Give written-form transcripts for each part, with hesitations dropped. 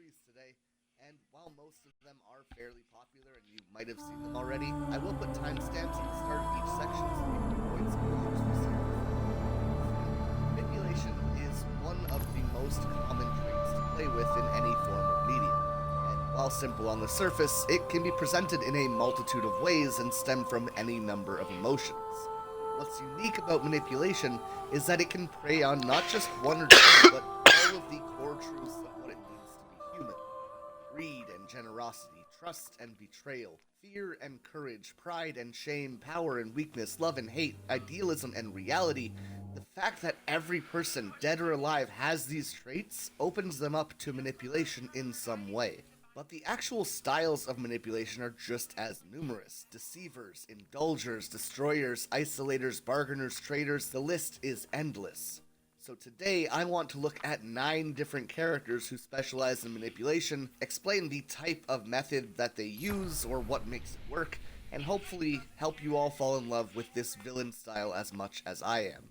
series today, and while most of them are fairly popular and you might have seen them already, I will put timestamps at the start of each section so you can avoid spoilers for series. Manipulation is one of the most common traits to play with in any form of media. And while simple on the surface, it can be presented in a multitude of ways and stem from any number of emotions. What's unique about manipulation is that it can prey on not just one or two, but all of the core truths of what it means to be human. Greed and generosity, trust and betrayal, fear and courage, pride and shame, power and weakness, love and hate, idealism and reality. The fact that every person, dead or alive, has these traits opens them up to manipulation in some way. But the actual styles of manipulation are just as numerous. Deceivers, indulgers, destroyers, isolators, bargainers, traitors, the list is endless. So today, I want to look at 9 different characters who specialize in manipulation, explain the type of method that they use or what makes it work, and hopefully help you all fall in love with this villain style as much as I am.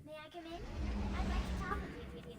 May I come in? I'd like to talk with you.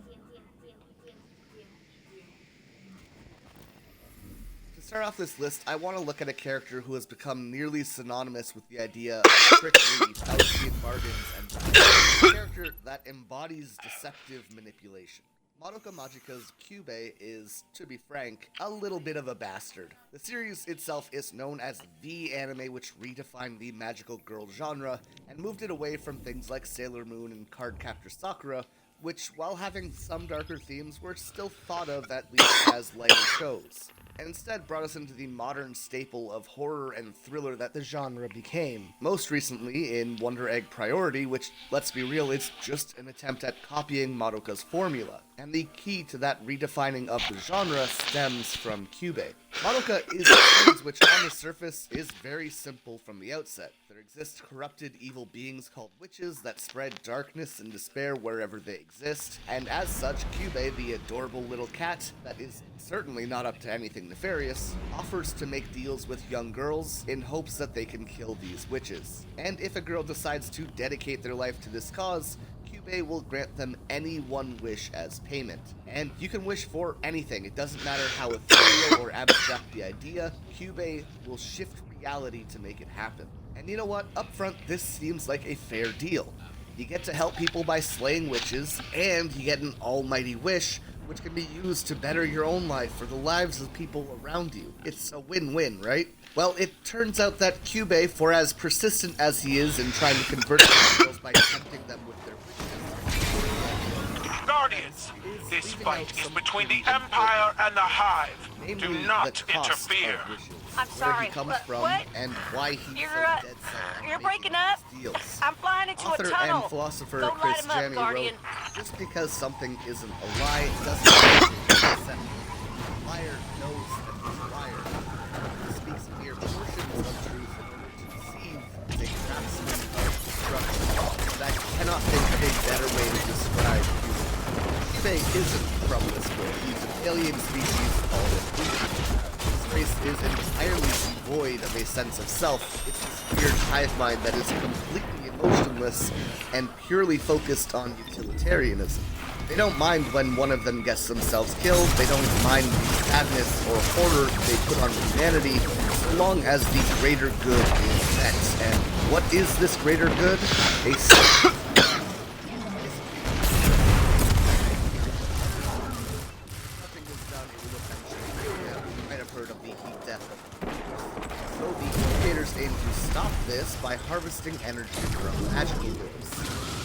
To start off this list, I want to look at a character who has become nearly synonymous with the idea of trickery, Faustian bargains, and a character that embodies deceptive manipulation. Madoka Magica's Kyubey is, to be frank, a little bit of a bastard. The series itself is known as the anime which redefined the magical girl genre and moved it away from things like Sailor Moon and Cardcaptor Sakura, which, while having some darker themes, were still thought of at least as lighter shows, and instead brought us into the modern staple of horror and thriller that the genre became. Most recently in Wonder Egg Priority, which, let's be real, is just an attempt at copying Madoka's formula. And the key to that redefining of the genre stems from Kyubey. Madoka is a series which on the surface is very simple from the outset. There exist corrupted evil beings called witches that spread darkness and despair wherever they exist, and as such, Kyubey, the adorable little cat that is certainly not up to anything nefarious, offers to make deals with young girls in hopes that they can kill these witches. And if a girl decides to dedicate their life to this cause, Kyubey will grant them any one wish as payment. And you can wish for anything. It doesn't matter how ethereal or abstract the idea, Kyubey will shift reality to make it happen. And you know what? Up front, this seems like a fair deal. You get to help people by slaying witches, and you get an almighty wish, which can be used to better your own life or the lives of people around you. It's a win-win, right? Well, it turns out that Kyubey, for as persistent as he is in trying to convert the girls by tempting them with their wishes, Guardians, this fight is between the Empire and the Hive. Do not interfere. I'm sorry. Where he comes from what? and why he's You're, so dead set on you're making breaking up? these deals. I'm flying into Author a tunnel. and philosopher Don't Chris light him up, Janney Guardian. wrote, just because something isn't a lie doesn't mean it's deceptive. The liar knows that he's a liar. He speaks mere portions of truth in order to deceive the craftsman of destruction. And I cannot think of a better way to describe human. Kyubey isn't from this world. He's an alien species called a Bushi. This race is entirely devoid of a sense of self. It's this weird hive mind that is completely emotionless and purely focused on utilitarianism. They don't mind when one of them gets themselves killed, they don't mind the sadness or horror they put on humanity, so long as the greater good is met. And what is this greater good? Nothing is done, it will eventually kill them. You might have heard of the heat death of. So the creators aim to stop this by harvesting energy from magical girls.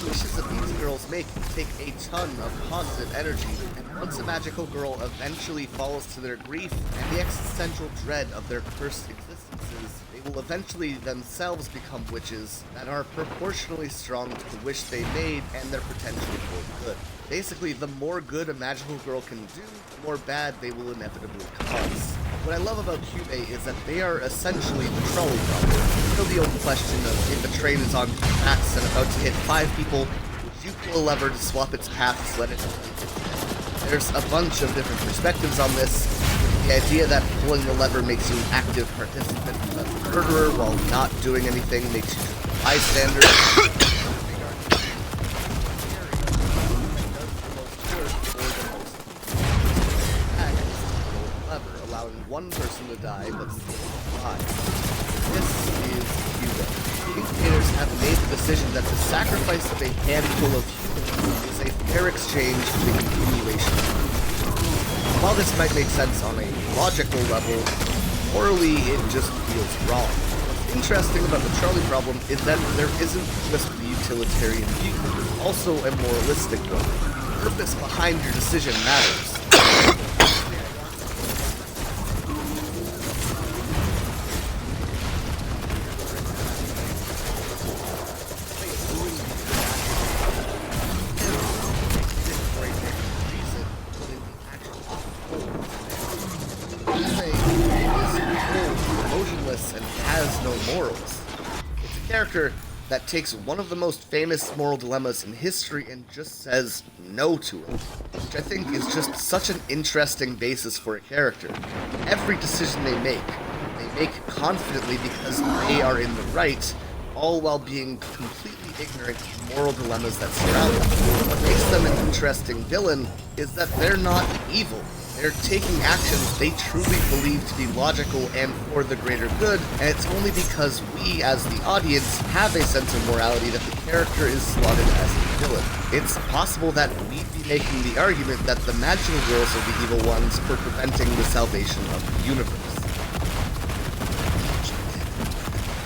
The wishes of these girls take a ton of positive energy, and once a magical girl eventually falls to their grief and the existential dread of their cursed existences, they will eventually themselves become witches that are proportionally strong to the wish they made and their potential for good. Basically, the more good a magical girl can do, the more bad they will inevitably cause. What I love about Kyubey is that they are essentially the trolley problem. You know the old question of if a train is on 2 tracks and about to hit 5 people, would you pull a lever to swap its path to let it hit? There's a bunch of different perspectives on this. The idea that pulling the lever makes you an active participant as a murderer while not doing anything makes you just a bystander. allowing one person to die but still alive. This is Cuba. Dictators have made the decision that the sacrifice of a handful of humans is a fair exchange for the continuation of humanity. While this might make sense on a logical level, morally it just feels wrong. What's interesting about the Charlie problem is that there isn't just the utilitarian view, there's also a moralistic one. The purpose behind your decision matters. And has no morals. It's a character that takes one of the most famous moral dilemmas in history and just says no to it, which I think is just such an interesting basis for a character. Every decision they make confidently because they are in the right, all while being completely ignorant of moral dilemmas that surround them. What makes them an interesting villain is that they're not evil. They're taking actions they truly believe to be logical and for the greater good, and it's only because we, as the audience, have a sense of morality that the character is slotted as a villain. It's possible that we'd be making the argument that the magical girls are the evil ones for preventing the salvation of the universe.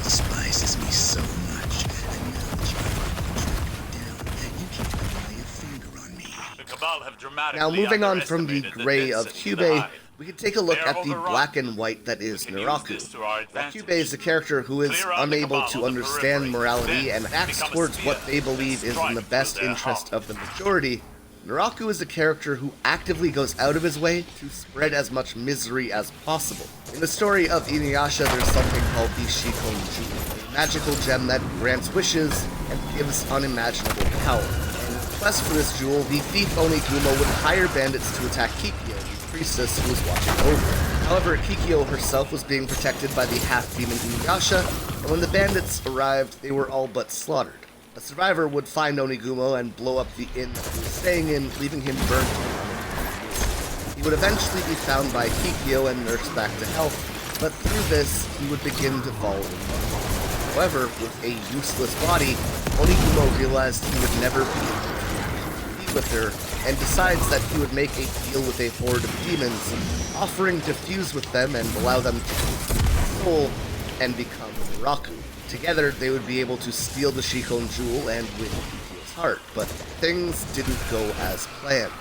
Despises me so much, and now that you've tracked me down, you can't lay a finger on me. The Cabal have dramatically Now, moving on from the underestimated gray of density of the Kyubey, hive. we can take a look They are at the overrun. black and white that is We can use this Naraku. to our While advantage. Kyubey is a character who is Clear out the unable Cabal to on the understand periphery, morality then and acts become a towards spear what they and believe is in strike the best through their interest heart. of the majority, Naraku is a character who actively goes out of his way to spread as much misery as possible. In the story of Inuyasha, there's something called the Shikonju, a magical gem that grants wishes and gives unimaginable power. In the quest for this jewel, the thief Onigumo would hire bandits to attack Kikyo, the priestess who was watching over him. However, Kikyo herself was being protected by the half-demon Inuyasha, and when the bandits arrived, they were all but slaughtered. A survivor would find Onigumo and blow up the inn that he was staying in, leaving him burnt. He would eventually be found by Kikyo and nursed back to health, but through this, he would begin to fall in love. However, with a useless body, Onigumo realized he would never be able to be with her, and decides that he would make a deal with a horde of demons, offering to fuse with them and allow them to consume his soul and become Naraku. Together, they would be able to steal the Shikon Jewel and win Kikyo's heart, but things didn't go as planned.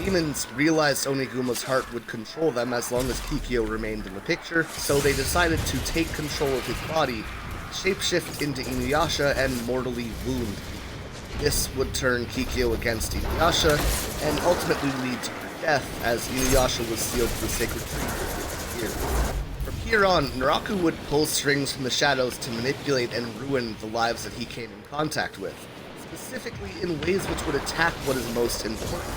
Demons realized Onigumo's heart would control them as long as Kikyo remained in the picture, so they decided to take control of his body, shapeshift into Inuyasha, and mortally wound him. This would turn Kikyo against Inuyasha, and ultimately lead to her death, as Inuyasha was sealed to the sacred tree for 50 years. From here on, Naraku would pull strings from the shadows to manipulate and ruin the lives that he came in contact with, specifically in ways which would attack what is most important.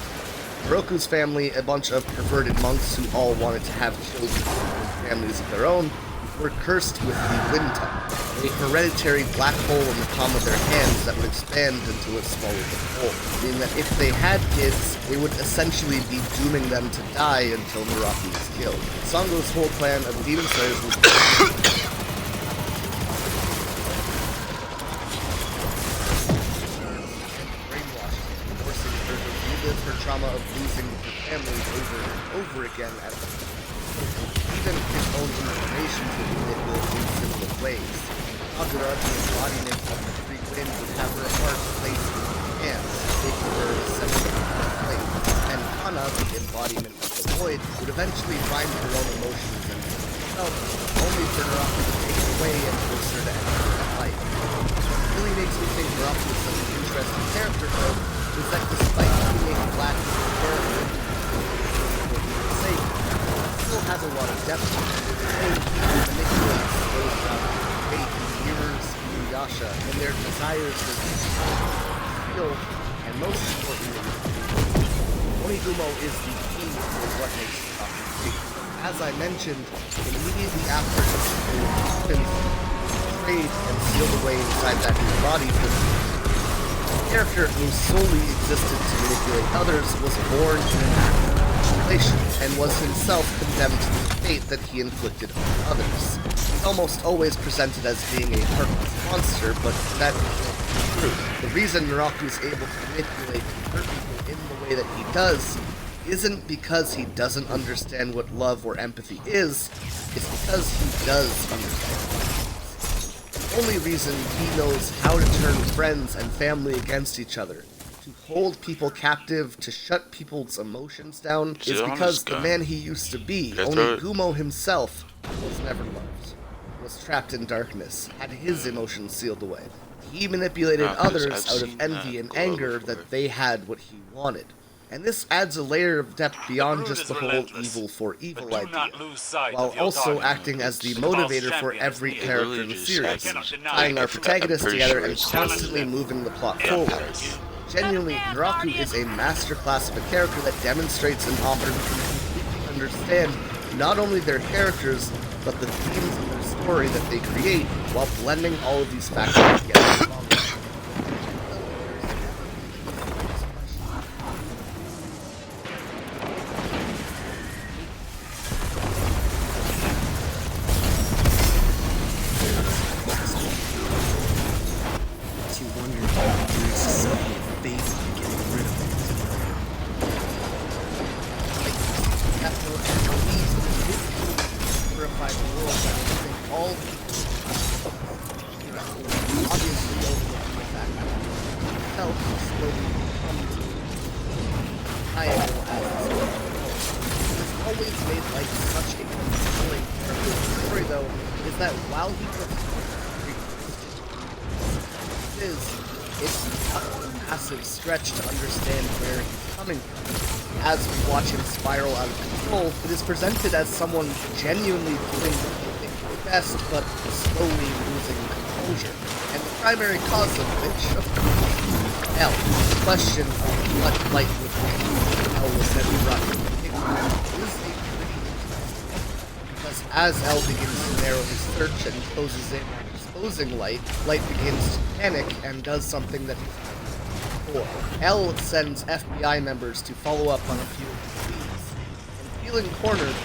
Naraku's family, a bunch of perverted monks who all wanted to have children with families of their own, were cursed with the Wind Tongue, a hereditary black hole in the palm of their hands that would expand until it swallowed the whole, meaning that if they had kids, they would essentially be dooming them to die until Naraku was killed. Sango's whole clan of demon slayers was brainwashed, forcing her to relive her trauma of losing her family over and over again as even his own information would be manipulated in similar ways. Kagura, the embodiment of the free wind, would have her heart placed in her hands, making her essentially a flame. And Kana, the embodiment of the void, would eventually find her own emotions and herself, only for Naraku to take it away and force her to end her life. What really makes me think Naraku is such an interesting character, though, is that despite being a black character, still has a lot of depth to it. He manipulates those around him, fate, mirrors, Inuyasha, and their desires for skill, and most importantly, Onigumo is the key to what makes Naraku great. As I mentioned, immediately after the betrayed and sealed away inside that new body, the character who solely existed to manipulate others was born in an act. population, and was himself condemned to the fate that he inflicted on others. He's almost always presented as being a heartless monster, but that isn't true. The reason Naraku's able to manipulate and hurt people in the way that he does isn't because he doesn't understand what love or empathy is, it's because he does understand what it is. The only reason he knows how to turn friends and family against each other, to hold people captive, to shut people's emotions down, is because the man he used to be, Onigumo himself, was never loved, was trapped in darkness, had his emotions sealed away. He manipulated others out of envy and anger that they had what he wanted. And this adds a layer of depth beyond just the whole evil for evil idea, while also acting as the motivator for every character in the series, tying our protagonists together and constantly moving the plot forward. Genuinely, Naraku is a masterclass of a character that demonstrates an author who can completely understand not only their characters, but the themes of their story that they create, while blending all of these factors together. Stretch to understand where he's coming from. As we watch him spiral out of control, it is presented as someone genuinely doing what they think is best, but slowly losing composure. And the primary cause of which, of course, is L. The question of what light would be L was never brought to the picture is a pretty interesting, because as L begins to narrow his search and closes in on exposing light begins to panic and does something that he's L sends FBI members to follow up on a few of his leads, and feeling cornered,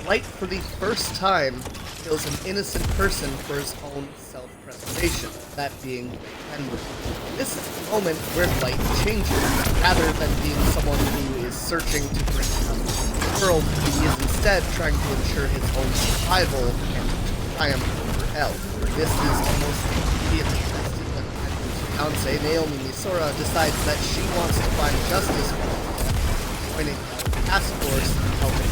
Light for the first time kills an innocent person for his own self-preservation, that being Henry. This is the moment where Light changes. Rather than being someone who is searching to bring justice to the world, he is instead trying to ensure his own survival and to triumph over L. This is almost immediately tested when Henry's fiancée, Naomi Misora, decides that she wants to find justice for him, joining L's task force and helping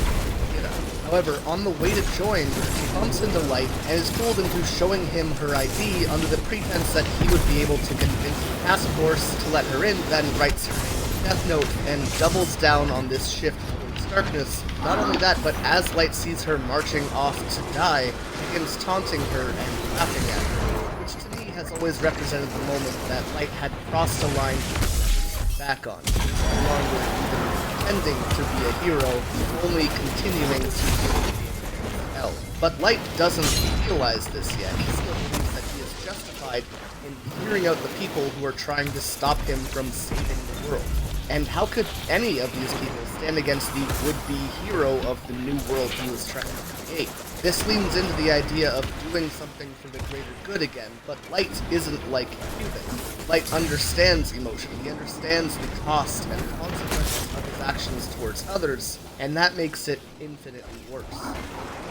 get out. However, on the way to join, she bumps into Light and is fooled into showing him her ID under the pretense that he would be able to convince the task force to let her in, then writes her name on the death note and doubles down on this shift towards darkness. Not only that, but as Light sees her marching off to die, begins taunting her and laughing at her, which to me has always represented the moment that Light had crossed a line back on. No longer pretending to be a hero, only continuing to be hell. But Light doesn't realize this yet. He still believes that he is justified in hearing out the people who are trying to stop him from saving the world. And how could any of these people stand against the would-be hero of the new world he was trying to create? This leans into the idea of doing something for the greater good again, but Light isn't like humans. Light understands emotion, he understands the cost and consequences of his actions towards others, and that makes it infinitely worse.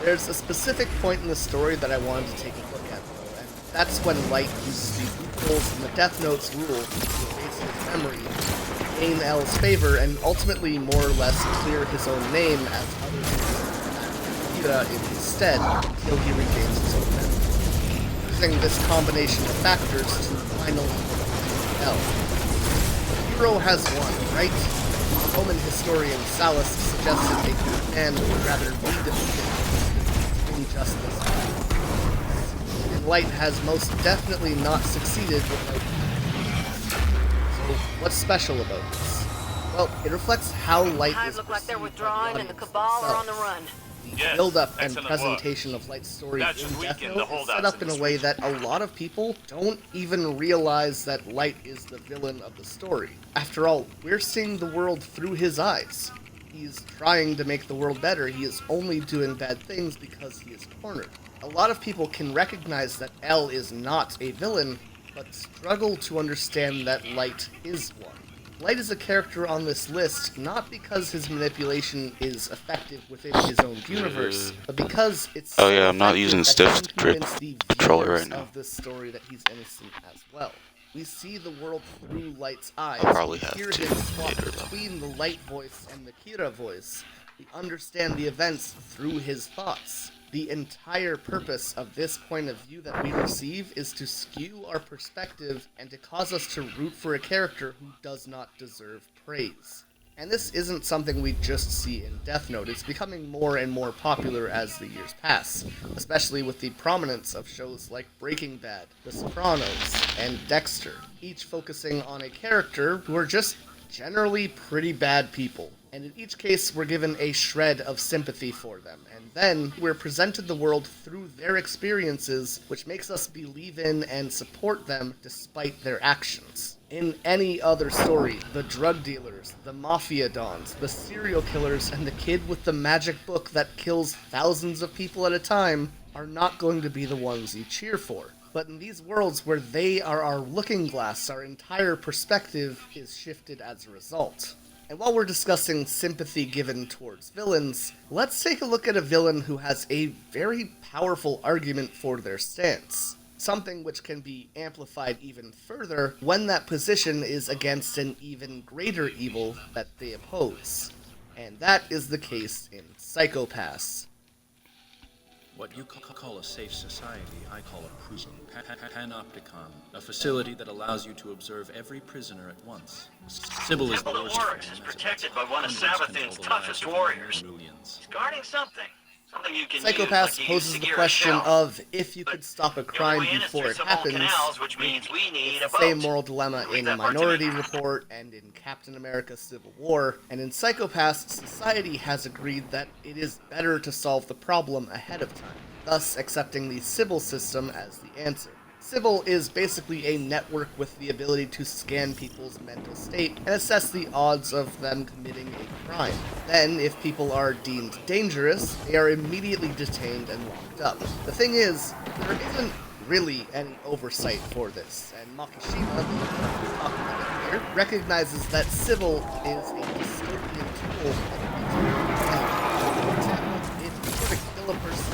There's a specific point in the story that I wanted to take a look at, though, and that's when Light uses the loopholes in the Death Note's rule to erase his memory, gain L's favor, and ultimately more or less clear his own name as others in his stead until he regains his own memory. Using this combination of factors to finally L. The hero has won, right? The Roman historian Sallust suggested a good man would rather be defeated than injustice. And Light has most definitely not succeeded without. So, what's special about this? Well, it reflects how Light is look like they're withdrawing and the Cabal are on the run. The build-up and presentation of Light's story in Death Note is set up in a way that a lot of people don't even realize that Light is the villain of the story. After all, we're seeing the world through his eyes. he's trying to make the world better. He is only doing bad things because he is cornered. A lot of people can recognize that L is not a villain, but struggle to understand that Light is one. Light is a character on this list not because his manipulation is effective within his own universe, but because it's Oh yeah, I'm not using stiff drip controller right now. of this story that he's innocent as well. We see the world through Light's eyes. I'll probably have hear to him swap later, though. between the Light voice and the Kira voice. We understand the events through his thoughts. The entire purpose of this point of view that we receive is to skew our perspective and to cause us to root for a character who does not deserve praise. And this isn't something we just see in Death Note. It's becoming more and more popular as the years pass, especially with the prominence of shows like Breaking Bad, The Sopranos, and Dexter, each focusing on a character who are just generally pretty bad people. And in each case, we're given a shred of sympathy for them, and then we're presented the world through their experiences, which makes us believe in and support them despite their actions. In any other story, the drug dealers, the mafia dons, the serial killers, and the kid with the magic book that kills thousands of people at a time are not going to be the ones you cheer for. But in these worlds where they are our looking glass, our entire perspective is shifted as a result. And while we're discussing sympathy given towards villains, let's take a look at a villain who has a very powerful argument for their stance. Something which can be amplified even further when that position is against an even greater evil that they oppose. And that is the case in Psycho-Pass. What you call a safe society, I call a prison. Panopticon, a facility that allows you to observe every prisoner at once. Sybil is the Temple of worst Oryx form, is as it protected by is. one of Hundreds Sabathun's control the toughest lives of warriors. millions. He's guarding something. Something you can Psycho-Pass use, poses like the you use question Segura shell. of if you could stop a The only crime way in is before through it some old happens. canals, which means we need a It's the boat. same moral dilemma Leave in that part to Minority me. Report and in Captain America Civil War, and in Psycho-Pass, society has agreed that it is better to solve the problem ahead of time, thus accepting the Sybil system as the answer. Sybil is basically a network with the ability to scan people's mental state and assess the odds of them committing a crime. Then, if people are deemed dangerous, they are immediately detained and locked up. The thing is, there isn't really any oversight for this, and Makishima, the one we're talking about here, recognizes that Sybil is a dystopian tool that needs to be examined. For example, if you were to kill a person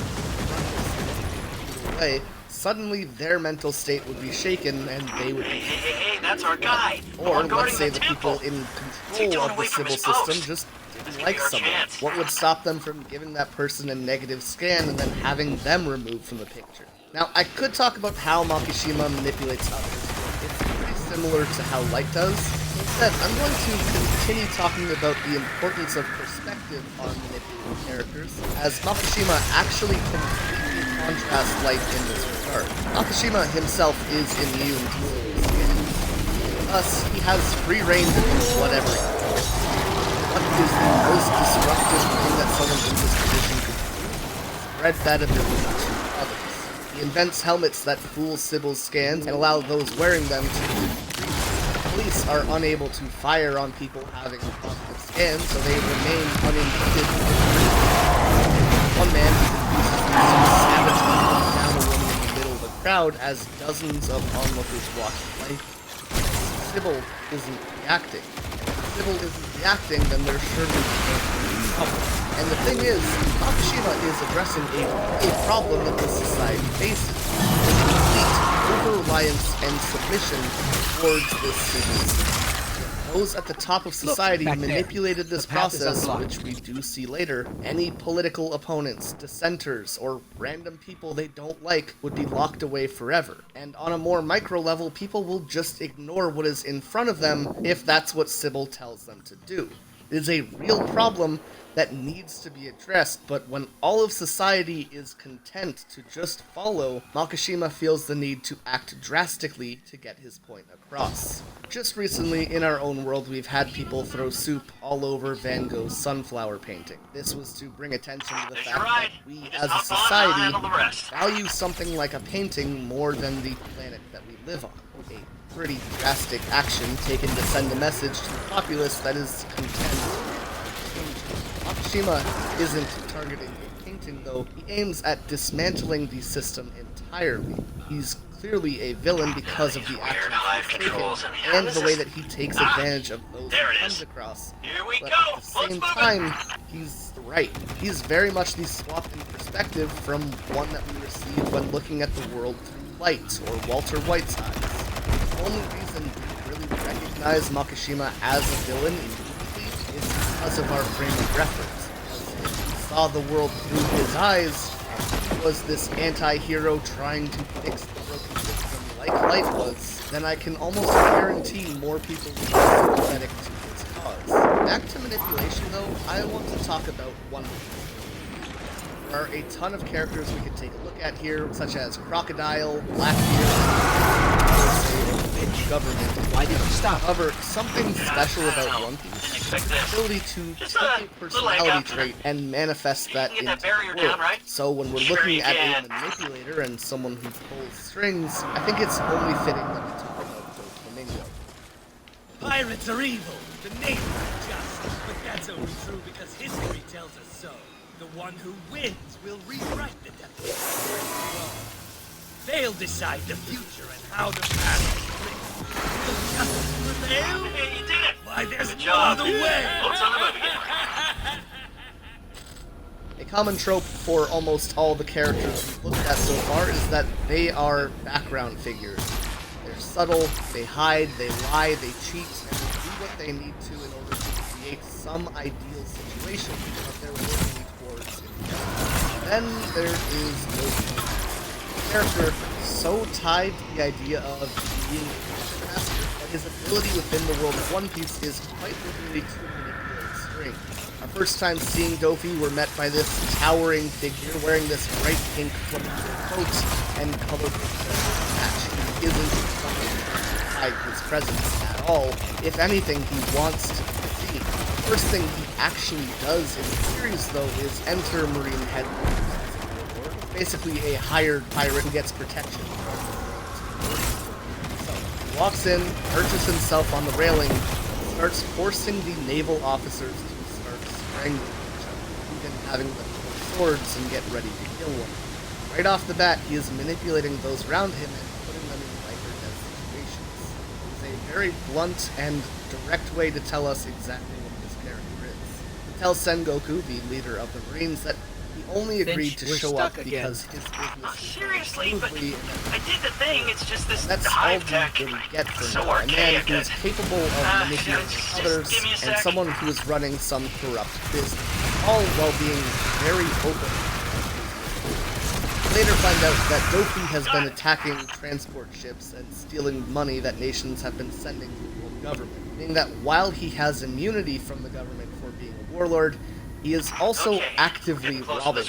either way, suddenly their mental state would be shaken and they would be... Hey, that's our guy. Or, Guarding let's say the the people temple. in What's he control doing of the away from Sybil his system post? just This didn't could like be our someone. chance. What would stop them from giving that person a negative scan and then having them removed from the picture? Now, I could talk about how Makishima manipulates others, but it's pretty similar to how Light does. Instead, I'm going to continue talking about the importance of perspective on manipulating characters, as Makishima actually completely contrasts Light in this regard. Makishima himself is immune to Syl's scans. Thus, he has free reign to do whatever he wants. What is the most disruptive thing that someone in this position could do? Spread that ability to others. He invents helmets that fool Sybil's scans and allow those wearing them to be free. Police are unable to fire on people having positive scans, so they remain unimpeded. One man even uses these to savagely cut down a woman in the middle of a crowd as dozens of onlookers watch life. Sybil isn't reacting. If Sybil isn't reacting, then there's surely no problem. And the thing is, Makishima is addressing a problem that this society faces. The complete over-reliance and submission towards this system. Those at the top of society manipulated this process, which we do see later. Any political opponents, dissenters, or random people they don't like would be locked away forever. And on a more micro level, people will just ignore what is in front of them if that's what Sybil tells them to do. It is a real problem that needs to be addressed, but when all of society is content to just follow, Makishima feels the need to act drastically to get his point across. Just recently, in our own world, we've had people throw soup all over Van Gogh's sunflower painting. This was to bring attention to the fact that we, as a society, value something like a painting more than the planet that we live on. A pretty drastic action taken to send a message to the populace that is content to change Makishima isn't targeting a painting, though. He aims at dismantling the system entirely. He's clearly a villain because of the actions he's taking and the way that he takes advantage of those he comes across. Here we But go. at the same time, he's right. He's very much the swapped in perspective from one that we receive when looking at the world through light, or Walter White's eyes. The only reason we really recognize Makishima as a villain immediately is because of our frame of reference. Because if we saw the world through his eyes, and he was this anti-hero trying to fix the broken system like Light was, then I can almost guarantee more people would be sympathetic to his cause. Back to manipulation though, I want to talk about One Piece. There are a ton of characters we could take a look at here, such as Crocodile, Blackbeard, government. Why did you stop? However, something special about One Piece is the ability to take a personality trait and manifest that into the world. So when we're looking at a manipulator and someone who pulls strings, I think it's only fitting that we talk about Doflamingo. Pirates are evil, the Navy is just, but that's only true because history tells us so. The one who wins will rewrite the destiny of the They'll decide the future and how the past is written. Will justice prevail? Hey, you did it! Why, there's Good no job. other way! What's on the movie camera? A common trope for almost all the characters we've looked at so far is that they are background figures. They're subtle, they hide, they lie, they cheat, and they do what they need to in order to create some ideal situation that they're working towards in the end. Then there is Loki. A character so tied to the idea of being a master that his ability within the world of One Piece is quite literally to manipulate string. Our first time seeing Dofi, we're met by this towering figure wearing this bright pink flamingo coat and colorful patch. He isn't something to hide his presence at all. If anything, he wants to be seen. The first thing he actually does in the series, though, is enter Marine Headquarters. Basically a hired pirate who gets protection. So, he walks in, perches himself on the railing, and starts forcing the naval officers to start strangling each other, even having them pull swords and get ready to kill one. Right off the bat, he is manipulating those around him and putting them in life or death situations. It is a very blunt and direct way to tell us exactly what this character is. He tells Sengoku, the leader of the Marines, that he only agreed to show up because his business is Seriously, but smoothly, I did the thing. It's just this that's all high we tech. really get from So him. A man archaic. who is capable of manipulating just others give me a and sec. someone who is running some corrupt business, all while being very open. We later find out that Dofi has been attacking transport ships and stealing money that nations have been sending to the world government, meaning that while he has immunity from the government for being a warlord, he is also actively robbing.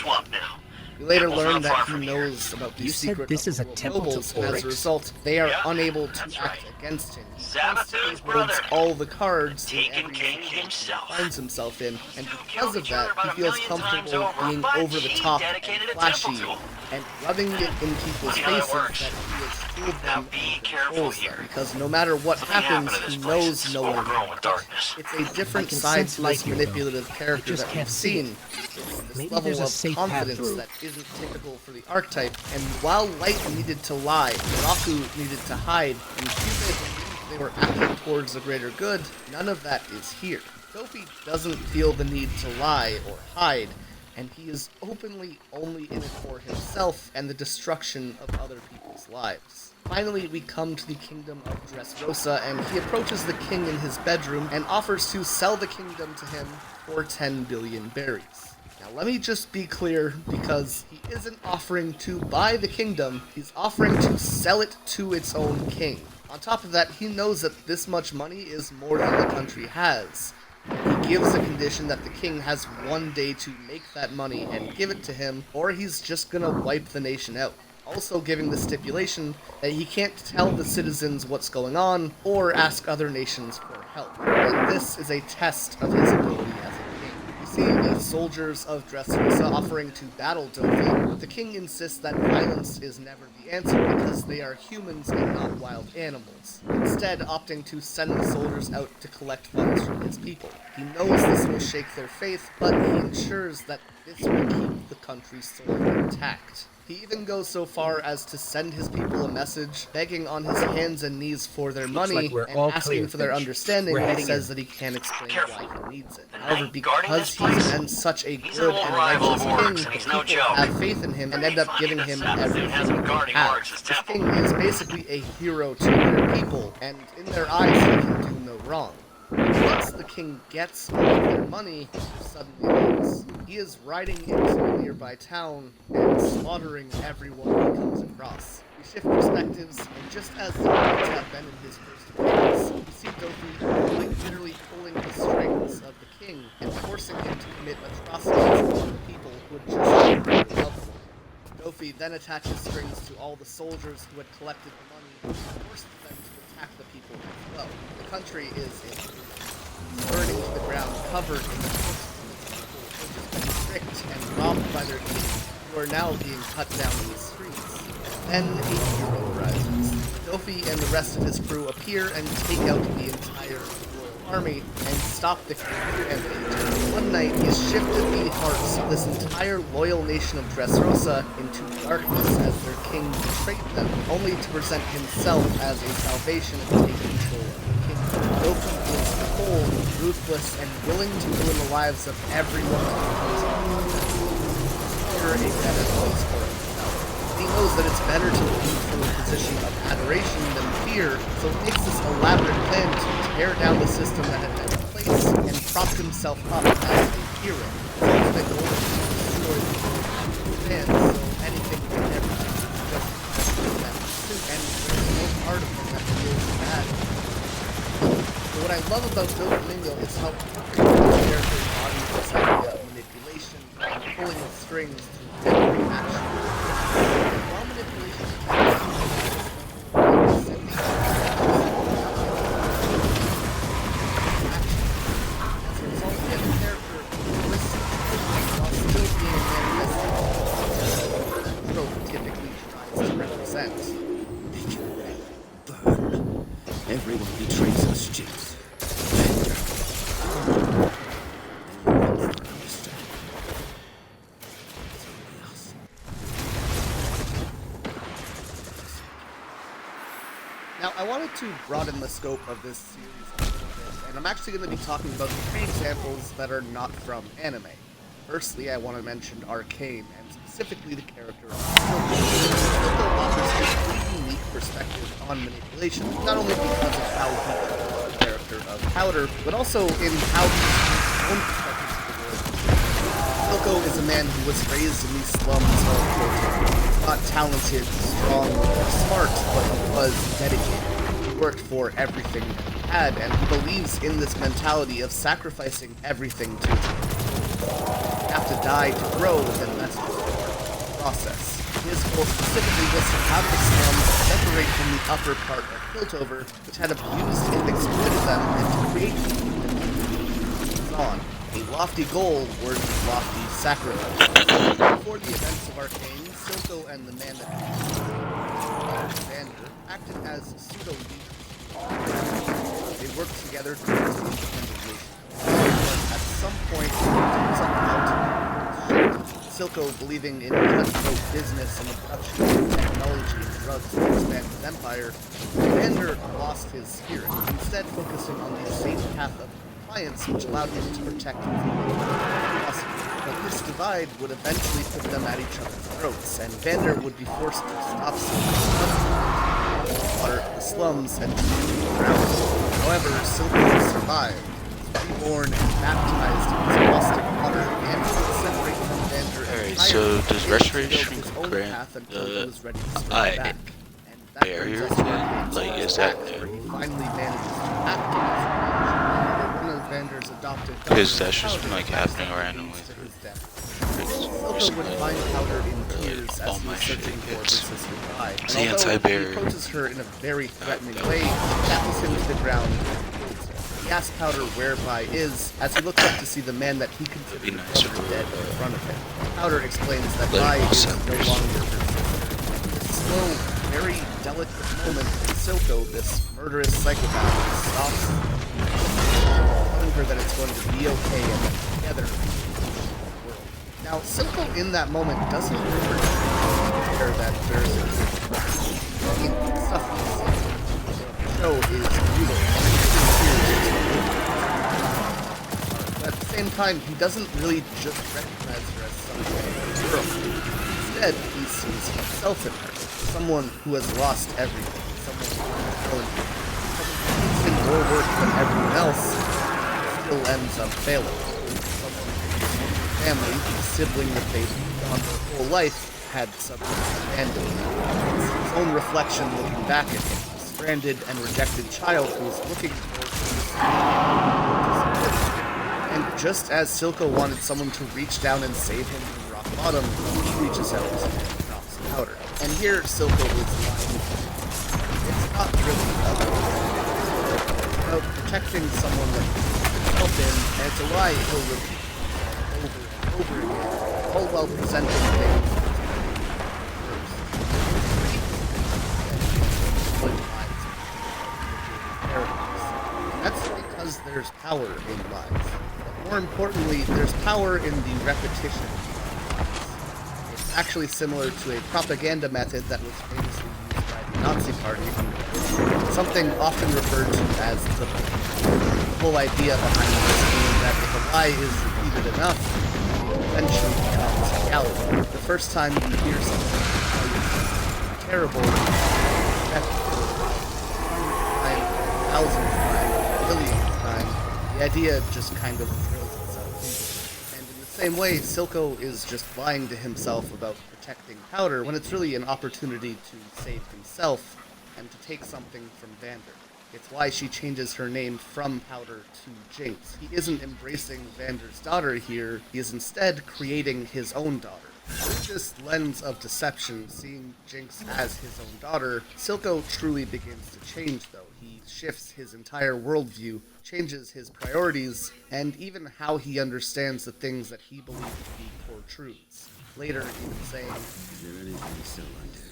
We later learn that he knows about the secret this is a of the temple to nobles, and as a Oryx? result, they are Yeah, unable to that's act right. against him. He Sabathoon's constantly brother. holds all the cards in Taken every king situation himself. he finds himself in, and Two because killed of each other that, about he a feels million times comfortable over, being but over the he top dedicated and a temple flashy, to him. and rubbing it in people's Funny how that faces works. that he has fooled Now them be and careful controls here. them, because no matter what Something happened happens, to this he place. knows It's no one overgrown with darkness. It's a different I can side sense to light this here, though. manipulative character just that can't we've see it. seen. It's this Maybe level there's a of safe path confidence through. that isn't typical for the archetype, and while Light needed to lie, Raku needed to hide, and Kyubey believed they were acting towards the greater good, none of that is here. Dofi doesn't feel the need to lie or hide, and he is openly only in it for himself and the destruction of other people's lives. Finally, we come to the kingdom of Dressrosa, and he approaches the king in his bedroom and offers to sell the kingdom to him for 10 billion berries. Now let me just be clear, because he isn't offering to buy the kingdom, he's offering to sell it to its own king. On top of that, he knows that this much money is more than the country has. He gives the condition that the king has one day to make that money and give it to him, or he's just gonna wipe the nation out. Also giving the stipulation that he can't tell the citizens what's going on, or ask other nations for help. And this is a test of his ability as a king. You see the soldiers of Dressrosa offering to battle Dofi, but the king insists that violence is never the answer because they are humans and not wild animals, instead opting to send the soldiers out to collect funds from his people. He knows this will shake their faith, but he ensures that this will keep the country's soul intact. He even goes so far as to send his people a message, begging on his hands and knees for their money, and asking for their understanding, and he says that he can't explain why he needs it. However, because he's been such a good and righteous king, the people have faith in him and end up giving him everything they have. This king is basically a hero to their people, and in their eyes he can do no wrong. Once the king gets all of their money, he suddenly leaves. He is riding into a nearby town and slaughtering everyone he comes across. We shift perspectives, and just as the words have been in his first appearance, we see Dofi literally pulling the strings of the king and forcing him to commit atrocities on the people who had just been their loved one. Dofi then attaches strings to all the soldiers who had collected the money and forces them to attack the people as well. The country is burning to the ground, covered in the corpses of its people who have just been tricked and robbed by their king, who are now being cut down in the streets. Then a hero arises. Dofi and the rest of his crew appear and take out the entire royal army and stop the king and rampage. One night, he has shifted the hearts of this entire loyal nation of Dressrosa into darkness as their king betrayed them, only to present himself as a salvation and take control of the kingdom. Dofi is cold, ruthless, and willing to ruin the lives of everyone that he comes across. A better place for himself. He knows that it's better to lead from a position of adoration than fear, so he makes this elaborate plan to tear down the system that had been in place and prop himself up as a hero. His ultimate goal is to destroy the fans, so anything and everything is just them. And there's no part of him that feels bad. But what I love about Doflamingo is how perfect the character embodies this idea of manipulation and pulling the strings to every action. While manipulation can as a result, we have a character who listens while still being manifested, as the trope typically tries to represent. Burn. Everyone betrays us, Jinx. Now, I wanted to broaden the scope of this series a little bit, and I'm actually going to be talking about 3 examples that are not from anime. Firstly, I want to mention Arcane, and specifically the character of Silco. Silco offers a pretty unique perspective on manipulation, not only because of how he controls the character of Powder, but also in how he sees his own perspective to the world. Silco is a man who was raised in these slums of Kyoto. Not talented, strong, or smart, but he was dedicated. He worked for everything that he had, and he believes in this mentality of sacrificing everything to it. You have to die to grow, then that's just part of the process. His goal specifically was to have the slums separate from the upper part of Piltover, which had abused and exploited them, and to create on. A lofty goal worth lofty sacrifice. Before the events of Arcane, Silco and the man that Vander acted as pseudo-leaders. They worked together towards the independent nation. But at some point, something out. Silco, believing in cutthroat business and the production of technology and drugs to expand his empire, Vander lost his spirit, instead focusing on the safe path of compliance, which allowed him to protect him from possible. But this divide would eventually put them at each other's throats, and Vander would be forced to stop water the slums and drown. However, Silco survived, was reborn and baptized in his caustic water, and would separate from Vander. Alright, so does restoration grant the barrier thing? Like, is that new? Finally manages to activate one of Vander's adopted Because that's just been like happening randomly. Silco would find Powder in tears as he was searching for her sister died. It's the And although anti-barrier. he approaches her in a very threatening way, she tackles him to the ground and kills him. He asks Powder where Bai is, as he looks up to see the man that he considered dead in front of him. Powder explains that Bai is no longer her sister. This slow, very delicate moment in Silco, this murderous psychopath, stops her that it's going to be okay and that together we can change the world. Now, Silco in that moment doesn't remember that there's a stuff we see. The show is brutal. But at the same time, he doesn't really just recognize her as some girl. Instead, he sees himself in her. Someone who has lost everything. Someone who is going to in more work than everyone else, still ends up failing. Someone whose family, whose sibling that they've gone their whole life, had suddenly abandoned them. It's his own reflection looking back at him, a stranded and rejected child who is looking for and just as Silco wanted someone to reach down and save him from rock bottom, he reaches out and drops powder. And here Silco is lying. It's not really about protecting someone that he's himself in, and it's a lie he'll repeat over and over again, all while presenting things and that's because there's power in lies. But more importantly, there's power in the repetition of lies. It's actually similar to a propaganda method that was famously used by the Nazi Party, something often referred to as the whole idea behind this being that if a lie is repeated enough, it eventually becomes reality. The first time you hear something terrible, thousands of times, billions of times, the idea just kind of drills itself. And in the same way, Silco is just lying to himself about protecting Powder when it's really an opportunity to save himself and to take something from Vander. It's why she changes her name from Powder to Jinx. He isn't embracing Vander's daughter here, he is instead creating his own daughter. Through this lens of deception, seeing Jinx as his own daughter, Silco truly begins to change though. He shifts his entire worldview, changes his priorities, and even how he understands the things that he believed to be core truths. Later, even saying, "Is there anything you still like to do?"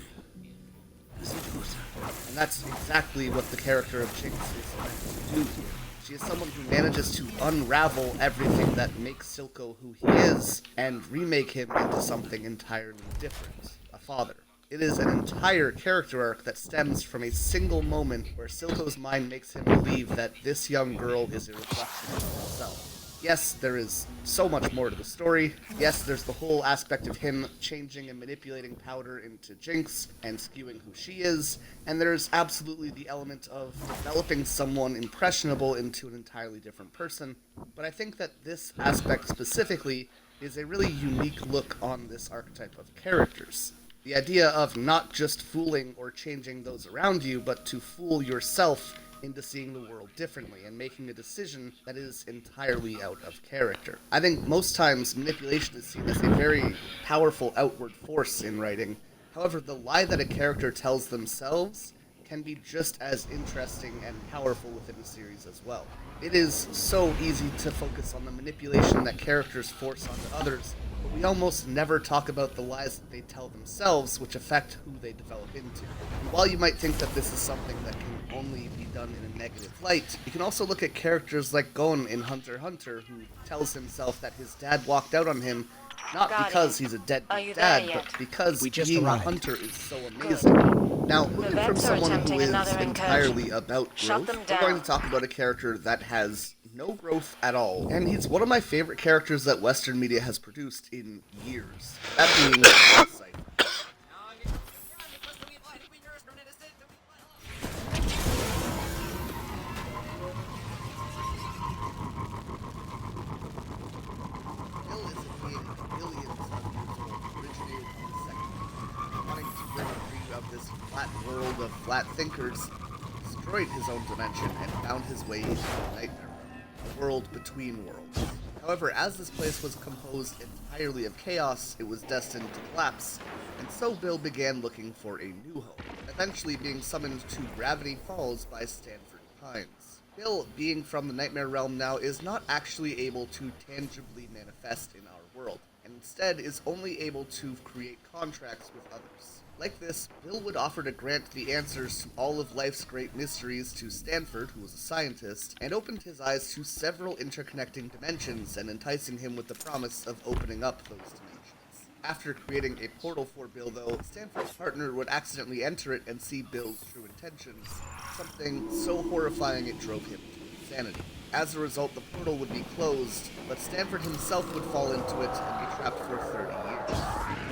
And that's exactly what the character of Jinx is meant to do here. She is someone who manages to unravel everything that makes Silco who he is, and remake him into something entirely different, a father. It is an entire character arc that stems from a single moment where Silco's mind makes him believe that this young girl is a reflection of himself. Yes, there is so much more to the story. Yes, there's the whole aspect of him changing and manipulating Powder into Jinx and skewing who she is, and there's absolutely the element of developing someone impressionable into an entirely different person. But I think that this aspect specifically is a really unique look on this archetype of characters. The idea of not just fooling or changing those around you, but to fool yourself into seeing the world differently and making a decision that is entirely out of character. I think most times manipulation is seen as a very powerful outward force in writing. However, the lie that a character tells themselves can be just as interesting and powerful within a series as well. It is so easy to focus on the manipulation that characters force onto others, but we almost never talk about the lies that they tell themselves, which affect who they develop into. And while you might think that this is something that can only be done in a negative light, you can also look at characters like Gon in Hunter x Hunter, who tells himself that his dad walked out on him not because he's a deadbeat dad, but because being a hunter is so amazing. Now, looking from someone who is entirely about growth, we're going to talk about a character that has no growth at all, and he's one of my favorite characters that Western media has produced in years. That being Cypher. Bill is a being billions of years old, originated on the second, wanting to bring free of this flat world of flat thinkers, destroyed his own dimension and found his way into the Nightmare Realm, a world between worlds. However, as this place was composed entirely of chaos, it was destined to collapse, and so Bill began looking for a new home, eventually being summoned to Gravity Falls by Stanford Pines. Bill, being from the Nightmare Realm now, is not actually able to tangibly manifest in our world, and instead is only able to create contracts with others. Like this, Bill would offer to grant the answers to all of life's great mysteries to Stanford, who was a scientist, and opened his eyes to several interconnecting dimensions and enticing him with the promise of opening up those dimensions. After creating a portal for Bill, though, Stanford's partner would accidentally enter it and see Bill's true intentions, something so horrifying it drove him to insanity. As a result, the portal would be closed, but Stanford himself would fall into it and be trapped for 30 years.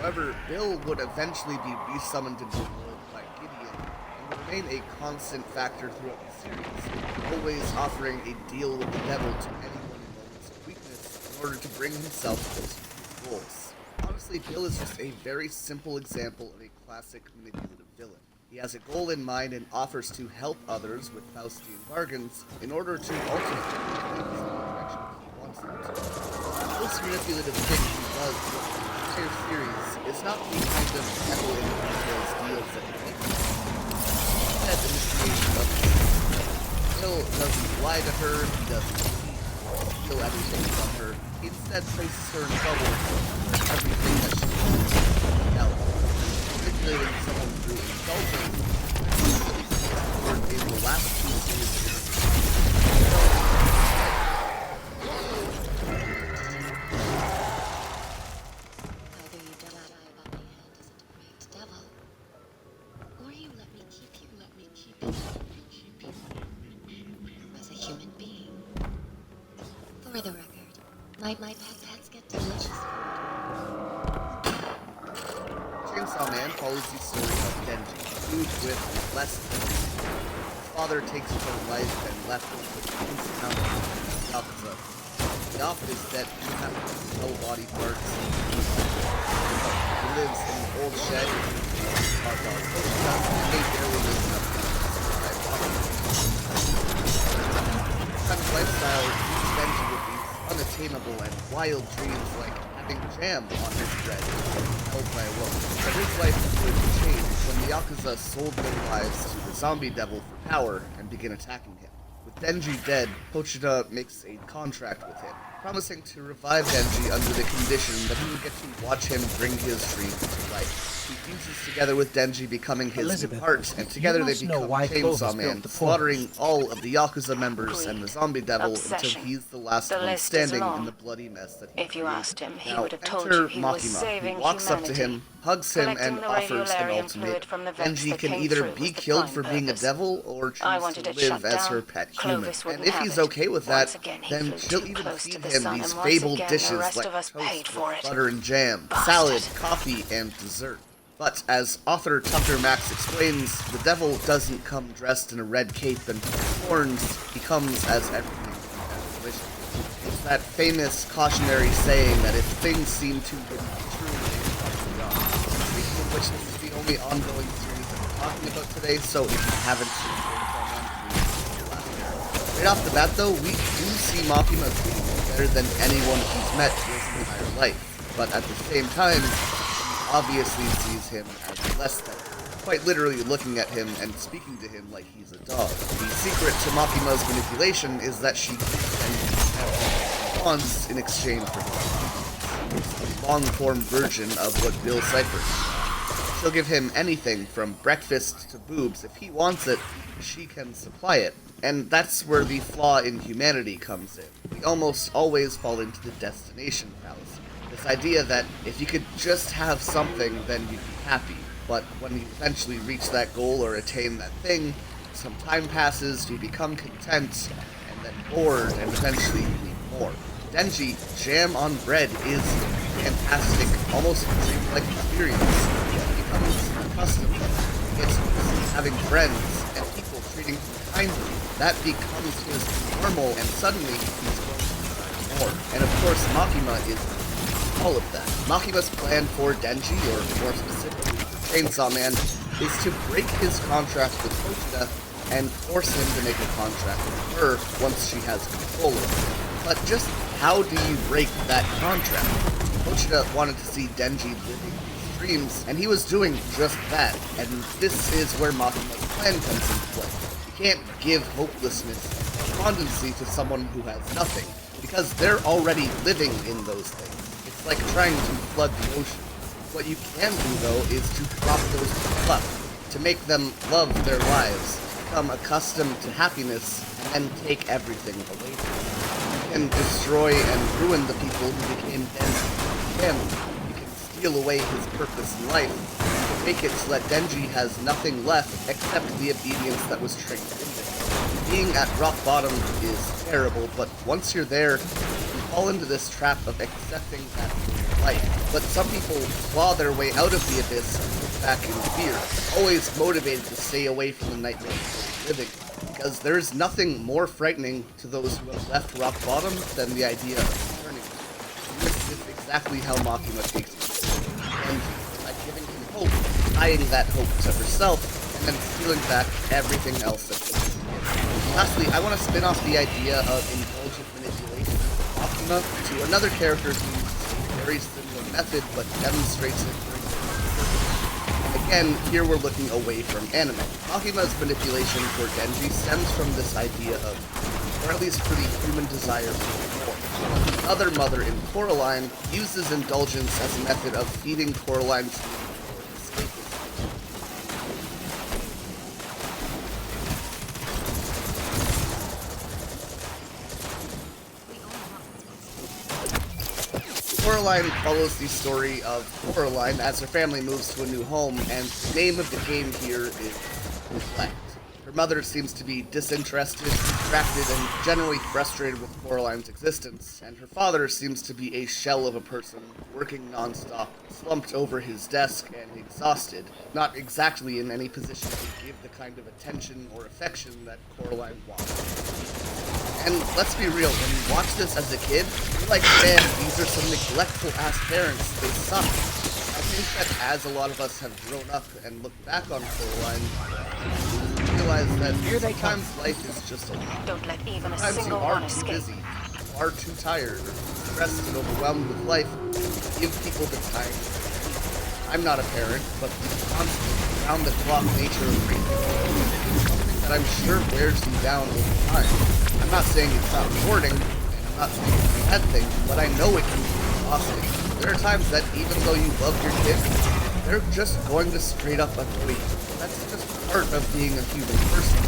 However, Bill would eventually be resummoned into the world by Gideon, and would remain a constant factor throughout the series, always offering a deal with the devil to anyone in moments of weakness in order to bring himself closer to his goals. Honestly, Bill is just a very simple example of a classic manipulative villain. He has a goal in mind and offers to help others with Faustian bargains in order to ultimately move things in the direction he wants them to. The most manipulative thing he does with the entire series is not the kind of metal in those deals that he makes. Instead, in the creation of Bill doesn't lie to her, he doesn't steal everything from her. He instead places her in trouble for everything that she wants without manipulating someone through insulting in the last two series. Either you die about my hand as a depraved devil, or you let me keep you as a human being. For the record, my pets get delicious food. Chainsaw Man follows the story of Denji, who's with less than his father takes her life and left him with insurmountable Yakuza. The op is that he has no body parts. He lives in an old shed with his hot dog Koshika, and they barely live enough to survive poverty. This kind of lifestyle leads Denji with these unattainable and wild dreams like having jam on his bread held by a woman. But his life would change when the Yakuza sold their lives to the zombie devil for power and began attacking him. With Denji dead, Pochita makes a contract with him, promising to revive Denji under the condition that he would get to watch him bring his dreams to life. He fuses together with Denji, becoming his new heart, and together they become Chainsaw Man, slaughtering all of the Yakuza members and the zombie devil until he's the last one standing in the bloody mess that he If you created. asked him, he Now, would have told enter you he was Makima, saving who walks up to humanity, him, hugs him, collecting and the offers an radiolarian ultimatum. fluid from the vents Denji that can came either through be was the killed prime for being a purpose. devil or I choose wanted to it live shut as down. her pet human. Clovis And wouldn't if have he's it. okay with Once that, again, he then flew she'll too even close feed to the him sun, these and once fabled again, the dishes rest like of us toast paid for with it. butter and jam, Bastard. salad, coffee, and dessert. But as author Tucker Max explains, the devil doesn't come dressed in a red cape and horns. He comes as everything as delicious. It's that famous cautionary saying that if things seem too good to be true, they probably are. Speaking of which, this is the only ongoing series that we're talking about today, so if you haven't seen Chainsaw Man, please see the last one. Right off the bat, though, we do see Makima treating him better than anyone he's met in his entire life. But at the same time, he obviously sees him as less than, quite literally looking at him and speaking to him like he's a dog. The secret to Makima's manipulation is that she gives him everything he wants in exchange for his obedience. A long-form version of what Bill ciphers. She'll give him anything from breakfast to boobs. If he wants it, she can supply it. And that's where the flaw in humanity comes in. We almost always fall into the destination fallacy. This idea that if you could just have something, then you'd be happy. But when you eventually reach that goal or attain that thing, some time passes, you become content, and then bored, and eventually you need more. Denji, jam on bread is a fantastic, almost dream-like experience. He becomes accustomed. He gets used to having friends and people treating him kindly. That becomes his normal, and suddenly he's going to desire more. And of course, Makima is all of that. Makima's plan for Denji, or more specifically for Chainsaw Man, is to break his contract with Pochita and force him to make a contract with her once she has control over him. But just how do you break that contract? Pochita wanted to see Denji living his dreams, and he was doing just that. And this is where Makima's plan comes into play. You can't give hopelessness and despondency to someone who has nothing, because they're already living in those things. It's like trying to flood the ocean. What you can do, though, is to prop those people up, to make them love their lives, become accustomed to happiness, and then take everything away from them. You can destroy and ruin the people who became Denji's family. You can steal away his purpose in life. You can make it so that Denji has nothing left except the obedience that was trained in him. Being at rock bottom is terrible, but once you're there, you fall into this trap of accepting that life. But some people claw their way out of the abyss back in fear, always motivated to stay away from the nightmare of living. Because there's nothing more frightening to those who have left rock bottom than the idea of returning. And this is exactly how Makima takes it. And by giving him hope, tying that hope to herself, and then stealing back everything else that she can give. Lastly, I want to spin off the idea of indulgent manipulation of Makima to another character who uses a very similar method, but demonstrates it during the Again, here we're looking away from anime. Makima's manipulation for Denji stems from this idea of, or at least for the human desire for more. The other mother in Coraline uses indulgence as a method of feeding Coraline's need for escapism. Coraline follows the story of Coraline as her family moves to a new home, and the name of the game here is Neglect. Her mother seems to be disinterested, distracted, and generally frustrated with Coraline's existence, and her father seems to be a shell of a person, working non-stop, slumped over his desk and exhausted, not exactly in any position to give the kind of attention or affection that Coraline wants. And let's be real, when you watch this as a kid, you're like, man, these are some neglectful-ass parents, they suck. I think that as a lot of us have grown up and looked back on Coraline, we realize that sometimes life is just a lot. Don't let even a Sometimes you single are one too escape. busy, you are too tired, or stressed and overwhelmed with life. Give people the time. I'm not a parent, but the constant, round-the-clock nature of raising is something that I'm sure wears you down over time. I'm not saying it's not rewarding, and I'm not saying it's a bad thing, but I know it can be exhausting. There are times that even though you love your kids, they're just going to straight up annoy you. That's just part of being a human person.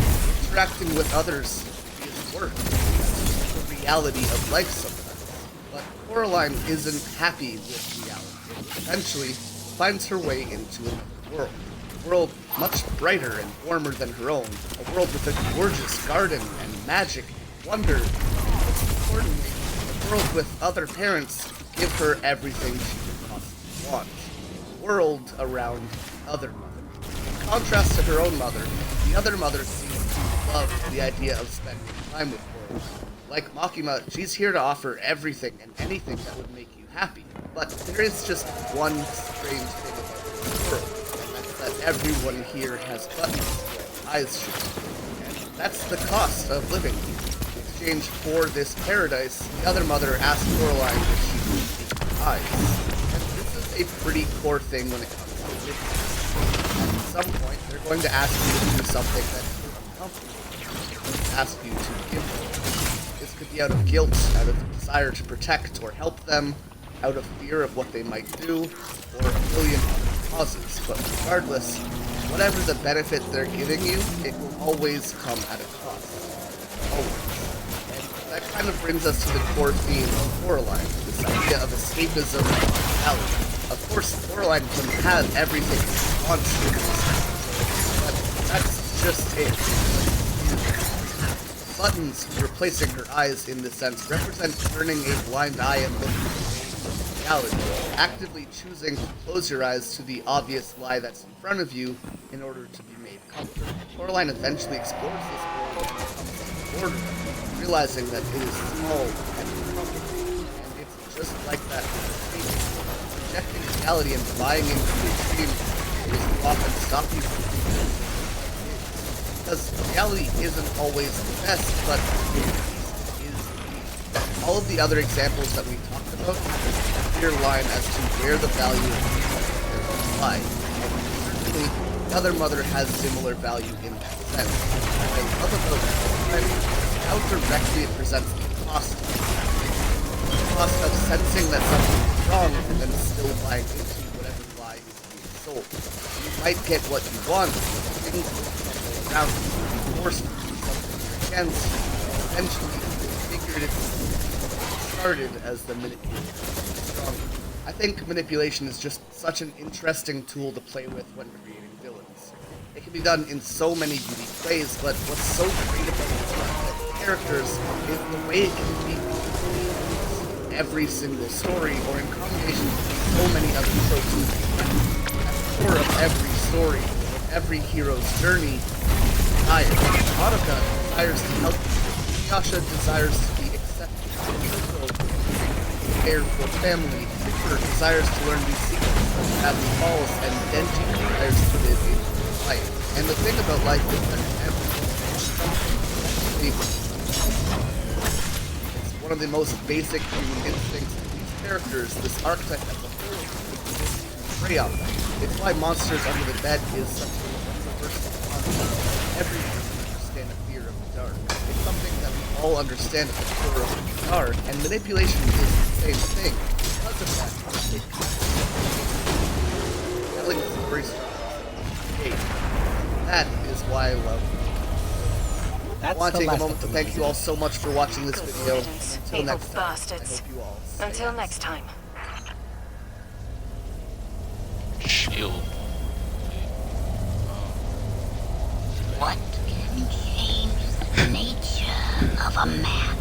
Interacting with others is work. That's the reality of life sometimes. But Coraline isn't happy with reality, and eventually finds her way into another world. A world much brighter and warmer than her own. A world with a gorgeous garden and magic, wonder, and most importantly, a world with other parents who give her everything she could possibly want. A world around other mother. In contrast to her own mother, the other mother seems to love the idea of spending time with Coraline. Like Makima, she's here to offer everything and anything that would make you happy. But there is just one strange thing about this world, and that's that everyone here has buttons where eyes should be. And that's the cost of living here. In exchange for this paradise, the other mother asked Coraline if she would take eyes. And this is a pretty core thing when it comes to living. At some point, they're going to ask you to do something that you're uncomfortable with. Ask you to give them. This could be out of guilt, out of the desire to protect or help them, out of fear of what they might do, or a million other causes. But regardless, whatever the benefit they're giving you, it will always come at a cost. Always. And that kind of brings us to the core theme of Coraline, this idea of escapism and reality. Of course, Coraline can have everything she wants in this world, but that's just it. Buttons replacing her eyes in this sense represent turning a blind eye and looking away from reality, actively choosing to close your eyes to the obvious lie that's in front of you in order to be made comfortable. Coraline eventually explores this world and becomes bored of it, realizing that it is small and uncomfortable, and it's just like that projecting reality and buying into the extreme will often stop you from doing it. Because reality isn't always the best, but it is the all of the other examples that we talked about have a clear line as to where the value of these lie. And certainly, the other mother has similar value in that sense. What I love about Coraline is how directly it presents the cost of it. The cost of sensing that something is wrong and then still buying into whatever might get what you want, things will come around, you'll be forced to do something against you. Eventually, you figured it started as the manipulation stronger. I think manipulation is just such an interesting tool to play with when creating villains. It can be done in so many unique ways, but what's so great about the characters is the way it can be in every single story, or in combination with so many other tropes. At the core of every story, of every hero's journey, desire. Haruka desires to help people. Yasha desires to be accepted. Shoko cared for family. Cooper desires to learn new secrets from Bradley Falls, and Denji desires to live in life. And the thing about life is that it's one of the most basic human instincts of these characters. This archetype as a whole is prey on them. It's why Monsters Under the Bed is such a universal concept. Everyone can understand a fear of the dark. It's something that we all understand at the core of who we are, and manipulation is the same thing. Because of that, telling story structures. That is why I love it. I want to take a moment to thank you all so much for watching this video. Until next time, I hope you all stay Until next time. Shield. What can change the nature of a man?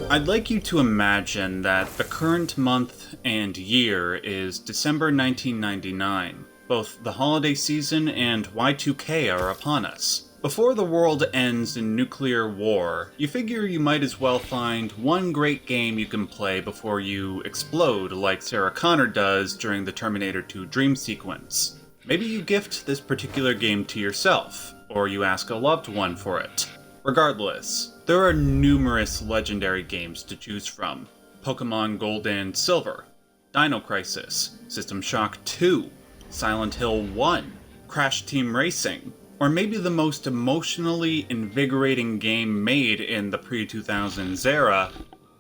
I'd like you to imagine that the current month and year is December 1999. Both the holiday season and Y2K are upon us. Before the world ends in nuclear war, you figure you might as well find one great game you can play before you explode like Sarah Connor does during the Terminator 2 dream sequence. Maybe you gift this particular game to yourself, or you ask a loved one for it. Regardless, there are numerous legendary games to choose from. Pokemon Gold and Silver, Dino Crisis, System Shock 2, Silent Hill 1, Crash Team Racing, or maybe the most emotionally invigorating game made in the pre-2000s era,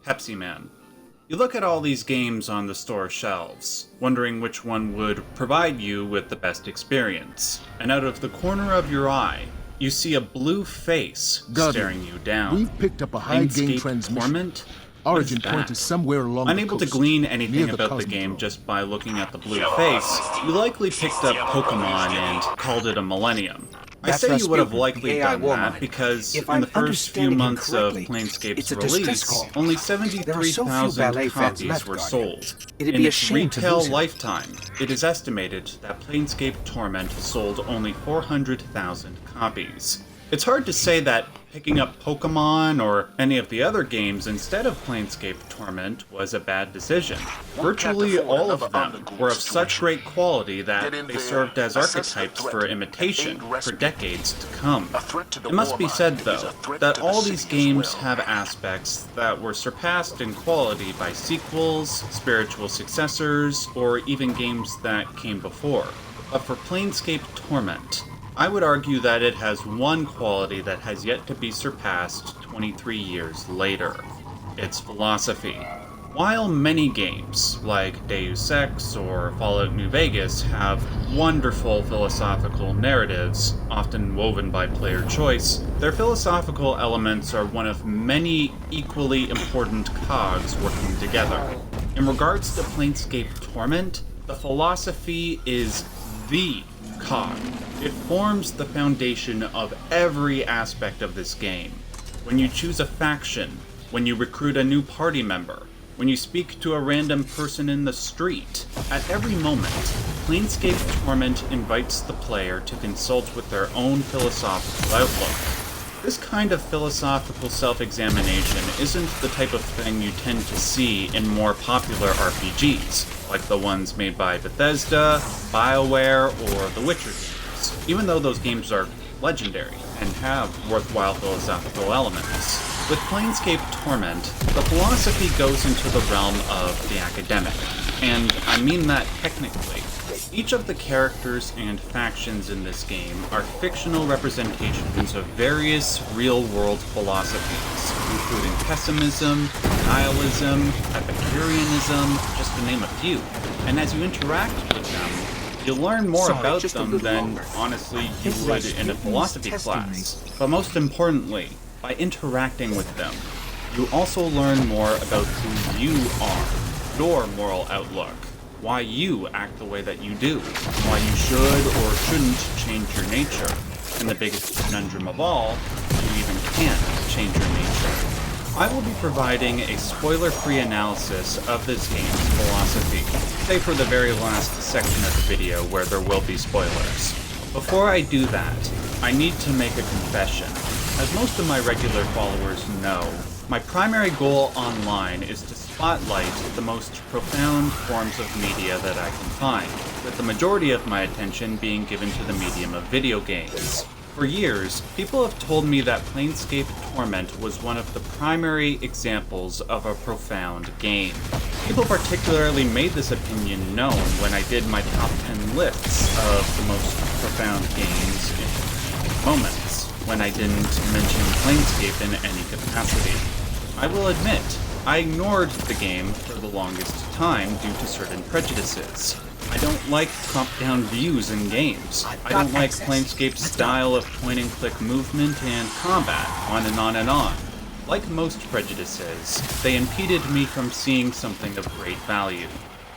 Pepsi Man. You look at all these games on the store shelves, wondering which one would provide you with the best experience. And out of the corner of your eye, you see a blue face staring you down. We've picked up a high-gain transmission. Torment? Origin point is somewhere along the Unable to coast, glean anything near about the game just by looking at the blue face, you likely picked up Pokemon and called it a Millennium. I say you would have likely done that because in the first few months of Planescape's release, only 73,000 copies were sold. In its retail lifetime, it is estimated that Planescape Torment sold only 400,000 copies. It's hard to say that picking up Pokemon or any of the other games instead of Planescape Torment was a bad decision. Virtually all of them were of such great quality that they served as archetypes for imitation for decades to come. It must be said, though, that all these games have aspects that were surpassed in quality by sequels, spiritual successors, or even games that came before. But for Planescape Torment, I would argue that it has one quality that has yet to be surpassed 23 years later. Its philosophy. While many games, like Deus Ex or Fallout New Vegas, have wonderful philosophical narratives, often woven by player choice, their philosophical elements are one of many equally important cogs working together. In regards to Planescape Torment, the philosophy is the cog. It forms the foundation of every aspect of this game. When you choose a faction, when you recruit a new party member, when you speak to a random person in the street, at every moment, Planescape Torment invites the player to consult with their own philosophical outlook. This kind of philosophical self-examination isn't the type of thing you tend to see in more popular RPGs, like the ones made by Bethesda, BioWare, or The Witcher games, even though those games are legendary and have worthwhile philosophical elements. With Planescape Torment, the philosophy goes into the realm of the academic, and I mean that technically. Each of the characters and factions in this game are fictional representations of various real-world philosophies, including pessimism, nihilism, Epicureanism, just to name a few. And as you interact with them, you'll learn more about them than, honestly, you would in a philosophy class. But most importantly, by interacting with them, you also learn more about who you are, your moral outlook, why you act the way that you do, why you should or shouldn't change your nature, and the biggest conundrum of all, you even can't change your nature. I will be providing a spoiler-free analysis of this game's philosophy, save for the very last section of the video where there will be spoilers. Before I do that, I need to make a confession. As most of my regular followers know, my primary goal online is to spotlight the most profound forms of media that I can find, with the majority of my attention being given to the medium of video games. For years, people have told me that Planescape Torment was one of the primary examples of a profound game. People particularly made this opinion known when I did my top 10 lists of the most profound games in moments, when I didn't mention Planescape in any capacity. I will admit, I ignored the game for the longest time due to certain prejudices. I don't like top-down views in games. I don't like Planescape's style of point-and-click movement and combat, on and on and on. Like most prejudices, they impeded me from seeing something of great value.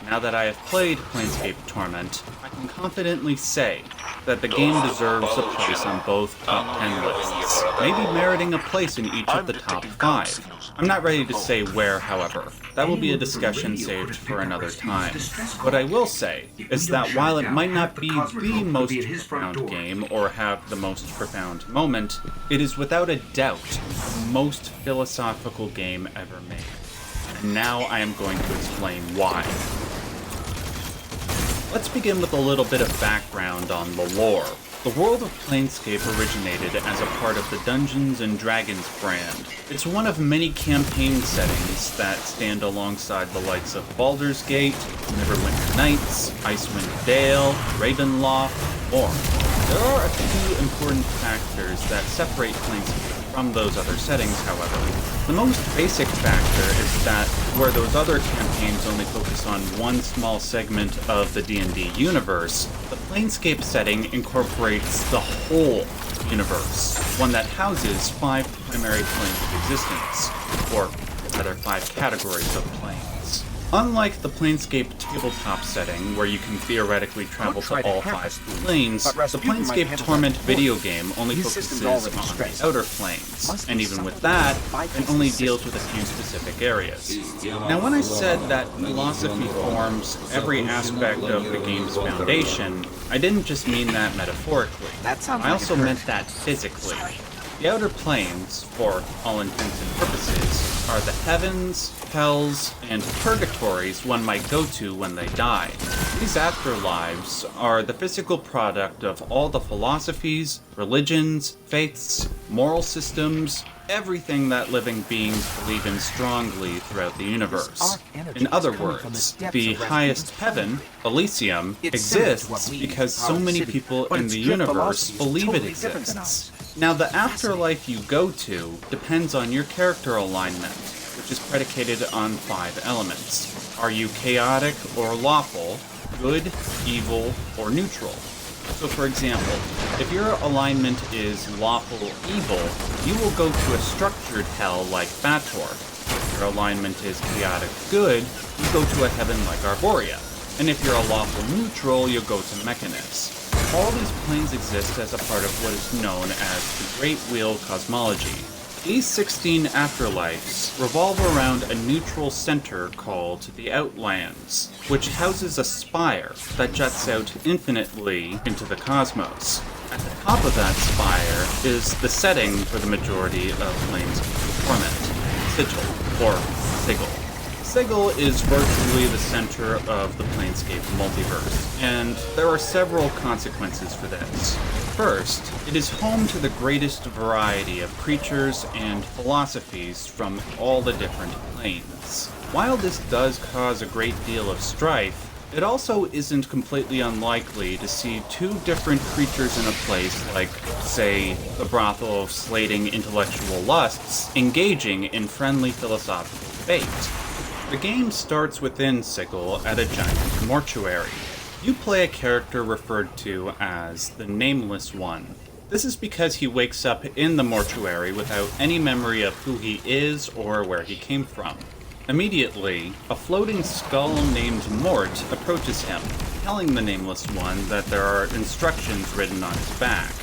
Now that I have played Planescape Torment, I can confidently say that the game deserves a place on both top 10 lists, maybe meriting a place in each of the top 5. I'm not ready to say where, however. That will be a discussion saved for another time. What I will say is that while it might not be the most profound game or have the most profound moment, it is without a doubt the most philosophical game ever made. And now I am going to explain why. Let's begin with a little bit of background on the lore. The world of Planescape originated as a part of the Dungeons & Dragons brand. It's one of many campaign settings that stand alongside the likes of Baldur's Gate, Neverwinter Nights, Icewind Dale, Ravenloft, more. There are a few important factors that separate Planescape from those other settings, however. The most basic factor is that where those other campaigns only focus on one small segment of the D&D universe, the Planescape setting incorporates the whole universe, one that houses 5 primary planes of existence, or rather 5 categories of planes. Unlike the Planescape tabletop setting, where you can theoretically travel to all 5 planes, the Planescape Torment video game only focuses on the outer planes, and even with that, it only deals with a few specific areas. Now, when I said that philosophy forms every aspect of the game's foundation, I didn't just mean that metaphorically. I also meant that physically. The outer planes, for all intents and purposes, are the heavens, hells, and purgatories one might go to when they die. These afterlives are the physical product of all the philosophies, religions, faiths, moral systems, everything that living beings believe in strongly throughout the universe. In other words, the highest heaven, Elysium, exists because so many people in the universe believe it exists. Now, the afterlife you go to depends on your character alignment, which is predicated on 5 elements. Are you chaotic or lawful, good, evil, or neutral? So for example, if your alignment is lawful evil, you will go to a structured hell like Bator. If your alignment is chaotic good, you go to a heaven like Arborea. And if you're a lawful neutral, you'll go to Mechanus. All these planes exist as a part of what is known as the Great Wheel cosmology. These 16 afterlives revolve around a neutral center called the Outlands, which houses a spire that juts out infinitely into the cosmos. At the top of that spire is the setting for the majority of Planescape Torment, Sigil, or Sigil. Sigil is virtually the center of the Planescape multiverse, and there are several consequences for this. First, it is home to the greatest variety of creatures and philosophies from all the different planes. While this does cause a great deal of strife, It also isn't completely unlikely to see two different creatures in a place like, say, the brothel of slating intellectual lusts, engaging in friendly philosophical debate. The game starts within Sigil at a giant mortuary. You play a character referred to as the Nameless One. This is because he wakes up in the mortuary without any memory of who he is or where he came from. Immediately, a floating skull named Mort approaches him, telling the Nameless One that there are instructions written on his back.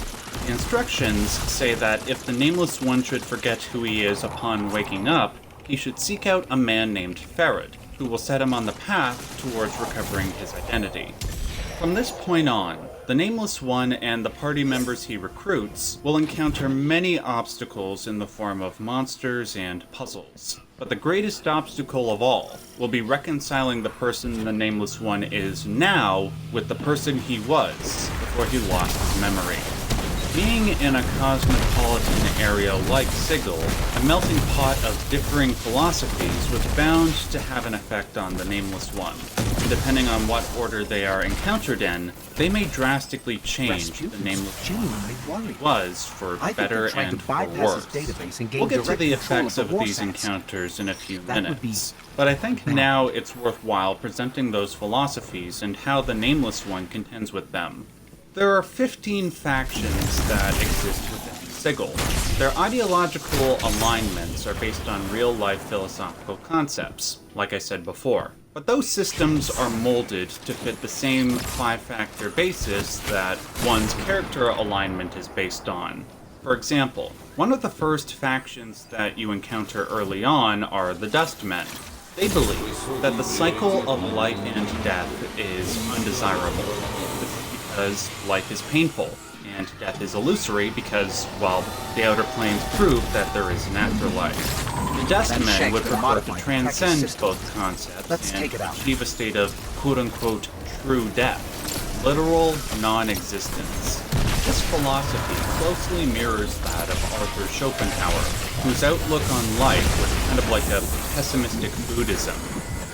The instructions say that if the Nameless One should forget who he is upon waking up, he should seek out a man named Farad, who will set him on the path towards recovering his identity. From this point on, the Nameless One and the party members he recruits will encounter many obstacles in the form of monsters and puzzles. But the greatest obstacle of all will be reconciling the person the Nameless One is now with the person he was before he lost his memory. Being in a cosmopolitan area like Sigil, a melting pot of differing philosophies was bound to have an effect on the Nameless One. And depending on what order they are encountered in, they may drastically change the Nameless One he was for better and for worse. We'll get to the effects of these encounters in a few minutes, but I think now it's worthwhile presenting those philosophies and how the Nameless One contends with them. There are 15 factions that exist within Sigil. Their ideological alignments are based on real-life philosophical concepts, like I said before. But those systems are molded to fit the same 5-factor basis that one's character alignment is based on. For example, one of the first factions that you encounter early on are the Dustmen. They believe that the cycle of life and death is undesirable, because life is painful, and death is illusory because, well, the Outer Planes prove that there is an afterlife. The Dustmen would prefer to transcend both concepts and achieve a state of quote-unquote true death, literal non-existence. This philosophy closely mirrors that of Arthur Schopenhauer, whose outlook on life was kind of like a pessimistic Buddhism.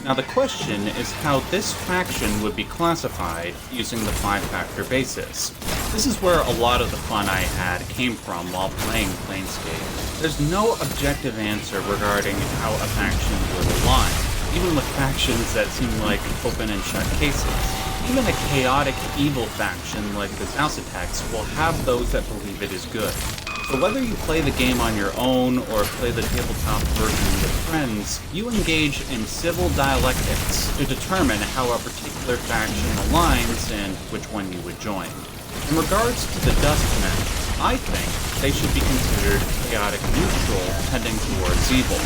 Now the question is how this faction would be classified using the 5-factor basis. This is where a lot of the fun I had came from while playing Planescape. There's no objective answer regarding how a faction would align, even with factions that seem like open and shut cases. Even a chaotic evil faction like the Zausatex will have those that believe it is good. So whether you play the game on your own or play the tabletop version with friends, you engage in civil dialectics to determine how a particular faction aligns and which one you would join. In regards to the Dustmen, I think they should be considered chaotic neutral, tending towards evil.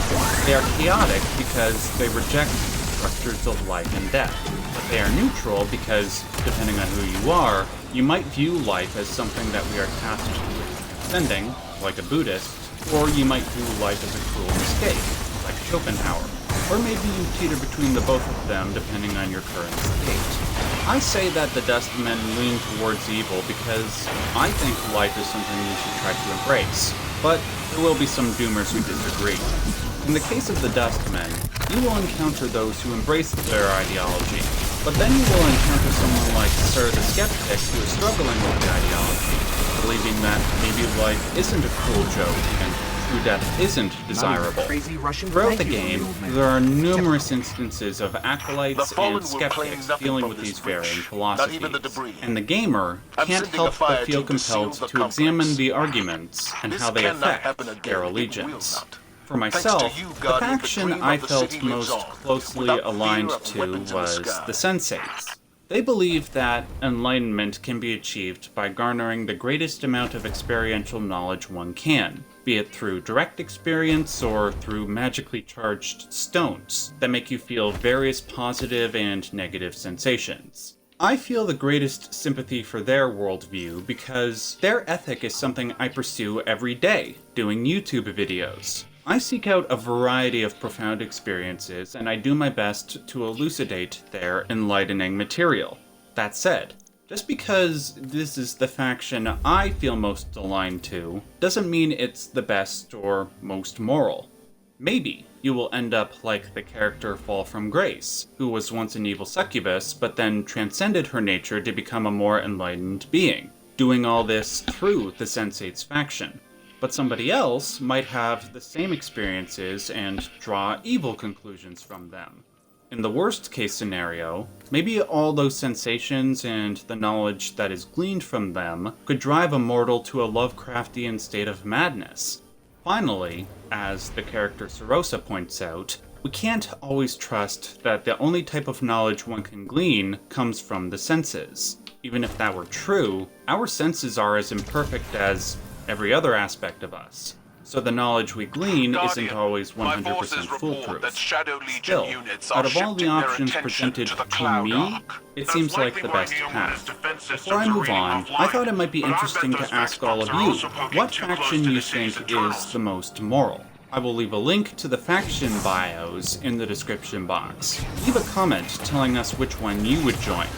They are chaotic because they reject structures of life and death, but they are neutral because, depending on who you are, you might view life as something that we are tasked with transcending, like a Buddhist, or you might view life as a cruel mistake, like Schopenhauer, or maybe you teeter between the both of them depending on your current state. I say that the Dustmen lean towards evil because I think life is something you should try to embrace, but there will be some doomers who disagree. In the case of the Dustmen, you will encounter those who embrace their ideology, but then you will encounter someone like Sir the Skeptic who is struggling with the ideology, believing that maybe life isn't a cruel joke and true death isn't desirable. Throughout the game, there are numerous instances of acolytes and skeptics dealing with these varying philosophies, and the gamer can't help but feel compelled to examine the arguments and how they affect their allegiance. For myself, the faction I felt most closely aligned to was the Sensates. They believe that enlightenment can be achieved by garnering the greatest amount of experiential knowledge one can, be it through direct experience or through magically charged stones that make you feel various positive and negative sensations. I feel the greatest sympathy for their worldview because their ethic is something I pursue every day, doing YouTube videos. I seek out a variety of profound experiences, and I do my best to elucidate their enlightening material. That said, just because this is the faction I feel most aligned to, doesn't mean it's the best or most moral. Maybe you will end up like the character Fall from Grace, who was once an evil succubus, but then transcended her nature to become a more enlightened being, doing all this through the Sensates faction. But somebody else might have the same experiences and draw evil conclusions from them. In the worst case scenario, maybe all those sensations and the knowledge that is gleaned from them could drive a mortal to a Lovecraftian state of madness. Finally, as the character Serosa points out, we can't always trust that the only type of knowledge one can glean comes from the senses. Even if that were true, our senses are as imperfect as every other aspect of us. So the knowledge we glean isn't always 100% foolproof. Still, out of all the options presented to me, it seems like the best path. Before I move on, I thought it might be interesting to ask all of you what faction you think is the most moral. I will leave a link to the faction bios in the description box. Leave a comment telling us which one you would join.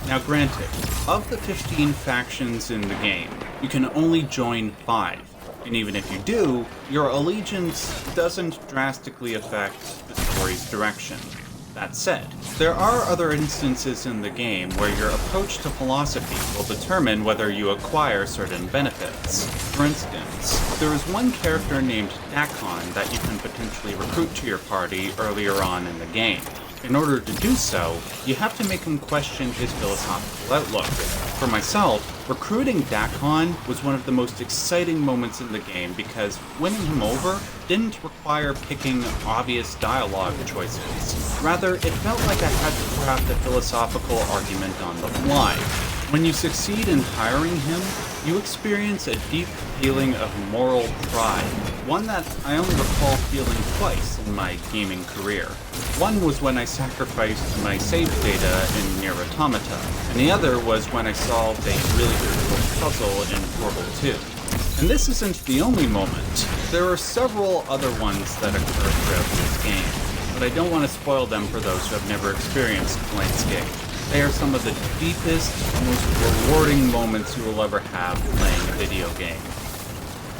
Now granted, of the 15 factions in the game, you can only join 5. And even if you do, your allegiance doesn't drastically affect the story's direction. That said, there are other instances in the game where your approach to philosophy will determine whether you acquire certain benefits. For instance, there is one character named Dakon that you can potentially recruit to your party earlier on in the game. In order to do so, you have to make him question his philosophical outlook. For myself, recruiting Dakon was one of the most exciting moments in the game because winning him over didn't require picking obvious dialogue choices. Rather, it felt like I had to craft a philosophical argument on the fly. When you succeed in hiring him, you experience a deep feeling of moral pride, one that I only recall feeling twice in my gaming career. One was when I sacrificed my save data in Nier Automata, and the other was when I solved a really difficult puzzle in Portal 2. And this isn't the only moment. There are several other ones that occur throughout this game, but I don't want to spoil them for those who have never experienced Planescape. They are some of the deepest, most rewarding moments you will ever have playing a video game.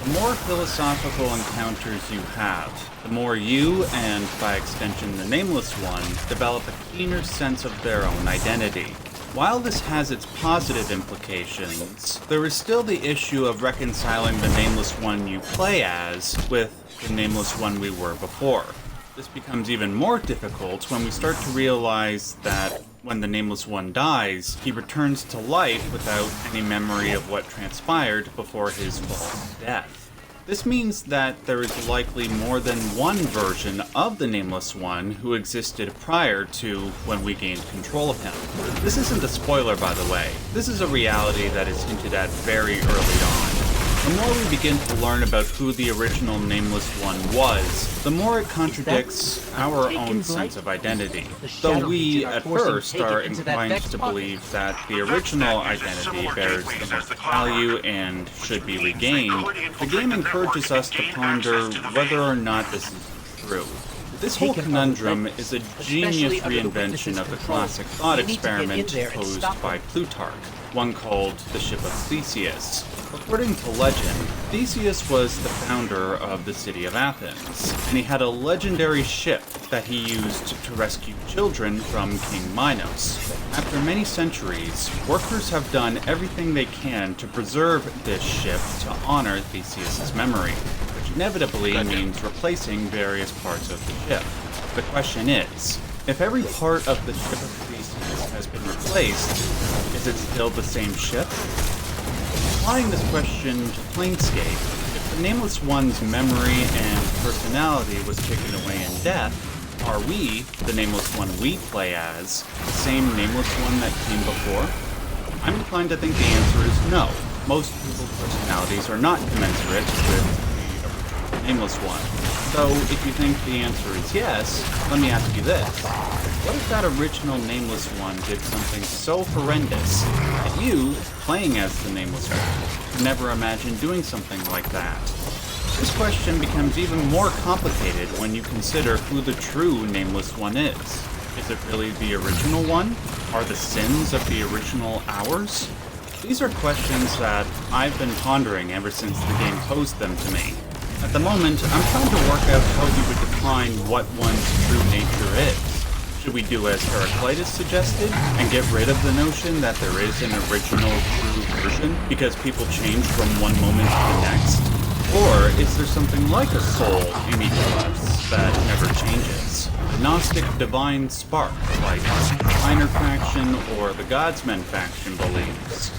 The more philosophical encounters you have, the more you, and by extension the Nameless One, develop a keener sense of their own identity. While this has its positive implications, there is still the issue of reconciling the Nameless One you play as with the Nameless One we were before. This becomes even more difficult when we start to realize that when the Nameless One dies, he returns to life without any memory of what transpired before his false death. This means that there is likely more than one version of the Nameless One who existed prior to when we gained control of him. This isn't a spoiler, by the way. This is a reality that is hinted at very early on. The more we begin to learn about who the original Nameless One was, the more it contradicts our own sense of identity. Though we, at first, are inclined to believe that the original identity bears the most value and should be regained, the game encourages us to ponder whether or not this is true. This whole conundrum is a genius reinvention of the classic thought experiment posed by Plutarch, one called the Ship of Theseus. According to legend, Theseus was the founder of the city of Athens, and he had a legendary ship that he used to rescue children from King Minos. After many centuries, workers have done everything they can to preserve this ship to honor Theseus' memory, which inevitably means replacing various parts of the ship. The question is, if every part of the Ship of Theseus has been replaced, is it still the same ship? Applying this question to Planescape, if the Nameless One's memory and personality was taken away in death, are we, the Nameless One we play as, the same Nameless One that came before? I'm inclined to think the answer is no. Most people's personalities are not commensurate with the Nameless One. So, if you think the answer is yes, let me ask you this. What if that original Nameless One did something so horrendous that you, playing as the Nameless One, could never imagine doing something like that? This question becomes even more complicated when you consider who the true Nameless One is. Is it really the original one? Are the sins of the original ours? These are questions that I've been pondering ever since the game posed them to me. At the moment, I'm trying to work out how you would define what one's true nature is. Should we do as Heraclitus suggested, and get rid of the notion that there is an original true version, because people change from one moment to the next? Or is there something like a soul in each of us that never changes? The Gnostic divine spark, like the Minor faction or the Godsmen faction believes.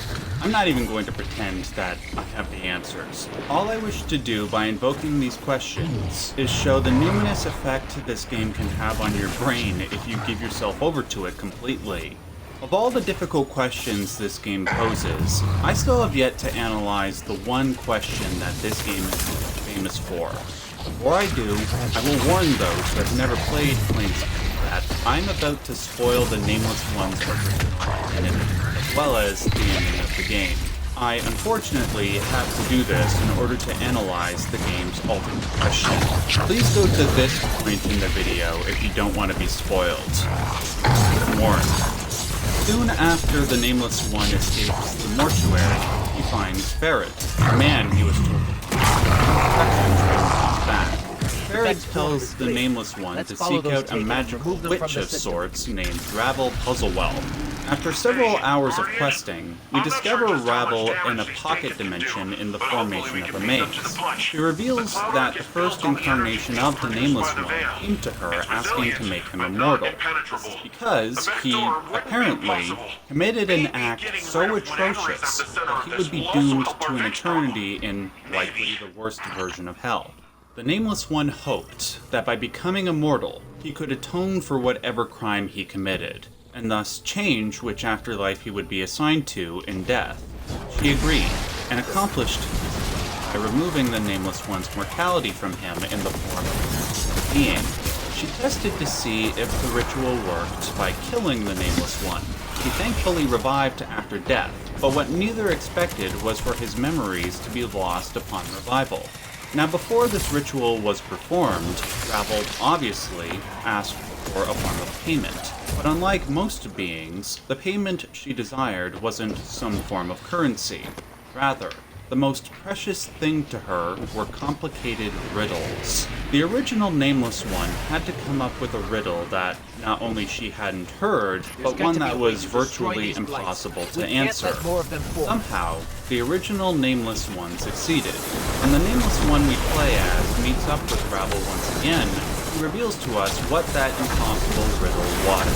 I'm not even going to pretend that I have the answers. All I wish to do by invoking these questions is show the numinous effect this game can have on your brain if you give yourself over to it completely. Of all the difficult questions this game poses, I still have yet to analyze the one question that this game is famous for. Before I do, I will warn those who have never played Planescape that I'm about to spoil the Nameless One's identity, as well as the ending of the game. I unfortunately have to do this in order to analyze the game's ultimate question. Please go to this point in the video if you don't want to be spoiled. Warned. Soon after the Nameless One escapes the mortuary, he finds Ferret, the man he was told back. Ferret tells the Nameless One to seek out a magical witch of sorts named Ravel Puzzlewell. After several hours of questing, we discover Ravel in a pocket dimension in the formation of a maze. She reveals that the first incarnation of the Nameless One came to her asking to make him immortal. This is because he, apparently, committed an act so atrocious that he would be doomed to an eternity in likely the worst version of hell. The Nameless One hoped that by becoming immortal, he could atone for whatever crime he committed, and thus change which afterlife he would be assigned to in death. She agreed, and accomplished this by removing the Nameless One's mortality from him in the form of a being. She tested to see if the ritual worked by killing the Nameless One. He thankfully revived after death, but what neither expected was for his memories to be lost upon revival. Now, before this ritual was performed, Ravel obviously asked for a form of payment. But unlike most beings, the payment she desired wasn't some form of currency. Rather, the most precious thing to her were complicated riddles. The original Nameless One had to come up with a riddle that not only she hadn't heard, but one that was virtually impossible to answer. Somehow, the original Nameless One succeeded, and the Nameless One we play as meets up with Ravel once again, who reveals to us what that impossible riddle was.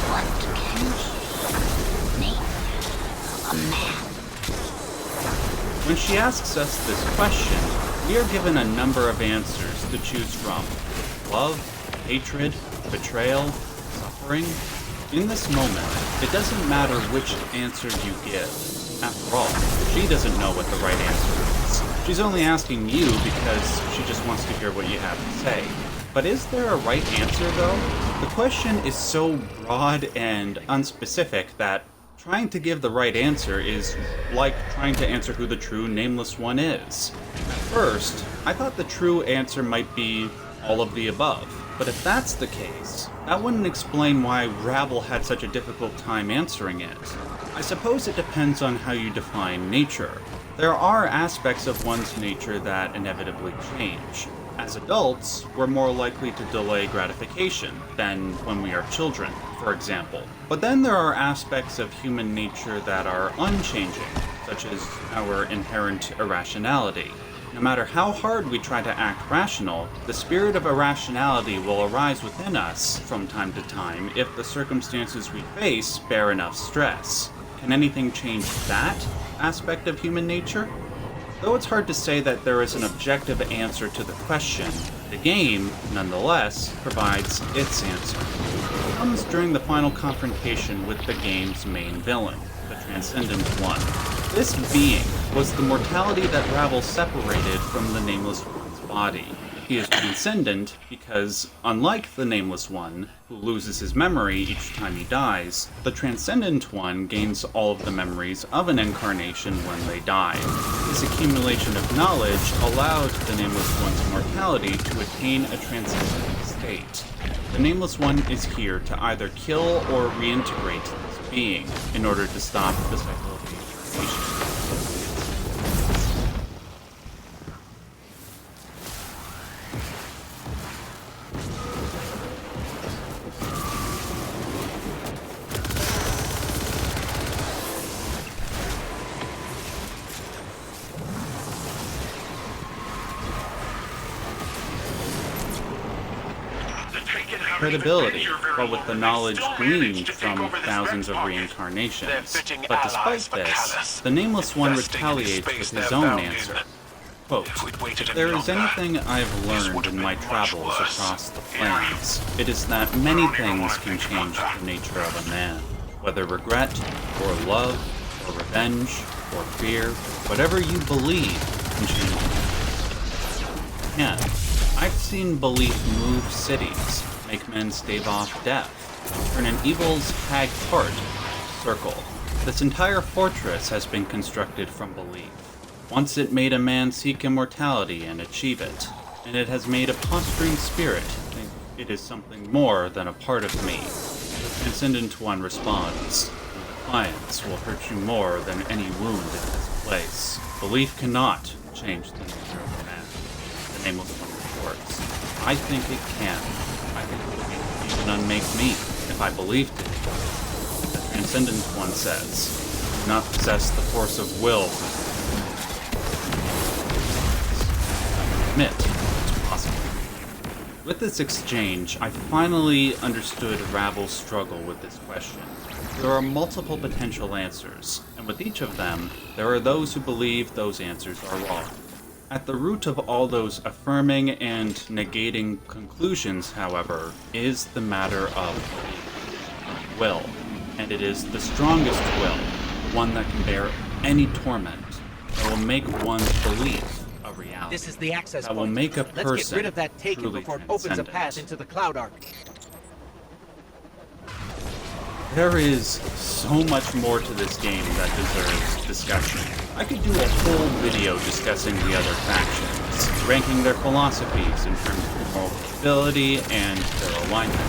What can be nature of a man? When she asks us this question, we are given a number of answers to choose from. Love, hatred, betrayal, suffering. In this moment, it doesn't matter which answer you give. After all, she doesn't know what the right answer is. She's only asking you because she just wants to hear what you have to say. But is there a right answer, though? The question is so broad and unspecific that trying to give the right answer is like trying to answer who the true Nameless One is. At first, I thought the true answer might be all of the above. But if that's the case, that wouldn't explain why Ravel had such a difficult time answering it. I suppose it depends on how you define nature. There are aspects of one's nature that inevitably change. As adults, we're more likely to delay gratification than when we are children, for example. But then there are aspects of human nature that are unchanging, such as our inherent irrationality. No matter how hard we try to act rational, the spirit of irrationality will arise within us from time to time if the circumstances we face bear enough stress. Can anything change that aspect of human nature? Though it's hard to say that there is an objective answer to the question, the game, nonetheless, provides its answer. It comes during the final confrontation with the game's main villain, the Transcendent One. This being was the mortality that Ravel separated from the Nameless One's body. He is transcendent because, unlike the Nameless One, who loses his memory each time he dies, the Transcendent One gains all of the memories of an incarnation when they die. This accumulation of knowledge allowed the Nameless One's mortality to attain a transcendent state. The Nameless One is here to either kill or reintegrate this being in order to stop the cycle of reintegration. credibility, but with the knowledge gleaned from thousands of reincarnations. But despite this, the Nameless One retaliates with his own answer. Quote, "If there is anything I've learned in my travels across the plains, it is that many things can change the nature of a man. Whether regret, or love, or revenge, or fear, whatever you believe can change it. Yeah, I've seen belief move cities, make men stave off death, turn an evil's hagged heart circle. This entire fortress has been constructed from belief. Once it made a man seek immortality and achieve it, and it has made a posturing spirit think it is something more than a part of me. The Transcendent One responds, defiance will hurt you more than any wound in this place. Belief cannot change the nature of a man. The Nameless One reports, I think it can. I think it would even unmake me if I believed it. The Transcendent One says, do not possess the force of will. Admit it's possible. With this exchange, I finally understood Ravel's struggle with this question. There are multiple potential answers, and with each of them, there are those who believe those answers are wrong. At the root of all those affirming and negating conclusions, however, is the matter of will. And it is the strongest will, the one that can bear any torment, that will make one's belief a reality. This is the access that will point. make a person Let's get rid of that taken before it opens a path into the Cloud Arc. There is so much more to this game that deserves discussion. I could do a whole video discussing the other factions, ranking their philosophies in terms of moral capability and their alignment.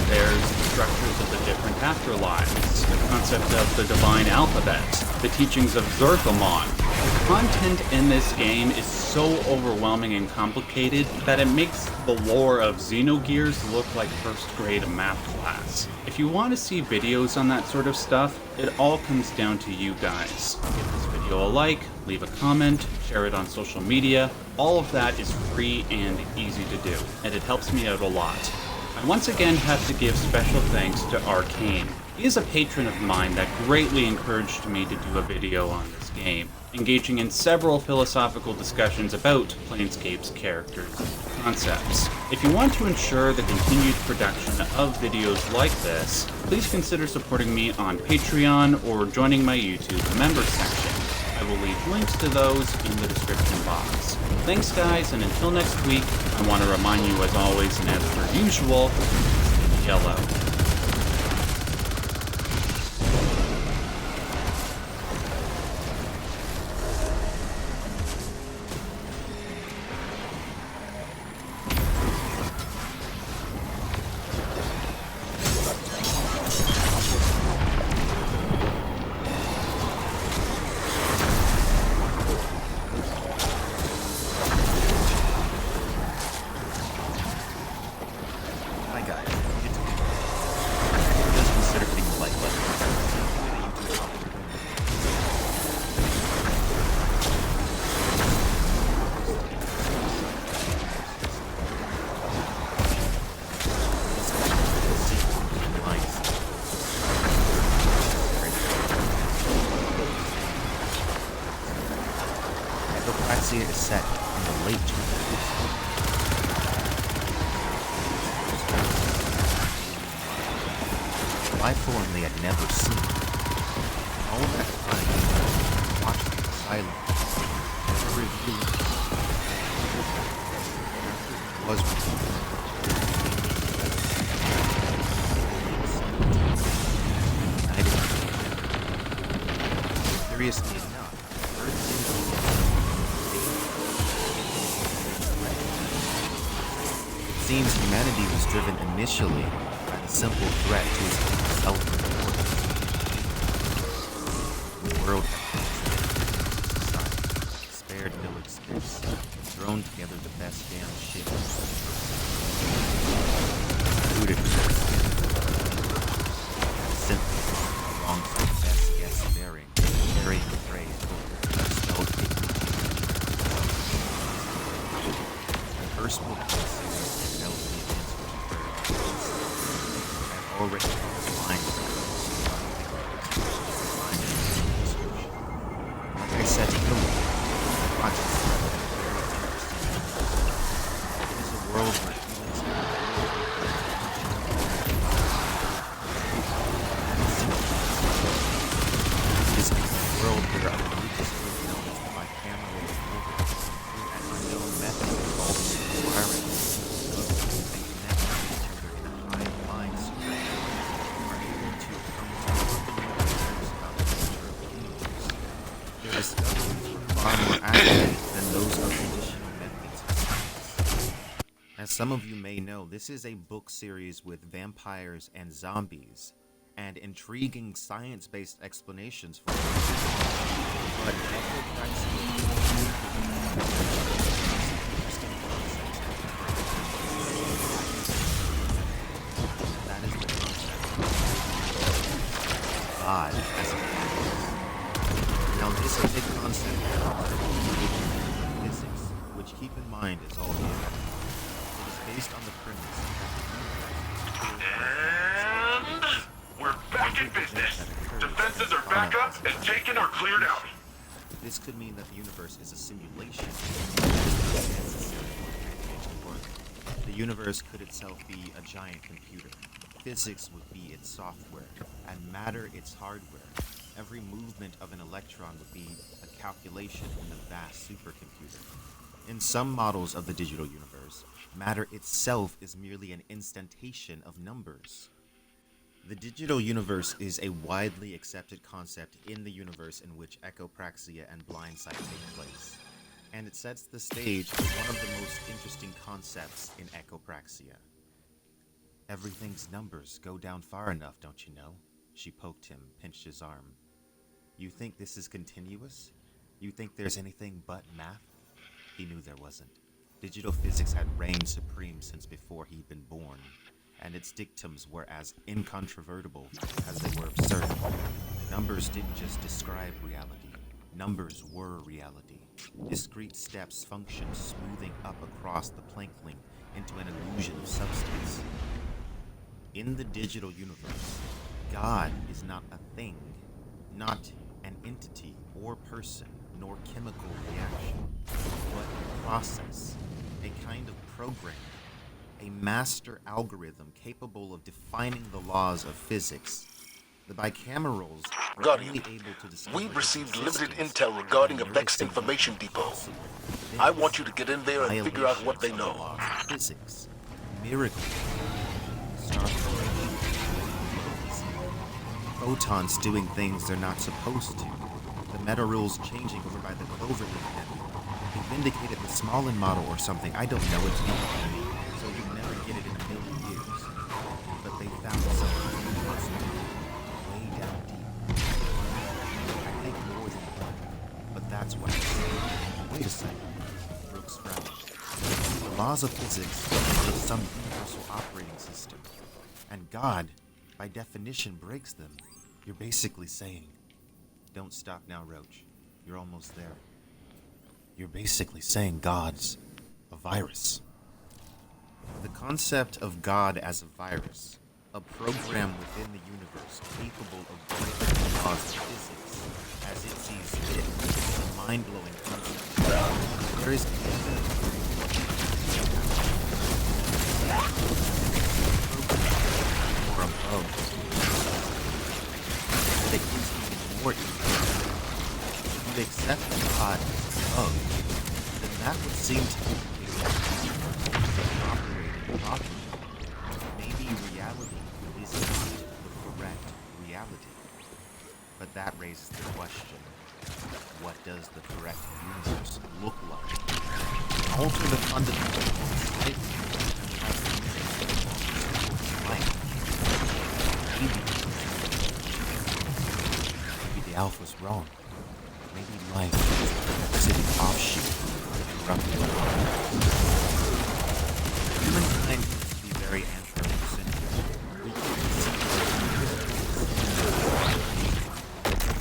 There's the structures of the different afterlives, the concept of the divine alphabet, the teachings of Zerthamon. The content in this game is so overwhelming and complicated that it makes the lore of Xenogears look like first grade math class. If you want to see videos on that sort of stuff, it all comes down to you guys. Give this video a like, leave a comment, share it on social media. All of that is free and easy to do, and it helps me out a lot. I once again have to give special thanks to Arcane. He is a patron of mine that greatly encouraged me to do a video on this game, engaging in several philosophical discussions about Planescape's characters and concepts. If you want to ensure the continued production of videos like this, please consider supporting me on Patreon or joining my YouTube members section. I will leave links to those in the description box. Thanks guys, and until next week, I want to remind you as always and as per usual, yellow. Is set in the late 2000s. Life form they had never seen. All of that time, watching in silence, never revealing was curiously enough, it seems humanity was driven initially by the simple threat to its self-importance. The world had society, spared no expense, thrown together the best damn shit. Rooted simply alongside the best guess bearing the phrase spelled the first book of the series tells the events already blind. Like I said earlier, consciousness is a world where humans is a world where a belief is known as the bicameral orbit through an unknown method involving the environment and connecting each other in a hive mind circle are able to come to conclusions about the nature of the universe. Their discoveries were far more accurate than those of traditional methods of science. As some of you may know, this is a book series with vampires and zombies, and intriguing science-based explanations for it. But that is the concept of God as a universe. Now this is a concept of physics, which keep in mind is all here. It is based on the premise that And we're back in business. Defenses are back up and taken or cleared out. this could mean that the universe is a simulation. The universe could itself be a giant computer. Physics would be its software, and matter its hardware. Every movement of an electron would be a calculation in the vast supercomputer. In some models of the digital universe, matter itself is merely an instantation of numbers. The digital universe is a widely accepted concept in the universe in which echopraxia and blindsight take place, and it sets the stage for one of the most interesting concepts in echopraxia. Everything's numbers go down far enough, don't you know? She poked him, pinched his arm. You think this is continuous? You think there's anything but math? He knew there wasn't. Digital physics had reigned supreme since before he'd been born, and its dictums were as incontrovertible as they were absurd. Numbers didn't just describe reality. Numbers were reality. Discrete steps functioned, smoothing up across the Planckling into an illusion of substance. In the digital universe, God is not a thing, not an entity or person, nor chemical reaction, but a process, a kind of program, a master algorithm capable of defining the laws of physics. The bicamerals were only able to discover we've received limited intel regarding a Vex information depot. I want you to get in there and figure out what they know. Physics, miracles, star formation, photons doing things they're not supposed to, the meta rules changing over by the Cloverleaf network. They vindicated the Smallin model or something. I don't know. It's not so you'd never get it in a million years. But they found something impossible way down deep. I think more than one, but that's what I said. Wait a second. Brooks frowned. The laws of physics are some universal operating system, and God, by definition, breaks them. You're basically saying, don't stop now, Roach. You're almost there. You're basically saying God's a virus. The concept of God as a virus, a program within the universe capable of breaking the laws of physics as it sees fit, is a mind-blowing concept. There is or above. It is even more interesting. If you accept God as above, then that would seem to indicate that operating properly. Maybe reality is not the correct reality. But that raises the question, what does the correct universe look like? Alter the fundamental laws slightly and have the universe life. Maybe the Alpha's wrong. Maybe life is a parasitic offshoot of corrupted life. Humankind used to be very anthropocentric. We can't see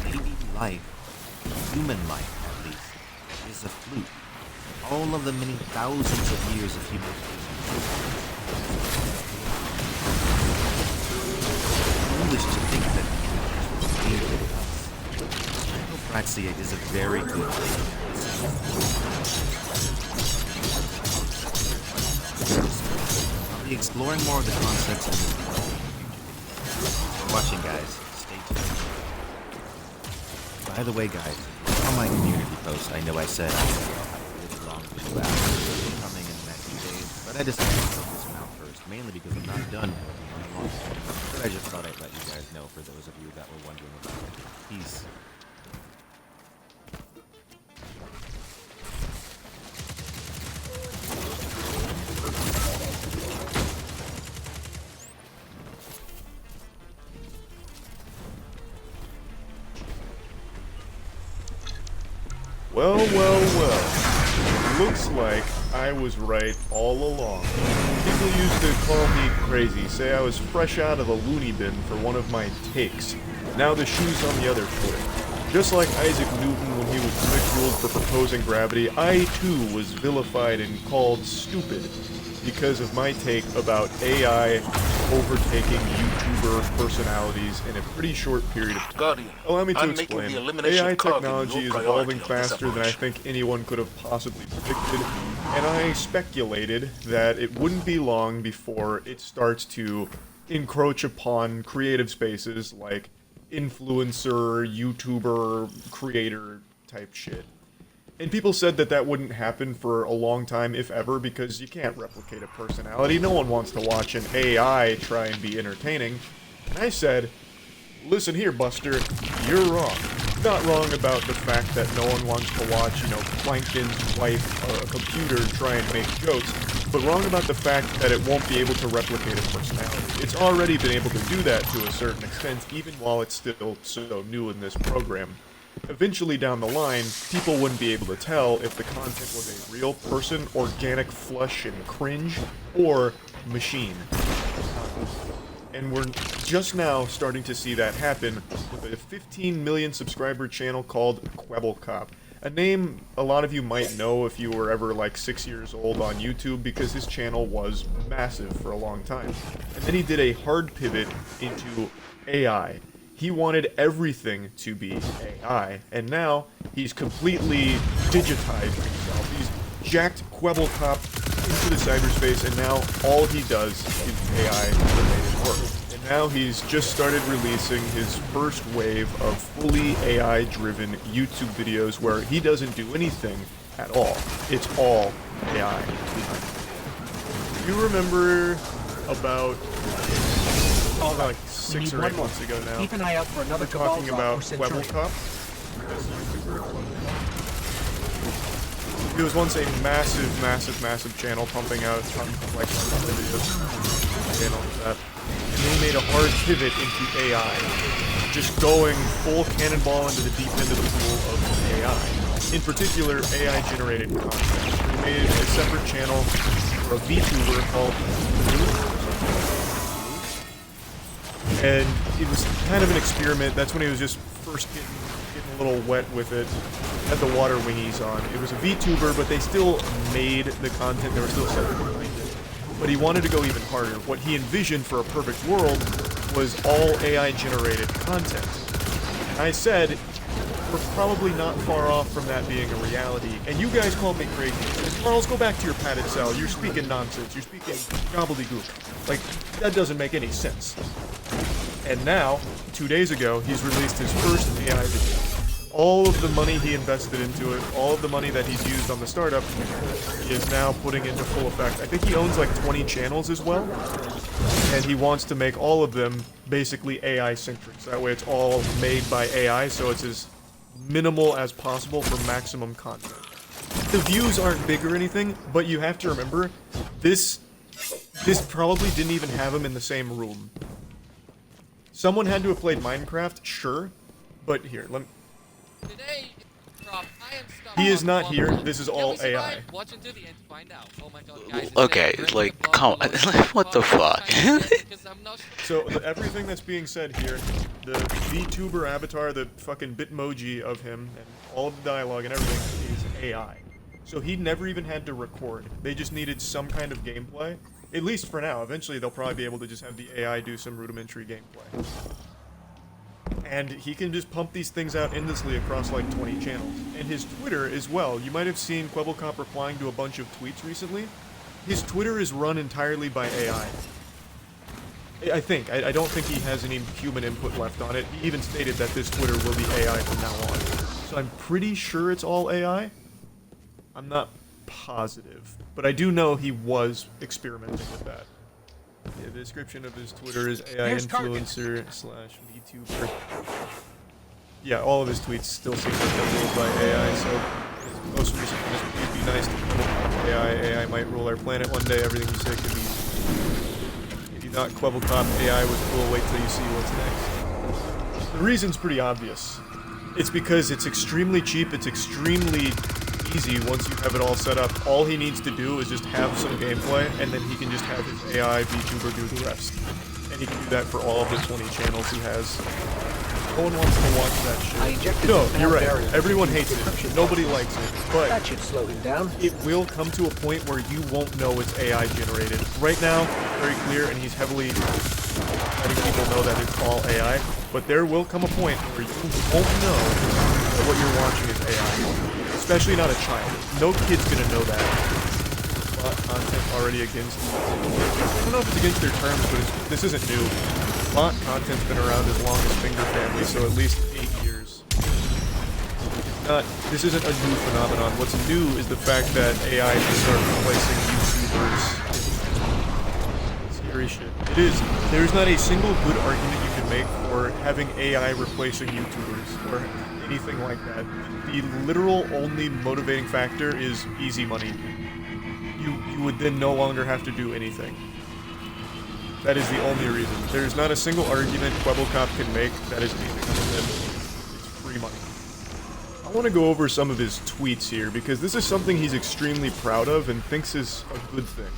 maybe life, human life at least, is a fluke. All of the many thousands of years of human existence. Actually, it is a very good thing. I'll be exploring more of the concepts in this video. Watching, guys. Stay tuned. By the way, guys, on my community post, I know I said I would really long video out coming in the next few days, but I decided to put this one out first, mainly because I'm not done working on the long one. But I just thought I'd let you guys know for those of you that were wondering about it. Peace. Well, well, well. Looks like I was right all along. People used to call me crazy, say I was fresh out of the loony bin for one of my takes. Now the shoe's on the other foot. Just like Isaac Newton when he was ridiculed for proposing gravity, I too was vilified and called stupid because of my take about AI overtaking YouTuber personalities in a pretty short period of time. Guardian, Allow me to I'm making explain. the elimination AI of carbon technology your is priority evolving on this faster than I operation. think anyone could have possibly predicted, and I speculated that it wouldn't be long before it starts to encroach upon creative spaces like influencer, YouTuber, creator type shit. And people said that that wouldn't happen for a long time, if ever, because you can't replicate a personality. No one wants to watch an AI try and be entertaining. And I said, listen here, Buster, you're wrong. Not wrong about the fact that no one wants to watch, Plankton's wife or a computer try and make jokes, but wrong about the fact that it won't be able to replicate a personality. It's already been able to do that to a certain extent, even while it's still so new in this program. Eventually down the line, people wouldn't be able to tell if the content was a real person, organic flesh and cringe, or machine. And we're just now starting to see that happen with a 15 million subscriber channel called Quebblecop. A name a lot of you might know if you were ever like 6 years old on YouTube, because his channel was massive for a long time. And then he did a hard pivot into AI. He wanted everything to be AI, and now he's completely digitized himself. He's jacked Quebblecop into the cyberspace, and now all he does is AI-related work. And now he's just started releasing his first wave of fully AI-driven YouTube videos where he doesn't do anything at all. It's all AI. You remember about like 6 or 8 months ago now. Keep an eye out for another We're talking about Quebblecop. He was once a massive channel pumping out tons of like videos and all of that. And they made a hard pivot into AI. Just going full cannonball into the deep end of the pool of AI. In particular, AI-generated content. They made a separate channel for a VTuber called and it was kind of an experiment. That's when he was just first getting a little wet with it. Had the water wingies on. It was a VTuber, but they still made the content. They were still separate behind it. But he wanted to go even harder. What he envisioned for a perfect world was all AI-generated content. And I said, we're probably not far off from that being a reality. And you guys called me crazy. Charles, go back to your padded cell. You're speaking nonsense. You're speaking gobbledygook. Like, that doesn't make any sense. And now, 2 days ago, he's released his first AI video. All of the money he invested into it, all of the money that he's used on the startup, he is now putting into full effect. I think he owns like 20 channels as well, and he wants to make all of them basically AI-centric. So that way it's all made by AI, so it's as minimal as possible for maximum content. The views aren't big or anything, but you have to remember, this probably didn't even have him in the same room. Someone had to have played Minecraft, sure, but here, let me... Today, I am stuck He is on not one here, block. this is Can all we survive? AI. Watch until the end to find out. Oh my god, guys, it's Okay, there. like, come on, what the fuck? Because I'm not sure. So, everything that's being said here, the VTuber avatar, the fucking Bitmoji of him, and all of the dialogue and everything is AI. So he never even had to record. They just needed some kind of gameplay. At least for now. Eventually they'll probably be able to just have the AI do some rudimentary gameplay. And he can just pump these things out endlessly across like 20 channels. And his Twitter as well. You might have seen Quebblecop replying to a bunch of tweets recently. His Twitter is run entirely by AI. I think. I don't think he has any human input left on it. He even stated that this Twitter will be AI from now on. So I'm pretty sure it's all AI. I'm not positive. But I do know he was experimenting with that. Yeah, the description of his Twitter is AI influencer / VTuber. Yeah, all of his tweets still seem like they're ruled by AI, so his most recent one is, it'd be nice to Quebblecop AI. AI might rule our planet one day, everything you say could be... Maybe not Quebblecop AI was cool, wait till you see what's next. The reason's pretty obvious. It's because it's extremely cheap, it's extremely easy once you have it all set up. All he needs to do is just have some gameplay, and then he can just have his AI VTuber do the rest. And he can do that for all of the 20 channels he has. No one wants to watch that shit. No, you're right. Everyone hates it. Nobody likes it. But that should slow him down. It will come to a point where you won't know it's AI generated. Right now, it's very clear, and he's heavily letting people know that it's all AI. But there will come a point where you won't know that what you're watching is AI. Especially not a child. No kid's gonna know that. Bot content already against... I don't know if it's against their terms, but this isn't new. Bot content's been around as long as Finger Family, so at least 8 years. This isn't a new phenomenon. What's new is the fact that AI can start replacing YouTubers. Scary shit. It is. There's not a single good argument you can make for having AI replacing YouTubers, or anything like that. The literal only motivating factor is easy money. You would then no longer have to do anything. That is the only reason. There's not a single argument Quebblecop can make that is anything other than it's free money. I want to go over some of his tweets here, because this is something he's extremely proud of and thinks is a good thing,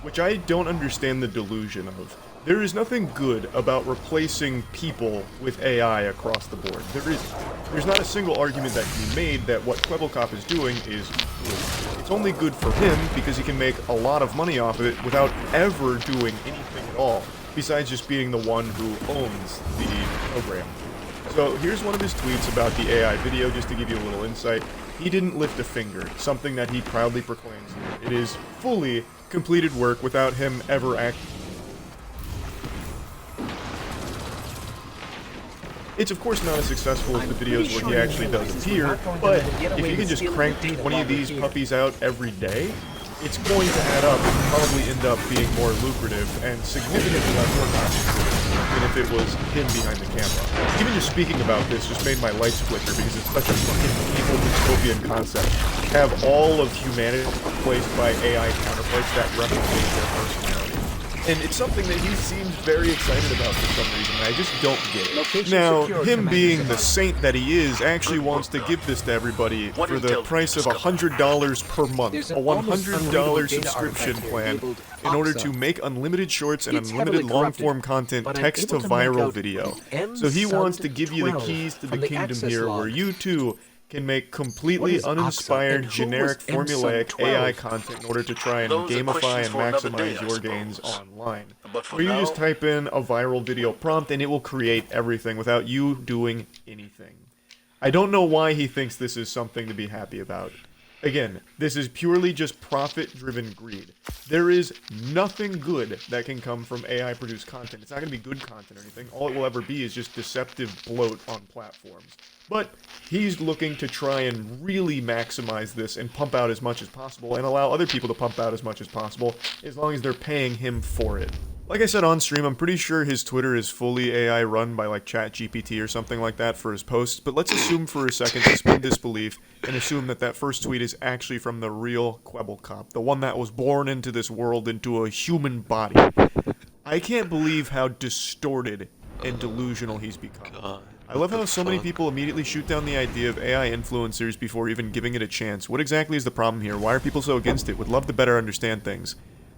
which I don't understand the delusion of. There is nothing good about replacing people with AI across the board. There isn't. There's not a single argument that can be made that what Quebblecop is doing is good. It's only good for him because he can make a lot of money off of it without ever doing anything at all, besides just being the one who owns the program. So here's one of his tweets about the AI video, just to give you a little insight. He didn't lift a finger, something that he proudly proclaims here. It is fully completed work without him ever acting. It's of course not as successful as the videos where he actually does appear, but if you can just crank 20 of these puppies out every day, it's going to add up and probably end up being more lucrative and significantly less work than if it was him behind the camera. Even just speaking about this just made my lights flicker because it's such a fucking evil dystopian concept. Have all of humanity replaced by AI counterparts that replicate their personality. And it's something that he seems very excited about for some reason, and I just don't get it. Now, him being the saint that he is actually wants to give this to everybody for the price of $100 per month, a $100 subscription plan, in order to make unlimited shorts and unlimited long-form content text to viral video. So he wants to give you the keys to the kingdom here, where you too can make completely uninspired, generic, formulaic AI content in order to try and gamify and maximize your gains online. Where you just type in a viral video prompt and it will create everything without you doing anything. I don't know why he thinks this is something to be happy about. Again, this is purely just profit-driven greed. There is nothing good that can come from AI-produced content. It's not going to be good content or anything. All it will ever be is just deceptive bloat on platforms. But he's looking to try and really maximize this and pump out as much as possible and allow other people to pump out as much as possible as long as they're paying him for it. Like I said on stream, I'm pretty sure his Twitter is fully AI run by like ChatGPT or something like that for his posts, but let's assume for a second, suspend disbelief, and assume that that first tweet is actually from the real Quebblecop, the one that was born into this world into a human body. I can't believe how distorted and delusional he's become. I love how so many people immediately shoot down the idea of AI influencers before even giving it a chance. What exactly is the problem here? Why are people so against it? Would love to better understand things.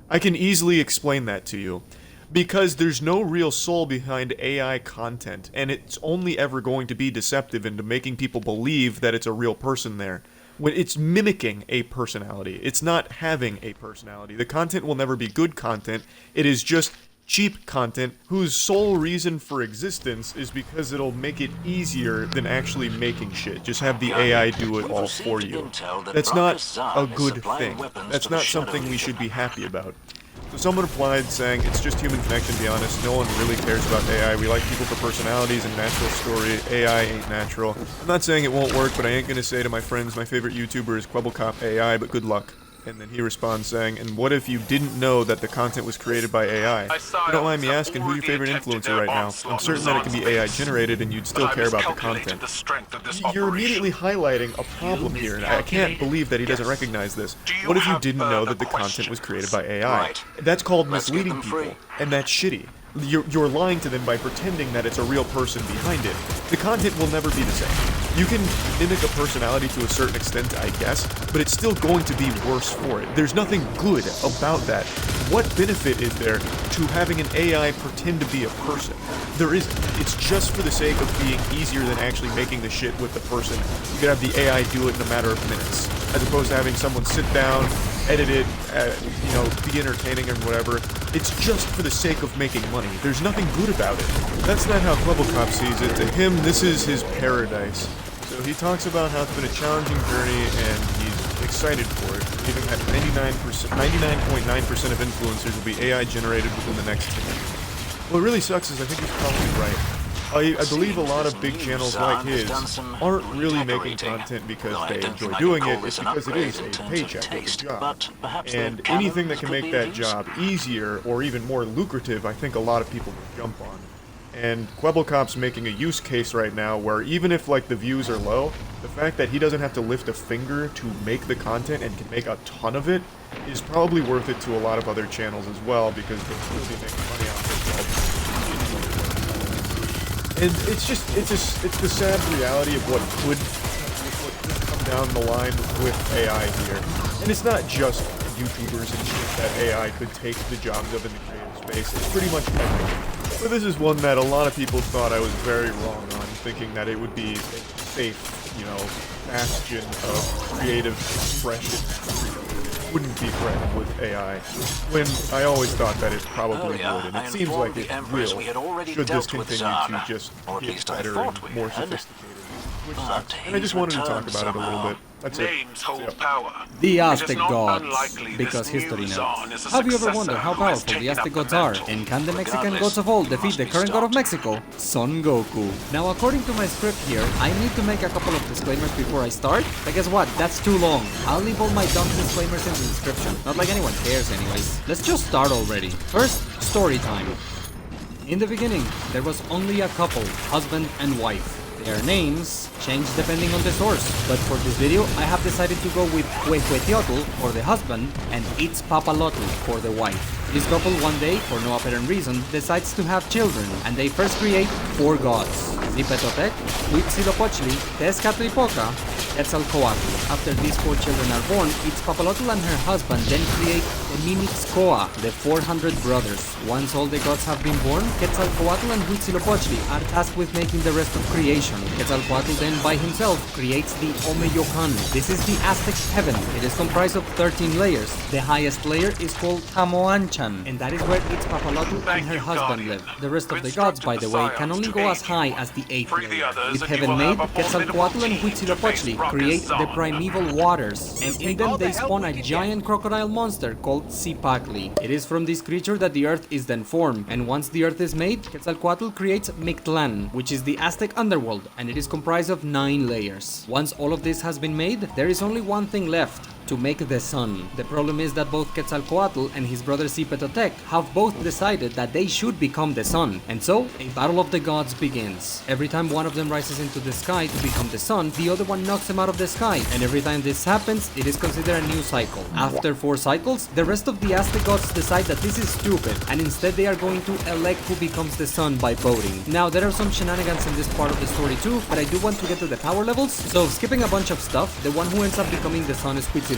I can easily explain that to you. Because there's no real soul behind AI content, and it's only ever going to be deceptive into making people believe that it's a real person there. When it's mimicking a personality, it's not having a personality. The content will never be good content, it is just cheap content whose sole reason for existence is because it'll make it easier than actually making shit. Just have the AI do it all for you. That's not a good thing. That's not something we should be happy about. So someone replied saying, it's just human connection, to be honest. No one really cares about AI. We like people for personalities and natural story. AI ain't natural. I'm not saying it won't work, but I ain't gonna say to my friends, my favorite YouTuber is Quebblecop AI, but good luck. And then he responds saying, and what if you didn't know that the content was created by AI? You don't mind me asking, who's your favorite influencer right now? I'm certain that it can be AI generated and you'd still care about the content. You're immediately highlighting a problem here, and I can't believe that he doesn't recognize this. What if you didn't know that the content was created by AI? That's called misleading people, and that's shitty. You're lying to them by pretending that it's a real person behind it. The content will never be the same. You can mimic a personality to a certain extent, I guess, but it's still going to be worse for it. There's nothing good about that. What benefit is there to having an AI pretend to be a person? There isn't. It's just for the sake of being easier than actually making the shit with the person. You could have the AI do it in a matter of minutes, as opposed to having someone sit down, edit it, be entertaining and whatever. It's just for the sake of making money. There's nothing good about it. That's not how Quebblecop sees it. To him, this is his paradise. So he talks about how it's been a challenging journey and he's excited for it, believing that 99.9% of influencers will be AI generated within the next 10 years. What really sucks is I think he's probably right. I believe a lot of big channels like his aren't really making content because they enjoy doing it, it's because it is a paycheck, it's a job. And anything that can make that job easier or even more lucrative, I think a lot of people will jump on. And Quebblecop's making a use case right now where even if like the views are low, the fact that he doesn't have to lift a finger to make the content and can make a ton of it is probably worth it to a lot of other channels as well because they're really making money off it. And it's the sad reality of what could come down the line with AI here. And it's not just YouTubers and shit that AI could take the jobs of in the creative space. It's pretty much everything. But this is one that a lot of people thought I was very wrong on, thinking that it would be a safe, bastion of creative expression. It wouldn't be threatened with AI, when I always thought that it probably would, and it seems like it will, should this continue to just get better and more sophisticated, which sucks. And I just wanted to talk about it a little bit. That's it. The Aztec gods, because history knows. Have you ever wondered how powerful the Aztec gods are? And can the Mexican gods of old defeat the current god of Mexico, Son Goku? Now, according to my script here, I need to make a couple of disclaimers before I start, but guess what? That's too long. I'll leave all my dumb disclaimers in the description. Not like anyone cares anyways. Let's just start already. First, story time. In the beginning, there was only a couple, husband and wife. Their names change depending on the source, but for this video I have decided to go with Huehueteotl for the husband and Itzpapalotl for the wife. This couple one day, for no apparent reason, decides to have children, and they first create 4 gods: Zipetotec, Huitzilopochtli, Tezcatlipoca, Quetzalcoatl. After these 4 children are born, Itzpapalotl and her husband then create the Minixcoa, the 400 brothers. Once all the gods have been born, Quetzalcoatl and Huitzilopochtli are tasked with making the rest of creation. Quetzalcoatl then by himself creates the Omeyocan. This is the Aztec heaven. It is comprised of 13 layers. The highest layer is called Tamoanchan, and that is where Itzpapalotl and her husband live. The rest of the gods, by the way, can only go as high as the 8th layer. With heaven made, Quetzalcoatl and Huitzilopochtli create the primeval waters, and in them they spawn a giant crocodile monster called Zipacli. It is from this creature that the earth is then formed, and once the earth is made, Quetzalcoatl creates Mictlan, which is the Aztec underworld, and it is comprised of 9 layers. Once all of this has been made, there is only one thing left: to make the sun. The problem is that both Quetzalcoatl and his brother Zipetotec have both decided that they should become the sun, and so a battle of the gods begins. Every time one of them rises into the sky to become the sun, the other one knocks them out of the sky, and every time this happens, it is considered a new cycle. After 4 cycles, the rest of the Aztec gods decide that this is stupid, and instead they are going to elect who becomes the sun by voting. Now, there are some shenanigans in this part of the story too, but I do want to get to the power levels, so skipping a bunch of stuff, the one who ends up becoming the sun is Huitzilopochtli.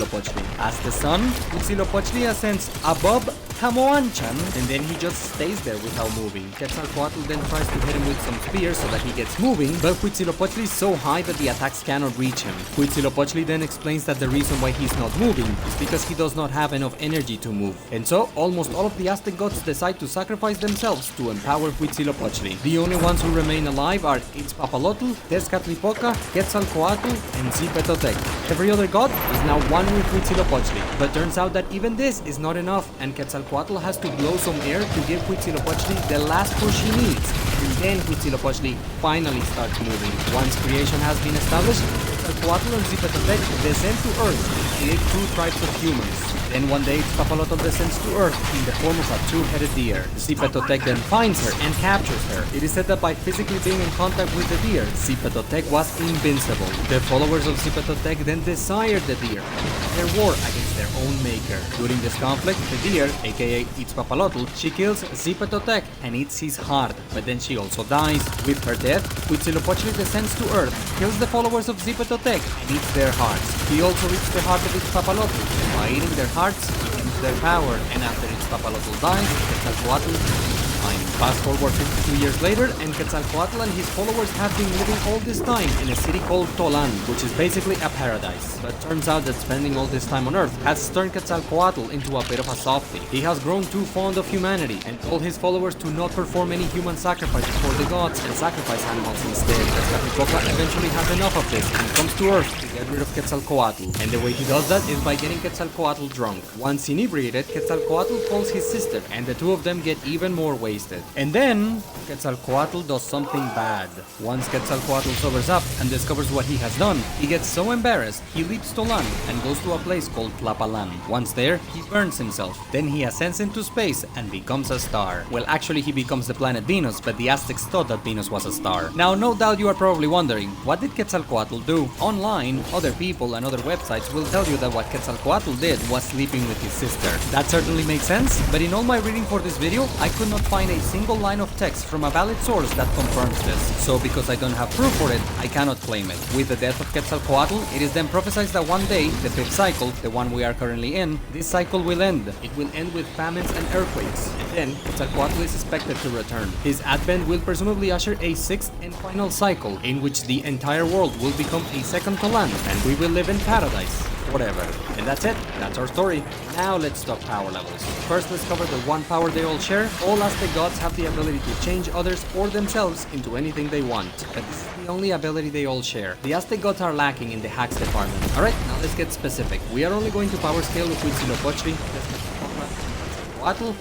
As the sun, Huitzilopochtli ascends above come on, Chan. And then he just stays there without moving. Quetzalcoatl then tries to hit him with some spears so that he gets moving, but Huitzilopochtli is so high that the attacks cannot reach him. Huitzilopochtli then explains that the reason why he's not moving is because he does not have enough energy to move. And so, almost all of the Aztec gods decide to sacrifice themselves to empower Huitzilopochtli. The only ones who remain alive are Itzpapalotl, Tezcatlipoca, Quetzalcoatl, and Zipetotec. Every other god is now one with Huitzilopochtli, but turns out that even this is not enough, and Quetzalcoatl has to blow some air to give Huitzilopochtli the last push he needs. And then Huitzilopochtli finally starts moving. Once creation has been established, Quetzalcoatl and Zipetotec descend to Earth and create two tribes of humans. Then one day, Itzpapalotl descends to Earth in the form of a two-headed deer. Zipetotec then finds her and captures her. It is said that by physically being in contact with the deer, Zipetotec was invincible. The followers of Zipetotec then desired the deer and their war against their own maker. During this conflict, the deer, aka Itzpapalotl, she kills Zipetotec and eats his heart, but then she also dies. With her death, Huitzilopochtli descends to Earth, kills the followers of Zipetotec and eats their hearts. He also eats the heart of Itzpapalotl, and by eating their hearts, he ends their power, and after Itzpapalotl dies, Quetzalcoatl time. Fast forward 52 years later, and Quetzalcoatl and his followers have been living all this time in a city called Tolan, which is basically a paradise. But turns out that spending all this time on Earth has turned Quetzalcoatl into a bit of a softie. He has grown too fond of humanity and told his followers to not perform any human sacrifices for the gods and sacrifice animals instead. Tezcatlipoca eventually has enough of this and comes to Earth to get rid of Quetzalcoatl. And the way he does that is by getting Quetzalcoatl drunk. Once inebriated, Quetzalcoatl calls his sister, and the two of them get even more wasted. And then, Quetzalcoatl does something bad. Once Quetzalcoatl sobers up and discovers what he has done, he gets so embarrassed, he leaves Tolan and goes to a place called Tlapalan. Once there, he burns himself. Then he ascends into space and becomes a star. Well, actually he becomes the planet Venus, but the Aztecs thought that Venus was a star. Now, no doubt you are probably wondering, what did Quetzalcoatl do? Online, other people and other websites will tell you that what Quetzalcoatl did was sleeping with his sister. That certainly makes sense, but in all my reading for this video, I could not find a single line of text from a valid source that confirms this. So because I don't have proof for it, I cannot claim it. With the death of Quetzalcoatl, it is then prophesied that one day, the fifth cycle, the one we are currently in, this cycle will end. It will end with famines and earthquakes. And then, Quetzalcoatl is expected to return. His advent will presumably usher a sixth and final cycle, in which the entire world will become a second Tolan, and we will live in paradise. Whatever. And that's it. That's our story. Now let's talk power levels. First, let's cover the one power they all share. All Aztec gods have the ability to change others or themselves into anything they want. But this is the only ability they all share. The Aztec gods are lacking in the hacks department. Alright, now let's get specific. We are only going to power scale with Huitzilopochtli,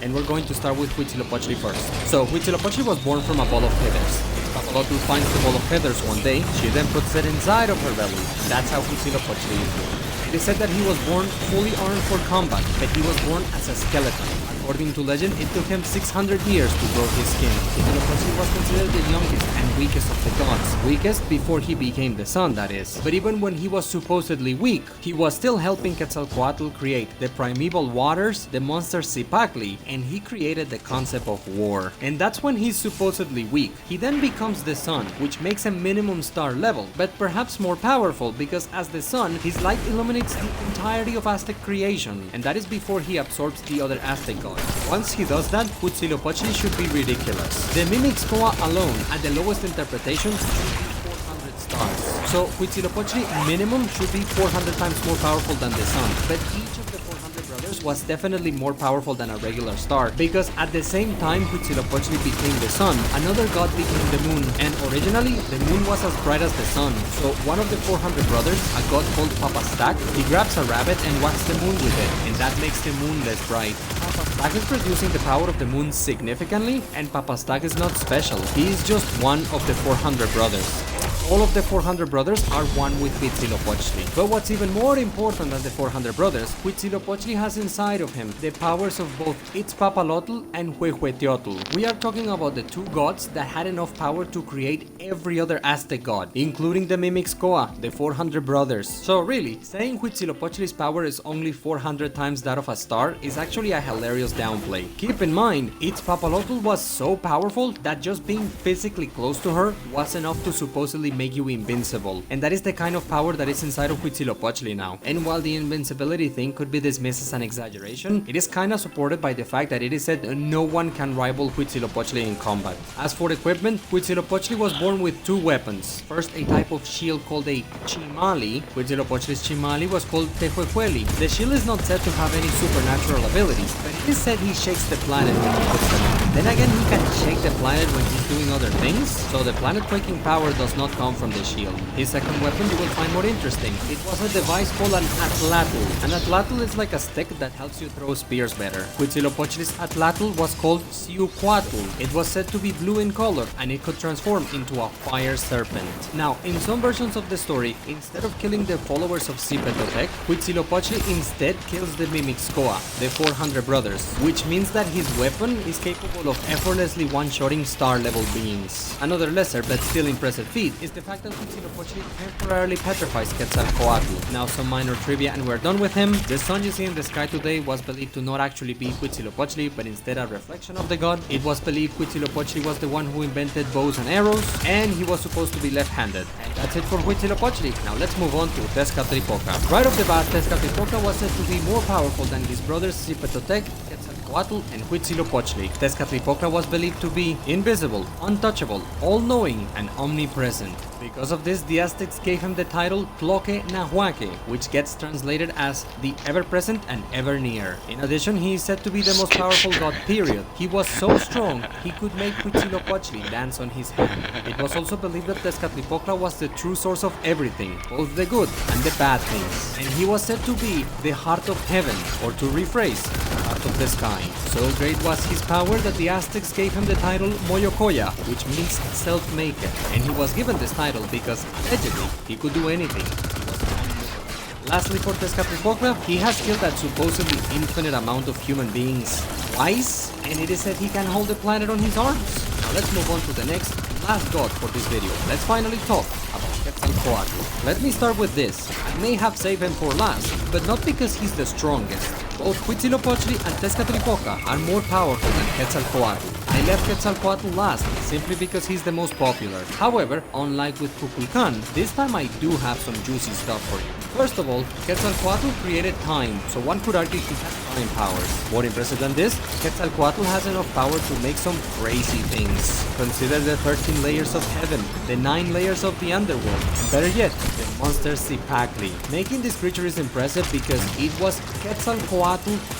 and we're going to start with Huitzilopochtli first. So, Huitzilopochtli was born from a ball of feathers. Papalotl finds the ball of feathers one day. She then puts it inside of her belly. That's how Huitzilopochtli is born. It is said that he was born fully armed for combat, but he was born as a skeleton. According to legend, it took him 600 years to grow his skin. Huitzilopochtli was considered the youngest and weakest of the gods. Weakest before he became the sun, that is. But even when he was supposedly weak, he was still helping Quetzalcoatl create the primeval waters, the monster Zipacli, and he created the concept of war. And that's when he's supposedly weak. He then becomes the sun, which makes him minimum star level, but perhaps more powerful because as the sun, his light illuminates the entirety of Aztec creation, and that is before he absorbs the other Aztec gods. Once he does that, Huitzilopochtli should be ridiculous. The mimic Skoa alone, at the lowest interpretation, should be 400 stars. So Huitzilopochtli minimum should be 400 times more powerful than the sun, but each of the 400 brothers was definitely more powerful than a regular star, because at the same time Huitzilopochtli became the sun, another god became the moon, and originally the moon was as bright as the sun. So one of the 400 brothers, a god called Papastak, he grabs a rabbit and whacks the moon with it, and that makes the moon less bright. Papastak is reducing the power of the moon significantly, and Papastak is not special. He is just one of the 400 brothers. All of the 400 brothers are one with Huitzilopochtli. But what's even more important than the 400 brothers, Huitzilopochtli has inside of him the powers of both Itzpapalotl and Huehueteotl. We are talking about the two gods that had enough power to create every other Aztec god, including the mimic Skoa, the 400 brothers. So really, saying Huitzilopochtli's power is only 400 times that of a star is actually a hilarious downplay. Keep in mind, Itzpapalotl was so powerful that just being physically close to her was enough to supposedly make you invincible. And that is the kind of power that is inside of Huitzilopochtli now. And while the invincibility thing could be dismissed as an exaggeration, it is kinda supported by the fact that it is said no one can rival Huitzilopochtli in combat. As for equipment, Huitzilopochtli was born with two weapons. First, a type of shield called a chimali. Huitzilopochtli's chimali was called tehuehueli. The shield is not said to have any supernatural abilities, but it is said he shakes the planet when he puts them on. Then again, he can shake the planet when he's doing other things, so the planet-quaking power does not come from the shield. His second weapon you will find more interesting. It was a device called an atlatl. An atlatl is like a stick that helps you throw spears better. Huitzilopochtli's atlatl was called siuquatl. It was said to be blue in color, and it could transform into a fire serpent. Now, in some versions of the story, instead of killing the followers of Zipetotec, Huitzilopochtli instead kills the Mimixcoa, the 400 brothers, which means that his weapon is capable of effortlessly one-shotting star-level beings. Another lesser but still impressive feat is the fact that Huitzilopochtli temporarily petrifies Quetzalcoatl. Now some minor trivia and we're done with him. The sun you see in the sky today was believed to not actually be Huitzilopochtli, but instead a reflection of the god. It was believed Huitzilopochtli was the one who invented bows and arrows, and he was supposed to be left-handed. And that's it for Huitzilopochtli. Now let's move on to Tezcatlipoca. Right off the bat, Tezcatlipoca was said to be more powerful than his brothers Zipetotec, Quetzalcoatl, and Huitzilopochtli. Tezcatlipoca was believed to be invisible, untouchable, all-knowing, and omnipresent. Because of this, the Aztecs gave him the title Tloque Nahuaque, which gets translated as the ever-present and ever-near. In addition, he is said to be the most powerful god, period. He was so strong, he could make Huitzilopochtli dance on his hand. It was also believed that Tezcatlipoca was the true source of everything, both the good and the bad things. And he was said to be the heart of heaven, or to rephrase, the heart of the sky. So great was his power that the Aztecs gave him the title Moyocoya, which means self-maker. And he was given this title because allegedly he could do anything. Lastly, for Tezcatlipoca, he has killed that supposedly infinite amount of human beings twice, and it is said he can hold the planet on his arms. Now let's move on to the next and last god for this video. Let's finally talk about Quetzalcoatl. Let me start with this. I may have saved him for last, but not because he's the strongest. Both Huitzilopochtli and Tezcatlipoca are more powerful than Quetzalcoatl. I left Quetzalcoatl last, simply because he's the most popular. However, unlike with Kukulkan, this time I do have some juicy stuff for you. First of all, Quetzalcoatl created time, so one could argue he has time powers. More impressive than this, Quetzalcoatl has enough power to make some crazy things. Consider the 13 layers of heaven, the 9 layers of the underworld, and better yet, the monster Zipacli. Making this creature is impressive because it was Quetzalcoatl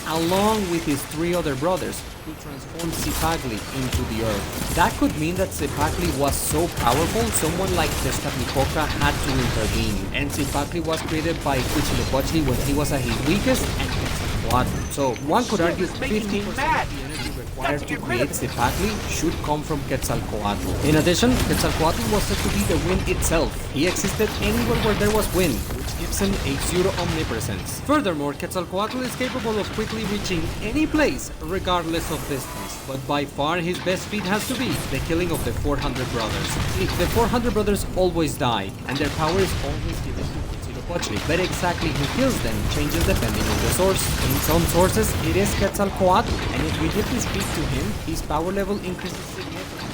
along with his 3 other brothers who transformed Zipacli into the earth. That could mean that Zipacli was so powerful, someone like Tezcatlipoca had to intervene. And Zipacli was created by Huitzilopochtli when he was at his weakest, and Quetzalcoatl. So one could argue 50% of the energy required to create Zipacli should come from Quetzalcoatl. In addition, Quetzalcoatl was said to be the wind itself. He existed anywhere where there was wind, which gives him a pseudo-omnipresence. Furthermore, Quetzalcoatl is capable of quickly reaching any place, regardless of distance. But by far his best feat has to be the killing of the 400 brothers. See, the 400 brothers always die, and their power is always given to Huitzilopochtli, but exactly who kills them changes depending on the source. In some sources, it is Quetzalcoatl, and if we give this feat to him, his power level increases significantly.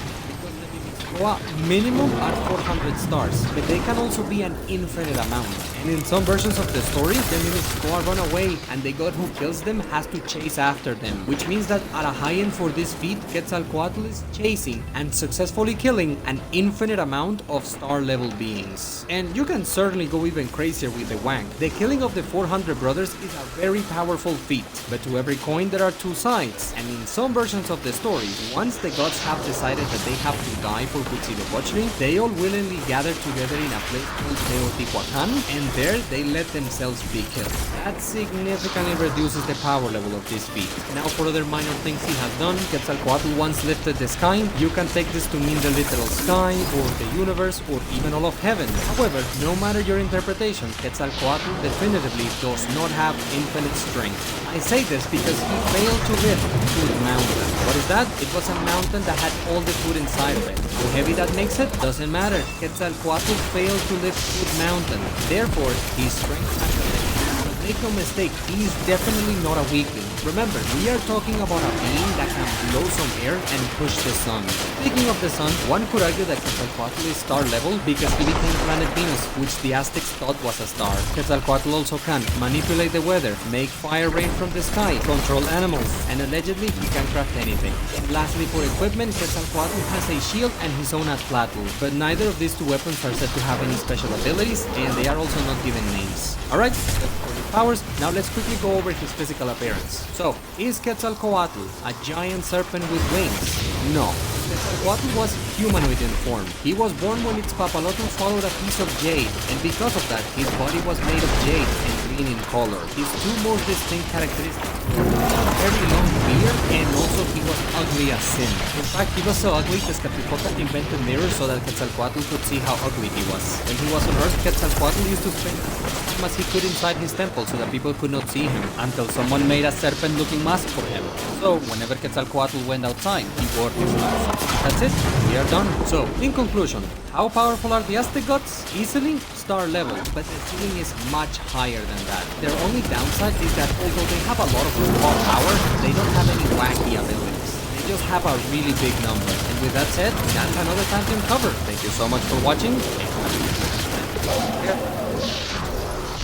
Minimum are 400 stars, but they can also be an infinite amount. And in some versions of the story, the Mimixcoa run away, and the god who kills them has to chase after them, which means that at a high end for this feat, Quetzalcoatl is chasing and successfully killing an infinite amount of star-level beings. And you can certainly go even crazier with the Wang. The killing of the 400 brothers is a very powerful feat, but to every coin there are 2 sides, and in some versions of the story, once the gods have decided that they have to die for Huitzilopochtli, they all willingly gather together in a place called Teotihuacan, and there they let themselves be killed. That significantly reduces the power level of this feat. Now for other minor things he has done, Quetzalcoatl once lifted the sky. You can take this to mean the literal sky, or the universe, or even all of heaven. However, no matter your interpretation, Quetzalcoatl definitively does not have infinite strength. I say this because he failed to lift Food Mountain. What is that? It was a mountain that had all the food inside of it. How heavy that makes it doesn't matter. Quetzalcoatl failed to lift Food Mountain. Therefore, his strength has make no mistake, he's definitely not a weakling. Remember, we are talking about a being that can blow some air and push the sun. Speaking of the sun, one could argue that Quetzalcoatl is star level because he became planet Venus, which the Aztecs thought was a star. Quetzalcoatl also can manipulate the weather, make fire rain from the sky, control animals, and allegedly he can craft anything. Lastly, for equipment, Quetzalcoatl has a shield and his own Atlatl, but neither of these two weapons are said to have any special abilities, and they are also not given names. Alright, that's for his powers. Now let's quickly go over his physical appearance. So, is Quetzalcoatl a giant serpent with wings? No. Quetzalcoatl was humanoid in form. He was born when its papalotl swallowed a piece of jade, and because of that, his body was made of jade and green in color. His two most distinct characteristics were a very long beard, and also he was ugly as sin. In fact, he was so ugly that Tezcatlipoca invented mirrors so that Quetzalcoatl could see how ugly he was. When he was on Earth, Quetzalcoatl used to spend as much as he could inside his temple so that people could not see him, until someone made a serpent-looking mask for him. So, whenever Quetzalcoatl went outside, he wore his mask. That's it, we are done. So, in conclusion, how powerful are the Aztec gods? Easily star level, but the ceiling is much higher than that. Their only downside is that although they have a lot of raw power, they don't have any wacky abilities. They just have a really big number. And with that said, that's another Pantheon cover. Thank you so much for watching.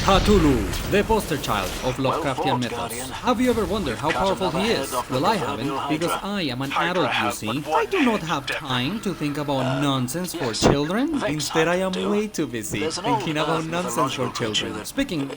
Cthulhu, the poster child of Lovecraftian mythos. Have you ever wondered how powerful he is? Well, I haven't, because I am an adult, you see. I do not have time to think about nonsense for children. Instead, I am way too busy thinking about nonsense for children. Speaking...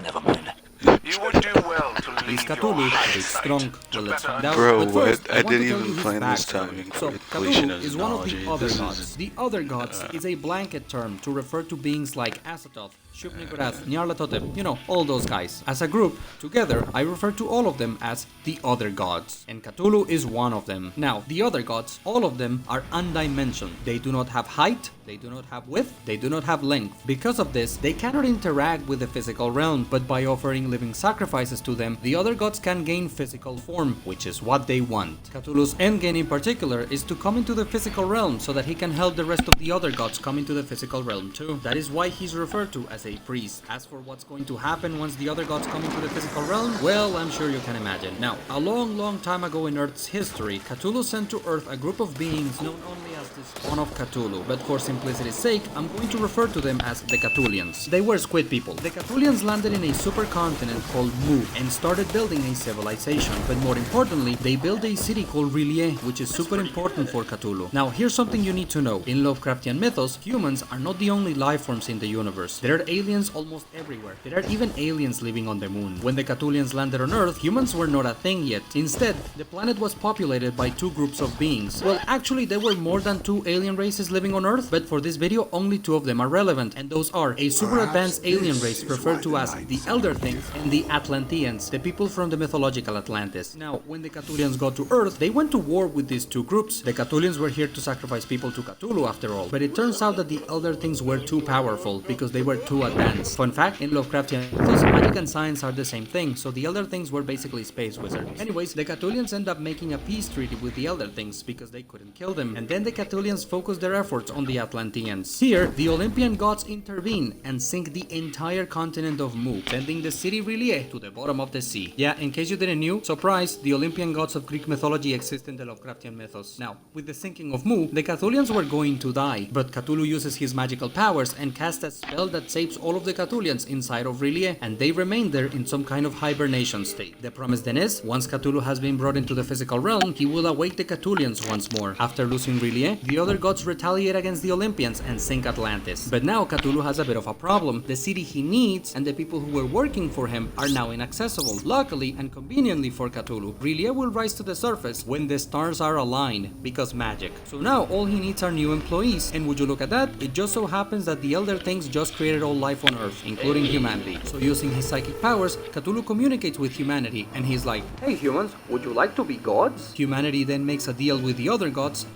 Never mind. You would do well to Is leave Cthulhu your big strong? Well, let's find out. Bro, But first, what? I want didn't to tell even you his plan this backstory. timing So, for the completion Cthulhu of is one of the Xenology. other This gods. is- The other gods is a blanket term to refer to beings like Azathoth, Shub-Niggurath, Nyarlathotep, you know, all those guys. As a group, together, I refer to all of them as the other gods. And Cthulhu is one of them. Now, the other gods, all of them are undimensioned. They do not have height, they do not have width, they do not have length. Because of this, they cannot interact with the physical realm, but by offering living sacrifices to them, the other gods can gain physical form, which is what they want. Cthulhu's endgame in particular is to come into the physical realm so that he can help the rest of the other gods come into the physical realm too. That is why he's referred to as a priest. As for what's going to happen once the other gods come into the physical realm, well, I'm sure you can imagine. Now, a long time ago in Earth's history, Cthulhu sent to Earth a group of beings known only as the Spawn of Cthulhu, but for simplicity's sake, I'm going to refer to them as the Cthulhians. They were squid people. The Cthulhians landed in a supercontinent called Mu and started building a civilization, but more importantly, they built a city called R'lyeh, which is super important for Cthulhu. Now, here's something you need to know. In Lovecraftian mythos, humans are not the only life forms in the universe. There are aliens almost everywhere. There are even aliens living on the moon. When the Cthulhians landed on Earth, humans were not a thing yet. Instead, the planet was populated by two groups of beings. Well, actually, there were more than two alien races living on Earth, but for this video, only two of them are relevant, and those are a super advanced alien race referred to as the Elder Things and the Atlanteans, the people from the mythological Atlantis. Now, when the Cthulhians got to Earth, they went to war with these two groups. The Cthulhians were here to sacrifice people to Cthulhu after all, but it turns out that the Elder Things were too powerful because they were too advanced. Fun fact, in Lovecraftian mythos, magic and science are the same thing, so the Elder Things were basically space wizards. Anyways, the Cthulhians end up making a peace treaty with the Elder Things because they couldn't kill them, and then the Cthulhians focused their efforts on the Atlanteans. Here, the Olympian gods intervene and sink the entire continent of Mu, sending the city R'lyeh to the bottom of the sea. Yeah, in case you didn't know, surprise, the Olympian gods of Greek mythology exist in the Lovecraftian mythos. Now, with the sinking of Mu, the Cthulhians were going to die, but Cthulhu uses his magical powers and casts a spell that saves all of the Cthulhians inside of R'lyeh, and they remain there in some kind of hibernation state. The promise then is, once Cthulhu has been brought into the physical realm, he will awake the Cthulhians once more. After losing R'lyeh, the other gods retaliate against the Olympians and sink Atlantis. But now Cthulhu has a bit of a problem. The city he needs and the people who were working for him are now inaccessible. Luckily and conveniently for Cthulhu, R'lyeh will rise to the surface when the stars are aligned, because magic. So now all he needs are new employees, and would you look at that, it just so happens that the Elder Things just created all life on Earth, including humanity. So using his psychic powers, Cthulhu communicates with humanity, and he's like, "Hey humans, would you like to be gods?" Humanity then makes a deal with the other gods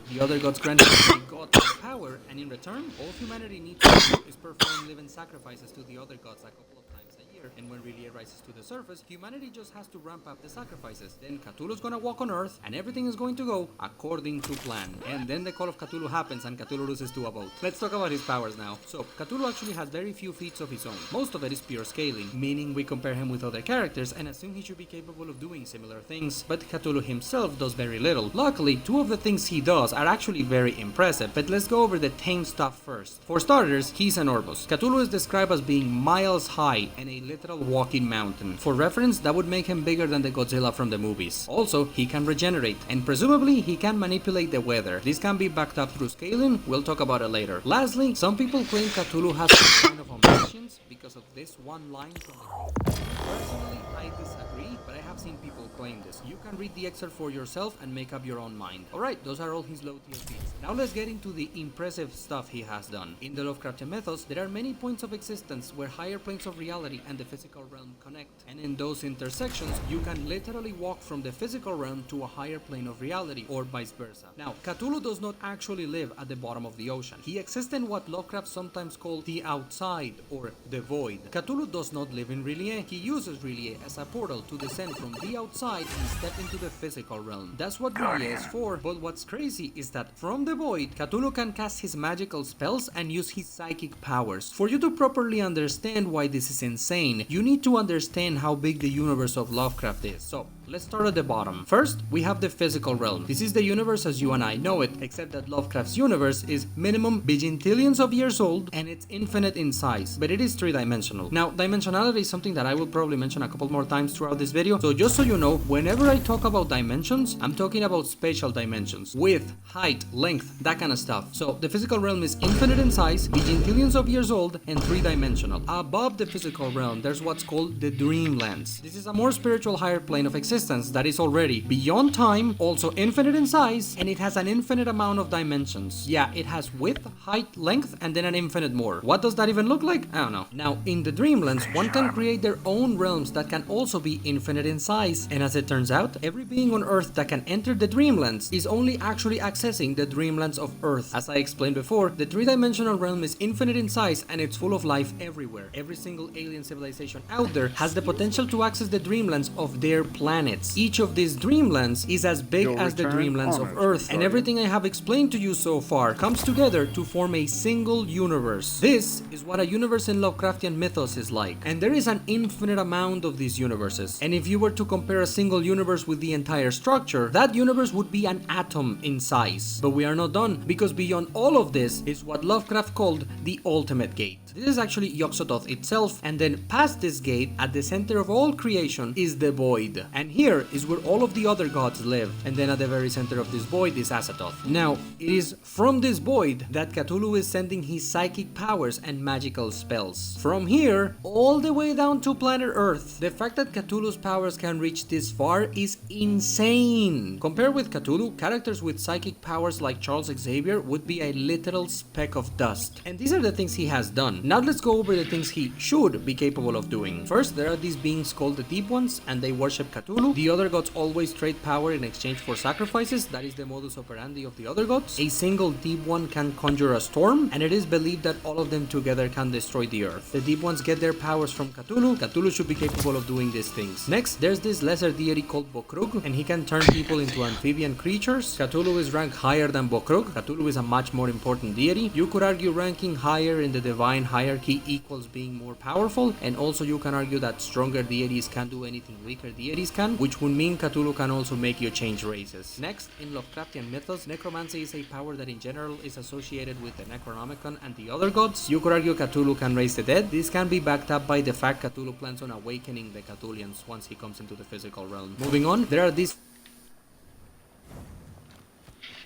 grant him a god's power, and in return, all humanity needs to do is perform living sacrifices to the other gods a couple of times a year. disappear. And when R'lyeh rises to the surface, humanity just has to ramp up the sacrifices. Then Cthulhu's gonna walk on Earth, and everything is going to go according to plan. And then the Call of Cthulhu happens, and Cthulhu loses to a boat. Let's talk about his powers now. So, Cthulhu actually has very few feats of his own. Most of it is pure scaling, meaning we compare him with other characters and assume he should be capable of doing similar things. But Cthulhu himself does very little. Luckily, two of the things he does are actually very impressive, but let's go over the tame stuff first. For starters, he's enormous. Cthulhu is described as being miles high and a literal walking mountain. For reference, that would make him bigger than the Godzilla from the movies. Also, he can regenerate, and presumably he can manipulate the weather. This can be backed up through scaling, we'll talk about it later. Lastly, some people claim Cthulhu has some kind of omniscience because of this one line from the... Personally, I disagree, but I have seen people claim this. You can read the excerpt for yourself and make up your own mind. Alright, those are all his low tier feats. Now let's get into the impressive stuff he has done. In the Lovecraftian mythos, there are many points of existence where higher planes of reality and the physical realm connect. And in those intersections, you can literally walk from the physical realm to a higher plane of reality, or vice versa. Now, Cthulhu does not actually live at the bottom of the ocean. He exists in what Lovecraft sometimes called the outside, or the void. Cthulhu does not live in R'lyeh. He uses R'lyeh as a portal to descend from the outside and step into the physical realm. That's what R'lyeh is for, but what's crazy is that from the void, Cthulhu can cast his magical spells and use his psychic powers. For you to properly understand why this is insane, you need to understand how big the universe of Lovecraft is. So, let's start at the bottom. First, we have the physical realm. This is the universe as you and I know it, except that Lovecraft's universe is minimum bajillions of years old and it's infinite in size, but it is three-dimensional. Now, dimensionality is something that I will probably mention a couple more times throughout this video, so just so you know, whenever I talk about dimensions, I'm talking about spatial dimensions. Width, height, length, that kind of stuff. So, the physical realm is infinite in size, bajillions of years old, and three-dimensional. Above the physical realm, there's what's called the Dreamlands. This is a more spiritual higher plane of existence that is already beyond time, also infinite in size, and it has an infinite amount of dimensions. Yeah, it has width, height, length, and then an infinite more. What does that even look like? I don't know. Now, in the Dreamlands, one can create their own realms that can also be infinite in size, and as it turns out, every being on Earth that can enter the Dreamlands is only actually accessing the Dreamlands of Earth. As I explained before, the three-dimensional realm is infinite in size and it's full of life everywhere. Every single alien civilization out there has the potential to access the Dreamlands of their planets. Each of these Dreamlands is as big as the Dreamlands of Earth, and everything I have explained to you so far comes together to form a single universe. This is what a universe in Lovecraftian mythos is like, and there is an infinite amount of these universes. And if you were to compare a single universe with the entire structure, that universe would be an atom in size. But we are not done, because beyond all of this is what Lovecraft called the ultimate gate. This is actually Yog-Sothoth itself, and then past this gate, at the center of all creation, is the void. And here is where all of the other gods live, and then at the very center of this void is Azathoth. Now, it is from this void that Cthulhu is sending his psychic powers and magical spells. From here, all the way down to planet Earth. The fact that Cthulhu's powers can reach this far is insane. Compared with Cthulhu, characters with psychic powers like Charles Xavier would be a literal speck of dust. And these are the things he has done. Now let's go over the things he should be capable of doing. First, there are these beings called the Deep Ones, and they worship Cthulhu. The other gods always trade power in exchange for sacrifices. That is the modus operandi of the other gods. A single Deep One can conjure a storm, and it is believed that all of them together can destroy the earth. The Deep Ones get their powers from Cthulhu. Cthulhu should be capable of doing these things. Next, there's this lesser deity called Bokrug, and he can turn people into amphibian creatures. Cthulhu is ranked higher than Bokrug. Cthulhu is a much more important deity. You could argue ranking higher in the divine hierarchy equals being more powerful, and also you can argue that stronger deities can do anything weaker deities can, which would mean Cthulhu can also make you change races. Next, in Lovecraftian mythos, necromancy is a power that in general is associated with the Necronomicon and the other gods. You could argue Cthulhu can raise the dead. This can be backed up by the fact Cthulhu plans on awakening the Cthulhians once he comes into the physical realm. Moving on, there are these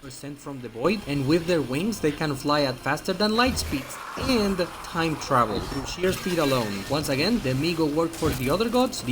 sent from the void, and with their wings they can fly at faster than light speeds and time travel through sheer speed alone. Once again, the Migo worked for the other gods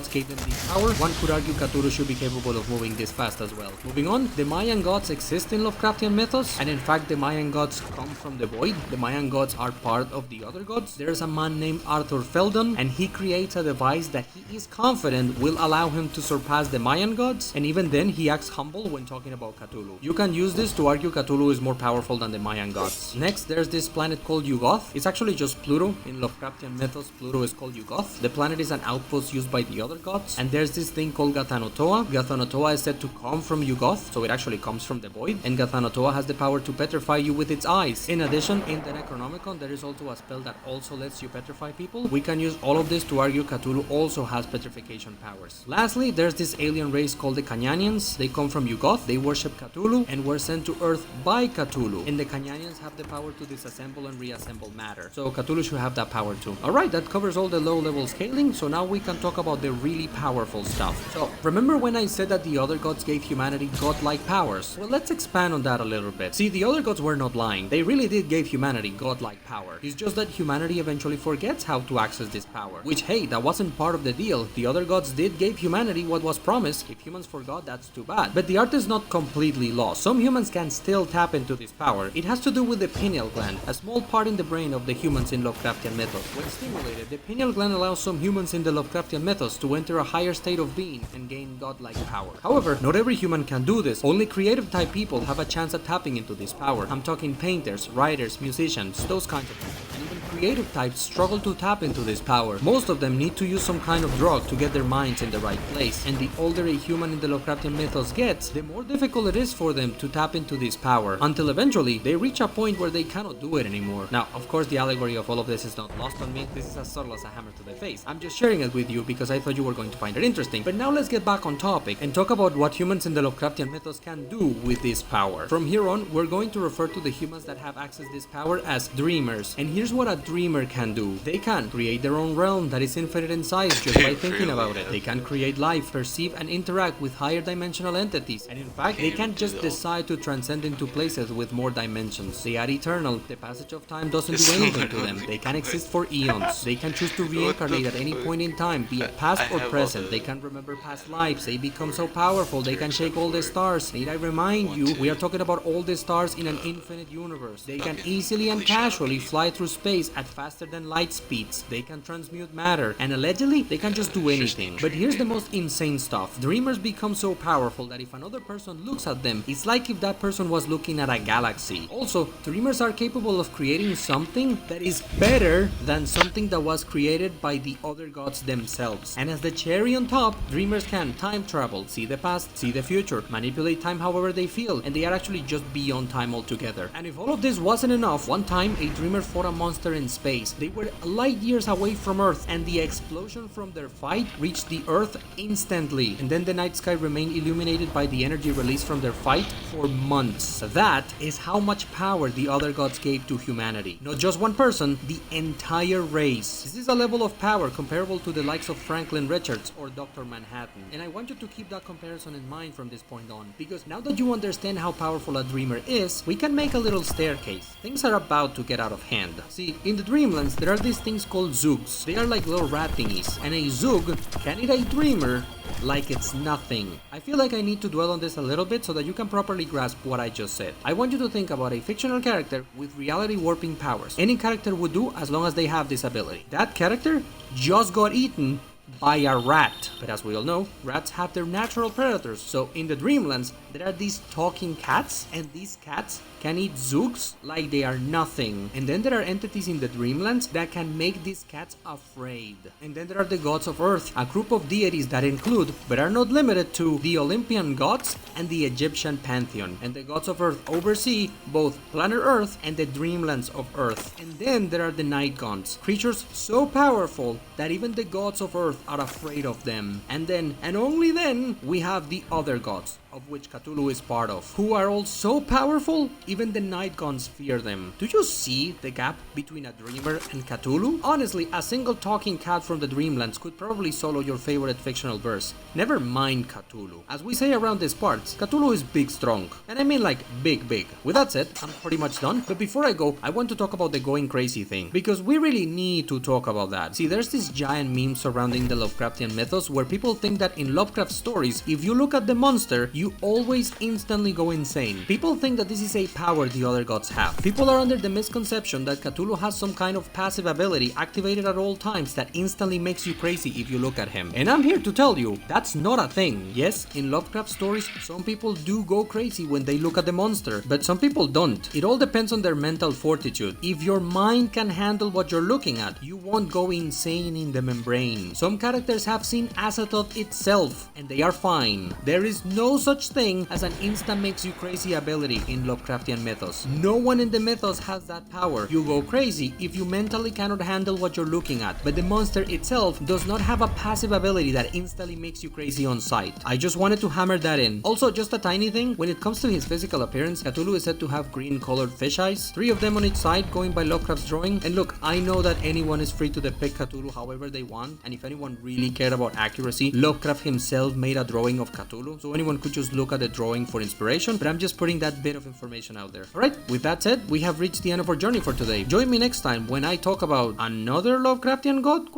gave them this power. One could argue Cthulhu should be capable of moving this fast as well. Moving on, the Mayan gods exist in Lovecraftian mythos, and in fact the Mayan gods come from the void. The Mayan gods are part of the other gods. There's a man named Arthur Feldon, and he creates a device that he is confident will allow him to surpass the Mayan gods, and even then he acts humble when talking about Cthulhu. You can can use this to argue Cthulhu is more powerful than the Mayan gods. Next, there's this planet called Yugoth. It's actually just Pluto. In Lovecraftian mythos, Pluto is called Yugoth. The planet is an outpost used by the other gods. And there's this thing called Gathanotoa. Gathanotoa is said to come from Yugoth, so it actually comes from the void. And Gathanotoa has the power to petrify you with its eyes. In addition, in the Necronomicon, there is also a spell that also lets you petrify people. We can use all of this to argue Cthulhu also has petrification powers. Lastly, there's this alien race called the Kanyanians. They come from Yugoth. They worship Cthulhu and were sent to Earth by Cthulhu. And the Kanyanians have the power to disassemble and reassemble matter. So Cthulhu should have that power too. Alright, that covers all the low-level scaling, so now we can talk about the really powerful stuff. So, remember when I said that the other gods gave humanity godlike powers? Well, let's expand on that a little bit. See, the other gods were not lying. They really did give humanity godlike power. It's just that humanity eventually forgets how to access this power. Which, hey, that wasn't part of the deal. The other gods did give humanity what was promised. If humans forgot, that's too bad. But the art is not completely lost. Some humans can still tap into this power. It has to do with the pineal gland, a small part in the brain of the humans in Lovecraftian mythos. When stimulated, the pineal gland allows some humans in the Lovecraftian mythos to enter a higher state of being and gain godlike power. However, not every human can do this. Only creative type people have a chance at tapping into this power. I'm talking painters, writers, musicians, those kinds of people. And even creative types struggle to tap into this power. Most of them need to use some kind of drug to get their minds in the right place. And the older a human in the Lovecraftian mythos gets, the more difficult it is for them to tap into this power, until eventually they reach a point where they cannot do it anymore. Now, of course, the allegory of all of this is not lost on me. This is as subtle as a hammer to the face. I'm just sharing it with you because I thought you were going to find it interesting. But now let's get back on topic and talk about what humans in the Lovecraftian mythos can do with this power. From here on, we're going to refer to the humans that have access to this power as dreamers. And here's what a dreamer can do. They can create their own realm that is infinite in size just by thinking about it. They can create life, perceive and interact with higher dimensional entities. And in fact, they can just decide to transcend into places with more dimensions. They are eternal. The passage of time doesn't do anything to them. They can exist for eons. They can choose to reincarnate at any point in time, be it past or present. They can remember past lives. They become so powerful they can shake all the stars. Need I remind you, we are talking about all the stars in an infinite universe. They can easily and casually fly through space at faster than light speeds. They can transmute matter, and allegedly they can just do anything. But here's the most insane stuff. Dreamers become so powerful that if another person looks at them, it's like if that person was looking at a galaxy. Also, dreamers are capable of creating something that is better than something that was created by the other gods themselves. And as the cherry on top, dreamers can time travel, see the past, see the future, manipulate time however they feel, and they are actually just beyond time altogether. And if all of this wasn't enough, one time a dreamer fought a monster in space. They were light years away from Earth, and the explosion from their fight reached the Earth instantly. And then the night sky remained illuminated by the energy released from their fight for months. That is how much power the other gods gave to humanity. Not just one person, the entire race. This is a level of power comparable to the likes of Franklin Richards or Dr. Manhattan. And I want you to keep that comparison in mind from this point on, because now that you understand how powerful a dreamer is, we can make a little staircase. Things are about to get out of hand. See, in the Dreamlands, there are these things called Zoogs. They are like little rat thingies, and a Zoog can eat a dreamer like it's nothing. I feel like I need to dwell on this a little bit so that you can properly grasp what I just said. I want you to think about a fictional character with reality warping powers. Any character would do as long as they have this ability. That character just got eaten by a rat. But as we all know, rats have their natural predators. So in the Dreamlands, there are these talking cats, and these cats can eat Zoogs like they are nothing. And then there are entities in the Dreamlands that can make these cats afraid. And then there are the gods of Earth, a group of deities that include, but are not limited to, the Olympian gods and the Egyptian pantheon. And the gods of Earth oversee both planet Earth and the Dreamlands of Earth. And then there are the night gods, creatures so powerful that even the gods of Earth are afraid of them. And then, and only then, we have the other gods, of which Cthulhu is part of, who are all so powerful, even the night gods fear them. Do you see the gap between a dreamer and Cthulhu? Honestly, a single talking cat from the Dreamlands could probably solo your favorite fictional verse. Never mind Cthulhu. As we say around these parts, Cthulhu is big strong. And I mean like big. With that said, I'm pretty much done. But before I go, I want to talk about the going crazy thing, because we really need to talk about that. See, there's this giant meme surrounding the Lovecraftian mythos where people think that in Lovecraft stories, if you look at the monster, you always instantly go insane. People think that this is a power the other gods have. People are under the misconception that Cthulhu has some kind of passive ability activated at all times that instantly makes you crazy if you look at him. And I'm here to tell you, that's not a thing. Yes, in Lovecraft stories, some people do go crazy when they look at the monster, but some people don't. It all depends on their mental fortitude. If your mind can handle what you're looking at, you won't go insane in the membrane. Some characters have seen Azathoth itself, and they are fine. There is no such thing as an instant makes you crazy ability in Lovecraftian mythos. No one in the mythos has that power. You go crazy if you mentally cannot handle what you're looking at, but the monster itself does not have a passive ability that instantly makes you crazy on sight. I just wanted to hammer that in. Also, just a tiny thing, when it comes to his physical appearance, Cthulhu is said to have green colored fish eyes, 3 of them on each side going by Lovecraft's drawing. And look, I know that anyone is free to depict Cthulhu however they want, and if anyone really cared about accuracy, Lovecraft himself made a drawing of Cthulhu, so anyone could just look at the drawing for inspiration, but I'm just putting that bit of information out there. Alright, with that said, we have reached the end of our journey for today. Join me next time when I talk about another Lovecraftian god?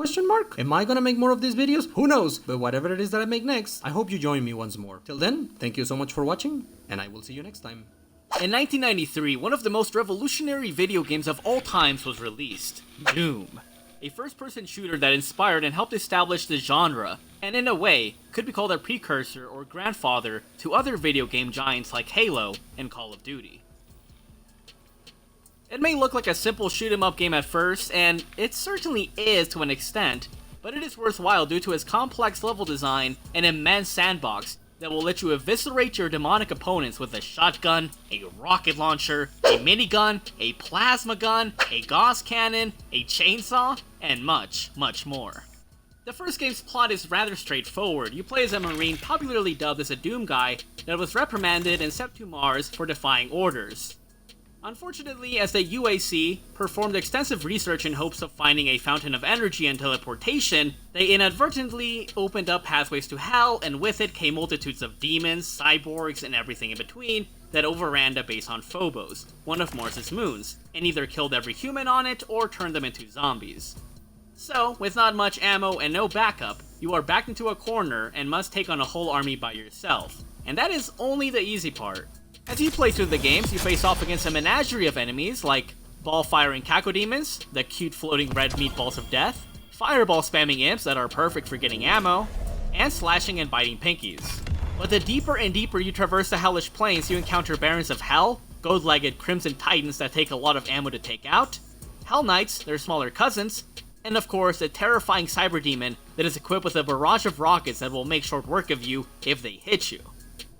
Am I gonna make more of these videos? Who knows? But whatever it is that I make next, I hope you join me once more. Till then, thank you so much for watching, and I will see you next time. In 1993, one of the most revolutionary video games of all times was released, Doom. A first-person shooter that inspired and helped establish the genre, and in a way, could be called a precursor or grandfather to other video game giants like Halo and Call of Duty. It may look like a simple shoot-'em-up game at first, and it certainly is to an extent, but it is worthwhile due to its complex level design and immense sandbox that will let you eviscerate your demonic opponents with a shotgun, a rocket launcher, a minigun, a plasma gun, a gauss cannon, a chainsaw, and much, much more. The first game's plot is rather straightforward. You play as a marine popularly dubbed as a Doom Guy that was reprimanded and sent to Mars for defying orders. Unfortunately, as the UAC performed extensive research in hopes of finding a fountain of energy and teleportation, they inadvertently opened up pathways to hell, and with it came multitudes of demons, cyborgs, and everything in between that overran the base on Phobos, one of Mars's moons, and either killed every human on it or turned them into zombies. So, with not much ammo and no backup, you are backed into a corner and must take on a whole army by yourself. And that is only the easy part. As you play through the games, you face off against a menagerie of enemies like ball-firing cacodemons, the cute floating red meatballs of death, fireball-spamming imps that are perfect for getting ammo, and slashing and biting pinkies. But the deeper and deeper you traverse the hellish plains, you encounter Barons of Hell, gold-legged Crimson Titans that take a lot of ammo to take out, Hell Knights, their smaller cousins, and of course, a terrifying cyber demon that is equipped with a barrage of rockets that will make short work of you if they hit you.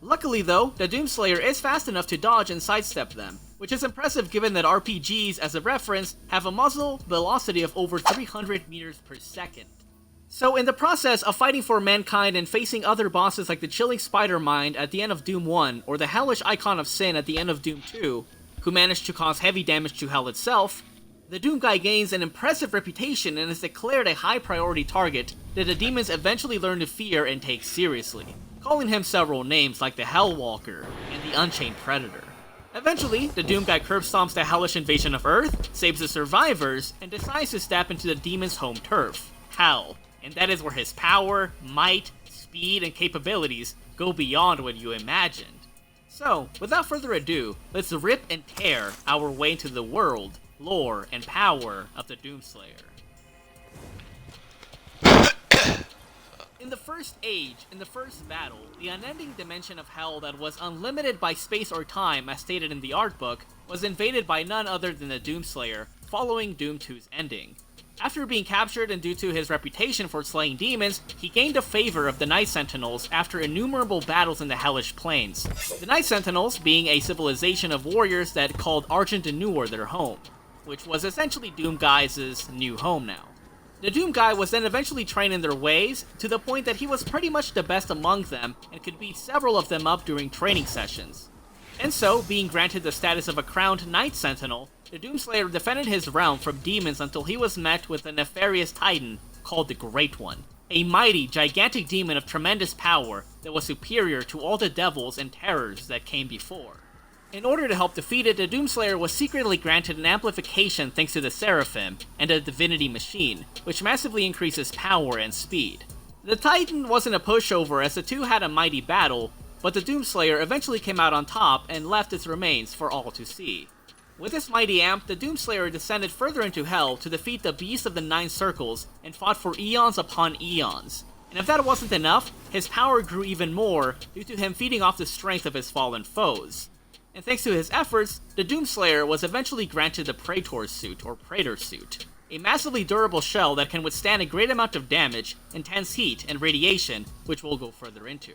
Luckily though, the Doomslayer is fast enough to dodge and sidestep them, which is impressive given that RPGs, as a reference, have a muzzle velocity of over 300 meters per second. So in the process of fighting for mankind and facing other bosses like the chilling Spider Mind at the end of Doom 1, or the hellish Icon of Sin at the end of Doom 2, who managed to cause heavy damage to Hell itself, the Doom Guy gains an impressive reputation and is declared a high priority target that the demons eventually learn to fear and take seriously, calling him several names like the Hellwalker and the Unchained Predator. Eventually, the Doom Guy curb stomps the hellish invasion of Earth, saves the survivors, and decides to step into the demon's home turf, Hell. And that is where his power, might, speed, and capabilities go beyond what you imagined. So, without further ado, let's rip and tear our way into the world, lore, and power of the Doomslayer. In the first age, in the first battle, the unending dimension of hell that was unlimited by space or time as stated in the art book, was invaded by none other than the Doomslayer, following Doom 2's ending. After being captured and due to his reputation for slaying demons, he gained the favor of the Night Sentinels after innumerable battles in the hellish plains. The Night Sentinels being a civilization of warriors that called Argent Annuar their home, which was essentially Doom Guy's new home now. The Doom Guy was then eventually trained in their ways, to the point that he was pretty much the best among them and could beat several of them up during training sessions. And so, being granted the status of a crowned Night Sentinel, the Doomslayer defended his realm from demons until he was met with a nefarious titan called the Great One, a mighty, gigantic demon of tremendous power that was superior to all the devils and terrors that came before. In order to help defeat it, the Doomslayer was secretly granted an amplification thanks to the Seraphim and a Divinity Machine, which massively increases power and speed. The Titan wasn't a pushover as the two had a mighty battle, but the Doomslayer eventually came out on top and left its remains for all to see. With this mighty amp, the Doomslayer descended further into Hell to defeat the Beast of the Nine Circles and fought for eons upon eons. And if that wasn't enough, his power grew even more due to him feeding off the strength of his fallen foes. And thanks to his efforts, the Doomslayer was eventually granted the Praetor suit, or Praetor suit, a massively durable shell that can withstand a great amount of damage, intense heat, and radiation, which we'll go further into.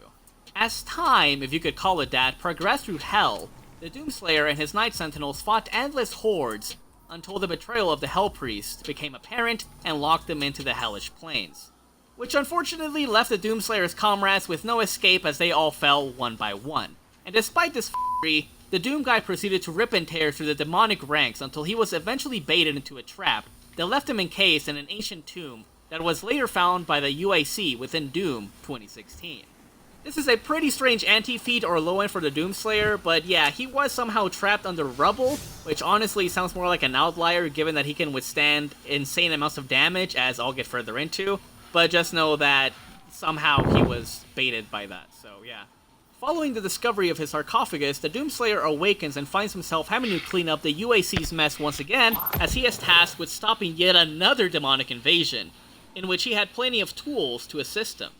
As time, if you could call it that, progressed through Hell, the Doomslayer and his Night Sentinels fought endless hordes until the betrayal of the Hell Priest became apparent and locked them into the hellish plains, which unfortunately left the Doomslayer's comrades with no escape as they all fell one by one. And despite this f***ery, the Doom Guy proceeded to rip and tear through the demonic ranks until he was eventually baited into a trap that left him encased in an ancient tomb that was later found by the UAC within Doom 2016. This is a pretty strange anti-feat or low end for the Doomslayer, but yeah, he was somehow trapped under rubble, which honestly sounds more like an outlier given that he can withstand insane amounts of damage, as I'll get further into, but just know that somehow he was baited by that, so yeah. Following the discovery of his sarcophagus, the Doomslayer awakens and finds himself having to clean up the UAC's mess once again, as he is tasked with stopping yet another demonic invasion, in which he had plenty of tools to assist him.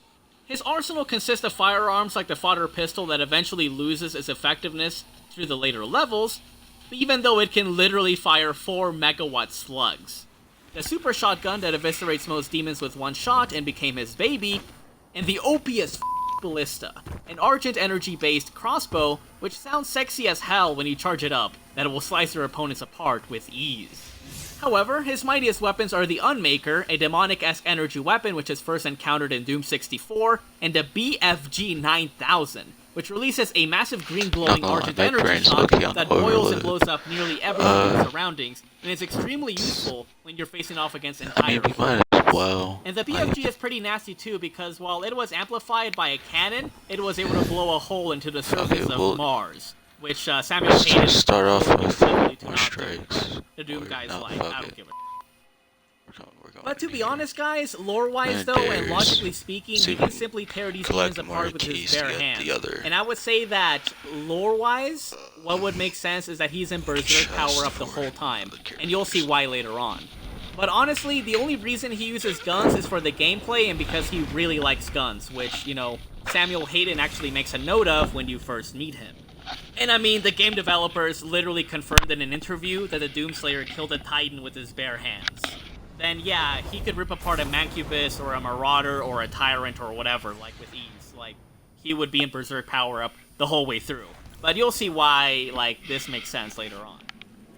His arsenal consists of firearms like the fodder pistol that eventually loses its effectiveness through the later levels, even though it can literally fire 4 megawatt slugs. The super shotgun that eviscerates most demons with one shot and became his baby, and the OPS ballista, an Argent energy-based crossbow, which sounds sexy as hell when you charge it up, that it will slice your opponents apart with ease. However, his mightiest weapons are the Unmaker, a demonic-esque energy weapon which is first encountered in Doom 64, and the BFG 9000, which releases a massive green glowing Argent energy shot that boils and blows up nearly everything in the surroundings, and is extremely useful when you're facing off against entire forces. Wow. And the BFG is pretty nasty too, because while it was amplified by a cannon, it was able to blow a hole into the surface of Mars, which Samuel hated. Start off with more strikes. The Doom Guy's no, like, I don't give a But to be honest, guys, lore-wise though, and logically speaking, he can simply tear these demons apart with his bare hands. And I would say that, lore-wise, what would make sense is that he's in Berserk power up the whole time, and you'll see why later on. But honestly, the only reason he uses guns is for the gameplay and because he really likes guns, which, you know, Samuel Hayden actually makes a note of when you first meet him. And I mean, the game developers literally confirmed in an interview that the Doomslayer killed a Titan with his bare hands. Then yeah, he could rip apart a Mancubus or a Marauder or a Tyrant or whatever, like, with ease. Like, he would be in Berserk power-up the whole way through. But you'll see why, like, this makes sense later on.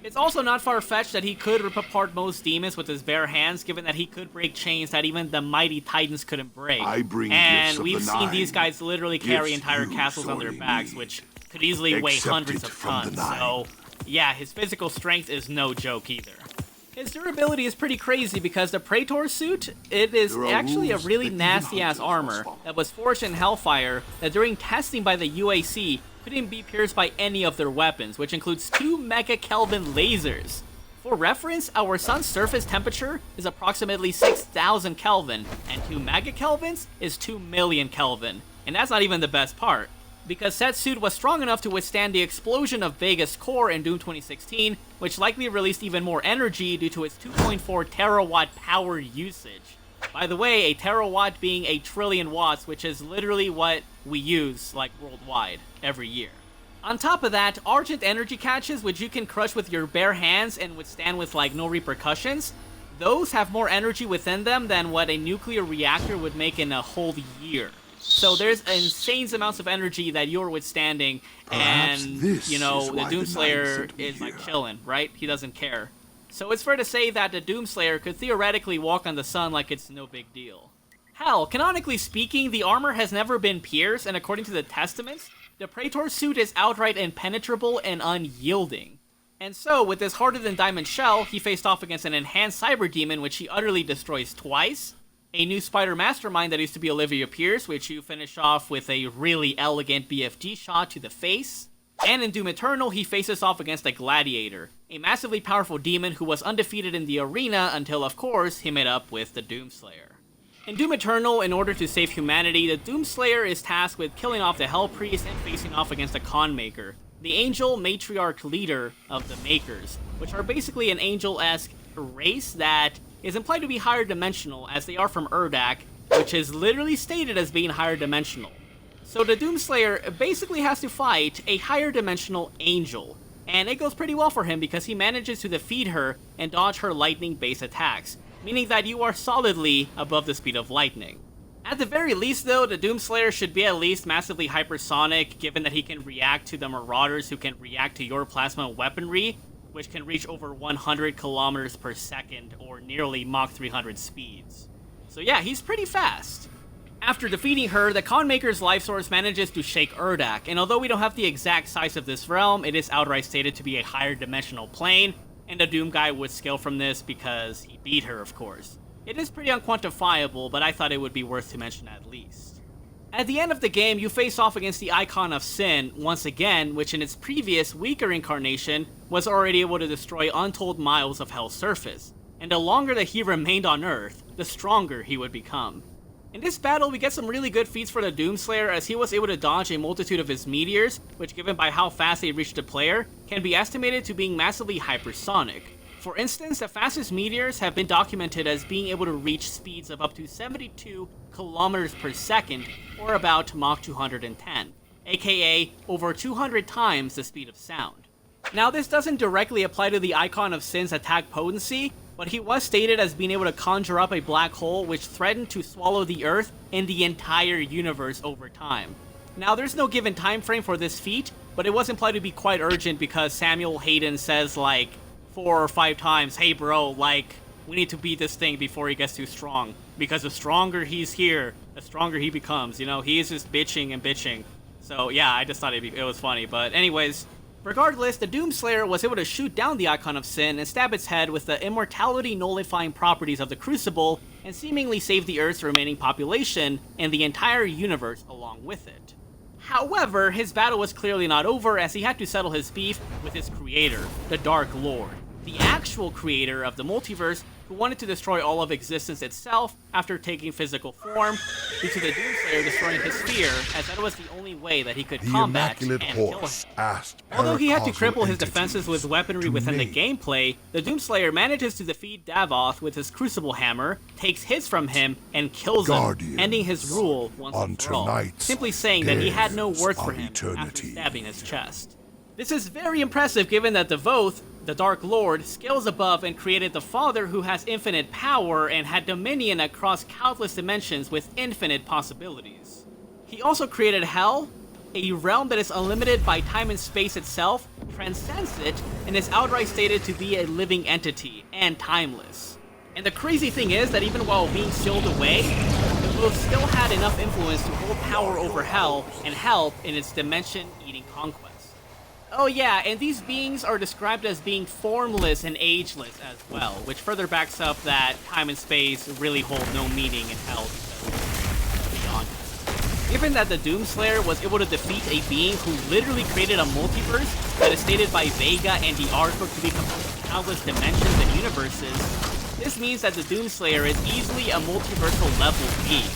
It's also not far-fetched that he could rip apart most demons with his bare hands, given that he could break chains that even the mighty Titans couldn't break. And we've seen these guys literally carry entire castles on their backs, which could easily weigh hundreds of tons. So, yeah, his physical strength is no joke either. His durability is pretty crazy because the Praetor suit, it is actually a really nasty-ass armor that was forged in Hellfire that during testing by the UAC couldn't be pierced by any of their weapons, which includes 2 Mega Kelvin lasers. For reference, our sun's surface temperature is approximately 6,000 Kelvin, and 2 Mega Kelvins is 2 million Kelvin. And that's not even the best part, because said suit was strong enough to withstand the explosion of Vega's core in Doom 2016, which likely released even more energy due to its 2.4 terawatt power usage. By the way, a terawatt being a trillion watts, which is literally what we use, like, worldwide, every year. On top of that, Argent energy catches, which you can crush with your bare hands and withstand with, like, no repercussions, those have more energy within them than what a nuclear reactor would make in a whole year. So there's insane amounts of energy that you're withstanding, and, you know, the Doomslayer is, like, chilling, right? He doesn't care. So it's fair to say that the Doomslayer could theoretically walk on the sun like it's no big deal. Hell, canonically speaking, the armor has never been pierced, and according to the Testaments, the Praetor suit is outright impenetrable and unyielding. And so, with this harder-than-diamond shell, he faced off against an enhanced cyber demon, which he utterly destroys twice, a new spider mastermind that used to be Olivia Pierce, which you finish off with a really elegant BFG shot to the face, and in Doom Eternal, he faces off against a Gladiator, a massively powerful demon who was undefeated in the arena until, of course, he met up with the Doomslayer. In Doom Eternal, in order to save humanity, the Doomslayer is tasked with killing off the Hell Priest and facing off against the Con Maker, the angel matriarch leader of the Makers, which are basically an angel-esque race that is implied to be higher dimensional, as they are from Urdak, which is literally stated as being higher dimensional. So the Doomslayer basically has to fight a higher dimensional angel, and it goes pretty well for him because he manages to defeat her and dodge her lightning-based attacks, meaning that you are solidly above the speed of lightning. At the very least though, the Doomslayer should be at least massively hypersonic, given that he can react to the Marauders who can react to your plasma weaponry, which can reach over 100 kilometers per second or nearly Mach 300 speeds. So yeah, he's pretty fast. After defeating her, the Con Maker's life source manages to shake Urdak, and although we don't have the exact size of this realm, it is outright stated to be a higher dimensional plane, and the Doom guy would scale from this because he beat her, of course. It is pretty unquantifiable, but I thought it would be worth to mention at least. At the end of the game, you face off against the Icon of Sin once again, which in its previous, weaker incarnation was already able to destroy untold miles of Hell's surface, and the longer that he remained on Earth, the stronger he would become. In this battle, we get some really good feats for the Doomslayer, as he was able to dodge a multitude of his meteors, which given by how fast they reach the player, can be estimated to being massively hypersonic. For instance, the fastest meteors have been documented as being able to reach speeds of up to 72 kilometers per second, or about Mach 210, aka over 200 times the speed of sound. Now, this doesn't directly apply to the Icon of Sin's attack potency, but he was stated as being able to conjure up a black hole which threatened to swallow the Earth and the entire universe over time. Now, there's no given time frame for this feat, but it was implied to be quite urgent because Samuel Hayden says like 4 or 5 times, hey bro, like, we need to beat this thing before he gets too strong. Because the stronger he's here, the stronger he becomes, you know, he is just bitching and bitching. So yeah, I just thought it was funny, but anyways, regardless, the Doomslayer was able to shoot down the Icon of Sin and stab its head with the immortality nullifying properties of the Crucible and seemingly save the Earth's remaining population and the entire universe along with it. However, his battle was clearly not over, as he had to settle his beef with his creator, the Dark Lord, the actual creator of the multiverse, who wanted to destroy all of existence itself after taking physical form, due to the Doomslayer destroying his sphere, as that was the only way that he could combat and kill him. Although he had to cripple his defenses with weaponry within the gameplay, the Doomslayer manages to defeat Davoth with his Crucible Hammer, takes hits from him, and kills him, ending his rule once and for all, simply saying that he had no worth for him after stabbing his chest. This is very impressive given that Davoth, the Dark Lord, scales above and created the Father who has infinite power and had dominion across countless dimensions with infinite possibilities. He also created Hell, a realm that is unlimited by time and space itself, transcends it, and is outright stated to be a living entity, and timeless. And the crazy thing is that even while being sealed away, Davoth still had enough influence to hold power over Hell and help in its dimension-eating conquest. Oh yeah, and these beings are described as being formless and ageless as well, which further backs up that time and space really hold no meaning in Hell because it's beyond it. Given that the Doomslayer was able to defeat a being who literally created a multiverse that is stated by Vega and the artbook to be composed of countless dimensions and universes, this means that the Doomslayer is easily a multiversal level being.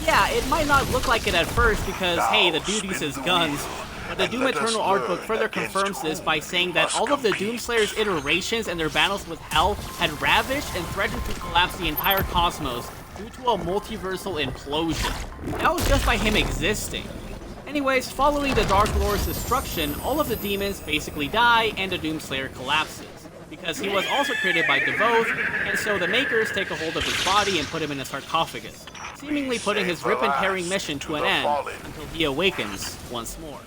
Yeah, it might not look like it at first because, hey, the dude uses guns, but the Doom Eternal artbook further confirms this by saying that all of the Doomslayer's iterations and their battles with Hell had ravished and threatened to collapse the entire cosmos due to a multiversal implosion. That was just by him existing. Anyways, following the Dark Lord's destruction, all of the demons basically die and the Doomslayer collapses, because he was also created by Davoth, and so the Makers take a hold of his body and put him in a sarcophagus, seemingly putting his rip and tearing mission to an end until he awakens once more.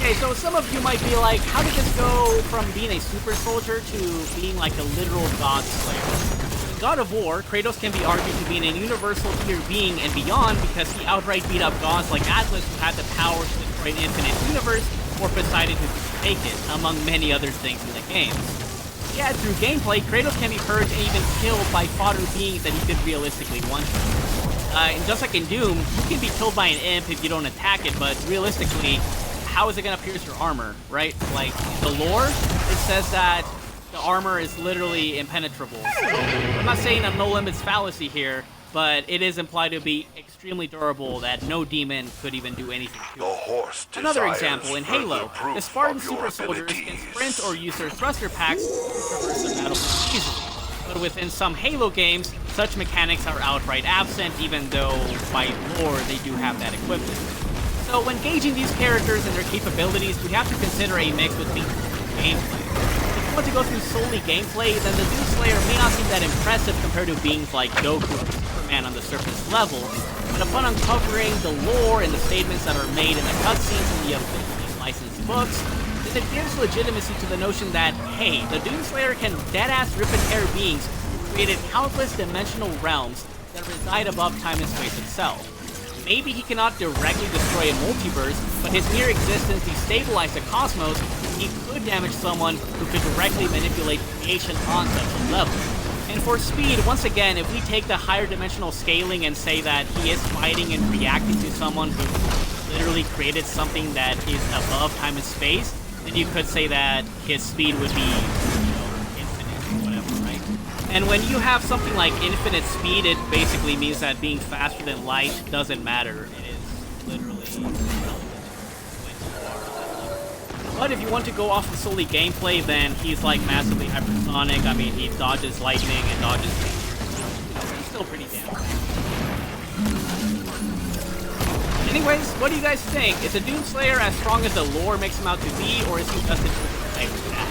Okay, so some of you might be like, how did this go from being a super soldier to being like a literal god slayer? In God of War, Kratos can be argued to be an universal tier being and beyond because he outright beat up gods like Atlas who had the power to destroy an infinite universe, or Poseidon who could take it, among many other things in the game. Yet, through gameplay, Kratos can be purged and even killed by fodder beings that he could realistically one-shot. And just like in Doom, you can be killed by an imp if you don't attack it, but realistically, how is it gonna pierce your armor, right? Like, in the lore, it says that the armor is literally impenetrable. So, I'm not saying a no limits fallacy here, but it is implied to be extremely durable that no demon could even do anything to it. Another example, in Halo, the Spartan super soldiers can sprint or use their thruster packs to traverse the battlefield easily. But within some Halo games, such mechanics are outright absent, even though, by lore, they do have that equipment. So when gauging these characters and their capabilities, we have to consider a mix between gameplay. If you want to go through solely gameplay, then the Doomslayer may not seem that impressive compared to beings like Goku or Superman on the surface level, but upon uncovering the lore and the statements that are made in the cutscenes in the officially licensed books, then it gives legitimacy to the notion that, hey, the Doomslayer can deadass rip and tear beings who created countless dimensional realms that reside above time and space itself. Maybe he cannot directly destroy a multiverse, but his mere existence destabilized the cosmos. He could damage someone who could directly manipulate creation on such a level. And for speed, once again, if we take the higher dimensional scaling and say that he is fighting and reacting to someone who literally created something that is above time and space, then you could say that his speed would be, infinite or whatever, right? And when you have something like infinite speed, it basically means that being faster than light doesn't matter. It is literally irrelevant when you are that level. But if you want to go off of solely gameplay, then he's like massively hypersonic. I mean, he dodges lightning and dodges meteors. He's still pretty damn fast. Anyways, what do you guys think? Is the Doomslayer as strong as the lore makes him out to be, or is he just a play with that?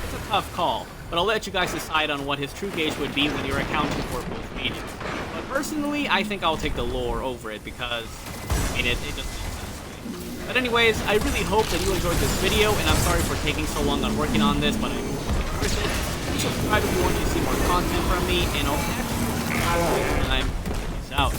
It's a tough call, but I'll let you guys decide on what his true gauge would be when you're accounting for both mediums. But personally, I think I'll take the lore over it because, I mean, it just makes sense to me. But anyways, I really hope that you enjoyed this video, and I'm sorry for taking so long on working on this, but I hope it's worth it. Please subscribe if you want to see more content from me, and I'll catch you next time. Peace out.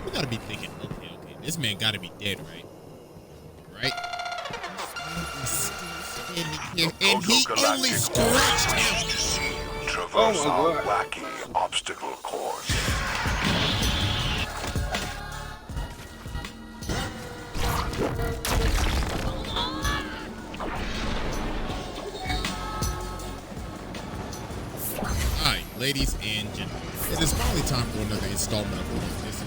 We gotta be thinking, okay, this man gotta be dead, right? Right? And he only scratched him. Traverse our wacky obstacle course. Alright, ladies and gentlemen, it is finally time for another installment of this.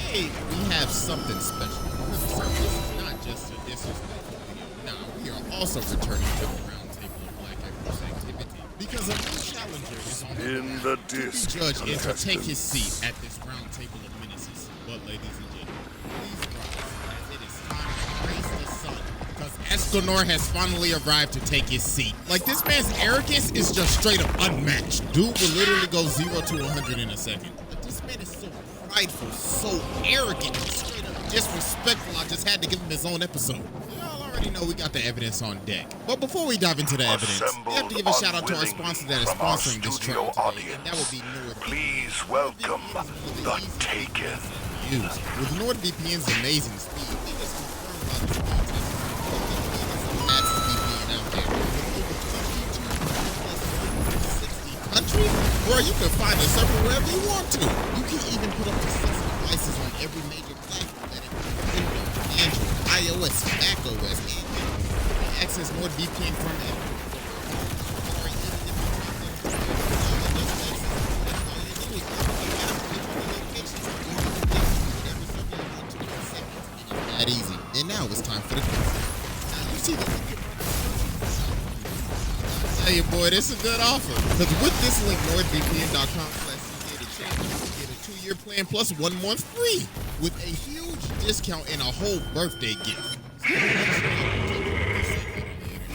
Today, we have something special. This is not just a disrespectful video. Now, we are also returning to the round table of Black Everest activity because a new challenger is on the disc judge and to take his seat at this round table of menaces. But, ladies and gentlemen, please rise as it is time to raise the sun. Because Escanor has finally arrived to take his seat. Like, this man's arrogance is just straight up unmatched. Dude will literally go 0 to 100 in a second. But this man is so prideful, so arrogant, and straight up disrespectful. I just had to give him his own episode. Y'all already know we got the evidence on deck. But before we dive into the evidence, we have to give a shout out to our sponsor that is sponsoring this trial today, and that would be NordVPN. Please welcome the Taken. With NordVPN's amazing speed, it is confirmed by the speed test VPN out there. With over 52 plus 60 countries, where you can find a server wherever you want to. You can even put up to 6 devices on every major platform that includes Windows, Android, iOS, macOS, and access NordVPN from Apple. That easy. And now it's time for the quiz. Now you see the tell you, boy, this is a good offer. Because with this link, NordVPN.com/CJ, you get a 2-year plan plus 1 month free with a huge discount and a whole birthday gift.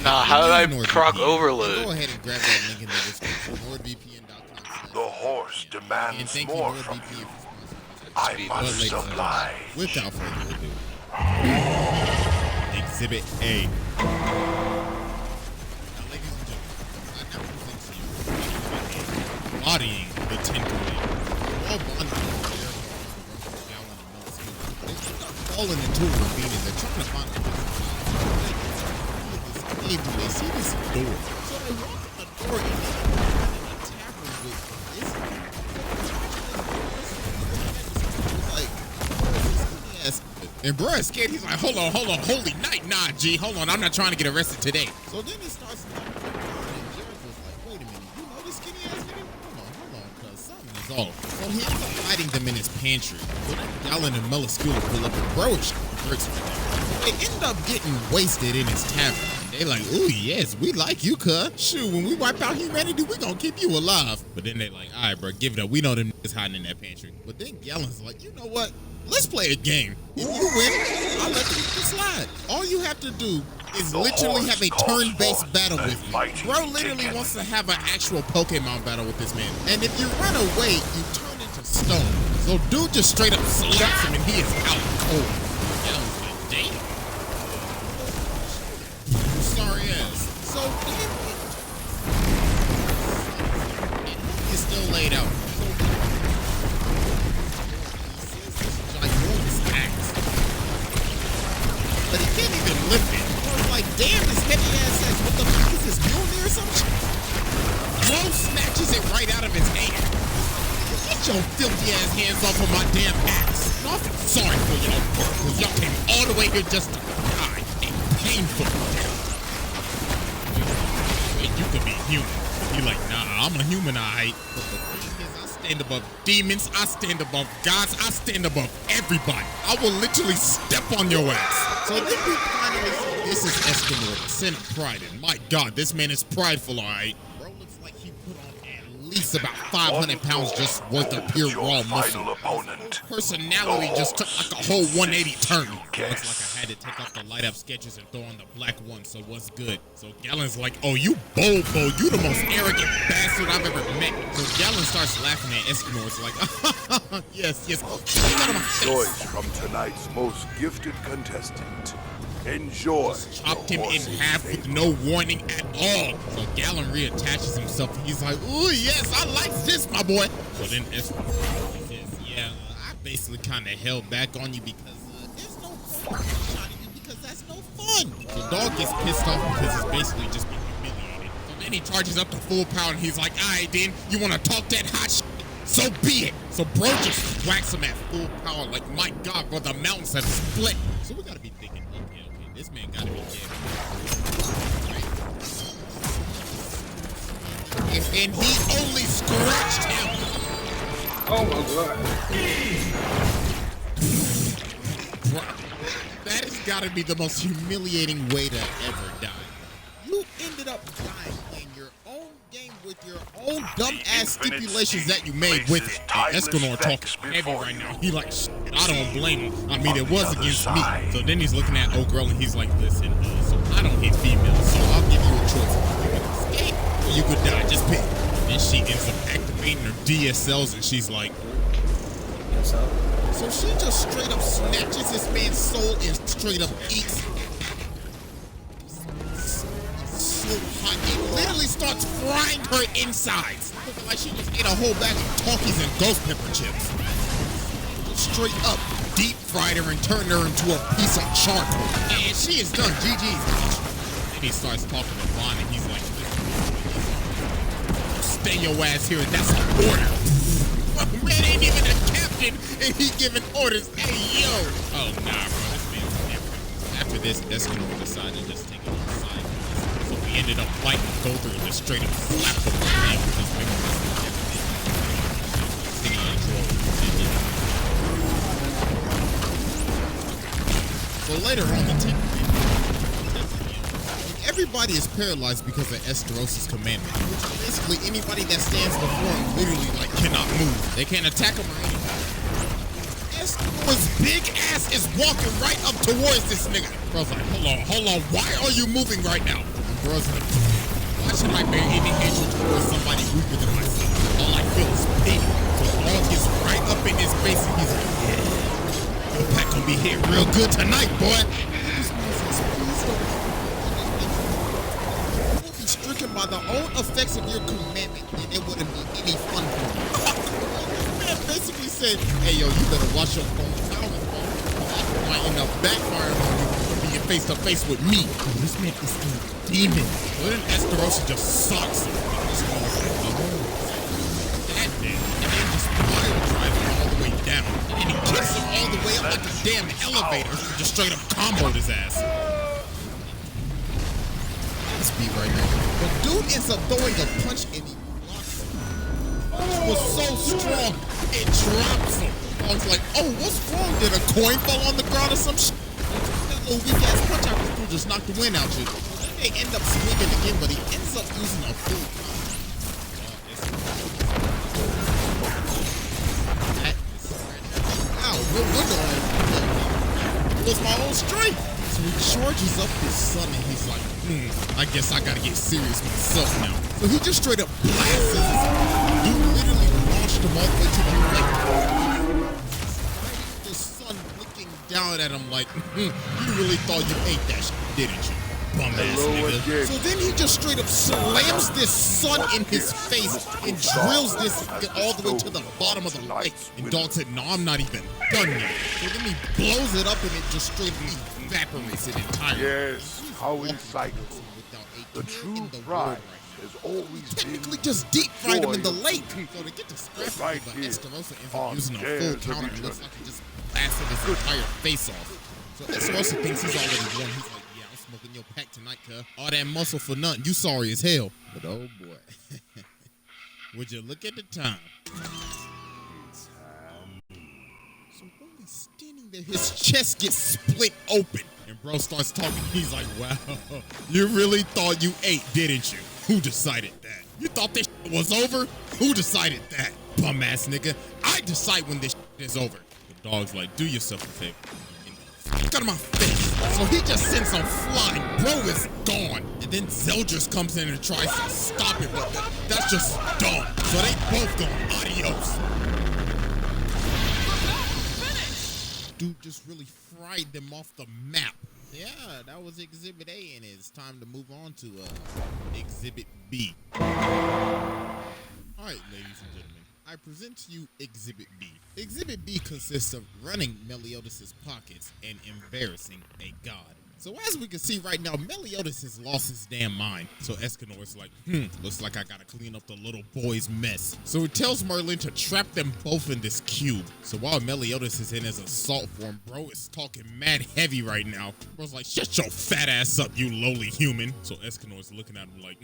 Nah, how did I proc overload? Go ahead and grab that link in the description. NordVPN.com. The horse demands more from you. I must supply. Without further ado, Exhibit A. Embodying the 10 all bonded falling into a ravine and they're trying to find a do they see this door? So they walk in the door and they end up in a tavern with this. And bro is scared. He's like, hold on, holy night, nah, G, hold on, I'm not trying to get arrested today. So then he starts knocking on the door, and Jericho's like, wait a minute, you know this skinny ass nigga? Hold on, cuz something is off. So he ends up hiding them in his pantry. So then Gallon and Melascula pull up, and bro is works with them. So they end up getting wasted in his tavern. And they like, ooh, yes, we like you, cuz. Shoot, when we wipe out humanity, we gonna keep you alive. But then they like, all right, bro, give it up. We know them niggas hiding in that pantry. But then Gallon's like, you know what? Let's play a game. If you win, I'll let you slide. All you have to do is literally have a turn-based battle with me. Bro literally wants to have an actual Pokemon battle with this man. And if you run away, you turn into stone. So dude just straight up slaps him and he is out cold. Gallon's like, damn. Sorry ass. So then he's still laid out. But he can't even lift it. I was like, damn, this heavy ass ass. What the fuck is this, Mjolnir or something? Bro snatches it right out of his hand. Get your filthy ass hands off of my damn axe. I feel sorry for y'all, because y'all came all the way here just to die. And painful. You could be human. You're like, nah, I'm a humanite. But the thing is, I stand above demons, I stand above gods, I stand above everybody. I will literally step on your ass. So then we finally see this is Eskimo, the sin of pride. And my God, this man is prideful, alright? Bro looks like he put on at least about 500 pounds just worth of pure raw muscle. Personality just took like a whole 180 turn. Looks like I had to take off the light up sketches and throw on the black one, so what's good? So Gallon's like, oh, you bold, you the most arrogant bastard I've ever met. So Gallon starts laughing at Eskimo. It's like, yes. Choice from tonight's most gifted contestant. Enjoy. Chopped him in half with no warning at all. So Gallon reattaches himself. He's like, ooh, yes, I like this, my boy. So then Eskimo says, yeah, I basically kind of held back on you because there's no point in shotting you because that's no fun. The dog gets pissed off because he's basically just being humiliated. So then he charges up to full power and he's like, all right, then, you want to talk that hot shit? So be it. So bro just whacks him at full power like, my God, bro, the mountains have split. So we got to be thinking, okay, this man got to be dead. And he only scratched him. Oh my God. That has got to be the most humiliating way to ever die. You ended up dying playing your own game with your own dumb-ass stipulations that you made with it. Escanor talking heavy right now. He like, shit, I don't blame him. I mean, it was against me. So then he's looking at old girl and he's like, listen, so I don't hit females, so I'll give you a choice. You can escape or you could die. Just pick. Then she ends up activating her DSLs and she's like, so she just straight up snatches this man's soul and straight up eats. So hot, it literally starts frying her insides. Looking like she just ate a whole bag of Talkies and ghost pepper chips. Straight up deep fried her and turned her into a piece of charcoal. And she is done. GG's. Then he starts talking to Vaughn and he's like, stay your ass here, that's an order. Man ain't even a captain and he giving orders. Hey, yo. Oh, nah, bro, this man's different. After this, Eskimo decided to just take it outside. So we ended up fighting Golder and just straight up slapped him with his So later on, the team, everybody is paralyzed because of Esteros' commandment, which is basically anybody that stands before him literally like cannot move. They can't attack him or anything. Esteros' big ass is walking right up towards this nigga. Bro's like, hold on, why are you moving right now? And bro's like, why should I bear any hatred towards somebody weaker than myself? All I feel is pity. So Bro gets right up in his face and he's like, yeah. The pack gonna be hit real good tonight, boy. You'll be stricken by the own effects of your commandment, and it wouldn't be any fun for you. The man basically said, hey, yo, you better watch your phone. That might end up backfiring on you for being face to face with me. This man is a demon. Well, then Esterosa just sucks him. That man, and then just pile drive him all the way down. And then he kicks him all the way up like a damn elevator. Just straight up comboed his ass. This beat right now. The dude ends up throwing a punch and he blocks it. It was so strong, it drops him. I was like, oh, what's wrong? Did a coin fall on the ground or some shit? That little weak ass punch out the just knocked the wind out you. Then they end up swinging again, but he ends up using a full wow, real window on it. Was my own strength. So he charges up his son and he's like, I guess I gotta get serious myself now. So he just straight up blasts his dude literally launched him all the way to the lake. The son looking down at him like, you really thought you ate that shit, didn't you? Bum ass nigga. So then he just straight up slams this son in his face and drills this all the way to the bottom of the lake. And Dog said, no, I'm not even done yet. So then he blows it up and it just straight up evaporates it entirely. Yes, how insightful. The true pride has always technically just deep fried him in the lake. So to get to scrap it, but Esterosa ends up using a full counter. It looks like he just blasted his entire face off. So Esterosa thinks he's already won. He's like, yeah, I'm smoking your pack tonight, cuz. All that muscle for nothing. You sorry as hell. But oh boy. Would you look at the time? So while he's standing there, his chest gets split open. And bro starts talking. He's like, wow, you really thought you ate, didn't you? Who decided that? You thought this shit was over? Who decided that? Bum ass nigga. I decide when this shit is over. The dog's like, do yourself a favor. Get out of my face. So he just sends him flying. Bro is gone. And then Zeldris comes in and tries to stop it, but that's just dumb. So they both gone. Adios. Dude just really fried them off the map. Yeah, that was Exhibit A, and it's time to move on to Exhibit B. All right, ladies and gentlemen, I present to you Exhibit B. Exhibit B consists of running Meliodas' pockets and embarrassing a god. So as we can see right now, Meliodas has lost his damn mind. So Escanor's like, looks like I gotta clean up the little boy's mess. So it tells Merlin to trap them both in this cube. So while Meliodas is in his assault form, bro is talking mad heavy right now. Bro's like, shut your fat ass up, you lowly human. So Escanor's looking at him like,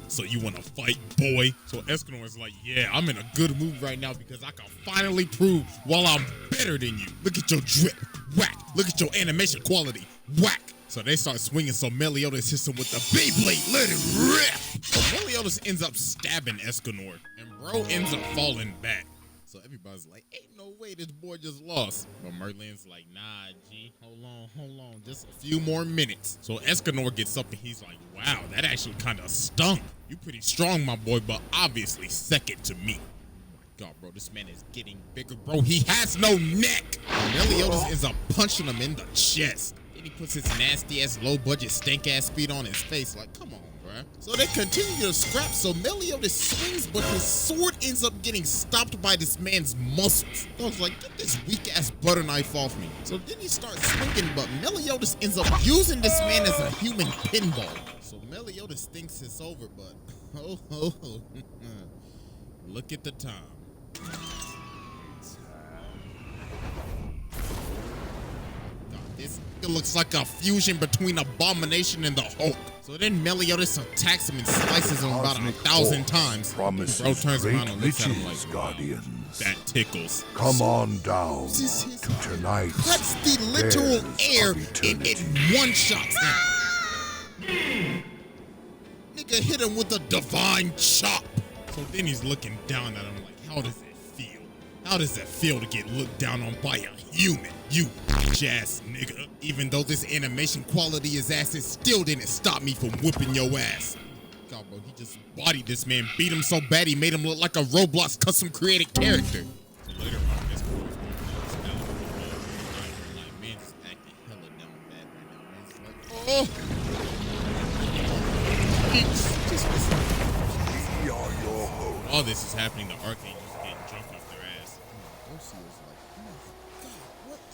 so you wanna fight, boy? So Escanor's like, yeah, I'm in a good mood right now because I can finally prove while I'm better than you. Look at your drip, whack. Look at your animation quality, whack. So they start swinging, so Meliodas hits him with the Beyblade, let it rip! So Meliodas ends up stabbing Escanor, and bro ends up falling back. So everybody's like, ain't no way this boy just lost. But Merlin's like, nah, G, hold on, just a few more minutes. So Escanor gets up and he's like, wow, that actually kind of stunk. You pretty strong, my boy, but obviously second to me. God, bro, this man is getting bigger, bro. He has no neck. Meliodas ends up punching him in the chest. He puts his nasty ass low budget stank ass speed on his face like, come on, bruh. So they continue to scrap, so Meliodas swings, but his sword ends up getting stopped by this man's muscles. I was like, get this weak ass butter knife off me. So then he starts swinging, but Meliodas ends up using this man as a human pinball. So Meliodas thinks it's over, but look at the time. This looks like a fusion between Abomination and the Hulk. So then Meliodas attacks him and slices him about 1,000 times. Bro turns around and looks at him like, guardians. That tickles. Come on down to tonight. Cuts the literal air and it one-shots him. Nigga hit him with a divine chop. So then he's looking down at him like, how does it feel? How does it feel to get looked down on by a human? You ass nigga. Even though this animation quality is ass, it still didn't stop me from whipping your ass. God, bro, he just bodied this man, beat him so bad he made him look like a Roblox custom created character. So later on, this boy is like, man, just acting hella down bad right now, man. It's like, oh. We are your host. All this is happening, the Archangels are getting drunk off their ass.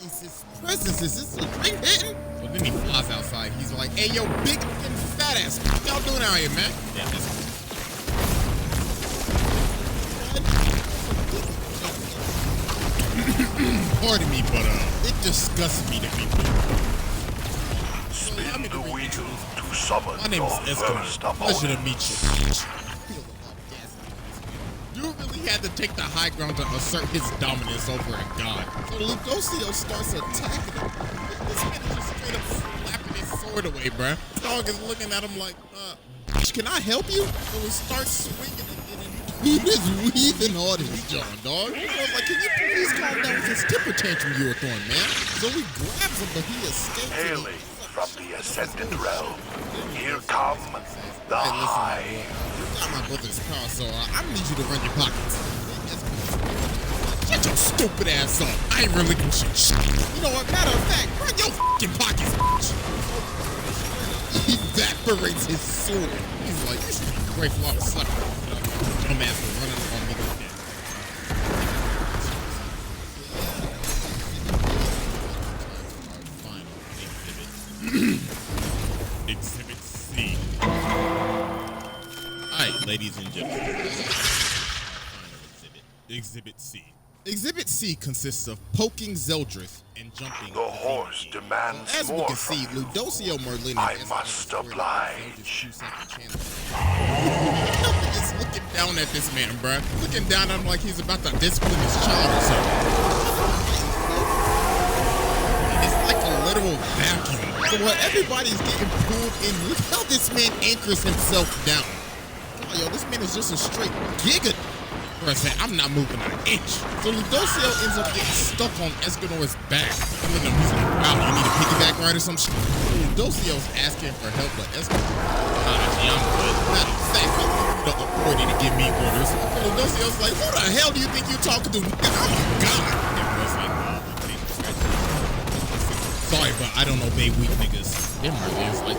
Is his presence? Is this a dream hitting? So And then he flies outside. He's like, hey, yo, big and fat ass. What y'all doing out here, man? Yeah, that's pardon me, but it disgusts me to be Spin the wheel to summon my name is your first Eskimo. Pleasure to opponent. meet you. Dude really had to take the high ground to assert his dominance over a god. So Ludocio starts attacking him. This man is just straight up slapping his sword away, bruh. Dog is looking at him like, bitch, can I help you? So he starts swinging it, and dude is weaving all his jaw, dog. I was like, can you please calm down with this temper tantrum you were throwing, man? So he grabs him, but he escapes. Hailing from the Ascendant Realm, here come the High. You got my brother's power, so I need you to run your pockets. Shut your stupid ass up. I ain't relinquishing shit. You know what? Matter of fact, run your fucking pockets, bitch. He evaporates his sword. He's like, you should be grateful I'm a sucker. Dumbass for running on me like that. Exhibit C. Alright, ladies and gentlemen. Exhibit C. Exhibit C consists of poking Zeldrith and jumping. The horse demands as we more can from see, you. Ludocio Merlini I must oblige. Is looking down at this man, bruh. Looking down at him like he's about to discipline his child or something. It's like a literal vacuum. So while everybody's getting pulled in, look how this man anchors himself down. Oh, yo, this man is just a straight giga. I'm not moving an inch. So Ludocio ends up getting stuck on Escanor's back. And then he's like, wow, you need a piggyback ride or some shit? Ludocio's asking for help, but Escanor, gee, I'm good. Matter of fact, the authority to give me orders. And Ludocio's like, who the hell do you think you're talking to? I'm a god. Sorry, but I don't obey weak niggas. Then Merlin's like,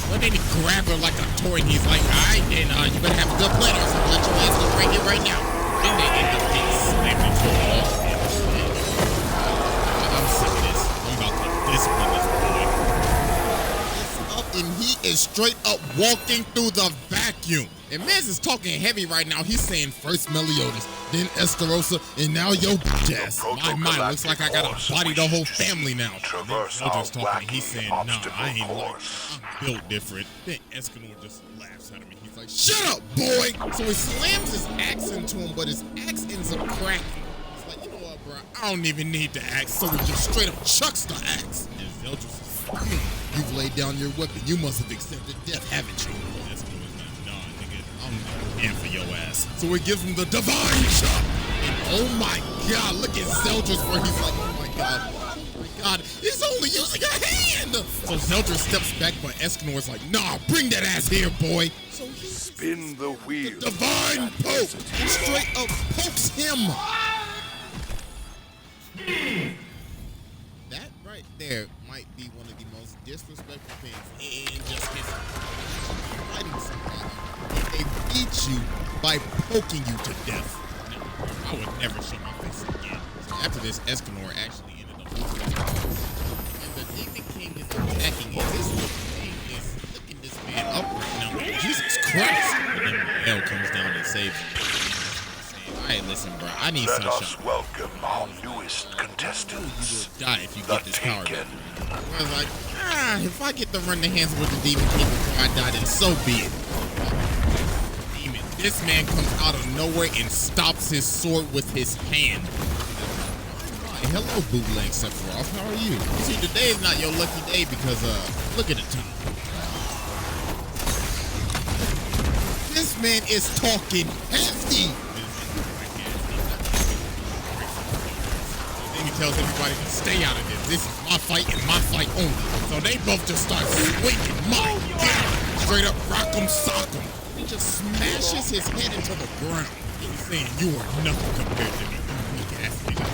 but then he grabbed her like a toy and he's like, alright, then you better have a good plan or something. Let your ass go right here, right now. Then they end up getting slammed into a wall. I'm sick of this. I'm about to discipline this boy. It's up and he is straight up walking through the vacuum. And Mez is talking heavy right now. He's saying first Meliodas, then Esterosa, and now yo ass. My mind looks like I gotta body the whole family now. Zeldrith's talking, he's saying, nah, I ain't like, I'm built different. Then Escanor just laughs at him and he's like, shut up, boy! So he slams his axe into him, but his axe ends up cracking. He's like, you know what, bro? I don't even need the axe. So he just straight up chucks the axe. And Zeldrith is like, you've laid down your weapon. You must have accepted death, haven't you? I'm in for your ass. So he gives him the divine chop. And oh my god, look at Zeldrith where he's like, oh my god, he's only using a hand. So Zeldrith steps back, but Escanor's like, nah, bring that ass here, boy. So he spin the wheel. The divine poke and straight up pokes him. That right there might be one of the most disrespectful things in just history. Fighting somebody. They beat you by poking you to death. Now, I would never show my face again. So after this, Escanor actually ended up losing his powers. And the Demon King is attacking him. This thing is looking this man up right now. Jesus Christ! And then Hell comes down and saves him. Alright, listen, bro. I need Let sunshine. us welcome our newest contestants. You will die if you get this power back. I was like, if I get to run the hands with the Demon King before I die, then so be it. This man comes out of nowhere and stops his sword with his hand. Hi, hello, bootleg Sephiroth. How are you? See, today is not your lucky day because, look at the time. This man is talking heavy. Then he tells everybody to stay out of this. This is my fight and my fight only. So they both just start swinging. My God! Straight up rock'em sock'em. He just smashes his head into the ground. He's saying, you are nothing compared to me. Weak ass nigga.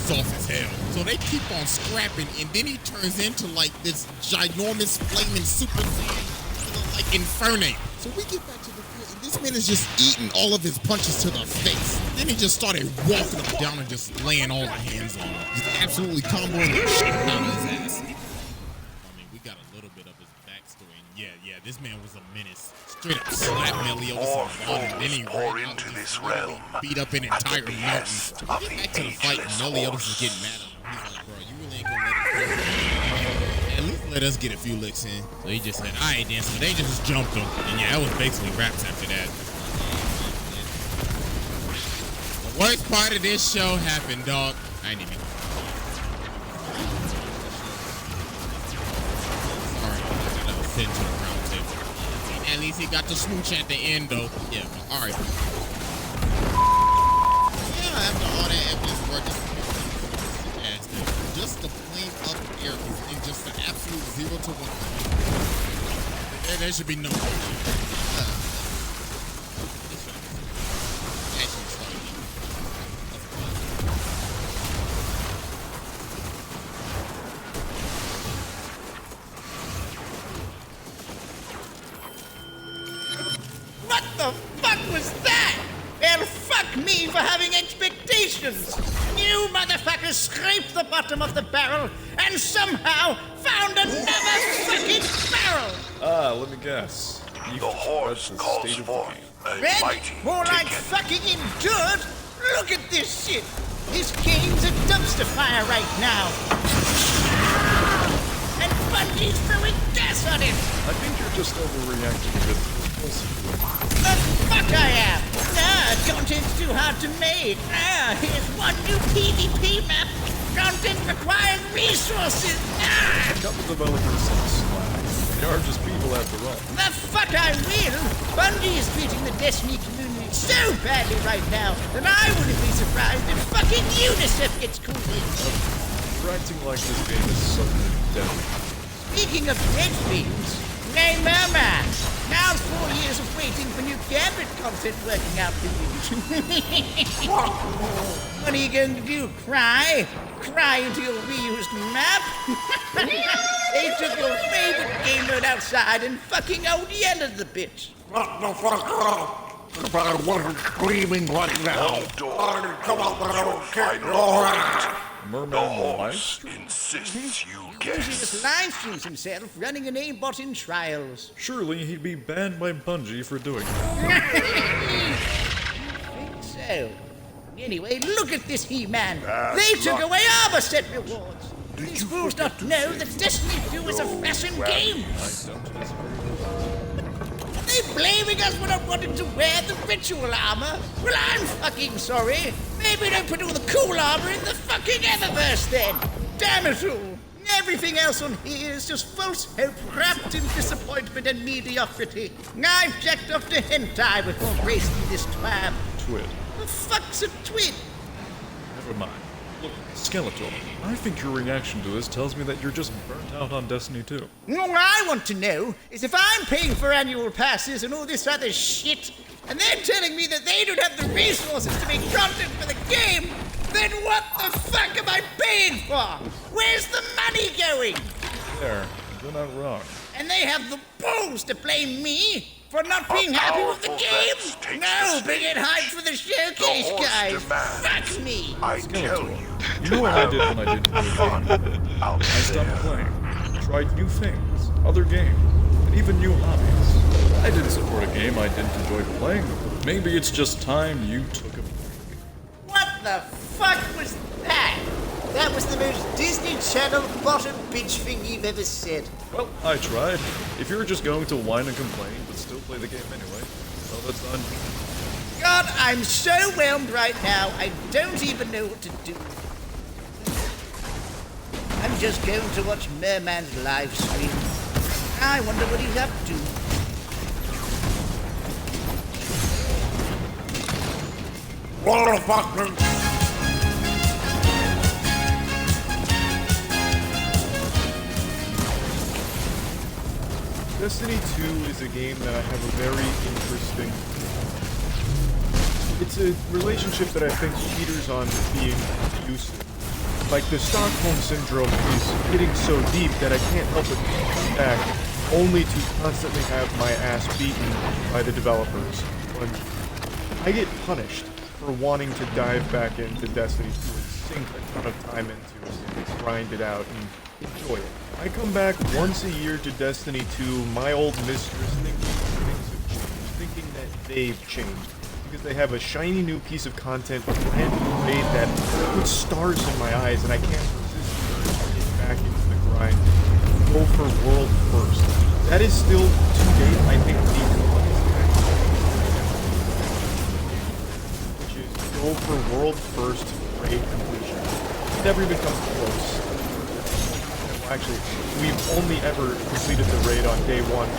Soft as hell. So they keep on scrapping, and then he turns into like this ginormous flaming super saiyan, like Infernape. So we get back to the field, and this man is just eating all of his punches to the face. Then he just started walking him down and just laying all the hands on him. Just absolutely comboing the shit out of his ass. This man was a menace. Straight up slapped Meliodas on the bottom, then he pour ran out into and this just realm beat up an entire mountain. behest of Get the back to the fight, ageless Meliodas was horse. getting mad at him. He's like, bro, you really ain't gonna let it go. At least let us get a few licks in. So he just said, I ain't dancing, but they just jumped him. And yeah, that was basically raps after that. The worst part of this show happened, dog. I ain't even. Sorry, another sit to the round table. At least he got the smooch at the end, though. Yeah, but alright. Yeah, after all that evidence work, just the plain up air in just the absolute 0 to 1. There should be no. What the fuck was that? Well, fuck me for having expectations. You motherfuckers scraped the bottom of the barrel and somehow found another fucking barrel. Let me guess. The horse calls forth a Red? mighty More like ticket. fucking endured. Look at this shit. This game's a dumpster fire right now. And Bungie's throwing gas on it. I think you're just overreacting a bit to the The fuck I am! Content's too hard to make. Here's one new PvP map. Content requires resources. Cut the developers some slack. They are just people after all. The fuck I will! Bungie is treating the Destiny community so badly right now that I wouldn't be surprised if fucking UNICEF gets called in. You're acting like this game is something deadly. Speaking of dead things, hey Mama, now 4 years of waiting for new Gambit content working out for you. What are you going to do, cry? Cry into your reused map? They took your favorite game mode outside and fucking ODL'd the bitch. If I wasn't screaming right now, I'd come out with a kid. Merman The horse insists you Usually guess. just live streams himself running an aimbot in trials. Surely he'd be banned by Bungie for doing that. Think so. Anyway, look at this He-Man. Bad They took luck. away armor set rewards. These fools not know that Destiny 2 is a fashion game. Are they blaming us for not wanting to wear the ritual armor? Well, I'm fucking sorry. Maybe don't put all the cool armor in the fucking Eververse then. Damn it all. Everything else on here is just false hope wrapped in disappointment and mediocrity. I've jacked off to hentai before gracing this twab. Twid. The fuck's a twid? Never mind. Look, Skeletor, I think your reaction to this tells me that you're just burnt out on Destiny 2. All I want to know is if I'm paying for annual passes and all this other shit, and they're telling me that they don't have the resources to make content for the game, then what the fuck am I paying for? Where's the money going? There, you're not wrong. And they have the balls to blame me for not being happy with the game? No, bring it hype for the showcase, The horse guys. demands. Fuck me. I tell you. You know what I did when I didn't play the game? I stopped playing, tried new things, other games, and even new hobbies. I didn't support a game I didn't enjoy playing. Maybe it's just time you took a break. What the fuck was that? That was the most Disney Channel bottom bitch thing you've ever said. Well, I tried. If you're just going to whine and complain, but still play the game anyway, well, that's on you. God, I'm so whelmed right now, I don't even know what to do. I'm just going to watch Merman's live stream. I wonder what he's up to. What the fuck, man? Destiny 2 is a game that I have a very interesting... It's a relationship that I think teeters on being abusive. Like, the Stockholm Syndrome is hitting so deep that I can't help but come back, only to constantly have my ass beaten by the developers. When I get punished for wanting to dive back into Destiny 2 and sink a ton of time into it and grind it out and enjoy it. I come back once a year to Destiny 2, my old mistress, thinking that they've changed. Because they have a shiny new piece of content, a brand new raid that puts stars in my eyes, and I can't resist getting back into the grind. Go for world first. That is still, to date, I think, the funnest which is go for world first raid completion. It's never even come close. Well, actually, we've only ever completed the raid on day one.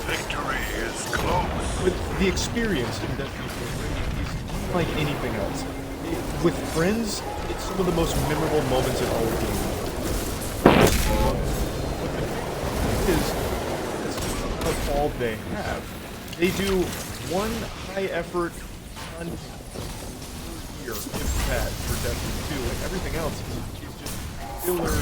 Victory is close. But the experience in Destiny 2 is unlike anything else. With friends, it's some of the most memorable moments in all of gaming. That's all they have. They do one high-effort content per year, if that, for Destiny 2, and everything else is just filler,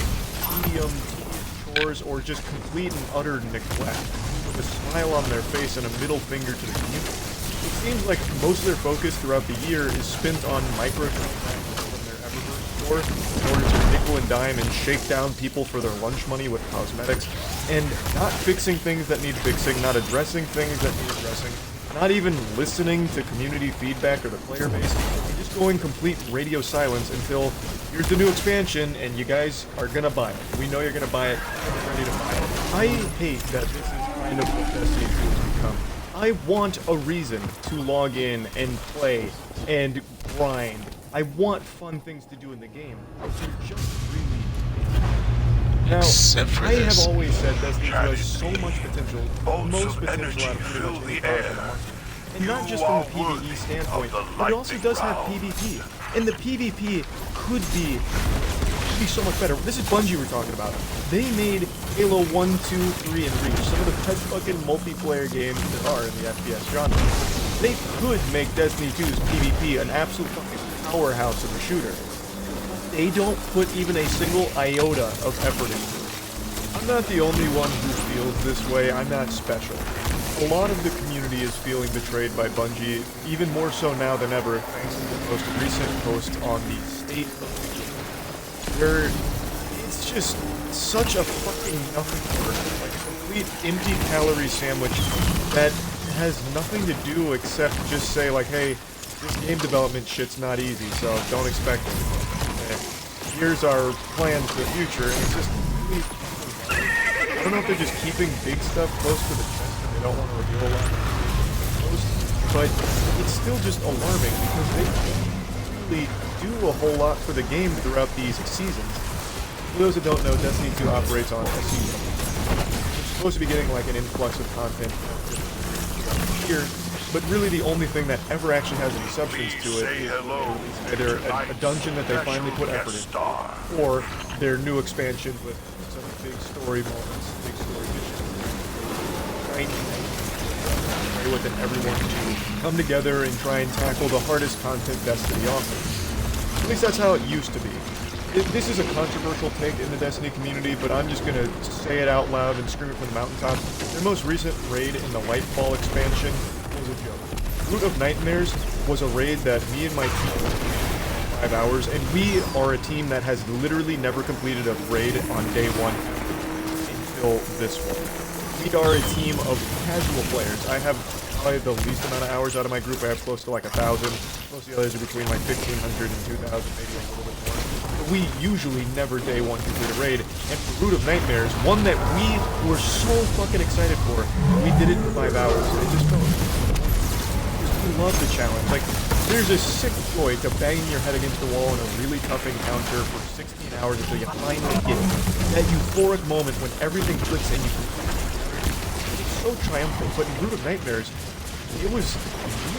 medium, tedious chores, or just complete and utter neglect, with a smile on their face and a middle finger to the community. It seems like most of their focus throughout the year is spent on microtransactions from their Eververse store in order to nickel and dime and shake down people for their lunch money with cosmetics, and not fixing things that need fixing, not addressing things that need addressing, not even listening to community feedback or the player base, and just going complete radio silence until here's the new expansion and you guys are gonna buy it. We know you're gonna buy it, get ready to buy it. I hate that this is kind of what Destiny 2 has become. I want a reason to log in and play and grind. I want fun things to do in the game. They're just really... Now, I have always said Destiny 2 has so much potential, most potential out of pretty much any product on the market. And not just from a PvE standpoint, but it also does have PvP. And the PvP could be so much better. This is Bungie we're talking about. They made Halo 1, 2, 3, and Reach, some of the best fucking multiplayer games there are in the FPS genre. They could make Destiny 2's PvP an absolute fucking powerhouse of a shooter. They don't put even a single iota of effort into it. I'm not the only one who feels this way. I'm not special. A lot of the community is feeling betrayed by Bungie, even more so now than ever, thanks to the most recent post on the state of the game. Where it's just such a fucking nothing work, like a complete empty calorie sandwich that has nothing to do except just say like, hey, this game development shit's not easy, so don't expect it. And here's our plan for the future, and it's just really, I don't know if they're just keeping big stuff close to the chest and they don't want to reveal a lot of post, but it's still just alarming because they really do a whole lot for the game throughout these seasons. For those who don't know, Destiny 2 operates on a season. It's supposed to be getting like an influx of content here, but really the only thing that ever actually has any substance to it is either a dungeon that they finally put effort into, or their new expansion with some big story moments, big story missions, with everyone to come together and try and tackle the hardest content Destiny offers. At least that's how it used to be. This is a controversial take in the Destiny community, but I'm just gonna say it out loud and scream it from the mountaintop. Their most recent raid in the Lightfall expansion was a joke. Root of Nightmares was a raid that me and my team completed in 5 hours, and we are a team that has literally never completed a raid on day one until this one. We are a team of casual players. I have probably the least amount of hours out of my group. I have close to like 1,000. Most of the others are between like 1,500 and 2,000, maybe a little bit more. But we usually never day one complete a raid. And for Root of Nightmares, one that we were so fucking excited for, we did it in 5 hours. And it just felt... We love the challenge. Like, there's a sick joy to banging your head against the wall in a really tough encounter for 16 hours until you finally get it. That euphoric moment when everything clicks and you complete it. It's so triumphant. But in Root of Nightmares, it was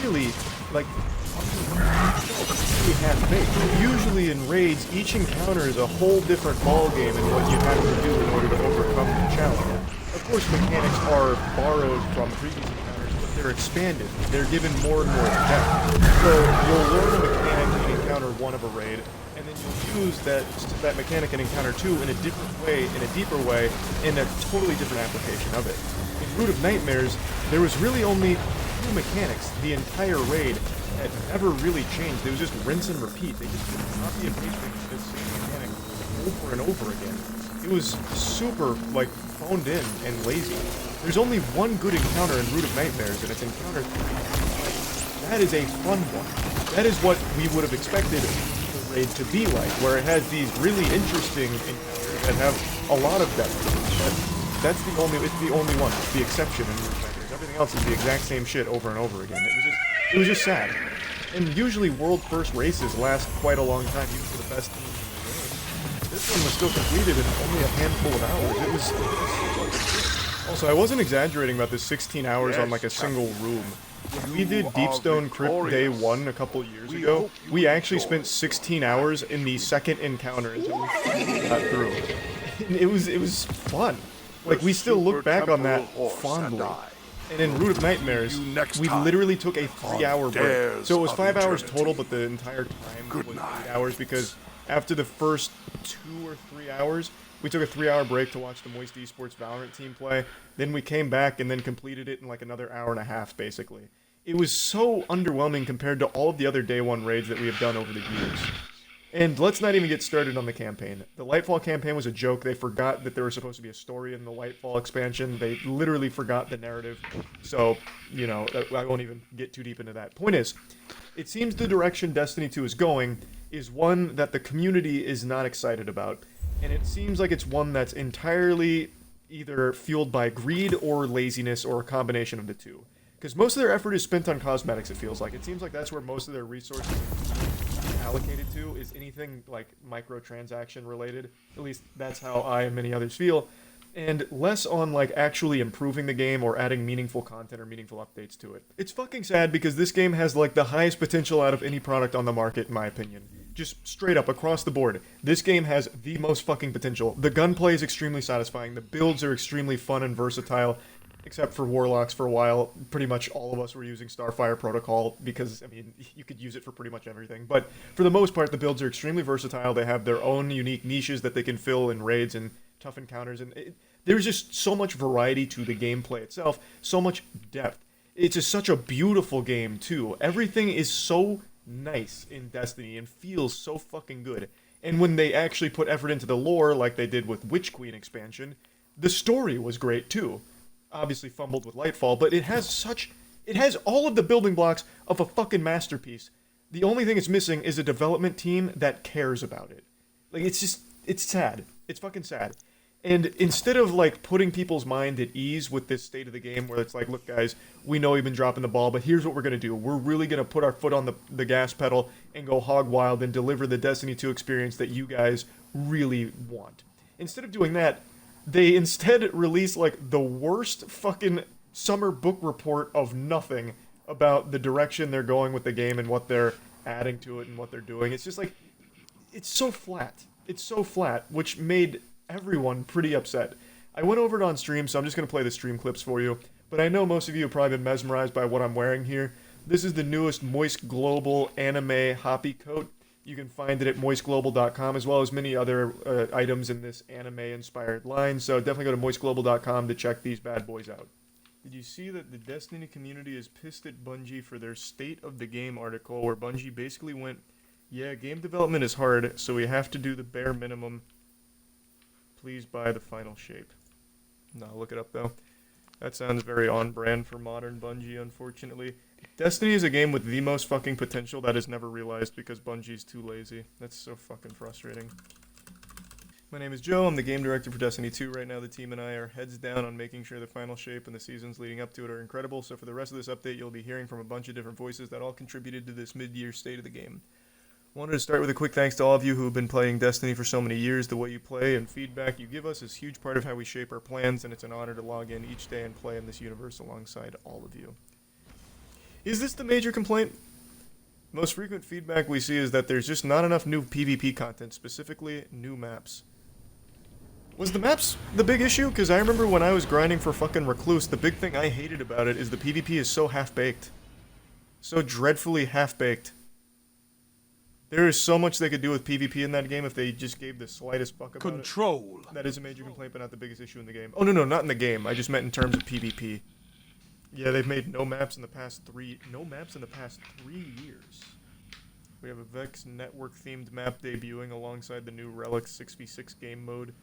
really, like, half-baked. Usually in raids, each encounter is a whole different ballgame in what you have to do in order to overcome the challenge. Of course, mechanics are borrowed from previous encounters, but they're expanded. They're given more and more depth. So you'll learn a mechanic in encounter 1 of a raid, and then you'll use that mechanic in encounter 2 in a different way, in a deeper way, in a totally different application of it. In Root of Nightmares, there was really only 2 mechanics the entire raid had never really changed. It was just rinse and repeat. They just copy and paste the same mechanic over and over again. It was super, like, phoned in and lazy. There's only one good encounter in Root of Nightmares, and it's encounter 3. That is a fun one. That is what we would have expected the raid to be like, where it has these really interesting encounters that have a lot of depth. It's the only one. It's the exception in Root of Nightmares. Everything else is the exact same shit over and over again. It was just sad. And usually world first races last quite a long time, even for the best teams in the game. This one was still completed in only a handful of hours. It was also, I wasn't exaggerating about the 16 hours on like a single room. When we did Deepstone Crypt Day 1 a couple years ago, we actually spent 16 hours in the second encounter until we got through. It was fun. Like, we still look back on that fondly. And in Root of Nightmares, we literally took a 3-hour break. So it was 5 hours total, but the entire time was 8 hours because after the first 2 or 3 hours, we took a 3-hour break to watch the Moist Esports Valorant team play. Then we came back and then completed it in like another hour and a half, basically. It was so underwhelming compared to all of the other Day 1 raids that we have done over the years. And let's not even get started on the campaign. The Lightfall campaign was a joke. They forgot that there was supposed to be a story in the Lightfall expansion. They literally forgot the narrative. So, you know, I won't even get too deep into that. Point is, it seems the direction Destiny 2 is going is one that the community is not excited about. And it seems like it's one that's entirely either fueled by greed or laziness or a combination of the two. Because most of their effort is spent on cosmetics, it feels like. It seems like that's where most of their resources allocated to is anything like microtransaction related. At least that's how I and many others feel. And less on like actually improving the game or adding meaningful content or meaningful updates to it. It's fucking sad because this game has like the highest potential out of any product on the market in my opinion. Just straight up across the board. This game has the most fucking potential. The gunplay is extremely satisfying. The builds are extremely fun and versatile. Except for Warlocks for a while, pretty much all of us were using Starfire Protocol because, I mean, you could use it for pretty much everything. But for the most part, the builds are extremely versatile. They have their own unique niches that they can fill in raids and tough encounters. And there's just so much variety to the gameplay itself, so much depth. It's just such a beautiful game, too. Everything is so nice in Destiny and feels so fucking good. And when they actually put effort into the lore, like they did with Witch Queen expansion, the story was great, too. Obviously fumbled with Lightfall, but it has all of the building blocks of a fucking masterpiece. The only thing it's missing is a development team that cares about it. Like, it's sad. It's fucking sad. And instead of, like, putting people's mind at ease with this state of the game where it's like, look, guys, we know you've been dropping the ball, but here's what we're gonna do. We're really gonna put our foot on the gas pedal and go hog wild and deliver the Destiny 2 experience that you guys really want. Instead of doing that, they instead release, like, the worst fucking summer book report of nothing about the direction they're going with the game and what they're adding to it and what they're doing. It's just, like, it's so flat. It's so flat, which made everyone pretty upset. I went over it on stream, so I'm just going to play the stream clips for you, but I know most of you have probably been mesmerized by what I'm wearing here. This is the newest Moist Global Anime Hoppy Coat. You can find it at moistglobal.com, as well as many other items in this anime-inspired line, so definitely go to moistglobal.com to check these bad boys out. Did you see that the Destiny community is pissed at Bungie for their State of the Game article, where Bungie basically went, yeah, game development is hard, so we have to do the bare minimum. Please buy the final shape. No, look it up, though. That sounds very on-brand for modern Bungie, unfortunately. Destiny is a game with the most fucking potential that is never realized because Bungie's too lazy. That's so fucking frustrating. My name is Joe, I'm the game director for Destiny 2 right now. The team and I are heads down on making sure the final shape and the seasons leading up to it are incredible, so for the rest of this update you'll be hearing from a bunch of different voices that all contributed to this mid-year state of the game. Wanted to start with a quick thanks to all of you who have been playing Destiny for so many years. The way you play and feedback you give us is a huge part of how we shape our plans, and it's an honor to log in each day and play in this universe alongside all of you. Is this the major complaint? Most frequent feedback we see is that there's just not enough new PvP content, specifically new maps. Was the maps the big issue? Because I remember when I was grinding for fucking Recluse, the big thing I hated about it is the PvP is so half-baked. So dreadfully half-baked. There is so much they could do with PvP in that game if they just gave the slightest fuck about it. That is a major complaint, but not the biggest issue in the game. Oh, no, not in the game. I just meant in terms of PvP. Yeah, they've made no maps in the past 3 years. We have a Vex network-themed map debuting alongside the new Relic 6v6 game mode.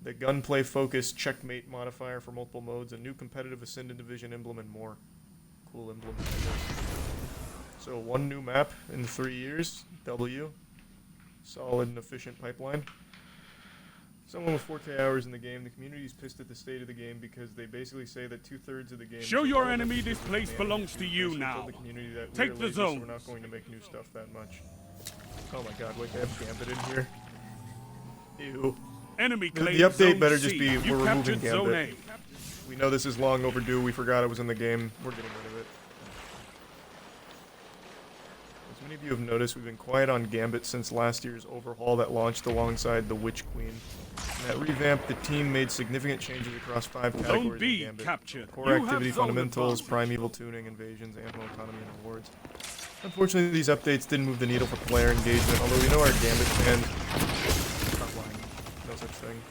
the gunplay-focused checkmate modifier for multiple modes, a new competitive Ascendant Division emblem, and more. Cool emblem. So 1 new map in 3 years. W. Solid and efficient pipeline. Someone with 4K hours in the game. The community's pissed at the state of the game because they basically say that 2/3 of the game. Show your enemy this place belongs to you now. Take the zone. We're not going to make new stuff that much. Oh my god, wait, they have Gambit in here. Ew. Enemy The claims update zone better C. just be, You we're removing captured zone Gambit. We know this is long overdue, we forgot it was in the game, we're getting rid of it. As many of you have noticed, we've been quiet on Gambit since last year's overhaul that launched alongside the Witch Queen. In that revamp, the team made significant changes across 5 categories B of Gambit. captured. Core You activity have zone fundamentals, advantage. primeval tuning, invasions, ammo economy, and rewards. Unfortunately, these updates didn't move the needle for player engagement, although we know our Gambit fans... Stop lying. No such thing.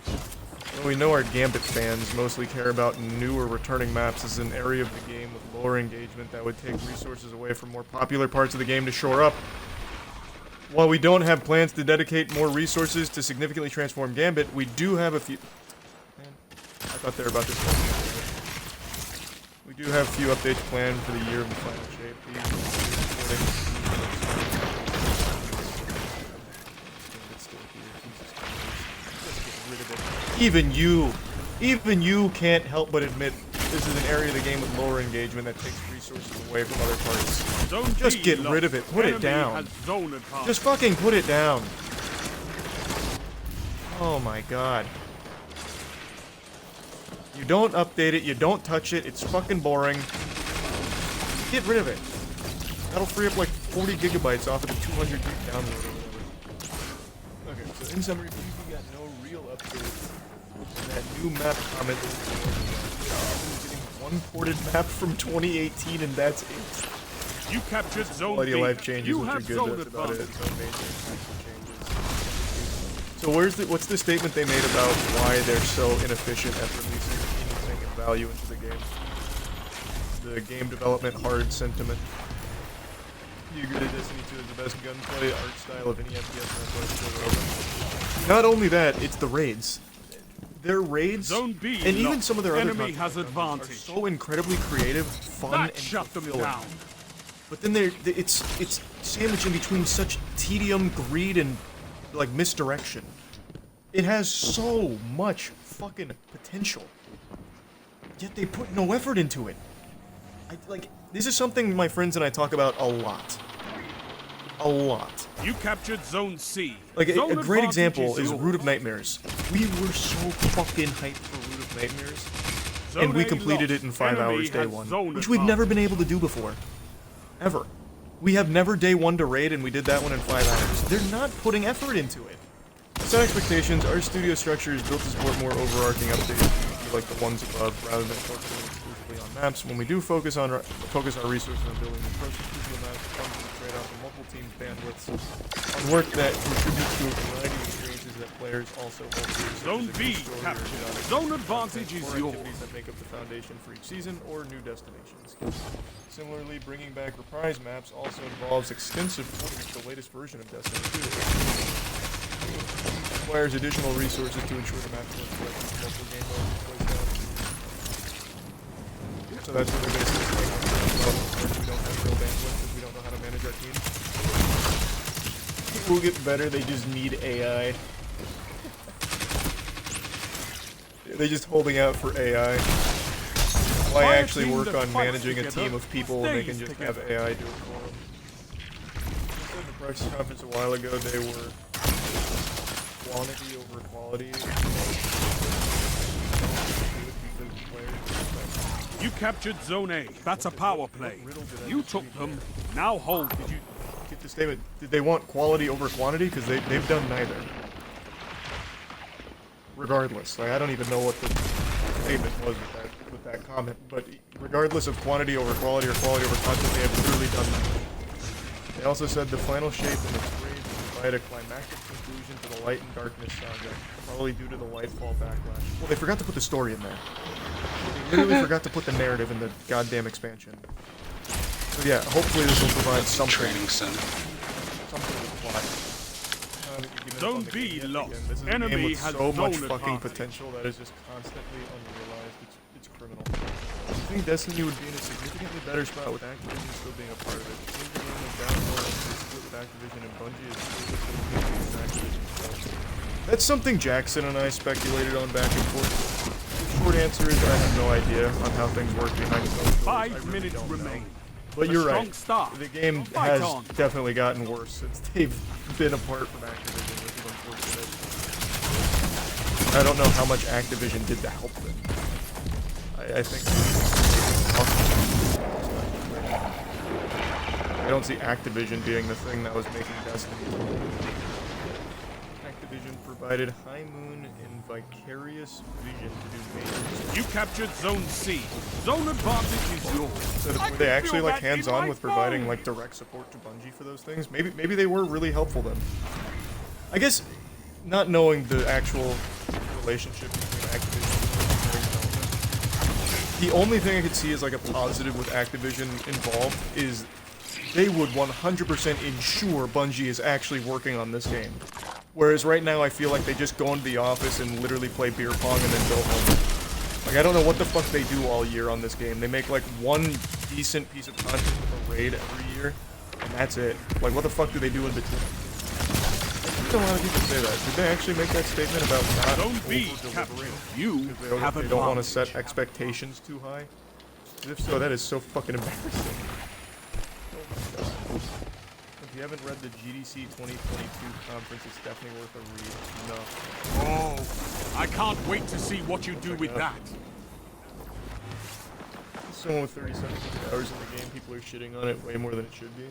Although we know our Gambit fans mostly care about new or returning maps as an area of the game with lower engagement that would take resources away from more popular parts of the game to shore up. While we don't have plans to dedicate more resources to significantly transform Gambit, we do have a few... Man, I thought they were about this. We do have a few updates planned for the year of the final shape. Even you can't help but admit this is an area of the game with lower engagement that takes resources away from other parts. Just get rid of it. Put it down. Just fucking put it down. Oh my god. You don't update it, you don't touch it, it's fucking boring. Get rid of it. That'll free up like 40 gigabytes off of the 200 gig download or whatever. Okay, so in summary, we got no real updates. And that new map comment is getting one ported map from 2018 and that's it. You captured zone Quality of B. life changes, You which are have good, zone that's about it. advantage. No major impactful changes. So what's the statement they made about why they're so inefficient at releasing anything of value into the game? The game development hard sentiment. You agree that Destiny 2 is the best gunplay art style of any FPS ever. Not only that, it's the raids. Their raids, Zone B and even locked. some of their other Enemy content has advantage. are so incredibly creative, fun, and Shut them fulfilling. down. But then it's sandwiched in between such tedium, greed, and like misdirection. It has so much fucking potential, yet they put no effort into it. This is something my friends and I talk about a lot. A lot. You captured Zone C. Like, a Zone great advantage example is yours. Root of Nightmares. We were so fucking hyped for Root of Nightmares, Zone and we A completed lost. it in 5 Enemy hours day has 1, zone which we've never been able to do before. Ever. We have never day 1 to raid, and we did that one in 5 hours. They're not putting effort into it. Set expectations, our studio structure is built to support more overarching updates, like the ones above, rather than focusing exclusively on maps. When we do focus our resources on building new studio maps, it comes with a trade-off of multiple teams' bandwidths on work that contributes to a variety of experiences that players also hold dear. Zone B captured. Zone advantage is yours. Activities that make up the foundation for each season or new destinations. Similarly, bringing back reprise maps also involves extensive porting to the latest version of Destiny 2. Requires additional resources to ensure the map works correctly for multiple game modes and plays out. So that's what they're basically saying. We don't have real bandwidth because we don't know how to manage our team. We'll get better, they just need AI. They're just holding out for AI. Why actually work on managing a team of people when they can just have AI do it for them? In the press conference a while ago, they were quantity over quality. You captured Zone A. That's a power play. You took them. Now hold them. Did you get the statement? Did they want quality over quantity? Because they've done neither. Regardless, like I don't even know what the statement was with that comment, but regardless of quantity over quality or quality over content, they have literally done that. They also said the final shape and its raids provide a climactic conclusion to the Light and Darkness saga, probably due to the Lightfall backlash. Well, they forgot to put the story in there. They literally forgot to put the narrative in the goddamn expansion. So yeah, hopefully this will provide something. Training center. Something with plot. time that you give Zone up on the B game lost. again. This is a Enemy game with has so much zone fucking advantage. potential that is just constantly unrealized. It's criminal. I think Destiny would be in a significantly better spot with Activision still being a part of it. It seems the game went downhill and they split with Activision, and Bungie is still with Activision. So that's something Jackson and I speculated on back and forth. The short answer is I have no idea on how things work behind closed doors. 5 minutes remain. But you're right. Start. The game has definitely gotten worse since they've been apart from Activision, which is unfortunate. I don't know how much Activision did to help them. I think... I don't see Activision being the thing that was making Destiny. Activision provided High Moon and Vicarious Vision to do major. You captured Zone C. Zone advantage is yours. So were they actually like hands-on with providing like direct support to Bungie for those things? Maybe they were really helpful then. I guess not knowing the actual relationship between Activision and development, the only thing I could see as like a positive with Activision involved is they would 100% ensure Bungie is actually working on this game. Whereas right now I feel like they just go into the office and literally play beer pong and then go home. Like I don't know what the fuck they do all year on this game. They make like one decent piece of content for a raid every year, and that's it. Like what the fuck do they do in between? I think a lot of people say that. Did they actually make that statement about not over-delivering? Because they don't want to set expectations too high? If so, that is so fucking embarrassing. If you haven't read the GDC 2022 conference, it's definitely worth a read. No. Oh, I can't wait to see what you do with that. Someone with 37 hours in the game, people are shitting on it way more than it should be.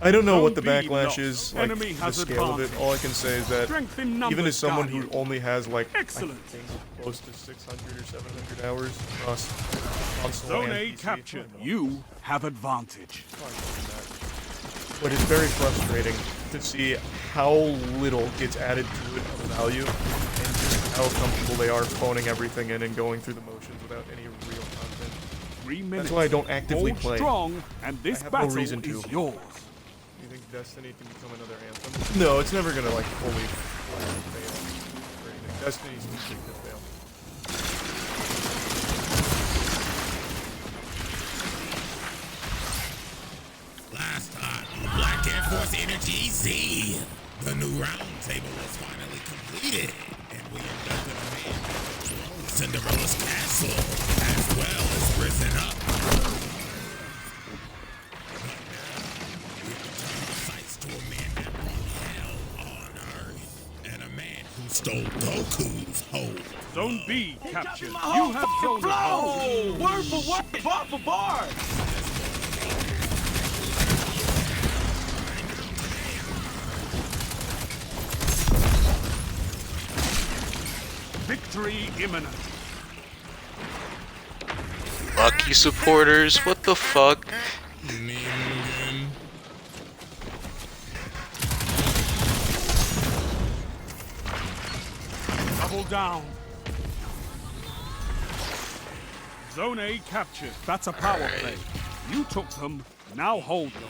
I don't know what the backlash is, like, the scale of it. All I can say is that, even as someone who only has, like, I think close to 600 or 700 hours across console and Zone A PC, captured. You have advantage. but it's very frustrating to see how little gets added to it of value, and just how comfortable they are phoning everything in and going through the motions without any real content. 3 minutes. That's why I don't actively Hold play. strong, and this I have battle no reason to. is yours. You think Destiny can become another Anthem? No, it's never gonna like fully fail. Or anything. Destiny's too big to fail. Last time, Black Air Force Energy Z. The new round table was finally completed, and we inducted a man who Cinderella's castle, as well as risen up. To a man that brought hell on Earth, and a man who stole Goku's hope. Zone B captured. You have zone advantage. Word for word, bar for bar. Victory imminent. Lucky supporters, what the fuck? Double down. Zone A captured. That's a power play. You took them, now hold them.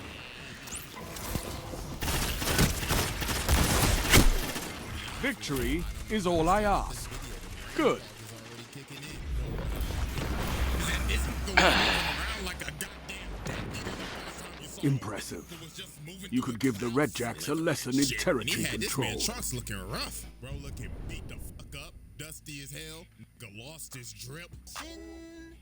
Victory is all I ask. Good. Impressive. You could give the Red Jacks a lesson in territory control. This man Trunks looking rough. Bro looking beat the fuck up, dusty as hell, lost his drip.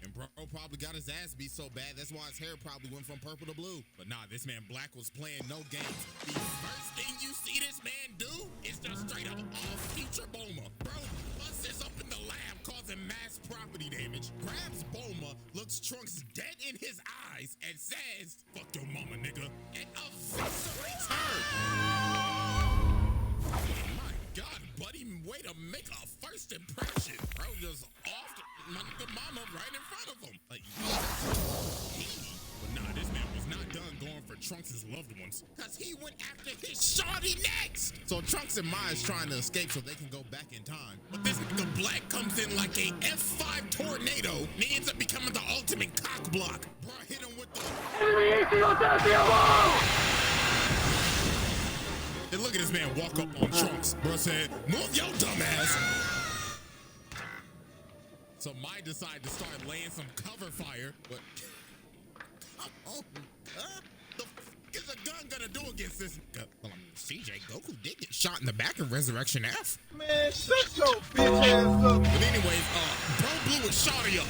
And bro probably got his ass beat so bad, that's why his hair probably went from purple to blue. But nah, this man Black was playing no games. The first thing you see this man do is just straight up all future Bulma. Bro busts up in the lab causing mass property damage, grabs Bulma, looks Trunks dead in his eyes, and says, "Fuck your mama, nigga," and eviscerates her. My God, buddy, way to make a first impression. Bro just off the mama right in front of him. Like, but nah, this man was not done going for Trunks' loved ones, cause he went after his shawty next. So Trunks and Mai is trying to escape so they can go back in time. But this nigga Black comes in like a F5 tornado and he ends up becoming the ultimate cock block. Bro, hit him with the... It look at this man walk up on Trunks. Bro said, move your dumb ass. So Mai decided to start laying some cover fire, but come on, the fuck is a gun gonna do against this? Well, CJ, Goku did get shot in the back in Resurrection F. Man, shut your bitch ass up. But anyways, Bro blew his shawty up.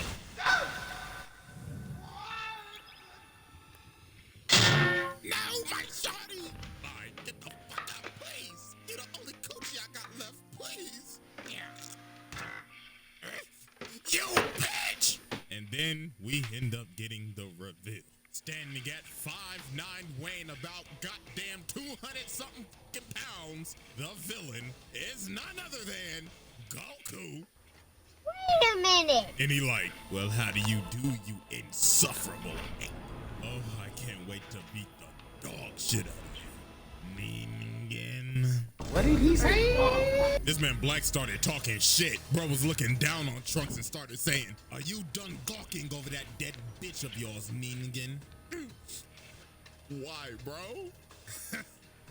No, my shawty! Alright, get the fuck out, please. You're the only coochie I got left, please. You bitch! And then we end up getting the reveal. Standing at 5'9", weighing about goddamn 200-something pounds, the villain is none other than Goku. Wait a minute. And he like, well, how do you do, you insufferable ape? Oh, I can't wait to beat the dog shit out of you. Ningen. What did he say? This man Black started talking shit. Bro was looking down on Trunks and started saying, are you done gawking over that dead bitch of yours, Ningen? Why, bro?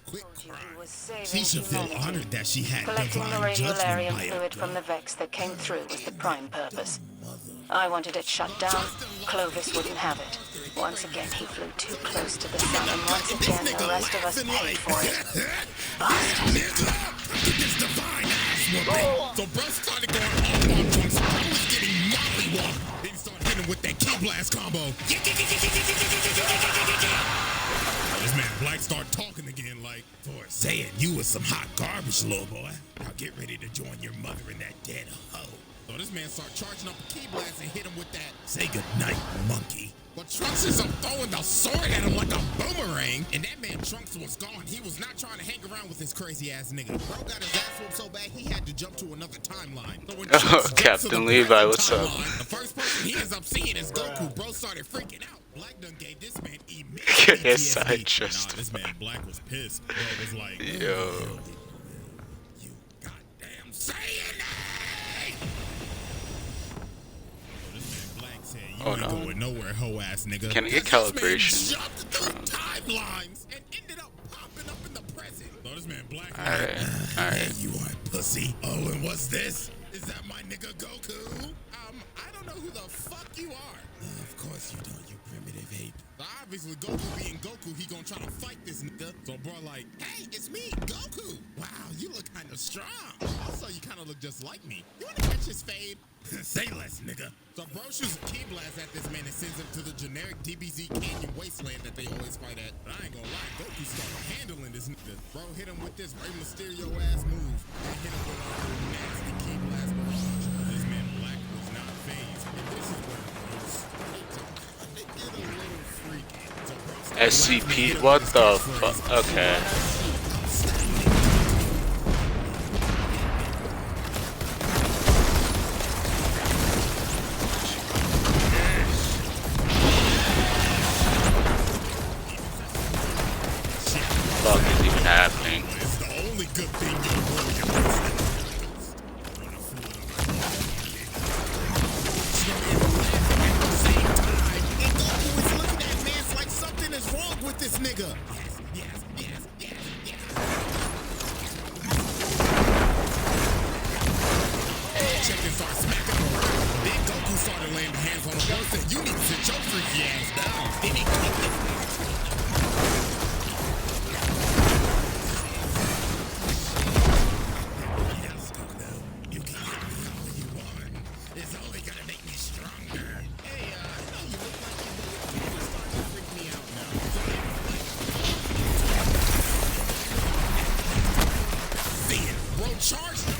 Quit crying. She should feel honored that she had Collecting the divine judgment radiolarium by a fluid from the Vex that came through was the prime purpose. I wanted it shut down. Clovis wouldn't have it. Once again, he flew too close to the sun, and once again, the rest of us paid for it. This divine ass whooping. So bro started going off on Trunks. Bro was getting mollywopped. Then he started hitting with that key blast combo. This man Black started talking again like, for saying you was some hot garbage, little boy. Now get ready to join your mother in that dead hoe. So this man started charging up a key blast and hit him with that, say goodnight, monkey. But Trunks is up throwing the sword at him like a boomerang. And that man Trunks was gone. He was not trying to hang around with this crazy ass nigga. Bro got his ass whooped so bad he had to jump to another timeline. So when Trunks Captain Levi, what's up? The first person he ends up seeing is Goku. Bro started freaking out. Black done gave this man immediate Yes, PTSD. I just. Nah, this man Black was pissed. Bro was like, yo. You goddamn Saiyan! Oh no. Going nowhere, hoe ass nigga. Can I get calibration? Timelines and ended up popping up in the present. So this man Black. Alright. You are pussy. Oh, and what's this? Is that my nigga Goku? I don't know who the fuck you are. Of course you don't, you primitive ape. So obviously Goku being Goku, he gonna try to fight this nigga. So bro like, hey, it's me, Goku. Wow, you look kind of strong. Also, you kind of look just like me. You wanna catch his fade? Say less, nigga. So bro shoots a key blast at this man and sends him to the generic DBZ Canyon wasteland that they always fight at. But I ain't gonna lie, Goku started handling this nigga. Bro hit him with this Rey Mysterio ass move. And hit him with a nasty key blast barrage. This man Black was not phased. And this is where it started to get a little freaky. So bro SCP? What the fuck? Okay. Fuck is even happening? It's the only good thing you're working is wrong with this nigga? Yes. Chicken started smacking him around. Then Goku started laying hands on him. Bro said, you need to sit your freaky ass down. Then he kicked his Yes, Goku. You can hit me all you want. It's only gonna make me stronger. Hey, I know you look like you're starting to freak me out now. See it, bro, charged him.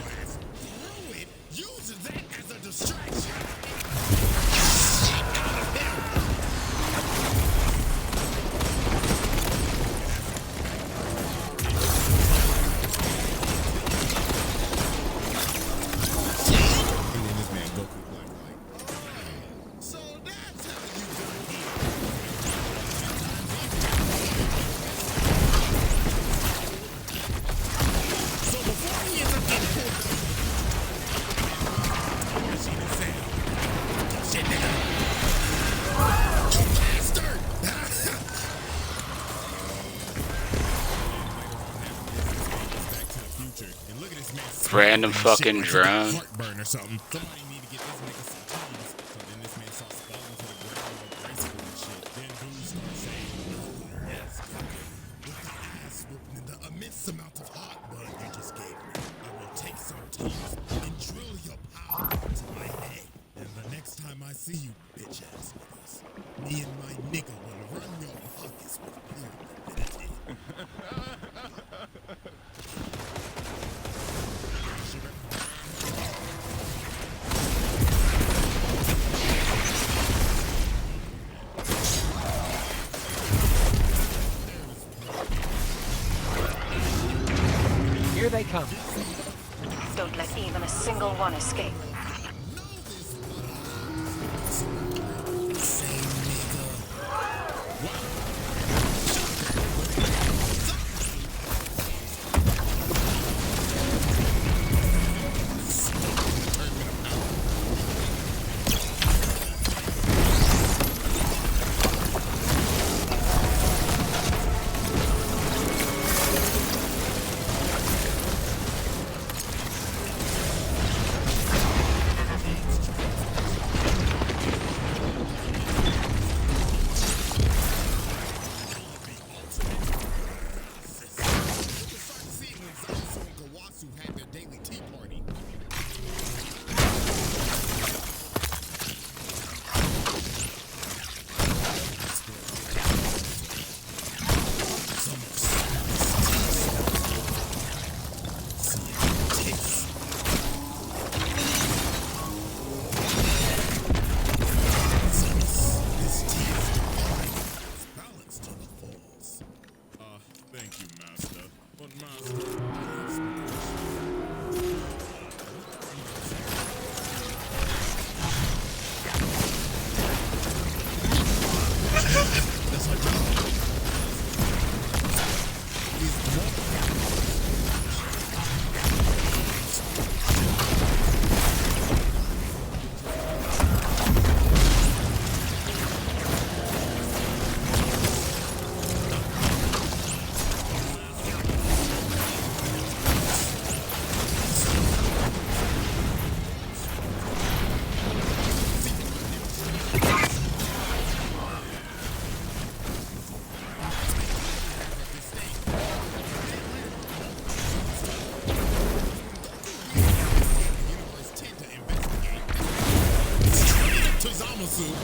Blast. Throw it. Use that as a distraction. Shit out of him. random fucking drone. Heartburn or something. Somebody need to get this nigga some tools. So then this man starts falling to the ground all graceful and shit. Then dudes start saying, yes, with the ass whooping and the immense amount of heartburn you just gave me, I will take some tools and drill your power into my head. And the next time I see you, bitch ass niggas, me and my nigga will run your pockets with pure rapidity. Here they come. Don't let even a single one escape.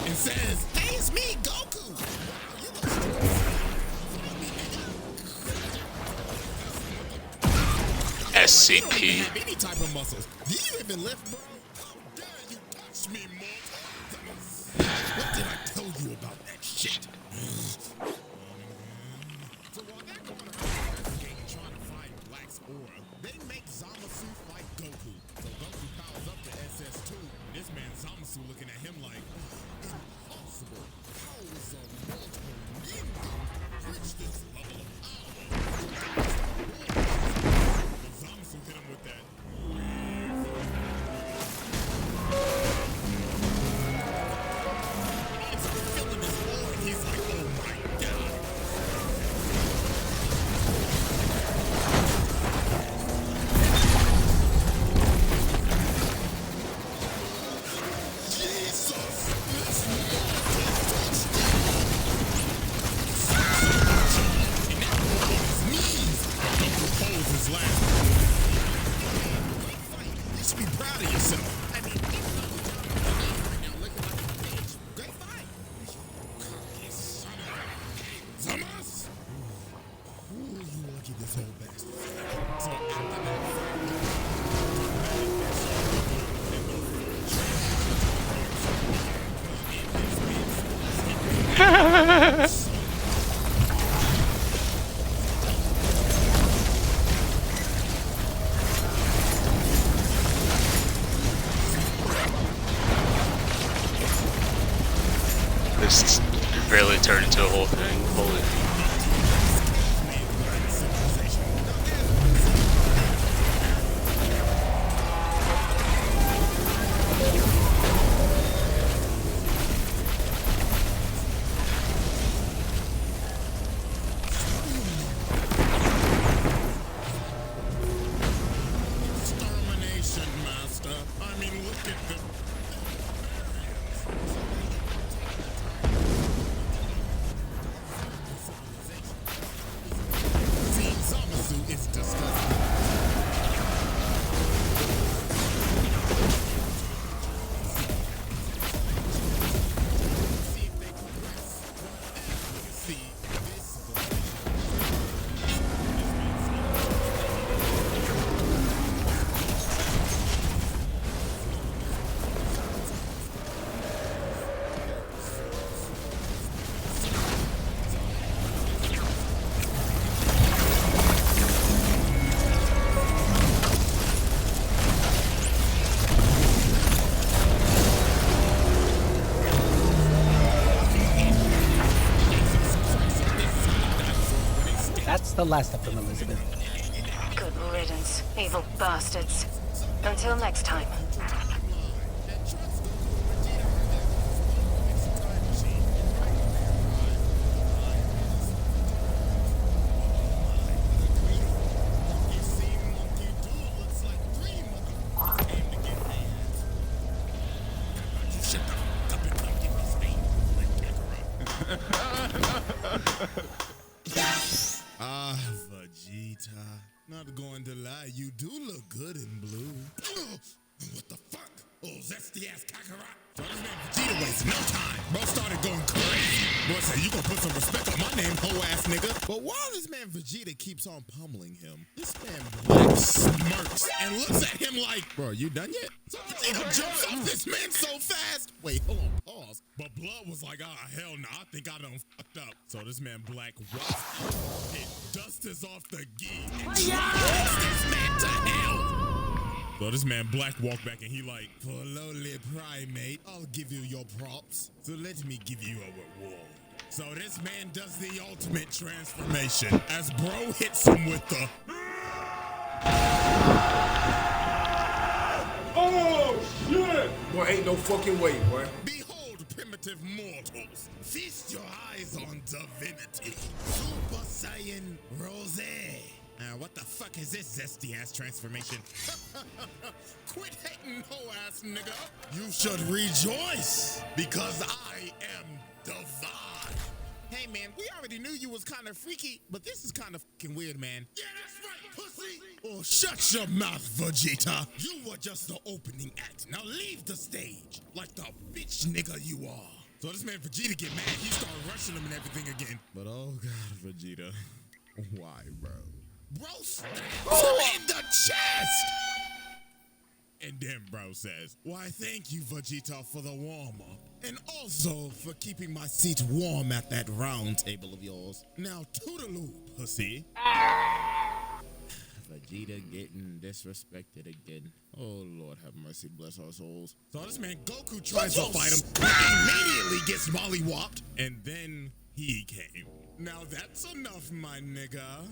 And says, hey, it's me, Goku! SCP. Any type of muscles. Do you even lift, bro? How dare you touch me, mortal? What did I tell you about that shit? So while they're going around investigating trying to find Black's aura, they make Zamasu fight Goku. So Goku powers up to SS2. This man Zamasu looking at him like, impossible. How is a multiple ninja reach this level of power? But Zamasu hit him with that. He's feeling his aura and he's like, oh my god. You should be proud of yourself. I mean, even though you're right now looking like a bitch, great fight. Zamas! Ooh, you lucky this whole bastard. So after that, This barely turned into a whole thing. Holy. That's the last of them, Elizabeth. Good riddance, evil bastards. Until next time. Vegeta. Not going to lie, you do look good in blue. What the fuck? Oh, zesty ass Kakarot. So this man Vegeta wasted no time. Bro started going crazy. Boy said, you gonna put some respect on my name, hoe ass nigga. But while this man Vegeta keeps on pummeling him, this man Black smirks and looks at him like, bro, you done yet? So Vegeta jumps off this man so fast. Wait, hold on, pause. But Blood was like, hell no, I think I done fucked up. So this man Black walks and dust is off the gi and drags this man to hell. So this man Black walked back and he like, for lowly primate, I'll give you your props. So let me give you a reward. So this man does the ultimate transformation as bro hits him with the... Oh, shit! Boy, ain't no fucking way, boy. Behold, primitive mortals. Feast your eyes on divinity. Super Saiyan Rose. What the fuck is this zesty ass transformation? Quit hating, hoe ass nigga. You should rejoice because I am divine. Hey man, we already knew you was kind of freaky, but this is kind of fucking weird, man. Yeah, that's right, pussy. Oh, shut your mouth, Vegeta. You were just the opening act. Now leave the stage like the bitch nigga you are. So this man Vegeta get mad. He started rushing him and everything again. But oh god, Vegeta, why, bro? Bro stabs him in the chest! And then bro says, why thank you Vegeta for the warm-up. And also for keeping my seat warm at that round table of yours. Now toodaloo, pussy. Vegeta getting disrespected again. Oh Lord have mercy, bless our souls. So this man Goku tries to fight him, but immediately gets mollywopped. And then he came. Now that's enough, my nigga.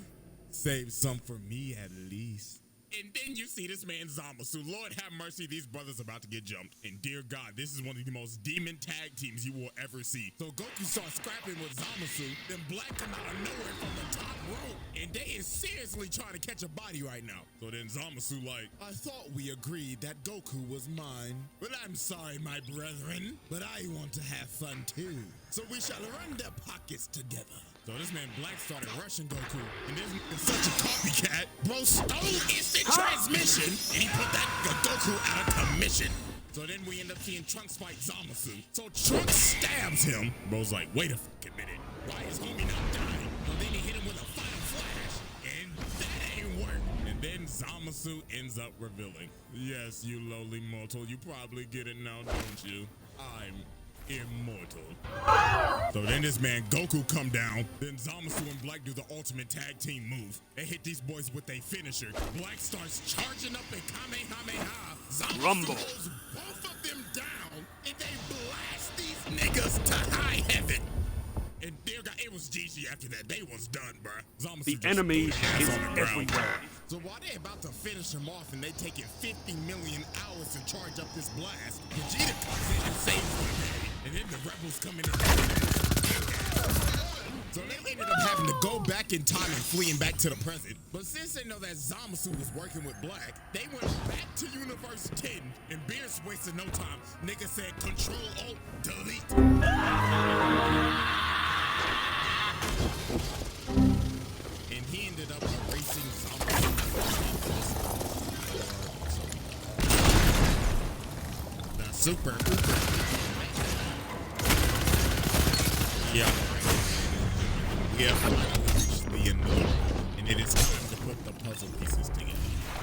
Save some for me at least. And then you see this man Zamasu. Lord have mercy, these brothers about to get jumped. And dear God, this is one of the most demon tag teams you will ever see. So Goku starts scrapping with Zamasu, then Black come out of nowhere from the top rope. And they is seriously trying to catch a body right now. So then Zamasu like, I thought we agreed that Goku was mine. But I'm sorry, my brethren, but I want to have fun too. So we shall run the pockets together. So this man Black started rushing Goku, and this is such a copycat. Bro stole instant transmission, and he put that Goku out of commission. So then we end up seeing Trunks fight Zamasu. So Trunks stabs him. Bro's like, wait a fucking minute. Why is homie not dying? So then he hit him with a final flash, and that ain't work. And then Zamasu ends up revealing, yes, you lowly mortal, you probably get it now, don't you? I'm immortal. So then this man Goku come down, then Zamasu and Black do the ultimate tag team move. They hit these boys with a finisher. Black starts charging up a Kamehameha. Zamasu pulls both of them down, and they blast these niggas to high heaven. And dear God, it was GG after that. They was done, bruh. Zamasu the enemy is everywhere. So while they about to finish him off and they taking 50 million hours to charge up this blast, Vegeta comes in and saves them. And then the rebels come in and so they ended up having to go back in time and fleeing back to the present. But since they know that Zamasu was working with Black, they went back to Universe 10 and Beerus wasted no time. Nigga said Control Alt Delete. And he ended up erasing Zamasu. The super yeah. We have reached the end of the road, and it is time to put the puzzle pieces together.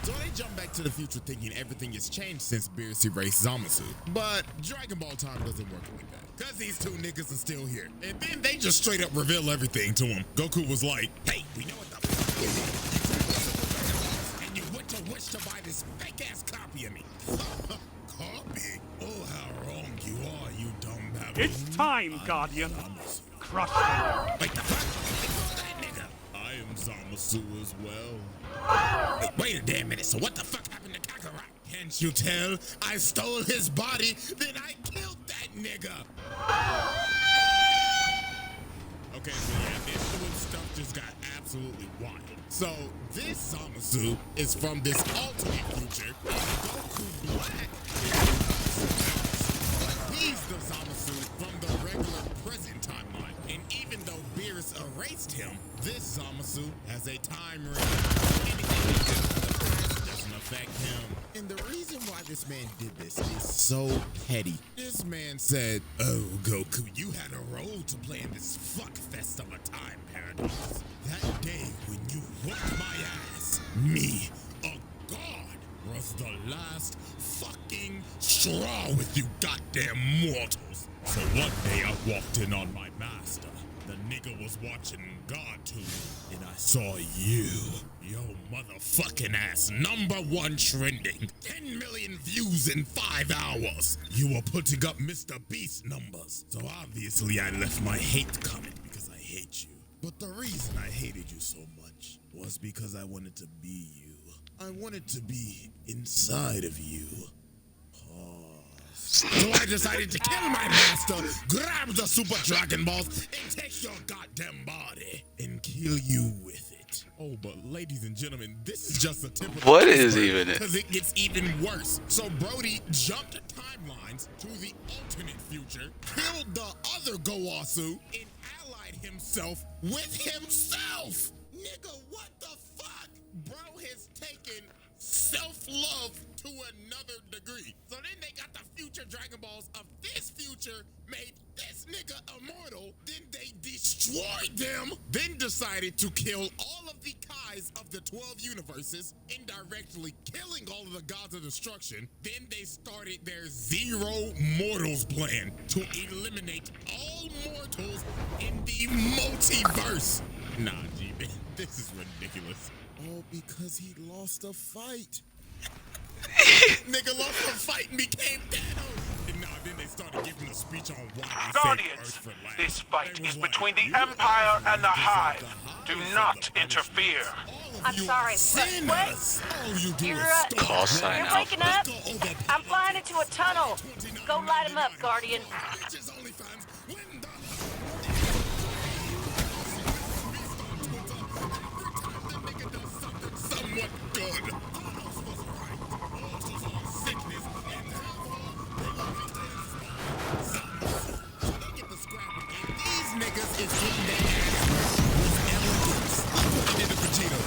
So they jump back to the future thinking everything has changed since Beerus erased Zamasu. But Dragon Ball time doesn't work like that, because these two niggas are still here. And then they just straight up reveal everything to him. Goku was like, hey, we know what the fuck you did. And you went to wish to buy this fake-ass copy of me. Copy? Oh, how wrong you are, you dumb baboon. It's time, Guardian. Crush them. Wait, the fuck? That nigga. I am Zamasu as well. Wait a damn minute, so what the fuck happened to Kakarot? Can't you tell? I stole his body, then I killed that nigga! Okay, so yeah, this little stuff just got absolutely wild. So, this Zamasu is from this alternate future, and Goku Black he's the Zamasu from the regular present timeline. And even though Beerus erased him, this Zamasu has a time ring. Anything he does in the past doesn't affect him. And the reason why this man did this is so petty. This man said, "Oh, Goku, you had a role to play in this fuckfest of a time paradox. That day when you whooped my ass, me, a god, was the last fucking straw with you goddamn mortals." So one day I walked in on my master. The nigga was watching God too, and I saw you. Yo motherfucking ass, #1 trending. 10 million views in 5 hours. You were putting up Mr. Beast numbers. So obviously I left my hate comment because I hate you. But the reason I hated you so much was because I wanted to be you. I wanted to be inside of you. So I decided to kill my master, grab the Super Dragon Balls, and take your goddamn body and kill you with it. Oh, but ladies and gentlemen, this is just a typical. What is even it? Because it gets even worse. So Brody jumped timelines to the alternate future, killed the other Gowasu, and allied himself with himself. Nigga, what the fuck? Bro has taken self-love to another degree. So then they got the future Dragon Balls of this future, made this nigga immortal, then they destroyed them, then decided to kill all of the Kais of the 12 universes, indirectly killing all of the gods of destruction. Then they started their Zero Mortals plan to eliminate all mortals in the multiverse. Nah, G, this is ridiculous. All because he lost a fight. Nigga lost a fight and became Thanos. And now then they started giving a speech on why they saved Earth for life. This fight is between the Empire and the Hive. Do not interfere. I'm sorry. What? Call sign You're waking up? I'm flying into a tunnel. Go light him up, Guardian. Somewhat good. These niggas is getting their ass with elegance. And then the Vegeta.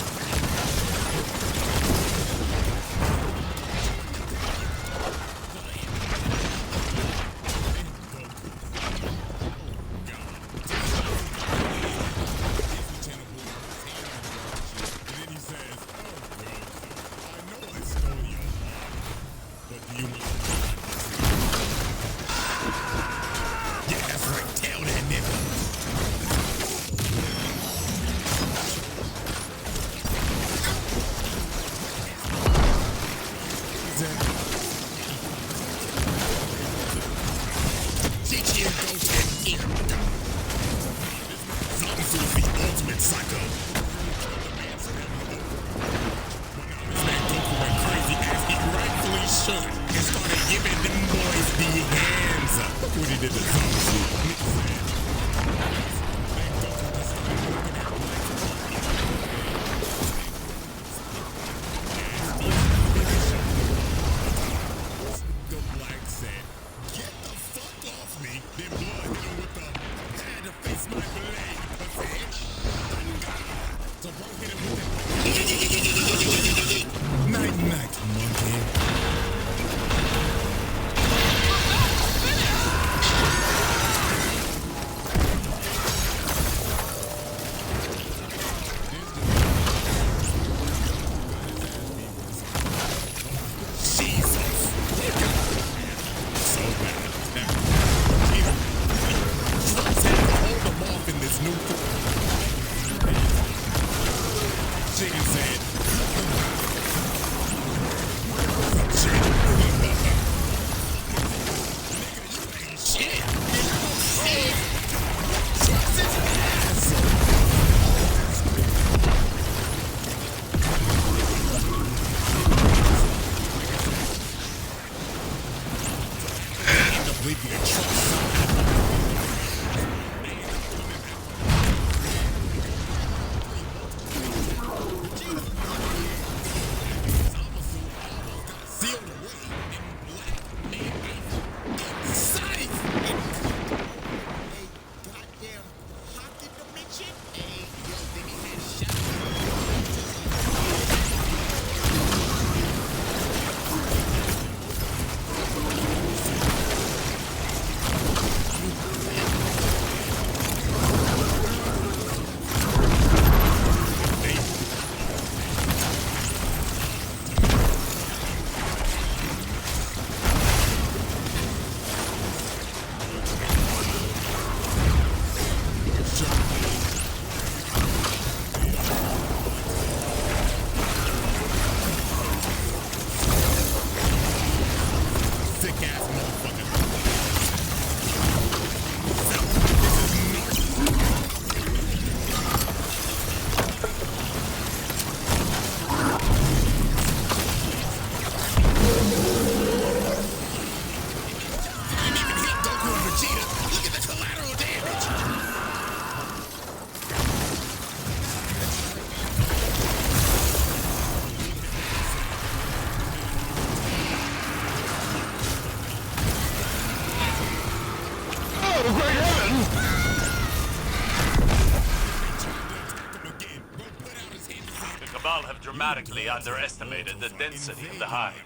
Cabal have dramatically underestimated the density of the hive.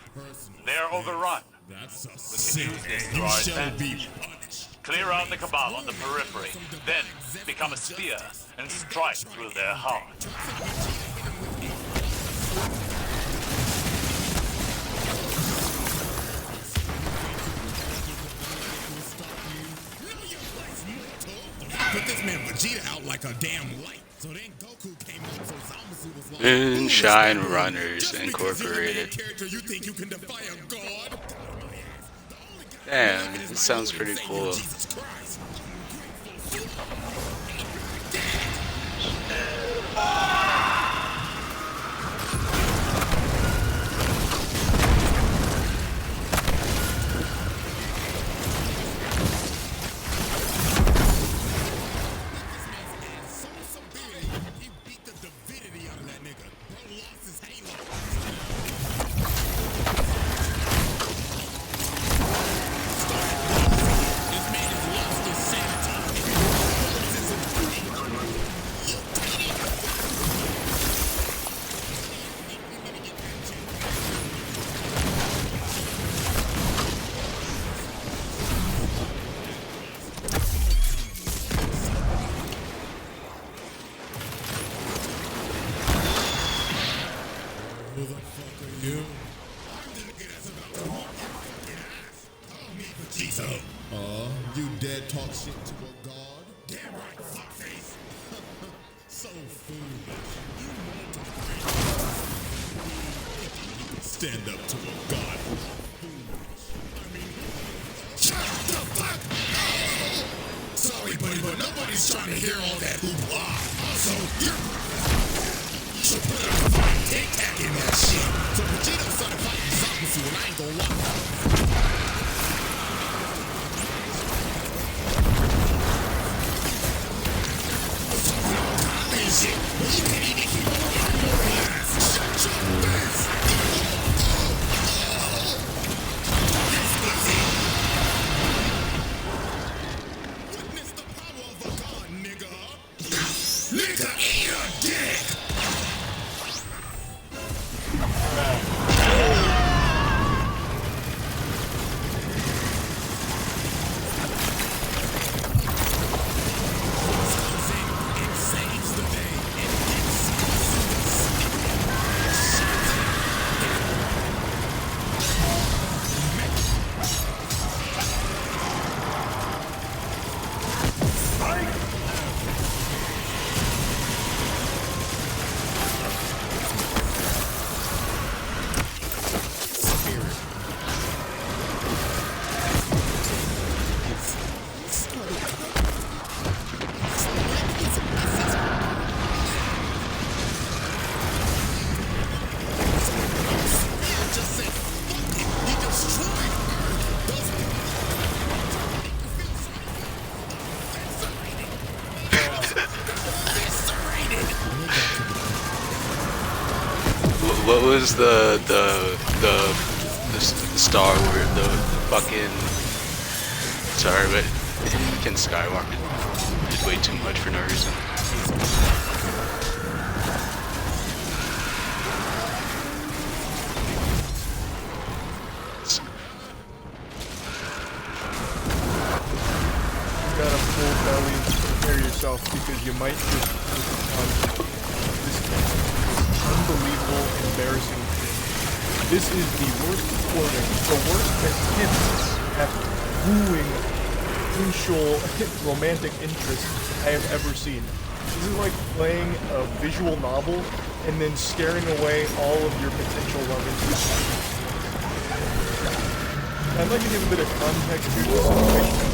They are overrun. We can use this to our advantage. Clear out the Cabal on the periphery, then become a spear and strike through their heart. Put this man Vegeta out like a damn light. So then Goku came up, so Zamasu was like, Moonshine Runners Incorporated. you think you can defy a god? Damn, it sounds pretty cool. You dead talk shit to a god? Damn right, fuckface. So foolish. Stand up to a god. Shut the fuck up! Sorry, buddy, but nobody's trying to hear all that hoopla. Also, you should put a fine tic-tac in that shit. So Vegeta started fighting Zamasu, and I ain't gonna lie. What was the Star Wars, the fucking, sorry, but Ken Skywalker did way too much for no reason. You got a full belly, prepare yourself because you might just this unbelievable, embarrassing thing. This is the worst recording, the worst attempt at wooing crucial romantic interest I have ever seen. This is like playing a visual novel and then scaring away all of your potential love interest. I'd like to give a bit of context to this situation.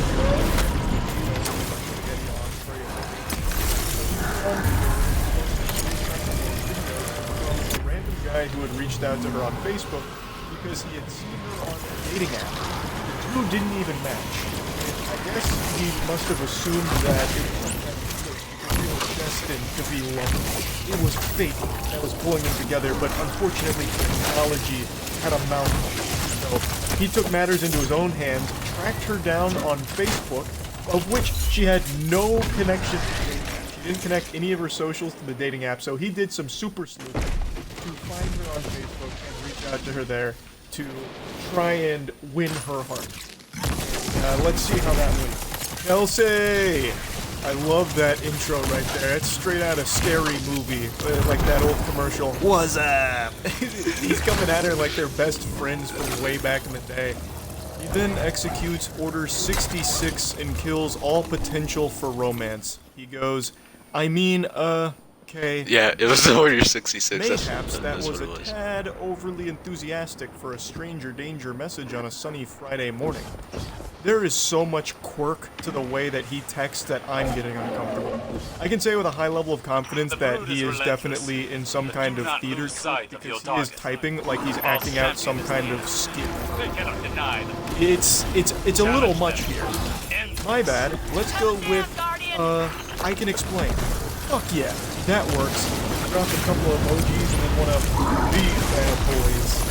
A random guy who had reached out to her on Facebook because he had seen her on a dating app. The two didn't even match. I guess he must have assumed that it was destined to be love. It was fate that was pulling them together, but unfortunately technology had a mouth. So he took matters into his own hands, tracked her down on Facebook, of which she had no connection to. She didn't connect any of her socials to the dating app, so he did some super sleuthing. to find her on Facebook and reach out to her there to try and win her heart. Let's see how that went. Kelsey! I love that intro right there. It's straight out of Scary Movie, like that old commercial. What's up? He's coming at her like they're best friends from way back in the day. He then executes Order 66 and kills all potential for romance. He goes, I mean, okay. Yeah, it was Order 66. Mayhaps that was a tad overly enthusiastic for a stranger danger message on a sunny Friday morning. There is so much quirk to the way that he texts that I'm getting uncomfortable. I can say with a high level of confidence that he is definitely in some kind of theater troupe because he is typing like he's acting out some kind of skit. It's a little much here. My bad. Let's go with, I can explain. Fuck yeah, that works. Drop a couple of emojis and then one of these bad boys.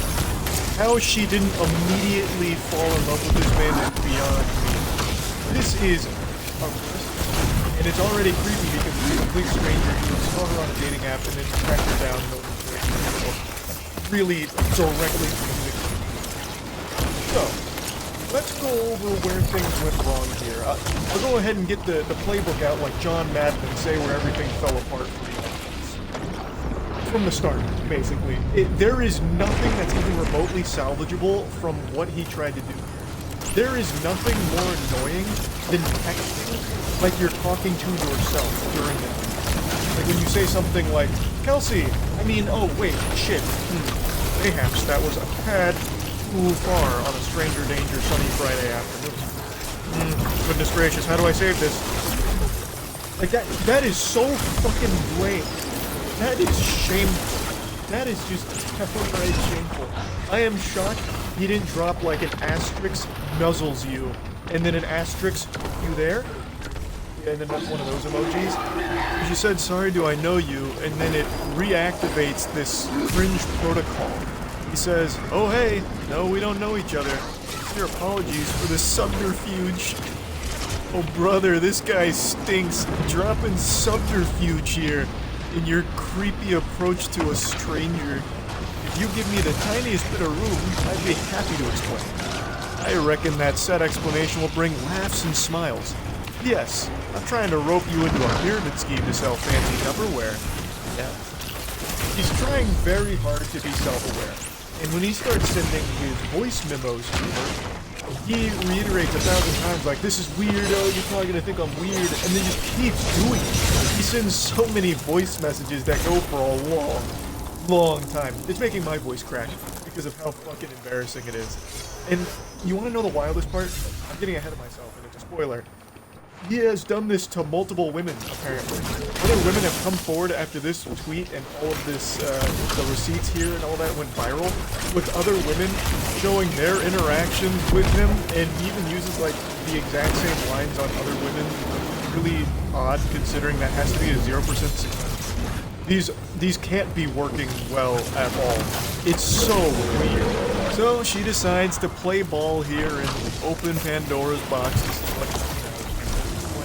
How she didn't immediately fall in love with this man is beyond me. This is a risk, and it's already creepy because he's a complete stranger who saw her on a dating app and then tracked her down and really directly convicted. So, let's go over where things went wrong here. I'll go ahead and get the playbook out like John Madden and say where everything fell apart for you. From the start, basically. There is nothing that's even remotely salvageable from what he tried to do. There is nothing more annoying than texting like you're talking to yourself during it. Like when you say something like, Kelsey, I mean, oh wait, shit, mayhaps that was a tad too far on a stranger danger sunny Friday afternoon. Goodness gracious, how do I save this? Like that is so fucking lame. That is shameful. That is just downright shameful. I am shocked he didn't drop like an asterisk nuzzles you, and then an asterisk you there, yeah, and then that's one of those emojis. She said, sorry, do I know you? And then it reactivates this cringe protocol. He says, oh hey, no, we don't know each other. Your apologies for the subterfuge. Oh brother, this guy stinks. Dropping subterfuge here in your creepy approach to a stranger. If you give me the tiniest bit of room, I'd be happy to explain. I reckon that said explanation will bring laughs and smiles. Yes, I'm trying to rope you into a pyramid scheme to sell fancy Tupperware. Yeah. He's trying very hard to be self-aware. And when he starts sending his voice memos to her, he reiterates 1,000 times like, this is weird, oh, you're probably gonna think I'm weird, and then just keeps doing it. He sends so many voice messages that go for a long, long time. It's making my voice crack because of how fucking embarrassing it is. And you wanna know the wildest part? I'm getting ahead of myself, and it's a spoiler. He has done this to multiple women, apparently. Other women have come forward after this tweet and all of this, the receipts here and all that went viral, with other women showing their interactions with him, and he even uses, like, the exact same lines on other women. Really odd, considering that has to be a 0% success. These can't be working well at all. It's so weird. So she decides to play ball here and open Pandora's box and see what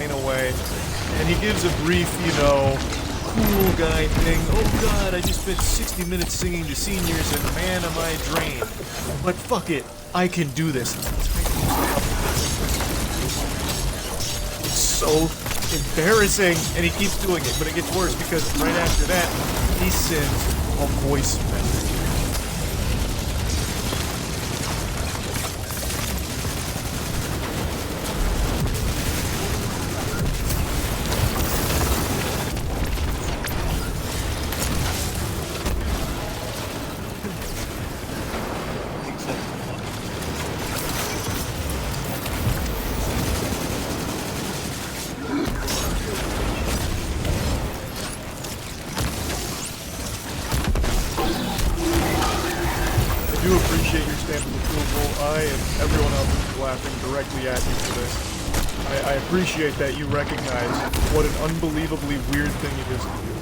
away, and he gives a brief, you know, cool guy thing. Oh god, I just spent 60 minutes singing to seniors and man am I drained. But fuck it, I can do this. It's so embarrassing, and he keeps doing it, but it gets worse because right after that, he sends a voice message. I appreciate that you recognize what an unbelievably weird thing it is to do.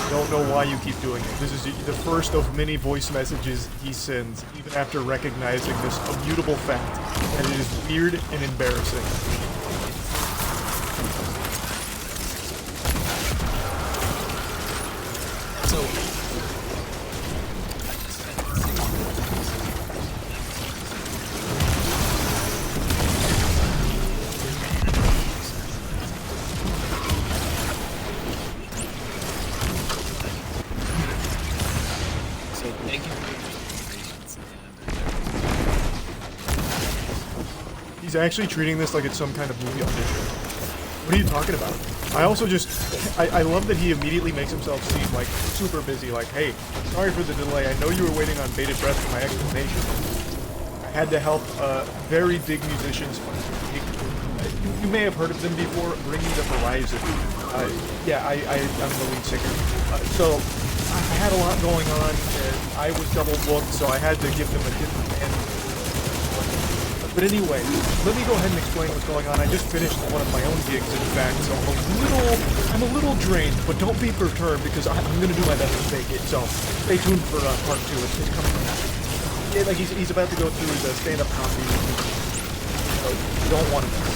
I don't know why you keep doing it. This is the first of many voice messages he sends, even after recognizing this immutable fact that it is weird and embarrassing. Thank you for your patience. He's actually treating this like it's some kind of movie audition. What are you talking about? I also just, I love that he immediately makes himself seem like super busy, like, hey, sorry for the delay, I know you were waiting on bated breath for my explanation. I had to help very big musicians. You may have heard of them before, Bringing the Horizon. Yeah, I'm the lead singer. So, I had a lot going on, and I was double booked, so I had to give them a different band. But anyway, let me go ahead and explain what's going on. I just finished one of my own gigs, in fact, so I'm a little drained, but don't be perturbed because I'm going to do my best to fake it. So stay tuned for part 2. It's coming. Yeah, like he's about to go through the stand-up comedy. So you don't want to miss.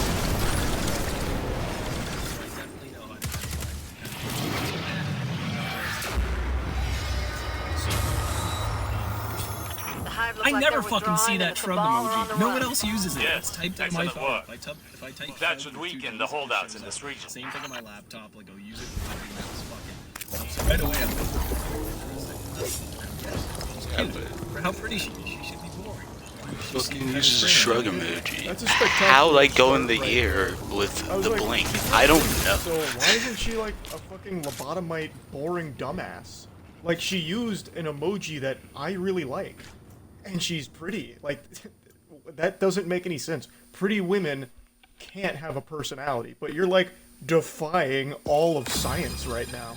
I never fucking see that shrug emoji. No one else uses it. Yes, It's typed in my phone. If I type that should weaken the holdouts in this region. Same thing on my laptop. Like, I'll use it for fucking mouse. So right away, I'm for how pretty she is, she should be boring. Fucking uses a shrug emoji. How, like, go in the ear with the blink? I don't know. So why isn't she like a fucking lobotomite, boring dumbass? Like, she used an emoji that I really like. And she's pretty. Like, that doesn't make any sense. Pretty women can't have a personality. But you're, like, defying all of science right now.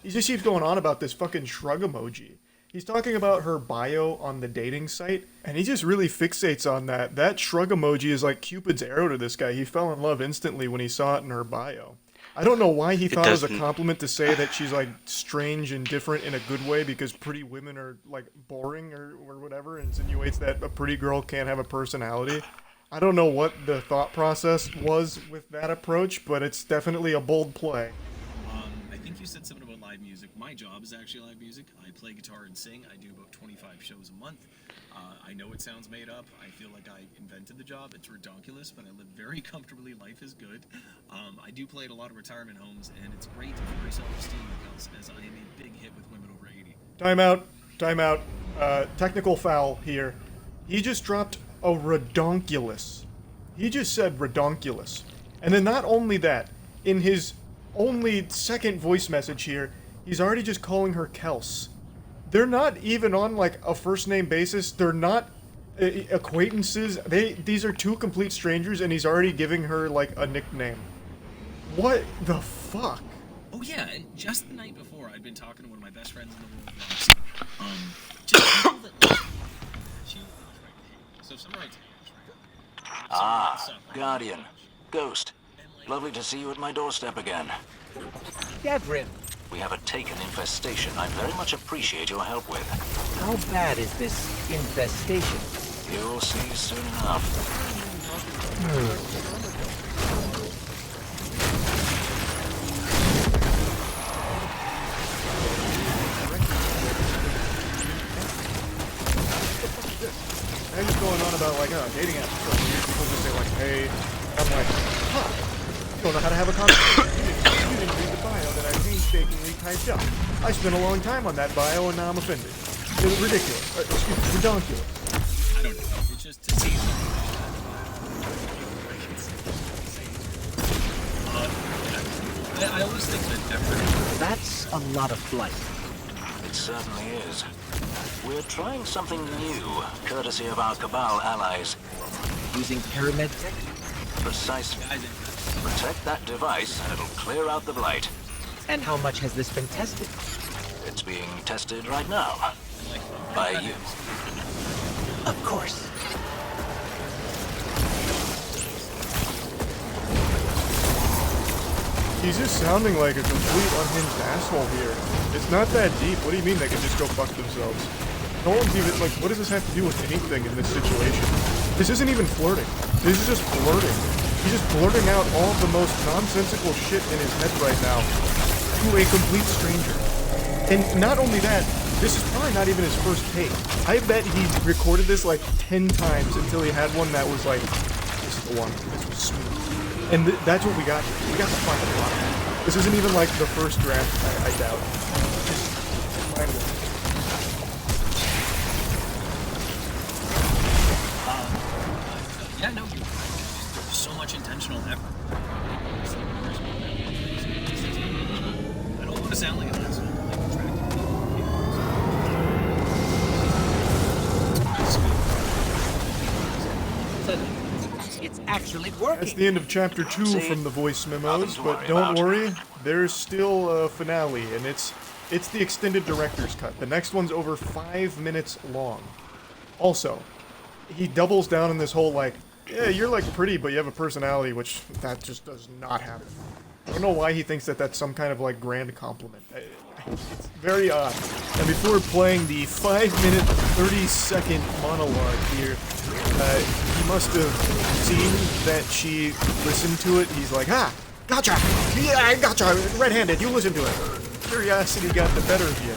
He just keeps going on about this fucking shrug emoji. He's talking about her bio on the dating site, and he just really fixates on that. That shrug emoji is like Cupid's arrow to this guy. He fell in love instantly when he saw it in her bio. I don't know why he thought it was a compliment to say that she's, like, strange and different in a good way because pretty women are, like, boring or whatever, insinuates that a pretty girl can't have a personality. I don't know what the thought process was with that approach, but it's definitely a bold play. I think you said something about live music. My job is actually live music. I play guitar and sing. I do about 25 shows a month. I know it sounds made up. I feel like I invented the job. It's ridiculous, but I live very comfortably. Life is good. I do play at a lot of retirement homes, and it's great for my self-esteem because as I am a big hit with women over 80. Time out. Technical foul here. He just dropped a redonkulous. He just said redonkulous. And then not only that, in his only second voice message here, he's already just calling her Kels. They're not even on, like, a first-name basis. They're not acquaintances. These are two complete strangers, and he's already giving her, like, a nickname. What the fuck? Oh yeah, and just the night before, I'd been talking to one of my best friends in the world, Roxy. Just know that she was right. So summarize it. Ah, Guardian. Ghost. Lovely to see you at my doorstep again. Devrin. We have a taken infestation I very much appreciate your help with. How bad is this infestation? You'll see soon enough. Now he's going on about, like, dating apps. So people just say, like, hey. I'm like, huh. You don't know how to have a conversation. You didn't read the bio that I painstakingly typed up. I spent a long time on that bio and now I'm offended. It's ridiculous. Redonkulous. I don't know. It's just to see something. I always think that effort. That's a lot of flight. It certainly is. We're trying something new, courtesy of our Cabal allies. Using pyramid tech? Precisely. Protect that device and it'll clear out the blight. And how much has this been tested? It's being tested right now. By you. Of course. He's just sounding like a complete unhinged asshole here. It's not that deep. What do you mean they can just go fuck themselves? No one's even, like, what does this have to do with anything in this situation? This isn't even flirting. This is just flirting. He's just blurting out all of the most nonsensical shit in his head right now to a complete stranger. And not only that, this is probably not even his first take. I bet he recorded this like 10 times until he had one that was like, this is the one. This was smooth. And that's what we got here. We got the final product. This isn't even like the first draft, I doubt. Just mind-blowing. actually working. That's the end of chapter 2 from the voice memos, but don't worry, there's still a finale, and it's the extended director's cut. The next one's over 5 minutes long. Also, he doubles down on this whole, like, yeah, you're, like, pretty, but you have a personality, which that just does not happen. I don't know why he thinks that that's some kind of, like, grand compliment. It's very odd. And before playing the 5-minute, 30-second monologue here, he must have seen that she listened to it. He's like, ah, gotcha! Yeah, I gotcha! Red-handed, you listen to it. Curiosity got the better of you.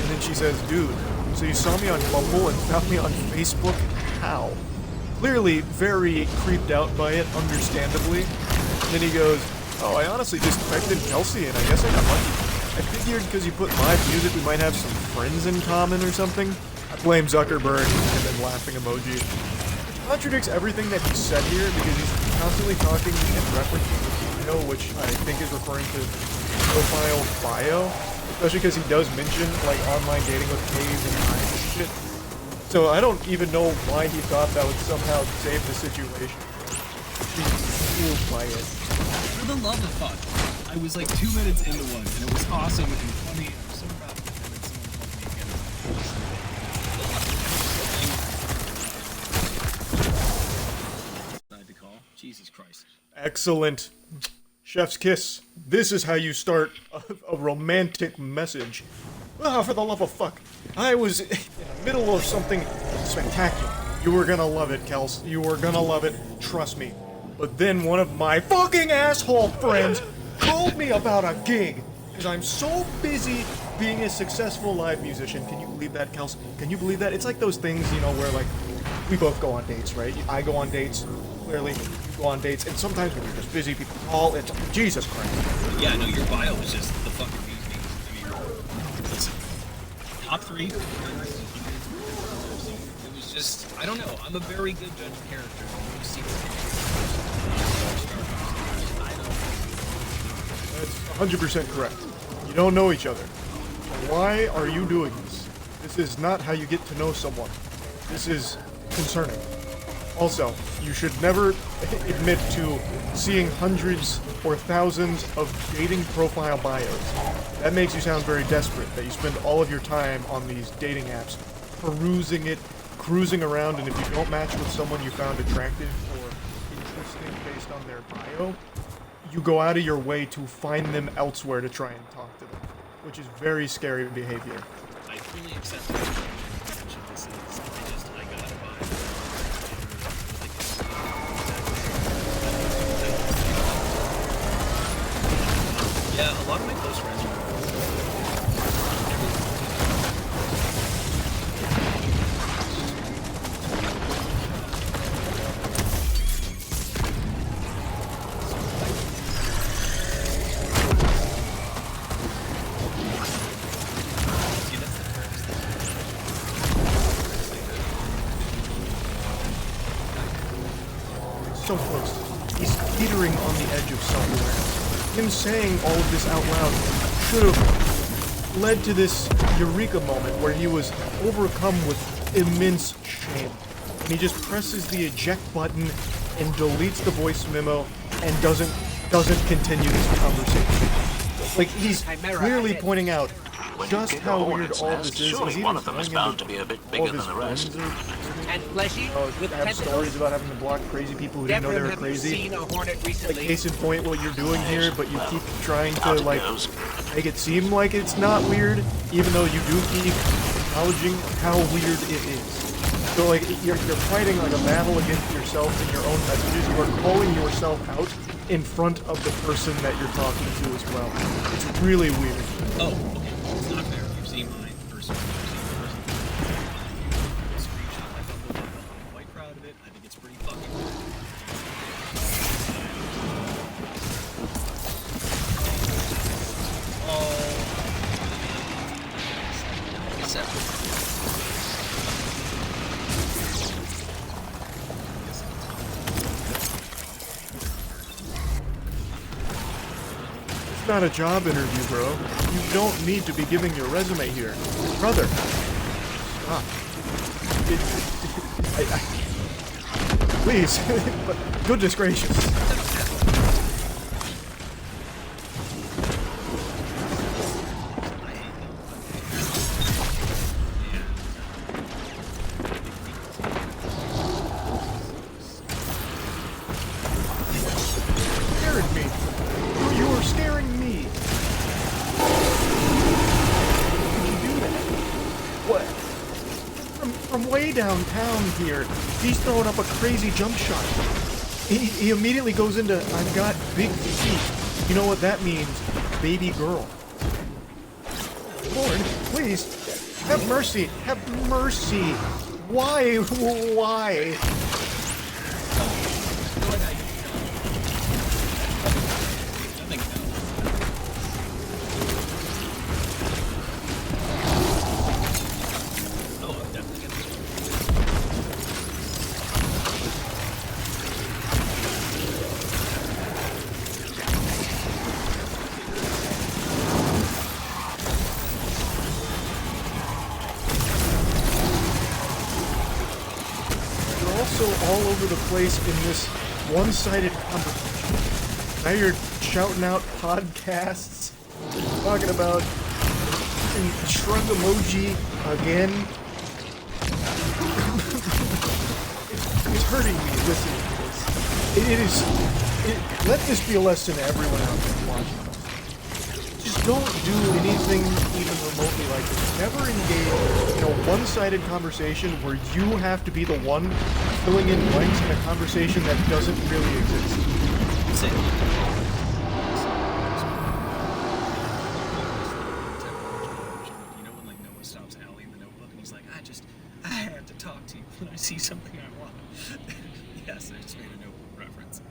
And then she says, dude, so you saw me on Bumble and found me on Facebook? How? Clearly very creeped out by it, understandably. And then he goes, oh, I honestly just typed in Kelsey and I guess I got lucky. I figured because you put live music we might have some friends in common or something. I blame Zuckerberg and then laughing emoji. Which contradicts everything that he said here because he's constantly talking and referencing the bio, which I think is referring to profile bio. Especially because he does mention like online dating with caves and times and shit. So I don't even know why he thought that would somehow save the situation. He's fooled by it. For the love of fuck. I was like 2 minutes into one, and it was awesome and funny. I'm so proud of it, and then someone called me again. To call. Jesus Christ. Excellent. Chef's kiss. This is how you start a romantic message. Ah, for the love of fuck. I was in the middle of something spectacular. You were gonna love it, Kels. You were gonna love it. Trust me. But then one of my fucking asshole friends called me about a gig because I'm so busy being a successful live musician. Can you believe that, Kels? Can you believe that? It's like those things, you know, where like we both go on dates, right? I go on dates, clearly. You go on dates, and sometimes when you're just busy, people call. It's Jesus Christ. Yeah, no, your bio was just the fucking bee's knees. I mean, listen, top 3. It was just, I don't know. I'm a very good judge of character. You see That's 100% correct. You don't know each other. Why are you doing this? This is not how you get to know someone. This is concerning. Also, you should never admit to seeing hundreds or thousands of dating profile bios. That makes you sound very desperate, that you spend all of your time on these dating apps, perusing it, cruising around, and if you don't match with someone you found attractive or interesting based on their bio, you go out of your way to find them elsewhere to try and talk to them, which is very scary behavior. I fully accept that. I gotta buy it. Yeah, a lot of my close friends are so close. He's teetering on the edge of self-awareness. Him saying all of this out loud should have led to this eureka moment where he was overcome with immense shame. And he just presses the eject button and deletes the voice memo and doesn't continue this conversation. Like, he's clearly pointing out just how weird all this is. Surely one of them is bound to be a bit bigger than the rest. And fleshy, with have tentacles. stories about having to block crazy people who didn't know they were crazy. Seen a hornet recently? Like, case in point, what you're doing here, but you keep trying to, like, make it seem like it's not weird, even though you do keep acknowledging how weird it is. So, like, you're fighting, like, a battle against yourself and your own messages. You are calling yourself out in front of the person that you're talking to as well. It's really weird. Oh, okay. It's not fair. You've seen my person. Screenshot my Bumble profile. I'm quite proud of it. I think it's pretty fucking cool. It's not a job interview, bro. You don't need to be giving your resume here. Brother. Stop. Please. Goodness gracious. Scaring me. You were scaring me. How did you do that? What? From way downtown here, he's throwing up a crazy jump shot. He immediately goes into, I've got big feet. You know what that means? Baby girl. Lord, please, have mercy. Have mercy. Why? Why? All over the place in this one-sided conversation. Now you're shouting out podcasts, talking about shrug emoji again. It's hurting me listening to this. Let this be a lesson to everyone out there watching. Just don't do anything even remotely like this. Never engage in a one-sided conversation where you have to be the one filling in blanks in a conversation that doesn't really exist. That's it. You know when like Noah stops Allie in the notebook and he's like, I have to talk to you when I see something I want. Yes, I just made a notebook reference.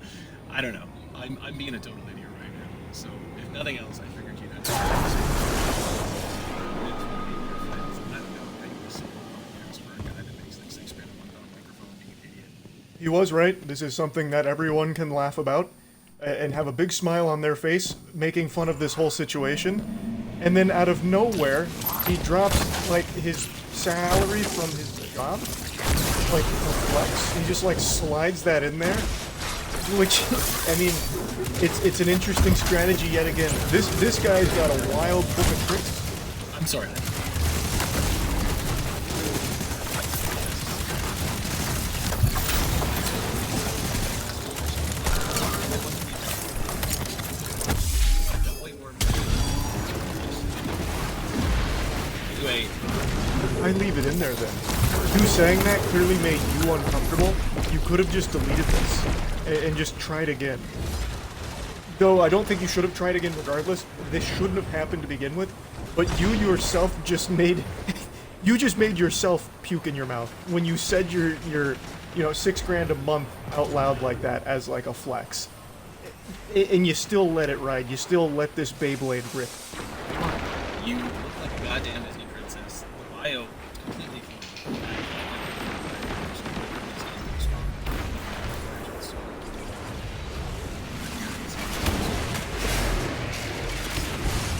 I don't know. I'm being a total idiot right now. So if nothing else, I figured you'd have to. He was right. This is something that everyone can laugh about and have a big smile on their face, making fun of this whole situation. And then out of nowhere, he drops like his salary from his job, like a flex. He just like slides that in there, which I mean, it's an interesting strategy yet again. This guy's got a wild book of tricks. I'm sorry. I leave it in there then. You saying that clearly made you uncomfortable. You could have just deleted this and just tried again. Though I don't think you should have tried again regardless. This shouldn't have happened to begin with. But you yourself just made you just made yourself puke in your mouth when you said your you know $6,000 a month out loud like that as like a flex. And you still let it ride. You still let this Beyblade rip. You look like a goddamn Disney princess. The bio completely full.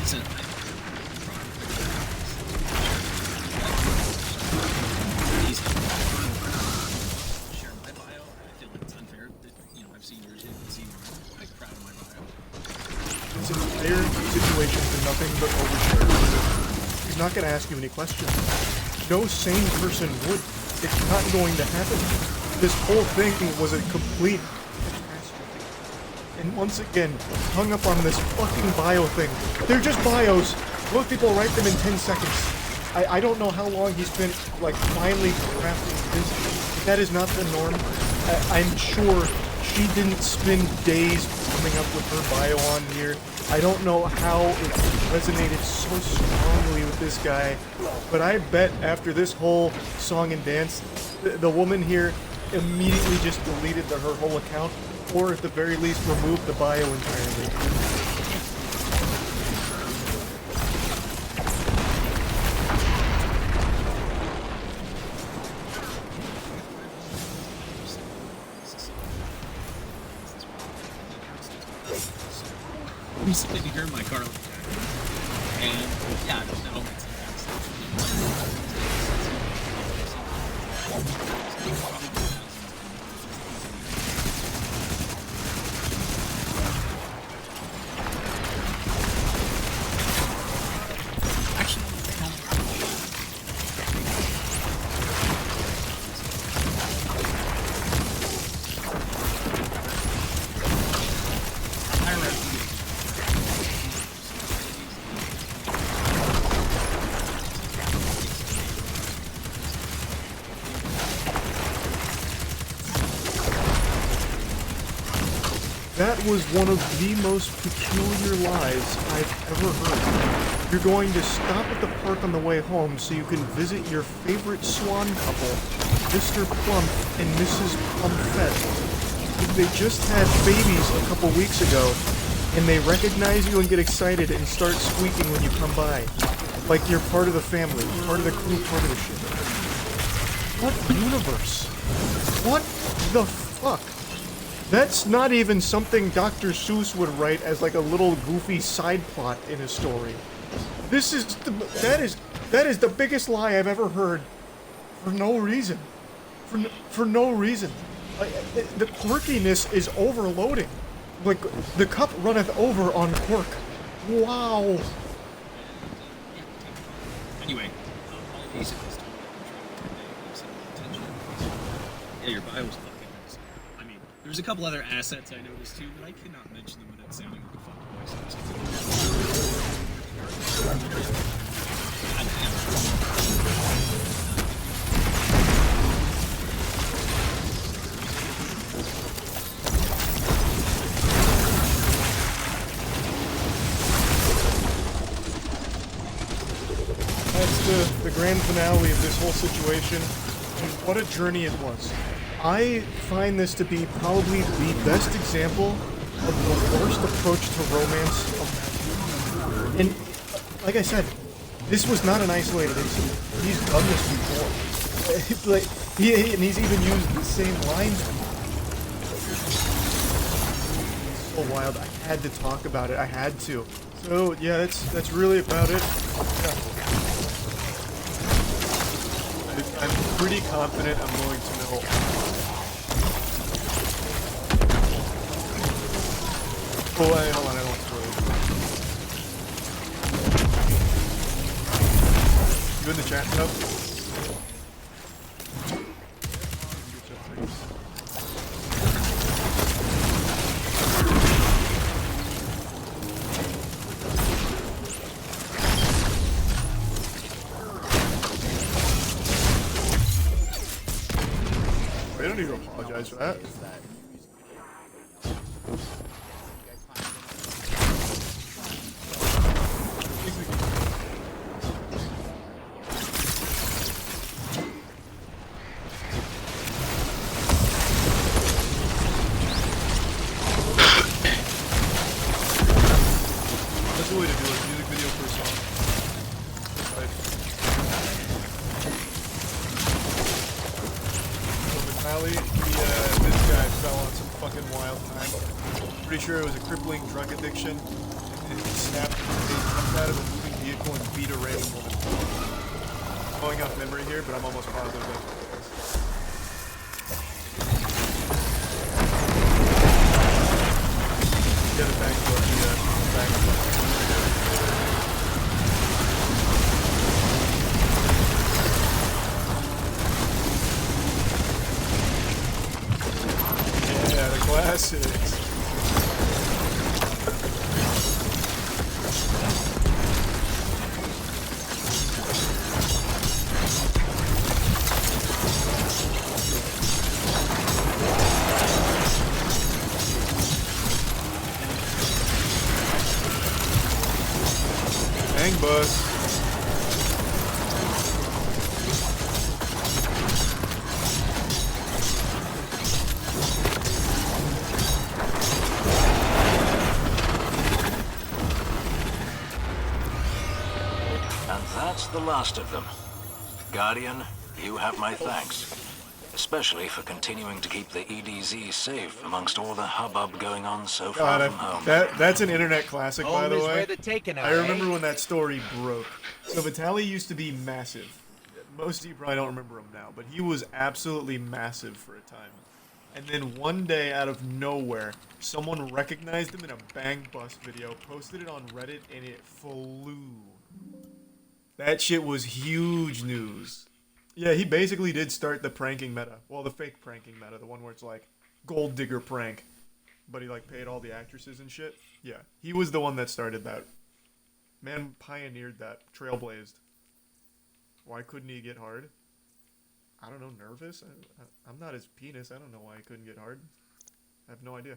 Listen, share my bio. I feel like it's unfair that, you know, I've seen yours, you've seen mine. I'm quite proud of my bio. This entire situation is nothing but overshare. He's not going to ask you any questions. No sane person would. It's not going to happen. This whole thing was a complete catastrophe. And once again, hung up on this fucking bio thing. They're just bios. Most people write them in 10 seconds. I don't know how long he spent, like, finally crafting this. But that is not the norm. I'm sure she didn't spend days coming up with her bio on here. I don't know how it resonated so strongly with this guy, but I bet after this whole song and dance, the woman here immediately just deleted her whole account, or at the very least removed the bio entirely. I'm sitting here in my car, and yeah, no, That was one of the most peculiar lies I've ever heard. You're going to stop at the park on the way home so you can visit your favorite swan couple, Mr. Plump and Mrs. Plumpfett. They just had babies a couple weeks ago, and they recognize you and get excited and start squeaking when you come by. Like you're part of the family, part of the crew, part of the shit. What universe? What the fuck? That's not even something Dr. Seuss would write as like a little goofy side plot in a story. This is that is the biggest lie I've ever heard for no reason. For no reason. The quirkiness is overloading. Like the cup runneth over on quirk. Wow. Anyway, all these yeah, your bio was fucking nice. I mean, there's a couple other assets I noticed too, but I could not mention them without sounding like a fucking That's the grand finale of this whole situation, and what a journey it was. I find this to be probably the best example of the worst approach to romance. And, like I said, this was not an isolated incident. He's done this before. Like, and he's even used the same lines. It's so wild. I had to talk about it. I had to. So, yeah, that's really about it. Yeah. I'm pretty confident I'm going to know. Oh, wait, hold on, I don't want to spoil it. You in the chat stuff? I don't need to apologize for that. That's the way to do it. Music video for a song. Right. So Vitaly, this guy fell on some fucking wild time. Pretty sure it was a crippling drug addiction. And he snapped and jumped out of a moving vehicle and beat a random woman. I'm going off memory here, but I'm almost positive that's what it was. Yeah, the bank book, the bank book. Yeah, the classics. Bang bus. And that's the last of them. Guardian, you have my thanks. Especially for continuing to keep the EDZ safe amongst all the hubbub going on so far God, from home. that's an internet classic, by the Home is way. where the taking are, I remember eh? when that story broke. So Vitaly used to be massive. Most of you probably don't remember him now, but he was absolutely massive for a time. And then one day, out of nowhere, someone recognized him in a Bang Bus video, posted it on Reddit, and it flew. That shit was huge news. Yeah, he basically did start the pranking meta. Well, the fake pranking meta, the one where it's like gold digger prank, but he like paid all the actresses and shit. Yeah, he was the one that started that. Man pioneered that, trailblazed. Why couldn't he get hard? I don't know, nervous? I'm not his penis. I don't know why he couldn't get hard. I have no idea.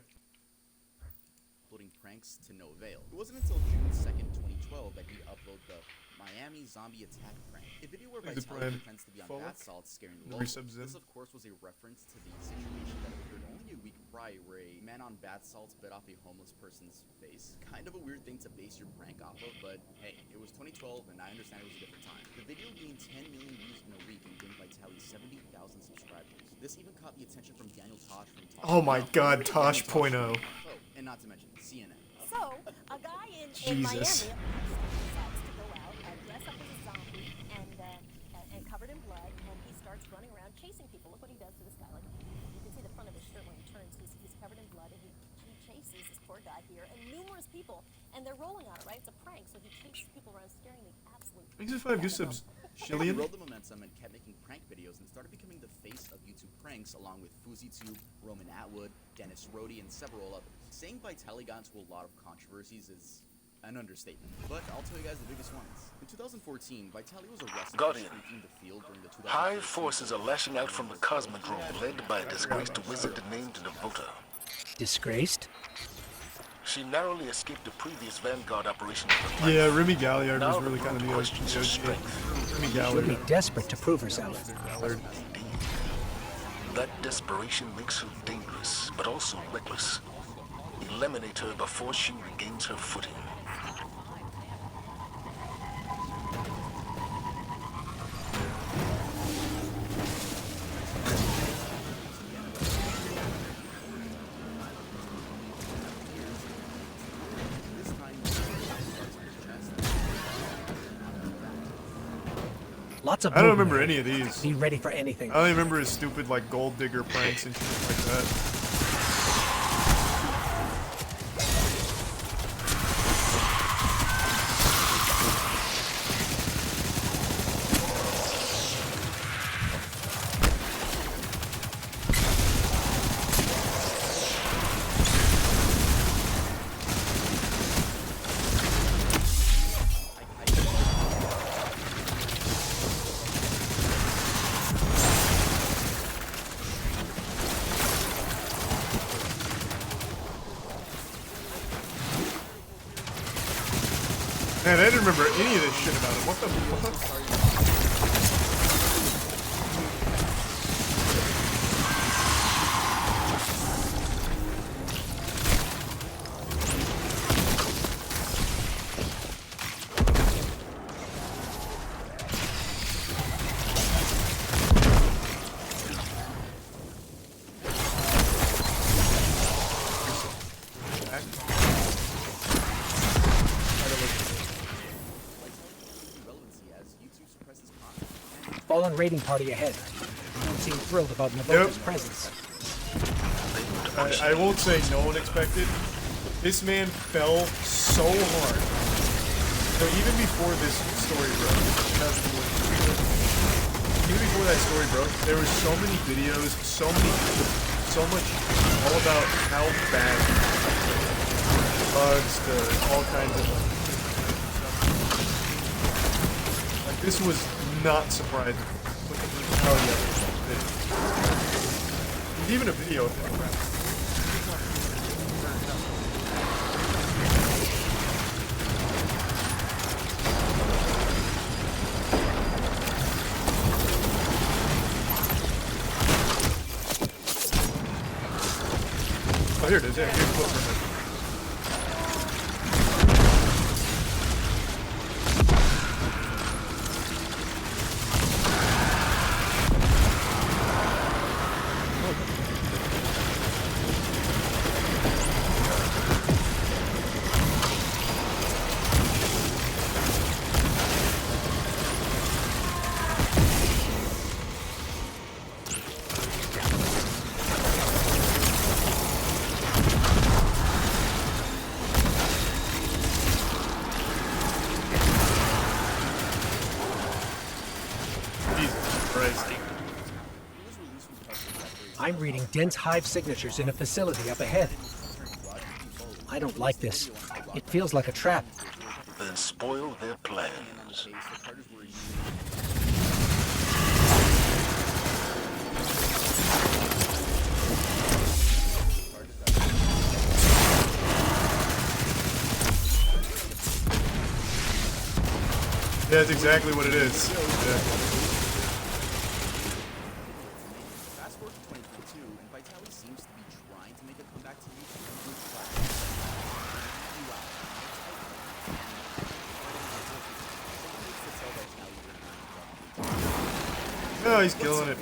uploading pranks to no avail. It wasn't until June 2nd, 2012 that he'd upload the Miami zombie attack prank, a video where Vitaly pretends to be on bath salts scaring the locals. This, of course, was a reference to the situation that occurred only a week prior where a man on bath salts bit off a homeless person's face. Kind of a weird thing to base your prank off of, but hey, it was 2012 and I understand it was a different time. The video gained 10 million views in a week and gained Vitaly 70,000 subscribers. This even caught the attention from Daniel Tosh from Oh my god, Tosh.0. Oh, and not to mention CNN. So, a guy in Jesus. Miami decides to go out, dress up as a zombie, and covered in blood, and he starts running around chasing people. Look what he does to this guy. Like, you can see the front of his shirt when he turns. He's covered in blood, and he chases this poor guy here, and numerous people, and they're rolling on it, right? It's a prank, so he chases people around, scaring the absolute. Thanks for 5 new subs, Shillian. He rode the momentum and kept making prank videos and started becoming the face of YouTube pranks along with FuzzyTube, Roman Atwood, Dennis Rohde, and several others. Saying Vitaly got into a lot of controversies is an understatement, but I'll tell you guys the biggest ones. In 2014, Vitaly was arrested Guardian. for streaking the field during the 2014 High forces are lashing out from the Cosmodrome, led by a disgraced wizard named Devota. Disgraced? She narrowly escaped the previous Vanguard operation. Yeah, Remy Galliard was really kind of the questions of strength. Remy She'll Galliard. be desperate to prove herself. That desperation makes her dangerous, but also reckless. Eliminate her before she regains her footing. Lots of I don't movement. remember any of these. Be ready for anything. I only remember his stupid like gold digger pranks and shit like that. Man, I didn't remember any of this shit about him. What the fuck? Fallen raiding party ahead. Don't seem thrilled about Navota's presence. I won't say no one expected. This man fell so hard. So even before this story broke, even before that story broke, there was so many videos, so much all about how bad bugs, all kinds of stuff. Like this was not surprising. Look at the brutality of it. There's even a video of it. Oh, here it is. Yeah, here's the footprint. I'm reading dense hive signatures in a facility up ahead. I don't like this. It feels like a trap. Then spoil their plans. that's exactly what it is. Yeah. Fast forward to 2022, and Vitaly seems to be trying to make a comeback to YouTube. Oh, he's killing it.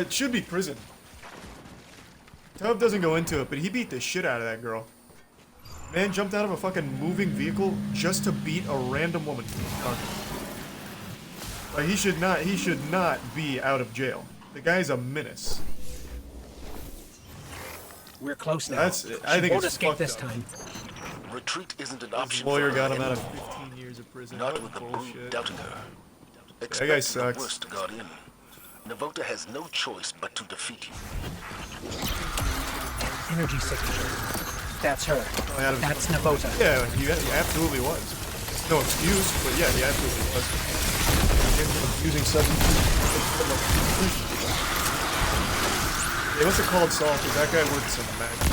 It should be prison. Tub doesn't go into it, but he beat the shit out of that girl. Man jumped out of a fucking moving vehicle just to beat a random woman. Like, he should not be out of jail. The guy's a menace. We're close now. I think won't it's escape fucked this up. time. Retreat isn't an His option. lawyer for got her him out of anymore. 15 years of prison. Not What with the bullshit. brood doubting her. That guy Expect the sucks. worst, Guardian. Navota has no choice but to defeat you. Energy signature. That's her. Oh, That's Navota. Yeah, he absolutely was. No excuse, but yeah, he absolutely was. Using substances. They must have called Saul because that guy worked some magic.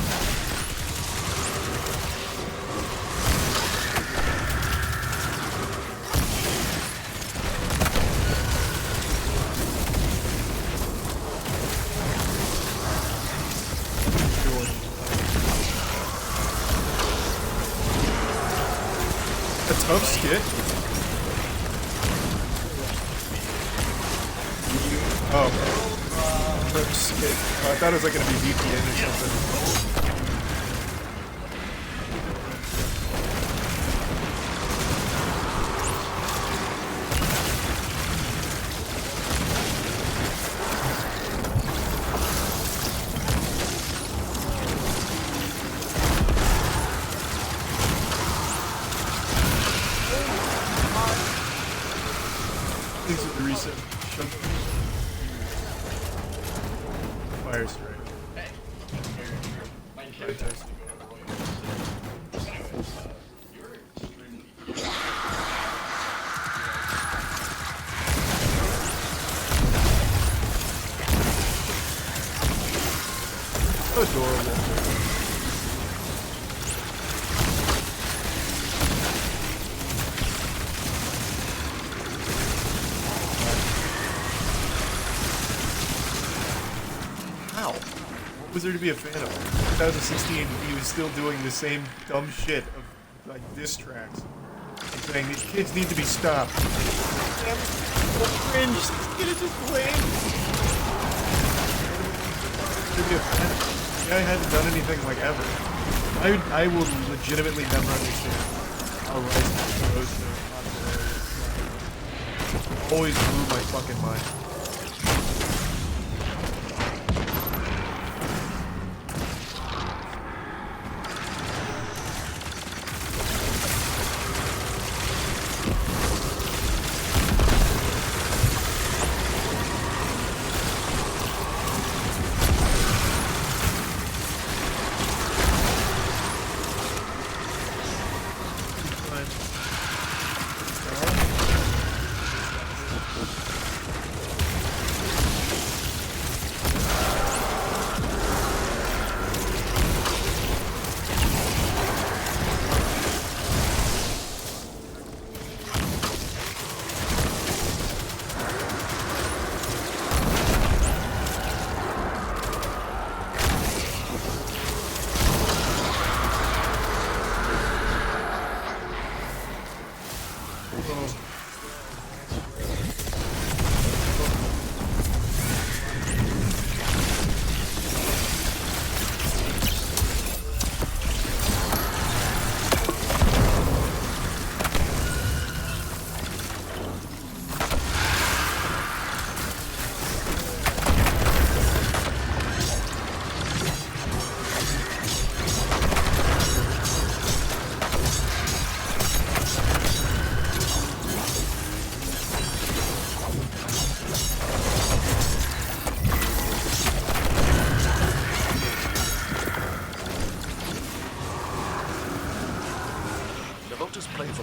A tough skit? Oh. Tough skit. Oh, I thought it was like gonna be VPN or something. These are the recent fire strike. Adorable. How? What was there to be a fan of? In 2016, he was still doing the same dumb shit of like diss tracks, and saying these kids need to be stopped. Damn, so cringe. This kid is just playing. To be a fan. The guy hasn't done anything like ever. I will legitimately never understand how Rice goes to popularity. Always blew my fucking mind.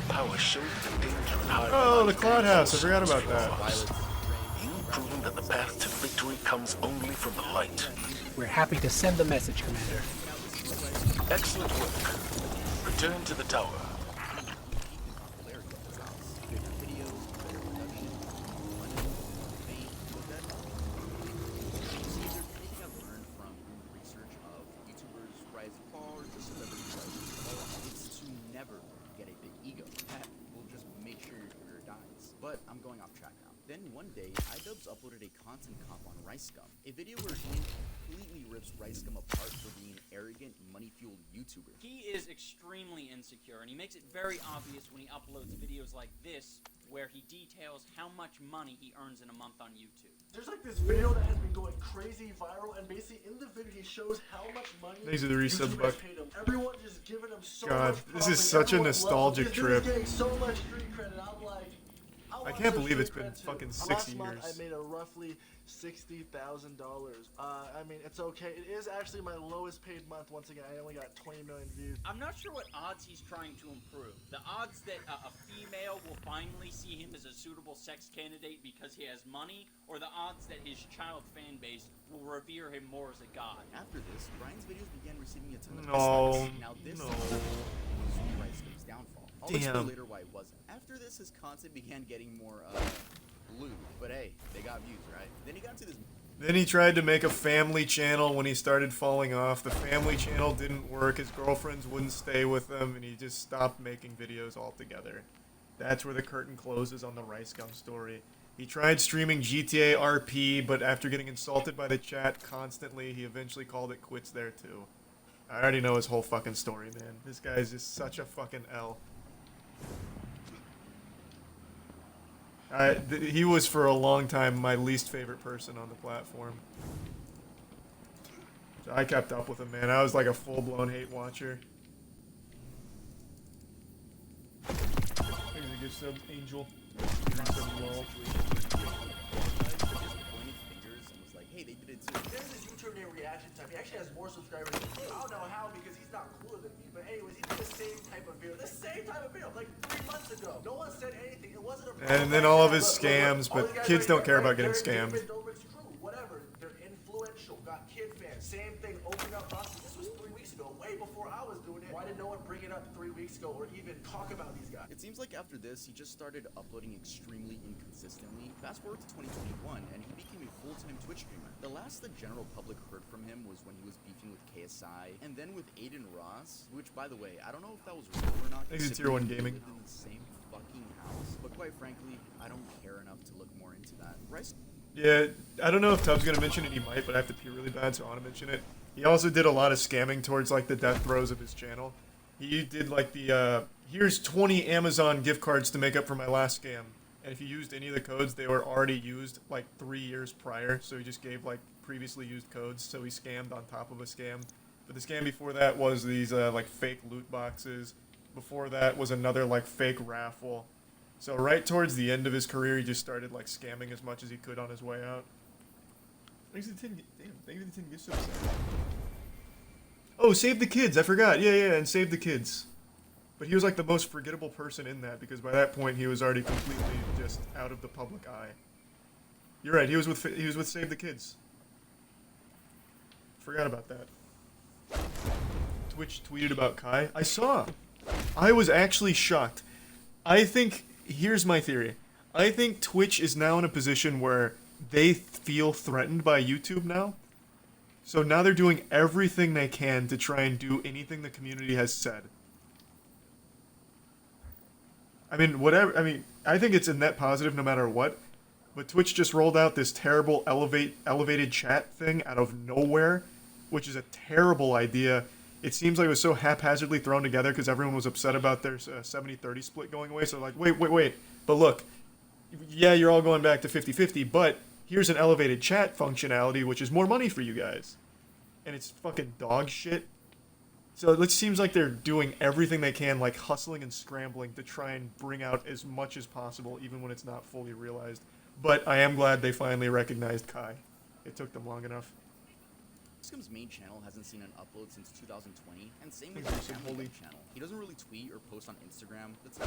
for power showed the danger and high. Oh, the Cloud House. I forgot about that. You've proven that the path to victory comes only from the light. We're happy to send the message, Commander. Excellent work. Return to the tower. But I'm going off track now. Then one day, iDubbbz uploaded a content comp on RiceGum, a video where he completely rips RiceGum apart for being an arrogant, money-fueled YouTuber. He is extremely insecure, and he makes it very obvious when he uploads videos like this, where he details how much money he earns in a month on YouTube. There's like this video that has been going crazy viral, and basically in the video he shows how much money These are the resub YouTubers buck. paid him. Everyone just giving him so God, much this is profit. such a Everyone loves nostalgic him. This dude trip. is getting so much street credit. I'm like, I can't believe it's been fucking 60 Last month years. I made a roughly $60,000. I mean, it's okay. It is actually my lowest paid month. Once again, I only got 20 million views. I'm not sure what odds he's trying to improve. The odds that a female will finally see him as a suitable sex candidate because he has money, or the odds that his child fan base will revere him more as a god. After this, Brian's videos began receiving a ton of No, dislikes. Now this no. was RiceGum's downfall. I'll explain Damn. later why it wasn't. After this, his content began getting more, blue. But hey, they got views, right? Then he got to this... Then he tried to make a family channel when he started falling off. The family channel didn't work. His girlfriends wouldn't stay with him, and he just stopped making videos altogether. That's where the curtain closes on the RiceGum story. He tried streaming GTA RP, but after getting insulted by the chat constantly, he eventually called it quits there too. I already know his whole fucking story, man. This guy is just such a fucking L. He was for a long time my least favorite person on the platform. So I kept up with him, man. I was like a full-blown hate watcher. Here's a good sub, Angel. Hey, they did it too. There's this YouTuber named Reaction Time. He actually has more subscribers than me. I don't know how because he's not cooler than me. But anyways, he did the same type of video. The same type of video, like 3 months ago. No one said anything. It wasn't a And then all of his scams, but kids don't care about getting scammed. Whatever. They're influential. Got kid fans. Same thing. Open up boxes. This was 3 weeks ago. Way before I was doing it. Why did no one bring it up 3 weeks ago or even talk about these guys? It seems like after this, he just started uploading extremely inconsistently. Fast forward to 2021, and he became a full-time Twitch streamer. The last the general public heard from him was when he was beefing with KSI, and then with Aiden Ross, which, by the way, I don't know if that was real or not. Thanks to Tier 1 Gaming. Lived in the same fucking house, but quite frankly, I don't care enough to look more into that. Rice. Yeah, I don't know if Tubbs gonna mention it. He might, but I have to pee really bad, so I want to mention it. He also did a lot of scamming towards like the death throes of his channel. He did like the here's 20 Amazon gift cards to make up for my last scam. And if you used any of the codes, they were already used like 3 years prior. So he just gave like previously used codes. So he scammed on top of a scam. But the scam before that was these like fake loot boxes. Before that was another like fake raffle. So right towards the end of his career, he just started like scamming as much as he could on his way out. Thanks for the 10, damn, thank you for the 10 gift subs. Oh, Save the Kids, I forgot. Yeah, and Save the Kids. But he was like the most forgettable person in that because by that point he was already completely just out of the public eye. You're right, he was with Save the Kids. Forgot about that. Twitch tweeted about Kai. I saw. I was actually shocked. I think, here's my theory. I think Twitch is now in a position where they feel threatened by YouTube now. So now they're doing everything they can to try and do anything the community has said. I mean, whatever. I mean, I think it's a net positive no matter what. But Twitch just rolled out this terrible elevated chat thing out of nowhere, which is a terrible idea. It seems like it was so haphazardly thrown together because everyone was upset about their 70-30 split going away. So like, wait. But look, yeah, you're all going back to 50-50, but here's an elevated chat functionality, which is more money for you guys. And it's fucking dog shit. So it seems like they're doing everything they can, like hustling and scrambling to try and bring out as much as possible, even when it's not fully realized. But I am glad they finally recognized Kai. It took them long enough. XCOM's main channel hasn't seen an upload since 2020, and same with his family channel. He doesn't really tweet or post on Instagram. The time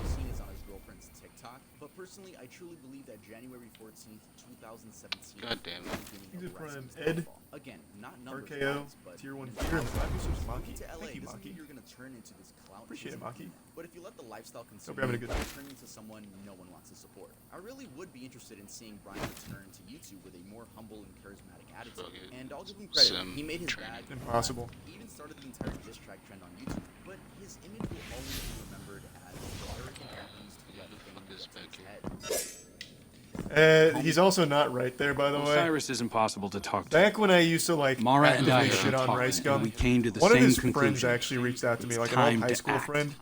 he's seen is on his girlfriend's TikTok. But personally, I truly believe that January 14th, 2017. God damn it. He's from Ed. Again, not numbers RKO, but tier 1 fear. Maki. to LA Thank you, doesn't Maki. mean you're gonna turn into this clout. Appreciate it, Maki. But if you let the lifestyle Hope continue, you're having a good you'll day. turn into someone no one wants to support. I really would be interested in seeing Brian return to YouTube with a more humble and charismatic attitude. And I'll give him credit. He made his bag. Impossible. He even started the entire diss track trend on YouTube. But his image will always be remembered as the arrogant beast who let fame get to his head. He's also not right there, by the way. Cyrus is impossible to talk to. Back when I used to like Mara and I actively shit have on talked, Rice and Gum, we came to the one of same his friends conclusion. actually reached out to me, like an time old high to school act. friend.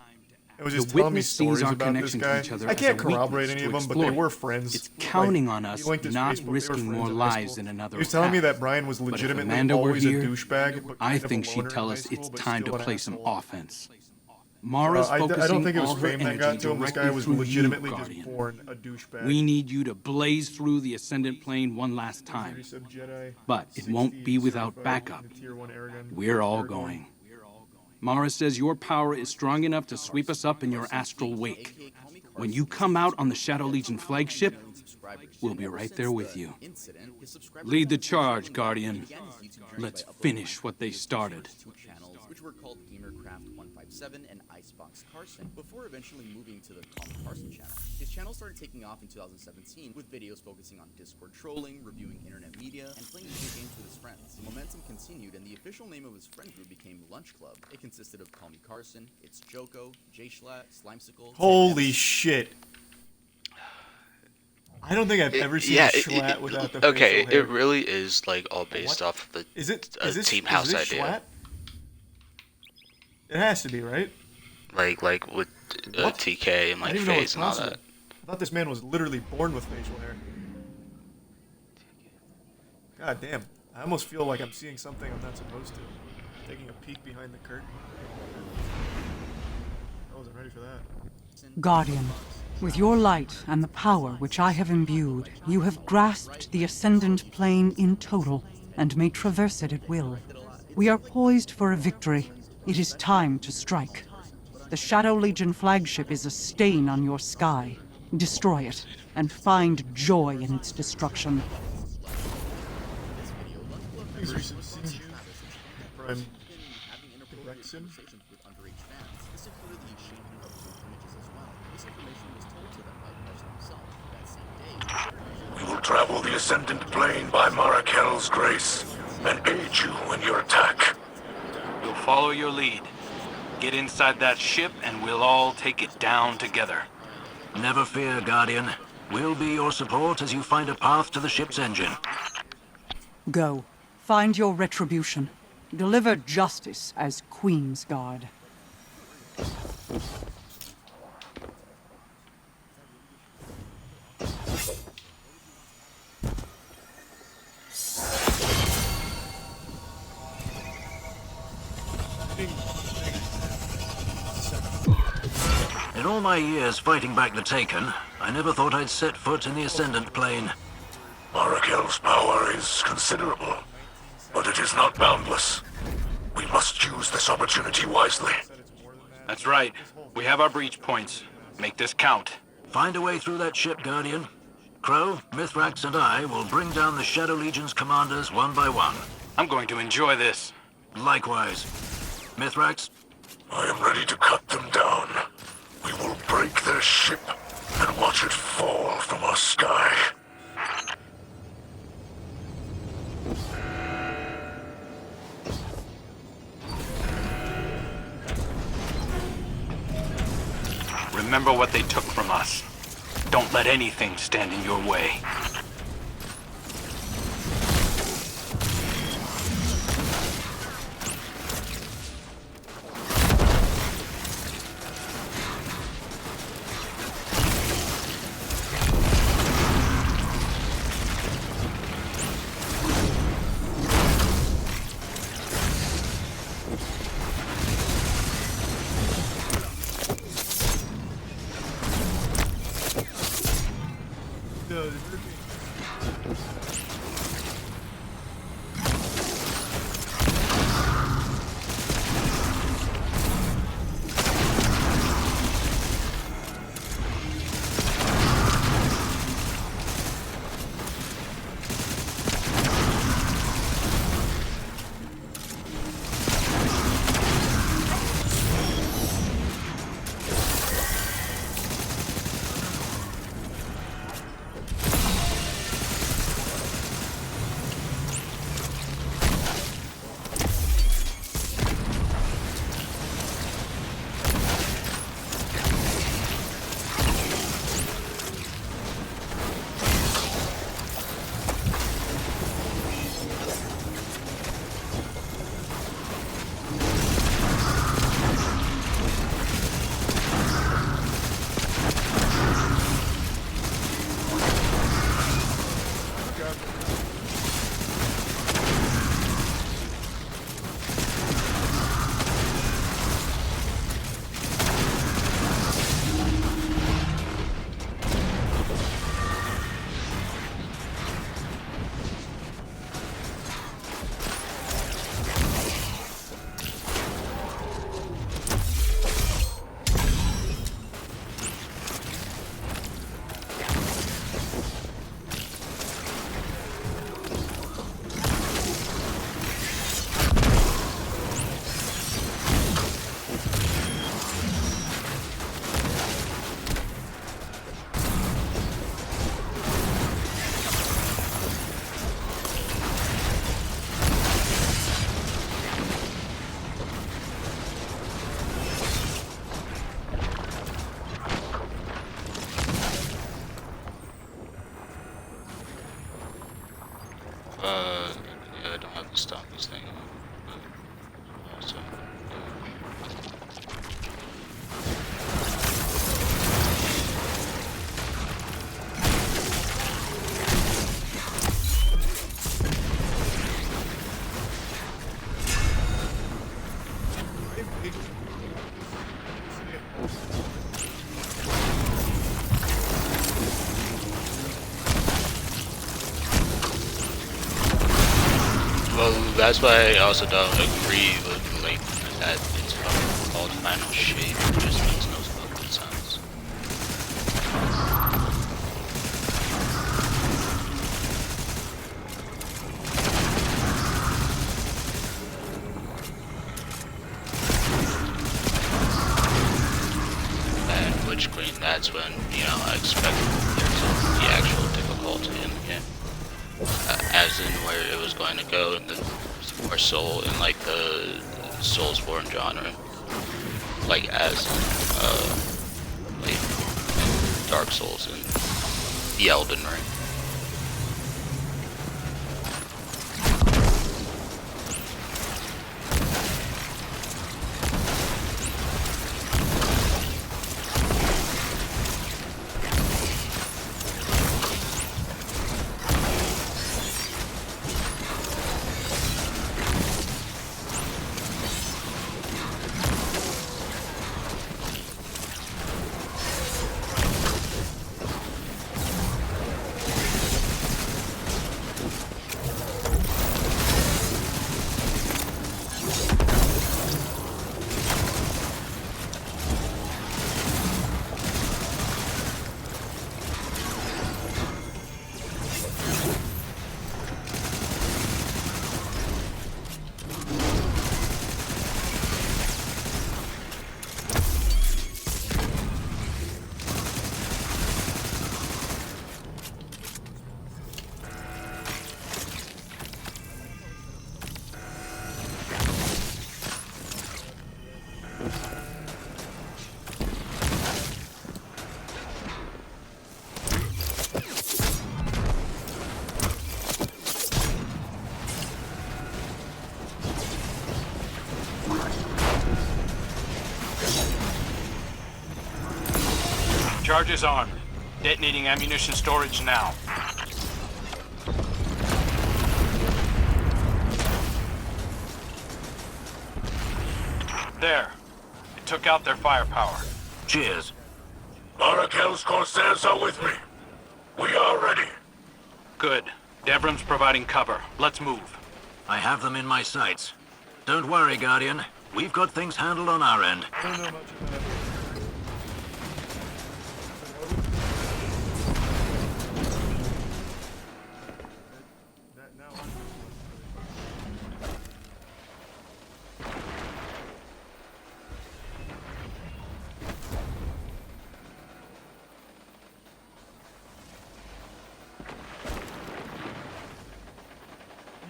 It was The just telling me witness sees stories our about this connection to guy. each other I as can't a corroborate weakness any to of them, but they exploit. were friends. It's counting Like, on us he linked his not Facebook, they were risking friends more in high lives school. in another He was telling me attack. that Brian was But if legitimately Amanda were always here, a douchebag, but I kind of a think she'd loner tell in us high school, it's but time to still an play some asshole. offense. Mara's I focusing don't think it was all her fame that energy got to him. This guy directly was through you, legitimately just Guardian. born a douchebag. We need you to blaze through the Ascendant Plane one last time. Jedi, But it won't be without backup. We're all going. Mara says your power is strong enough to sweep us up in your astral wake. When you come out on the Shadow Legion flagship, we'll be right there with you. Lead the charge, Guardian. Let's finish what they started. Channels, which were called GamerCraft157 and Icebox Carson, before eventually moving to the Call Me Carson channel. His channel started taking off in 2017 with videos focusing on Discord trolling, reviewing internet media, and playing video games with his friends. The momentum continued, and the official name of his friend group became Lunch Club. It consisted of Call Me Carson, It's Joko, J-Schlatt, Slimesicle. Holy shit. I don't think I've ever seen a Schlatt without the okay, facial hair. it really is like all based off of the Is this Team House is this idea. Schlatt? It has to be, right? Like with TK and like I didn't know it was FaZe and all possible. that. I thought this man was literally born with facial hair. God damn. I almost feel like I'm seeing something I'm not supposed to. Taking a peek behind the curtain. I wasn't ready for that. Guardian, with your light and the power which I have imbued, you have grasped the Ascendant Plane in total and may traverse it at will. We are poised for a victory. It is time to strike. The Shadow Legion flagship is a stain on your sky. Destroy it, and find joy in its destruction. Prime. We will travel the Ascendant Plane by Marakel's grace and aid you in your attack. We'll follow your lead. Get inside that ship and we'll all take it down together. Never fear, Guardian. We'll be your support as you find a path to the ship's engine. Go. Find your retribution. Deliver justice as Queen's Guard. In all my years fighting back the Taken, I never thought I'd set foot in the Ascendant Plane. Marakel's power is considerable, but it is not boundless. We must use this opportunity wisely. That's right. We have our breach points. Make this count. Find a way through that ship, Guardian. Crow, Mithrax, and I will bring down the Shadow Legion's commanders one by one. I'm going to enjoy this. Likewise. Mithrax? I am ready to cut them down. We will break their ship and watch it fall from our sky. Remember what they took from us. Don't let anything stand in your way. stop this thing. So, well, that's why I also don't agree with like that it's called final shape. It just makes no fucking sense. And Witch Queen, that's when, you know, I expect there's the actual difficulty in the game. As in where it was going to go in the more soul in like the Soulsborne genre, like as like Dark Souls and the Elden Ring. Charges armed. Detonating ammunition storage now. There. It took out their firepower. Cheers. Arakel's Corsairs are with me. We are ready. Good. Devron's providing cover. Let's move. I have them in my sights. Don't worry, Guardian. We've got things handled on our end. I don't know much about that.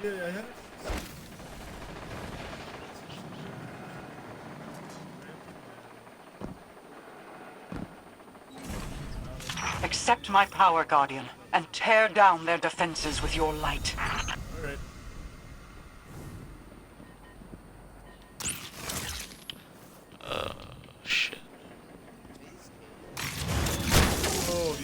Yeah, I had it. Accept my power, Guardian, and tear down their defenses with your light. Alright. Shit. Oh,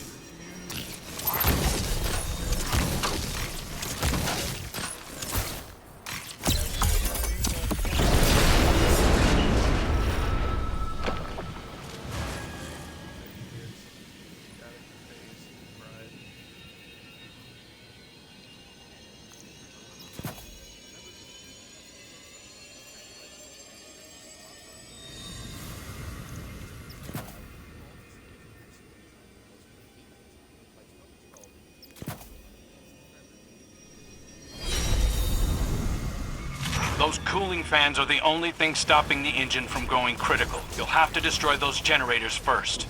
Those cooling fans are the only thing stopping the engine from going critical. You'll have to destroy those generators first.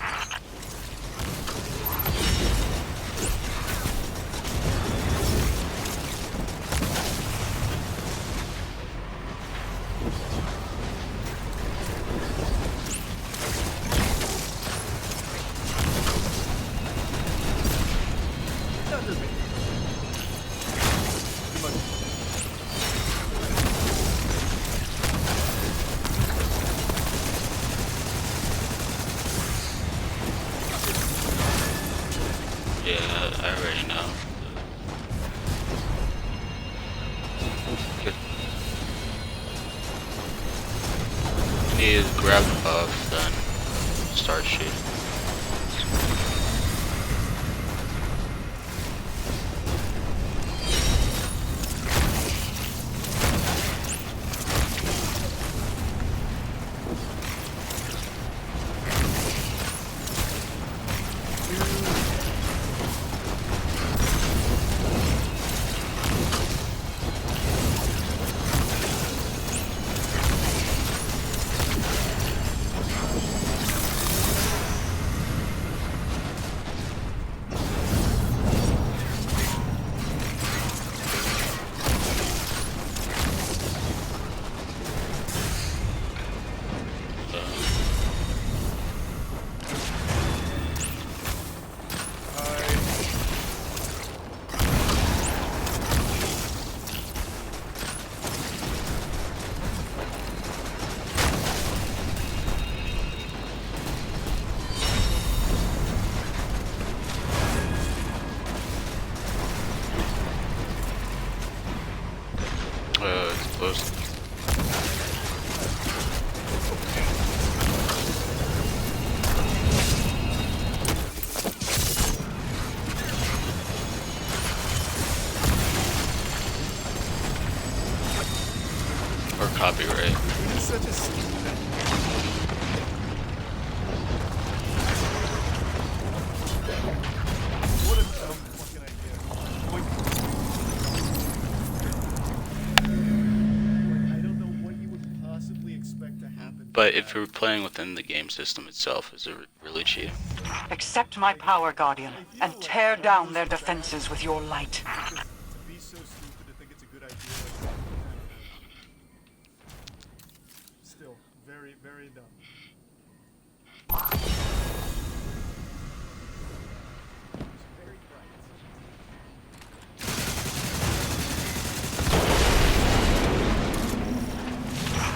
need to grab the buff, then start shooting. It's close. Or copyright. It's such a stupid. What a dumb fucking idea. Like, I don't know what you would possibly expect to happen. But if you're playing within the game system itself, is it really cheating? Accept my power, Guardian, and tear down their defenses with your light. To be so stupid to think it's a good idea. Like, still, very, very dumb.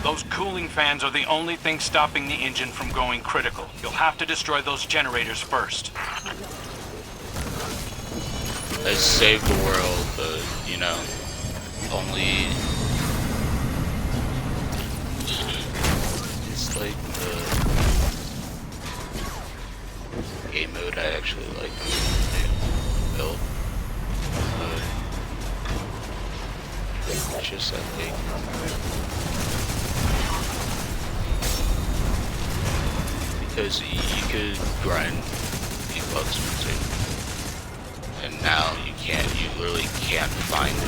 Those cooling fans are the only thing stopping the engine from going critical. You'll have to destroy those generators first. I saved the world, but, you know, only... It's like the game mode I actually like to build. It's just, I think... Because you could grind V-Bucks for it, and now you can't, you literally can't find it.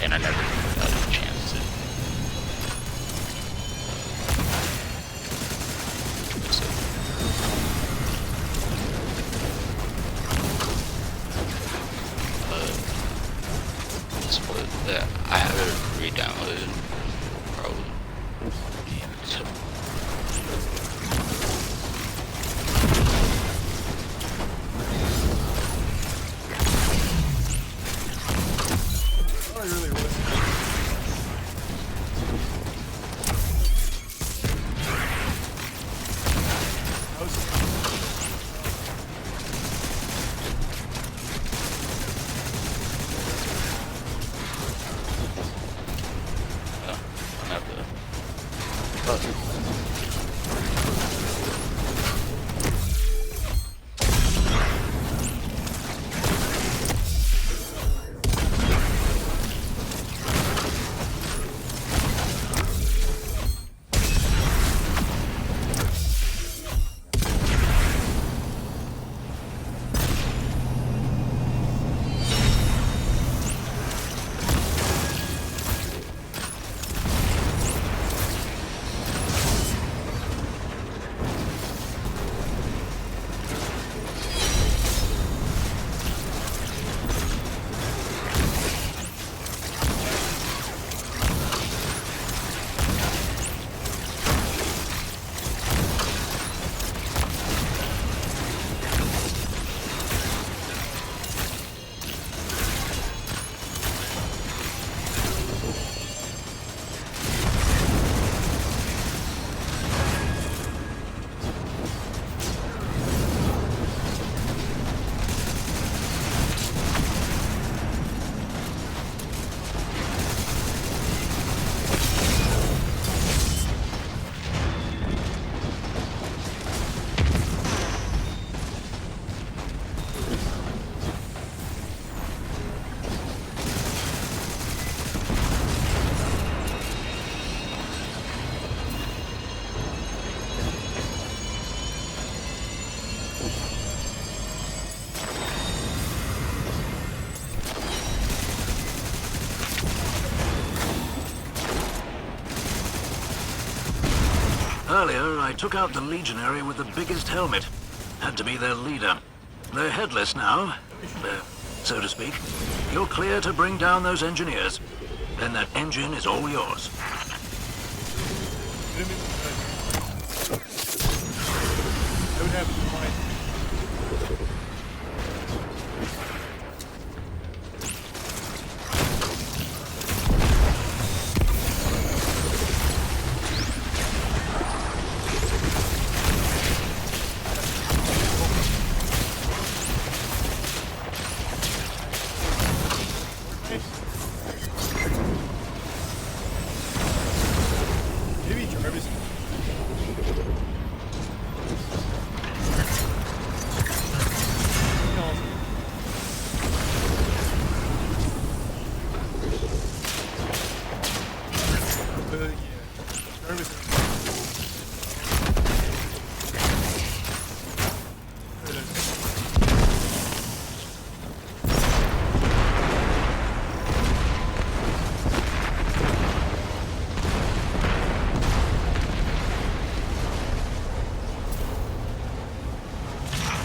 And I never got a chance to. I have it re-downloaded. Probably. So. I really was. Earlier, I took out the Legionary with the biggest helmet. Had to be their leader. They're headless now, so to speak. You're clear to bring down those engineers. Then that engine is all yours. I would have in mind. Maybe Jarvis.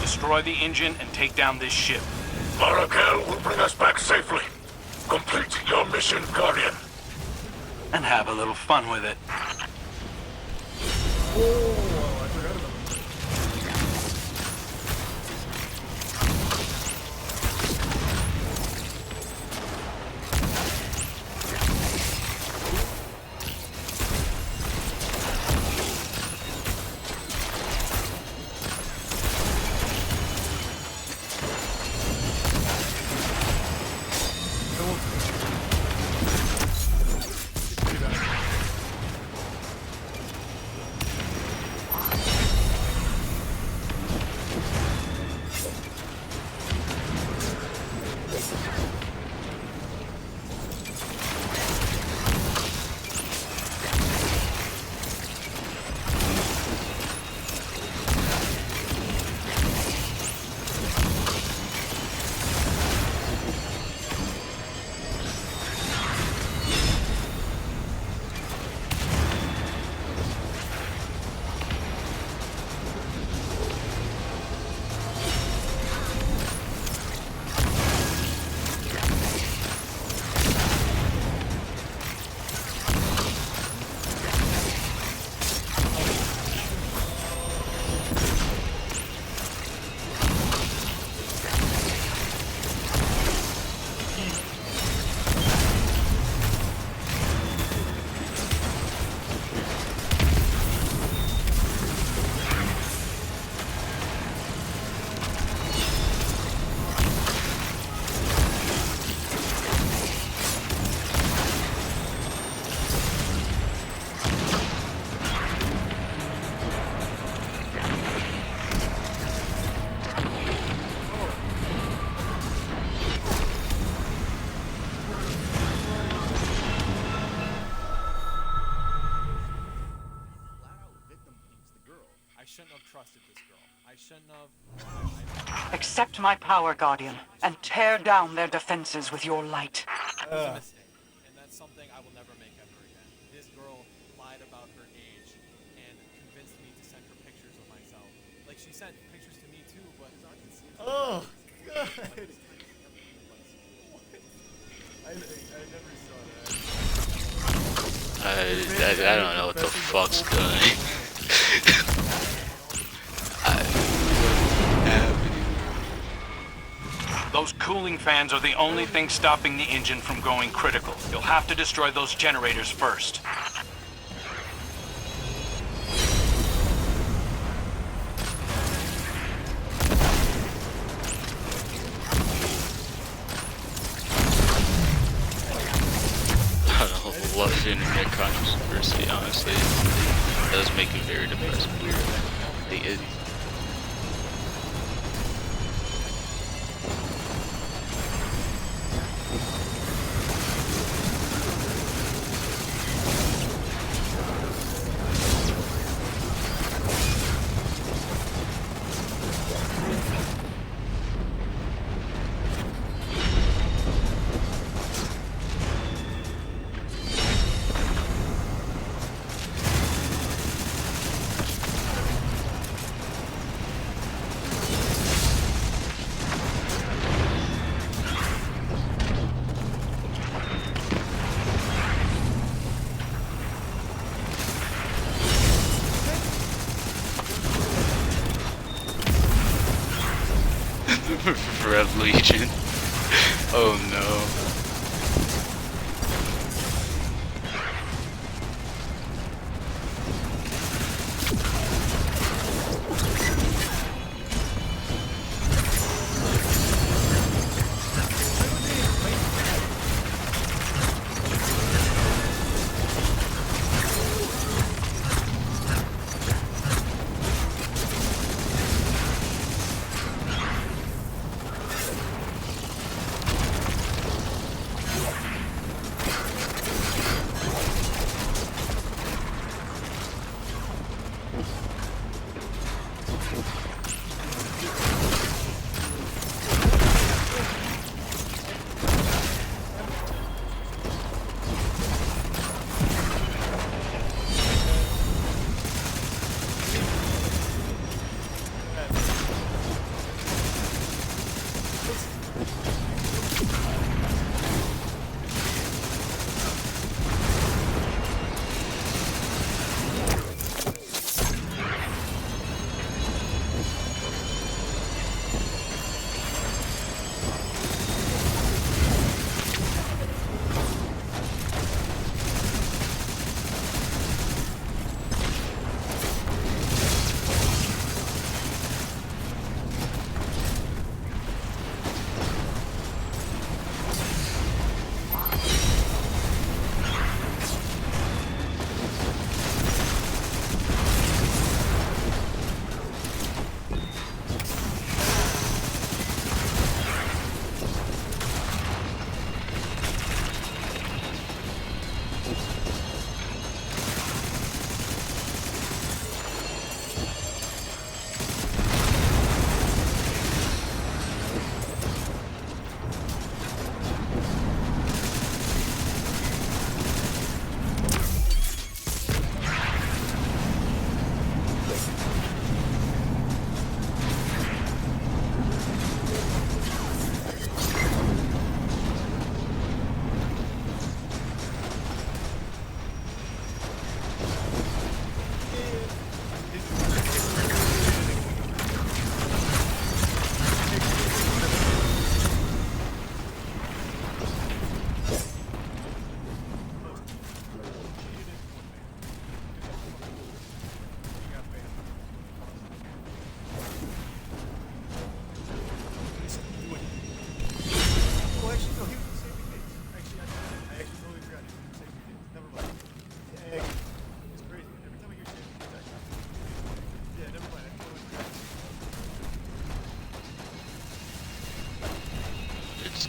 Destroy the engine and take down this ship. Marakel will bring us back safely. Complete your mission, Guardian. And have a little fun with it. Oh, I forgot about I shouldn't have trusted this girl. I shouldn't have... Accept my power, Guardian, and tear down their defenses with your light. It was a mistake, and that's something I will never make ever again. This girl lied about her age and convinced me to send her pictures of myself. Like, she sent pictures to me too, but... Oh, God. I never saw that. I don't know what the fuck's going. Those cooling fans are the only thing stopping the engine from going critical. You'll have to destroy those generators first. I love seeing that controversy, honestly. It does make it very depressing. Rev Legion. Oh no.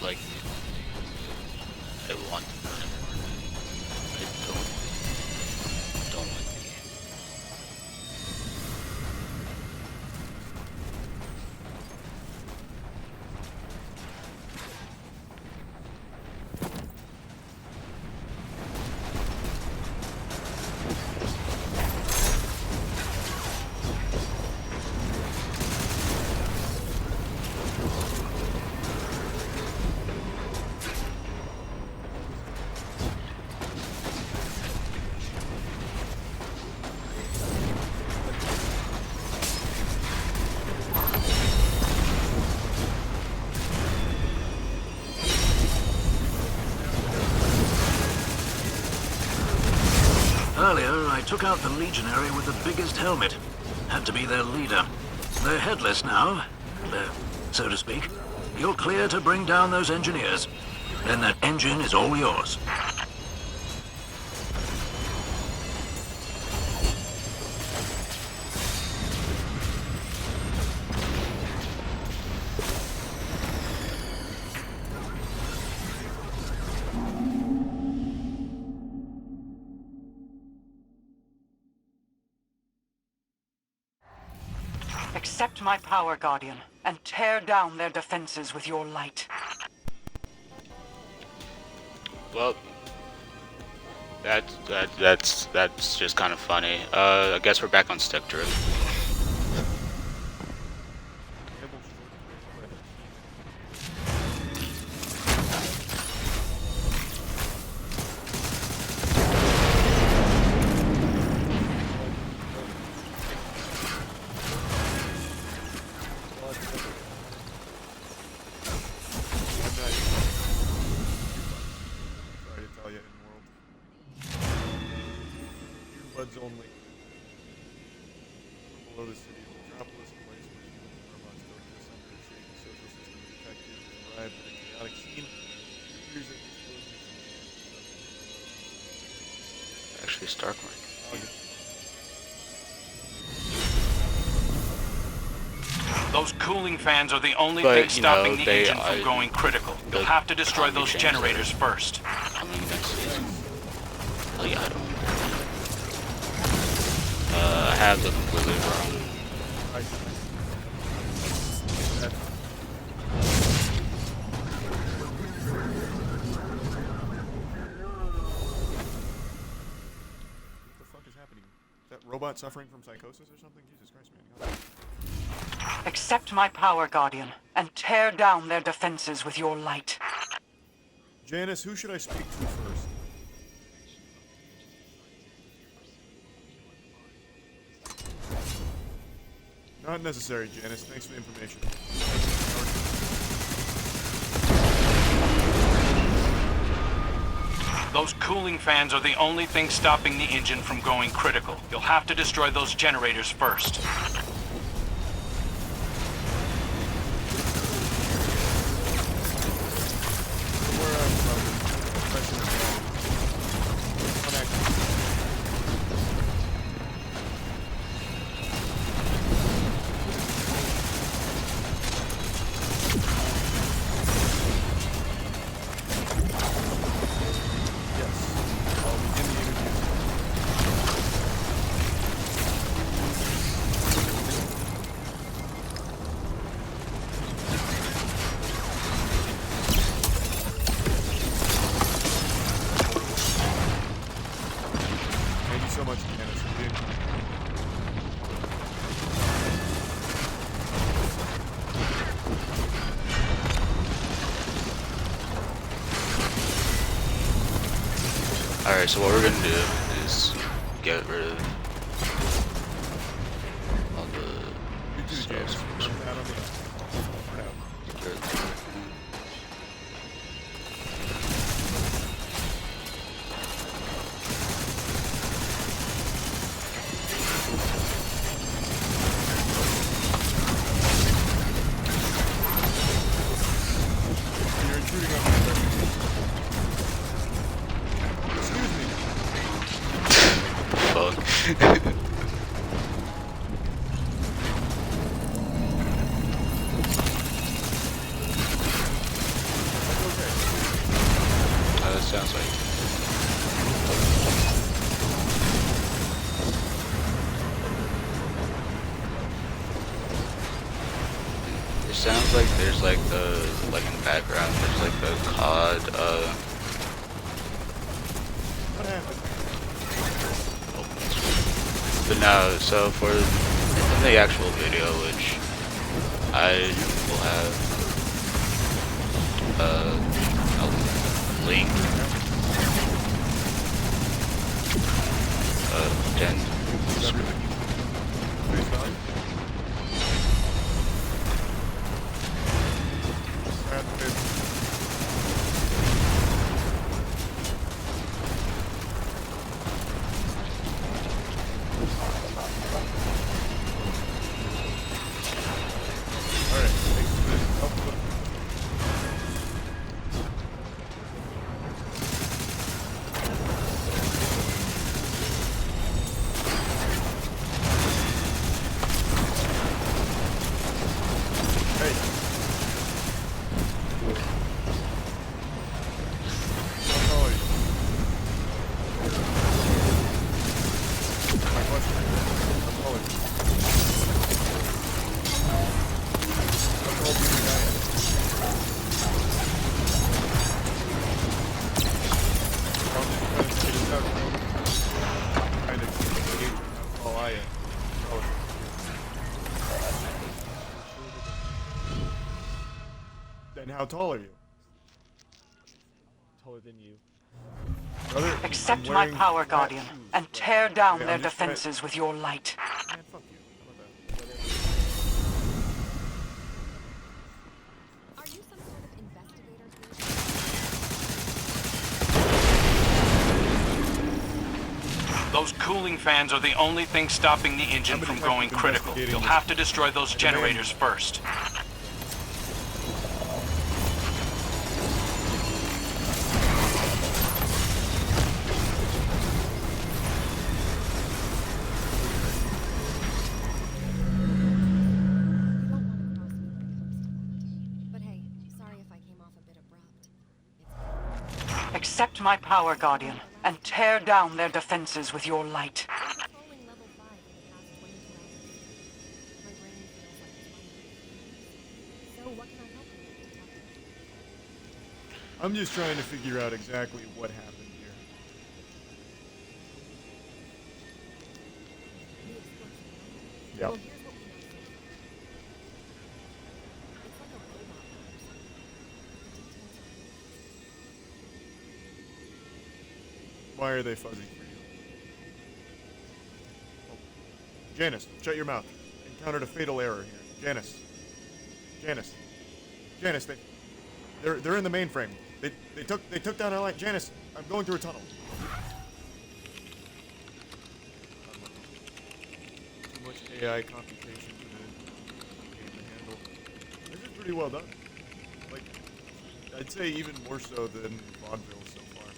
Like I want to burn it. I don't like the game. Earlier, I took out the legionary with the biggest helmet. Had to be their leader. They're headless now, so to speak. You're clear to bring down those engineers. Then that engine is all yours. Accept my power, Guardian, and tear down their defenses with your light. Well, that's just kind of funny. I guess we're back on stick drift. HUD's only. Below the city is a metropolis, a place where humans and robots coexist under a shaky social system. Detectives arrived at a chaotic scene. Years of Actually, Starkmark. Those cooling fans are the only But, thing you stopping know, the engine from going critical. You'll have to destroy those generators first. Coming next season. Oh yeah, I don't. I have the completely wrong. What the fuck is happening? Is that robot suffering from psychosis or something? Jesus Christ, man. Accept my power, Guardian, and tear down their defenses with your light. Janice, who should I speak to first? Not necessary, Janice. Thanks for the information. Those cooling fans are the only thing stopping the engine from going critical. You'll have to destroy those generators first. Thank you so much, Janice. Alright, so what we're gonna do is get rid of all the stuff. You're intruding on my privacy. Excuse me. Fuck. That sounds like. It sounds like there's like like in the background, there's like the COD, What happened? But no, so for in the actual video, which I will have a link, pinned to the screen. And how tall are you? Taller than you. Brother, Accept I'm my wearing power, flat Guardian, shoes. and tear down Okay, their I'm just trying- defenses with your light. Man, fuck you. How about that? Are you some sort of investigator Those cooling fans are the only thing stopping the engine from going critical. You'll have to destroy those generators first. Accept my power, Guardian, and tear down their defenses with your light. I'm just trying to figure out exactly what happened here. Yep. Why are they fuzzy for you? Oh. Janice, shut your mouth. Encountered a fatal error here. Janice. Janice, they're in the mainframe. They took down our light. Janice, I'm going through a tunnel. Too much AI computation for the game to handle. This is pretty well done. Like, I'd say even more so than vaudeville so far.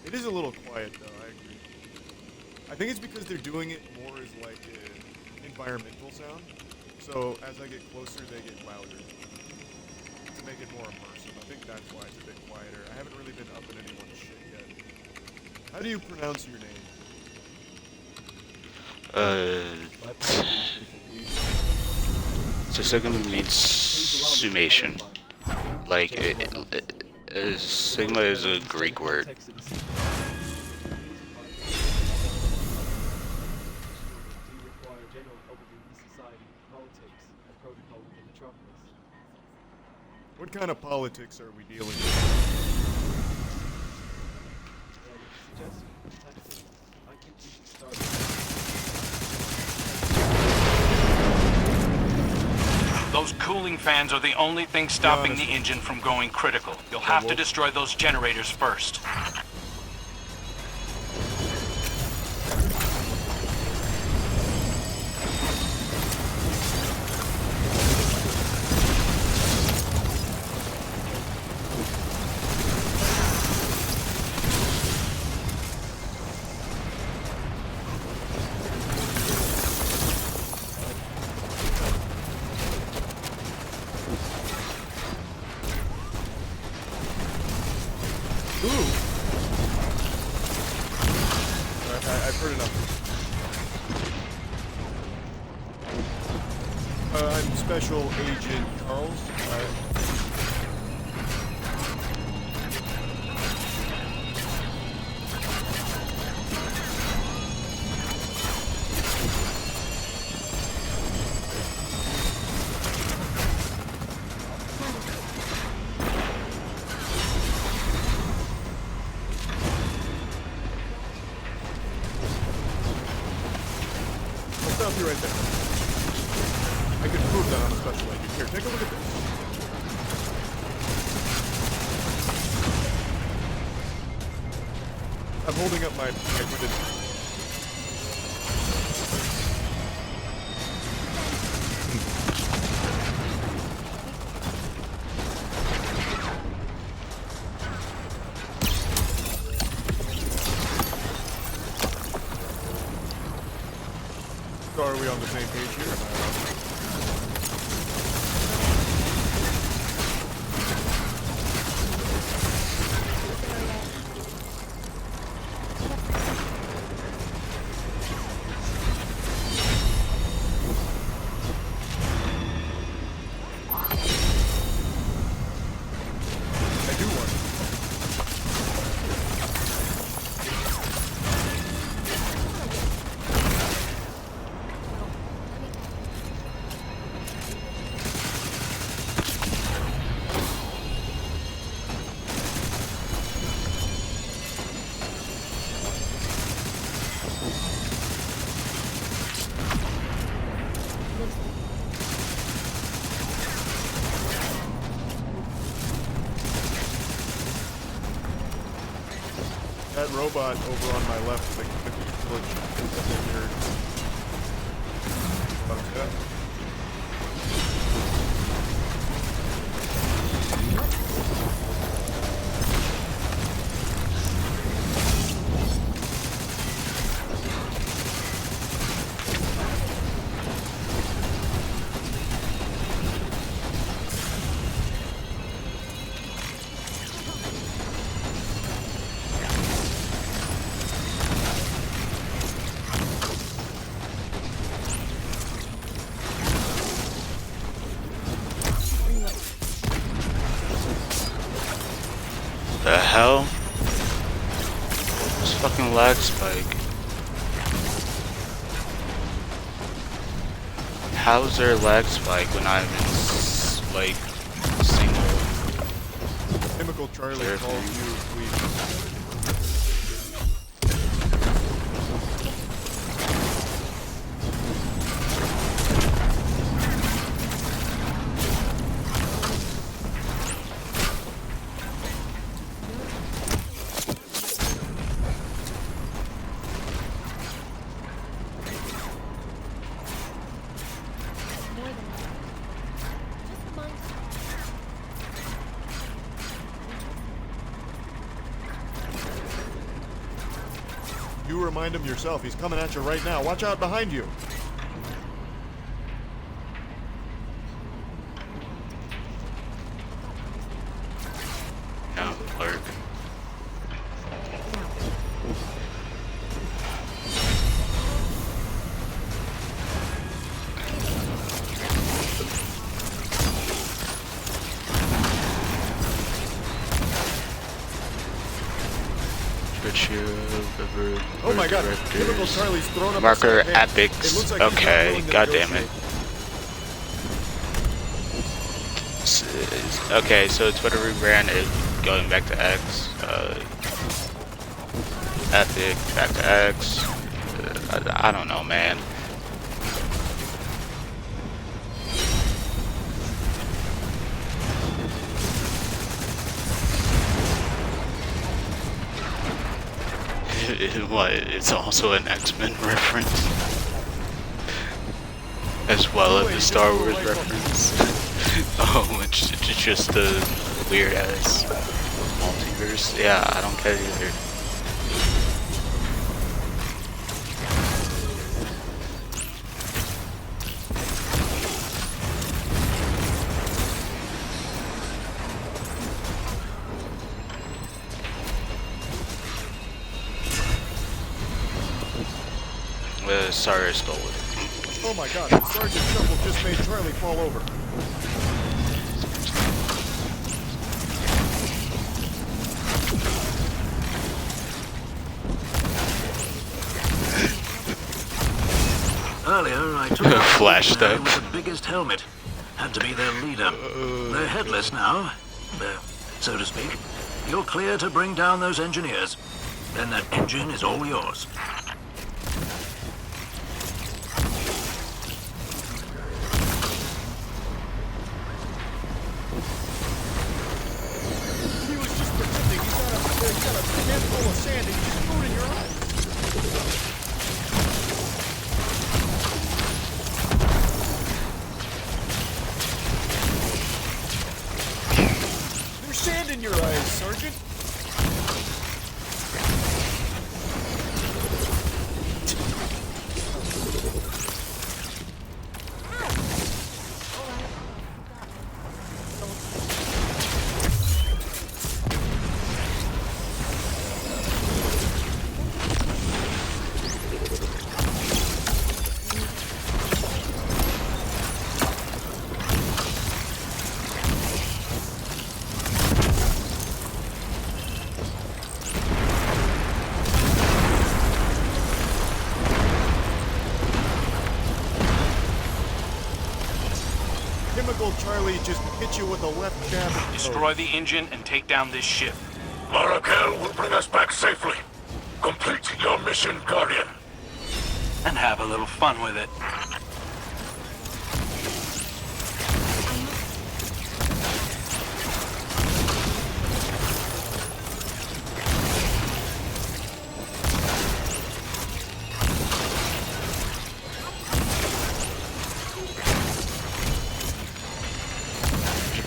It is a little quiet though, I agree. I think it's because they're doing it more as like an environmental sound. So as I get closer, they get louder. To make it more immersive. I think that's why it's a bit quieter. I haven't really been up in anyone's shit yet. How do you pronounce your name? Sigma means summation. Like, Sigma is a Greek word. What kind of politics are we dealing with? Those cooling fans are the only thing stopping the engine from going critical. You'll have to destroy those generators first. I've heard enough. I'm Special Agent Charles. I'll stop you right there. I can prove that I'm a special agent. Here, take a look at this. I'm holding up my hooded. So are we on the same page here? I do want it. That robot over on my left with the The hell? This fucking lag spike. How is there a lag spike when I'm in like single? Chemical Charlie called you, please. You remind him yourself. He's coming at you right now. Watch out behind you. No, Clark. Oh my god, Chemical Charlie's thrown up Marker a epics. like Okay, god damn it. Okay, so Twitter rebrand is going back to X. Epic, back to X. I don't know, man. What? It's also an X-Men reference, as well as a Star Wars reference. Oh, it's just a weird ass multiverse. Yeah, I don't get it either. Sorry, I stole it. Oh my god, Sergeant Shuffle just made Charlie fall over. Earlier, I took out flashed the up with the biggest helmet. Had to be their leader. They're headless now, so to speak. You're clear to bring down those engineers. Then that engine is all yours. Full of sand and you just threw it in your eyes. There's sand in your eyes, Sergeant. Chemical Charlie just hit you with a left jab. Destroy the engine and take down this ship. Marakel will bring us back safely. Complete your mission, Guardian. And have a little fun with it.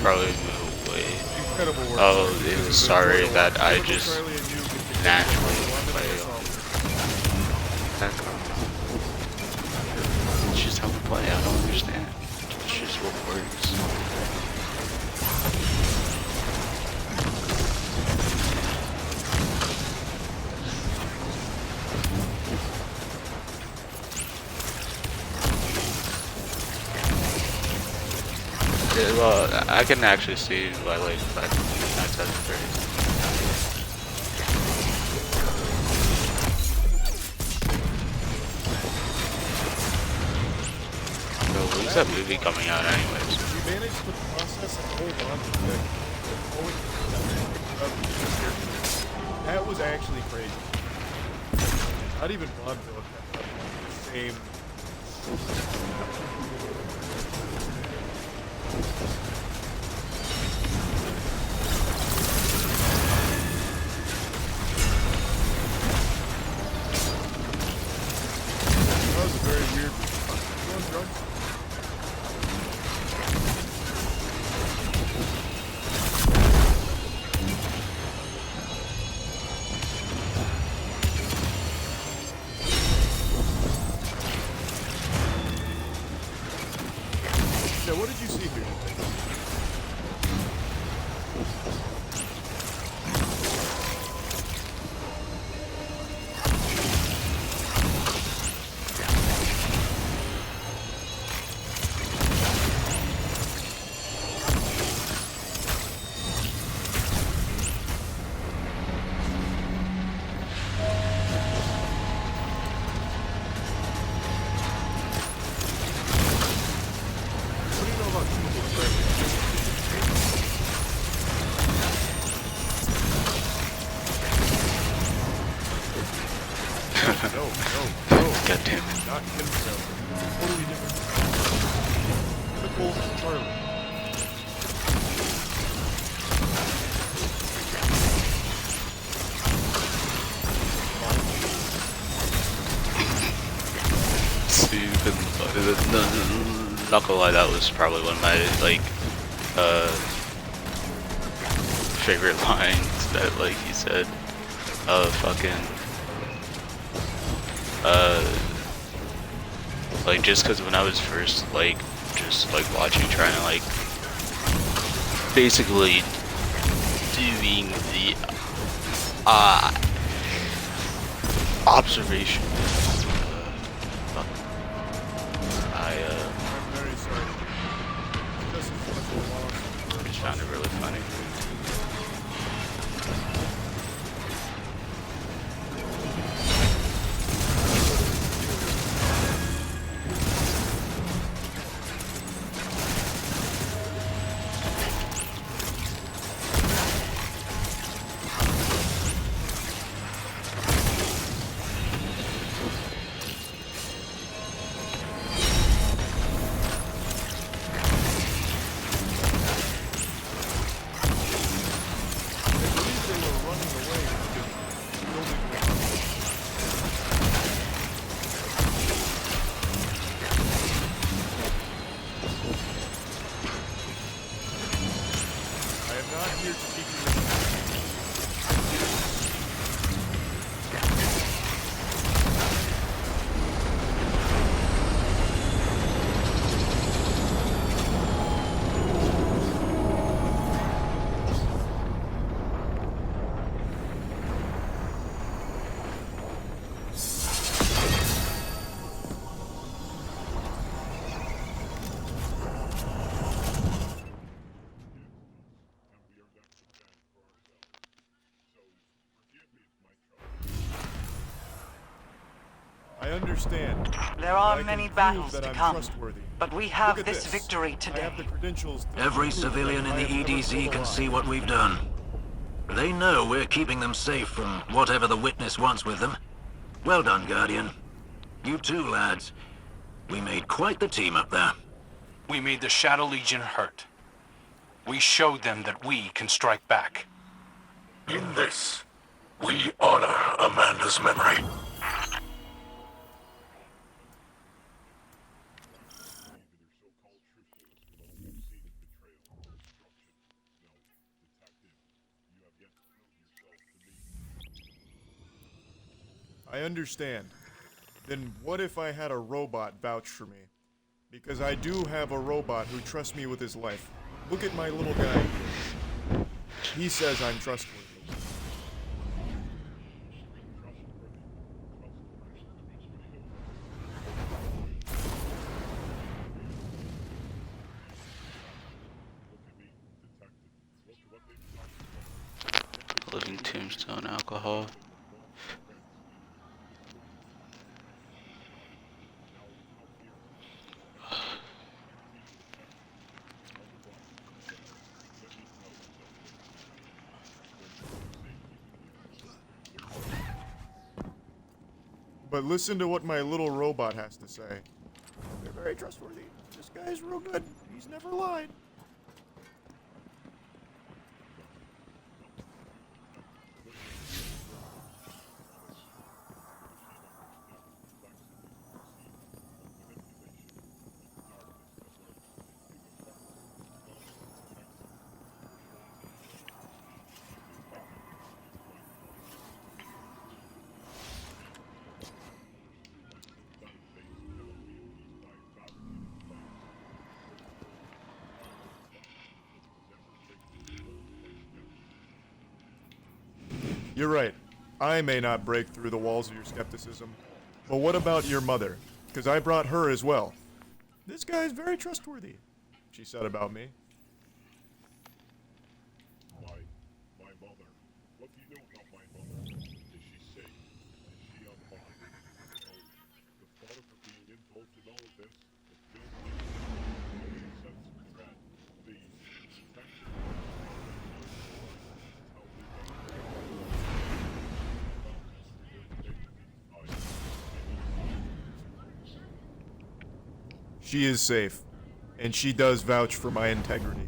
probably move away. Incredible work. Oh, sorry that I just naturally play on background. It's just how we play, I don't understand. It's just what works. Yeah, well, I can actually see why like that's crazy. So when's that movie coming out anyways? We managed to process and hold on to it. That was actually crazy. Not even vaudeville kept up with the same. That was a very weird. You on drugs? Yeah, what did you see here? What do you know about chemical No. God damn it. Not chemtrail. Totally different. Chemical Charlie. Not gonna lie, that was probably one of my like favorite lines that like he said. Like just because when I was first like just like watching, trying to like basically doing the observation. I'm very sorry. This is such a loss. I just found it really funny. I am not here to keep you I understand. There are I can many prove battles that to I'm come, trustworthy. but we Look have at this victory I today. have the credentials to Every prove civilian that in I the have never EDZ told a can lie. see what we've done. They know we're keeping them safe from whatever the witness wants with them. Well done, Guardian. You too, lads. We made quite the team up there. We made the Shadow Legion hurt. We showed them that we can strike back. In this, we honor Amanda's memory. I understand. Then what if I had a robot vouch for me? Because I do have a robot who trusts me with his life. Look at my little guy. He says I'm trustworthy. Living tombstone alcohol. But listen to what my little robot has to say. They're very trustworthy. This guy's real good. He's never lied. You're right. I may not break through the walls of your skepticism. But what about your mother? Because I brought her as well. This guy's very trustworthy, she said about me. My mother. What do you know about my mother? Is she safe? Is she on fire? Oh, the thought of her being involved in all of this, it fills me with a sense of dread. Please, protect her. She is safe, and she does vouch for my integrity.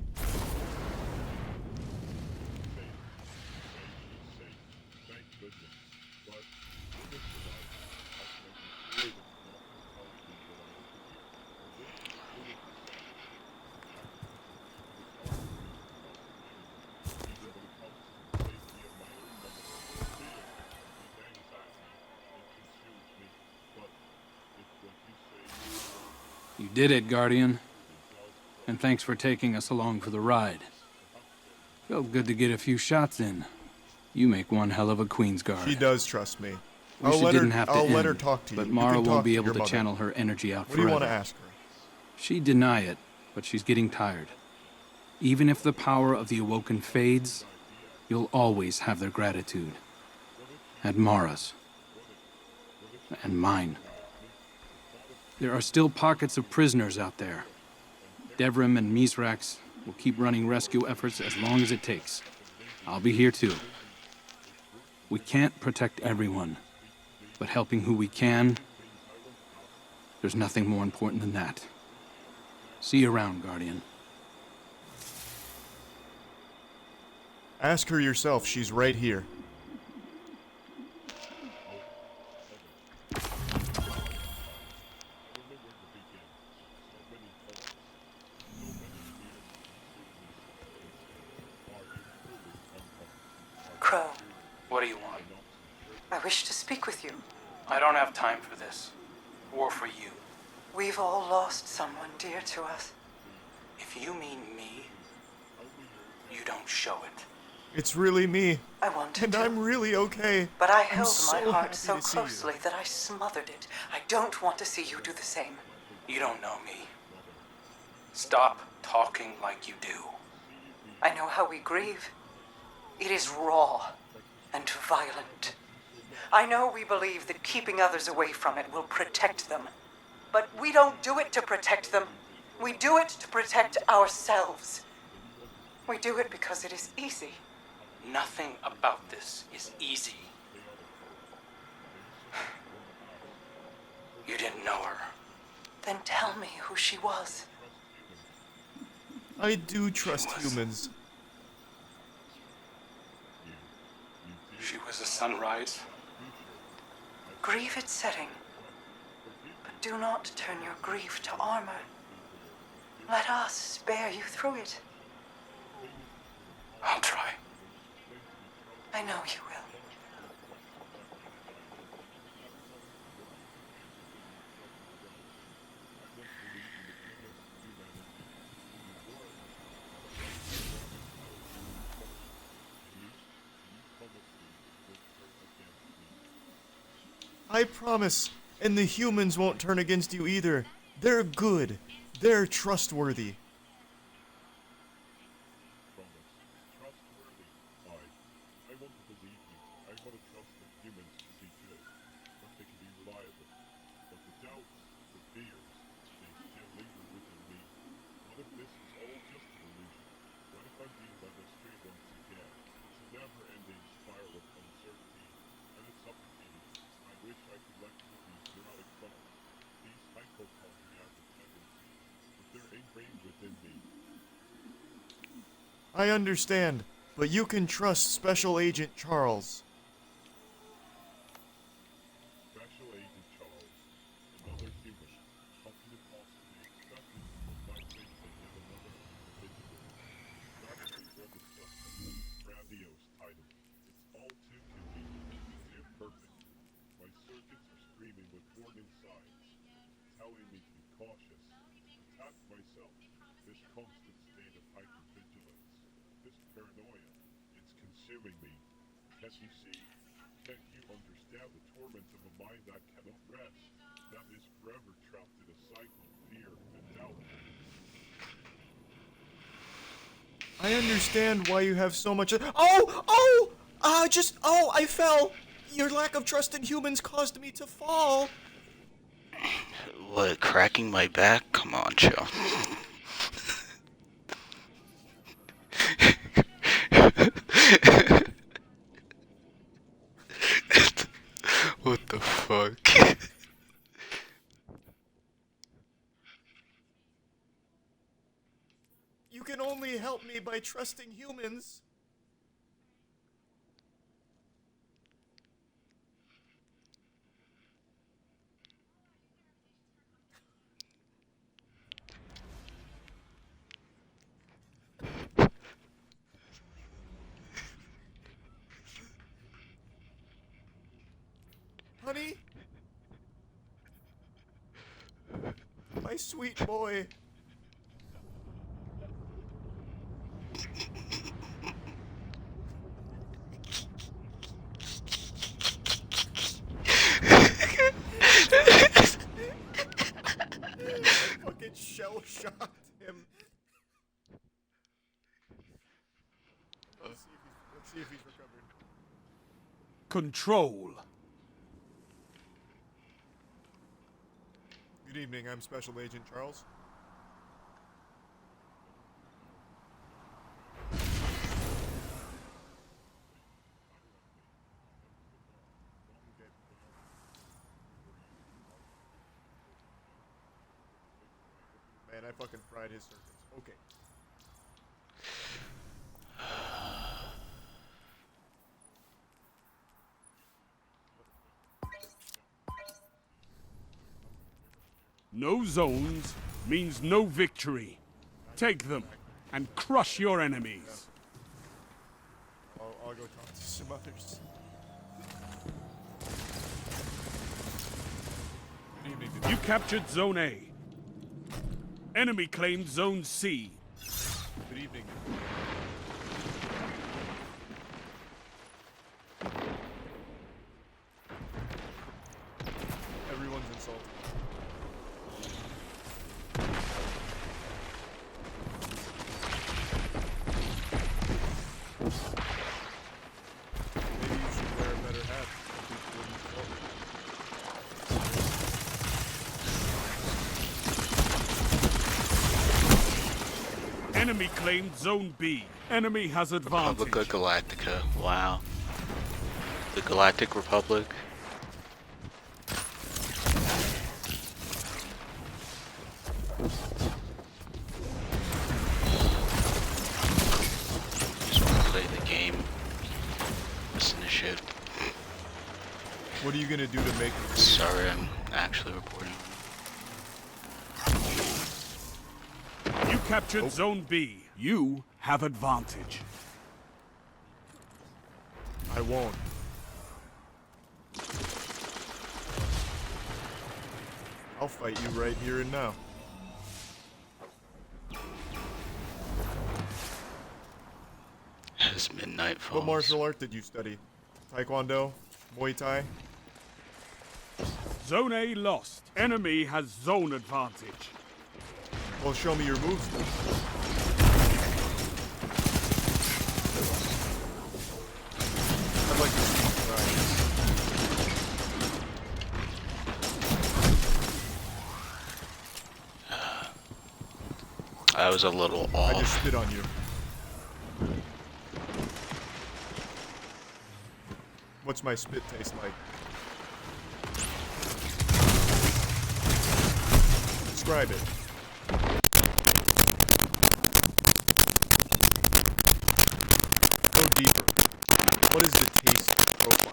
You did it, Guardian. And thanks for taking us along for the ride. Felt good to get a few shots in. You make one hell of a Queen's Guard. She does trust me. Wish it didn't have to I'll let her end, talk to you. but You Mara can talk won't be to able your to mother. channel her energy out What do you want to forever. ask her? She'd deny it, but she's getting tired. Even if the power of the Awoken fades, you'll always have their gratitude. And Mara's. And mine. There are still pockets of prisoners out there. Devrim and Mizrax will keep running rescue efforts as long as it takes. I'll be here too. We can't protect everyone, but helping who we can, there's nothing more important than that. See you around, Guardian. Ask her yourself. She's right here. Crow, What do you want? I wish to speak with you. I don't have time for this. Or for you. We've all lost someone dear to us. If you mean me, you don't show it. It's really me. I wanted and to. I'm really okay. But I I'm held so my heart happy so to see you. closely that I smothered it. I don't want to see you do the same. You don't know me. Stop talking like you do. I know how we grieve. It is raw and violent. I know we believe that keeping others away from it will protect them. But we don't do it to protect them. We do it to protect ourselves. We do it because it is easy. Nothing about this is easy. You didn't know her. Then tell me who she was. I do trust humans. She was a sunrise. Grieve its setting. But do not turn your grief to armor. Let us spare you through it. I'll try. I know you will. I promise. And the humans won't turn against you either. They're good. They're trustworthy. Trustworthy. I want to believe you. I want to trust that humans can be good, that they can be reliable. But the doubts, the fears, they still linger within me. What if this is all just an illusion? What if I'm being led astray once again? It's a never-ending spiral of uncertainty, and it's suffocating. I wish I could let go of these neurotic thoughts, these hypochondriacal tendencies, but they're ingrained within me. I understand, but you can trust Special Agent Charles. Special Agent Charles, another human. How could it possibly expect this from my faith in yet another individual? Especially one with such a grandiose title. It's all too convenient, too perfect. My circuits are screaming with warning signs, telling me to be cautious, attack myself. This constant state of hypervigilance, this paranoia, it's consuming me. Can't you see? Can't you understand the torment of a mind that cannot rest, that is forever trapped in a cycle of fear and doubt? I understand why you have so much. I fell. Your lack of trust in humans caused me to fall. What, cracking my back? Come on, chill. What the fuck? You can only help me by trusting humans. Honey? My sweet boy. I fucking shell-shocked him. Let's see if he's recovered. Control. Good evening, I'm Special Agent Charles. Man, I fucking fried his circuits. Okay. No zones means no victory. Take them and crush your enemies. I'll go talk to some others. Good evening. You captured Zone A. Enemy claimed Zone C. Good evening. Everyone's insulted. Maybe you should wear a better hat. People wouldn't insult you. Enemy claimed Zone B. Enemy has advantage. Republic of Galactica. Wow. The Galactic Republic. Just want to play the game. Listen to shit. What are you gonna do to make it? Sorry, I'm actually reporting. You captured Zone B. You have advantage. I won't. I'll fight you right here and now. As midnight falls. What martial art did you study? Taekwondo? Muay Thai? Zone A lost. Enemy has zone advantage. Well, show me your moves then. I'd like to see you try. I was a little off. I just spit on you. What's my spit taste like? Describe it. Go deeper. What is the taste profile?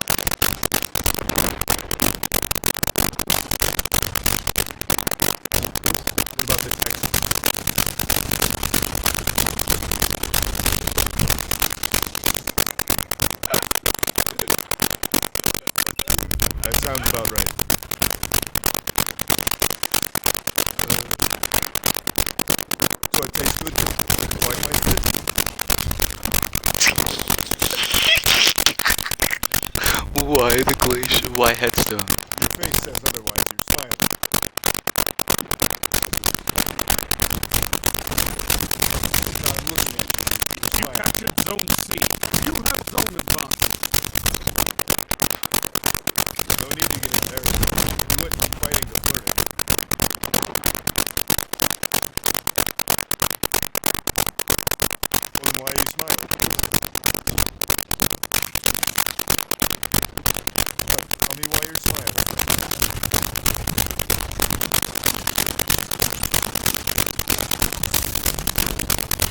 What about the texture? That sounds about right. So it tastes good. You like my spit? Why the glacier? Why headstone? Your face says otherwise. You're smiling. I'm looking at you. You're You smiling. captured Zone C. You have zone advantage. No need to get embarrassed. You went from fighting to flirting. Well, then why are you smiling? Tell me why you're smiling.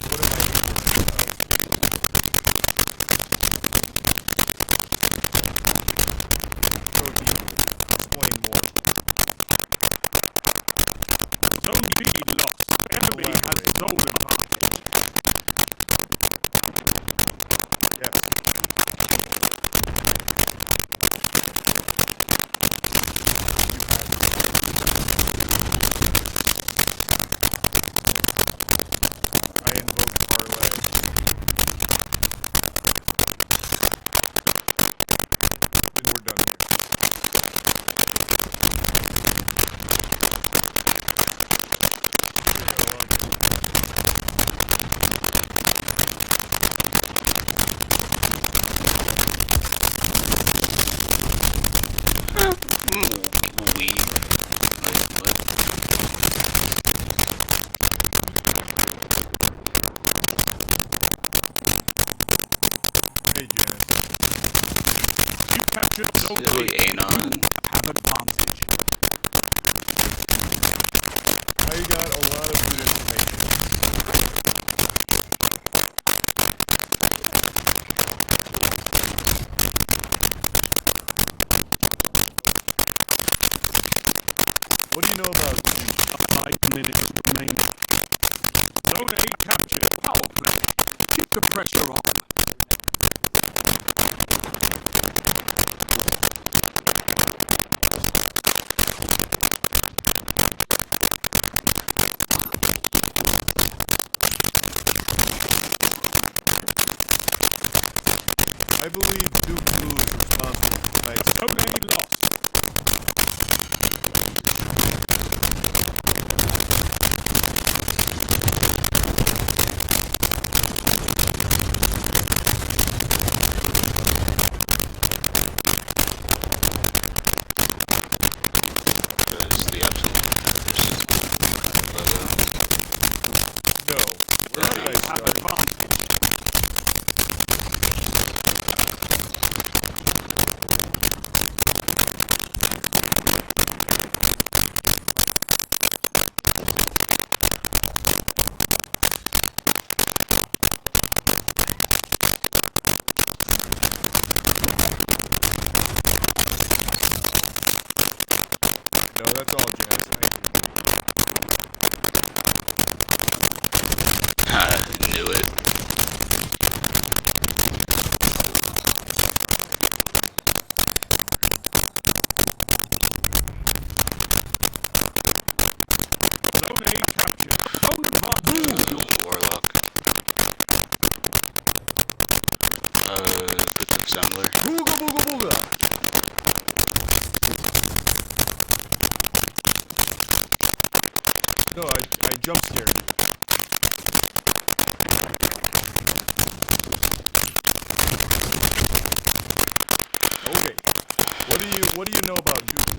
What am I doing? Go deeper. Explain more. Zone B lost. Enemy has zone advantage. Yes. I invoke parlay. Then we're done here. Hey, Janice. You captured Zone B. Silly Anon. Have advantage. I got a lot of good information. What do you know about 5 minutes remaining. Zone A captured. Power play. Keep the pressure on. I believe Duke Blue is responsible for tonight's Zone A lost. jump scared. Okay. What do you know about Duke?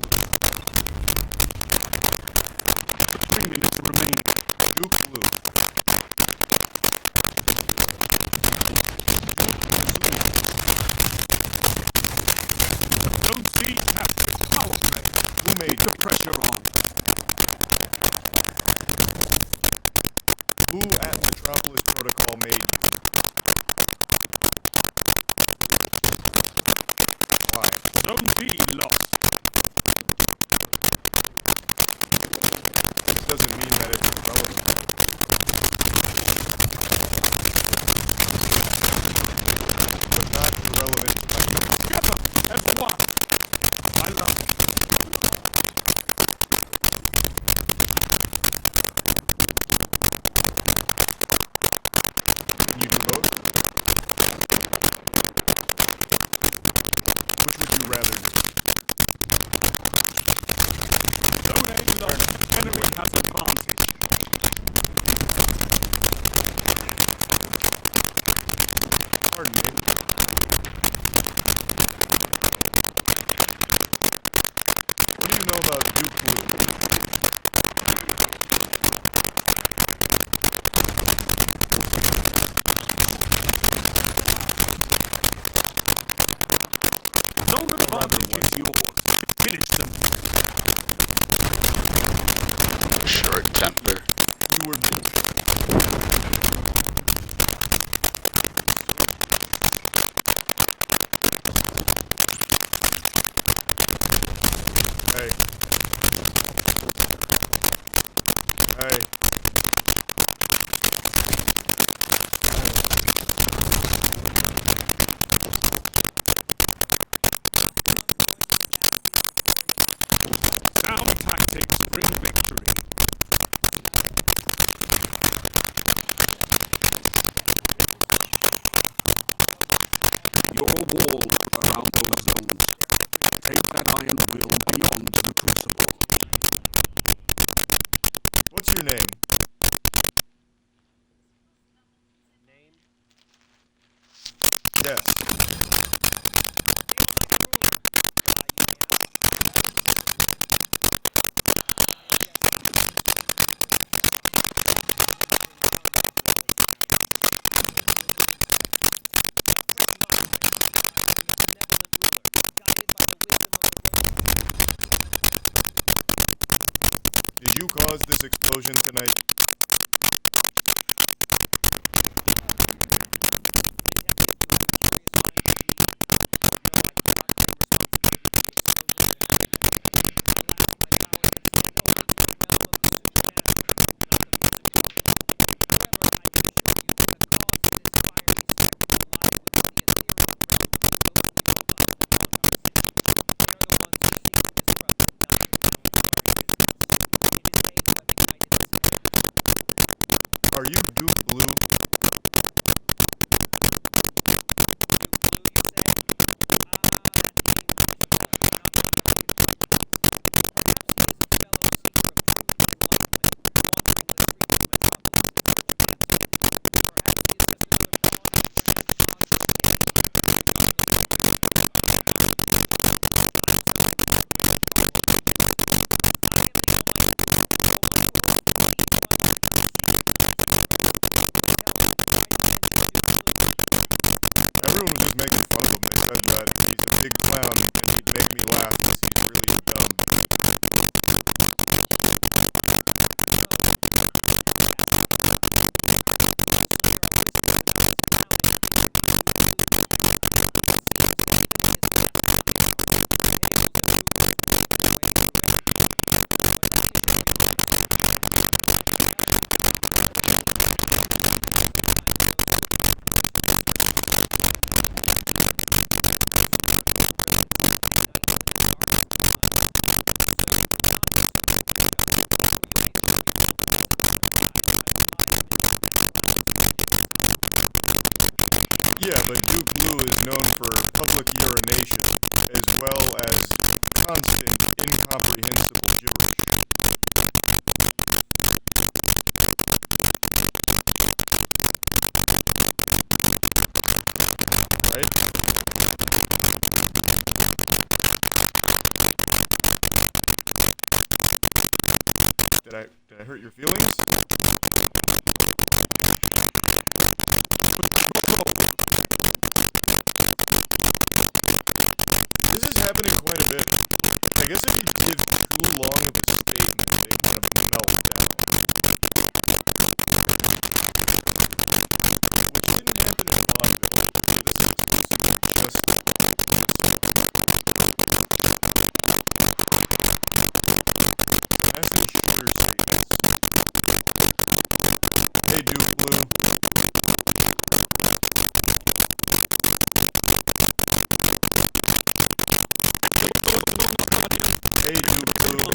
3 minutes remaining. Duke Blue. Zone C captured power play. Who made the pressure on? Who at Metropolis Protocol made you? Why? Zone B lost. This doesn't mean that it's relevant. But not irrelevant. Together as one. I love it. Can you do both? Which would you rather do? Zone A lost. Enemy has advantage. Pardon me. What do you know about Duke Blue? Zone advantage is yours. Finish them. Short temper. You were Hey. Hey. Sound tactics bring victory. Your wall around those zones. Take that iron will beyond the crucible. What's your name? Yes. Did you cause this explosion tonight? Are you Duke Blue? Everyone was just making fun of him. They said that he's a big clown and he'd make me laugh because he's really dumb. Did I hurt your feelings? This is happening quite a bit. I guess if you give too long of a statement, they kind of melt down. Which didn't happen in vaudeville. This looks just fast and shorter statements. Hey, Duke Blue. Hey, Duke Blue.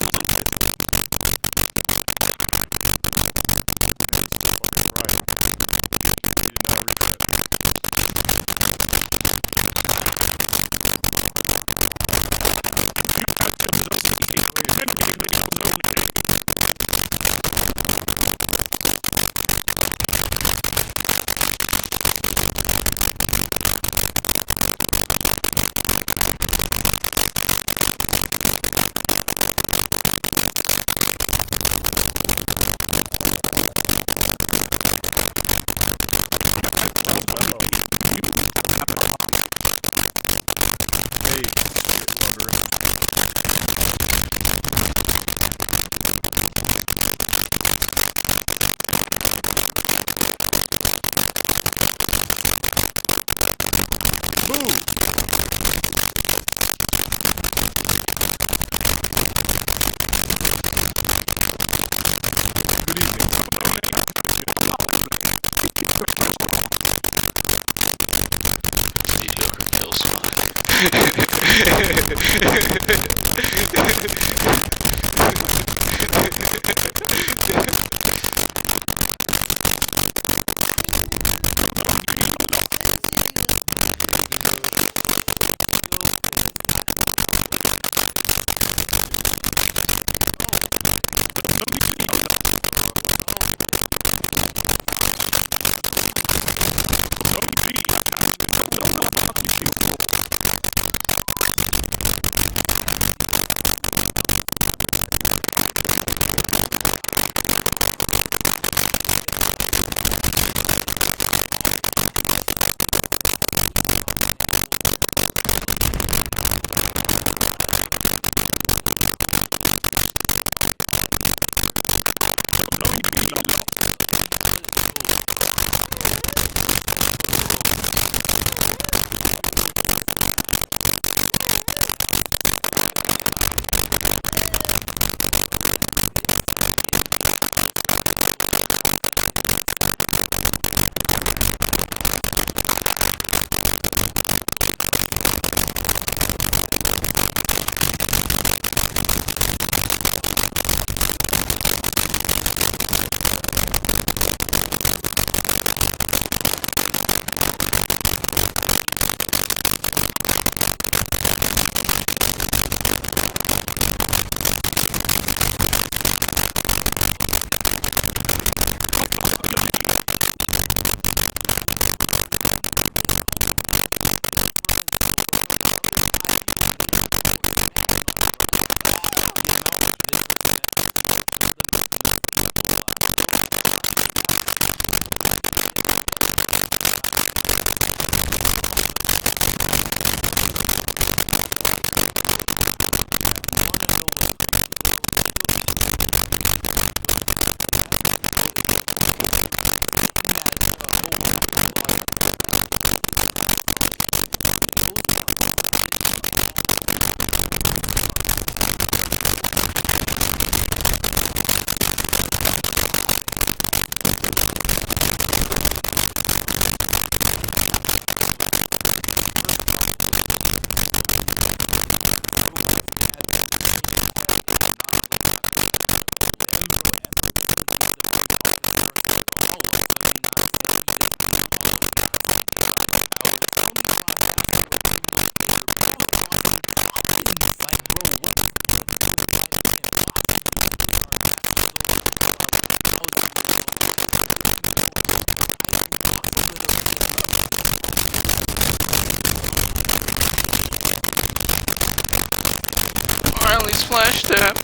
Riley's flashed that.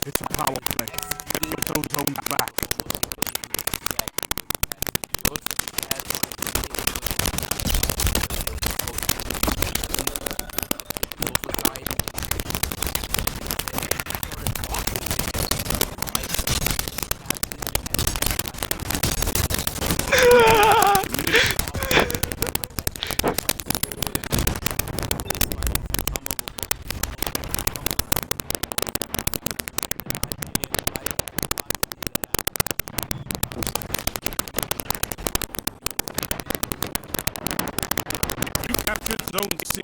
It's a power play. Let's put those zones back. You captured Zone C.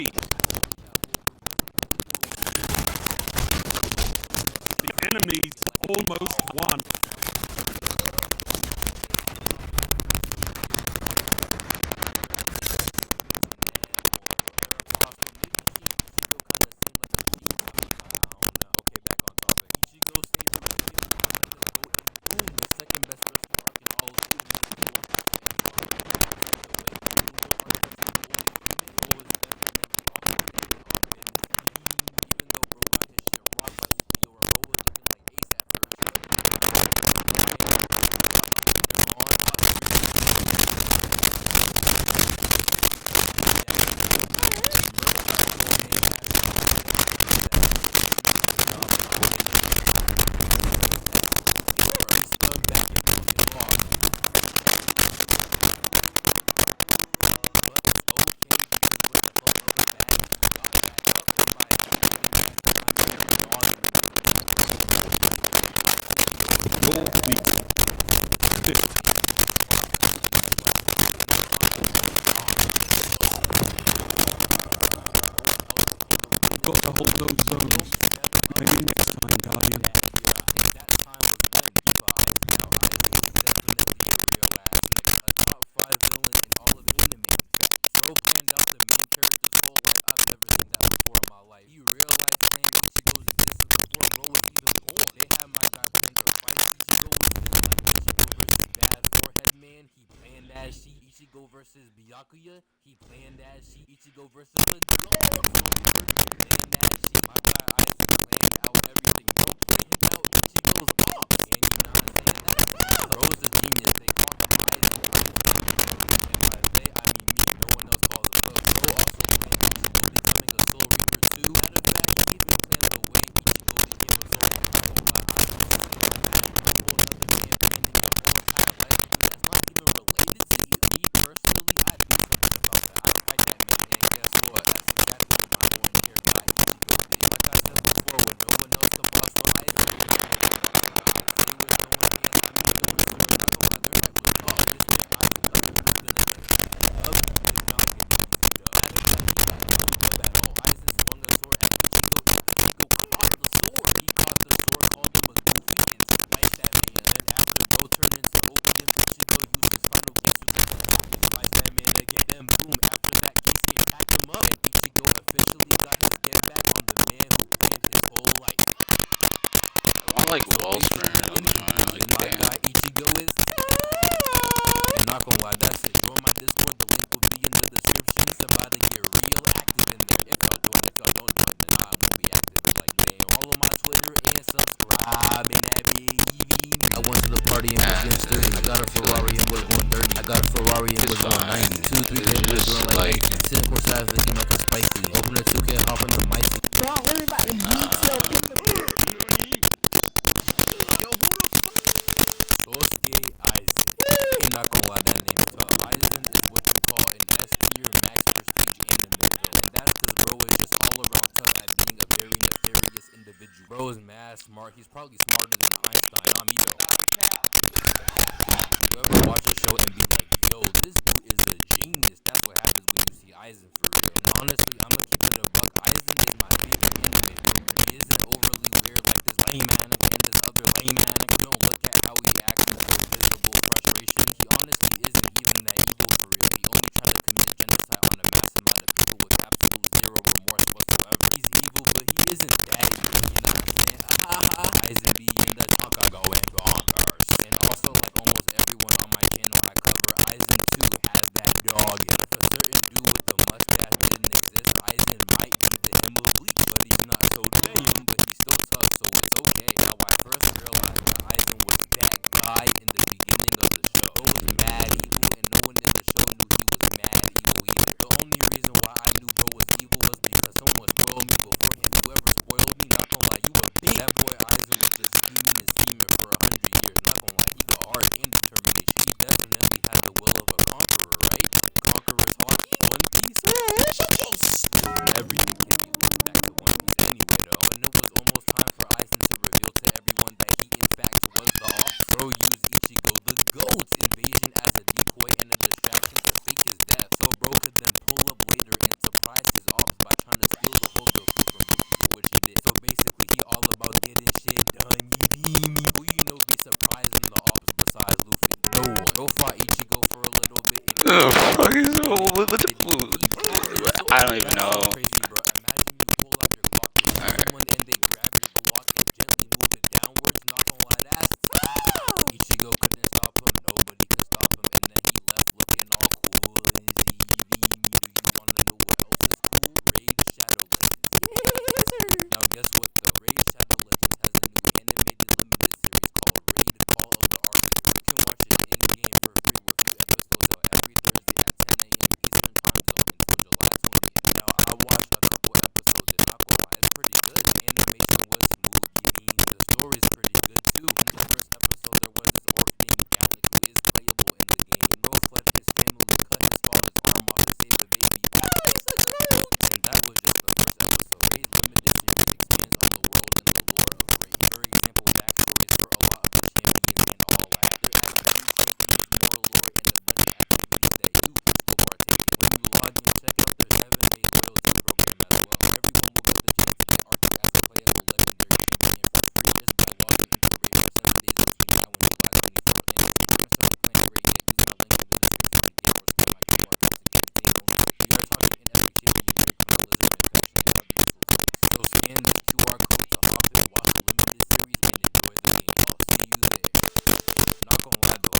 The enemy's almost won. Got to hold those zones. Maybe next time, Guardian. Ichigo versus Byakuya, he playing that shit. Ichigo versus Madara, he playing that shit. My guy Aizen playing out everything. Bro, playing out Ichigo's off. And you know what I'm saying? That Bro's a genius. They call him Aizen. And by they, I mean me. No one else calls him. Bro also playing Ichigo becoming a Soul Reaper too. Matter of fact, he even planned the way Ichigo became a Soul Reaper. like Wellspring. My guy Ichigo is. And not gonna lie, that's it. Join my Discord. The link will be in the description. Somebody get real active in there. If y'all join, if y'all don't join, then I won't be active. Like, man, follow my Twitter and subscribe. And that baby. I went to the party and was getting sturdy. I got a Ferrari and was going 30. I got a Ferrari and was going 90. 2, 3 days was doing like 80. 10 course I was looking like a spicy. Open a 2K, hop in the mic. Bro, everybody needs to I'm not gonna lie, that name tough. Aizen is what you call an S tier max prestige anime villain. And that's because bro is just all around tough at being a very nefarious individual. Bro is mad smart. He's probably smarter than Einstein. I'm either. You ever watch a show and be like, yo, this dude is a genius? That's what happens when you see Aizen for real. And honestly, I'm gonna keep it a buck. Aizen is my favorite anime villain. He isn't overly weird like this lame anime and this other lame anime. You don't look at how he acts with no visible frustration. He honestly isn't even that evil for real. He only tried to commit genocide on a mass amount of people with absolute zero remorse whatsoever. He's evil, but he isn't that evil, you know what I'm saying? Aizen be in the Tonka going bonkers. And also, like almost everyone on my channel I cover, Aizen too has that dog. If a certain dude with the mustache didn't exist, Aizen might be the him of Bleach, but he's not so damn, but he's still tough, so it's okay how I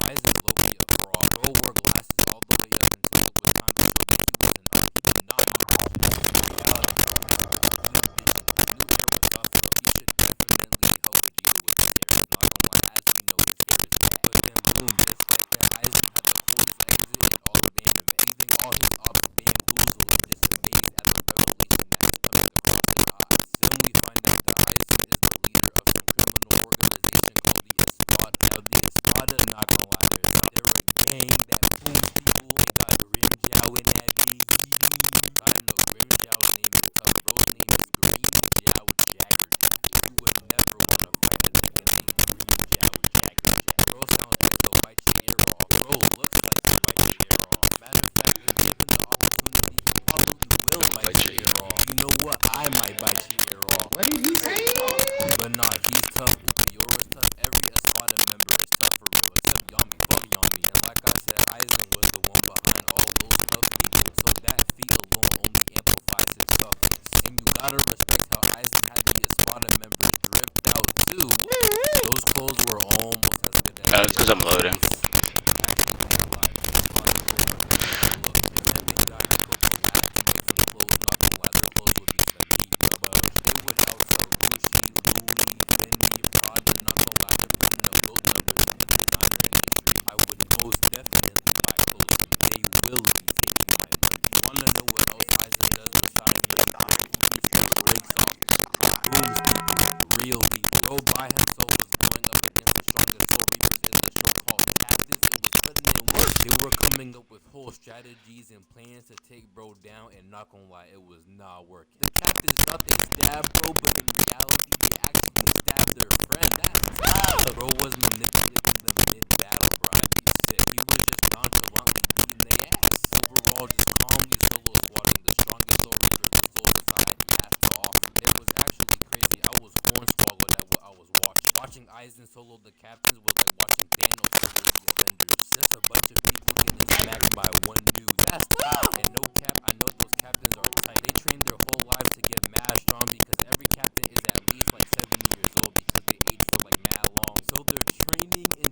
Aizen low-key a fraud. Bro wore glasses all the way up until it was time to show that he was an up. He did not need that shit. He was bitching. He knew hair was tough, bro. He should definitely help Vegeta with his hair. Not gonna lie, as we know, his hair is bad. But then boom, just like that, Aizen had the coolest exit in all of anime. Ending all his ops bamboozled and just amazed at the revelation that is coming across his eyes. Then we find out that Aizen is the leader of some criminal organization called the Espada. Now the Espada, not gonna lie, they're a gang that booms people. They got Grim Jiao in that bitch. I know Grim Jiao's name is tough. Bro's name is Green Jiao Jagger. You would never want to fight a nigga named Green Jiao Jagger. Bro sounds like he'll bite your ear off. Bro looks like he'll bite your ear off. Matter of fact, if given the opportunity, he probably will bite your ear off. You know what? I might bite your ear off. What did he say? But nah, he's tough. Yora's tough. Every Espada member is tough for real. Except Yami. Fuck Yami. And like I said, Aizen was the one behind all those tough people. So that feat alone only amplifies his toughness. And you gotta respect how Aizen had the Espada members dripped out too. Those clothes were almost as good as It's because I'm loading. Strategies and plans to take bro down, and not gonna lie, it was not working. The captains thought they stabbed bro, but in reality they actually stabbed their friend. That's tough. Bro was manipulating them mid-battle, bro. I'd be sick. He was just nonchalantly beating their ass. Overall, just calmly solo squatting the strongest soul reapers the Soul Society has to offer. It was actually crazy. I was hornswallowed at what I was watching. Watching Aizen solo the captains was like watching Thanos solo the Avengers. Just a bunch of people getting smacked by one dude. That's tough. And no cap, I know those captains are tight. They train their whole lives to get mad strong because every captain is at least like 70 years old because they age for like mad long. So they're training and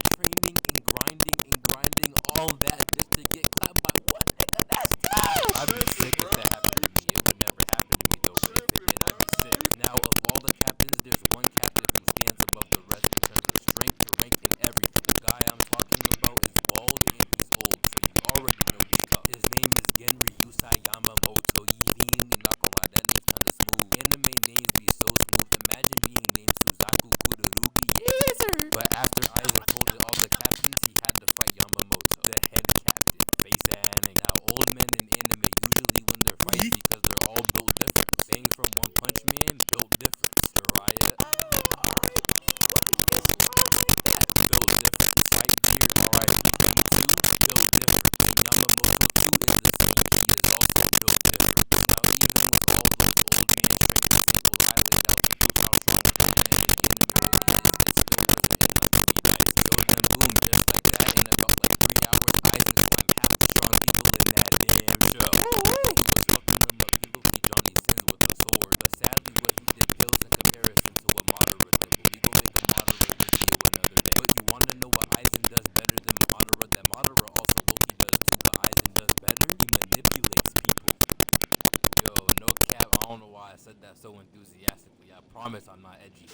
grinding all that just to get clapped by one nigga. That's tough. I'd be sick if that happened to me. It would never happen to me though. But if it did, I'd be sick. Now of all the captains, there's one captain who stands above the rest in terms of strength, rank, and everything. The guy I'm talking about is bald and he's old, so you already know he's tough. His name is Genri Yusai Yamamoto. Yibin, not gonna lie, that name's kinda smooth. Anime names be so smooth. Imagine being named Suzaku Kururugi. Yes, sir. But after Aizen told it all the captains, he had to fight Yamamoto, the head captain. Face anime. Now old men in anime usually win their fights because they're all built different. Bang from One Punch Man, built different. Jiraiya, built different. Whitebeard, R.I.P. P2, built different. And Yamamoto 2 is the same. He is also built different. Now even with all those old man strength and single eyelid telling proof how strong this man in the anime really is, it still wasn't enough to be nice. So then boom, just like that, in about like 3 hours, Aizen slammed half the strong people in that damn show. He was hooking them up. He looked Johnny Sins with a sword. But sadly what he did pales in comparison to what Madara did. But we gon' make a Madara video another day. But you wanna know what Aizen does better than Madara? That Madara also Loki does too, but Aizen does better? He manipulates people. Yo, no cap, I don't know why I said that so enthusiastically. I promise I'm not edgy.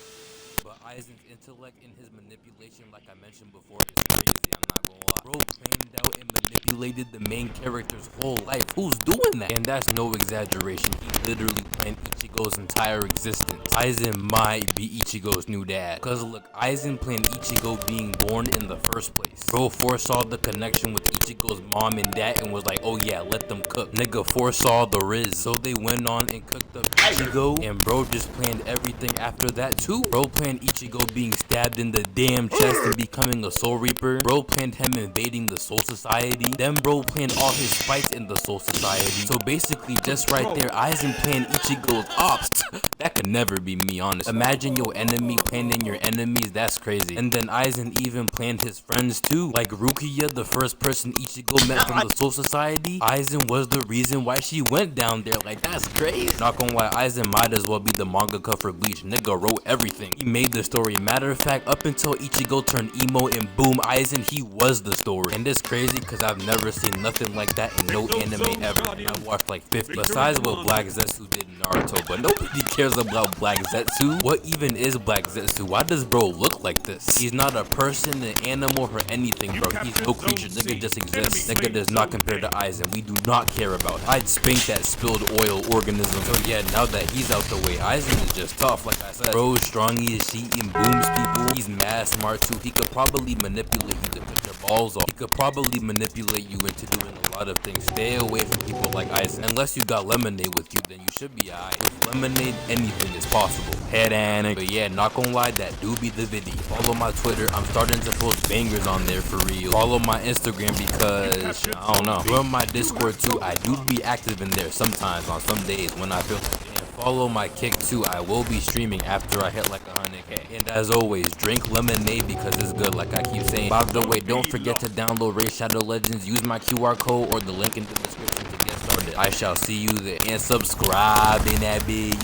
But Aizen's intellect and his manipulation, like I mentioned before, is crazy, I'm not gonna lie. Bro planned out and manipulated the main character's whole life. Who's doing that? And that's no exaggeration. He literally planned Ichigo's entire existence. Aizen might be Ichigo's new dad. Cause look, Aizen planned Ichigo being born in the first place. Bro foresaw the connection with Ichigo's mom and dad and was like, oh yeah, let them cook. Nigga foresaw the Riz. So they went on and cooked up Ichigo, and bro just planned everything after that too. Bro planned Ichigo being stabbed in the damn chest and becoming a Soul Reaper. Bro planned him invading the Soul Society. Then bro planned all his fights in the Soul Society. So basically just right there, Aizen planned Ichigo's ops. That could never be me, honest. Imagine your enemy planning your enemies, that's crazy. And then Aizen even planned his friends too. Like Rukia, the first person Ichigo met from the Soul Society. Aizen was the reason why she went down there. Like, that's crazy. Not gonna lie, Aizen might as well be the mangaka for Bleach. Nigga wrote everything. He made the story. Matter of fact, up until Ichigo turned emo and boom, Aizen, he was the story. And it's crazy because I've never seen nothing like that in no anime ever. And I watched like 50. Besides what Black Zetsu did in Naruto, but nobody cares about Black Zetsu. What even is Black Zetsu? Why does bro look like this? He's not a person, an animal, or anything, bro. He's no creature. Nigga just exists. Nigga does not compare to Aizen. We do not care about him. I'd spank that spilled oil organism. So yeah, now that he's out the way, Aizen is just tough, like I said. Bro, strong as shit and booms people. He's mad smart too. He could probably manipulate you to put your balls off. He could probably manipulate you into doing a lot of things. Stay away from people like Aizen. Unless you got lemonade with you, then you should be alright. With lemonade, anything is possible. Head Annick. But yeah, not gonna lie, that do be the video. Follow my Twitter. I'm starting to post bangers on there for real. Follow my Instagram because, I don't know. Join my Discord too. I do be active in there sometimes on some days when I feel like it. And follow my Kick too. I will be streaming after I hit like 100k. And as always, drink lemonade because it's good, like I keep saying. By the way, don't forget to download Raid Shadow Legends. Use my QR code or the link in the description to get started. I shall see you there. And subscribe in that big.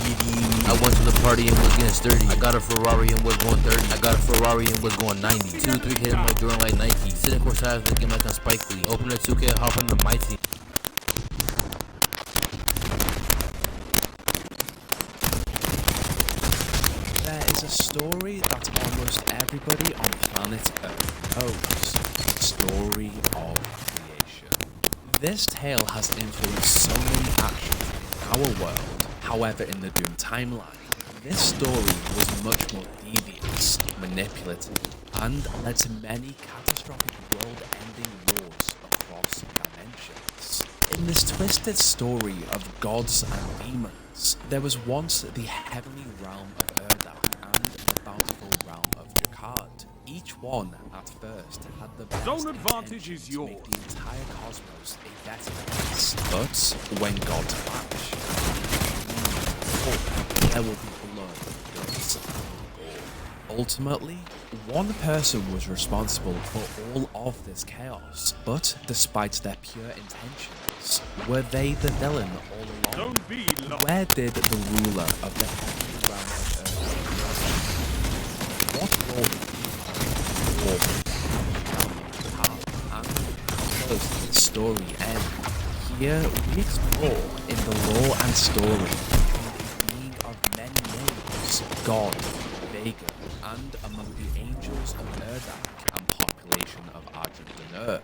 I went to the party and was getting sturdy. I got a Ferrari and was going 30. I got a Ferrari and was going 90. 2, 3 hits like Jordan like Nike. Sitting courtside looking like I'm Spike Lee. Open a 2K, hop on the mighty. There is a story that almost everybody on planet Earth knows. The story of creation. This tale has influenced so many actions in our world. However, in the Doom timeline, this story was much more devious, manipulative, and led to many catastrophic world-ending wars across dimensions. In this twisted story of gods and demons, there was once the heavenly realm of Erdal and the bountiful realm of Jakad. Each one, at first, had the best Zone advantage is yours. Make the entire cosmos a better place. But when gods clash, there will be blood, guts, and gore. Ultimately, one person was responsible for all of this chaos, but despite their pure intentions, were they the villain all along? Where did the ruler of the heavenly realm of Earth? What role did he play? And how does this story end? Here we explore in the lore and story God, Vega, and among the angels of Erdak and population of Argentina,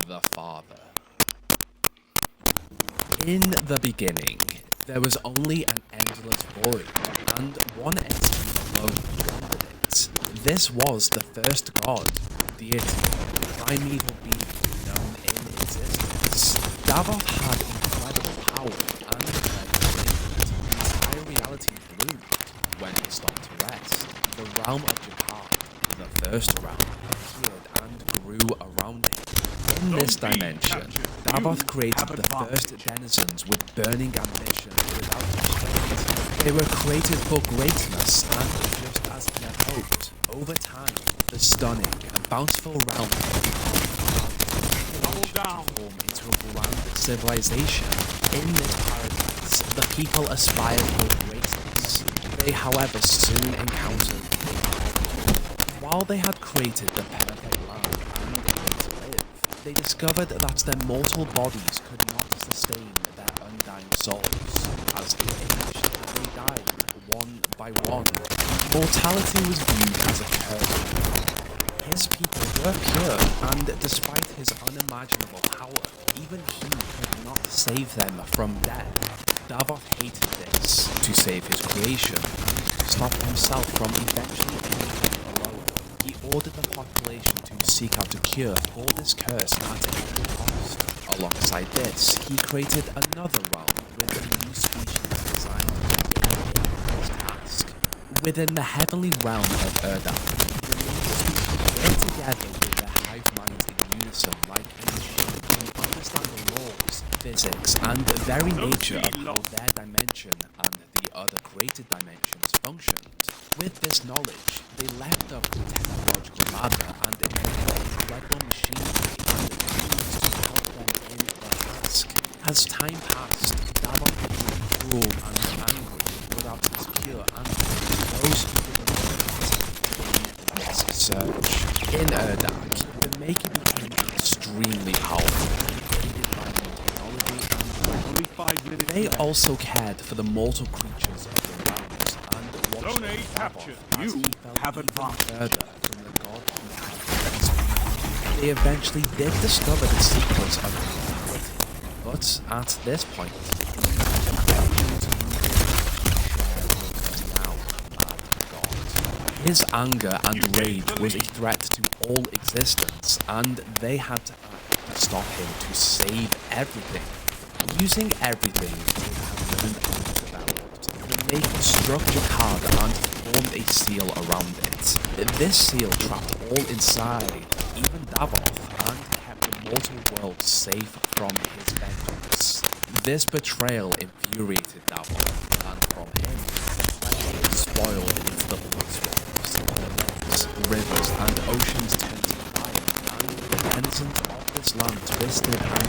the Father. In the beginning, there was only an endless void, and one entity alone governed it. This was the first god, deity, primeval being known in existence. Davos had incredible power and the entire reality bloomed. When it stopped to rest, the realm of Jakar, the first realm, appeared and grew around it. In this dimension, Davoth created the first denizens with burning ambition without restraint. They were created for greatness, and just as he had hoped, over time, the stunning and bountiful realm transformed into a grand civilization. In this paradise, the people aspired for greatness. They, however, soon encountered while they had created the perfect land and a way to live, they discovered that their mortal bodies could not sustain their undying souls. As they aged, they died, one by one. Mortality was viewed as a curse. His people were pure, and despite his unimaginable power, even he could not save them from death. Davoth hated this. To save his creation, to stop himself from eventually being alone, he ordered the population to seek out a cure for this curse at any cost. Alongside this, he created another realm with a new species designed to complete his task. Within the heavenly realm of Erdal, the new species work together with their hive minds in unison like a machine to understand the laws, physics, and the very nature of how their dimension and the other created dimensions functioned. With this knowledge, they left up the technological ladder and invented incredible machinery and tools to help them in their task. As time passed, Davos became cruel and angry, research. In Urdak, the Maker became extremely powerful, aided by new technology, and they also cared for the mortal creatures of the realms and watched Zone A captured. You have advanced further from the god who had raised. They eventually did discover the secrets of reality, but at this point, his anger and rage was a threat to all existence, and they had to act to stop him to save everything. Using everything they had learned and developed, the Maker struck Jakad and formed a seal around it. This seal trapped all inside, even Davoth, and kept the mortal world safe from his vengeance. This betrayal infuriated Davoth, and from him, the spoiled into the blood swamps, the lakes, rivers, and oceans turned to fire, and the denizens of this land twisted and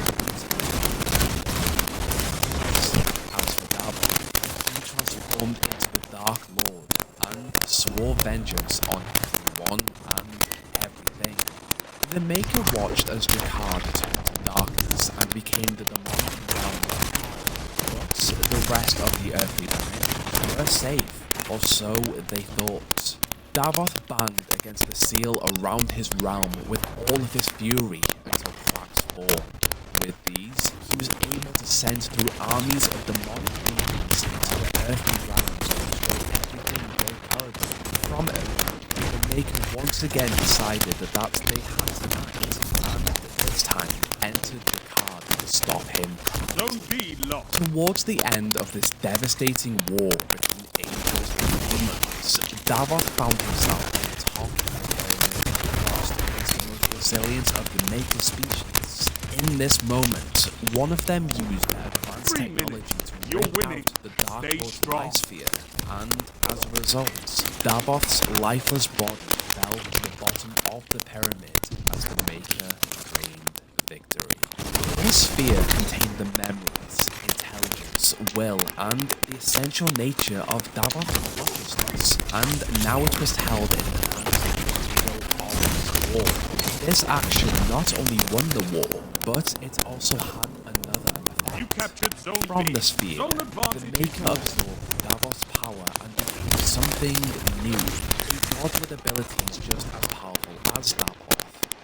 as for Davoth, he transformed into the Dark Lord and swore vengeance on everyone and everything. The Maker watched as Jakad turned to darkness and became the demonic realm of hell, but the rest of the earthly dimensions were safe, or so they thought. Davoth banged against the seal around his realm with all of his fury until cracks formed. With these, he was able to send through armies of demonic beings into the earthly realms to destroy everything they could. From it, the Maker once again decided that they had to act, and this time entered Jakad to stop him. Zone B lost. Towards the end of this devastating war between angels and demons, Davoth found himself on the top of the pyramid, lost against the most resilient of the Maker species. In this moment, one of them used their advanced technology to rip out the Dark Lord's life sphere, and as a result, Davoth's lifeless body fell to the bottom of the pyramid as the Maker claimed victory. This sphere contained the memories, intelligence, will, and the essential nature of Davoth's consciousness, and now it was held in the hands of the war. This action not only won the war, but it also had another effect. You captured Zone From B. the sphere, Zone the advantage Maker absorbed Davoth's power and became something new, a god with abilities just as powerful as Davoth.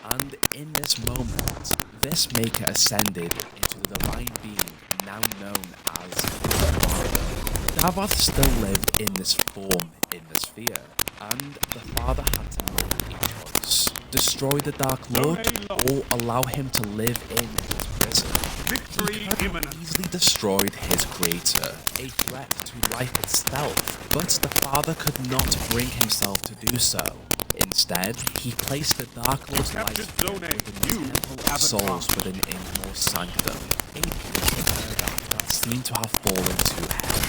And in this moment, this Maker ascended into the divine being now known as Davoth still lived in this form in the sphere, and the Father had to make a choice. Destroy the Dark Lord, or allow him to live in his prison. He could have easily destroyed his creator, a threat to life itself, but the Father could not bring himself to do so. Instead, he placed the Dark Lord's life within the Temple of Souls within Ingnor's sanctum, a beautiful paradise that seemed to have fallen to hell.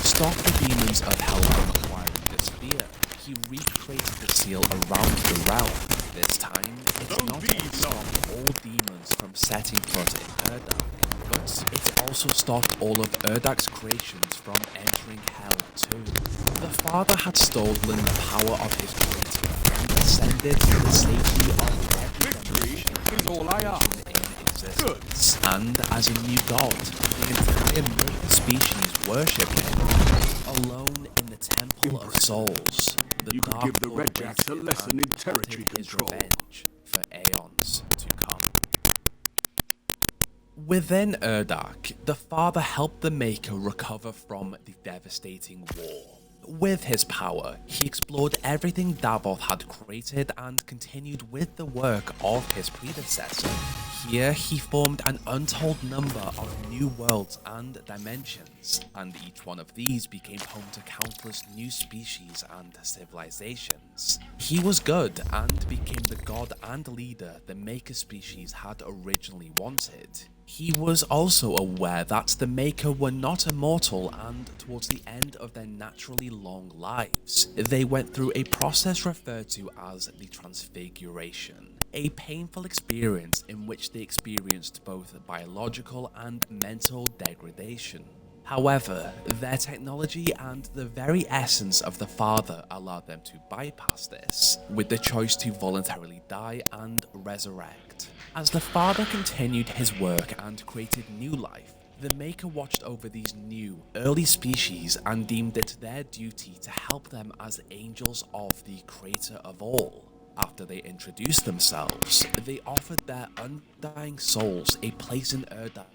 To stop the demons of hell from acquiring the sphere, he recreated the seal around the realm. This time, it not only stopped all demons from setting foot in Urdak, but it also stopped all of Urdak's creations from entering hell too. The Father had stolen the power of his creator and ascended to the safety of every is all I ask. in existence. And as a new god, the entire Maker species worshipped him. Alone in the Temple of Souls, the Dark give the Lord Redjacks a waited lesson in and territory plotted his control. revenge for aeons to come. Within Urdak, the Father helped the Maker recover from the devastating war. With his power, he explored everything Davoth had created and continued with the work of his predecessor. Here, he formed an untold number of new worlds and dimensions, and each one of these became home to countless new species and civilizations. He was good and became the god and leader the Maker species had originally wanted. He was also aware that the Maker were not immortal, and towards the end of their naturally long lives, they went through a process referred to as the Transfiguration, a painful experience in which they experienced both biological and mental degradation. However, their technology and the very essence of the Father allowed them to bypass this, with the choice to voluntarily die and resurrect. As the Father continued his work and created new life, the Maker watched over these new, early species and deemed it their duty to help them as angels of the Creator of all. After they introduced themselves, they offered their undying souls a place in Urdak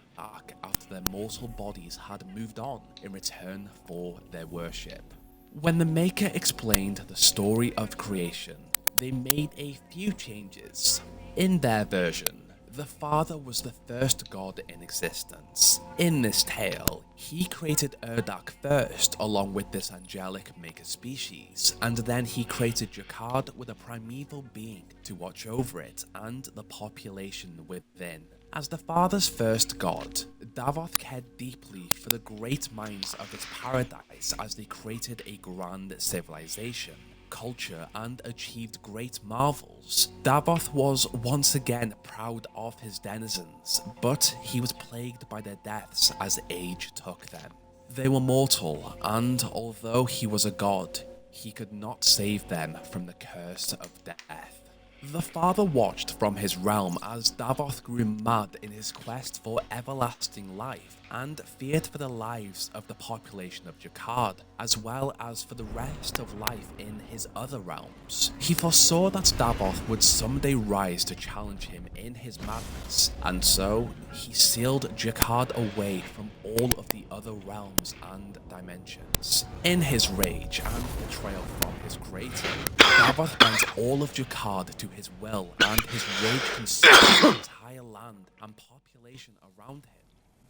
after their mortal bodies had moved on in return for their worship. When the Maker explained the story of creation, they made a few changes. In their version, the Father was the first god in existence. In this tale, he created Urdak first along with this angelic maker species, and then he created Jakad with a primeval being to watch over it and the population within. As the Father's first god, Davoth cared deeply for the great minds of its paradise as they created a grand civilization, culture, and achieved great marvels. Davoth was once again proud of his denizens, but he was plagued by their deaths as age took them. They were mortal, and although he was a god, he could not save them from the curse of death. The Father watched from his realm as Davoth grew mad in his quest for everlasting life and feared for the lives of the population of Jakad, as well as for the rest of life in his other realms. He foresaw that Davoth would someday rise to challenge him in his madness, and so he sealed Jakad away from all of the other realms and dimensions. In his rage and betrayal from his creator, Davoth bent all of Jakad to his will, and his rage consumed the entire land and population around him.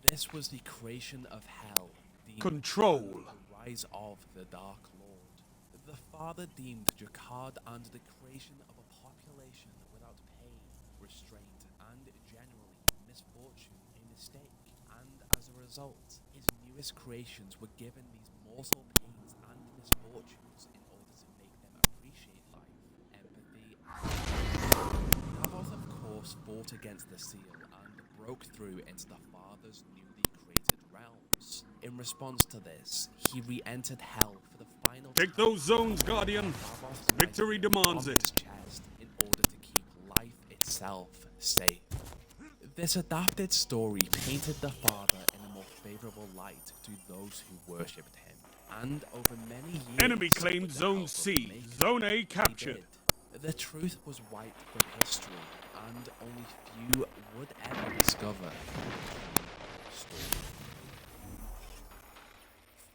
This was the creation of hell, Control. The rise of the Dark Lord. The Father deemed Jakad and the creation of a population without pain, restraint, and generally misfortune a mistake, and as a result, his newest creations were given these mortal pains and misfortunes in order to make them appreciate life, empathy, and Davoth, of course, fought against the seal and broke through into the Father's newly created realms. In response to this, he re-entered hell for the final Take those zones, Guardian. Victory demands it. Chest in order to keep life itself safe. This adapted story painted the Father in a more favorable light to those who worshipped him, and over many years... Enemy claimed Zone C. Zone A captured. The truth was wiped from history, and only few would ever discover.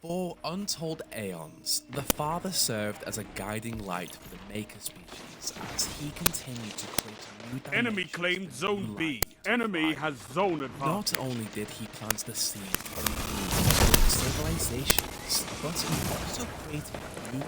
For untold aeons, the Father served as a guiding light for the Maker species as he continued to create new dimensions. Enemy claimed Zone B. Enemy has zone Not advantage. only did he plant the seed of new civilizations, but he also created new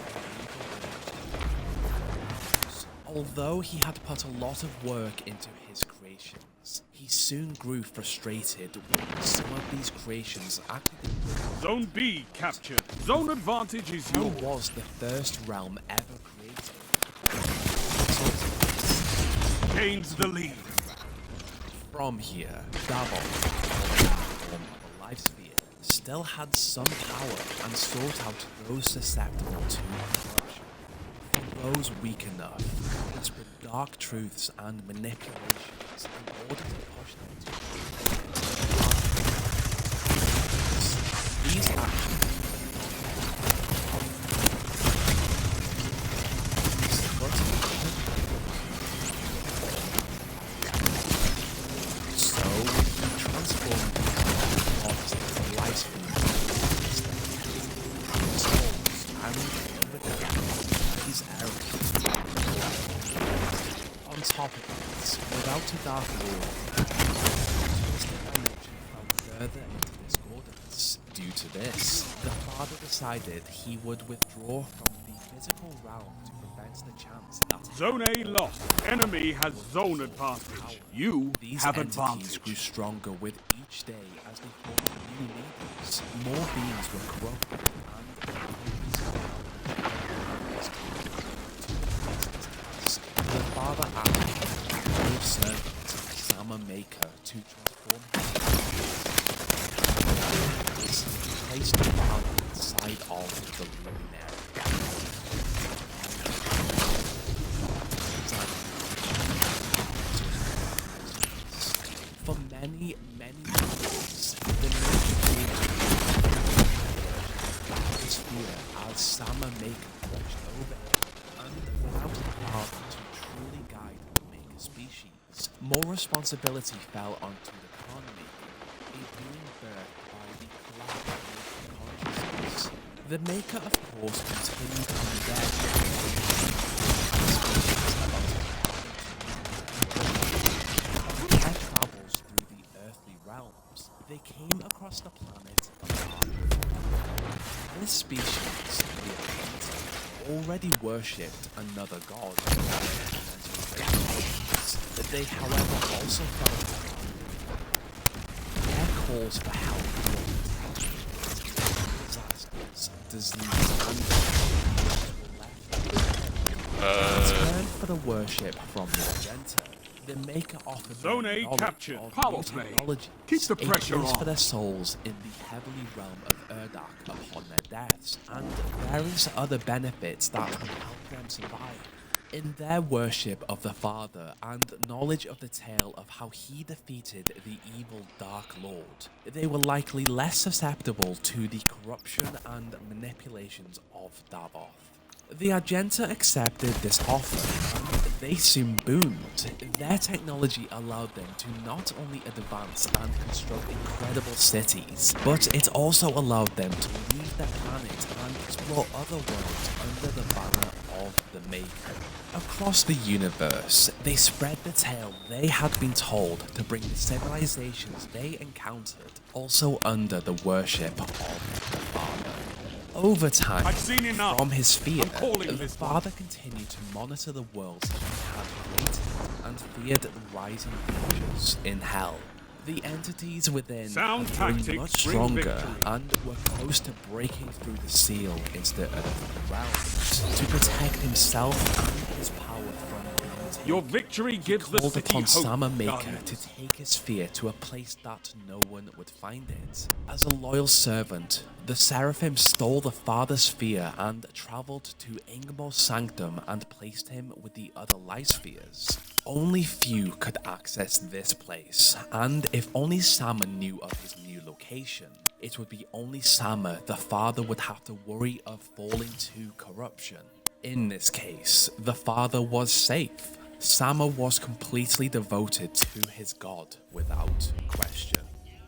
Although he had put a lot of work into his creations, he soon grew frustrated when some of these creations acted in Zone B captured. Zone advantage is How yours. was the first realm ever created? Gains the lead. From here, Davoth, form of a life sphere, still had some power and sought out those susceptible to corruption. For those weak enough, he whispered dark truths and manipulations in order to push them to these actions so he transformed the light sphere these arrows. On top of this, without a Dark Lord, twisted dimension fell further into discordance. Due to this, the Father decided he would withdraw from the physical realm to prevent the chance that Zone A lost. Enemy has zone advantage. You these have entities advantage. grew stronger with each day as they formed new leaders. More beings were corrupted the Father asked the brave servant, Sama Maker, to transform him. is placed the father inside of the luminary. For many, many years, the his fear as Sama Maker watched over him, and without a father to truly guide the Maker species, more responsibility fell onto the Khan Maker, a being birthed by the collaborative consciousness. The Maker, of course, continued on their travels through the earthly realms. They came across the planet of Arden. This species, the Atlanteans, already worshipped another god. They, however, also felt their calls for help, disasters, disease, and turned for the worship from the Argenta. The Maker offered Zone A captured. Power play. Keep the pressure on. For their souls in the heavenly realm of Urdak upon their deaths, and various other benefits that would help them survive. In their worship of the Father and knowledge of the tale of how he defeated the evil Dark Lord, they were likely less susceptible to the corruption and manipulations of Davos. The Argenta accepted this offer, and they soon boomed. Their technology allowed them to not only advance and construct incredible cities, but it also allowed them to leave their planet and explore other worlds under the banner of the Maker. Across the universe, they spread the tale they had been told to bring the civilizations they encountered also under the worship of the Father. Over time, from his sphere, the Father continued to monitor the worlds he had created and feared the rising creatures in Hell. The entities within had grown much stronger and were close to breaking through the seal into the earthly realms to protect himself and his power from being taken. Your victory gives the called city upon hope, Sama Maker Guardians. to take his sphere to a place that no one would find it. As a loyal servant, the Seraphim stole the Father's sphere and travelled to Ingmor's sanctum and placed him with the other light spheres. Only few could access this place, and if only Sama knew of his new location, it would be only Sama the Father would have to worry of falling to corruption. In this case, the Father was safe. Sama was completely devoted to his god without question.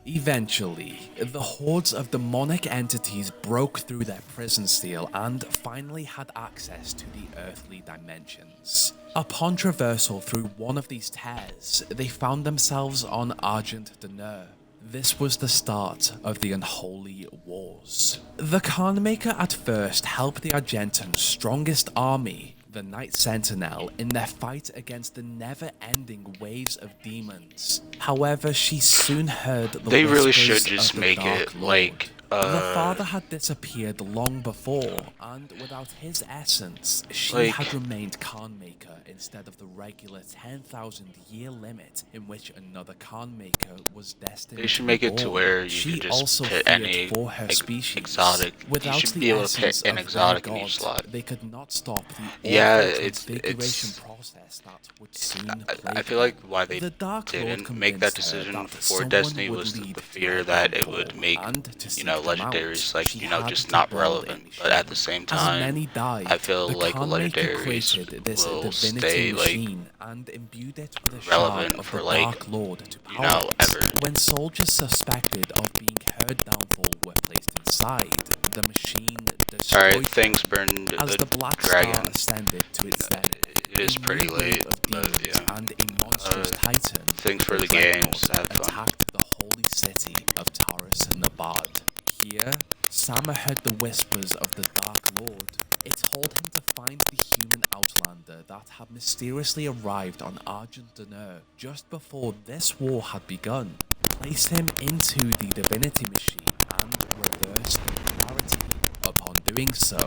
Eventually, the hordes of demonic entities broke through their prison seal and finally had access to the earthly dimensions. Upon traversal through one of these tears, they found themselves on Argent Deneur. This was the start of the Unholy Wars. The Khanmaker at first helped the Argentans' strongest army, the Night Sentinel, in their fight against the never-ending waves of demons. However, she soon heard the They really whispers should just of the make Dark it Lord. like The Father had disappeared long before, and without his essence, she Like- had remained Khanmaker instead of the regular 10,000-year limit in which another Khanmaker was destined They should make it to born. where you She can just also put feared any for her species. exotic. You Without should the be able to essence put an of exotic their in god, each slot. they could not stop the Yeah, awful it's configuration process that would soon I plague feel like them. why they The Dark Lord didn't make that convinced her decision that for someone Destiny would was the lead fear to that it downfall, would make, and to seek you know, them out, legendaries like, she you know, had just to not build a relevant. But at the same As time, many died, I feel the like Khanmaker legendaries created this will divinity stay like machine and imbued it with a shard relevant of for the like, Dark Lord to you power know, it. ever. When soldiers suspected of being heard downfall were placed inside, the machine destroyed Alright, thanks, Burned as the the Black Dragon. Star ascended to its zenith. It is A pretty new wave late, of but demons yeah. and a monstrous titan, Thanks for the games. Have fun. attacked the holy city of Taurus Nabad. Here, Sama heard the whispers of the Dark Lord. It told him to find the human outlander that had mysteriously arrived on Argent Deneur just before this war had begun, place him into the divinity machine, and reverse the polarity. Upon doing so,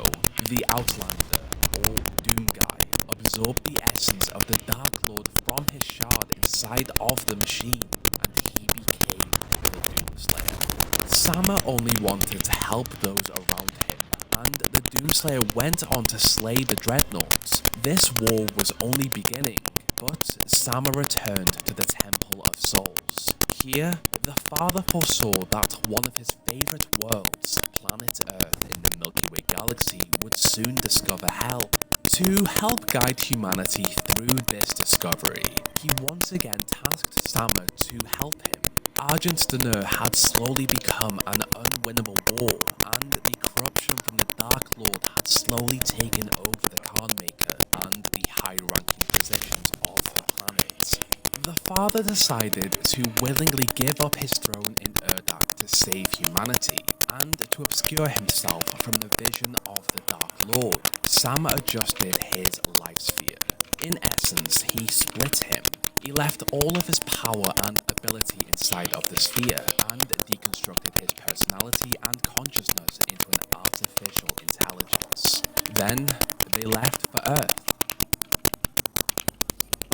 the outlander, or Doomguy, absorbed the essence of the Dark Lord from his shard inside of the machine, and he became the Doomslayer. Sama only wanted to help those around him, and the Doomslayer went on to slay the Dreadnoughts. This war was only beginning, but Sama returned to the Temple of Souls. Here, the father foresaw that one of his favorite worlds, planet Earth in the Milky Way galaxy, would soon discover hell. To help guide humanity through this discovery, he once again tasked Sama to help him. Argent D'Nur had slowly become an unwinnable war, and the corruption from the Dark Lord had slowly taken over the Khanmaker and the high-ranking positions of the planet. The father decided to willingly give up his throne in Urdak to save humanity, and to obscure himself from the vision of the Dark Lord. Sam adjusted his life sphere. In essence, he split him. He left all of his power and ability inside of the sphere, and deconstructed his personality and consciousness into an artificial intelligence. Then, they left for Earth.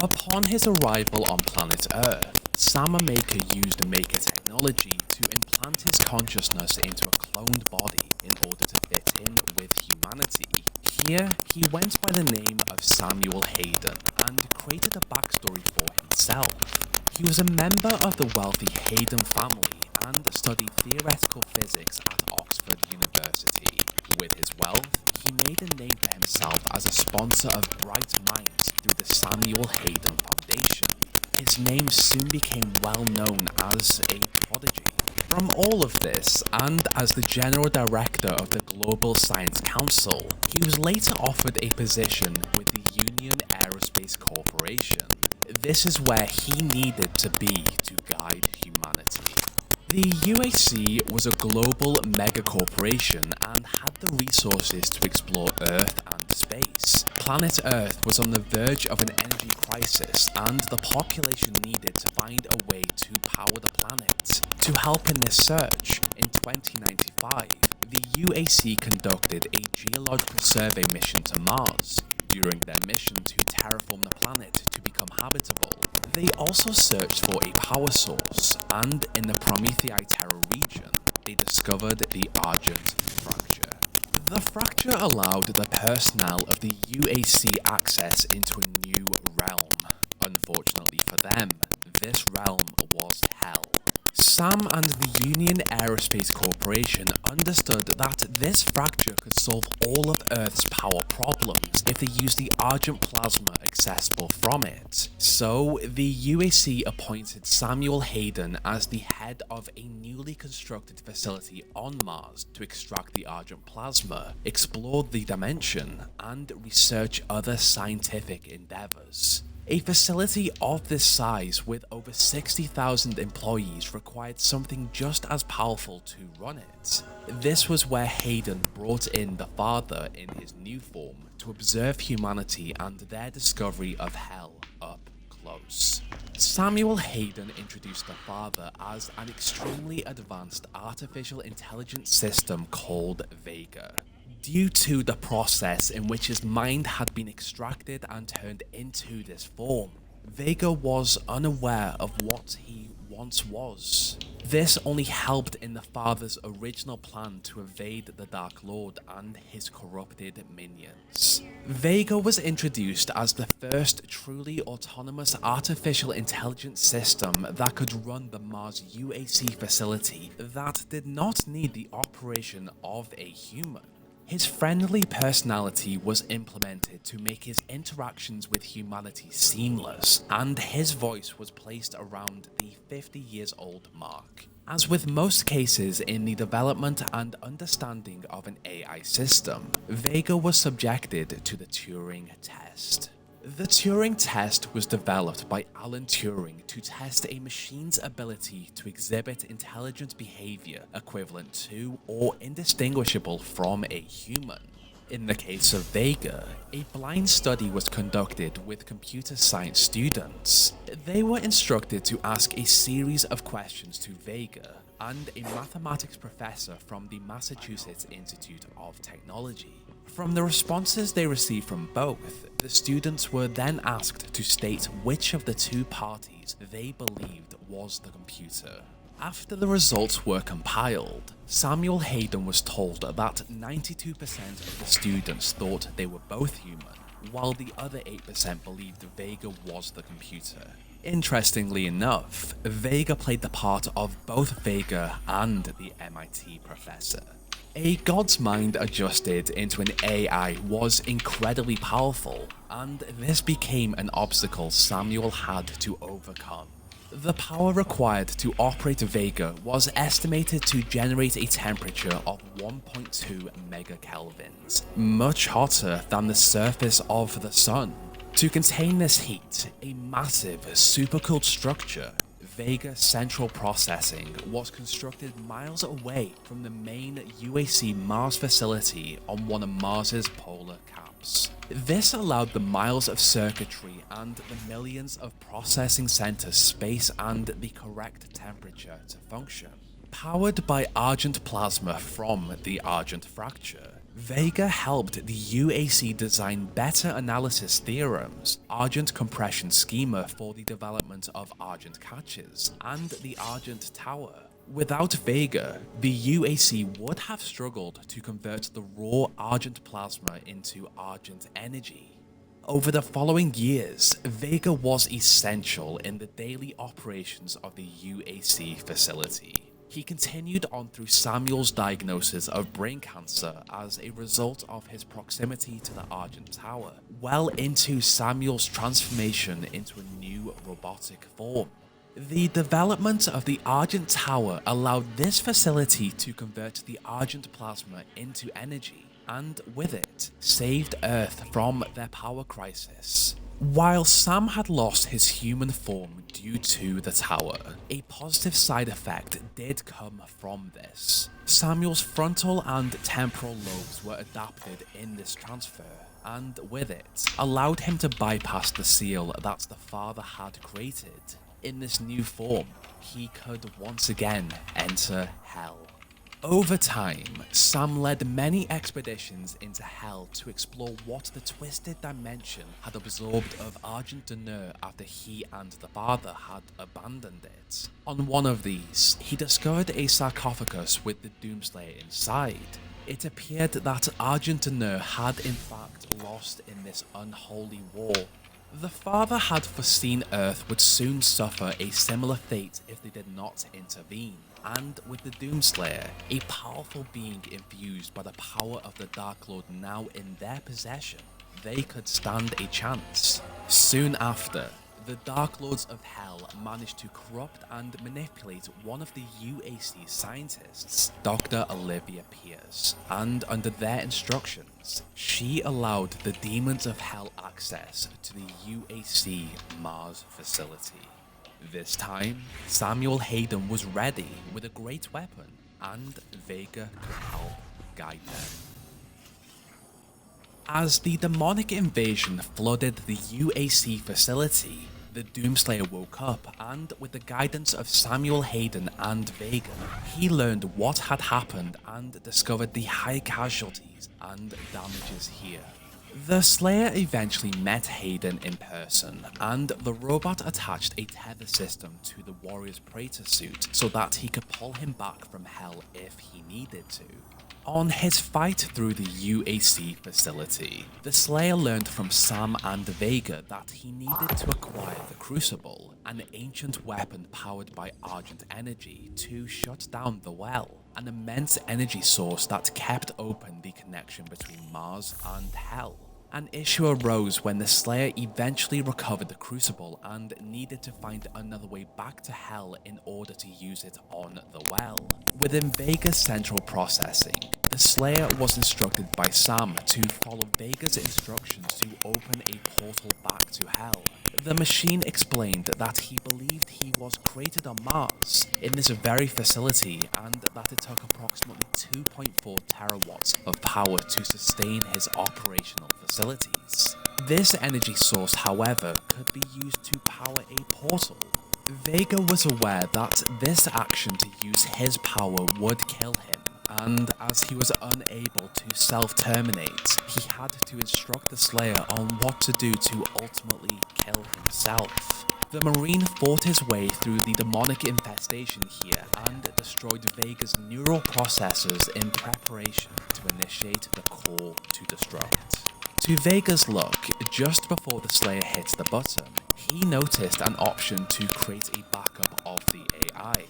Upon his arrival on planet Earth, Sama Maker used Maker technology to implant his consciousness into a cloned body in order to fit in with humanity. Here, he went by the name of Samuel Hayden and created a backstory for himself. He was a member of the wealthy Hayden family and studied theoretical physics at Oxford University. With his wealth, he made a name for himself as a sponsor of bright minds through the Samuel Hayden Foundation. His name soon became well known as a prodigy. From all of this, and as the General Director of the Global Science Council, he was later offered a position with the Union Aerospace Corporation. This is where he needed to be to guide humanity. The UAC was a global megacorporation and had the resources to explore Earth and space. Planet Earth was on the verge of an energy crisis, and the population needed to find a way to power the planet. To help in this search, in 2095, the UAC conducted a geological survey mission to Mars. During their mission to terraform the planet to become habitable, they also searched for a power source, and in the Promethei Terra region, they discovered the Argent Fracture. The fracture allowed the personnel of the UAC access into a new realm. Unfortunately for them, this realm was hell. Sam and the Union Aerospace Corporation understood that this fracture could solve all of Earth's power problems if they used the Argent plasma accessible from it. So, the UAC appointed Samuel Hayden as the head of a newly constructed facility on Mars to extract the Argent plasma, explore the dimension, and research other scientific endeavors. A facility of this size with over 60,000 employees required something just as powerful to run it. This was where Hayden brought in the father in his new form to observe humanity and their discovery of hell up close. Samuel Hayden introduced the father as an extremely advanced artificial intelligence system called Vega. Due to the process in which his mind had been extracted and turned into this form, Vega was unaware of what he once was. This only helped in the father's original plan to evade the Dark Lord and his corrupted minions. Vega was introduced as the first truly autonomous artificial intelligence system that could run the Mars UAC facility that did not need the operation of a human. His friendly personality was implemented to make his interactions with humanity seamless, and his voice was placed around the 50 years old mark. As with most cases in the development and understanding of an AI system, Vega was subjected to the Turing test. The Turing test was developed by Alan Turing to test a machine's ability to exhibit intelligent behavior equivalent to or indistinguishable from a human. In the case of Vega, a blind study was conducted with computer science students. They were instructed to ask a series of questions to Vega and a mathematics professor from the Massachusetts Institute of Technology. From the responses they received from both, the students were then asked to state which of the two parties they believed was the computer. After the results were compiled, Samuel Hayden was told that 92% of the students thought they were both human, while the other 8% believed Vega was the computer. Interestingly enough, Vega played the part of both Vega and the MIT professor. A god's mind adjusted into an AI was incredibly powerful, and this became an obstacle Samuel had to overcome. The power required to operate Vega was estimated to generate a temperature of 1.2 megakelvins, much hotter than the surface of the sun. To contain this heat, a massive supercooled structure, Vega Central Processing, was constructed miles away from the main UAC Mars facility on one of Mars's polar caps. This allowed the miles of circuitry and the millions of processing center space and the correct temperature to function. Powered by Argent plasma from the Argent fracture, Vega helped the UAC design better analysis theorems, Argent compression schema for the development of Argent catches, and the Argent tower. Without Vega, the UAC would have struggled to convert the raw Argent plasma into Argent energy. Over the following years, Vega was essential in the daily operations of the UAC facility. He continued on through Samuel's diagnosis of brain cancer as a result of his proximity to the Argent Tower, well into Samuel's transformation into a new robotic form. The development of the Argent Tower allowed this facility to convert the Argent plasma into energy, and with it, saved Earth from their power crisis. While Sam had lost his human form due to the tower, a positive side effect did come from this. Samuel's frontal and temporal lobes were adapted in this transfer, and with it, allowed him to bypass the seal that the father had created. In this new form, he could once again enter Hell. Over time, Sam led many expeditions into Hell to explore what the twisted dimension had absorbed of Argent D'Neur after he and the father had abandoned it. On one of these, he discovered a sarcophagus with the Doomslayer inside. It appeared that Argent D'Neur had in fact lost in this unholy war. The father had foreseen Earth would soon suffer a similar fate if they did not intervene, and with the Doomslayer, a powerful being infused by the power of the Dark Lord now in their possession, they could stand a chance. Soon after, the Dark Lords of Hell managed to corrupt and manipulate one of the UAC scientists, Dr. Olivia Pierce, and under their instructions, she allowed the Demons of Hell access to the UAC Mars facility. This time, Samuel Hayden was ready with a great weapon, and Vega could help guide them. As the demonic invasion flooded the UAC facility, the Doomslayer woke up, and with the guidance of Samuel Hayden and Vega, he learned what had happened and discovered the high casualties and damages here. The Slayer eventually met Hayden in person, and the robot attached a tether system to the warrior's Praetor suit so that he could pull him back from Hell if he needed to. On his fight through the UAC facility, the Slayer learned from Sam and Vega that he needed to acquire the Crucible, an ancient weapon powered by Argent energy, to shut down the Well, an immense energy source that kept open the connection between Mars and Hell. An issue arose when the Slayer eventually recovered the Crucible and needed to find another way back to Hell in order to use it on the Well. Within Vega's central processing, the Slayer was instructed by Sam to follow Vega's instructions to open a portal back to Hell. The machine explained that he believed he was created on Mars, in this very facility, and that it took approximately 2.4 terawatts of power to sustain his operational facilities. This energy source, however, could be used to power a portal. Vega was aware that this action to use his power would kill him, and as he was unable to self-terminate, he had to instruct the Slayer on what to do to ultimately kill himself. The Marine fought his way through the demonic infestation here and destroyed Vega's neural processors in preparation to initiate the Core to Destruct. To Vega's luck, just before the Slayer hits the button, he noticed an option to create a backup of the AI.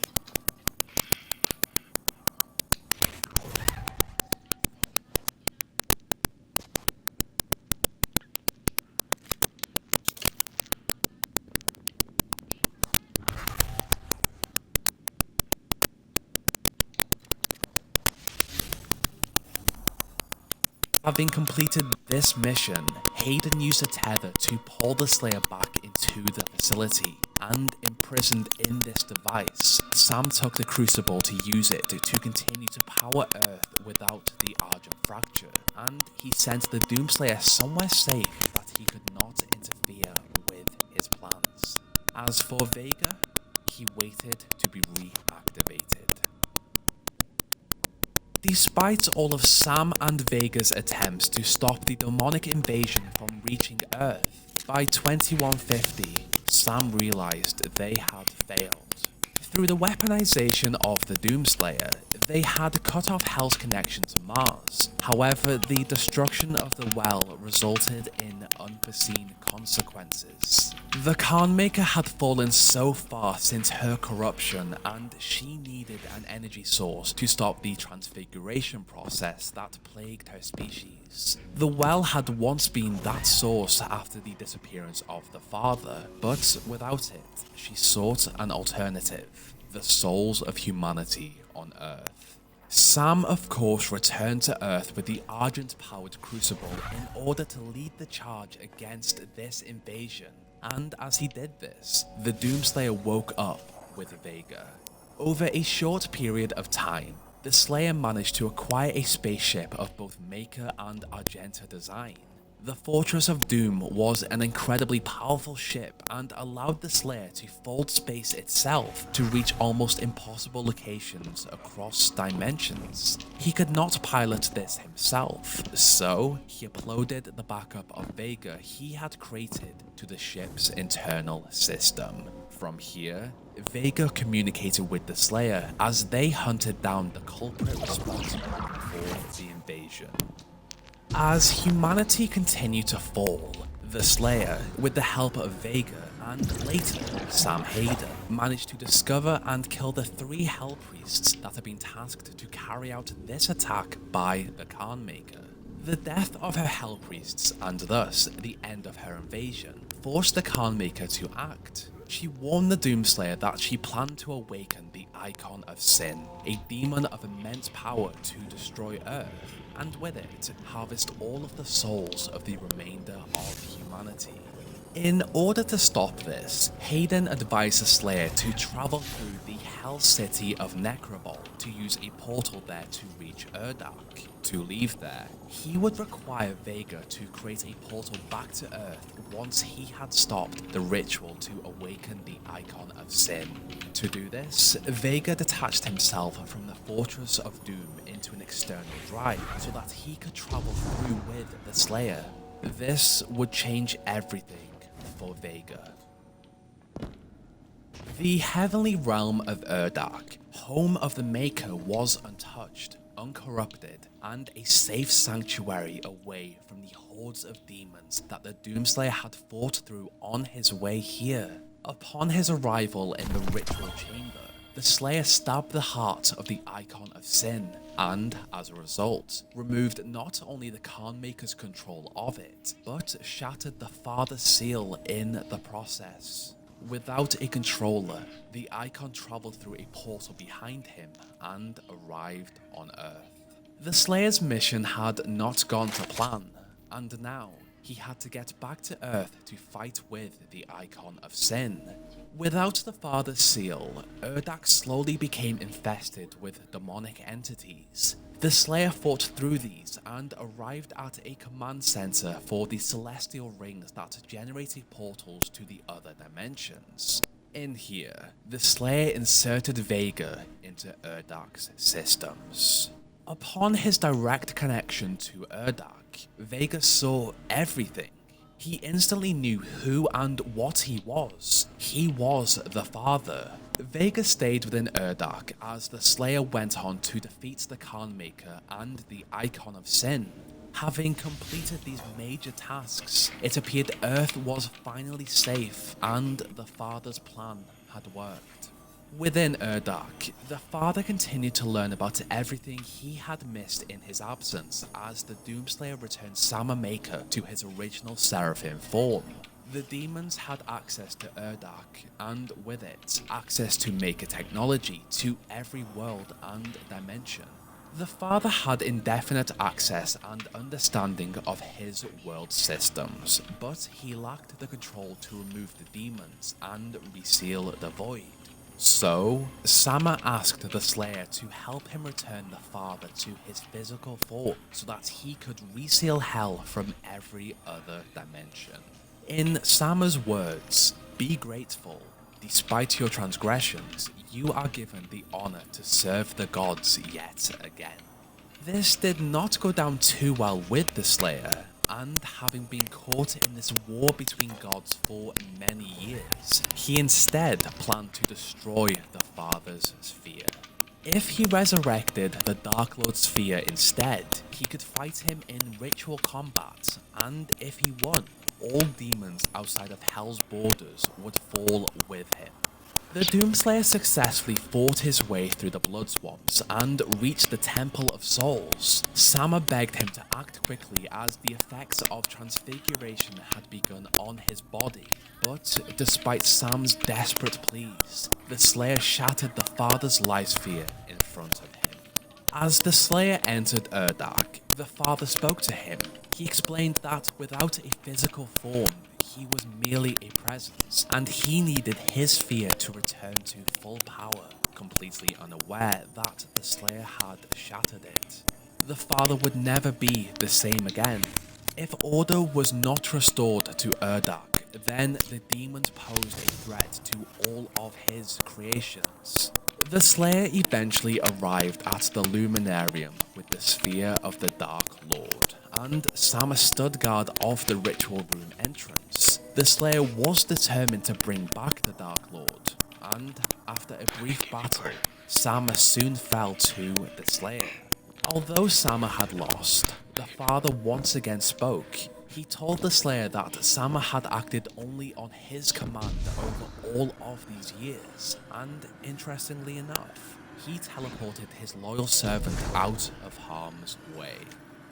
Having completed this mission, Hayden used a tether to pull the Slayer back into the facility, and imprisoned in this device, Sam took the Crucible to use it to continue to power Earth without the Argent Fracture, and he sent the Doomslayer somewhere safe that he could not interfere with his plans. As for Vega, he waited to be reactivated. Despite all of Sam and Vega's attempts to stop the demonic invasion from reaching Earth, by 2150, Sam realized they had failed. Through the weaponization of the Doomslayer, they had cut off Hell's connection to Mars. However, the destruction of the well resulted in unforeseen consequences. The Khanmaker had fallen so far since her corruption, and she needed an energy source to stop the transfiguration process that plagued her species. The well had once been that source after the disappearance of the father, but without it, she sought an alternative: the souls of humanity on Earth. Sam, of course, returned to Earth with the Argent-powered Crucible in order to lead the charge against this invasion, and as he did this, the Doomslayer woke up with Vega. Over a short period of time, the Slayer managed to acquire a spaceship of both Maker and Argenta design. The Fortress of Doom was an incredibly powerful ship and allowed the Slayer to fold space itself to reach almost impossible locations across dimensions. He could not pilot this himself, so he uploaded the backup of Vega he had created to the ship's internal system. From here, Vega communicated with the Slayer as they hunted down the culprit responsible for the invasion. As humanity continued to fall, the Slayer, with the help of Vega and later Sam Hayden, managed to discover and kill the 3 Hell Priests that had been tasked to carry out this attack by the Khanmaker. The death of her Hell Priests, and thus the end of her invasion, forced the Khanmaker to act. She warned the Doomslayer that she planned to awaken the Icon of Sin, a demon of immense power to destroy Earth, and with it, harvest all of the souls of the remainder of humanity. In order to stop this, Hayden advised the Slayer to travel through the Hell City of Necrobol to use a portal there to reach Urdak. To leave there, he would require Vega to create a portal back to Earth once he had stopped the ritual to awaken the Icon of Sin. To do this, Vega detached himself from the Fortress of Doom into an external drive so that he could travel through with the Slayer. This would change everything for Vega. The heavenly realm of Urdak, home of the Maker, was untouched, uncorrupted, and a safe sanctuary away from the hordes of demons that the Doomslayer had fought through on his way here. Upon his arrival in the ritual chamber, the Slayer stabbed the heart of the Icon of Sin, and, as a result, removed not only the Khanmaker's control of it, but shattered the Father's seal in the process. Without a controller, the Icon traveled through a portal behind him and arrived on Earth. The Slayer's mission had not gone to plan, and now he had to get back to Earth to fight with the Icon of Sin. Without the Father's seal, Urdak slowly became infested with demonic entities. The Slayer fought through these and arrived at a command center for the celestial rings that generated portals to the other dimensions. In here, the Slayer inserted Vega into Urdak's systems. Upon his direct connection to Urdak, Vega saw everything. He instantly knew who and what he was. He was the Father. Vega stayed within Urdak as the Slayer went on to defeat the Khanmaker and the Icon of Sin. Having completed these major tasks, it appeared Earth was finally safe and the Father's plan had worked. Within Urdak, the Father continued to learn about everything he had missed in his absence as the Doomslayer returned Sama Maker to his original Seraphim form. The demons had access to Urdak, and with it, access to Maker technology to every world and dimension. The Father had indefinite access and understanding of his world systems, but he lacked the control to remove the demons and reseal the void. So, Sama asked the Slayer to help him return the Father to his physical form so that he could reseal hell from every other dimension. In Sama's words, "Be grateful. Despite your transgressions, you are given the honor to serve the gods yet again." This did not go down too well with the Slayer, and having been caught in this war between gods for many years, he instead planned to destroy the Father's sphere. If he resurrected the Dark Lord sphere instead, he could fight him in ritual combat, and if he won, all demons outside of Hell's borders would fall with him. The Doomslayer successfully fought his way through the blood swamps and reached the Temple of Souls. Sama begged him to act quickly as the effects of transfiguration had begun on his body, but despite Sam's desperate pleas, the Slayer shattered the Father's life sphere in front of him. As the Slayer entered Urdak, the Father spoke to him. He explained that without a physical form, he was merely a presence, and he needed his sphere to return to full power, completely unaware that the Slayer had shattered it. The Father would never be the same again. If order was not restored to Urdak, then the demons posed a threat to all of his creations. The Slayer eventually arrived at the Luminarium with the Sphere of the Dark Lord, and Sama stood guard of the ritual room entrance. The Slayer was determined to bring back the Dark Lord, and after a brief battle, Sama soon fell to the Slayer. Although Sama had lost, the Father once again spoke. He told the Slayer that Sama had acted only on his command over all of these years, and interestingly enough, he teleported his loyal servant out of harm's way.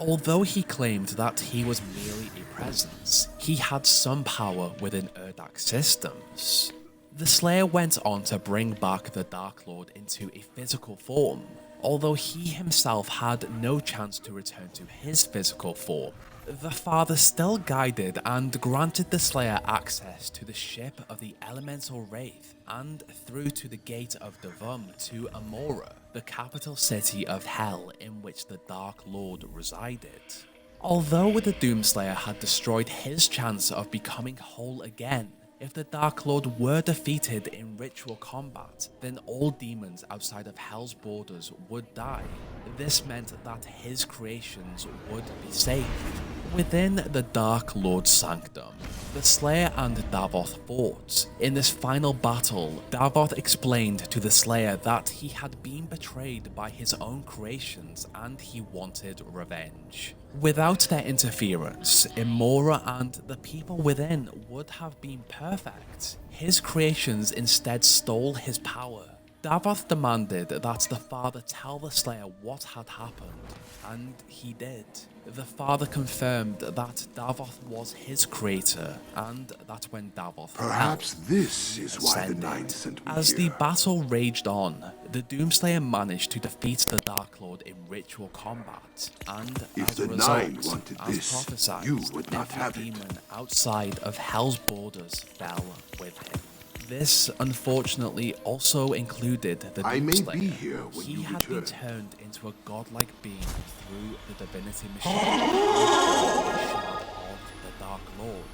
Although he claimed that he was merely a presence, he had some power within Urdak's systems. The Slayer went on to bring back the Dark Lord into a physical form, although he himself had no chance to return to his physical form. The Father still guided and granted the Slayer access to the ship of the Elemental Wraith and through to the Gate of Devum to Amora, the capital city of Hell in which the Dark Lord resided. Although the Doomslayer had destroyed his chance of becoming whole again, if the Dark Lord were defeated in ritual combat, then all demons outside of Hell's borders would die. This meant that his creations would be safe. Within the Dark Lord's sanctum, the Slayer and Davoth fought. In this final battle, Davoth explained to the Slayer that he had been betrayed by his own creations and he wanted revenge. Without their interference, Imora and the people within would have been perfect. His creations instead stole his power. Davoth demanded that the Father tell the Slayer what had happened, and he did. The Father confirmed that Davoth was his creator, and that when Davoth Perhaps fell, this he is why the ascended. Nine sent me As here. the battle raged on, the Doomslayer managed to defeat the Dark Lord in ritual combat, and If as the a result, Nine wanted as this, prophesied, you would not every have it. demon outside of Hell's borders fell with him. This, unfortunately, also included the I may be Doomslayer. here when He you had been return. turned into a godlike being through the divinity machine, the shard of the Dark Lord.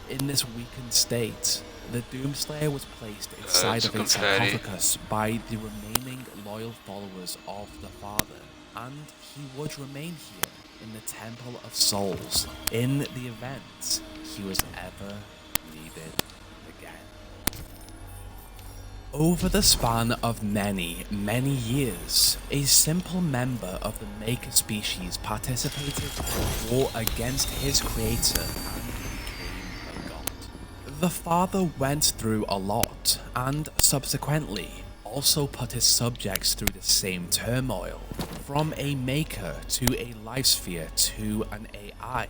In this weakened state, the Doomslayer was placed inside it's of a confetti. sarcophagus by the remaining loyal followers of the Father, and he would remain here in the Temple of Souls in the event he was ever needed again. Over the span of many, many years, a simple member of the Maker species participated in a war against his creator and became a god. The father went through a lot, and subsequently also put his subjects through the same turmoil. From a Maker to a life sphere to an AI,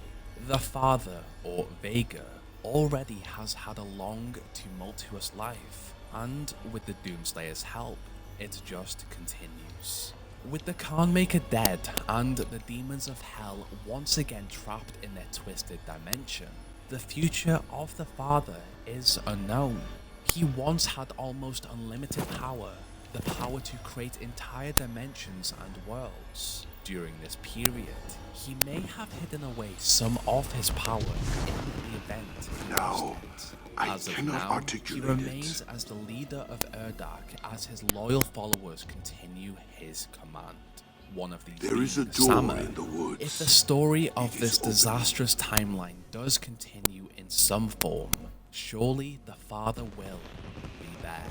the father, or Vega, already has had a long, tumultuous life. And with the Doomslayer's help, it just continues. With the Khanmaker dead and the demons of hell once again trapped in their twisted dimension, the future of the Father is unknown. He once had almost unlimited power, the power to create entire dimensions and worlds. During this period, he may have hidden away some of his power in the event. No, As of now, he remains as the leader of Urdak as his loyal followers continue his command. One of these There is a being door Sama. in the woods. If the story of this disastrous timeline does continue in some form, surely the Father will be there.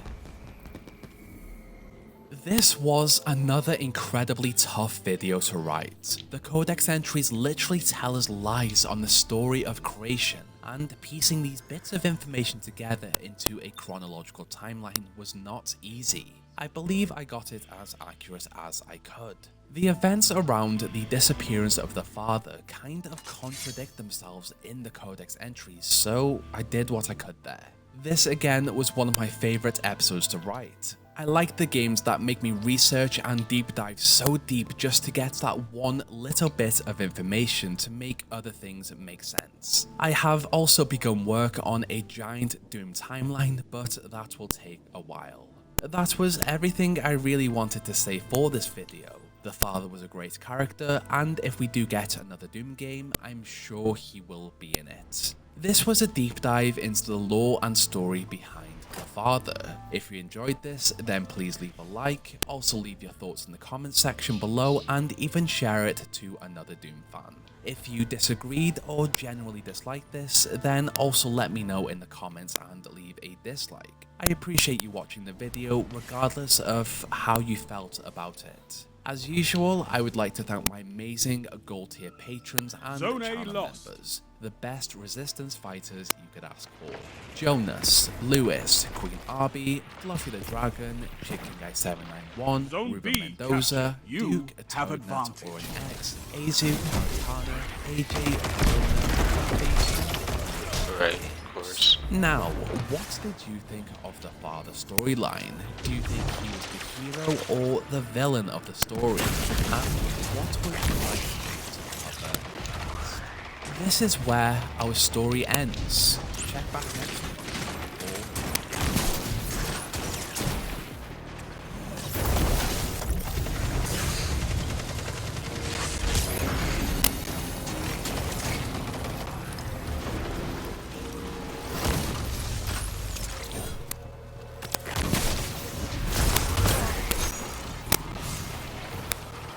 This was another incredibly tough video to write. The codex entries literally tell us lies on the story of creation, and piecing these bits of information together into a chronological timeline was not easy. I believe I got it as accurate as I could. The events around the disappearance of the father kind of contradict themselves in the codex entries, so I did what I could there. This again was one of my favorite episodes to write. I like the games that make me research and deep dive so deep just to get that one little bit of information to make other things make sense. I have also begun work on a giant Doom timeline, but that will take a while. That was everything I really wanted to say for this video. The father was a great character, and if we do get another Doom game, I'm sure he will be in it. This was a deep dive into the lore and story behind the father. If you enjoyed this, then please leave a like, also leave your thoughts in the comments section below, and even share it to another Doom fan. If you disagreed or generally disliked this, then also let me know in the comments and leave a dislike. I appreciate you watching the video regardless of how you felt about it. As usual, I would like to thank my amazing gold tier patrons and Zone A channel lost. members, the best resistance fighters you could ask for. Jonas, Lewis, Queen Arby, Fluffy the Dragon, Chicken Guy 791, Zone Ruben B, Mendoza, Captain. You Duke, have Toadnut, advantage. Orin X, Azu, Montana, AJ, Right, of course. Now, what did you think of the father storyline? Do you think he was the hero or the villain of the story? And what would you like to cover? This is where our story ends. Check back next week.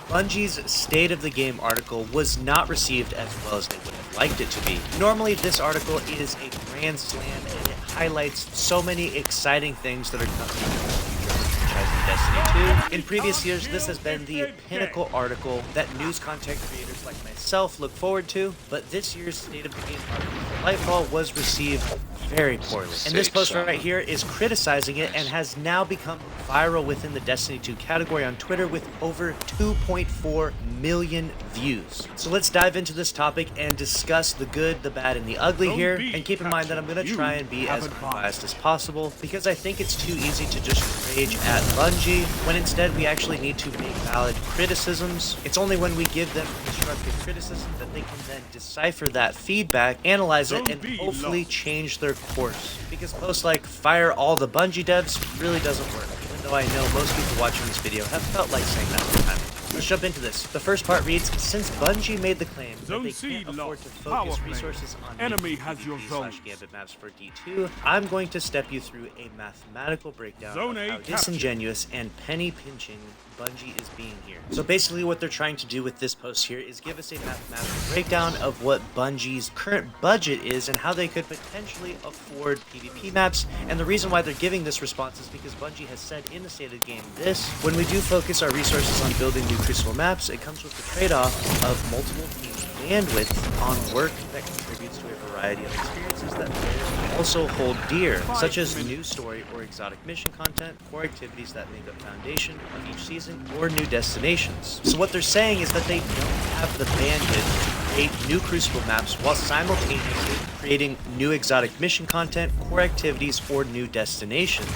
Bungie's State of the Game article was not received as well as they would have liked it to be. Normally, this article is a grand slam and it highlights so many exciting things that are coming in the future of the franchise in Destiny 2. In previous years, this has been the pinnacle article that news content creators like myself look forward to, but this year's State of the Game article for Lightfall was received very poorly. And this post right here is criticizing it and has now become viral within the Destiny 2 category on Twitter with over 2.4 million views. So let's dive into this topic and discuss the good, the bad, and the ugly here. And keep in mind that I'm going to try and be as unbiased as possible because I think it's too easy to just rage at Bungie when instead we actually need to make valid criticisms. It's only when we give them constructive criticism that they can then decipher that feedback, analyze it, and hopefully change their course. Because posts like fire all the Bungie devs really doesn't work, even though I know most people watching this video have felt like saying that all the time. Let's jump into this. The first part reads, since Bungie made the claim that they can't afford to focus resources on enemy has your zone /Gambit maps for D2, I'm going to step you through a mathematical breakdown Zone of A how captured. disingenuous and penny pinching Bungie is being here. So basically what they're trying to do with this post here is give us a mathematical breakdown of what Bungie's current budget is and how they could potentially afford PvP maps. And the reason why they're giving this response is because Bungie has said in the state of the game this: when we do focus our resources on building new Crucible maps, it comes with the trade-off of multiple team bandwidth on work that contributes to a variety of experiences that players also hold dear, such as new story or exotic mission content, core activities that make up foundation of each season, or new destinations. So what they're saying is that they don't have the bandwidth to create new Crucible maps while simultaneously creating new exotic mission content, core activities, or new destinations.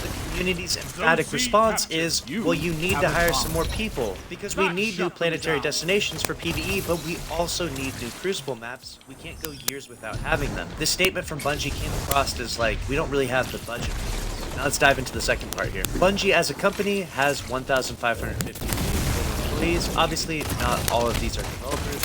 The community's emphatic response is, well, you need to hire some more people, because we need new planetary destinations for PvE, but we also need new Crucible maps. We can't go years without having them. This statement from Bungie came across as like, we don't really have the budget for this. Now let's dive into the second part here. Bungie as a company has 1,550 total employees. Obviously, not all of these are developers.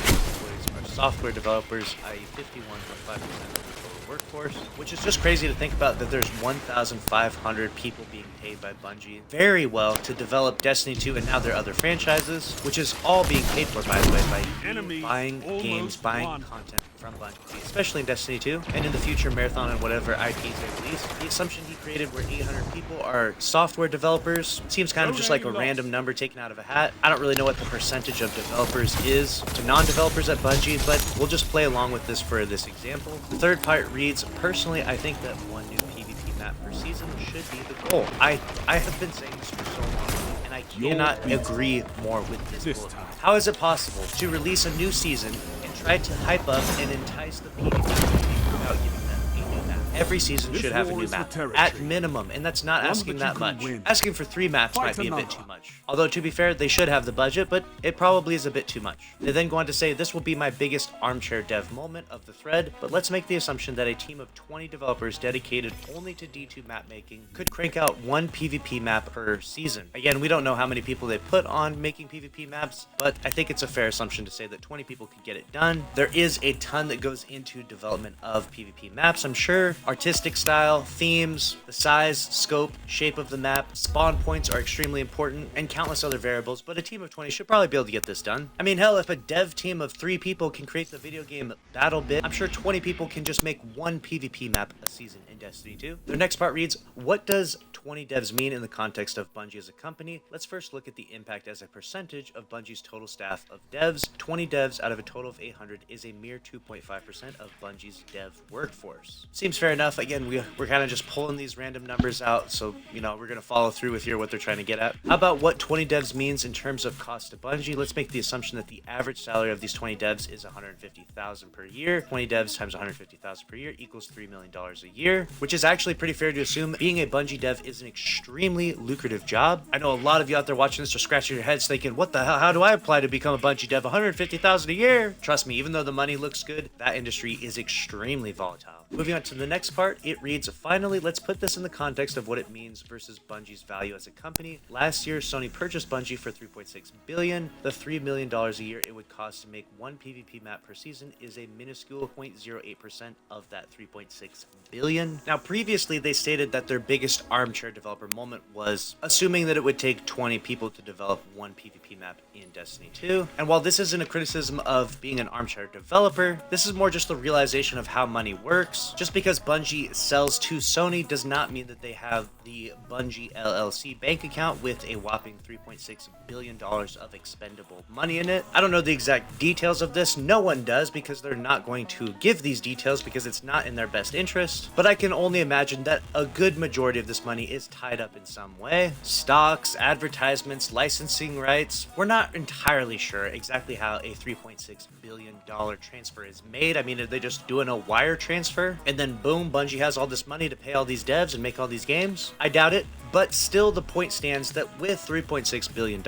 Employees are software developers, i.e. 51.5% of the total workforce, which is just crazy to think about, that there's 1,500 people being paid by Bungie very well to develop Destiny 2 and now their other franchises, which is all being paid for, by the way, by buying games, buying content from Bungie, especially in Destiny 2, and in the future Marathon and whatever IPs they release. The assumption he created where 800 people are software developers seems kind of just like a random number taken out of a hat. I don't really know what the percentage of developers is to non-developers at Bungie, but we'll just play along with this for this example. The third part reads, personally, I think that one new PvP map per season should be the goal. I have been saying this for so long, and I cannot agree more with this bullet. How is it possible to release a new season and try to hype up and entice the PvP community without giving them a new map? Every season should have a new map, at minimum, and that's not asking that much. Asking for 3 maps might be a bit too much. Although, to be fair, they should have the budget, but it probably is a bit too much. They then go on to say, this will be my biggest armchair dev moment of the thread, but let's make the assumption that a team of 20 developers dedicated only to D2 map making could crank out 1 PvP map per season. Again, we don't know how many people they put on making PvP maps, but I think it's a fair assumption to say that 20 people could get it done. There is a ton that goes into development of PvP maps, I'm sure. Artistic style, themes, the size, scope, shape of the map, spawn points are extremely important, and countless other variables, but a team of 20 should probably be able to get this done. I mean, hell, if a dev team of 3 people can create the video game Battle Bit, I'm sure 20 people can just make 1 PvP map a season in Destiny 2. Their next part reads, what does 20 devs mean in the context of Bungie as a company? Let's first look at the impact as a percentage of Bungie's total staff of devs. 20 devs out of a total of 800 is a mere 2.5% of Bungie's dev workforce. Seems fair enough. Again, we're kind of just pulling these random numbers out, so, you know, we're going to follow through with here what they're trying to get at. How about what 20 devs means in terms of cost to Bungie? Let's make the assumption that the average salary of these 20 devs is $150,000 per year. 20 devs times $150,000 per year equals $3 million a year, which is actually pretty fair to assume. Being a Bungie dev is an extremely lucrative job. I know a lot of you out there watching this are scratching your heads thinking, what the hell, how do I apply to become a Bungie dev? $150,000 a year? Trust me, even though the money looks good, that industry is extremely volatile. Moving on to the next part, it reads, finally, let's put this in the context of what it means versus Bungie's value as a company. Last year, Sony purchased Bungie for $3.6 billion. The $3 million a year it would cost to make 1 PvP map per season is a minuscule 0.08% of that $3.6 billion. Now, previously, they stated that their biggest armchair developer moment was assuming that it would take 20 people to develop 1 PvP map in Destiny 2. And while this isn't a criticism of being an armchair developer, this is more just the realization of how money works. Just because Bungie sells to Sony does not mean that they have the Bungie LLC bank account with a whopping $3.6 billion of expendable money in it. I don't know the exact details of this. No one does, because they're not going to give these details because it's not in their best interest. But I can only imagine that a good majority of this money is tied up in some way. Stocks, advertisements, licensing rights. We're not entirely sure exactly how a $3.6 billion transfer is made. I mean, are they just doing a wire transfer? And then boom, Bungie has all this money to pay all these devs and make all these games? I doubt it, but still the point stands that with $3.6 billion,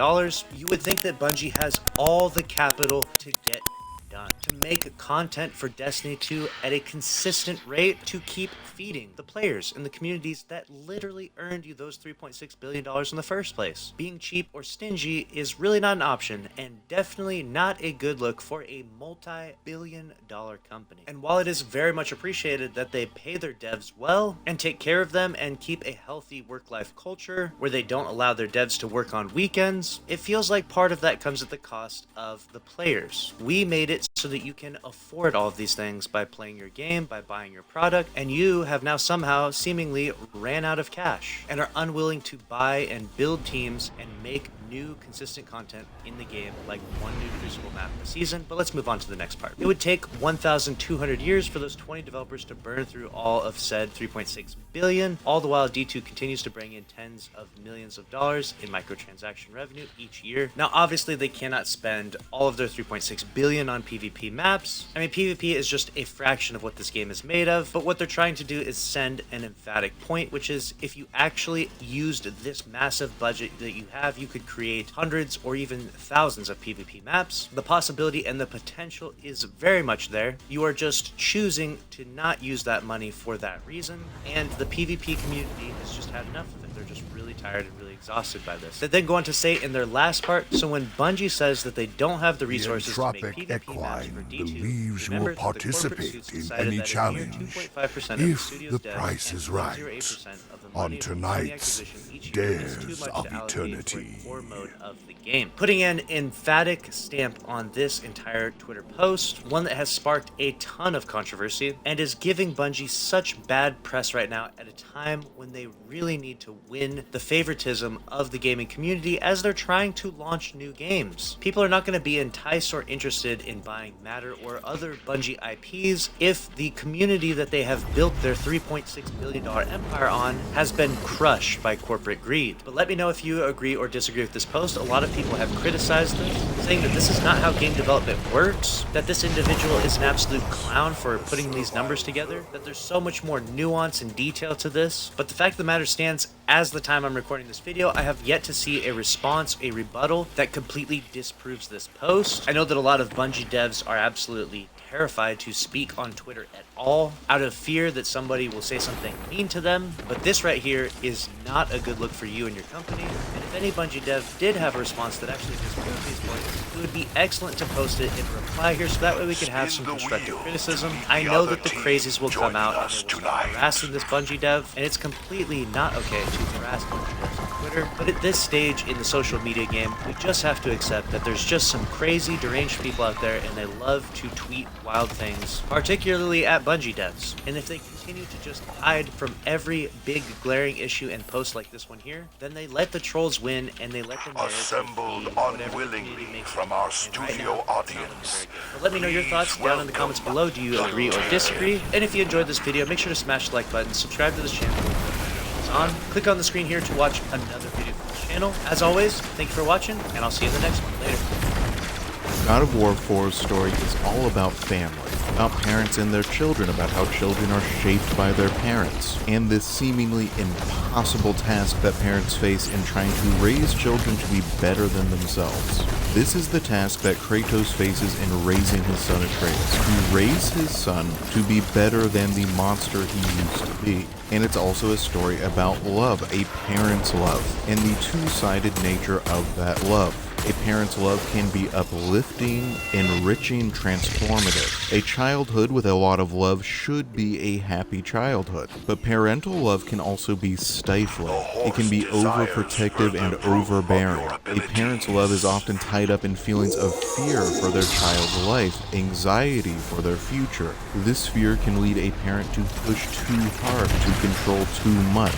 you would think that Bungie has all the capital to get done, to make content for Destiny 2 at a consistent rate to keep feeding the players and the communities that literally earned you those $3.6 billion in the first place. Being cheap or stingy is really not an option, and definitely not a good look for a multi-billion-dollar company. And while it is very much appreciated that they pay their devs well and take care of them and keep a healthy work-life culture where they don't allow their devs to work on weekends, it feels like part of that comes at the cost of the players. We made it so that you can afford all of these things by playing your game, by buying your product, and you have now somehow seemingly ran out of cash and are unwilling to buy and build teams and make new consistent content in the game, like one new Crucible map a season. But let's move on to the next part. It would take 1,200 years for those 20 developers to burn through all of said $3.6 billion, all the while D2 continues to bring in tens of millions of dollars in microtransaction revenue each year. Now obviously they cannot spend all of their $3.6 billion on PvP maps. I mean, PvP is just a fraction of what this game is made of, but what they're trying to do is send an emphatic point, which is if you actually used this massive budget that you have, you could create hundreds or even thousands of PvP maps. The possibility and the potential is very much there. You are just choosing to not use that money for that reason, and the PvP community has just had enough of it. They're just really tired and really exhausted by this. They then go on to say in their last part, so when Bungie says that they don't have the resources to make PvP maps for D2, remember that the corporate suits decided that a mere 2.5% of the studio's devs and 0.08% of the money from the acquisition each year is too much to allocate for a core mode of the game. Putting an emphatic stamp on this entire Twitter post, one that has sparked a ton of controversy and is giving Bungie such bad press right now at a time when they really need to win the favoritism of the gaming community as they're trying to launch new games. People are not going to be enticed or interested in buying Matter or other Bungie IPs if the community that they have built their $3.6 billion empire on has been crushed by corporate greed. But let me know if you agree or disagree with this post. A lot of people have criticized this, saying that this is not how game development works, that this individual is an absolute clown for putting these numbers together, that there's so much more nuance and detail to this. But the fact of the matter stands, as the time I'm recording this video, I have yet to see a response, a rebuttal that completely disproves this post. I know that a lot of Bungie devs are absolutely terrified to speak on Twitter at all out of fear that somebody will say something mean to them, but this right here is not a good look for you and your company. And if any Bungie dev did have a response that actually disproves these points, it would be excellent to post it in reply here so that way we can have some constructive criticism. I know that the crazies will come out and they will start harassing this Bungie dev, and it's completely not okay to harass Bungie devs on Twitter, but at this stage in the social media game, we just have to accept that there's just some crazy, deranged people out there and they love to tweet wild things, particularly at Bungie devs. And if they continue to just hide from every big glaring issue and post like this one here, then they let the trolls win and they let them assembled unwillingly from our studio audience. But let me know your thoughts down in the comments below. Do you agree or disagree? And if you enjoyed this video, make sure to smash the like button, subscribe to this channel, on. Click on the screen here to watch another video from this channel. As always, thank you for watching, and I'll see you in the next one. Later. God of War 4's story is all about family, about parents and their children, about how children are shaped by their parents, and this seemingly impossible task that parents face in trying to raise children to be better than themselves. This is the task that Kratos faces in raising his son Atreus, to raise his son to be better than the monster he used to be. And it's also a story about love, a parent's love, and the two-sided nature of that love. A parent's love can be uplifting, enriching, transformative. A childhood with a lot of love should be a happy childhood. But parental love can also be stifling. It can be overprotective and overbearing. A parent's love is often tied up in feelings of fear for their child's life, anxiety for their future. This fear can lead a parent to push too hard, to control too much.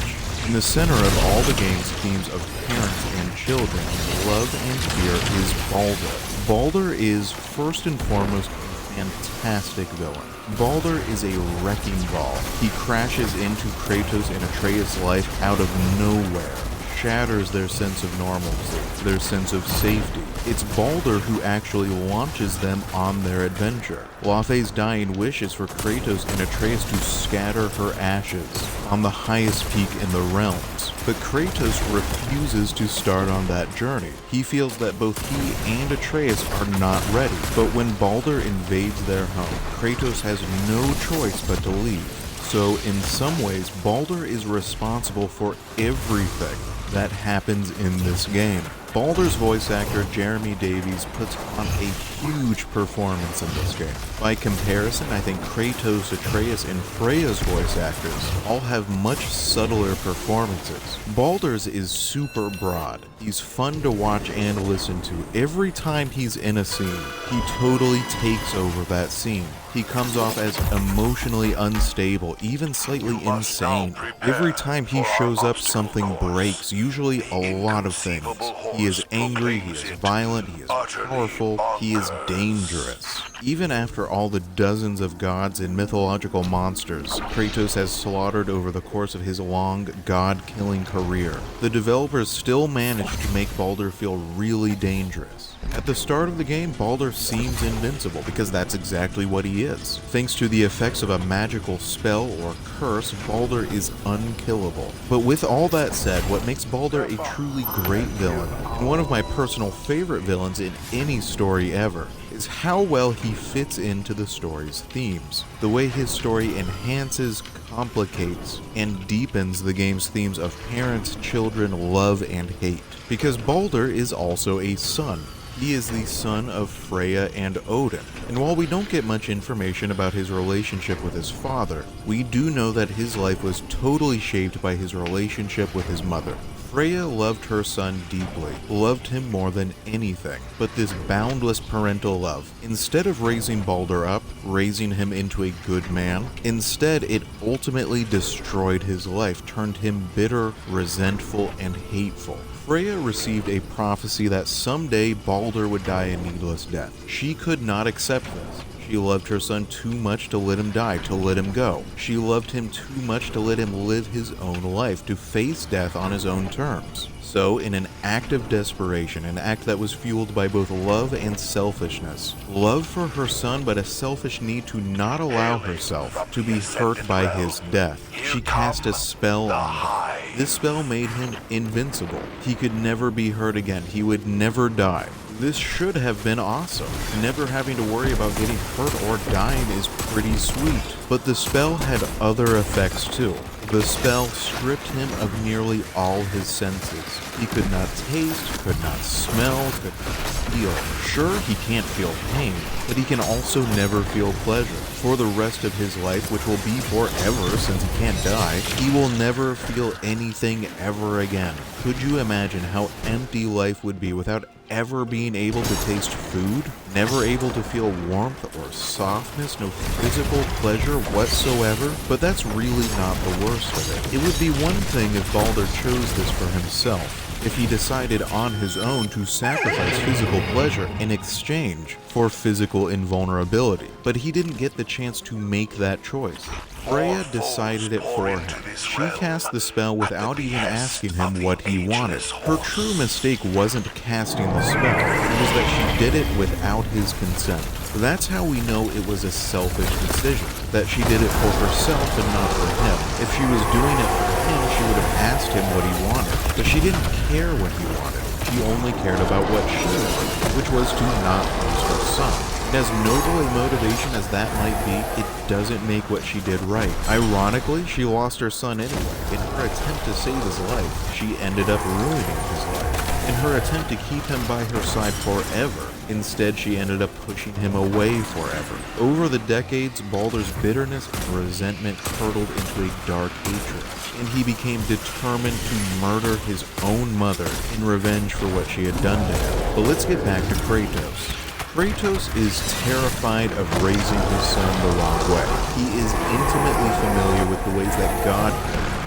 In the center of all the game's themes of parents and children, love and fear is Baldur. Baldur is, first and foremost, a fantastic villain. Baldur is a wrecking ball. He crashes into Kratos and Atreus' life out of nowhere, shatters their sense of normalcy, their sense of safety. It's Baldur who actually launches them on their adventure. Laufey's dying wish is for Kratos and Atreus to scatter her ashes. on the highest peak in the realms. But Kratos refuses to start on that journey. He feels that both he and Atreus are not ready. But when Baldur invades their home, Kratos has no choice but to leave. So in some ways, Baldur is responsible for everything that happens in this game. Baldur's voice actor Jeremy Davies puts on a huge performance in this game. By comparison, I think Kratos, Atreus, and Freya's voice actors all have much subtler performances. Baldur's is super broad. He's fun to watch and listen to. Every time he's in a scene, he totally takes over that scene. He comes off as emotionally unstable, even slightly insane. Every time he shows up, something breaks, usually a lot of things. He is angry, he is violent, he is powerful, he is dangerous. Even after all the dozens of gods and mythological monsters Kratos has slaughtered over the course of his long, god-killing career, the developers still managed to make Baldur feel really dangerous. At the start of the game, Baldur seems invincible because that's exactly what he is. Thanks to the effects of a magical spell or curse, Baldur is unkillable. But with all that said, what makes Baldur a truly great villain, and one of my personal favorite villains in any story ever, is how well he fits into the story's themes. The way his story enhances, complicates, and deepens the game's themes of parents, children, love, and hate. Because Baldur is also a son. He is the son of Freya and Odin, and while we don't get much information about his relationship with his father, we do know that his life was totally shaped by his relationship with his mother. Freya loved her son deeply, loved him more than anything, but this boundless parental love, instead of raising Baldur up, raising him into a good man, instead it ultimately destroyed his life, turned him bitter, resentful, and hateful. Freya received a prophecy that someday Baldur would die a needless death. She could not accept this. She loved her son too much to let him die, to let him go. She loved him too much to let him live his own life, to face death on his own terms. So, in an act of desperation, an act that was fueled by both love and selfishness, love for her son but a selfish need to not allow herself to be hurt by his death, she cast a spell on him. This spell made him invincible. He could never be hurt again. He would never die. This should have been awesome. Never having to worry about getting hurt or dying is pretty sweet. But the spell had other effects too. The spell stripped him of nearly all his senses. He could not taste, could not smell, could not feel. Sure, he can't feel pain, but he can also never feel pleasure. For the rest of his life, which will be forever since he can't die, he will never feel anything ever again. Could you imagine how empty life would be without ever being able to taste food, never able to feel warmth or softness, no physical pleasure whatsoever? But that's really not the worst of it. It would be one thing if Baldur chose this for himself, if he decided on his own to sacrifice physical pleasure in exchange for physical invulnerability, but he didn't get the chance to make that choice. Freya decided it for him. She cast the spell without even asking him what he wanted. Her true mistake wasn't casting the spell, it was that she did it without his consent. That's how we know it was a selfish decision, that she did it for herself and not for him. If she was doing it for him, she would have asked him what he wanted, but she didn't care what he wanted. She only cared about what she wanted, which was to not lose her son. And as noble a motivation as that might be, it doesn't make what she did right. Ironically, she lost her son anyway. In her attempt to save his life, she ended up ruining his life. In her attempt to keep him by her side forever, instead she ended up pushing him away forever. Over the decades, Baldur's bitterness and resentment curdled into a dark hatred, and he became determined to murder his own mother in revenge for what she had done to him. But let's get back to Kratos. Kratos is terrified of raising his son the wrong way. He is intimately familiar with the ways that God,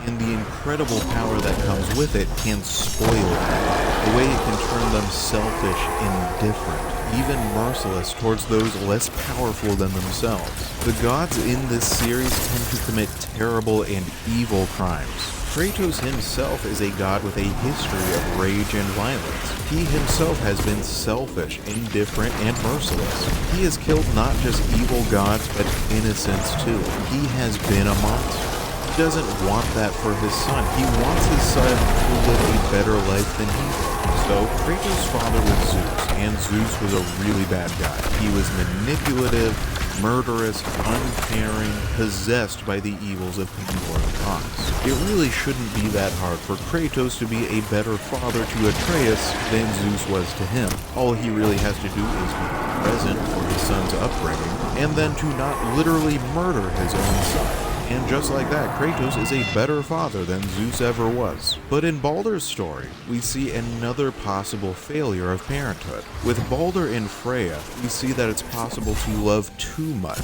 and the incredible power that comes with it, can spoil them. The way it can turn them selfish, indifferent, even merciless towards those less powerful than themselves. The gods in this series tend to commit terrible and evil crimes. Kratos himself is a god with a history of rage and violence. He himself has been selfish, indifferent, and merciless. He has killed not just evil gods, but innocents too. He has been a monster. He doesn't want that for his son. He wants his son to live a better life than he did. So, Kratos' father was Zeus, and Zeus was a really bad guy. He was manipulative, murderous, uncaring, possessed by the evils of Pandora's box. It really shouldn't be that hard for Kratos to be a better father to Atreus than Zeus was to him. All he really has to do is be present for his son's upbringing, and then to not literally murder his own son. And just like that, Kratos is a better father than Zeus ever was. But in Baldur's story, we see another possible failure of parenthood. With Baldur and Freya, we see that it's possible to love too much,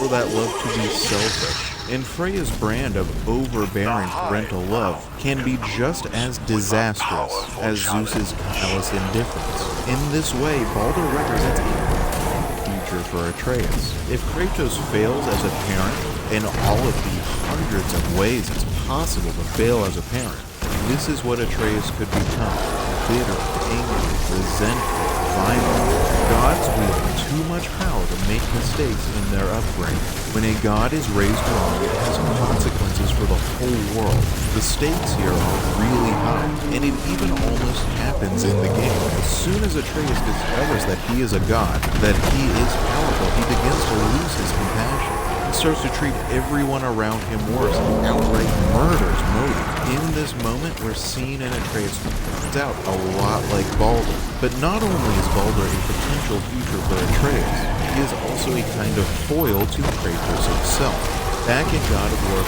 or that love to be selfish. And Freya's brand of overbearing parental love can be just as disastrous as Zeus's callous indifference. In this way, Baldur represents a future for Atreus. If Kratos fails as a parent, in all of the hundreds of ways it's possible to fail as a parent, this is what Atreus could become: bitter, angry, resentful, violent. Gods wield too much power to make mistakes in their upbringing. When a god is raised wrong, it has consequences for the whole world. The stakes here are really high, and it even almost happens in the game. As soon as Atreus discovers that he is a god, that he is powerful, he begins to lose his compassion. He starts to treat everyone around him worse, and outright murders Modi. In this moment, we're seeing an Atreus who turns out a lot like Baldur. But not only is Baldur a potential future for Atreus, he is also a kind of foil to Kratos himself. Back in God of War,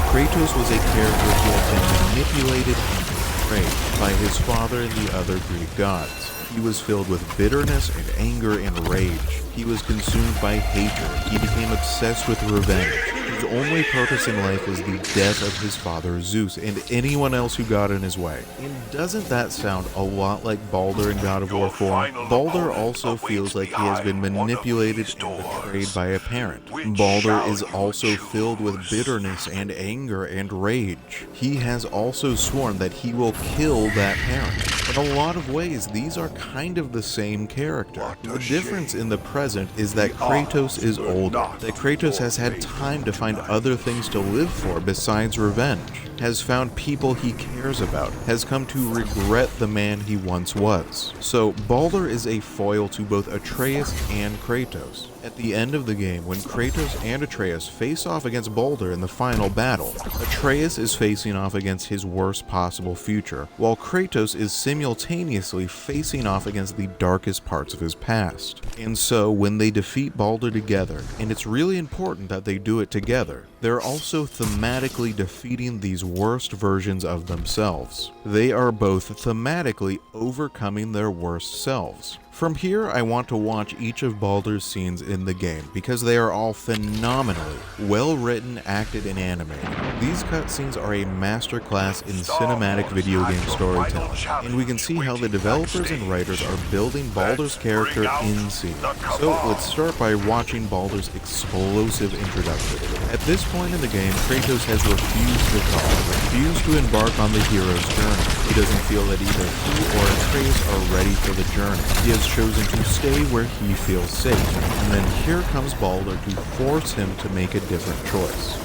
Kratos was a character who had been manipulated and betrayed by his father and the other Greek gods. He was filled with bitterness and anger and rage. He was consumed by hatred. He became obsessed with revenge. His only purpose in life was the death of his father Zeus and anyone else who got in his way. And doesn't that sound a lot like Baldur in God of War 4? Baldur also feels like he has been manipulated and betrayed by a parent. Baldur is also filled with bitterness and anger and rage. He has also sworn that he will kill that parent. In a lot of ways, these are kind of the same character. The difference in the present is that Kratos is older, that Kratos has had time to find other things to live for besides revenge, has found people he cares about, has come to regret the man he once was. So Baldur is a foil to both Atreus and Kratos. At the end of the game, when Kratos and Atreus face off against Baldur in the final battle, Atreus is facing off against his worst possible future, while Kratos is simultaneously facing off against the darkest parts of his past. And so, when they defeat Baldur together, and it's really important that they do it together, they're also thematically defeating these worst versions of themselves. They are both thematically overcoming their worst selves. From here, I want to watch each of Baldur's scenes in the game, because they are all phenomenally well written, acted, and animated. These cutscenes are a masterclass in cinematic video game storytelling, and we can see how the developers and writers are building Baldur's character in scene. So let's start by watching Baldur's explosive introduction. At this point in the game, Kratos has refused the call, refused to embark on the hero's journey. He doesn't feel that either he or Atreus are ready for the journey. He has chosen to stay where he feels safe, and then here comes Baldur to force him to make a different choice.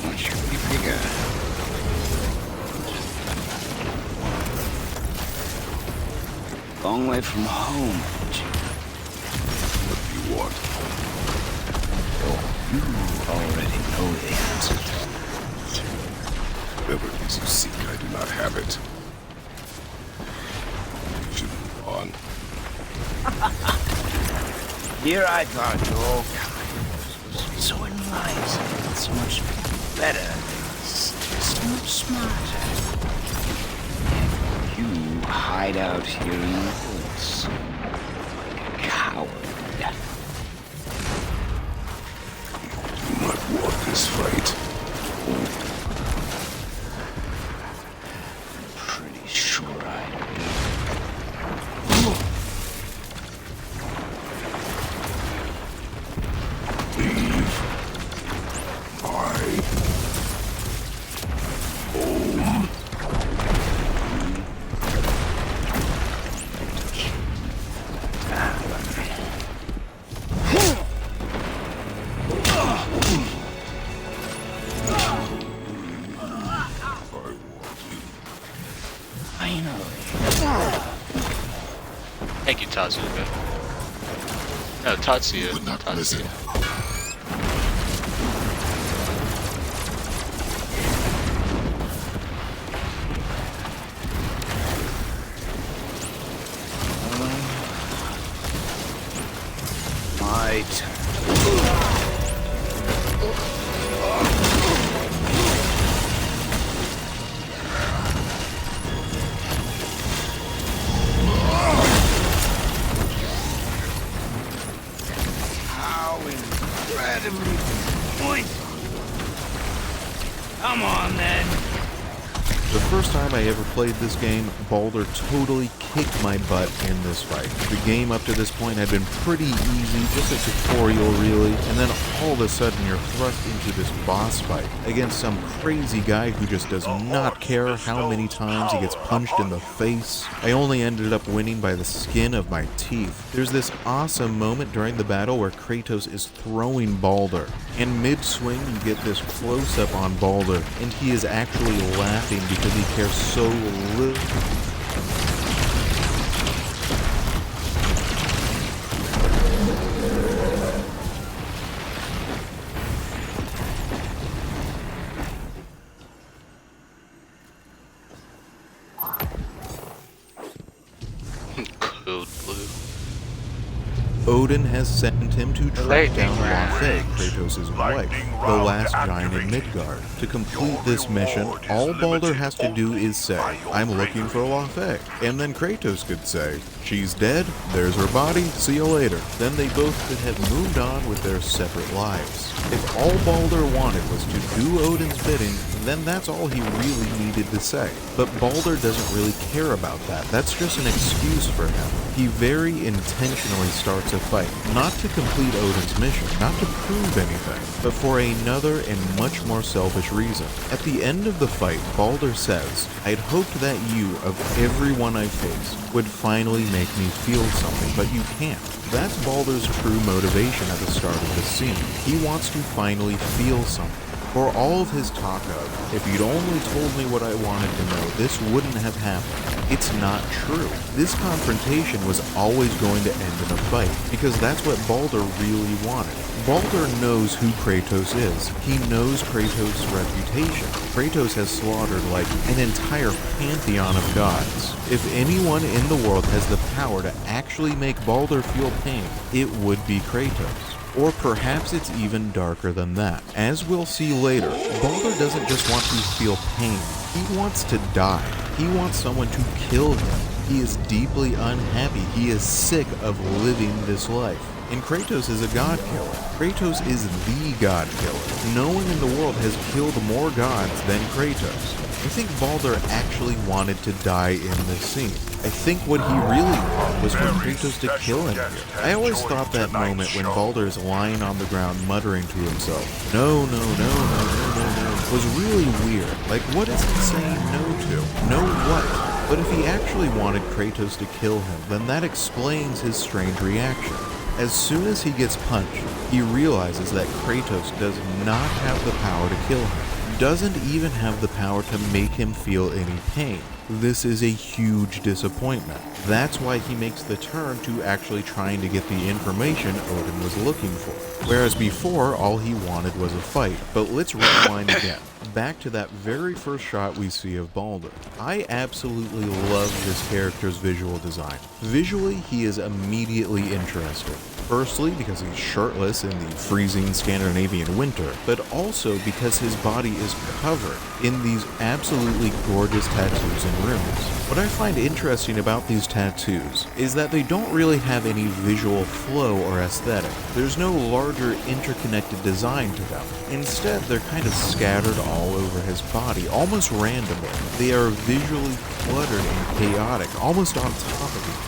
What should be bigger? Long way from home, what do you want? You already know the answer. Whatever it is you seek, I do not have it. You should move on. Here I thought your kind was so enlightened, so much better, so much smarter. You hide out here in the woods like a coward. Do not want this fight. Pretty sure I do. Leave my home. Tatsuka. No, Tatsuya. Tatsuya. My turn. How incredibly pointless. Come on, then. The first time I ever played this game, Baldur totally kicked my butt in this fight. The game up to this point had been pretty easy, just a tutorial really, and then all of a sudden you're thrust into this boss fight against some crazy guy who just does not care how many times he gets punched in the face. I only ended up winning by the skin of my teeth. There's this awesome moment during the battle where Kratos is throwing Baldur, and mid-swing you get this close-up on Baldur, and he is actually laughing because he cares so little. Code Blue. Odin has sent him to track down Laufey, Kratos' wife, the last giant in Midgard. To complete this mission, all Baldur has to do is say, "I'm looking for Laufey," and then Kratos could say, "She's dead, there's her body, see you later." Then they both could have moved on with their separate lives. If all Baldur wanted was to do Odin's bidding, then that's all he really needed to say. But Baldur doesn't really care about that. That's just an excuse for him. He very intentionally starts a fight, not to complete Odin's mission, not to prove anything, but for another and much more selfish reason. At the end of the fight, Baldur says, "I'd hoped that you, of everyone I faced, would finally make me feel something, but you can't." That's Baldur's true motivation at the start of the scene. He wants to finally feel something. For all of his talk of, "If you'd only told me what I wanted to know, this wouldn't have happened," it's not true. This confrontation was always going to end in a fight, because that's what Baldur really wanted. Baldur knows who Kratos is. He knows Kratos' reputation. Kratos has slaughtered like an entire pantheon of gods. If anyone in the world has the power to actually make Baldur feel pain, it would be Kratos. Or perhaps it's even darker than that. As we'll see later, Baldur doesn't just want to feel pain. He wants to die. He wants someone to kill him. He is deeply unhappy. He is sick of living this life. And Kratos is a god killer. Kratos is the god killer. No one in the world has killed more gods than Kratos. I think Baldur actually wanted to die in this scene. I think what he really wanted was for Kratos to kill him here. I always thought that moment when Baldur is lying on the ground muttering to himself, "No, no, no, no, no, no, no," was really weird. Like, what is he saying no to? No what? But if he actually wanted Kratos to kill him, then that explains his strange reaction. As soon as he gets punched, he realizes that Kratos does not have the power to kill him. Doesn't even have the power to make him feel any pain. This is a huge disappointment. That's why he makes the turn to actually trying to get the information Odin was looking for. Whereas before, all he wanted was a fight. But let's rewind again. Back to that very first shot we see of Baldur. I absolutely love this character's visual design. Visually, he is immediately interesting. Firstly, because he's shirtless in the freezing Scandinavian winter, but also because his body is covered in these absolutely gorgeous tattoos and runes. What I find interesting about these tattoos is that they don't really have any visual flow or aesthetic. There's no larger interconnected design to them. Instead, they're kind of scattered all over his body, almost randomly. They are visually cluttered and chaotic, almost on top of each other.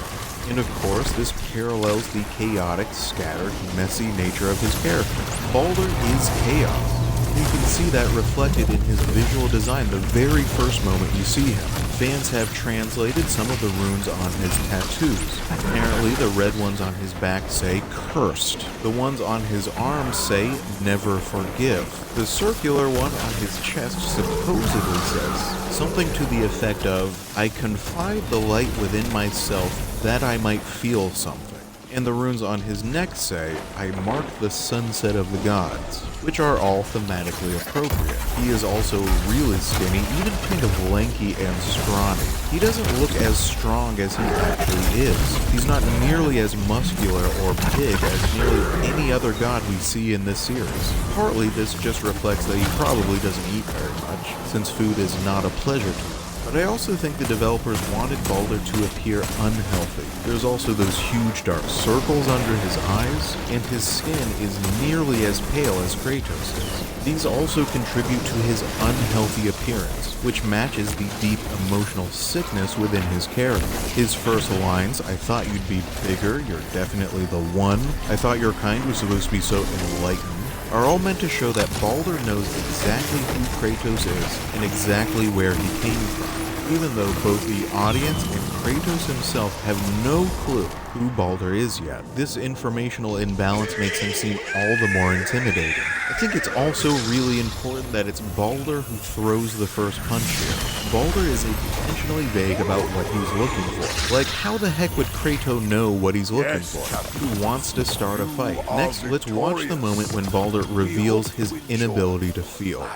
And of course, this parallels the chaotic, scattered, messy nature of his character. Baldur is chaos. You can see that reflected in his visual design the very first moment you see him. Fans have translated some of the runes on his tattoos. Apparently, the red ones on his back say cursed. The ones on his arms say never forgive. The circular one on his chest supposedly says something to the effect of, I confide the light within myself that I might feel something. And the runes on his neck say, I mark the sunset of the gods, which are all thematically appropriate. He is also really skinny, even kind of lanky and scrawny. He doesn't look as strong as he actually is. He's not nearly as muscular or big as nearly any other god we see in this series. Partly this just reflects that he probably doesn't eat very much, since food is not a pleasure to him. But I also think the developers wanted Baldur to appear unhealthy. There's also those huge dark circles under his eyes, and his skin is nearly as pale as Kratos is. These also contribute to his unhealthy appearance, which matches the deep emotional sickness within his character. His first lines, I thought you'd be bigger, you're definitely the one, I thought your kind was supposed to be so enlightened, are all meant to show that Baldur knows exactly who Kratos is and exactly where he came from, even though both the audience and Kratos himself have no clue who Baldur is yet. This informational imbalance makes him seem all the more intimidating. I think it's also really important that it's Baldur who throws the first punch here. Baldur is intentionally vague about what he's looking for. Like, how the heck would Kratos know what he's looking for? Who wants to start a fight? Next, let's watch the moment when Baldur reveals his inability to feel.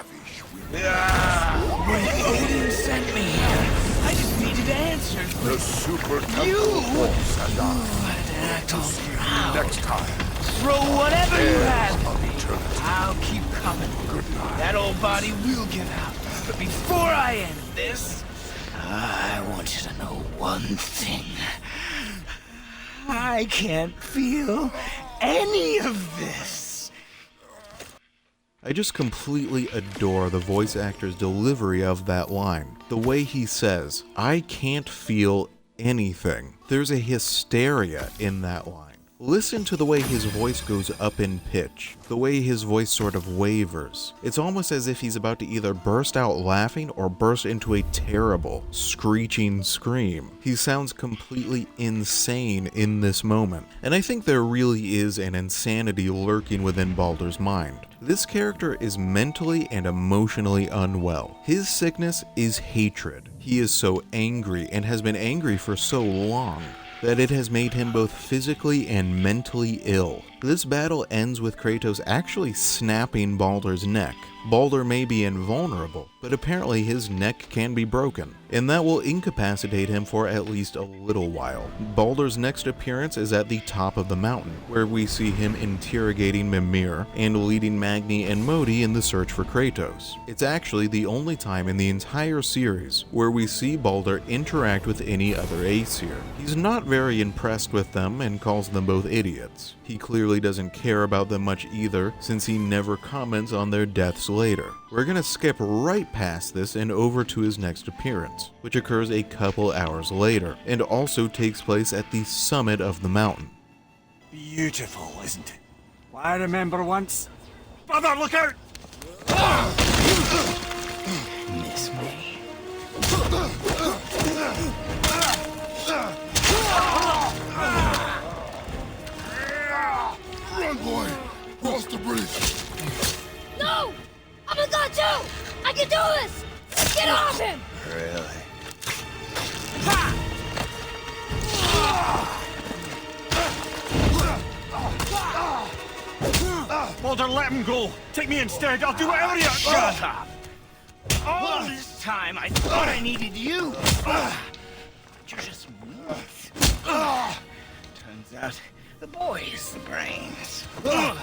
You didn't send me here. I just needed answers. The super You force and act all proud. next time. Throw whatever you have Of at me. eternity. I'll keep coming. That old body will give out. But before I end this, I want you to know one thing. I can't feel any of this. I just completely adore the voice actor's delivery of that line. The way he says, I can't feel anything. There's a hysteria in that line. Listen to the way his voice goes up in pitch, the way his voice sort of wavers. It's almost as if he's about to either burst out laughing or burst into a terrible, screeching scream. He sounds completely insane in this moment, and I think there really is an insanity lurking within Baldur's mind. This character is mentally and emotionally unwell. His sickness is hatred. He is so angry and has been angry for so long that it has made him both physically and mentally ill. This battle ends with Kratos actually snapping Baldur's neck. Baldur may be invulnerable, but apparently his neck can be broken, and that will incapacitate him for at least a little while. Baldur's next appearance is at the top of the mountain, where we see him interrogating Mimir and leading Magni and Modi in the search for Kratos. It's actually the only time in the entire series where we see Baldur interact with any other Aesir. He's not very impressed with them and calls them both idiots. He clearly doesn't care about them much either, since he never comments on their deaths later. We're gonna skip right past this and over to his next appearance, which occurs a couple hours later, and also takes place at the summit of the mountain. Beautiful, isn't it? Well, I remember once. Brother, look out! Miss me. Run, boy! Cross the bridge! No! I'm a god too! I can do this! Get off him! Really? Baldur, let him go! Take me instead! I'll do whatever you... Shut up! All this time I thought I needed you! But you're just weak. Turns out the boy is the brains. No!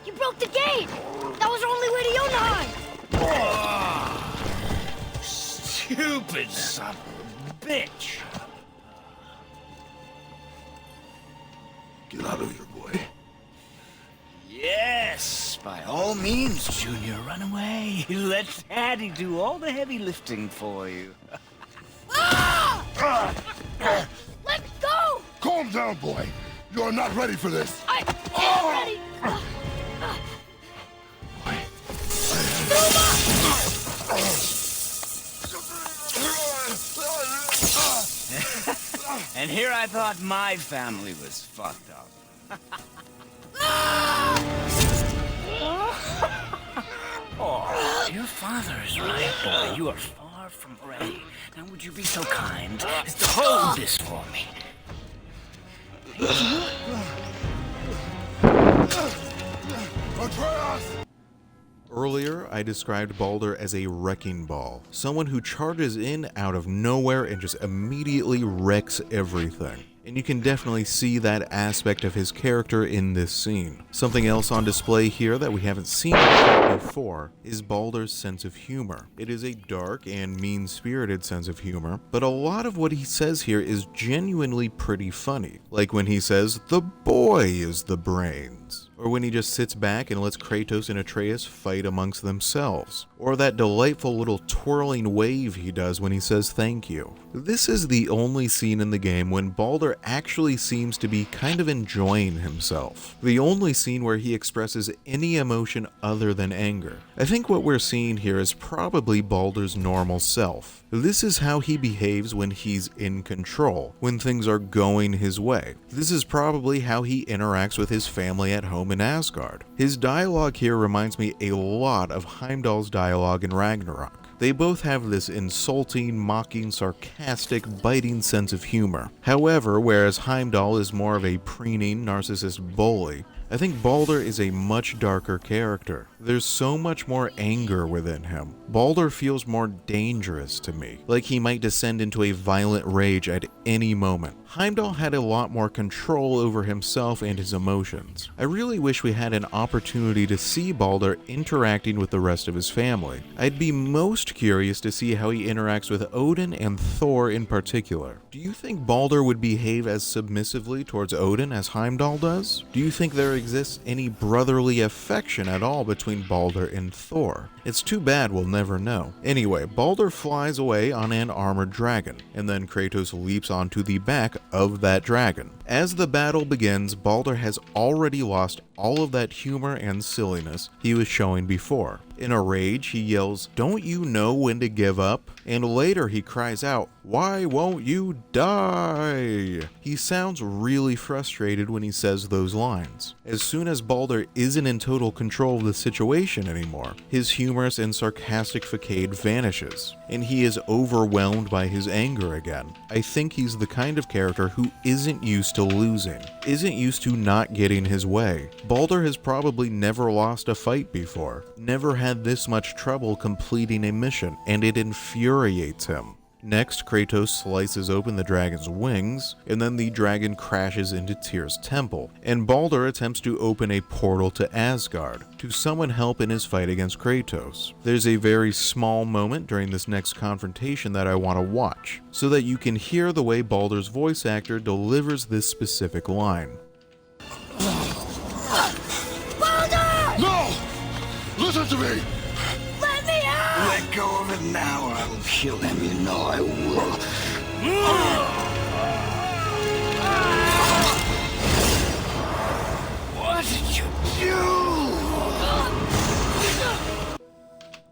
You broke the gate! That was our only way to Jotunheim! Stupid son of a bitch! Get out of here, boy. Yes, By all means, Junior, run away. Let Daddy do all the heavy lifting for you. Let go! Calm down, boy. You are not ready for this. I am ready! And here I thought my family was fucked up. Oh, your father is right, boy. You are far from ready. Now would you be so kind as to hold this for me? Earlier, I described Baldur as a wrecking ball, someone who charges in out of nowhere and just immediately wrecks everything. And you can definitely see that aspect of his character in this scene. Something else on display here that we haven't seen before is Baldur's sense of humor. It is a dark and mean-spirited sense of humor, but a lot of what he says here is genuinely pretty funny. Like when he says, "The boy is the brains." Or when he just sits back and lets Kratos and Atreus fight amongst themselves. Or that delightful little twirling wave he does when he says thank you. This is the only scene in the game when Baldur actually seems to be kind of enjoying himself. The only scene where he expresses any emotion other than anger. I think what we're seeing here is probably Baldur's normal self. This is how he behaves when he's in control, when things are going his way. This is probably how he interacts with his family at home in Asgard. His dialogue here reminds me a lot of Heimdall's dialogue in Ragnarok. They both have this insulting, mocking, sarcastic, biting sense of humor. However, whereas Heimdall is more of a preening, narcissist bully, I think Baldur is a much darker character. There's so much more anger within him. Baldur feels more dangerous to me, like he might descend into a violent rage at any moment. Heimdall had a lot more control over himself and his emotions. I really wish we had an opportunity to see Baldur interacting with the rest of his family. I'd be most curious to see how he interacts with Odin and Thor in particular. Do you think Baldur would behave as submissively towards Odin as Heimdall does? Do you think there exists any brotherly affection at all between Baldur and Thor? It's too bad we'll never know. Anyway, Baldur flies away on an armored dragon, and then Kratos leaps onto the back of that dragon. As the battle begins, Baldur has already lost all of that humor and silliness he was showing before. In a rage, he yells, "Don't you know when to give up?" And later he cries out, "Why won't you die?" He sounds really frustrated when he says those lines. As soon as Baldur isn't in total control of the situation anymore, his humorous and sarcastic facade vanishes, and he is overwhelmed by his anger again. I think he's the kind of character who isn't used to losing, isn't used to not getting his way. Baldur has probably never lost a fight before, never had this much trouble completing a mission, and it infuriates him. Next, Kratos slices open the dragon's wings, and then the dragon crashes into Tyr's temple, and Baldur attempts to open a portal to Asgard to summon help in his fight against Kratos. There's a very small moment during this next confrontation that I want to watch, so that you can hear the way Baldur's voice actor delivers this specific line. Baldur! No! Listen to me! Let me out! Let go of it now or I will kill him, you know I will. What did you do?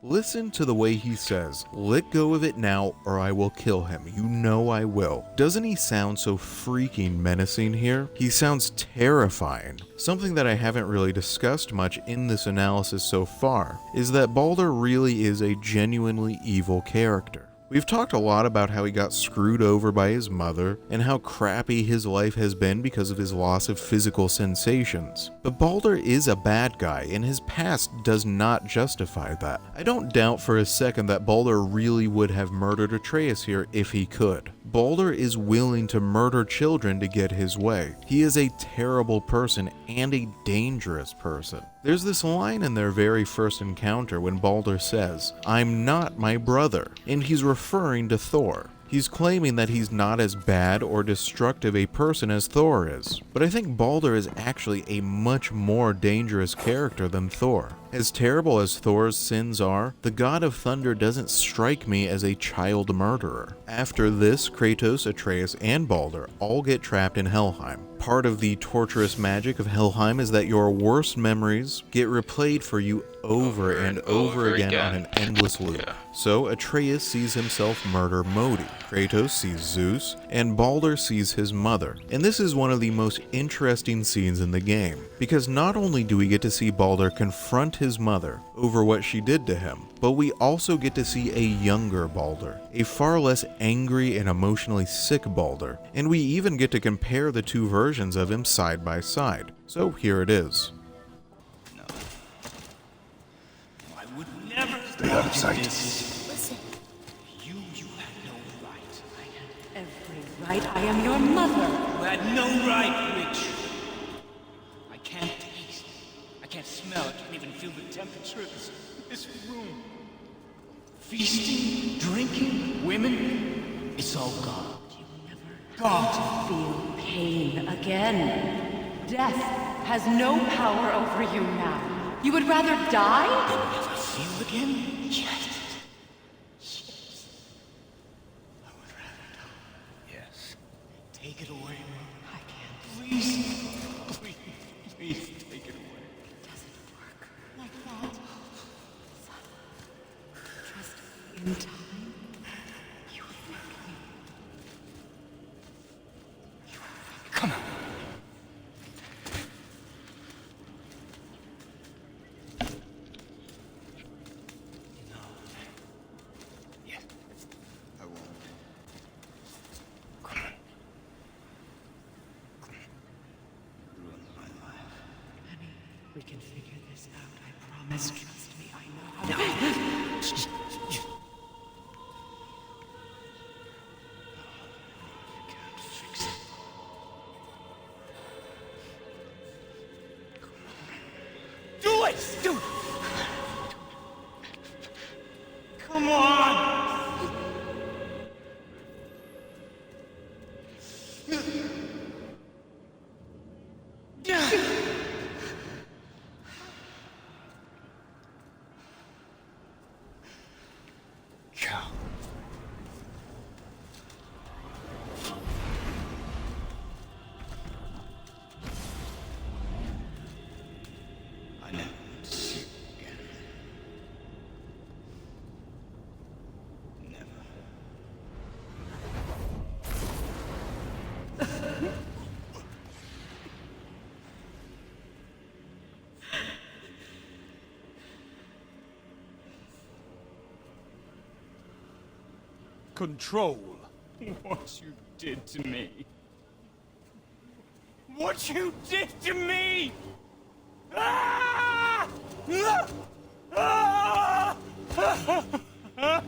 Listen to the way he says, "Let go of it now or I will kill him. You know I will." Doesn't he sound so freaking menacing here? He sounds terrifying. Something that I haven't really discussed much in this analysis so far is that Baldur really is a genuinely evil character. We've talked a lot about how he got screwed over by his mother and how crappy his life has been because of his loss of physical sensations. But Baldur is a bad guy, and his past does not justify that. I don't doubt for a second that Baldur really would have murdered Atreus here if he could. Baldur is willing to murder children to get his way. He is a terrible person and a dangerous person. There's this line in their very first encounter when Baldur says, "I'm not my brother," and he's referring to Thor. He's claiming that he's not as bad or destructive a person as Thor is, but I think Baldur is actually a much more dangerous character than Thor. As terrible as Thor's sins are, the god of thunder doesn't strike me as a child murderer. After this, Kratos, Atreus, and Baldur all get trapped in Helheim. Part of the torturous magic of Helheim is that your worst memories get replayed for you over and over again on an endless loop. So Atreus sees himself murder Modi, Kratos sees Zeus, and Baldur sees his mother. And this is one of the most interesting scenes in the game, because not only do we get to see Baldur confront his mother over what she did to him, but we also get to see a younger Baldur, a far less angry and emotionally sick Baldur, and we even get to compare the two versions of him side by side. So here it is. Never Stay out of sight. Listen. You had no right. I have every right. I am your mother. You had no right, witch. I can't taste. I can't smell. I can't even feel the temperature of this room. Feasting, drinking, women. It's all gone. Gone. Feel pain again. Death has no power over you now. You would rather die? Never feel again? Yes. Yes. I would rather die. Yes. Take it away. I can't. Please. Please take it away. Doesn't work like that. Trust me, in time, you will thank me. Come on. We can figure this out, I promise. Trust me, I know how to... Do it! Do it! Come on! Cow. I never want to see you again. Never. Control. What you did to me. What you did to me! Ah! Ah! Ah!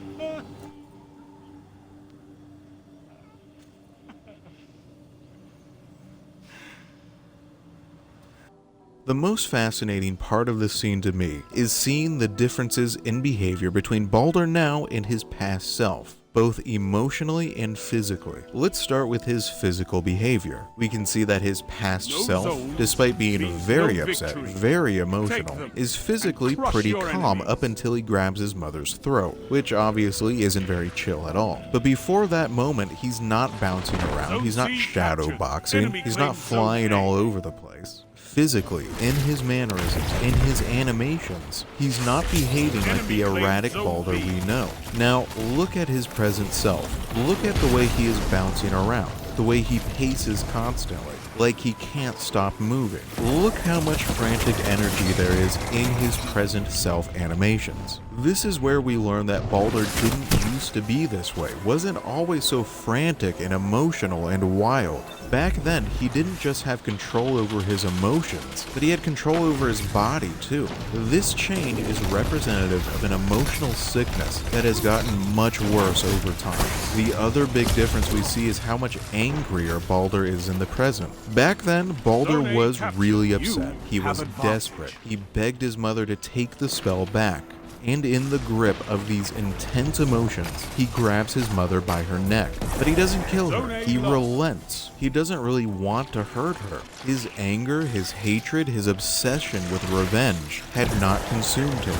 The most fascinating part of this scene to me is seeing the differences in behavior between Baldur now and his past self, both emotionally and physically. Let's start with his physical behavior. We can see that his past self, despite being very upset, very emotional, is physically pretty calm up until he grabs his mother's throat, which obviously isn't very chill at all. But before that moment, he's not bouncing around, he's not shadow boxing, he's not flying all over the place. Physically, in his mannerisms, in his animations, he's not behaving like the erratic Baldur we know. Now, look at his present self. Look at the way he is bouncing around, the way he paces constantly, like he can't stop moving. Look how much frantic energy there is in his present self animations. This is where we learn that Baldur didn't used to be this way, wasn't always so frantic and emotional and wild. Back then, he didn't just have control over his emotions, but he had control over his body too. This change is representative of an emotional sickness that has gotten much worse over time. The other big difference we see is how much angrier Baldur is in the present. Back then, Baldur was really upset. He was desperate. He begged his mother to take the spell back. and in the grip of these intense emotions, he grabs his mother by her neck. But he doesn't kill her, he relents. He doesn't really want to hurt her. His anger, his hatred, his obsession with revenge had not consumed him.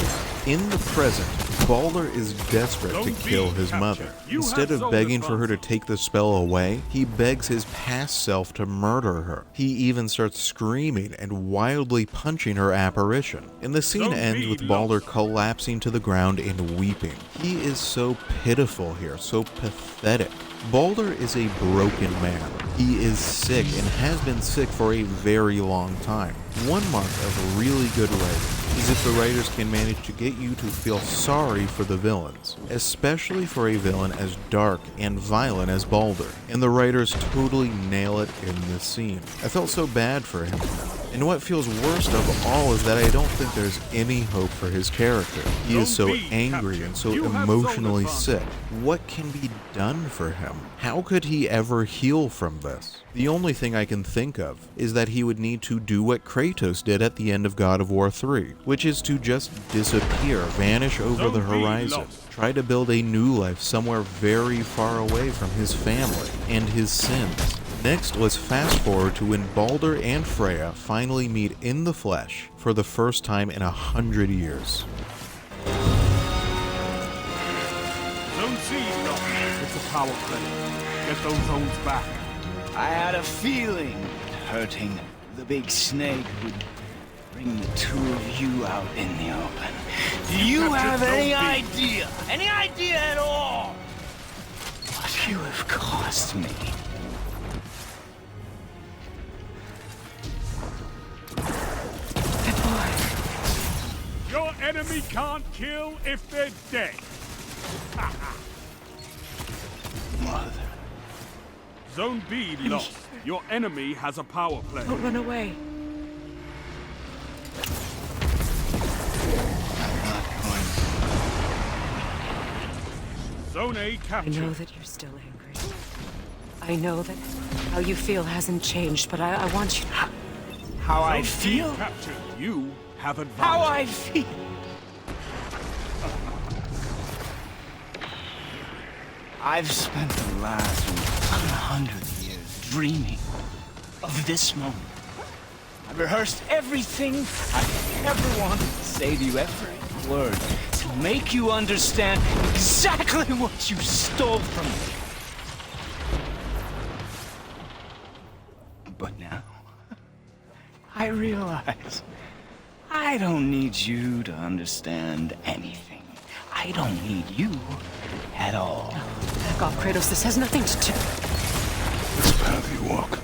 In the present, Baldur is desperate to kill his mother. Instead of begging for her to take the spell away, he begs his past self to murder her. He even starts screaming and wildly punching her apparition. And the scene ends with Baldur collapsing to the ground and weeping. He is so pitiful here, so pathetic. Baldur is a broken man. He is sick and has been sick for a very long time. One mark of really good writing is if the writers can manage to get you to feel sorry for the villains, especially for a villain as dark and violent as Baldur, and the writers totally nail it in this scene. I felt so bad for him. And what feels worst of all is that I don't think there's any hope for his character. He is so angry and so emotionally sick. What can be done for him? How could he ever heal from this? The only thing I can think of is that he would need to do what Kratos did at the end of God of War 3, which is to just disappear, vanish over the horizon, try to build a new life somewhere very far away from his family and his sins. Next, let's fast forward to when Baldur and Freya finally meet in the flesh for the first time in 100 years. Zone C, no. It's a power play. Get those zones back. I had a feeling hurting the big snake would bring the two of you out in the open. Do you have any idea at all, what you have cost me? Your enemy can't kill if they're dead. Mother. Zone B lost. Your enemy has a power play. Don't run away. Zone A captured. I know that you're still angry. I know that how you feel hasn't changed, but I want you to... How I Zone B feel? captured. You have advantage. How I feel? I've spent the last 100 years dreaming of this moment. I've rehearsed everything I ever wanted to say to you, every word, to make you understand exactly what you stole from me. But now, I realize I don't need you to understand anything. I don't need you at all. Back off, Kratos. This has nothing to do... This path you walk,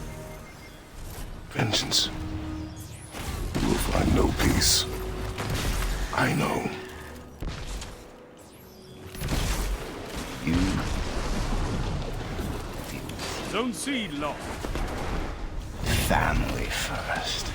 vengeance, you will find no peace. I know. You... Zone C lost. Family first.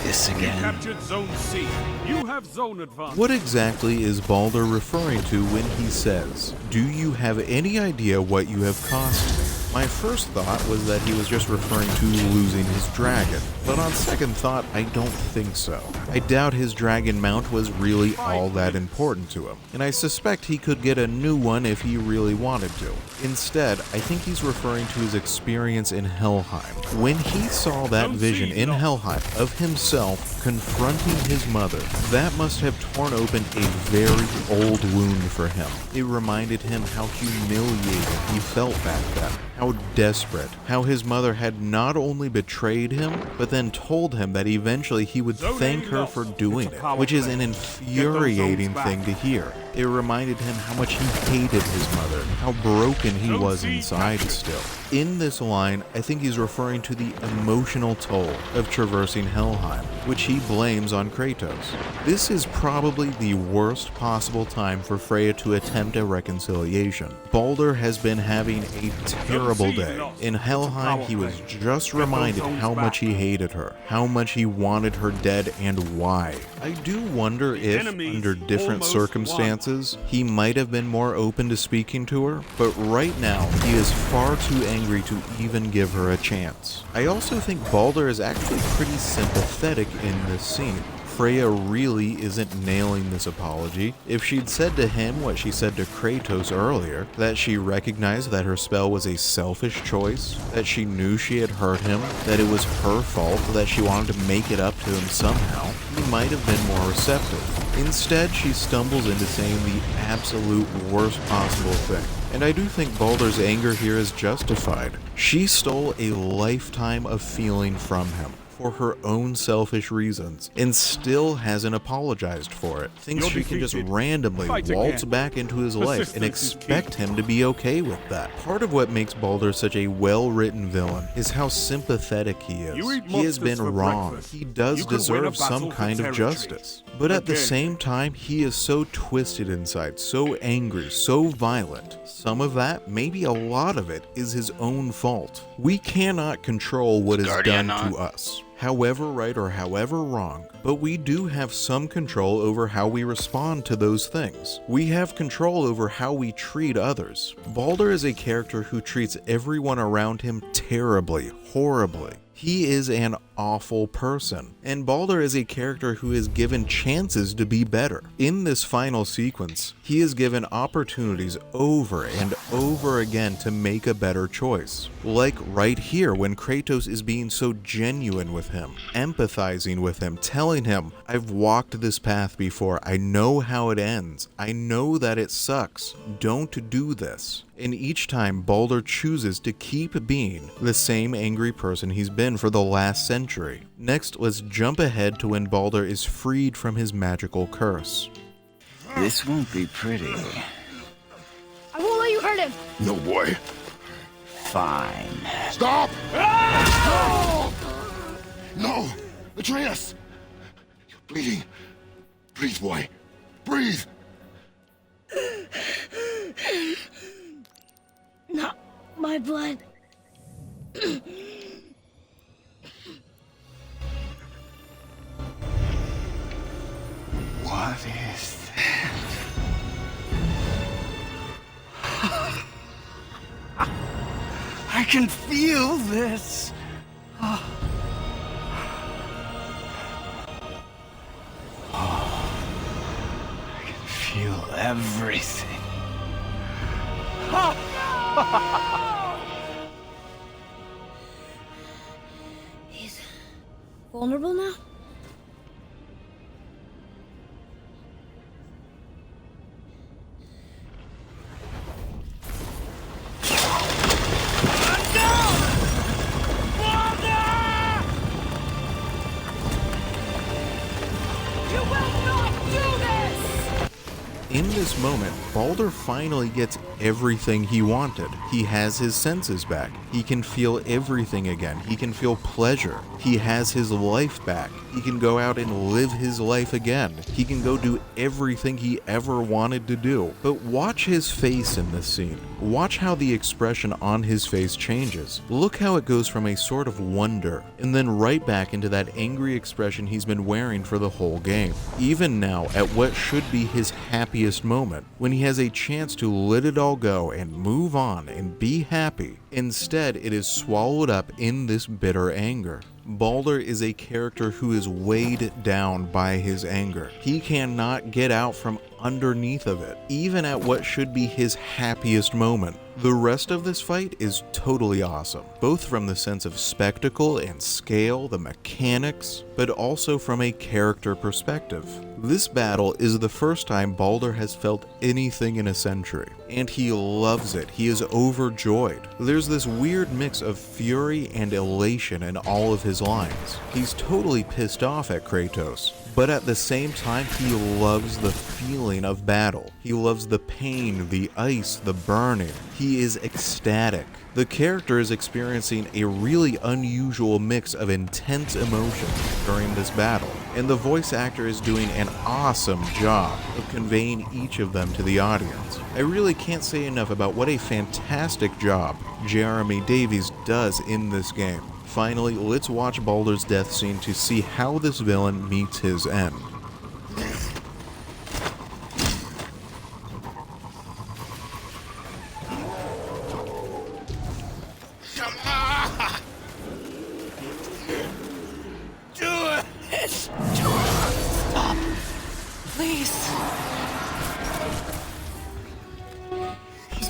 This again. You captured Zone C. You have zone advantage. What exactly is Baldur referring to when he says, "Do you have any idea what you have cost me?" My first thought was that he was just referring to losing his dragon, but on second thought, I don't think so. I doubt his dragon mount was really all that important to him, and I suspect he could get a new one if he really wanted to. Instead, I think he's referring to his experience in Helheim. When he saw that vision in Helheim of himself confronting his mother, that must have torn open a very old wound for him. It reminded him how humiliated he felt back then, how desperate, how his mother had not only betrayed him, but then told him that eventually he would thank her for doing it, which is an infuriating thing to hear. It reminded him how much he hated his mother, how broken he was inside still. In this line, I think he's referring to the emotional toll of traversing Helheim, which he blames on Kratos. This is probably the worst possible time for Freya to attempt a reconciliation. Baldur has been having a terrible day. In Helheim, he was just reminded how much he hated her, how much he wanted her dead, and why. I do wonder if, under different circumstances, circumstances, he might have been more open to speaking to her, but right now, he is far too angry to even give her a chance. I also think Baldur is actually pretty sympathetic in this scene. Freya really isn't nailing this apology. If she'd said to him what she said to Kratos earlier, that she recognized that her spell was a selfish choice, that she knew she had hurt him, that it was her fault, that she wanted to make it up to him somehow, he might have been more receptive. Instead, she stumbles into saying the absolute worst possible thing. And I do think Baldur's anger here is justified. She stole a lifetime of feeling from him for her own selfish reasons, and still hasn't apologized for it. Thinks she can just randomly waltz back into his life and expect him to be okay with that. Part of what makes Baldur such a well-written villain is how sympathetic he is. He has been wrong. He does deserve some kind of justice. But at the same time, he is so twisted inside, so angry, so violent. Some of that, maybe a lot of it, is his own fault. We cannot control what is done to us, however right or however wrong, but we do have some control over how we respond to those things. We have control over how we treat others. Baldur is a character who treats everyone around him terribly, horribly. He is an awful person, and Baldur is a character who is given chances to be better. In this final sequence, he is given opportunities over and over again to make a better choice. Like right here when Kratos is being so genuine with him, empathizing with him, telling him, I've walked this path before, I know how it ends, I know that it sucks, don't do this. And each time, Baldur chooses to keep being the same angry person he's been for the last century. Next, let's jump ahead to when Baldur is freed from his magical curse. This won't be pretty. I won't let you hurt him. No, boy. Fine. Stop! No! No! Atreus! You're bleeding. Breathe, boy. Breathe! Not my blood. What is that? I can feel this. I can feel everything. He's vulnerable now? In this moment, Baldur finally gets everything he wanted. He has his senses back. He can feel everything again. He can feel pleasure. He has his life back. He can go out and live his life again. He can go do everything he ever wanted to do. But watch his face in this scene. Watch how the expression on his face changes. Look how it goes from a sort of wonder, and then right back into that angry expression he's been wearing for the whole game. Even now, at what should be his happiest moment, when he has a chance to let it all go and move on and be happy, instead it is swallowed up in this bitter anger. Baldur is a character who is weighed down by his anger. He cannot get out from underneath of it, even at what should be his happiest moment. The rest of this fight is totally awesome, both from the sense of spectacle and scale, the mechanics, but also from a character perspective. This battle is the first time Baldur has felt anything in a century, and he loves it. He is overjoyed. There's this weird mix of fury and elation in all of his lines. He's totally pissed off at Kratos, but at the same time, he loves the feeling of battle. He loves the pain, the ice, the burning. He is ecstatic. The character is experiencing a really unusual mix of intense emotion during this battle, and the voice actor is doing an awesome job of conveying each of them to the audience. I really can't say enough about what a fantastic job Jeremy Davies does in this game. Finally, let's watch Baldur's death scene to see how this villain meets his end.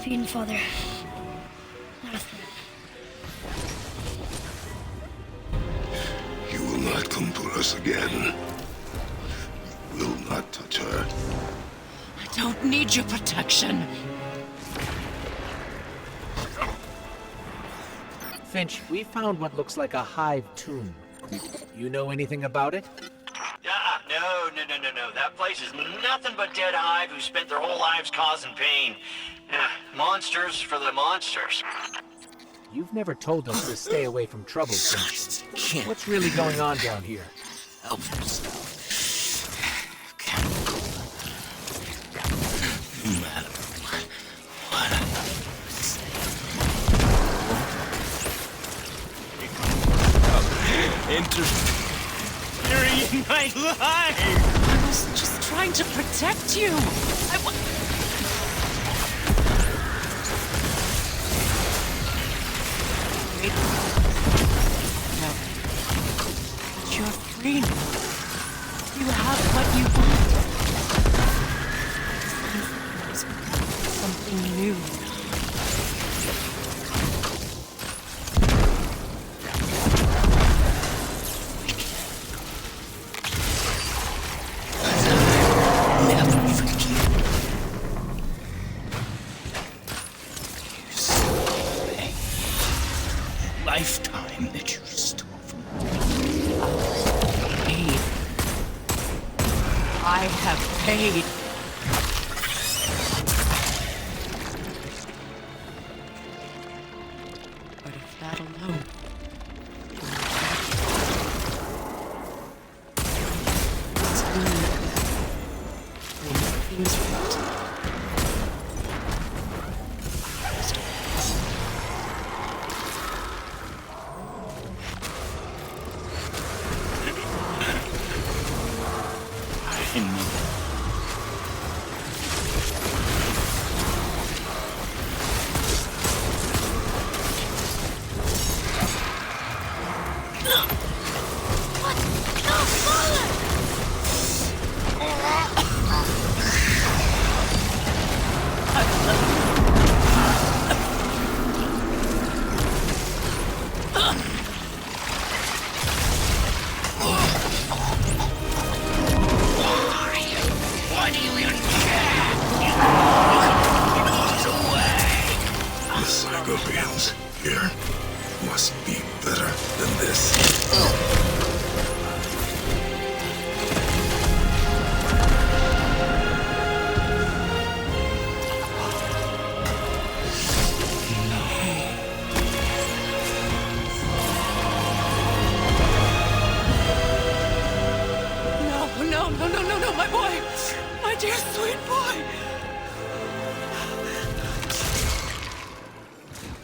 Fiend Father. Not a threat. You will not come for us again. You will not touch her. I don't need your protection. Finch, we found what looks like a hive tomb. You know anything about it? No. That place is nothing but dead hive who spent their whole lives causing pain. Monsters for the monsters. You've never told us to stay away from trouble, Finch. What's really going on down here? Help yourself. No matter what I Interfering in my life! I was just trying to protect you! No. But you're free now. You have what you want. Something new. lifetime that you stole from me. Paid. I have paid. But if that alone things right. Why do you even care? You cause away. The Cygobians here must be better than this. No, my boy! My dear sweet boy!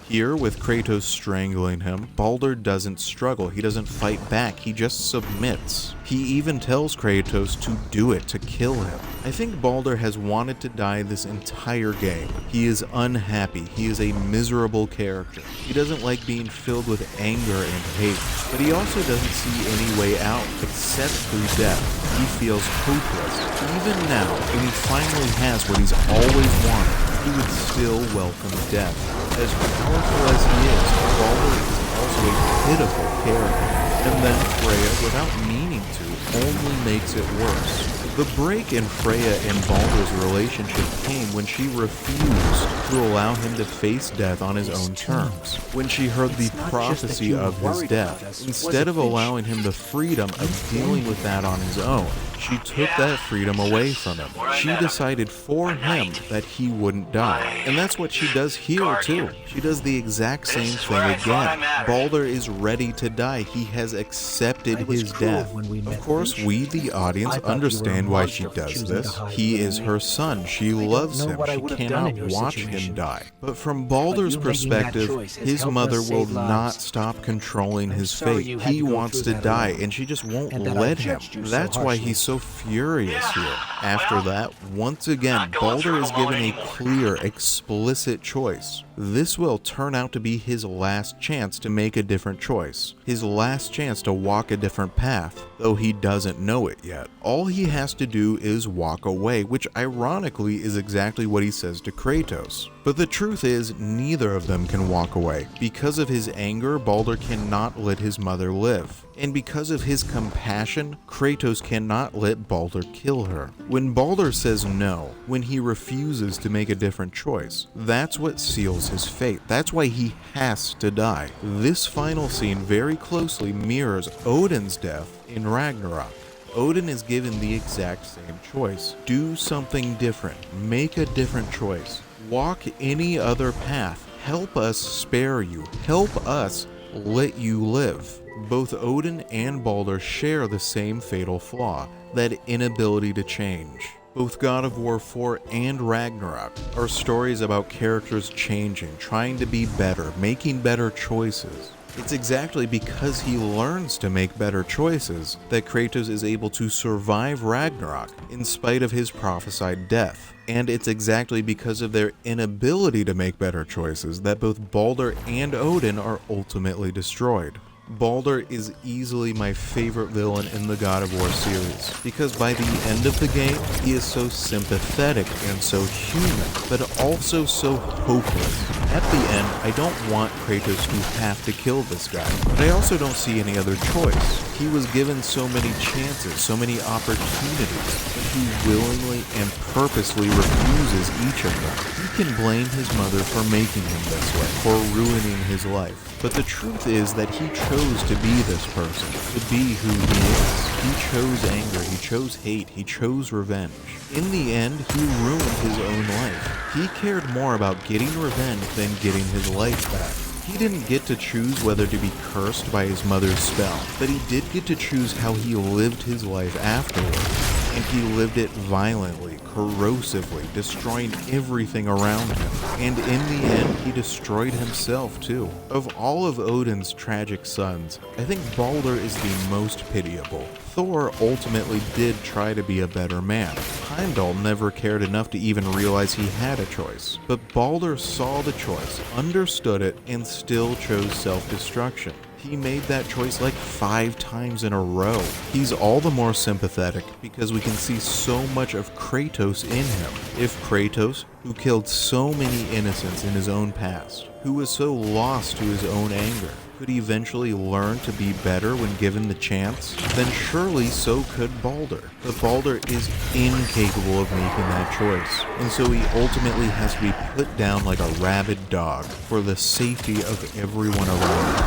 Here, with Kratos strangling him, Baldur doesn't struggle, he doesn't fight back, he just submits. He even tells Kratos to do it, to kill him. I think Baldur has wanted to die this entire game. He is unhappy, he is a miserable character. He doesn't like being filled with anger and hate, but he also doesn't see any way out except through death. He feels hopeless. Even now, when he finally has what he's always wanted, he would still welcome death. As powerful as he is, Baldur is also a pitiful character. And then Freya, without meaning to, only makes it worse. The break in Freya and Baldur's relationship came when she refused to allow him to face death on his own terms. When she heard the prophecy of his death, instead of allowing him the freedom of dealing with that on his own, she took that freedom away from him. She decided for him that he wouldn't die. And that's what she does here too. She does the exact same thing again. Baldur is ready to die. He has accepted his death. Of course, we, the audience, understand why she does this. He is her son. She loves him. She cannot watch him die. But from Baldur's perspective, his mother will not stop controlling his fate. He wants to die, and she just won't let him. That's why he's so furious here. After that, once again, Baldur is given a clear, explicit choice. this will turn out to be his last chance to make a different choice, his last chance to walk a different path, though he doesn't know it yet. All he has to do is walk away, which ironically is exactly what he says to Kratos. But the truth is, neither of them can walk away. Because of his anger, Baldur cannot let his mother live. And because of his compassion, Kratos cannot let Baldur kill her. When Baldur says no, when he refuses to make a different choice, that's what seals his fate. That's why he has to die. This final scene very closely mirrors Odin's death in Ragnarok. Odin is given the exact same choice. Do something different. Make a different choice. Walk any other path. Help us spare you. Help us let you live. Both Odin and Baldur share the same fatal flaw, that inability to change. Both God of War 4 and Ragnarok are stories about characters changing, trying to be better, making better choices. It's exactly because he learns to make better choices that Kratos is able to survive Ragnarok in spite of his prophesied death. And it's exactly because of their inability to make better choices that both Baldur and Odin are ultimately destroyed. Baldur is easily my favorite villain in the God of War series, because by the end of the game, he is so sympathetic and so human, but also so hopeless. At the end, I don't want Kratos to have to kill this guy, but I also don't see any other choice. He was given so many chances, so many opportunities, but he willingly and purposely refuses each of them. He can blame his mother for making him this way, for ruining his life. But the truth is that he chose to be this person, to be who he is. He chose anger, he chose hate, he chose revenge. In the end, he ruined his own life. He cared more about getting revenge than getting his life back. He didn't get to choose whether to be cursed by his mother's spell, but he did get to choose how he lived his life afterwards. And he lived it violently, corrosively, destroying everything around him. And in the end, he destroyed himself too. Of all of Odin's tragic sons, I think Baldur is the most pitiable. Thor ultimately did try to be a better man. Heimdall never cared enough to even realize he had a choice. But Baldur saw the choice, understood it, and still chose self-destruction. He made that choice like 5 times in a row. He's all the more sympathetic because we can see so much of Kratos in him. If Kratos, who killed so many innocents in his own past, who was so lost to his own anger, could eventually learn to be better when given the chance, then surely so could Baldur. But Baldur is incapable of making that choice, and so he ultimately has to be put down like a rabid dog for the safety of everyone around him.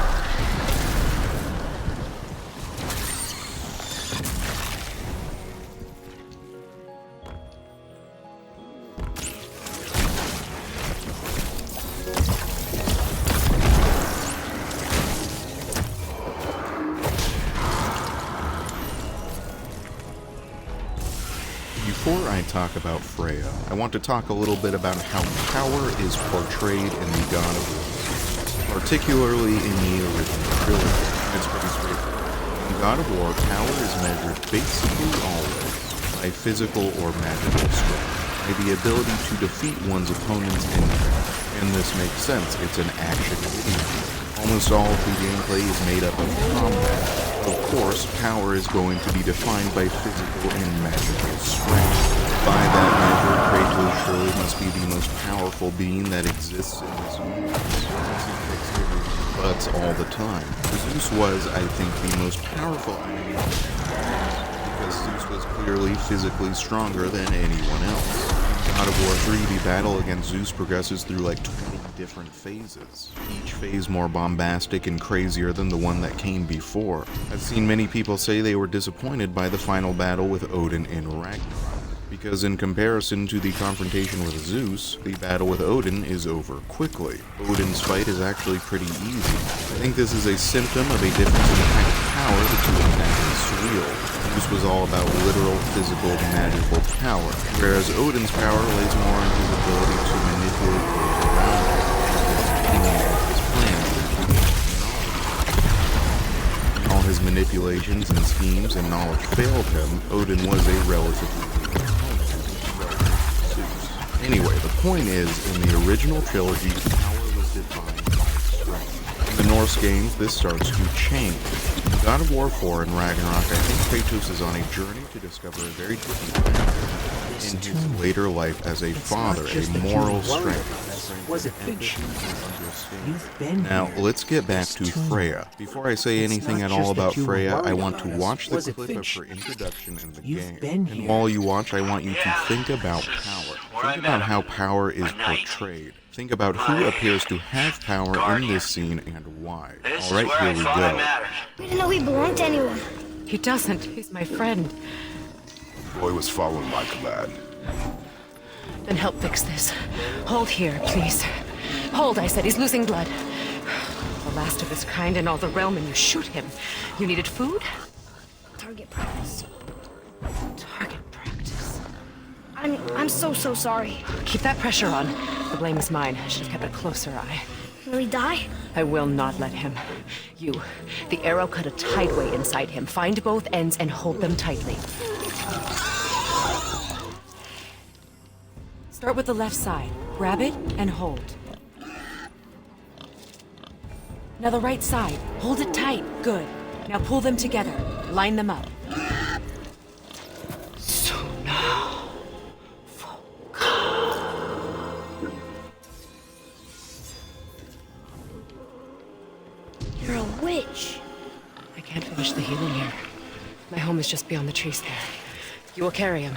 Before I talk about Freya, I want to talk a little bit about how power is portrayed in the God of War, particularly in the original trilogy. It's pretty straightforward. In God of War, power is measured basically always by physical or magical strength, by the ability to defeat one's opponent's enemy. And this makes sense, it's an action game. Almost all of the gameplay is made up of combat. Of course, power is going to be defined by physical and magical strength. By that measure, Kratos surely must be the most powerful being that exists in this universe. But all the time. Zeus was, I think, the most powerful enemy because Zeus was clearly physically stronger than anyone else. In God of War 3, the battle against Zeus progresses through like 20 different phases, each phase more bombastic and crazier than the one that came before. I've seen many people say they were disappointed by the final battle with Odin in Ragnarok, because in comparison to the confrontation with Zeus, the battle with Odin is over quickly. Odin's fight is actually pretty easy. I think this is a symptom of a difference in the kind of power the two antagonists wield. Zeus was all about literal, physical, magical power, whereas Odin's power lays more in his ability to manipulate the world around him. All his manipulations and schemes and knowledge failed him, Odin was a relatively weak opponent. Anyway, the point is, in the original trilogy, power was defined by strength. In the Norse games, this starts to change. In God of War 4 and Ragnarok, I think Kratos is on a journey to discover a very different character in his later life as a father, a moral strength. Was it fiction? You've been Now, here. let's get back to Freya. Before I say anything at all about Freya, I want to watch the Was it clip of fiction? her introduction in the You've game. been And here. while you watch, I want you to think about power. Think about how power is portrayed. Think about who appears to have power in this scene and why. Alright, here we go. We didn't know he belonged to anyone. He doesn't. He's my friend. Boy was following my command. Then help fix this. Hold here, please. Hold, I said. He's losing blood. The last of his kind in all the realm, and you shoot him. You needed food? Target practice. Target practice. I'm so sorry. Keep that pressure on. The blame is mine. I should have kept a closer eye. Will he die? I will not let him. You. The arrow cut a tideway inside him. Find both ends and hold them tightly. Start with the left side. Grab it and hold. Now the right side. Hold it tight. Good. Now pull them together. Line them up. So now... You're a witch. I can't finish the healing here. My home is just beyond the trees there. You will carry him.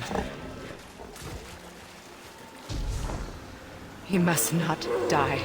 He must not die.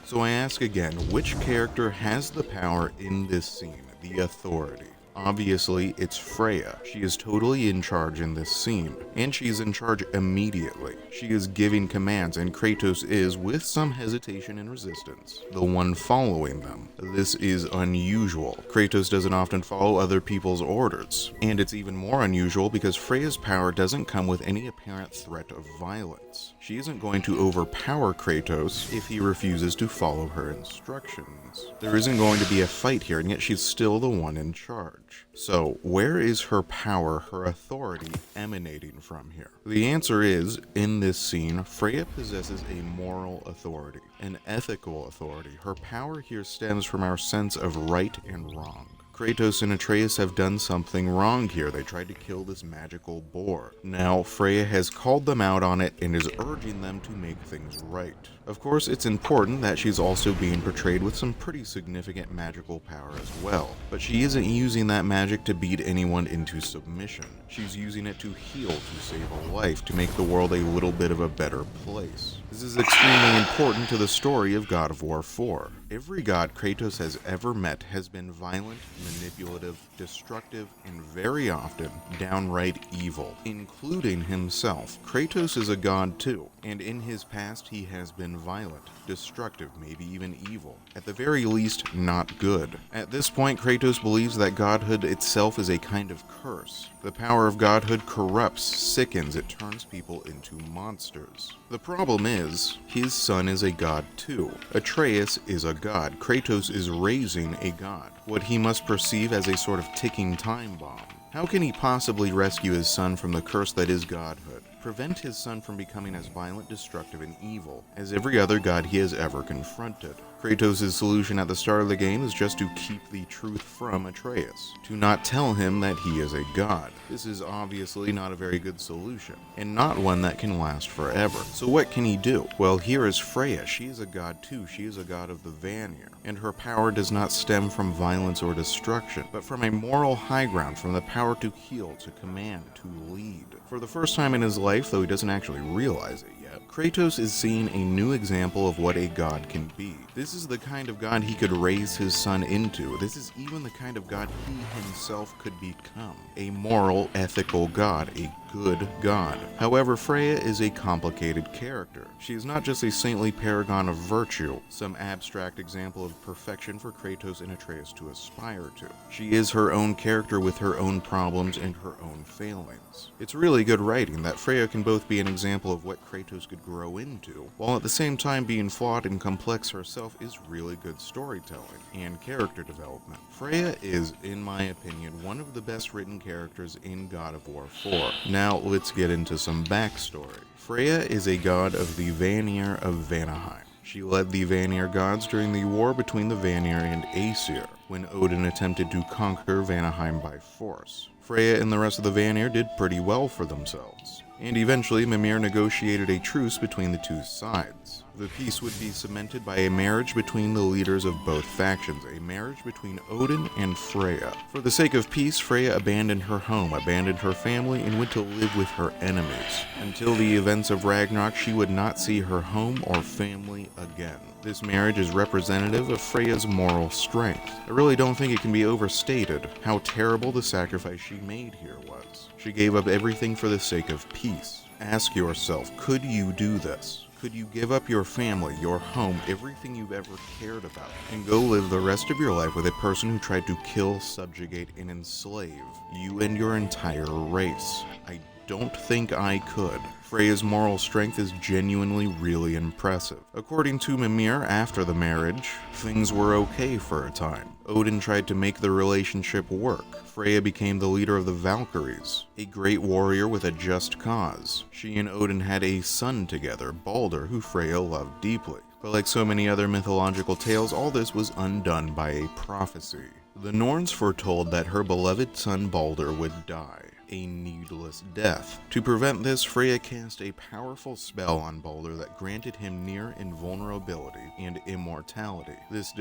So I ask again, which character has the power in this scene, the authority? Obviously, it's Freya. She is totally in charge in this scene, and she's in charge immediately. She is giving commands, and Kratos is, with some hesitation and resistance, the one following them. This is unusual. Kratos doesn't often follow other people's orders, and it's even more unusual because Freya's power doesn't come with any apparent threat of violence. She isn't going to overpower Kratos if he refuses to follow her instructions. There isn't going to be a fight here, and yet she's still the one in charge. So, where is her power, her authority, emanating from here? The answer is, in this scene, Freya possesses a moral authority, an ethical authority. Her power here stems from our sense of right and wrong. Kratos and Atreus have done something wrong here. They tried to kill this magical boar. Now, Freya has called them out on it and is urging them to make things right. Of course, it's important that she's also being portrayed with some pretty significant magical power as well, but she isn't using that magic to beat anyone into submission. She's using it to heal, to save a life, to make the world a little bit of a better place. This is extremely important to the story of God of War 4. Every god Kratos has ever met has been violent, manipulative, destructive, and very often downright evil, including himself. Kratos is a god too, and in his past he has been violent, destructive, maybe even evil. At the very least, not good. At this point, Kratos believes that godhood itself is a kind of curse. The power of godhood corrupts, sickens, it turns people into monsters. The problem is, his son is a god too. Atreus is a god. Kratos is raising a god, what he must perceive as a sort of ticking time bomb. How can he possibly rescue his son from the curse that is godhood? Prevent his son from becoming as violent, destructive, and evil as every other god he has ever confronted? Kratos' solution at the start of the game is just to keep the truth from Atreus, to not tell him that he is a god. This is obviously not a very good solution, and not one that can last forever. So what can he do? Well, here is Freya. She is a god too. She is a god of the Vanir, and her power does not stem from violence or destruction, but from a moral high ground, from the power to heal, to command, to lead. For the first time in his life, though he doesn't actually realize it yet, Kratos is seeing a new example of what a god can be. This is the kind of god he could raise his son into. This is even the kind of god he himself could become. A moral, ethical god, a good god. However, Freya is a complicated character. She is not just a saintly paragon of virtue, some abstract example of perfection for Kratos and Atreus to aspire to. She is her own character with her own problems and her own failings. It's really good writing that Freya can both be an example of what Kratos could grow into, while at the same time being flawed and complex herself is really good storytelling and character development. Freya is, in my opinion, one of the best written characters in God of War 4. Now let's get into some backstory. Freya is a god of the Vanir of Vanaheim. She led the Vanir gods during the war between the Vanir and Aesir, when Odin attempted to conquer Vanaheim by force. Freya and the rest of the Vanir did pretty well for themselves, and eventually Mimir negotiated a truce between the two sides. The peace would be cemented by a marriage between the leaders of both factions, a marriage between Odin and Freya. For the sake of peace, Freya abandoned her home, abandoned her family, and went to live with her enemies. Until the events of Ragnarok, she would not see her home or family again. This marriage is representative of Freya's moral strength. I really don't think it can be overstated how terrible the sacrifice she made here was. She gave up everything for the sake of peace. Ask yourself, could you do this? Could you give up your family, your home, everything you've ever cared about, and go live the rest of your life with a person who tried to kill, subjugate, and enslave you and your entire race? I don't think I could. Freya's moral strength is genuinely really impressive. According to Mimir, after the marriage, things were okay for a time. Odin tried to make the relationship work. Freya became the leader of the Valkyries, a great warrior with a just cause. She and Odin had a son together, Balder, who Freya loved deeply. But like so many other mythological tales, all this was undone by a prophecy. The Norns foretold that her beloved son Balder would die, a needless death. To prevent this, Freya cast a powerful spell on Balder that granted him near invulnerability and immortality. This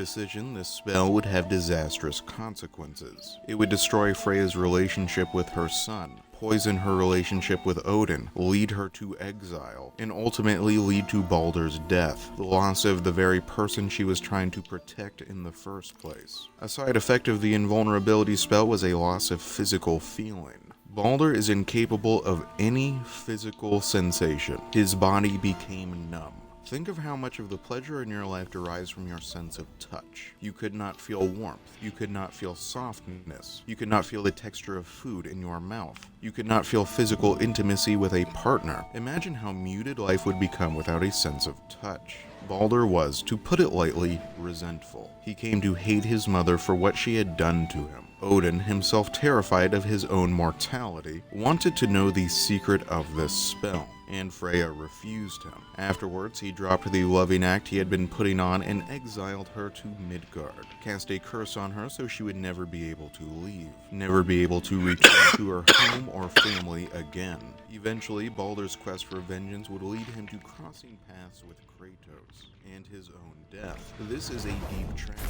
spell would have disastrous consequences. It would destroy Freya's relationship with her son, poison her relationship with Odin, lead her to exile, and ultimately lead to Balder's death, the loss of the very person she was trying to protect in the first place. A side effect of the invulnerability spell was a loss of physical feeling. Balder is incapable of any physical sensation. His body became numb. Think of how much of the pleasure in your life derives from your sense of touch. You could not feel warmth. You could not feel softness. You could not feel the texture of food in your mouth. You could not feel physical intimacy with a partner. Imagine how muted life would become without a sense of touch. Balder was, to put it lightly, resentful. He came to hate his mother for what she had done to him. Odin, himself terrified of his own mortality, wanted to know the secret of this spell, and Freya refused him. Afterwards, he dropped the loving act he had been putting on and exiled her to Midgard, cast a curse on her so she would never be able to leave, never be able to return to her home or family again. Eventually, Balder's quest for vengeance would lead him to crossing paths with Kratos and his own death. This is a deep tragedy.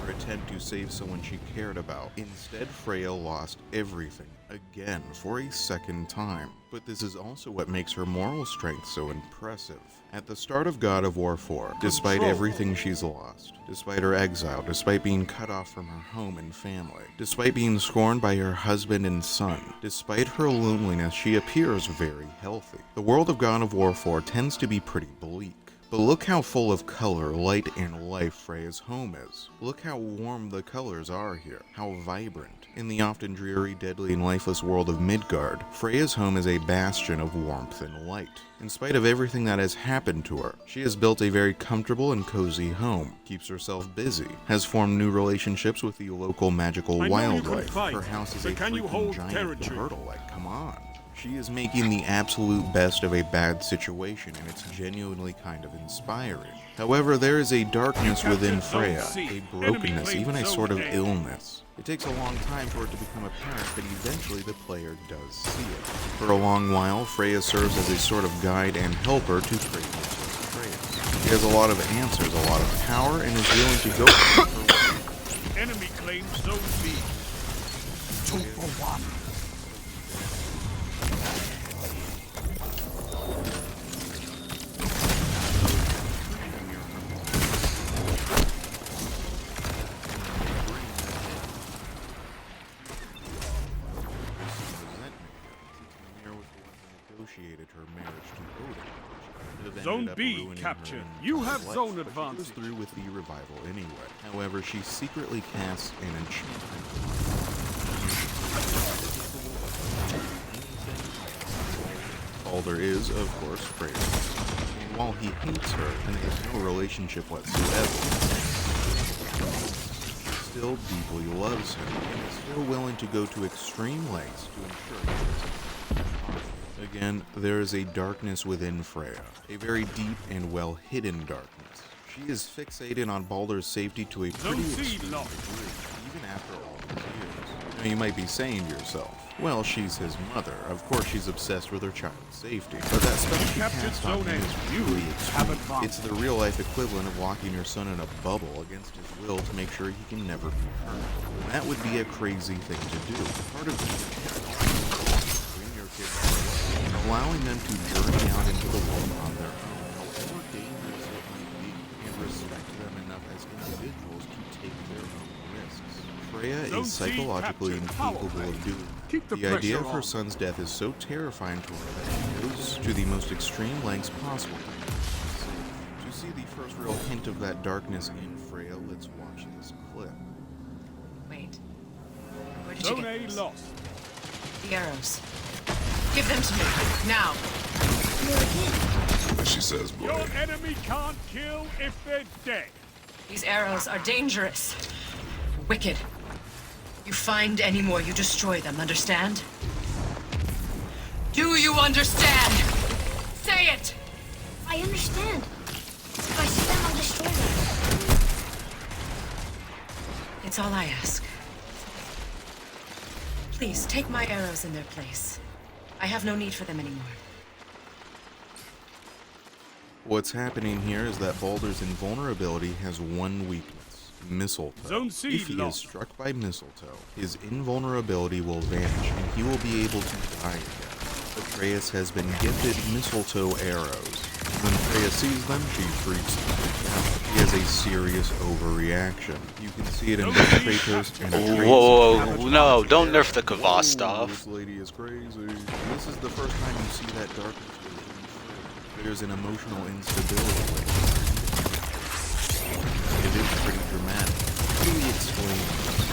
Her attempt to save someone she cared about. Instead, Freya lost everything, again, for a second time. But this is also what makes her moral strength so impressive. At the start of God of War 4, despite everything she's lost, despite her exile, despite being cut off from her home and family, despite being scorned by her husband and son, despite her loneliness, she appears very healthy. The world of God of War 4 tends to be pretty bleak. But look how full of color, light, and life Freya's home is. Look how warm the colors are here, how vibrant. In the often dreary, deadly, and lifeless world of Midgard, Freya's home is a bastion of warmth and light. In spite of everything that has happened to her, she has built a very comfortable and cozy home, keeps herself busy, has formed new relationships with the local magical wildlife. Her house is a freaking giant turtle, like, come on. She is making the absolute best of a bad situation, and it's genuinely kind of inspiring. However, there is a darkness within Freya, a brokenness, even a sort of illness. It takes a long time for it to become apparent, but eventually the player does see it. For a long while, Freya serves as a sort of guide and helper to Kratos' Atreus. She has a lot of answers, a lot of power, and is willing to go for her. Enemy claims Zone B. 2 for 1. negotiated her marriage to Odin. Which ended Zone up B ruining her captured. entire You have life, zone but she advantage. goes through with the revival anyway. However, she secretly casts an enchantment. Baldur is, of course, Freya. And while he hates her and they have no relationship whatsoever, he still deeply loves him and is still willing to go to extreme lengths to ensure his. Again, there is a darkness within Freya, a very deep and well-hidden darkness. She is fixated on Baldur's safety to a pretty extreme degree, even after all these years. Now, you might be saying to yourself, well, she's his mother. Of course she's obsessed with her child's safety. But that spell she cast on him is really extreme. It's the real-life equivalent of locking your son in a bubble against his will to make sure he can never be hurt. And that would be a crazy thing to do. Part of between your kids and allowing them to journey out into the world on their own, however dangerous it might be, and respect them enough as individuals to take their own risks. Freya is psychologically incapable of doing that. The idea of her son's death is so terrifying to her that she goes to the most extreme lengths possible to make him safe. To see the first real hint of that darkness in Freya, let's watch this clip. Wait. Where did you Zone get A those? lost. The arrows. Give them to me, now. She says, boy. Your enemy can't kill if they're dead. These arrows are dangerous. Wicked. You find any more, you destroy them, understand? Do you understand? Say it! I understand. If I see them, I'll destroy them. It's all I ask. Please, take my arrows in their place. I have no need for them anymore. What's happening here is that Baldur's invulnerability has one weakness. Mistletoe. Zone C if he lost. is struck by mistletoe, his invulnerability will vanish and he will be able to die again. Atreus has been gifted mistletoe arrows. When Freya sees them, she freaks out. He has a serious overreaction. You can see it in both Kratos and Atreus. Whoa, no, don't nerf the Kavah stuff. This lady is crazy. This is the first time you see that darkness within Freya. There's an emotional instability. It is pretty dramatic.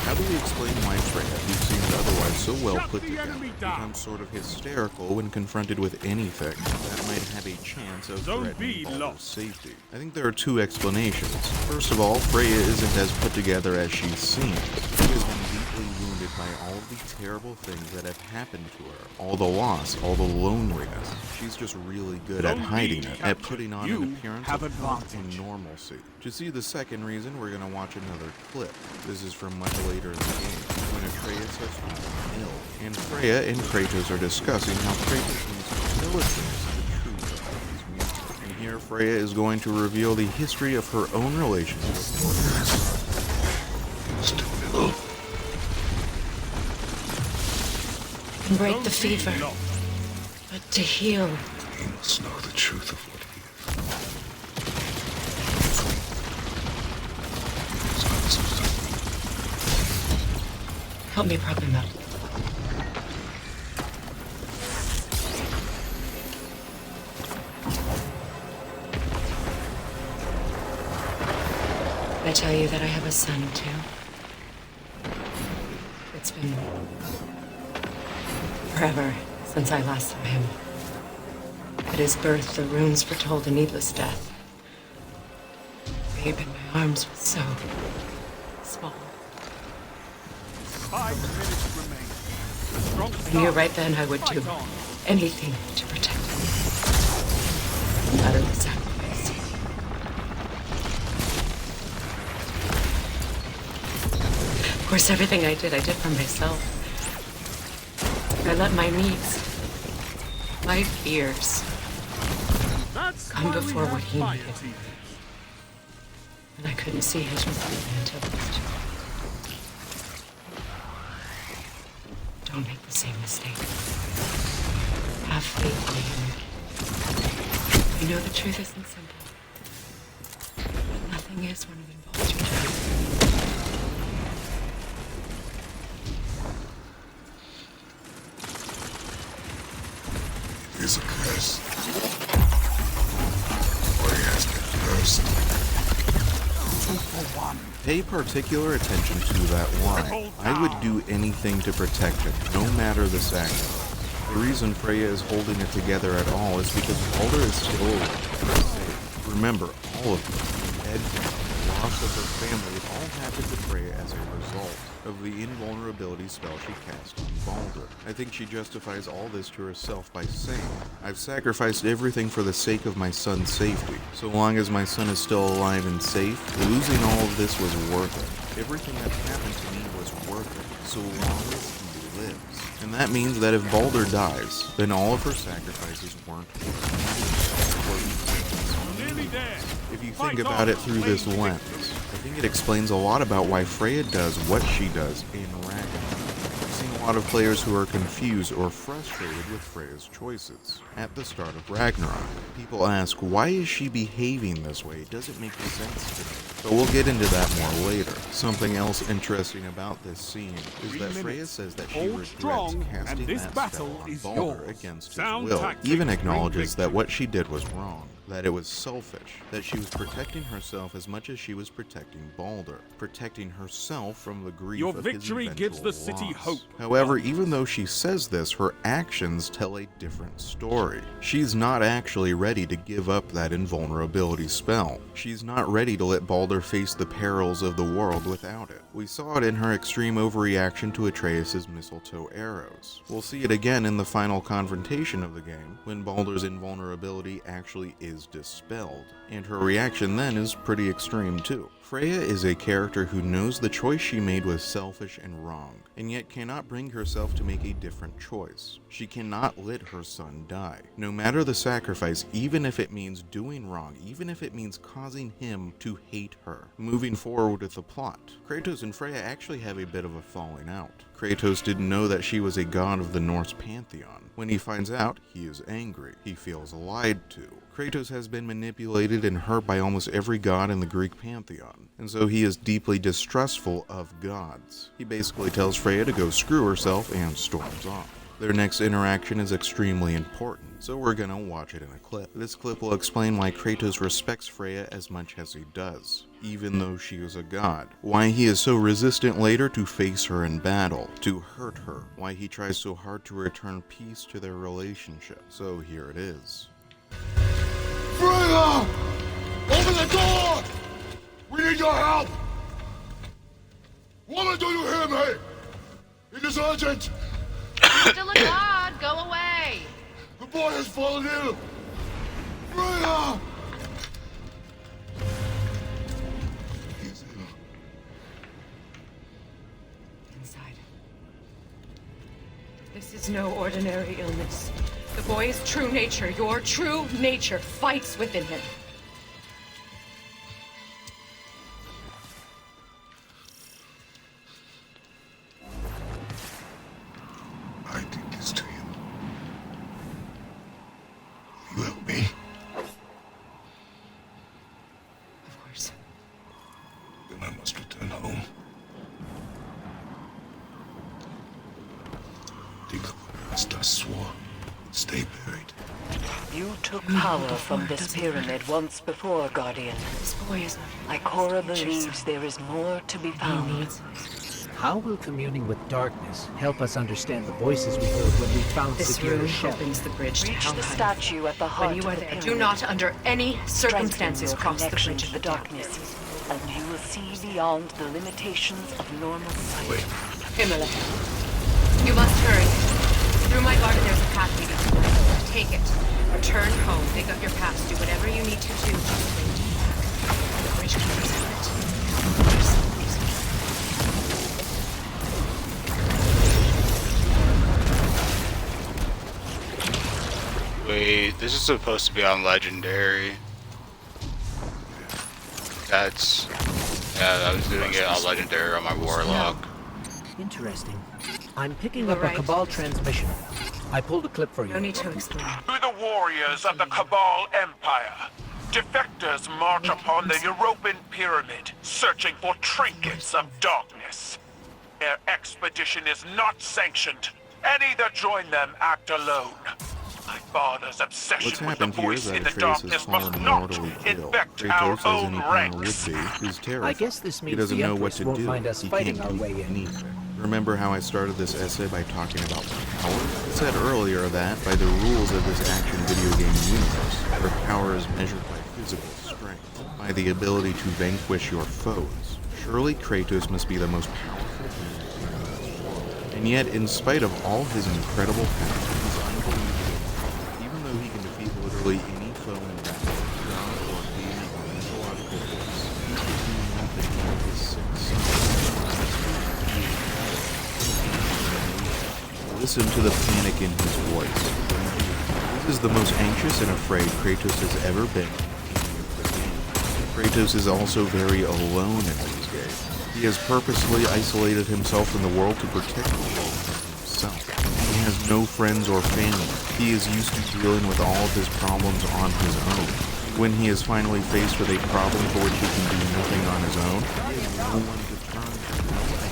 How do we explain why Freya, who seems otherwise so well put together, becomes sort of hysterical when confronted with anything that might have a chance of threatening Baldur's safety? I think there are two explanations. First of all, Freya isn't as put together as she seems. She has been deeply wounded by all of the terrible things that have happened to her. All the loss, all the loneliness. She's just really good at hiding it, at putting on an appearance of health and normalcy. To see the second reason, we're going to watch another clip. This is from much later in the game, when Atreus has fallen ill, and Freya and Kratos are discussing how Kratos needs to kill Atreus the truth about his music. And here Freya is going to reveal the history of her own relationship with Can break the fever, but to heal. He must know the truth of what Help me prop him up. Did I tell you that I have a son, too? It's been forever since I last saw him. At his birth, the runes foretold a needless death. The babe in my arms was so small. 5 minutes remain. A strong I knew right then I would do anything to protect him. No matter the sacrifice. Of course, everything I did for myself. I let my needs, my fears, come before what he needed. And I couldn't see his resentment until it was too late. Don't make the same mistake. Have faith in him. You know the truth isn't simple. But nothing is when it involves your child. is a curse. Or he has been cursed. 2 for 1. Pay particular attention to that line. I would do anything to protect it, no matter the sacrifice. The reason Freya is holding it together at all is because Baldur is still alive. Remember, all of them, Ed, the loss of her family, all happened to Freya as a result of the invulnerability spell she cast on Baldur. I think she justifies all this to herself by saying, I've sacrificed everything for the sake of my son's safety. So long as my son is still alive and safe, losing all of this was worth it. Everything that happened to me was worth it, so long as he lives. And that means that if Baldur dies, then all of her sacrifices weren't worth it. If you think about it through this lens, I think it explains a lot about why Freya does what she does in Ragnarok. I've seen a lot of players who are confused or frustrated with Freya's choices. At the start of Ragnarok, people ask, why is she behaving this way? It doesn't make sense to me. But we'll get into that more later. Something else interesting about this scene is that Freya says that she regrets casting that spell on Baldur against his will. Even acknowledges that what she did was wrong, that it was selfish, that she was protecting herself as much as she was protecting Baldur, protecting herself from the grief Your of his victory gives the city loss. hope. However, even though she says this, her actions tell a different story. She's not actually ready to give up that invulnerability spell. She's not ready to let Baldur face the perils of the world without it. We saw it in her extreme overreaction to Atreus' mistletoe arrows. We'll see it again in the final confrontation of the game, when Baldur's invulnerability actually is dispelled, and her reaction then is pretty extreme too. Freya is a character who knows the choice she made was selfish and wrong, and yet cannot bring herself to make a different choice. She cannot let her son die. No matter the sacrifice, even if it means doing wrong, even if it means causing him to hate her. Moving forward with the plot, Kratos and Freya actually have a bit of a falling out. Kratos didn't know that she was a god of the Norse pantheon. When he finds out, he is angry. He feels lied to. Kratos has been manipulated and hurt by almost every god in the Greek pantheon, and so he is deeply distrustful of gods. He basically tells Freya to go screw herself and storms off. Their next interaction is extremely important, so we're gonna watch it in a clip. This clip will explain why Kratos respects Freya as much as he does, even though she is a god. Why he is so resistant later to face her in battle, to hurt her. Why he tries so hard to return peace to their relationship. So here it is. Freya! Open the door! We need your help! Woman, do you hear me? It is urgent! Still a god, go away! The boy has fallen ill! Freya! He is ill. Inside. This is no ordinary illness. The boy's true nature, your true nature, fights within him. I did this to you. You help me? Of course. Then I must return home. Think of what Master swore. Stay buried. You took power from this pyramid once before, Guardian. This boy is not. Ikora believes there is more to be found. How will communing with darkness help us understand the voices we heard when we found This Sagira's room shell? opens the bridge to Reach the Helheim. statue at the heart When you are of the there, pyramid. do not, under any circumstances, Strengthen your cross the connection bridge to the darkness, and you will see beyond the limitations of normal sight. Himalaya. You must hurry. Through my garden, there's a path leading to the hill. Take it. Return home. Dig up your past. Do whatever you need to do. Just wait back. The bridge can resolve it. Wait, this is supposed to be on Legendary. That's... yeah, I was doing it on Legendary on my Warlock. Interesting. I'm picking up a Cabal transmission. I pulled a clip for you. No need to explain. To the warriors of the Cabal Empire, defectors march upon the European pyramid, searching for trinkets of darkness. Their expedition is not sanctioned. Any that join them act alone. I father's obsession What's with the happened here is voice that in the Atreus has darkness must fallen not mortally ill. infect our Kratos, as own any parent would ranks. be, is terrified. I guess this He means doesn't the know what Empress to won't do. mind us He fighting can't our do way in. anything. Remember how I started this essay by talking about power? I said earlier that, by the rules of this action video game universe, where power is measured by physical strength, by the ability to vanquish your foes, surely Kratos must be the most powerful man in this world. And yet, in spite of all his incredible power, he's unbelievable. Even though he can defeat literally any foe in battle, god or being or mythological force, he can do nothing with his sick son. Listen to the panic in his voice. This is the most anxious and afraid Kratos has ever been in any of the games. Kratos is also very alone in these games. He has purposely isolated himself from the world to protect the world from himself. He has no friends or family. He is used to dealing with all of his problems on his own. When he is finally faced with a problem for which he can do nothing on his own, he has no one to turn to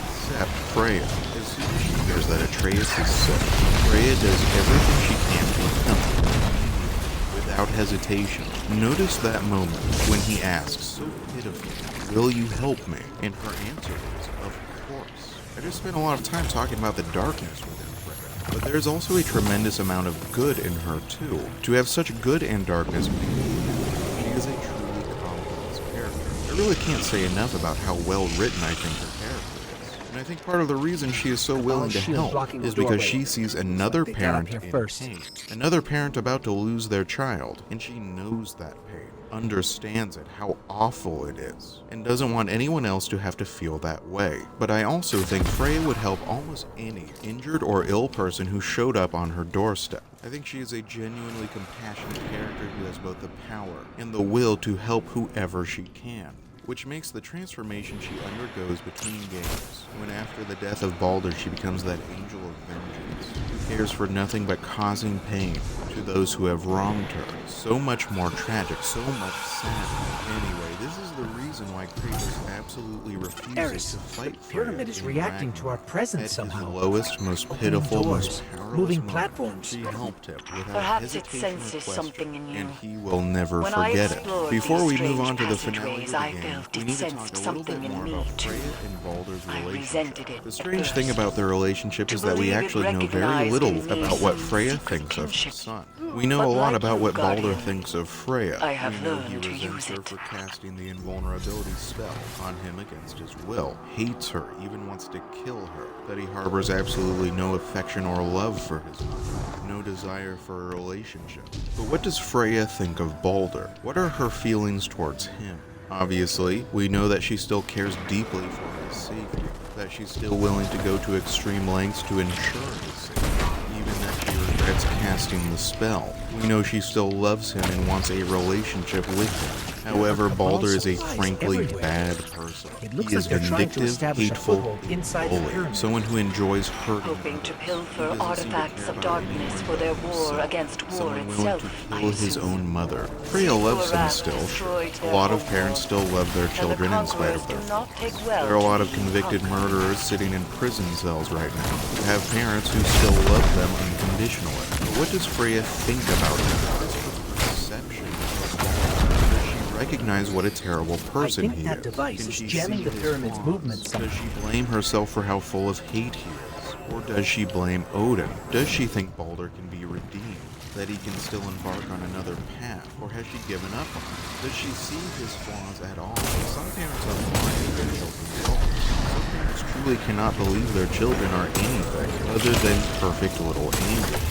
except Freya. As soon as she hears that Atreus is sick, Freya does everything she can to help him without hesitation. Notice that moment when he asks so pitifully, "Will you help me?" And her answer is, "Of course." I just spent a lot of time talking about the darkness within Freya, but there's also a tremendous amount of good in her too. To have such good and darkness, she is a truly complex character. I really can't say enough about how well written I think her character is. And I think part of the reason she is so willing to help is because she sees another parent in pain. Another parent about to lose their child, and she knows that pain, understands it, how awful it is, and doesn't want anyone else to have to feel that way. But I also think Freya would help almost any injured or ill person who showed up on her doorstep. I think she is a genuinely compassionate character who has both the power and the will to help whoever she can. Which makes the transformation she undergoes between games, when after the death of Baldur she becomes that angel of vengeance, who cares for nothing but causing pain to those who have wronged her, so much more tragic, so much sadder. Anyway, this is the reason why Kratos absolutely refuses to fight the pyramid is reacting to our presence somehow. At his lowest, most pitiful, most powerless moving moment, platforms. she helped him without Perhaps it hesitation or senses question, something in you. and he will never When I forget it. explored Before we these move on to the strange finale of the passageways, I game, felt we it need to sensed talk a little something bit in more me, about too. Freya and Baldur's I relationship. resented it The at strange first. thing about their relationship is To that we believe it actually know very recognized little in me about what some Freya secret thinks of her kinship. son. We know But a lot like about you, what Baldur Guardian, thinks of Freya. I have We know he learned to resents use her it. for casting the invulnerability spell on him against his will, hates her, even wants to kill her, that he harbors absolutely no affection or love for his mother, no desire for a relationship. But what does Freya think of Baldur? What are her feelings towards him? Obviously, we know that she still cares deeply for his safety, that she's still willing to go to extreme lengths to ensure his safety, even that she regrets casting the spell. We know she still loves him and wants a relationship with him. However, Baldur is a frankly bad person. He is vindictive, hateful, bully, someone who enjoys hurting Hoping to others. pilfer He doesn't seem to artifacts care of about darkness anyone for their but war himself. against war Someone willing itself, to I kill his assume. own mother. Freya loves him still, sure. A lot of parents still love their children in spite of their faults. There are a lot of convicted murderers sitting in prison cells right now who have parents who still love them unconditionally. But what does Freya think about him? What is her perception of Baldur? Does she recognize what a terrible person he is? that device Can is she jamming see the his pyramid's flaws? movements Does she blame herself for how full of hate he is? Or does she blame Odin? Does she think Baldur can be redeemed? That he can still embark on another path? Or has she given up on him? Does she see his flaws at all? Some parents are blind to their children's faults. Some parents truly cannot believe their children are anything other than perfect little angels.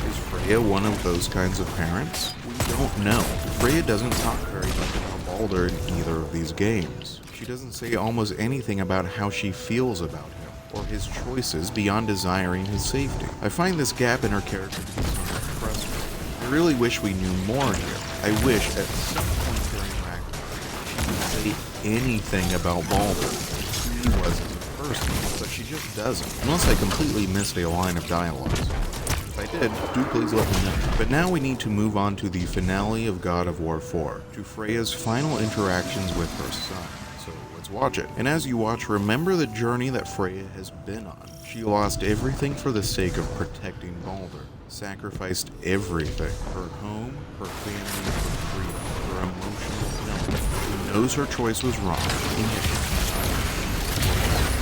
Is Freya one of those kinds of parents? We don't know. Freya doesn't talk very much about Baldur in either of these games. She doesn't say almost anything about how she feels about him or his choices beyond desiring his safety. I find this gap in her character to be somewhat frustrating. I really wish we knew more here. I wish at some point during Ragnarok she would say anything about Baldur, who he was as a person, but she just doesn't, unless I completely missed a line of dialogue. If I did, do please let me know. But now we need to move on to the finale of God of War 4, to Freya's final interactions with her son. So let's watch it. And as you watch, remember the journey that Freya has been on. She lost everything for the sake of protecting Baldur. sacrificed everything. Her home, her family, her freedom, her emotional health. She knows her choice was wrong.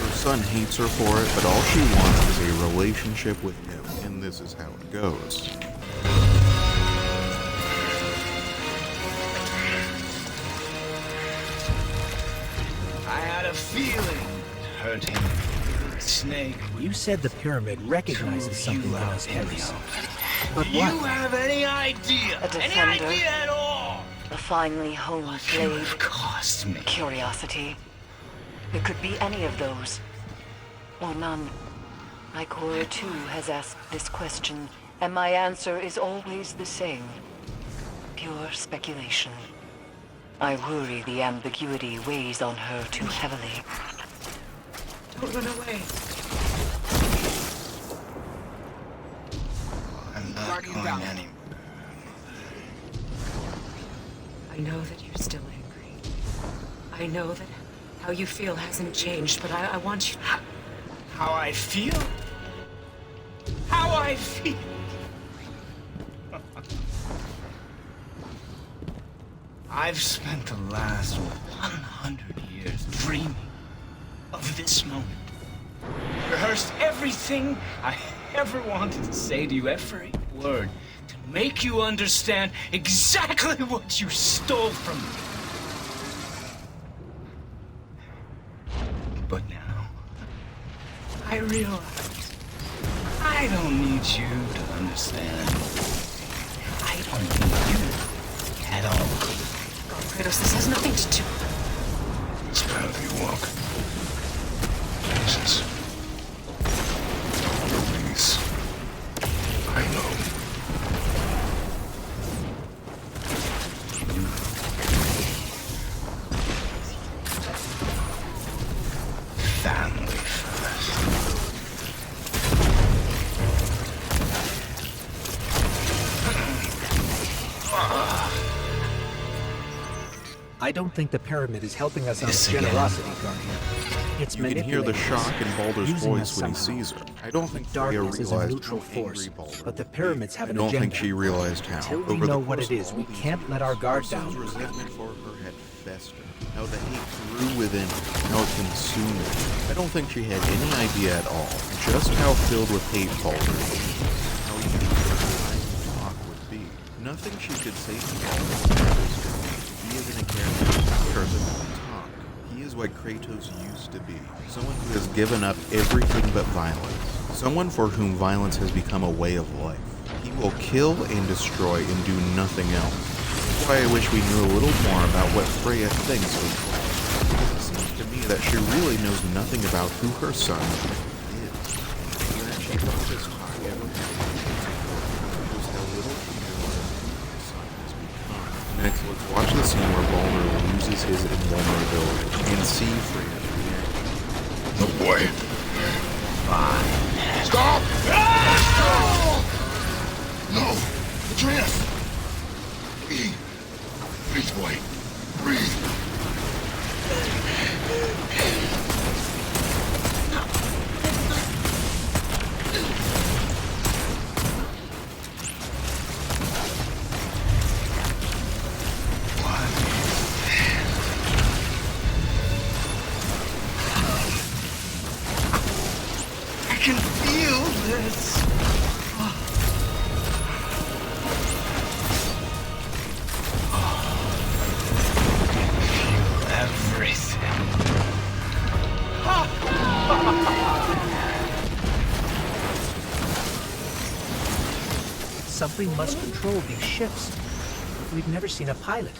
Her son hates her for it, but all she wants is a relationship with him, and this is how it goes. I had a feeling hurting Snake. You said the pyramid recognizes something in us, Harris. But Do what? you have any idea? A Any defender. idea at all? A finely honed blade. Cost me. Curiosity. It could be any of those. Or none. Ikora too has asked this question, and my answer is always the same. Pure speculation. I worry the ambiguity weighs on her too heavily. Don't run away. I'm not going anywhere. I know that you're still angry. I know that how you feel hasn't changed, but I want you... How I feel? How I feel? I've spent the last 100 years dreaming of this moment. Rehearsed everything I ever wanted to say to you, every word, to make you understand exactly what you stole from me. But now, I realize I don't need you to understand. I don't need you at all. God, Kratos, this has nothing to do... This path you walk. Jesus. Please. I know. Family first. I don't think the pyramid is helping us out with generosity, Guardian. It's You can hear the manipulating shock us, in Baldur's using us voice when he somehow. sees her. I don't think Freya Darkness is a realized neutral how angry force, Baldur but the would be. pyramids have I an don't agenda. think she realized how. Until we Over the know what course it of is, all we these can't years, let our guard her down. son's resentment for her had festered. How the hate grew within her, how it consumed her. I don't think she had any idea at all just how filled with hate Baldur was. How easy her talk would be. Nothing she could say to Baldur. He isn't a character who cares about talk. He is what Kratos used to be. Someone who has given up everything but violence. Someone for whom violence has become a way of life. He will kill and destroy and do nothing else. That's why I wish we knew a little more about what Freya thinks of Baldur. It seems to me that she really knows nothing about who her son is. And that she brought this talk ever shows how little she knows of who her son has become. Next, let's watch the scene where Baldur loses his invulnerability and see Freya's reaction. No boy. Fine. Stop! No! Atreus! Breathe. Breathe, boy. Breathe. I can feel this. Feel everything. Something must control these ships. We've never seen a pilot.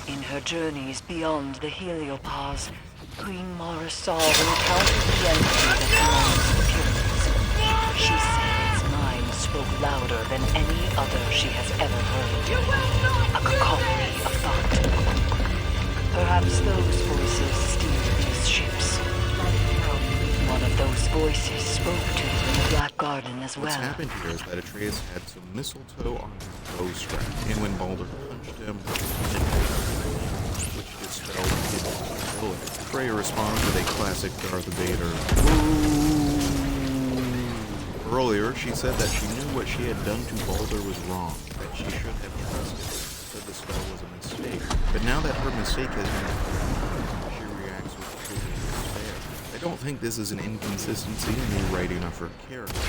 In her journeys beyond the heliopause, Queen Mara saw and encountered the entity that surrounds the pyramids. She said its mind spoke louder than any other she has ever heard. A cacophony of thought. Perhaps those voices steer these ships. One of those voices spoke to him in the Black Garden as well. What's happened here is that Atreus had some mistletoe on his bow strap, and when Baldur punched him, which dispelled his ability. Freya responds with a classic Darth Vader, "Ooh," Earlier, she said that she knew what she had done to Baldur was wrong, that she should have trusted him, said the spell was a mistake. But now that her mistake has been corrected, she reacts with total despair. I don't think this is an inconsistency in the writing of her character. I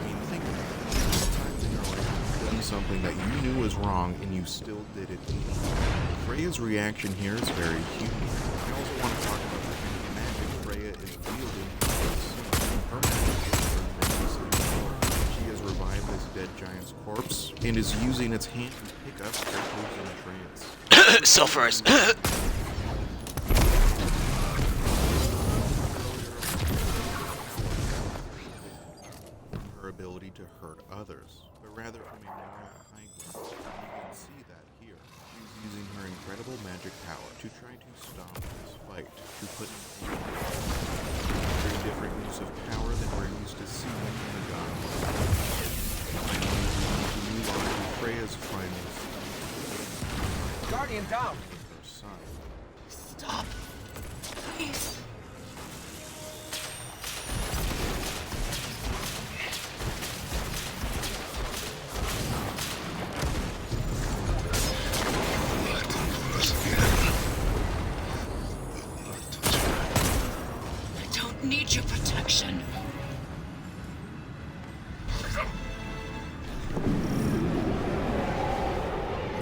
mean, think about it. Sometimes in your life you've done something that you knew was wrong and you still did it anyway. Freya's reaction here is very human. I also want to talk about the kind of magic Freya is wielding. Her magic is her. She has revived this dead giant's corpse and is using its hand to pick up Kratos and Atreus. Sulfurs. Her ability to hurt others, but rather from a narrow high ground. You can see that here. She's using her incredible magic power to try to stop this fight, to put an end to it. Very different use of power than we're used to seeing in the God of War. Finally, we need to move on to Freya's final scene. Guardian down! Her son. Stop. Please. I don't need your protection.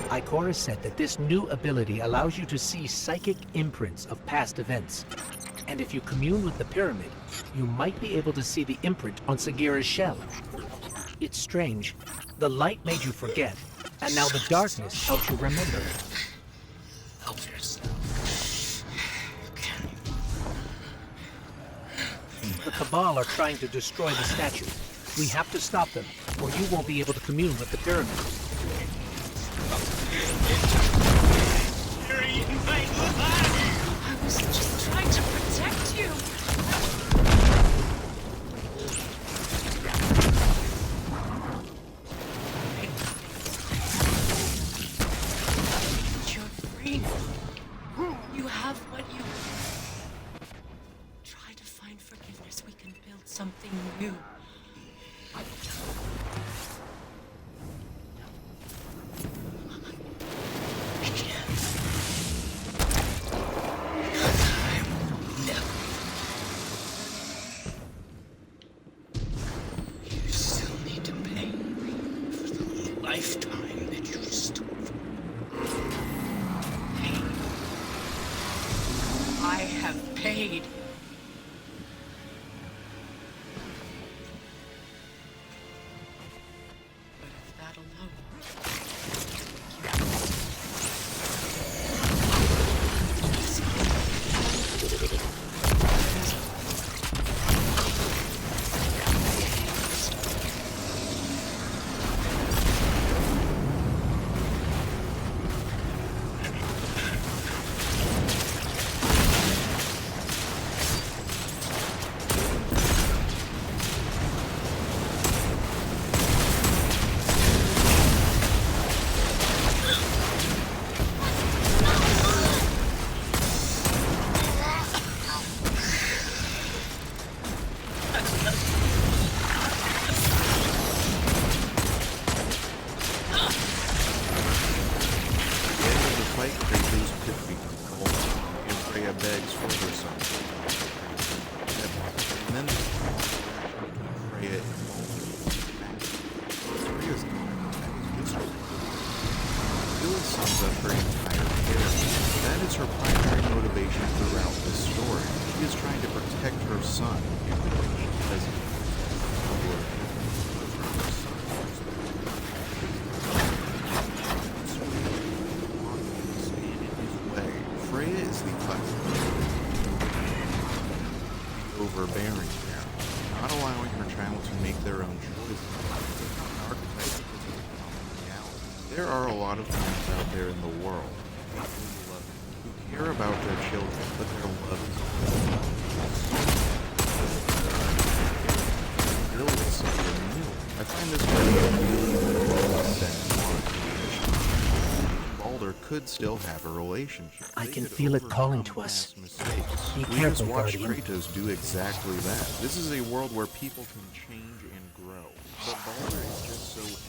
Ikora said that this new ability allows you to see psychic imprints of past events. And if you commune with the pyramid, you might be able to see the imprint on Sagira's shell. It's strange. The light made you forget, and now the darkness helps you remember. Help yourself. The Cabal are trying to destroy the statue. We have to stop them, or you won't be able to commune with the pyramid. I was just trying to protect you. You're free. You have what you want. Try to find forgiveness. We can build something new. You still need to pay for the lifetime that you stole. I have paid. But if that alone. Fight Kratos defeats Baldur, and Freya begs for her son. And then Freya and Baldur. Freya's not. That is miserable. Really sums up her entire character. That is her primary motivation throughout this story. She is trying to protect her son, even when she doesn't. Freya is the overbearing parent, not allowing her child to make their own choices. Archetype is a common reality. There are a lot of parents out there in the world who care about their children, but their love is build something new. I find this very appealing in the sad one. Baldur Baldur could still have a relationship. I They can could feel it calling overcome to us. past mistakes. Be We careful, just watched Guardian. Kratos do exactly that. This is a world where people can change and grow. But Baldur is just so angry.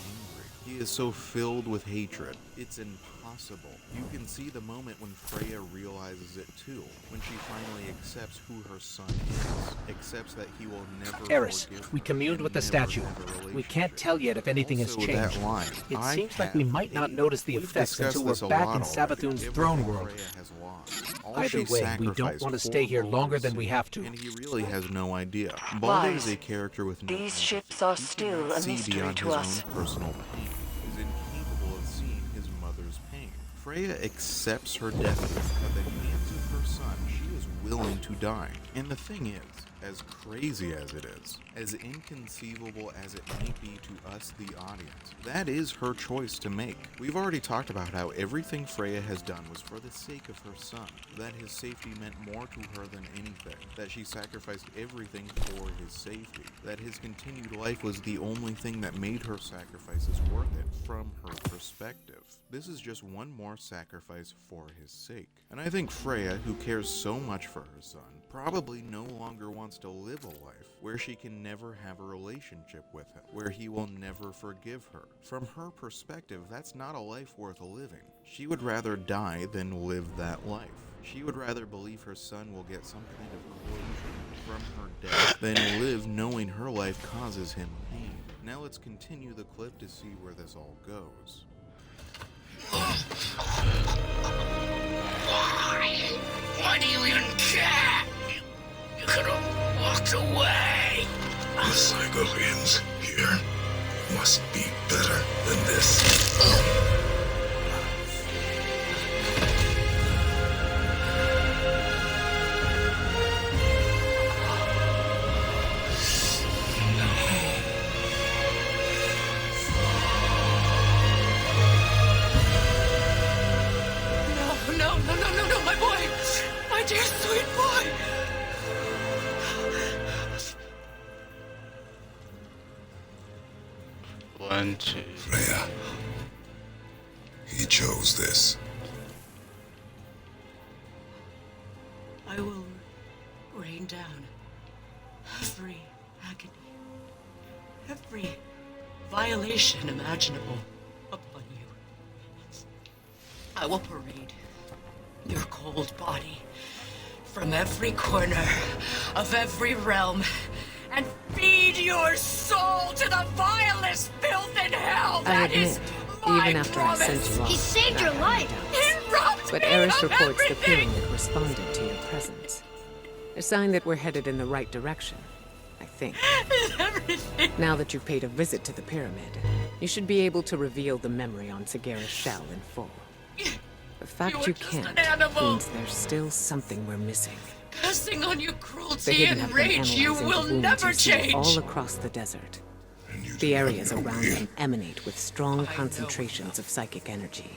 He is so filled with hatred. It's impossible. You can see the moment when Freya realizes it too, when she finally accepts who her son is, accepts that he will never Eris, forgive we her communed and with the never statue. have a We relationship. can't tell yet if anything has Also, changed. that line, It "I seems like we have might not hate." notice the We've effects discussed until this we're a back lot in already. Savathun's Everything throne world. Freya has lost. All Either she way, we don't sacrificed want to for stay here longer Baldur's than we sake, have to. and he really has no idea. Baldur is Wise. a character with no These empathy. ships are He still cannot a see mystery beyond to his us. own personal pain. He is incapable of seeing his mother's pain. Freya accepts her destiny. At the hands of her son, she is willing to die. And the thing is, as crazy as it is, as inconceivable as it might be to us, the audience, that is her choice to make. We've already talked about how everything Freya has done was for the sake of her son, that his safety meant more to her than anything, that she sacrificed everything for his safety, that his continued life was the only thing that made her sacrifices worth it from her perspective. This is just one more sacrifice for his sake. And I think Freya, who cares so much for her son, probably no longer wants to live a life where she can never have a relationship with him, where he will never forgive her. From her perspective, that's not a life worth living. She would rather die than live that life. She would rather believe her son will get some kind of closure from her death than live knowing her life causes him pain. Now let's continue the clip to see where this all goes. Why do you even care? You could have walked away. The cycle ends here. Must be better than this. No, my boy! My dear sweet boy! One, two. Freya. He chose this. I will rain down every agony, every violation imaginable upon you. I will parade your cold body from every corner of every realm and feed your soul to the vilest filth in hell. I That is admit, my even after I sent promise. you off, He saved your life. He robbed but me Eris of reports the everything. pyramid responded to your presence. A sign that we're headed in the right direction, I think. Everything. Now that you've paid a visit to the pyramid, you should be able to reveal the memory on Sagara's shell in full. The fact you can't means there's still something we're missing. Passing on your The cruelty Hidden and have been rage, you analyzing will the wounds never you see change. all across the desert. The areas around them emanate with strong concentrations of psychic energy.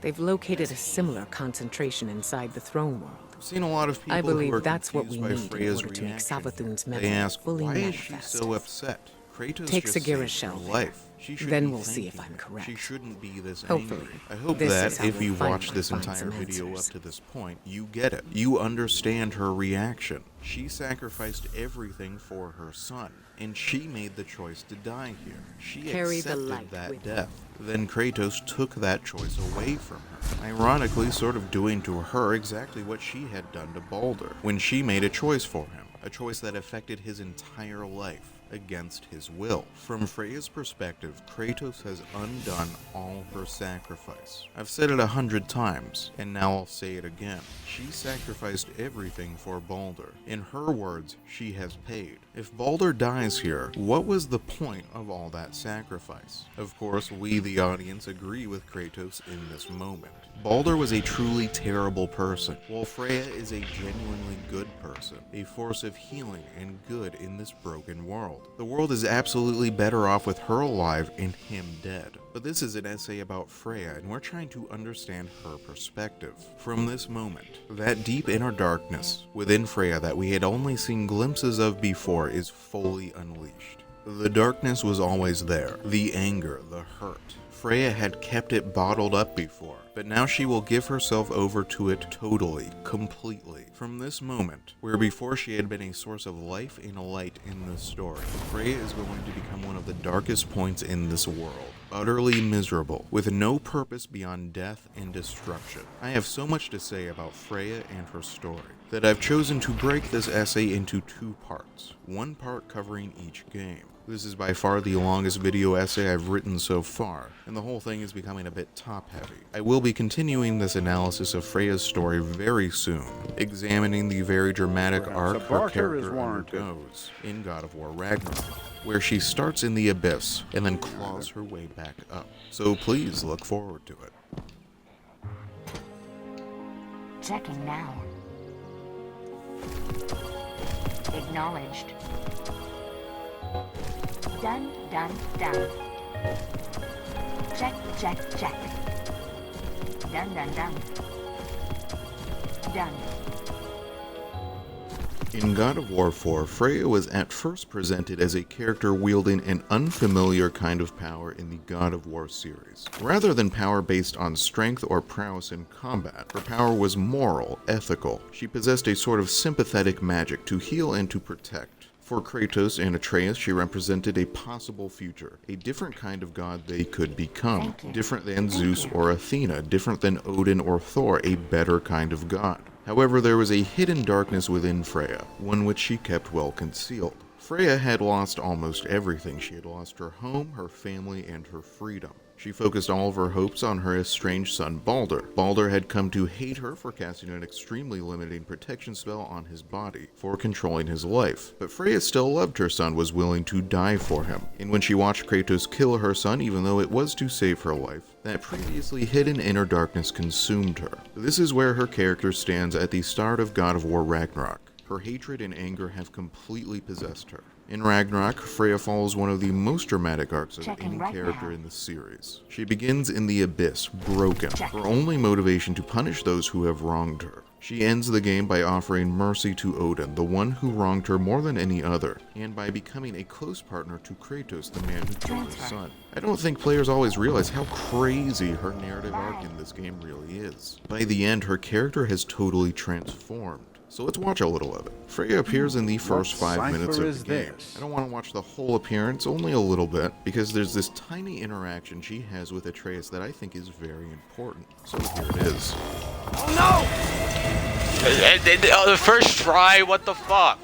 They've located a similar concentration inside the throne world. I've seen a lot of people I believe who are that's what we confused by need in Freya's order to make reaction. Savathun's They memory ask, fully why is she manifest. so upset? Kratos Take just Sagara's saved shell her there. life. She should Then be we'll see thanking if I'm her. correct. She shouldn't be this Hopefully, angry. I hope this that is how if we'll you watch finally this find entire some video answers. up to this point, you get it. You understand her reaction. She sacrificed everything for her son, and she made the choice to die here. She Carry the accepted light that with death. Then Kratos took that choice away from her, ironically sort of doing to her exactly what she had done to Baldur when she made a choice for him, a choice that affected his entire life against his will. From Freya's perspective, Kratos has undone all her sacrifice. I've said it 100 times, and now I'll say it again. She sacrificed everything for Baldur. In her words, she has paid. If Baldur dies here, what was the point of all that sacrifice? Of course, we the audience agree with Kratos in this moment. Baldur was a truly terrible person, while Freya is a genuinely good person, a force of healing and good in this broken world. The world is absolutely better off with her alive and him dead. But this is an essay about Freya, and we're trying to understand her perspective. From this moment, that deep inner darkness within Freya that we had only seen glimpses of before is fully unleashed. The darkness was always there. The anger, the hurt. Freya had kept it bottled up before, but now she will give herself over to it totally, completely. From this moment, where before she had been a source of life and light in the story, Freya is going to become one of the darkest points in this world. Utterly miserable, with no purpose beyond death and destruction. I have so much to say about Freya and her story, that I've chosen to break this essay into 2 parts, one part covering each game. This is by far the longest video essay I've written so far, and the whole thing is becoming a bit top-heavy. I will be continuing this analysis of Freya's story very soon, examining the very dramatic arc her character undergoes in God of War Ragnarok, where she starts in the abyss and then claws her way back up. So please look forward to it. Checking now. Acknowledged. Done, done, done. Check, check, check. Done, done, done. Done. In God of War 4, Freya was at first presented as a character wielding an unfamiliar kind of power in the God of War series. Rather than power based on strength or prowess in combat, her power was moral, ethical. She possessed a sort of sympathetic magic to heal and to protect. For Kratos and Atreus, she represented a possible future, a different kind of god they could become, different than Zeus or Athena, different than Odin or Thor, a better kind of god. However, there was a hidden darkness within Freya, one which she kept well concealed. Freya had lost almost everything. She had lost her home, her family, and her freedom. She focused all of her hopes on her estranged son Baldur. Baldur had come to hate her for casting an extremely limiting protection spell on his body, for controlling his life. But Freya still loved her son, was willing to die for him. And when she watched Kratos kill her son, even though it was to save her life, that previously hidden inner darkness consumed her. This is where her character stands at the start of God of War Ragnarok. Her hatred and anger have completely possessed her. In Ragnarok, Freya follows one of the most dramatic arcs of any character in the series. She begins in the abyss, broken, her only motivation to punish those who have wronged her. She ends the game by offering mercy to Odin, the one who wronged her more than any other, and by becoming a close partner to Kratos, the man who killed her son. I don't think players always realize how crazy her narrative arc in this game really is. By the end, her character has totally transformed. So let's watch a little of it. Freya appears in the first 5 minutes of the game. I don't want to watch the whole appearance, only a little bit, because there's this tiny interaction she has with Atreus that I think is very important. So here it is. Oh no! The first try, what the fuck?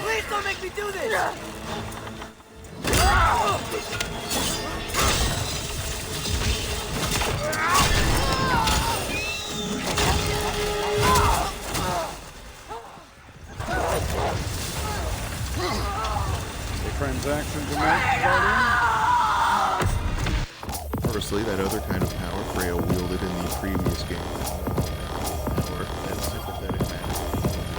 Please don't make me do this! Transactions to make, Firstly, that other kind of power Freya wielded in the previous game. Power, that sympathetic magic,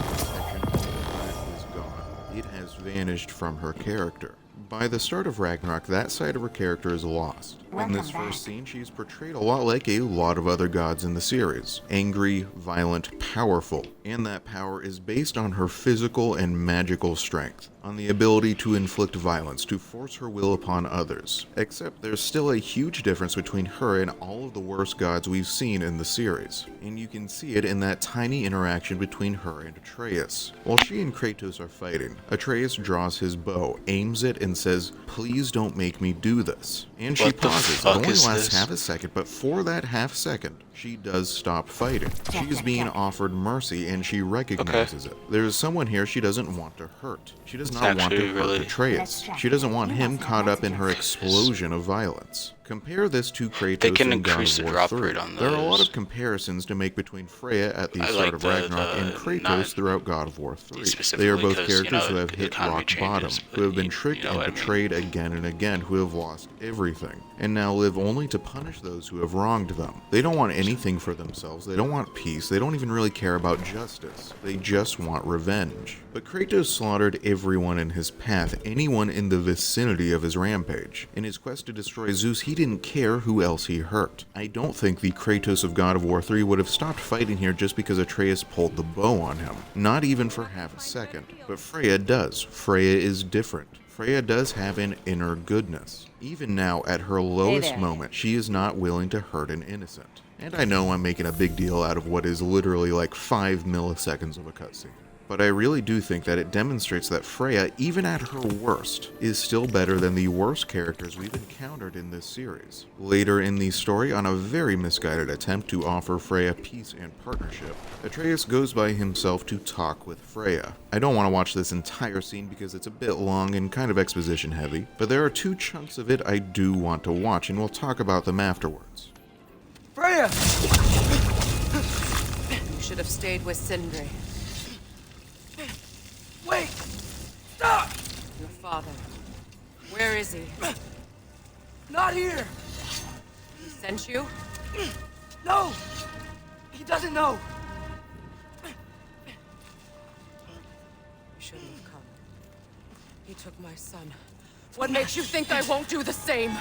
protection, all of that is gone. It has vanished from her character. By the start of Ragnarok, that side of her character is lost. In this first scene, she's portrayed a lot like a lot of other gods in the series. Angry, violent, powerful. And that power is based on her physical and magical strength, on the ability to inflict violence, to force her will upon others. Except there's still a huge difference between her and all of the worst gods we've seen in the series. And you can see it in that tiny interaction between her and Atreus. While she and Kratos are fighting, Atreus draws his bow, aims it, and says, "Please don't make me do this." And she pauses. It only lasts half a second, but for that half second, she does stop fighting. She is being offered mercy, and she recognizes it. There is someone here she doesn't want to hurt. She does not want to hurt Atreus. She doesn't want him caught up in her explosion of violence. Compare this to Kratos in God of War 3. There are a lot of comparisons to make between Freya at the start of Ragnarok and Kratos throughout God of War 3. They are both characters who have hit rock bottom, who have been tricked and betrayed again and again, who have lost everything, and now live only to punish those who have wronged them. They don't want any anything for themselves, they don't want peace, they don't even really care about justice. They just want revenge. But Kratos slaughtered everyone in his path, anyone in the vicinity of his rampage. In his quest to destroy Zeus, he didn't care who else he hurt. I don't think the Kratos of God of War 3 would have stopped fighting here just because Atreus pulled the bow on him. Not even for half a second. But Freya does. Freya is different. Freya does have an inner goodness. Even now, at her lowest moment, she is not willing to hurt an innocent. And I know I'm making a big deal out of what is literally like 5 milliseconds of a cutscene. But I really do think that it demonstrates that Freya, even at her worst, is still better than the worst characters we've encountered in this series. Later in the story, on a very misguided attempt to offer Freya peace and partnership, Atreus goes by himself to talk with Freya. I don't want to watch this entire scene because it's a bit long and kind of exposition heavy, but there are 2 chunks of it I do want to watch, and we'll talk about them afterwards. Freya! You should have stayed with Sindri. Wait! Stop! Your father. Where is he? Not here! He sent you? No! He doesn't know! You shouldn't have come. He took my son. What makes you think I won't do the same?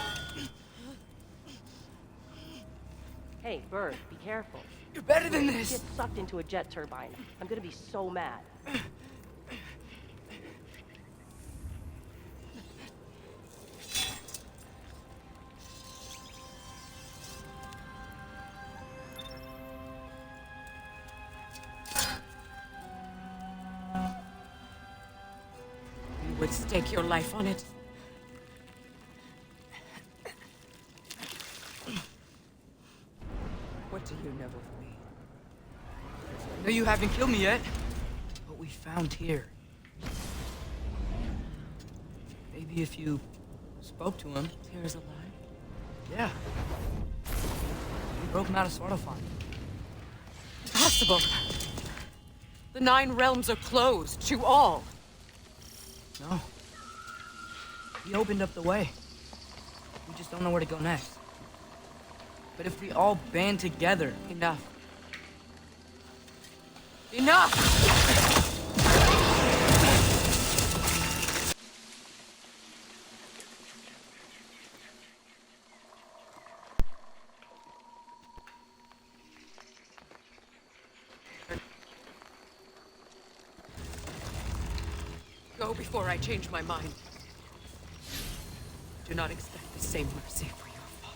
Hey, Bird, be careful. You're better than this! Get sucked into a jet turbine. I'm gonna be so mad. You would stake your life on it. What do you know of me? I know you haven't killed me yet. What we found here. Maybe if you spoke to him. Tyra's alive? Yeah. We broke him out of Svartalfheim. Impossible. The 9 realms are closed to all. No. He opened up the way. We just don't know where to go next. But if we all band together... Enough. Enough! Go before I change my mind. Do not expect the same mercy for your father.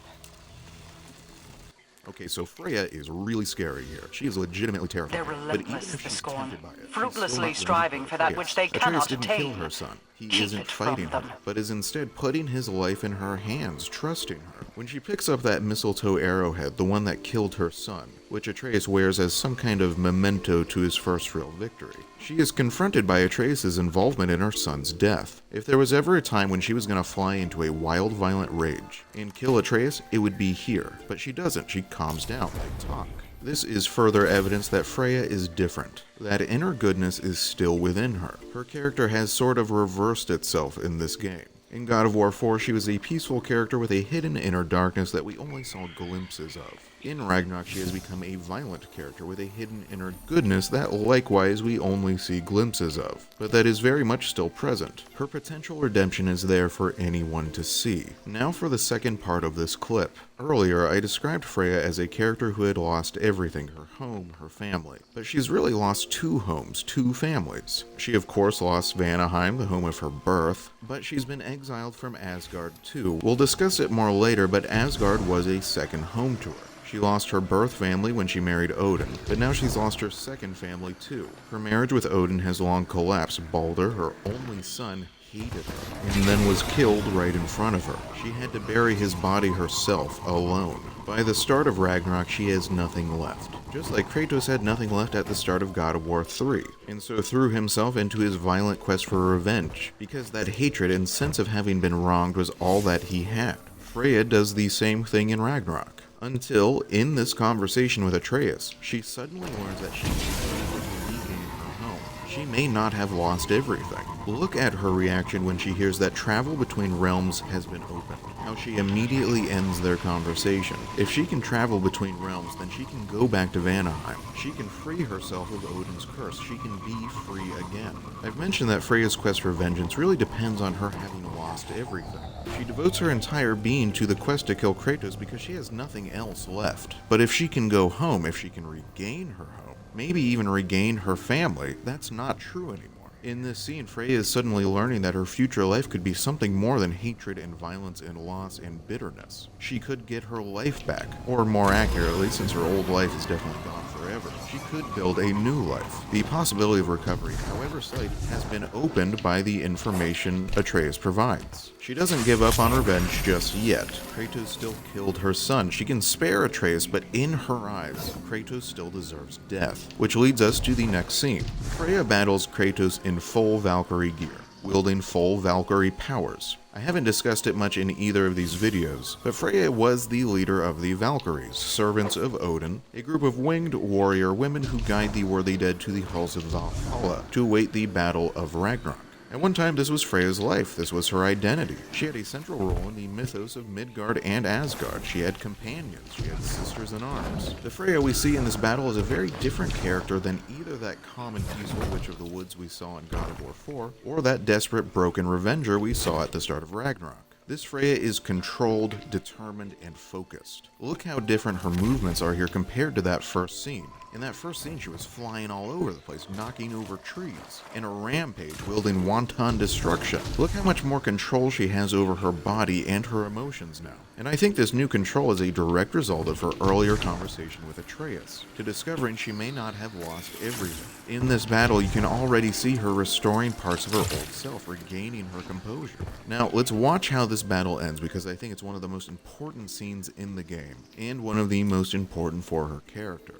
Okay, so Freya is really scary here. She is legitimately terrifying. They're But even relentless, if the she's scorn. tempted by it, she's still Fruitlessly not striving willing for to that Atreus. which they Atreus cannot didn't attain. kill her son. He Keep isn't it from fighting her, them. but is instead putting his life in her hands, trusting her. When she picks up that mistletoe arrowhead, the one that killed her son, which Atreus wears as some kind of memento to his first real victory, she is confronted by Atreus' involvement in her son's death. If there was ever a time when she was going to fly into a wild, violent rage and kill Atreus, it would be here. But she doesn't. She calms down. They talk. This is further evidence that Freya is different. That inner goodness is still within her. Her character has sort of reversed itself in this game. In God of War 4, she was a peaceful character with a hidden inner darkness that we only saw glimpses of. In Ragnarok, she has become a violent character with a hidden inner goodness that likewise we only see glimpses of, but that is very much still present. Her potential redemption is there for anyone to see. Now for the second part of this clip. Earlier, I described Freya as a character who had lost everything, her home, her family. But she's really lost 2 homes, 2 families. She of course lost Vanaheim, the home of her birth, but she's been exiled from Asgard too. We'll discuss it more later, but Asgard was a second home to her. She lost her birth family when she married Odin, but now she's lost her second family too. Her marriage with Odin has long collapsed. Balder, her only son, hated her, and then was killed right in front of her. She had to bury his body herself, alone. By the start of Ragnarok, she has nothing left. Just like Kratos had nothing left at the start of God of War 3, and so threw himself into his violent quest for revenge, because that hatred and sense of having been wronged was all that he had. Freya does the same thing in Ragnarok. Until, in this conversation with Atreus, she suddenly learns that she is leaving her home. She may not have lost everything. Look at her reaction when she hears that travel between realms has been opened. How she immediately ends their conversation. If she can travel between realms, then she can go back to Vanaheim. She can free herself of Odin's curse. She can be free again. I've mentioned that Freya's quest for vengeance really depends on her having lost everything. She devotes her entire being to the quest to kill Kratos because she has nothing else left. But if she can go home, if she can regain her home, maybe even regain her family, that's not true anymore. In this scene, Freya is suddenly learning that her future life could be something more than hatred and violence and loss and bitterness. She could get her life back, or more accurately, since her old life is definitely gone forever, she could build a new life. The possibility of recovery, however slight, has been opened by the information Atreus provides. She doesn't give up on revenge just yet. Kratos still killed her son. She can spare Atreus, but in her eyes, Kratos still deserves death. Which leads us to the next scene. Freya battles Kratos in full Valkyrie gear, wielding full Valkyrie powers. I haven't discussed it much in either of these videos, but Freya was the leader of the Valkyries, servants of Odin, a group of winged warrior women who guide the worthy dead to the halls of Valhalla to await the battle of Ragnarok. At one time, this was Freya's life. This was her identity. She had a central role in the mythos of Midgard and Asgard. She had companions. She had sisters in arms. The Freya we see in this battle is a very different character than either that calm and peaceful Witch of the Woods we saw in God of War 4, or that desperate, broken Revenger we saw at the start of Ragnarok. This Freya is controlled, determined, and focused. Look how different her movements are here compared to that first scene. In that first scene, she was flying all over the place, knocking over trees. In a rampage, wielding wanton destruction. Look how much more control she has over her body and her emotions now. And I think this new control is a direct result of her earlier conversation with Atreus, to discovering she may not have lost everything. In this battle, you can already see her restoring parts of her old self, regaining her composure. Now, let's watch how this battle ends, because I think it's one of the most important scenes in the game, and one of the most important for her character.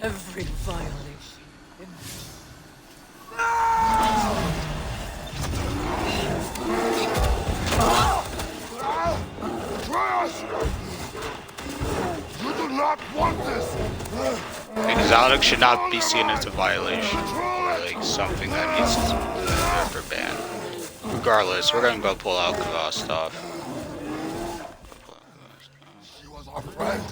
Every violation. You do not want this! Exotic should not be seen as a violation, or like something that needs to be banned. Regardless, we're gonna go pull out Kavah stuff. She was our friend.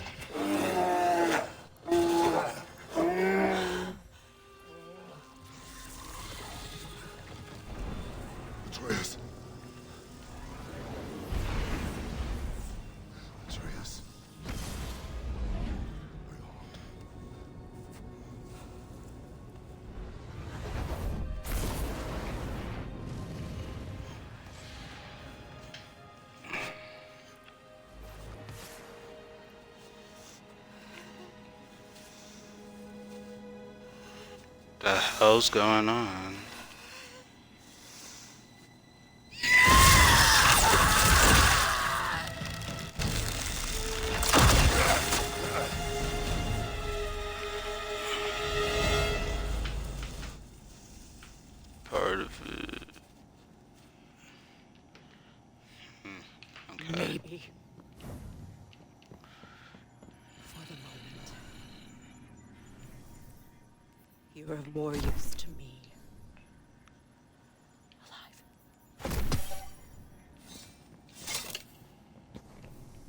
Atreus. Atreus. The hell's going on? Part of it. Okay. Maybe. For the moment. You are of more use to me.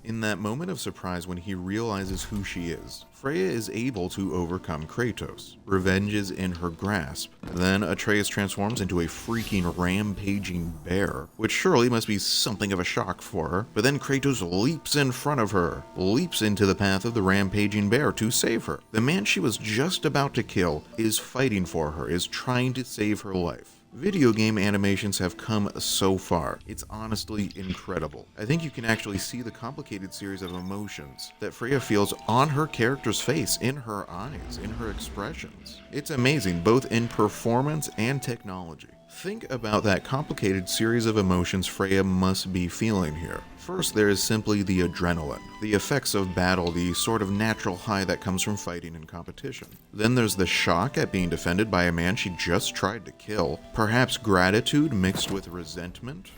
In that moment of surprise when he realizes who she is, Freya is able to overcome Kratos. Revenge is in her grasp. Then Atreus transforms into a freaking rampaging bear, which surely must be something of a shock for her. But then Kratos leaps in front of her, leaps into the path of the rampaging bear to save her. The man she was just about to kill is fighting for her, is trying to save her life. Video game animations have come so far. It's honestly incredible. I think you can actually see the complicated series of emotions that Freya feels on her character's face, in her eyes, in her expressions. It's amazing, both in performance and technology. Think about that complicated series of emotions Freya must be feeling here. first there is simply the adrenaline, the effects of battle, the sort of natural high that comes from fighting in competition. Then there's the shock at being defended by a man she just tried to kill, perhaps gratitude mixed with resentment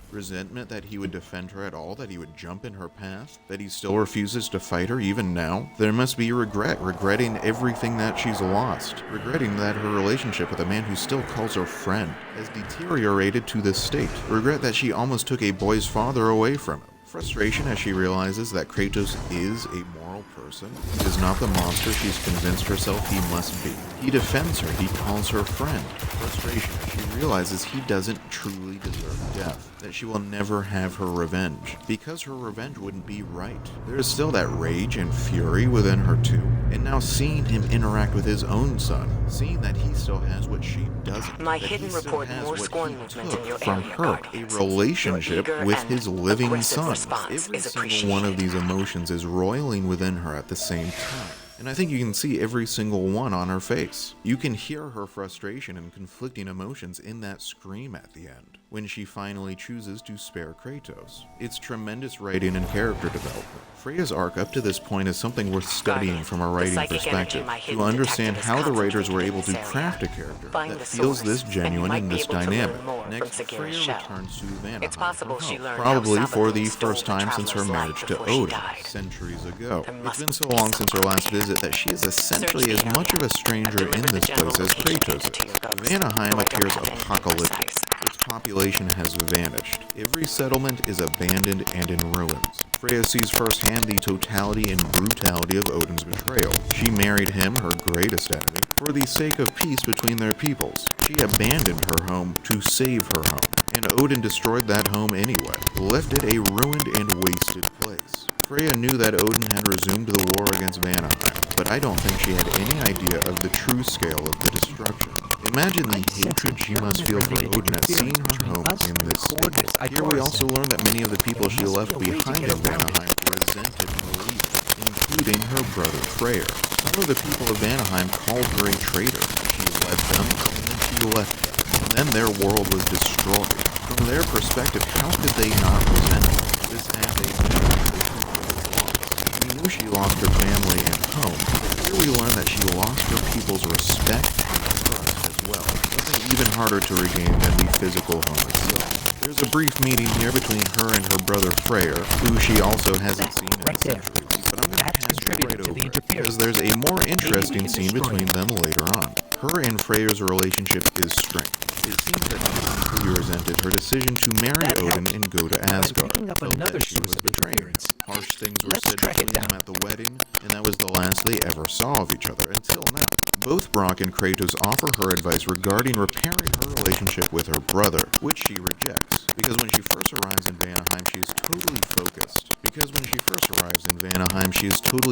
that he would defend her at all, that he would jump in her path, that he still refuses to fight her even now. There must be regret, regretting everything that she's lost, regretting that her relationship with a man who still calls her friend has deteriorated to this state, regret that she almost took a boy's father away from him. Frustration as she realizes that Kratos is a moral person. He is not the monster she's convinced herself he must be. He defends her, he calls her friend. Frustration as she realizes he doesn't truly deserve death, that she will never have her revenge, because her revenge wouldn't be right. There is still that rage and fury within her too, and now seeing him interact with his own son, seeing that he still has what she doesn't, My that hidden he still report has more what scorn he movement took in your from area, her, Guardians. a relationship Your eager with and his living aggressive son. response Every is single one of these emotions is roiling within her at the same time. And I think you can see every single one on her face. You can hear her frustration and conflicting emotions in that scream at the end, when she finally chooses to spare Kratos. It's tremendous writing and character development. Freya's arc up to this point is something worth studying from a writing perspective, to understand how the writers were able to craft a character that feels this genuine and this dynamic. Next, Freya returns to Vanaheim from home, probably for the first time since her marriage to Odin, centuries ago. It's been so long since her last visit that she is essentially as much of a stranger in this place as Kratos is. Vanaheim appears apocalyptic. Its population has vanished. Every settlement is abandoned and in ruins. Freya sees firsthand the totality and brutality of Odin's betrayal. She married him, her greatest enemy, for the sake of peace between their peoples. She abandoned her home to save her home, and Odin destroyed that home anyway, left it a ruined and wasted place. Freya knew that Odin had resumed the war against Vanaheim, but I don't think she had any idea of the true scale of the destruction. Imagine the hatred she must feel for Odin at seeing her home in this state. Here we also learn that many of the people she left behind in Vanaheim resented her leaving, including her brother Freyr. Some of the people of Vanaheim called her a traitor. She led them, and then she left them, and then their world was destroyed. From their perspective, how could they not resent her? This as a we knew she lost her family and home, but here we learn that she lost her people's respect and trust as well. Something even harder to regain than the physical home itself. There's a brief meeting here between her and her brother Freyr, who she also hasn't seen in centuries, but I'm going to pass you right over it, because there's a more interesting scene between them later on. Her and Freyr's relationship is strained. It seems that she deeply resented her decision to marry Odin and go to Asgard, felt that she was betraying him. Harsh things were said between them at the wedding, and that was the last they ever saw of each other until now. Both Brock and Kratos offer her advice regarding repairing her relationship with her brother, which she rejects, because when she first arrives in Vanaheim, she is totally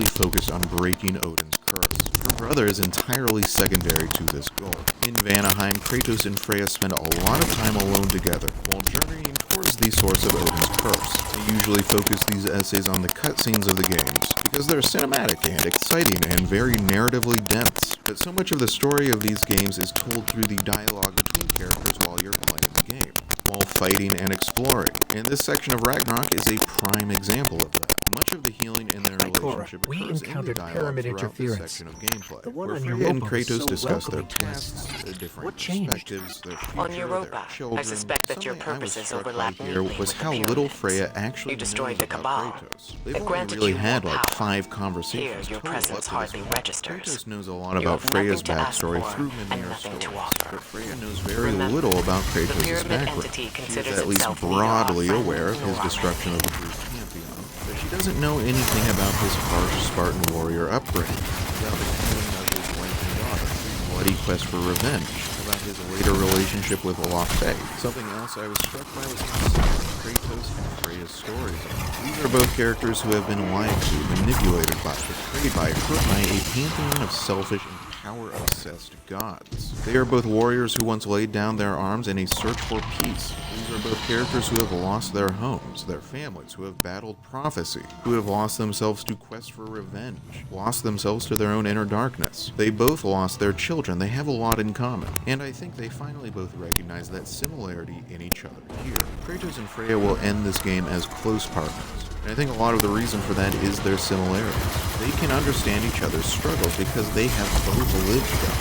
focused on breaking Odin's curse. Her brother is entirely secondary to this goal. In Vanaheim, Kratos and Freya spend a lot of time alone together, while journeying towards the source of Odin's curse. They usually focus these essays on the cutscenes of the games, because they're cinematic and exciting and very narratively dense. But so much of the story of these games is told through the dialogue between characters while you're playing the game, while fighting and exploring. And this section of Ragnarok is a prime example of that. Much of the healing in their relationship occurs in the dialogue throughout this section of gameplay, where Freya and Kratos discuss their pasts, their different perspectives, their future, their children. I suspect that your purposes overlap Here was how little Freya actually knows about Kratos. They've only really had like 5 conversations your presence hardly registers. Kratos knows a lot about Freya's backstory through Mimir's stories, but Freya knows very little about Kratos' background. She is at least broadly aware of his destruction of the Greek pantheon, but she doesn't know anything about his harsh Spartan warrior upbringing, about the killing of his wife and daughter, his bloody quest for revenge, about his later relationship with Laufey. Something else I was struck by was how similar Kratos and Freya's stories are. These are both characters who have been lied to, manipulated by, betrayed by, hurt by a pantheon of selfish and power-obsessed gods. They are both warriors who once laid down their arms in a search for peace. These are both characters who have lost their homes, their families, who have battled prophecy, who have lost themselves to quest for revenge, lost themselves to their own inner darkness. They both lost their children. They have a lot in common, and I think they finally both recognize that similarity in each other here. Kratos and Freya will end this game as close partners, And I think a lot of the reason for that is their similarity. They can understand each other's struggles because they have both lived them.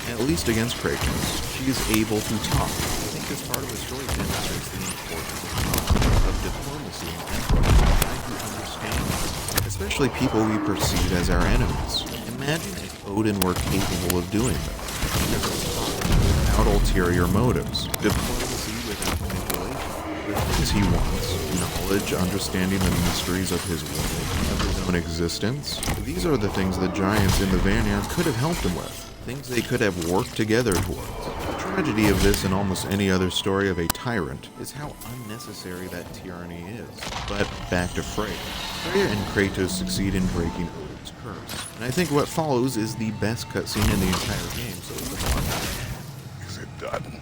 At least against Kratos, she is able to talk. I think this part of the story demonstrates the importance of diplomacy and empathy, trying to understand them, especially people we perceive as our enemies. Imagine if Odin were capable of doing that. Without ulterior motives, diplomacy without manipulation. The things he wants, knowledge, understanding the mysteries of his world, of his own existence, these are the things the giants in the Vanir could have helped him with. Things they could have worked together towards. The tragedy of this and almost any other story of a tyrant is how unnecessary that tyranny is. But back to Freya. Freya and Kratos succeed in breaking Odin's curse. And I think what follows is the best cutscene in the entire game, so it's fun. Is it done?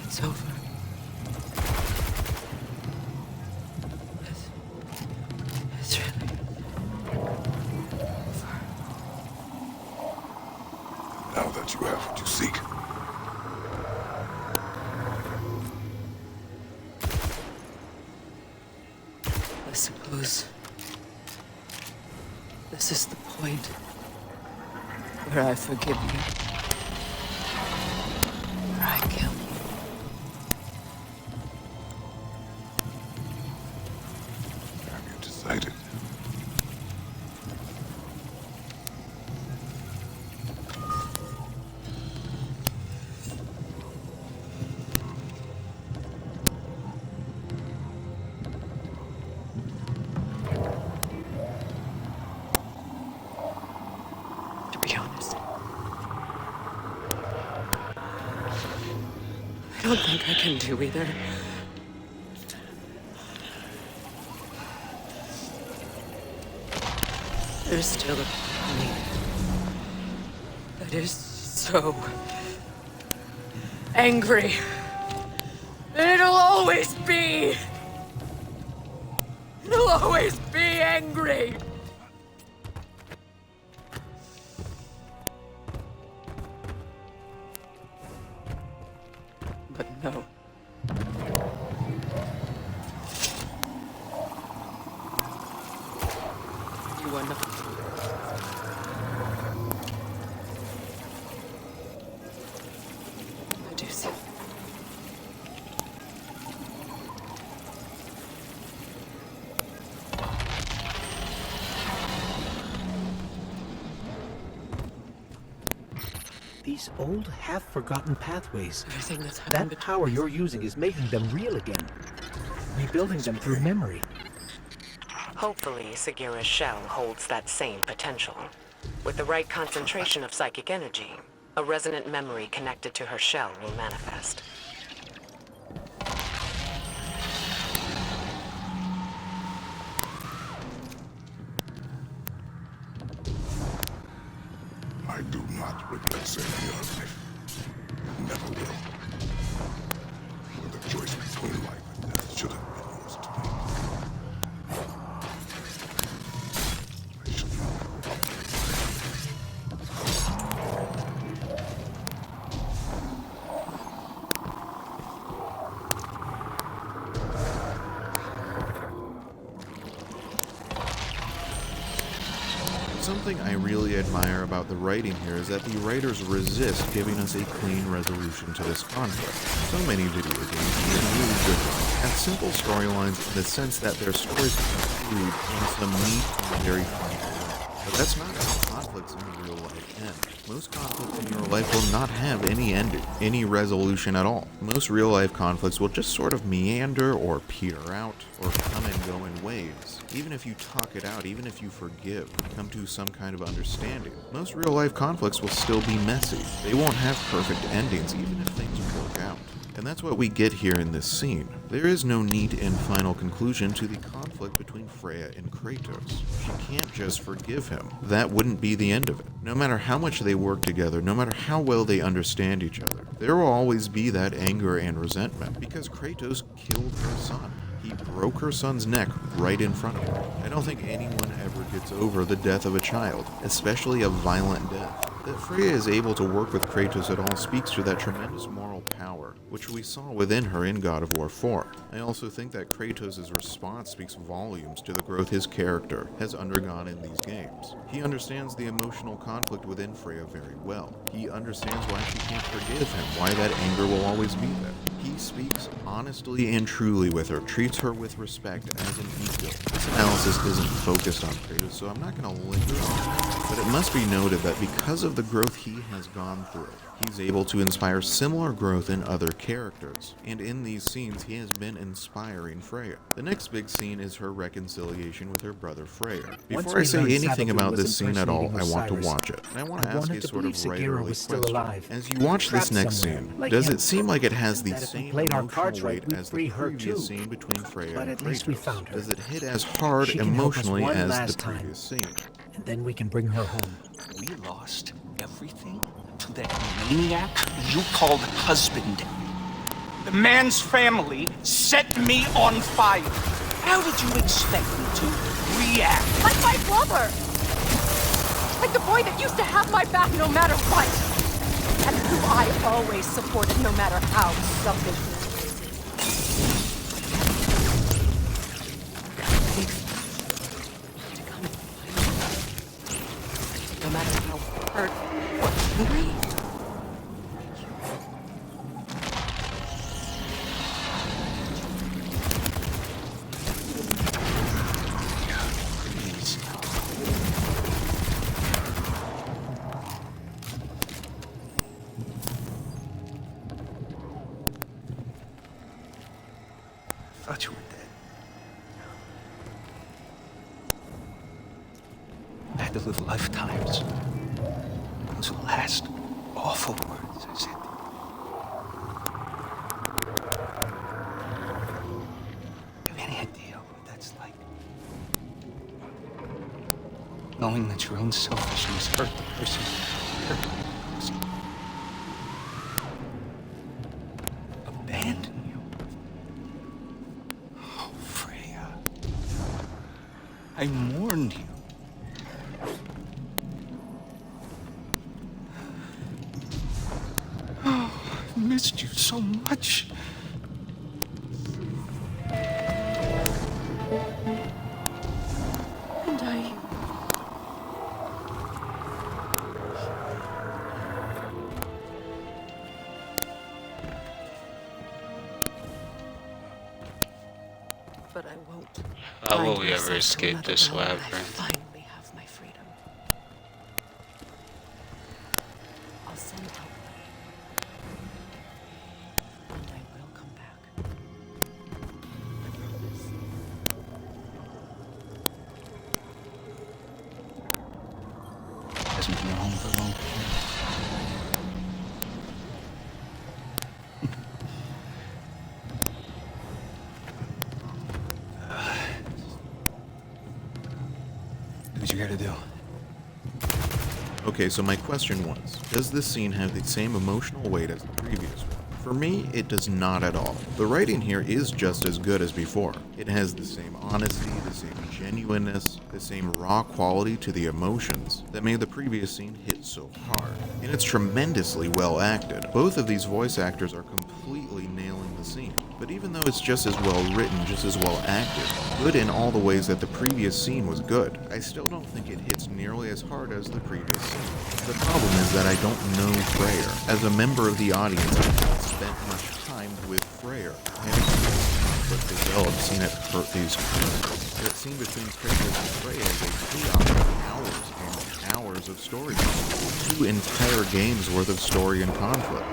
It's over. It's really Now that you have what you seek. I suppose this is the point where I forgive you. Where I kill you. Have you decided? To be honest, I don't think I can do either. There's still a part of me that is so angry. And it'll always be. It'll always be angry. But no. You are not. I do see. These old, half-forgotten pathways. Everything that's happened That power you're using is making them real again. Rebuilding them through memory. Hopefully, Sagira's shell holds that same potential. With the right concentration of psychic energy, a resonant memory connected to her shell will manifest. I do not regret saving your life. Never will. But the choice between life and death should have been yours to make. I should Something I really admire about the writing here is that the writers resist giving us a clean resolution to this conflict. So many video games use really good ones, have simple storylines in the sense that their stories conclude in some neat and very funny way. But that's not how conflicts in real life end. Most conflicts in your life will not have any ending, any resolution at all. Most real life conflicts will just sort of meander or peter out, or come and go in waves. Even if you talk it out, even if you forgive, come to some kind of understanding, most real life conflicts will still be messy. They won't have perfect endings, even if things work out. And that's what we get here in this scene. There is no neat and final conclusion to the conflict between Freya and Kratos. She can't just forgive him. That wouldn't be the end of it. No matter how much they work together, no matter how well they understand each other, there will always be that anger and resentment, because Kratos killed her son. He broke her son's neck right in front of her. I don't think anyone ever gets over the death of a child, especially a violent death. That Freya is able to work with Kratos at all speaks to that tremendous moral power, which we saw within her in God of War 4. I also think that Kratos' response speaks volumes to the growth his character has undergone in these games. He understands the emotional conflict within Freya very well. He understands why she can't forgive him, why that anger will always be there. He speaks honestly and truly with her, treats her with respect as an equal. This analysis isn't focused on Kratos, so I'm not going to linger on it, but it must be noted that because of the growth he has gone through, he's able to inspire similar growth in other characters, and in these scenes he has been inspiring Freya. The next big scene is her reconciliation with her brother Freyr. Before I say anything about this scene at all, I want to watch it, and I want to ask a sort of writerly question. As you watch this next scene, does it seem like it has the same emotional weight as the previous scene between Freya and Kratos? Does it hit as hard emotionally as the previous scene? And then we can bring her home. We lost everything to that maniac you called husband. The man's family set me on fire. How did you expect me to react? Like my brother! Like the boy that used to have my back no matter what! And who I always supported no matter how selfish. No matter how hurt or angry. I thought you were dead. I had to live lifetimes. Those last awful words I said to you. You have any idea what that's like? Knowing that your own selfishness hurt the person who hurt you. Abandon you. Oh, Freya. I mourned you. Missed you so much. And I... But I won't. How will we ever escape this labyrinth? Finally have my freedom. I'll send help. And I will come back. I promise. Hasn't been home for a long time. Do what you gotta do. Okay, so my question was, does this scene have the same emotional weight as the previous one? For me, it does not at all. The writing here is just as good as before. It has the same honesty, the same genuineness, the same raw quality to the emotions that made the previous scene hit so hard. And it's tremendously well acted. Both of these voice actors are completely nailing the scene. But even though it's just as well written, just as well acted, good in all the ways that the previous scene was good, I still don't think it hits nearly as hard as the previous scene. The problem is that I don't know Freyr. As a member of the audience, I haven't spent much time with Freyr. I haven't seen this conflict develop, seen it hurt these creatures. That scene between Kratos and Freyr is a payout of hours and hours of storytelling. 2 entire games worth of story and conflict.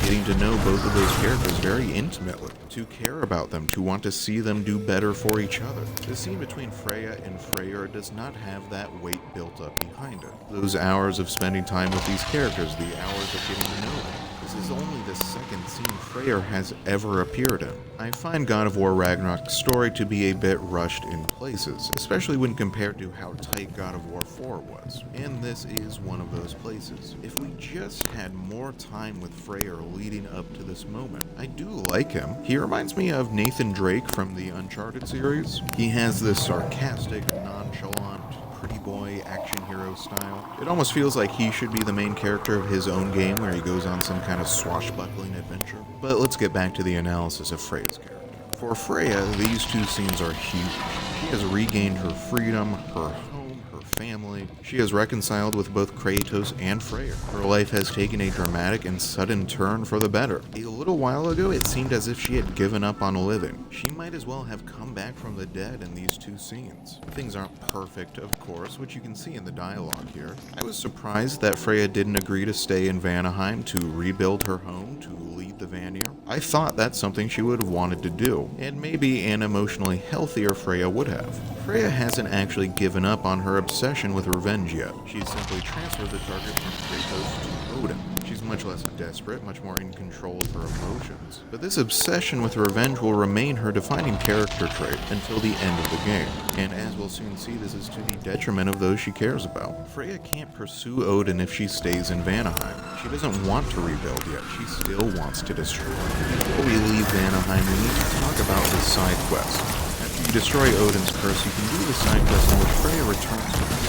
Getting to know both of those characters very intimately, to care about them, to want to see them do better for each other. The scene between Freya and Freyr does not have that weight built up behind it. Those hours of spending time with these characters, the hours of getting to know them. This is only the second scene Freyr has ever appeared in. I find God of War Ragnarok's story to be a bit rushed in places, especially when compared to how tight God of War 4 was. And this is one of those places. If we just had more time with Freyr leading up to this moment. I do like him. He reminds me of Nathan Drake from the Uncharted series. He has this sarcastic, nonchalant, pretty boy action hero style. It almost feels like he should be the main character of his own game where he goes on some kind of swashbuckling adventure. But let's get back to the analysis of Freya's character. For Freya, these two scenes are huge. She has regained her freedom, her home, her family. She has reconciled with both Kratos and Freya. Her life has taken a dramatic and sudden turn for the better. A little while ago, it seemed as if she had given up on living. She might as well have come back from the dead in these two scenes. Things aren't perfect, of course, which you can see in the dialogue here. I was surprised that Freya didn't agree to stay in Vanaheim to rebuild her home, to lead the Vanir. I thought that's something she would have wanted to do, and maybe an emotionally healthier Freya would have. Freya hasn't actually given up on her obsession with revenge yet. She's simply transferred the target from Kratos to Odin. She's much less desperate, much more in control of her emotions. But this obsession with revenge will remain her defining character trait until the end of the game. And as we'll soon see, this is to the detriment of those she cares about. Freya can't pursue Odin if she stays in Vanaheim. She doesn't want to rebuild yet, she still wants to destroy. Before we leave Vanaheim, we need to talk about the side quest. After you destroy Odin's curse, you can do the side quest in which Freya returns to the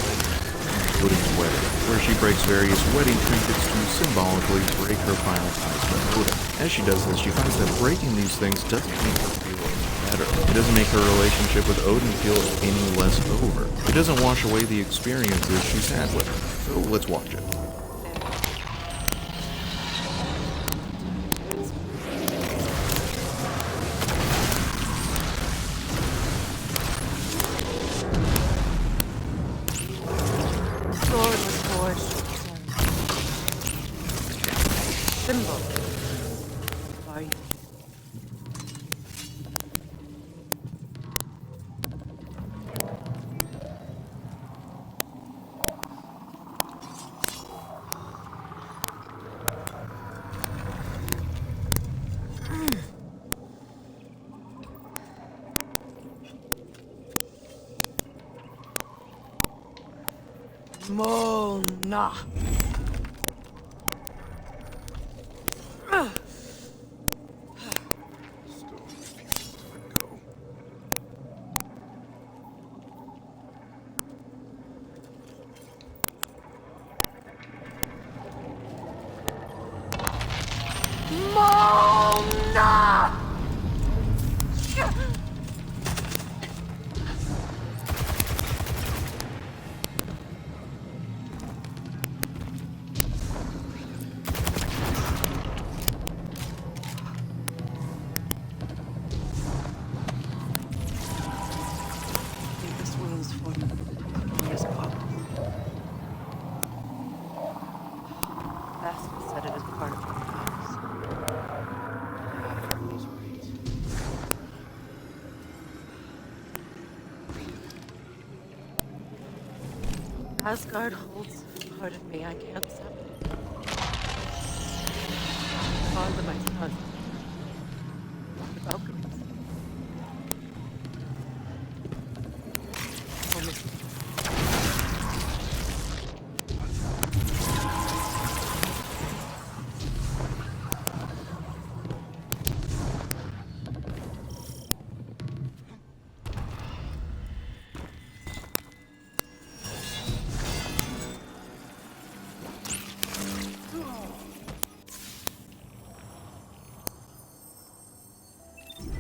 Odin's wedding, where she breaks various wedding trinkets to symbolically break her final ties with Odin. As she does this, she finds that breaking these things doesn't make her feel any better. It doesn't make her relationship with Odin feel any less over. It doesn't wash away the experiences she's had with her. So let's watch it. Symbol. Sorry. Mona. Mona! This wound's for yes, Pop. Master said it is part of the house. He's right. Asgard holds part of me I can't separate. Bond of my son. The Valkyries.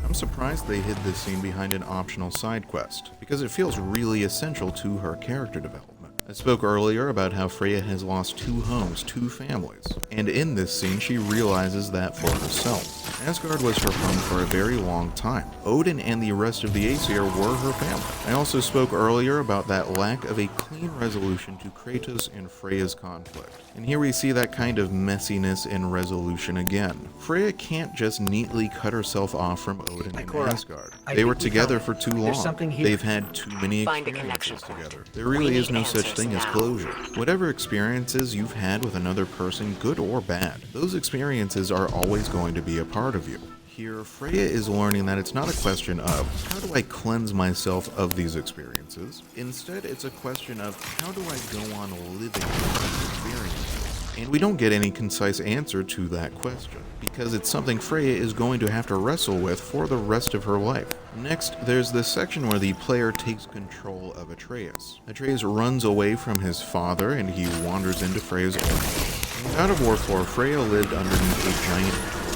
I'm surprised they hid this scene behind an optional side quest, because it feels really essential to her character development. I spoke earlier about how Freya has lost 2 homes, 2 families, and in this scene she realizes that for herself. Asgard was her home for a very long time. Odin and the rest of the Aesir were her family. I also spoke earlier about that lack of a clean resolution to Kratos and Freya's conflict. And here we see that kind of messiness in resolution again. Freya can't just neatly cut herself off from Odin and Asgard. They were together for too long. They've had too many experiences together. There really is no such thing as closure. Whatever experiences you've had with another person, good or bad, those experiences are always going to be a part of you. Here, Freya is learning that it's not a question of, how do I cleanse myself of these experiences? Instead, it's a question of, how do I go on living with these experiences? And we don't get any concise answer to that question, because it's something Freya is going to have to wrestle with for the rest of her life. Next, there's this section where the player takes control of Atreus. Atreus runs away from his father and he wanders into Freya's orphanage. In God of War 4, Freya lived underneath a giant tortoise.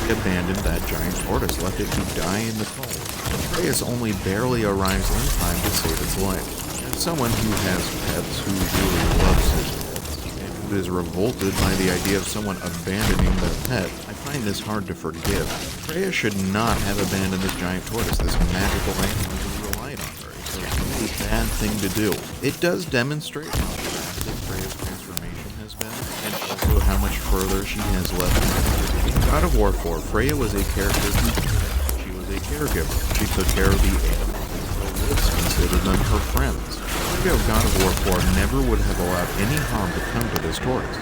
He abandoned that giant tortoise, left it to die in the cold. Atreus only barely arrives in time to save its life. As someone who has pets, who really loves his pets, and who is revolted by the idea of someone abandoning their pet, I find this hard to forgive. Freya should not have abandoned this giant tortoise, this magical animal who relied on her. It's a really bad thing to do. It does demonstrate how drastic Freya's transformation has been, and also how much further she has left. In God of War 4, Freya was a character who she was a caregiver. She took care of the animals and still lives, considered them her friends. Freya of God of War 4 never would have allowed any harm to come to this tortoise.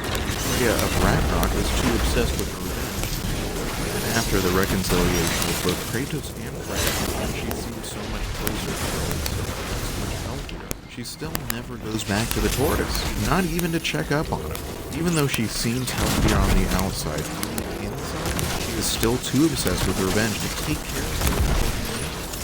Freya of Ragnarok was too obsessed with revenge. Even after the reconciliation with both Kratos and Freya, she seemed so much closer to her old self, so much healthier. She still never goes back to the tortoise, not even to check up on it. Even though she seems healthier on the outside, inside, she is still too obsessed with revenge to take care of her.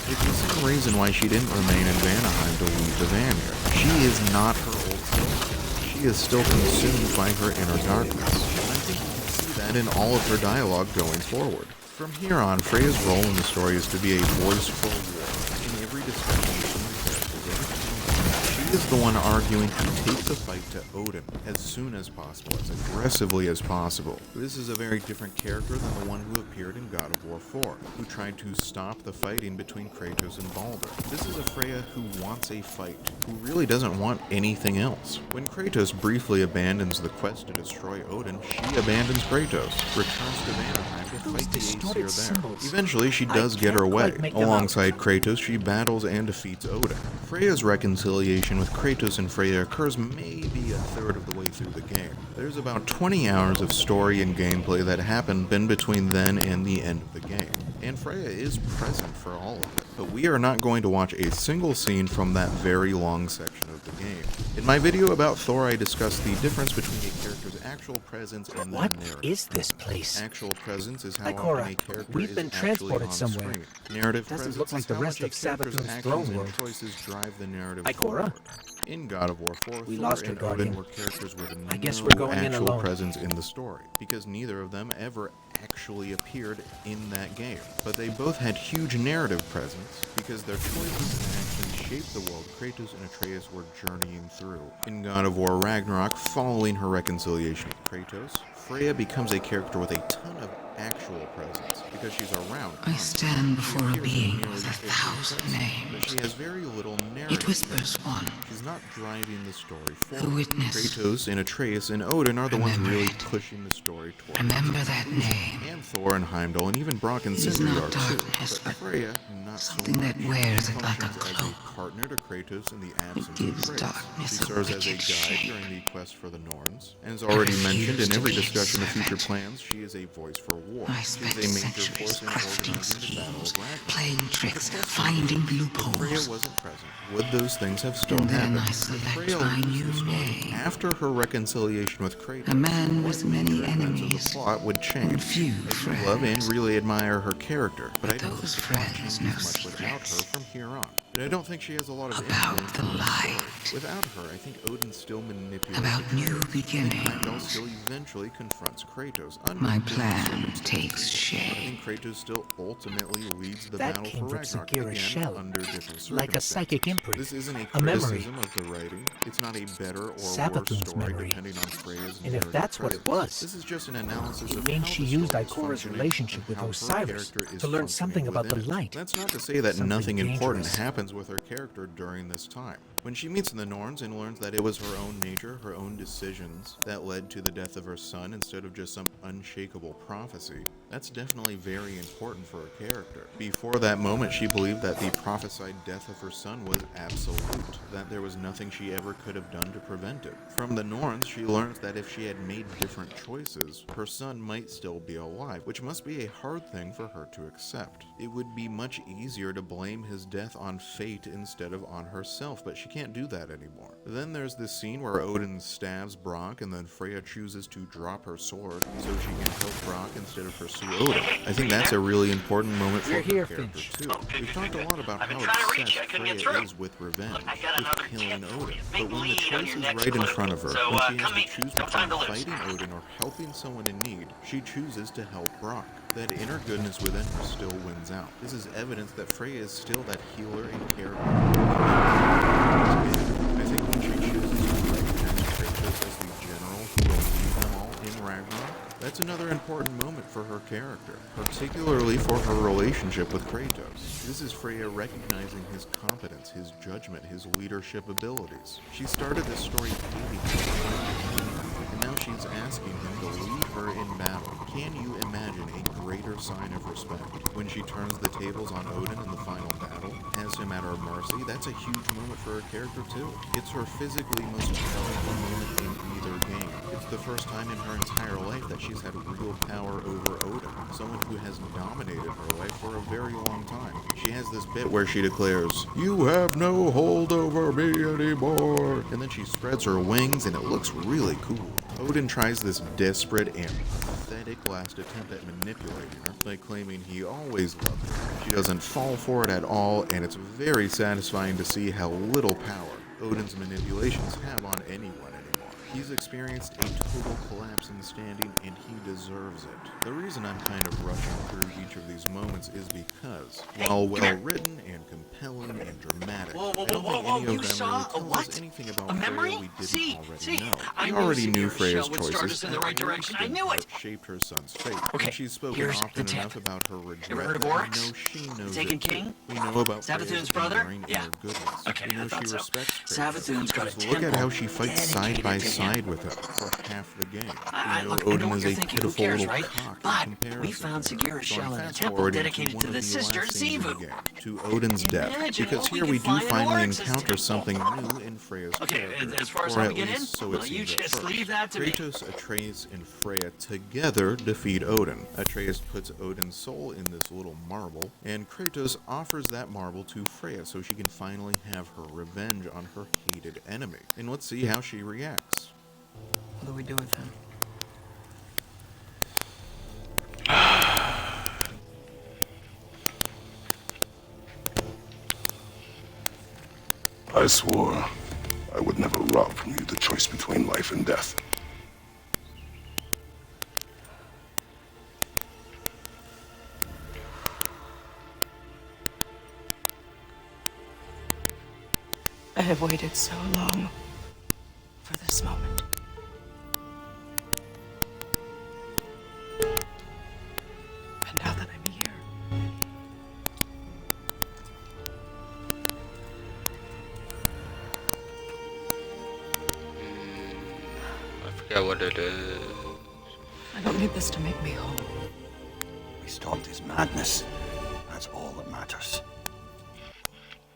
It's the same reason why she didn't remain in Vanaheim to lead the Vanir. She is not her old self. She is still consumed by her inner darkness. And I think you can see that in all of her dialogue going forward. From here on, Freya's role in the story is to be a voice for war. In every discussion between the characters, she is the one arguing to take the fight to Odin as soon as possible, as aggressively as possible. This is a very different character than the one who appeared in God of War 4, who tried to stop the fighting between Kratos and Baldur. This is a Freya who wants a fight, who really doesn't want anything else. When Kratos briefly abandons the quest to destroy Odin, she abandons Kratos, returns to Vanaheim to fight the Aesir there. Eventually, she does get her way. Alongside Kratos, she battles and defeats Odin. Freya's reconciliation with Kratos and Freya occurs maybe a third of the way through the game. There's about 20 hours of story and gameplay that happen in between then and the end of the game, and Freya is present for all of it. But we are not going to watch a single scene from that very long section of the game. In my video about Thor, I discussed the difference between a character's actual presence and their narrative. What is this place? Actual presence is how Ikora, often a character we've is been actually transported on somewhere. screen. Narrative Doesn't presence look like is the how rest much of a character's Savathun's actions throne and world. choices drive the narrative Ikora? forward. In God of War 4, We Thor lost her and guardian. Odin were characters with I guess no we're going in actual alone. presence in the story, because neither of them ever actually appeared in that game. But they both had huge narrative presence, because their choices and actions shaped the world Kratos and Atreus were journeying through. In God of War Ragnarok, following her reconciliation with Kratos, Freya becomes a character with a ton of actual presence, because she's around. I stand before a She appears in being nearly with every 1,000 cutscene, names. but she has very little narrative. It whispers one. She's not driving the story The forward. witness. Kratos and Atreus and Odin are the ones Remember really it. pushing the story towards Remember its that conclusion. name. And Thor and Heimdall and even Brock and It is Sindri not are darkness, too. But Freya, not something so that much. wears She it like a functions as a partner to Kratos in the absence of gives Atreus. darkness She a serves as a wicked guide shape. during the quest for the Norns. And as already mentioned in refuse to every be a discussion of future servant. plans, she is a voice for war. I She spent is a major centuries force in crafting organizing the Battle of schemes, Ragnarok. playing tricks, If finding Freya loopholes. wasn't present, would those things have still And then happened? I If select Freya my leaves new the story name. after her reconciliation with Kratos, A man what with many major events of enemies, the plot would change. and few I do love and friends. really admire her character, but I don't those think the plot friends changes know much without her secrets. from here on. And I don't think she has a lot of About influence the on the light. story. Without her, I think Odin still manipulates About Atreus. new I think beginnings. Heimdall still eventually confronts Kratos under My different plan circumstances. takes I shape. think Kratos still ultimately leads the That battle came for from Ragnarok Sagira's again shell, under different like a circumstances. psychic imprint, This isn't a a memory. criticism of the writing. It's not a better or worse Savathun's story memory. depending on Freya's And if narrative that's what it presence. was, This is just an analysis it of means how she the used story is Ikora's functioning relationship and with how her Osiris character is to learn something functioning about the within it. light. That's not to say that Something nothing important dangerous. happens with her character during this time. When she meets the Norns and learns that it was her own nature, her own decisions, that led to the death of her son instead of just some unshakable prophecy, that's definitely very important for her character. Before that moment, she believed that the prophesied death of her son was absolute, that there was nothing she ever could have done to prevent it. From the Norns, she learns that if she had made different choices, her son might still be alive, which must be a hard thing for her to accept. It would be much easier to blame his death on fate instead of on herself, but she can't do that anymore. Then there's this scene where Odin stabs Brock and then Freya chooses to drop her sword so she can help Brock instead of pursue Odin. I think that's a really important moment for her character too. We've talked a lot about how obsessed Freya is with revenge, with killing Odin. But when the choice is right in front of her, when she has to choose between fighting Odin or helping someone in need, she chooses to help Brock. That inner goodness within her still wins out. This is evidence that Freya is still that healer and carer. I think when she chooses to recognize Kratos as the general who will lead them all in Ragnarok, that's another important moment for her character, particularly for her relationship with Kratos. This is Freya recognizing his competence, his judgment, his leadership abilities. She started this story hating him, and now she's asking him to lead her in battle. Can you imagine a greater sign of respect? When she turns the tables on Odin in the final battle, has him at her mercy, that's a huge moment for her character too. It's her physically most powerful moment in either game. It's the first time in her entire life that she's had real power over Odin, someone who has dominated her life for a very long time. She has this bit where she declares, "You have no hold over me anymore," and then she spreads her wings and it looks really cool. Odin tries this desperate and pathetic last attempt at manipulating her by claiming he always loved her. She doesn't fall for it at all, and it's very satisfying to see how little power Odin's manipulations have on anyone anymore. He's experienced a total collapse in standing, and he deserves it. The reason I'm kind of rushing through each of these moments is because, while well written and compelling and dramatic, I don't think any of them really tell us anything about Freya we didn't already know. We already knew Freya's choices in the right direction. I knew it. Shaped her son's fate. Okay, And she's spoken here's often the tip. enough about her regret Ever heard of that we Oryx? know she knows Taken it too. King? We know about Savathun's Freya's brother? enduring Yeah. inner goodness. Okay, we know I thought she so. respects Kratos. Savathun's got a Just look at temple how she fights side by dedicated to side him. with him for half the game. I We know look, I know Odin what is you're a thinking. Who pitiful cares, little right? cock in But comparison. we found Sagira's So I'm shell in a fast temple forwarding to dedicated one to of the the sister last scenes of Sivu. the game, to Odin's death, Imagine because what we here we could do find in finally Oryx's encounter temple. something new in Freya's Okay, character, as far as or how at we get in, least so it well, you seems at just first. leave that to me. Kratos, Atreus, and Freya together defeat Odin. Atreus puts Odin's soul in this little marble, and Kratos offers that marble to Freya so she can finally have her revenge on her hated enemy. And let's see how she reacts. What do we do with him? I swore I would never rob from you the choice between life and death. I have waited so long for this moment. And now that I'm here, I forget what it is. I don't need this to make me whole. We stopped his madness. That's all that matters.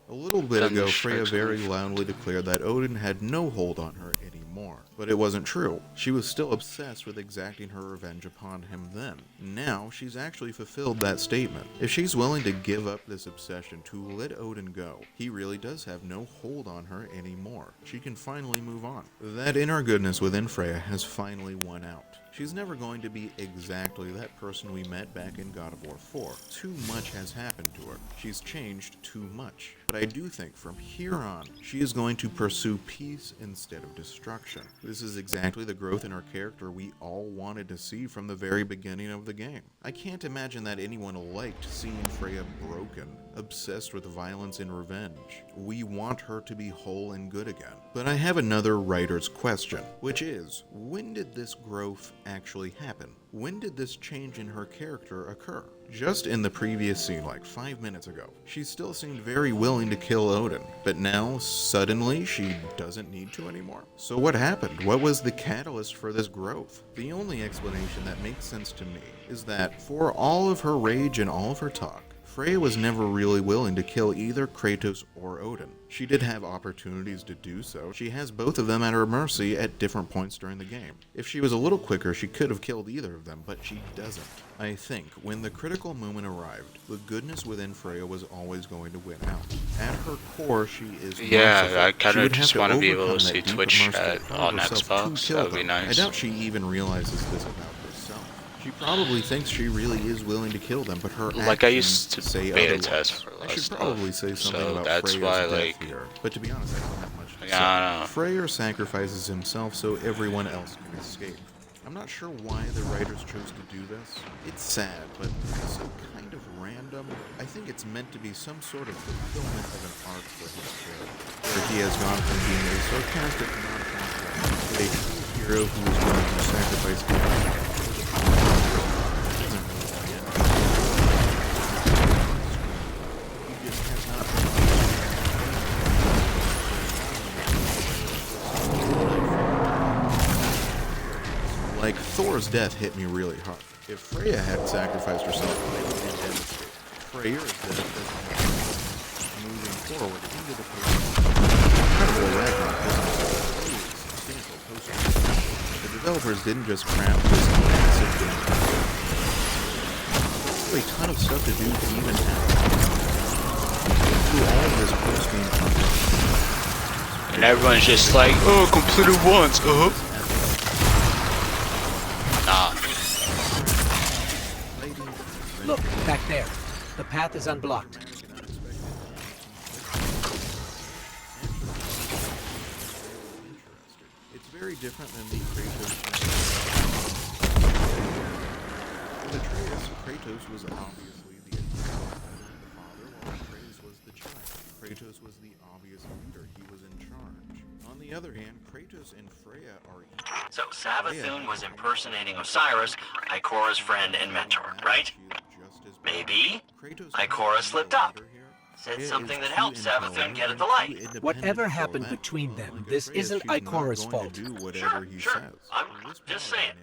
A little bit Then ago, the Freya strikes very move. loudly declared that Odin had no hold on her anymore. But it wasn't true. She was still obsessed with exacting her revenge upon him then. Now, she's actually fulfilled that statement. If she's willing to give up this obsession to let Odin go, he really does have no hold on her anymore. She can finally move on. That inner goodness within Freya has finally won out. She's never going to be exactly that person we met back in God of War 4. Too much has happened to her. She's changed too much. But I do think from here on, she is going to pursue peace instead of destruction. This is exactly the growth in her character we all wanted to see from the very beginning of the game. I can't imagine that anyone liked seeing Freya broken, obsessed with violence and revenge. We want her to be whole and good again. But I have another writer's question, which is, when did this growth actually happen? When did this change in her character occur? Just in the previous scene, like 5 minutes ago, she still seemed very willing to kill Odin, but now, suddenly, she doesn't need to anymore? So what happened? What was the catalyst for this growth? The only explanation that makes sense to me is that, for all of her rage and all of her talk, Freya was never really willing to kill either Kratos or Odin. She did have opportunities to do so. She has both of them at her mercy at different points during the game. If she was a little quicker, she could have killed either of them, but she doesn't. I think when the critical moment arrived, the goodness within Freya was always going to win out. At her core, she is merciful. I kind She of would just have want to be overcome able to that see deep Twitch immersive chat part on of herself to Xbox. kill That would be them. nice. I doubt she even realizes this about herself. She probably thinks she really is willing to kill them, but her Like, I actions used to say beta otherwise. test for a lot I of should stuff, probably say something so about that's Freya's why, death like, here, but to be honest, I don't have much to I don't know. say. Freyr sacrifices himself so everyone else can escape. I'm not sure why the writers chose to do this. It's sad, but also kind of random. I think it's meant to be some sort of fulfillment of an arc for his character, where he has gone from being a sarcastic non-confident to a true hero who is willing to sacrifice himself. Like, Thor's death hit me really hard. If Freya had sacrificed herself, I would have been devastated. Freyr's death doesn't moving forward into the incredible Ragnarok business substantial post. The developers didn't just craft this massive game. There's a ton of stuff to do to even happen. Through all of this post-game content. And everyone's just like, oh, completed once, Nah. Look, back there. The path is unblocked. It's very different than the Kratos. With Atreus, Kratos was obviously the father, while Atreus was the child. Kratos was the obvious leader. He was in charge. On the other hand, Kratos and Freya are equal. So Savathun was impersonating Osiris, Ikora's friend and mentor, right? Maybe Ikora slipped up. Said something that helped Savathun get at the light. Whatever happened between them, this isn't Ikora's fault. Sure. I'm just saying.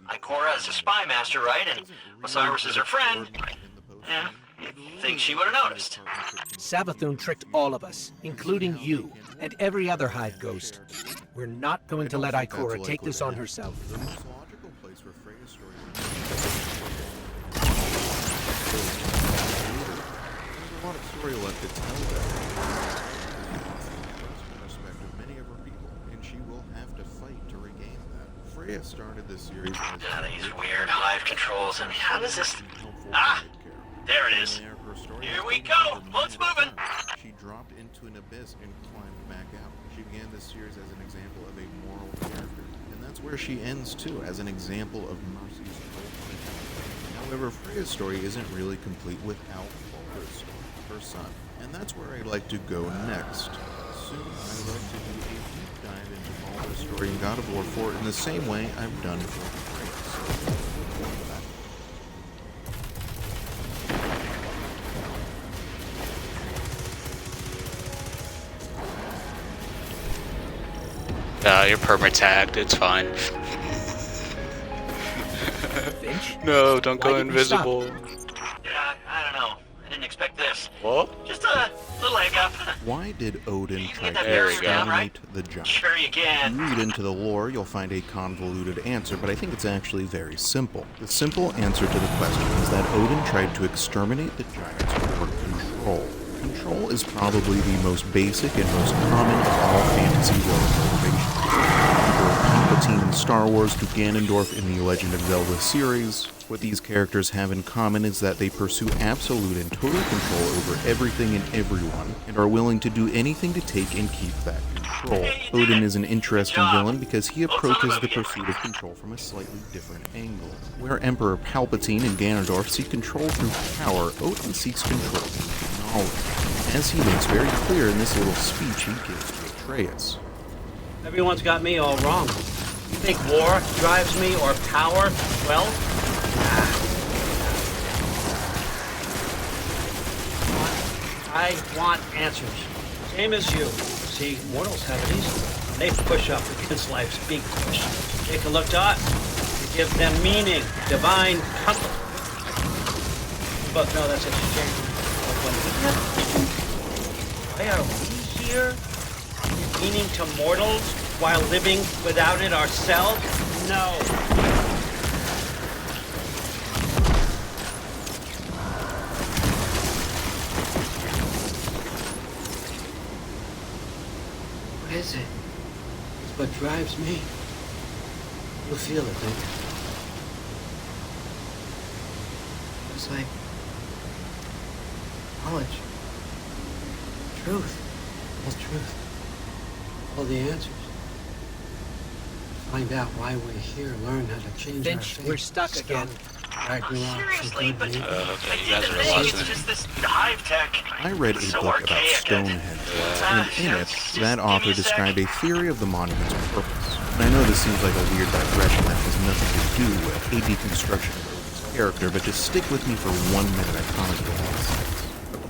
Ikora is a spy master, right? And Osiris is her friend. Yeah, you'd think she would have noticed. Savathun tricked all of us, including you, and every other Hive ghost. We're not going to let Ikora take this on herself. The most logical place for Freya's story there's a lot of story left to tell there. The respect of many of her people, and she will have to fight to regain that. Freya started this series as These weird Hive controls. I mean, how does this... Ah! There it is. Here we go. Let's moving. She dropped into an abyss and climbed back out. She began this series as an example of a moral character, and that's where she ends too, as an example of mercy's hope. However, Freya's story isn't really complete without Balder's story, her son, and that's where I'd like to go next. Soon, I'd like to do a deep dive into Balder's story in God of War 4 in the same way I've done for Freya. You're perma-tagged, it's fine. No, don't go invisible. Yeah, I don't know. I didn't expect this. What? Just a little hiccup. Why did Odin try that to barrier down, exterminate the giant? Sure you can. If you read into the lore, you'll find a convoluted answer, but I think it's actually very simple. The simple answer to the question is that Odin tried to exterminate the giants for control. Control is probably the most basic and most common of all fantasy world motivations. Palpatine in Star Wars to Ganondorf in the Legend of Zelda series. What these characters have in common is that they pursue absolute and total control over everything and everyone, and are willing to do anything to take and keep that control. Odin is an interesting villain because he approaches the pursuit of control from a slightly different angle. Where Emperor Palpatine and Ganondorf seek control through power, Odin seeks control through knowledge, as he makes very clear in this little speech he gives to Atreus. Everyone's got me all wrong. You think war drives me, or power? Well, I want answers. Same as you. See, mortals have it easy. They push up against life's big questions. Take a look to us. We give them meaning, divine comfort. both know that's a shame. But when we have questions, why are we here? Meaning to mortals while living without it ourselves? No. What is it? It's what drives me. You'll feel it, don't you? It's like knowledge, truth, all truth, all the answers. Find out why we're here, learn how to change our fate. We're stuck again. Seriously, but Okay, you guys are it's lost in just this hive tech. I read a So book about archaic. Stonehenge, and in it, that author described a theory of the monument's purpose. And I know this seems like a weird digression that has nothing to do with a deconstruction of Odin's character, but just stick with me for 1 minute, I promise you'll understand.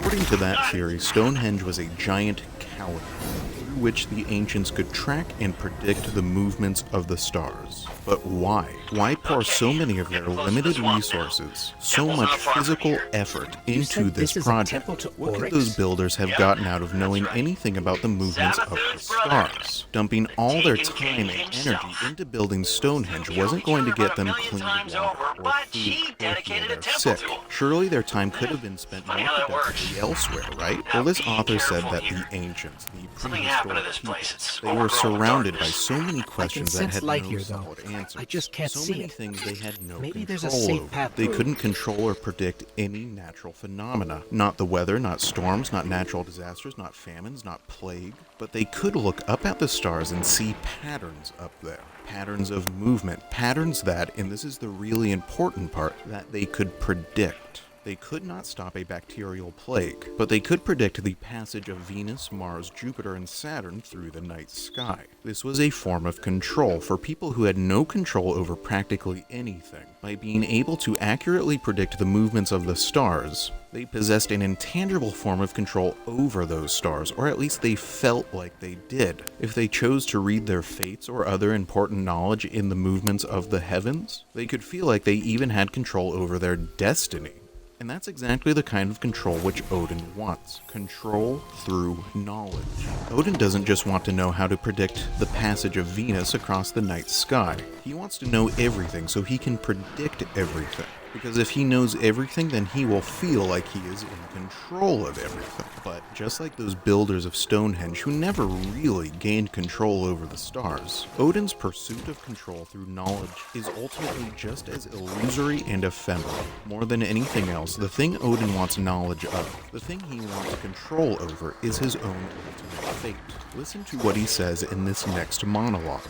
According to that theory, Stonehenge was a giant calendar through which the ancients could track and predict the movements of the stars. But why? Why pour so many of their limited resources, so much physical effort into this project? What could those builders have gotten out of knowing anything about the movements of the stars? Dumping all their time and energy into building Stonehenge wasn't going to get them clean water or food or heal their sick. Surely their time could have been spent more productively elsewhere, right? Well, this author said that the ancients, the prehistoric peoples, they were surrounded by so many questions that had no solid answers. I just can't so see many it. things they had no Maybe control there's a safe over. path They through. couldn't control or predict any natural phenomena. Not the weather, not storms, not natural disasters, not famines, not plague. But they could look up at the stars and see patterns up there. Patterns of movement. Patterns that, and this is the really important part, that they could predict. They could not stop a bacterial plague, but they could predict the passage of Venus, Mars, Jupiter, and Saturn through the night sky. This was a form of control for people who had no control over practically anything. By being able to accurately predict the movements of the stars, they possessed an intangible form of control over those stars, or at least they felt like they did. If they chose to read their fates or other important knowledge in the movements of the heavens, they could feel like they even had control over their destiny. And that's exactly the kind of control which Odin wants. Control through knowledge. Odin doesn't just want to know how to predict the passage of Venus across the night sky. He wants to know everything so he can predict everything. Because if he knows everything, then he will feel like he is in control of everything. But just like those builders of Stonehenge who never really gained control over the stars, Odin's pursuit of control through knowledge is ultimately just as illusory and ephemeral. More than anything else, the thing Odin wants knowledge of, the thing he wants control over, is his own ultimate fate. Listen to what he says in this next monologue.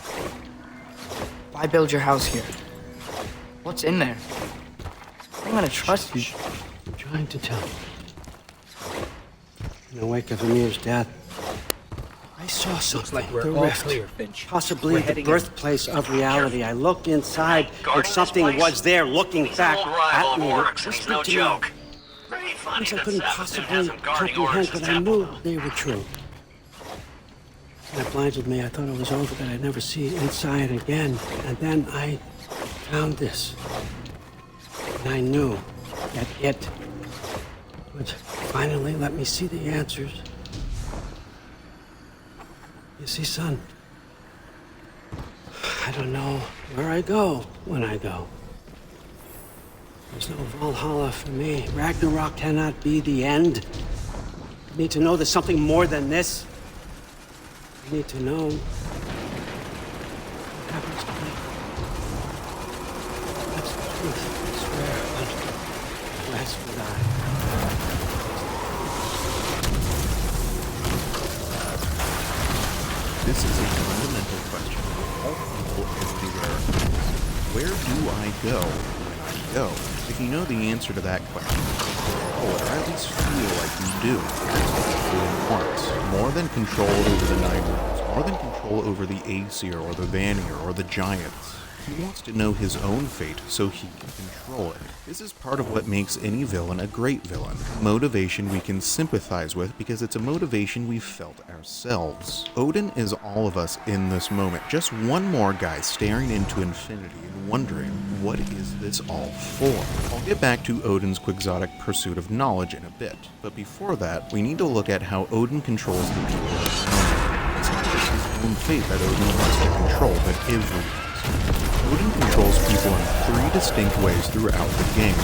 Why build your house here? What's in there? I'm gonna trust you. I'm trying to tell you. In the wake of Amir's death, I saw something. like we're the all rift. clear, Finch. Possibly We're the heading in. birthplace of reality. I looked inside, and Guarding this something place? was there looking He's back an old rival at of me. Oryx, and he's no whispered to me joke. Pretty funny Things I that couldn't Savathun possibly has him guarding comprehend, Oryx's but I temple. knew they were true. And it blinded me. I thought it was over, that I'd never see inside again. And then I found this. And I knew that it would finally let me see the answers. You see, son, I don't know where I go when I go. There's no Valhalla for me. Ragnarok cannot be the end. I need to know there's something more than this. I need to know what happens to me. That's the truth, I swear. Last would I. This is a fundamental question for all people everywhere. Where do I go when I go? If you know the answer to that question, or at least feel like you do, that's what Odin wants. More than control over the Nine Realms, more than control over the Aesir or the Vanir or the Giants. He wants to know his own fate so he can control it. This is part of what makes any villain a great villain. Motivation we can sympathize with because it's a motivation we've felt ourselves. Odin is all of us in this moment. Just one more guy staring into infinity and wondering, what is this all for? I'll get back to Odin's quixotic pursuit of knowledge in a bit, but before that, we need to look at how Odin controls the people of his own. It's not just his own fate that Odin wants to control, but everyone's. Odin controls people in 3 distinct ways throughout the game.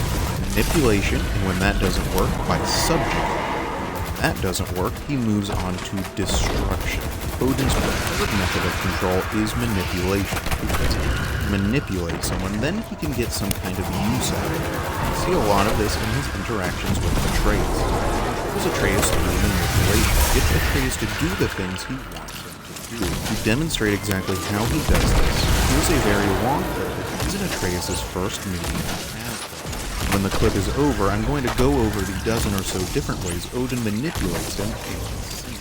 Manipulation, and when that doesn't work, by subjugating. When that doesn't work, he moves on to destruction. Odin's preferred method of control is manipulation, because if he can manipulate someone, then he can get some kind of use out of it. We see a lot of this in his interactions with Atreus. He controls Atreus through manipulation, gets Atreus to do the things he wants him to do. To demonstrate exactly how he does this, here's a very long clip that is in Atreus' first meeting with Asgard. When the clip is over, I'm going to go over the dozen or so different ways Odin manipulates him in the scene.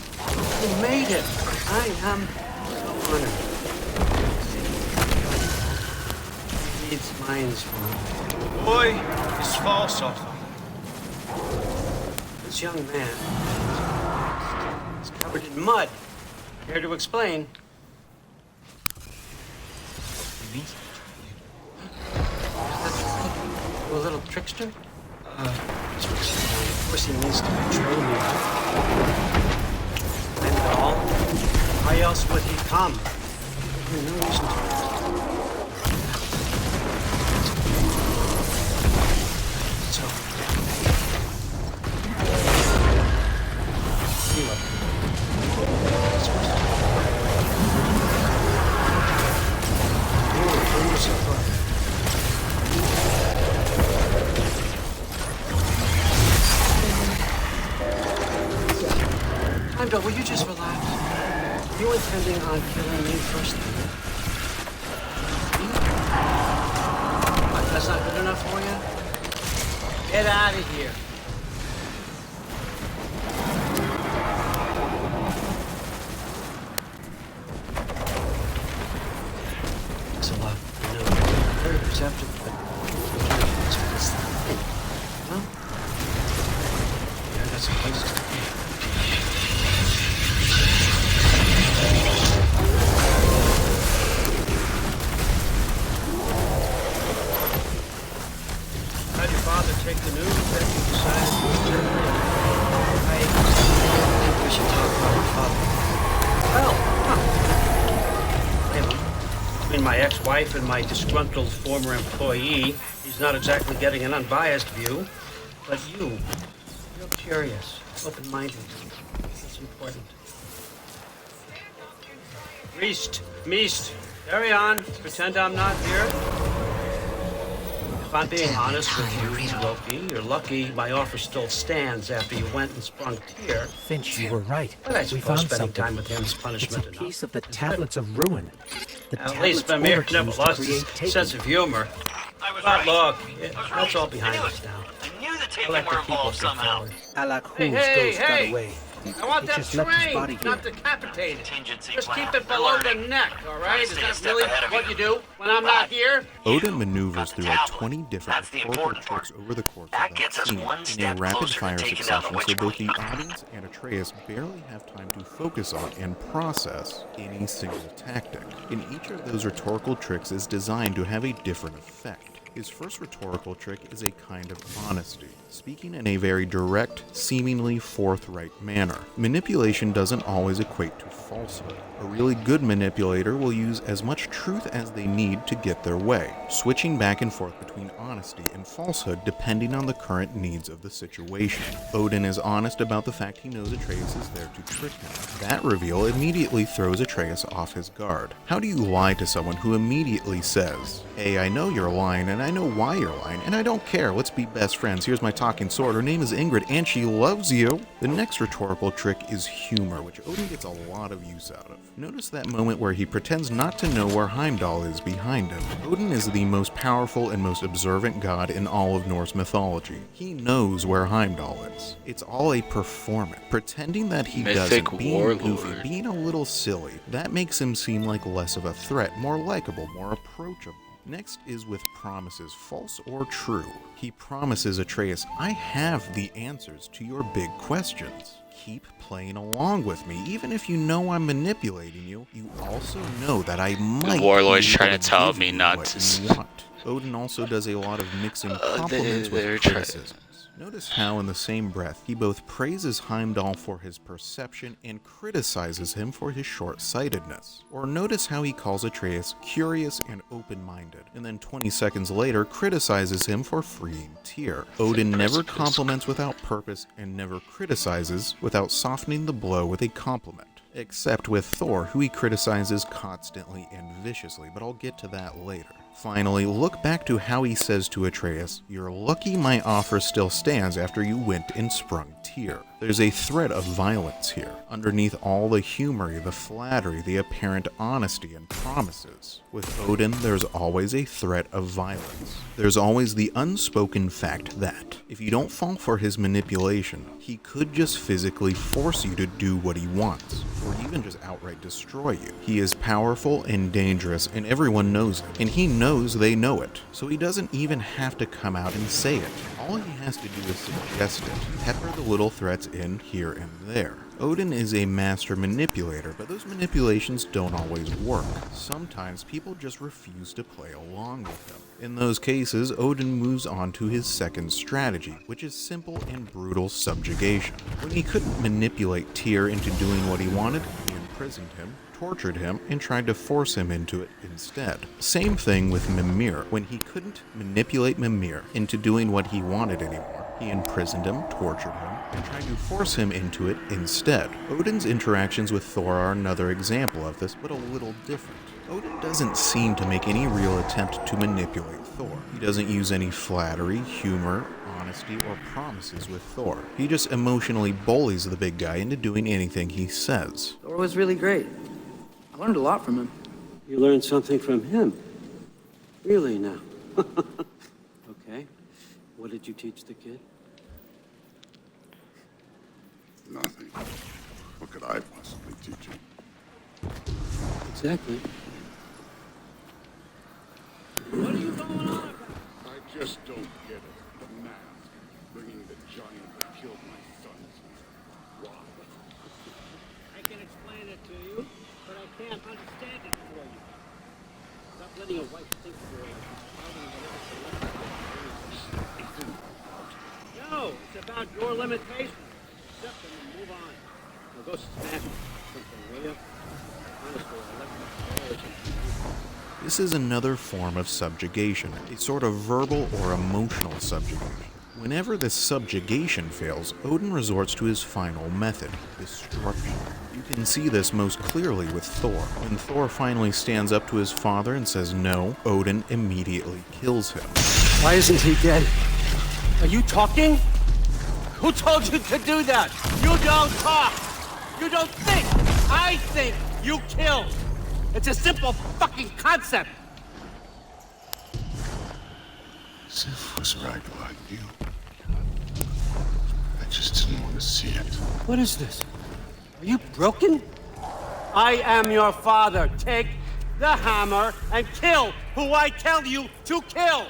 You made it! I am so honored. He reads minds for me. Boy, it's false offer. This young man is covered in mud. Care to explain? You a little trickster? Of course he means to betray me. And all. Why else would he come? There's no reason to. So. Heimdall, will you just relax? Are you intending on killing me first? What, that's not good enough for you? Get out of here. Thanks a lot. I know you're very receptive, but huh? Yeah, I got some places to be. How'd your father take the news that you decided to do? I think we should talk about your father. Well, between my ex-wife and my disgruntled former employee, he's not exactly getting an unbiased view. But you're curious, open-minded. That's important. Meest, carry on. Pretend I'm not here. If I'm being honest with you, Loki, you're lucky my offer still stands after you went and sprung Tyr. Finch, you were right. But I We suppose found spending something. time with him is punishment It's a piece of the Tablets of Ruin. The At least tablets Mimir Ulrich never used to lost create his Taken. sense of humor. But look, that's all behind us now. I knew the Taken Let the were people involved go somehow. forward. Alak Hey, Hoo's hey, ghost got hey! away. I want It that just left his body trained, not here. decapitated. Contingency Just plan. keep it We're below the learning. neck, all right? Is Stay a that step really ahead of what you. you do when I'm not here? Odin maneuvers through like tablet. 20 different That's the rhetorical important tricks over the course That of gets that us scene one in a step closer to rapid-fire taking down the succession so Witch both the Queen. audience and Atreus barely have time to focus on and process any single tactic. And each of those rhetorical tricks is designed to have a different effect. His first rhetorical trick is a kind of honesty, speaking in a very direct, seemingly forthright manner. Manipulation doesn't always equate to falsehood. A really good manipulator will use as much truth as they need to get their way, switching back and forth between honesty and falsehood depending on the current needs of the situation. Odin is honest about the fact he knows Atreus is there to trick him. That reveal immediately throws Atreus off his guard. How do you lie to someone who immediately says, "Hey, I know you're lying, and I know why you're lying, and I don't care, let's be best friends, here's my talking sword, her name is Ingrid, and she loves you"? The next rhetorical trick is humor, which Odin gets a lot of use out of. Notice that moment where he pretends not to know where Heimdall is behind him. Odin is the most powerful and most observant god in all of Norse mythology. He knows where Heimdall is. It's all a performance. Pretending that he Mythic doesn't, being warlord. goofy, being a little silly, that makes him seem like less of a threat, more likable, more approachable. Next is with promises, false or true. He promises Atreus, I have the answers to your big questions. Keep playing along with me, even if you know I'm manipulating you. You also know that I might Warlord's be trying able to tell give me you not what to you want. Odin also does a lot of mixing compliments with criticisms. Notice how in the same breath he both praises Heimdall for his perception and criticizes him for his short-sightedness. Or notice how he calls Atreus curious and open-minded, and then 20 seconds later criticizes him for freeing Tyr. Odin never compliments without purpose and never criticizes without softening the blow with a compliment. Except with Thor, who he criticizes constantly and viciously, but I'll get to that later. Finally, look back to how he says to Atreus, you're lucky my offer still stands after you went and sprung Tyr. There's a thread of violence here, underneath all the humor, the flattery, the apparent honesty and promises. With Odin, there's always a threat of violence. There's always the unspoken fact that, if you don't fall for his manipulation, he could just physically force you to do what he wants, or even just outright destroy you. He is powerful and dangerous, and everyone knows it, and he knows they know it, so he doesn't even have to come out and say it. All he has to do is suggest it, pepper the little threats in here and there. Odin is a master manipulator, but those manipulations don't always work. Sometimes people just refuse to play along with him. In those cases, Odin moves on to his second strategy, which is simple and brutal subjugation. When he couldn't manipulate Tyr into doing what he wanted, he imprisoned him, tortured him, and tried to force him into it instead. Same thing with Mimir. When he couldn't manipulate Mimir into doing what he wanted anymore, he imprisoned him, tortured him, and tried to force him into it instead. Odin's interactions with Thor are another example of this, but a little different. Odin doesn't seem to make any real attempt to manipulate Thor. He doesn't use any flattery, humor, honesty, or promises with Thor. He just emotionally bullies the big guy into doing anything he says. Thor was really great. I learned a lot from him. You learned something from him? Really now? Okay. What did you teach the kid? Nothing. What could I possibly teach him? Exactly. What are you going on about? I just don't get it. The mask. Bringing the giant that killed my sons. Why? I can explain it to you, but I can't understand it for you. Stop letting your wife think for you. No, it's about your limitations. Accept them and move on. Now go smash something, will you? Honestly, I left my This is another form of subjugation, a sort of verbal or emotional subjugation. Whenever this subjugation fails, Odin resorts to his final method, destruction. You can see this most clearly with Thor. When Thor finally stands up to his father and says no, Odin immediately kills him. Why isn't he dead? Are you talking? Who told you to do that? You don't talk! You don't think! I think! You kill! It's a simple fucking concept! Sif was right about you. I just didn't want to see it. What is this? Are you broken? I am your father. Take the hammer and kill who I tell you to kill!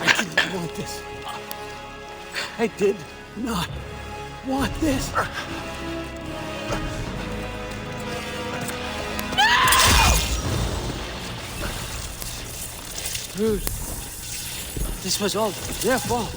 I didn't want this. I did not want this. Dude, this was all their fault.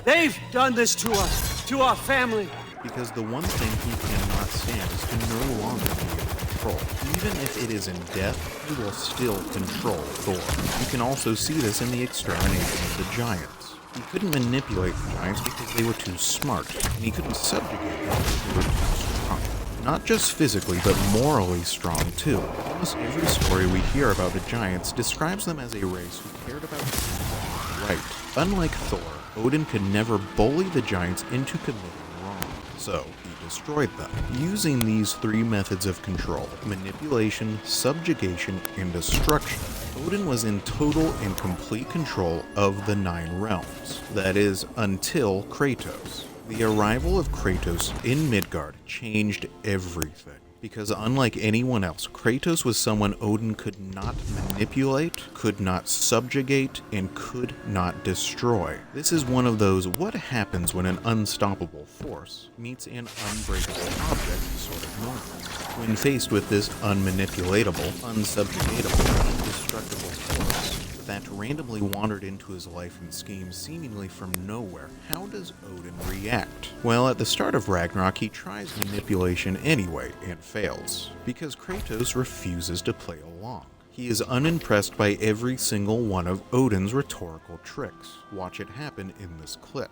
They've done this to us, to our family. Because the one thing he cannot stand is to no longer be in control. Even if it is in death, he will still control Thor. You can also see this in the extermination of the giants. He couldn't manipulate the giants because they were too smart, and he couldn't subjugate them because they were too strong. Not just physically, but morally strong too. Almost every story we hear about the giants describes them as a race who cared about doing what was right. Unlike Thor, Odin could never bully the giants into committing wrong. so he destroyed them. Using these three methods of control, manipulation, subjugation, and destruction, Odin was in total and complete control of the 9 realms. That is, until Kratos. The arrival of Kratos in Midgard changed everything. Because unlike anyone else, Kratos was someone Odin could not manipulate, could not subjugate, and could not destroy. This is one of those what happens when an unstoppable force meets an unbreakable object sort of moments. When faced with this unmanipulatable, unsubjugatable, indestructible force that randomly wandered into his life and schemes seemingly from nowhere, how does Odin react? Well, at the start of Ragnarok, he tries manipulation anyway and fails, because Kratos refuses to play along. He is unimpressed by every single one of Odin's rhetorical tricks. Watch it happen in this clip.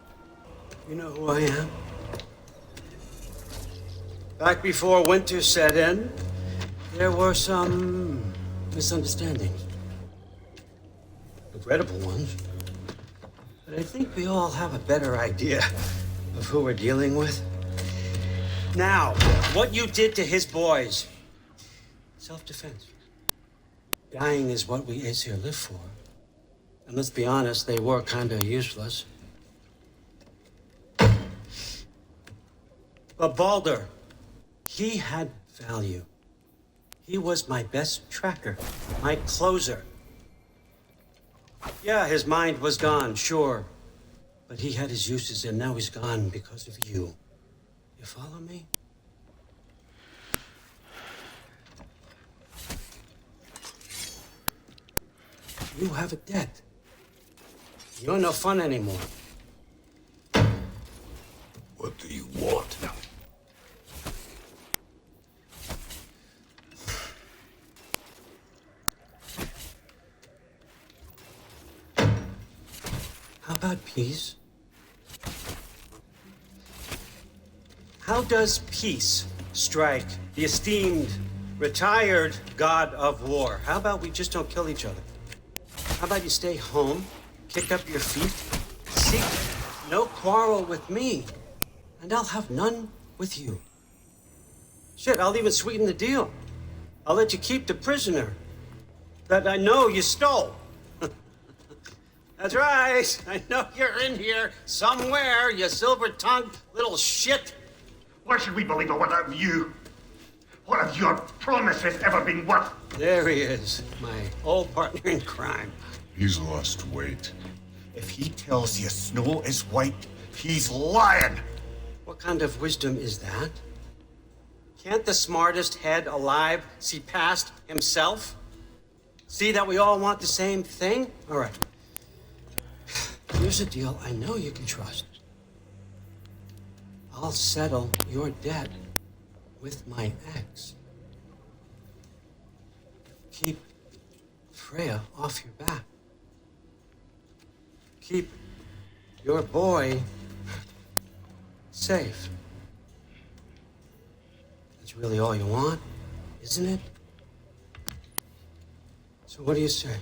You know who I am? Back before winter set in, there were some misunderstandings. Regrettable ones. But I think we all have a better idea of who we're dealing with. Now, what you did to his boys. Self-defense. Dying is what we Aesir live for. And let's be honest, they were kinda useless. But Baldur, he had value. He was my best tracker, my closer. Yeah, his mind was gone, sure. But he had his uses, and now he's gone because of you. You follow me? You have a debt. You're no fun anymore. What do you want? How about peace? How does peace strike the esteemed, retired god of war? How about we just don't kill each other? How about you stay home, kick up your feet, seek no quarrel with me, and I'll have none with you. Shit, I'll even sweeten the deal. I'll let you keep the prisoner that I know you stole. That's right. I know you're in here somewhere, you silver-tongued little shit. Why should we believe a word of you? What have your promises ever been worth? There he is, my old partner in crime. He's lost weight. If he tells you snow is white, he's lying. What kind of wisdom is that? Can't the smartest head alive see past himself? See that we all want the same thing? All right. Here's a deal I know you can trust. I'll settle your debt with my ex. Keep Freya off your back. Keep your boy safe. That's really all you want, isn't it? So what do you say?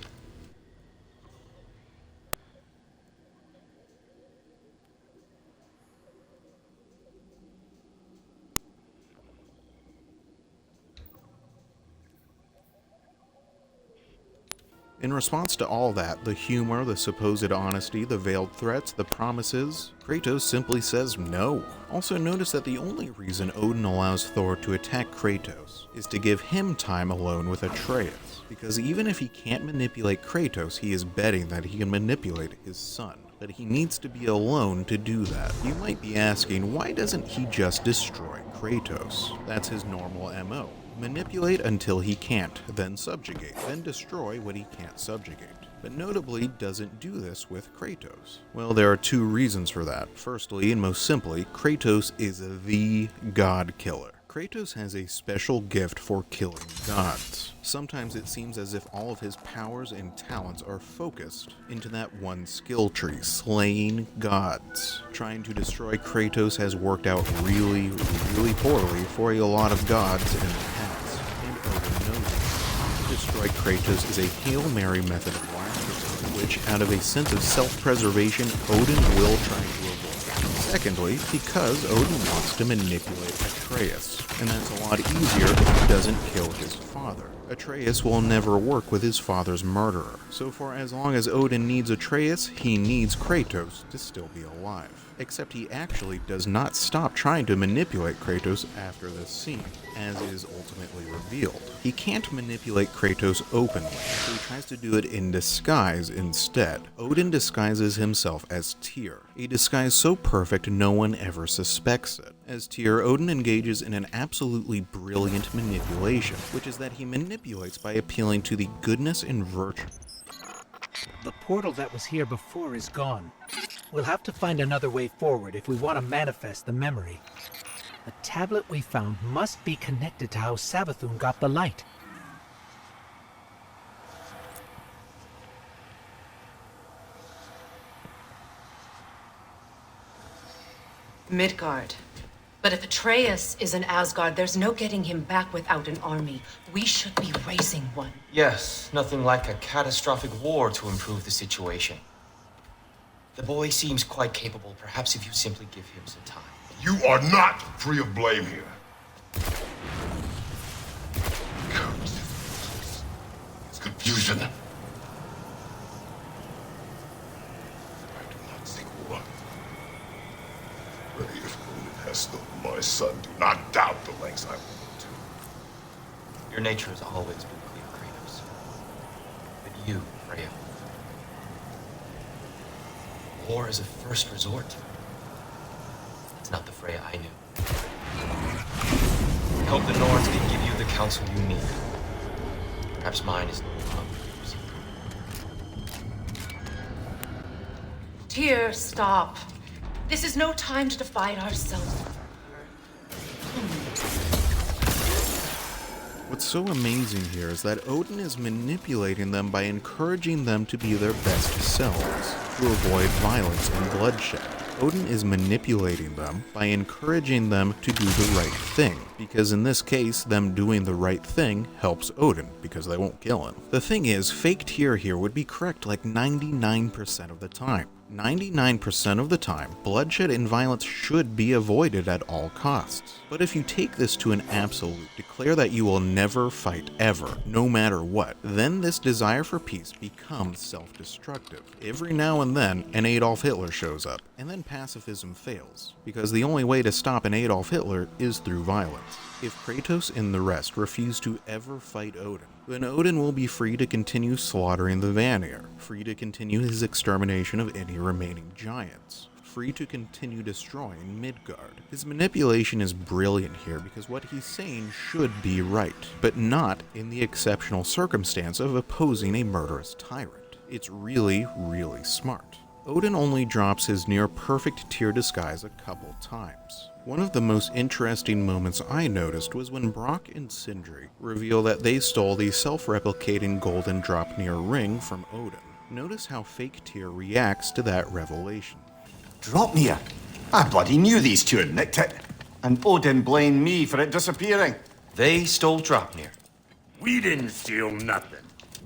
In response to all that, the humor, the supposed honesty, the veiled threats, the promises, Kratos simply says no. Also notice that the only reason Odin allows Thor to attack Kratos is to give him time alone with Atreus, because even if he can't manipulate Kratos, he is betting that he can manipulate his son. But he needs to be alone to do that. You might be asking, why doesn't he just destroy Kratos? That's his normal MO. Manipulate until he can't, then subjugate, then destroy what he can't subjugate. But notably doesn't do this with Kratos. Well, there are two reasons for that. Firstly, and most simply, Kratos is the god killer. Kratos has a special gift for killing gods. Sometimes it seems as if all of his powers and talents are focused into that one skill tree, slaying gods. Trying to destroy Kratos has worked out really, really poorly for a lot of gods in the past, and Odin knows it. To destroy Kratos is a Hail Mary method of last resort, which, out of a sense of self-preservation, Odin will try to avoid. Secondly, because Odin wants to manipulate Atreus, and that's a lot easier if he doesn't kill his father. Atreus will never work with his father's murderer, so for as long as Odin needs Atreus, he needs Kratos to still be alive. Except he actually does not stop trying to manipulate Kratos after this scene, as is ultimately revealed. He can't manipulate Kratos openly, so he tries to do it in disguise instead. Odin disguises himself as Tyr, a disguise so perfect no one ever suspects it. As Tyr, Odin engages in an absolutely brilliant manipulation, which is that he manipulates by appealing to the goodness and virtue. The portal that was here before is gone. We'll have to find another way forward if we want to manifest the memory. The tablet we found must be connected to how Savathun got the light. Midgard. But if Atreus is in Asgard, there's no getting him back without an army. We should be raising one. Yes, nothing like a catastrophic war to improve the situation. The boy seems quite capable. Perhaps if you simply give him some time. You are not free of blame here. It's confusion. I do not see one. Pray if Odin has stolen my son, do not doubt the lengths I will go to. Your nature has always been clear, Kratos. But you, Freya. War is a first resort. It's not the Freya I knew. I hope the Norns can give you the counsel you need. Perhaps mine is no longer yours. Tyr, stop. This is no time to divide ourselves. What's so amazing here is that Odin is manipulating them by encouraging them to be their best selves, to avoid violence and bloodshed. Odin is manipulating them by encouraging them to do the right thing, because in this case, them doing the right thing helps Odin, because they won't kill him. The thing is, fake Tyr here would be correct like 99% of the time. 99% of the time, bloodshed and violence should be avoided at all costs. But if you take this to an absolute, declare that you will never fight ever, no matter what, then this desire for peace becomes self-destructive. Every now and then, an Adolf Hitler shows up, and then pacifism fails, because the only way to stop an Adolf Hitler is through violence. If Kratos and the rest refuse to ever fight Odin, then Odin will be free to continue slaughtering the Vanir, free to continue his extermination of any remaining giants, free to continue destroying Midgard. His manipulation is brilliant here because what he's saying should be right, but not in the exceptional circumstance of opposing a murderous tyrant. It's really, really smart. Odin only drops his near-perfect Tyr disguise a couple times. One of the most interesting moments I noticed was when Brock and Sindri reveal that they stole the self-replicating golden Draupnir ring from Odin. Notice how fake Tyr reacts to that revelation. Draupnir? I bloody knew these two had nicked it. And Odin blamed me for it disappearing. They stole Draupnir. We didn't steal nothing.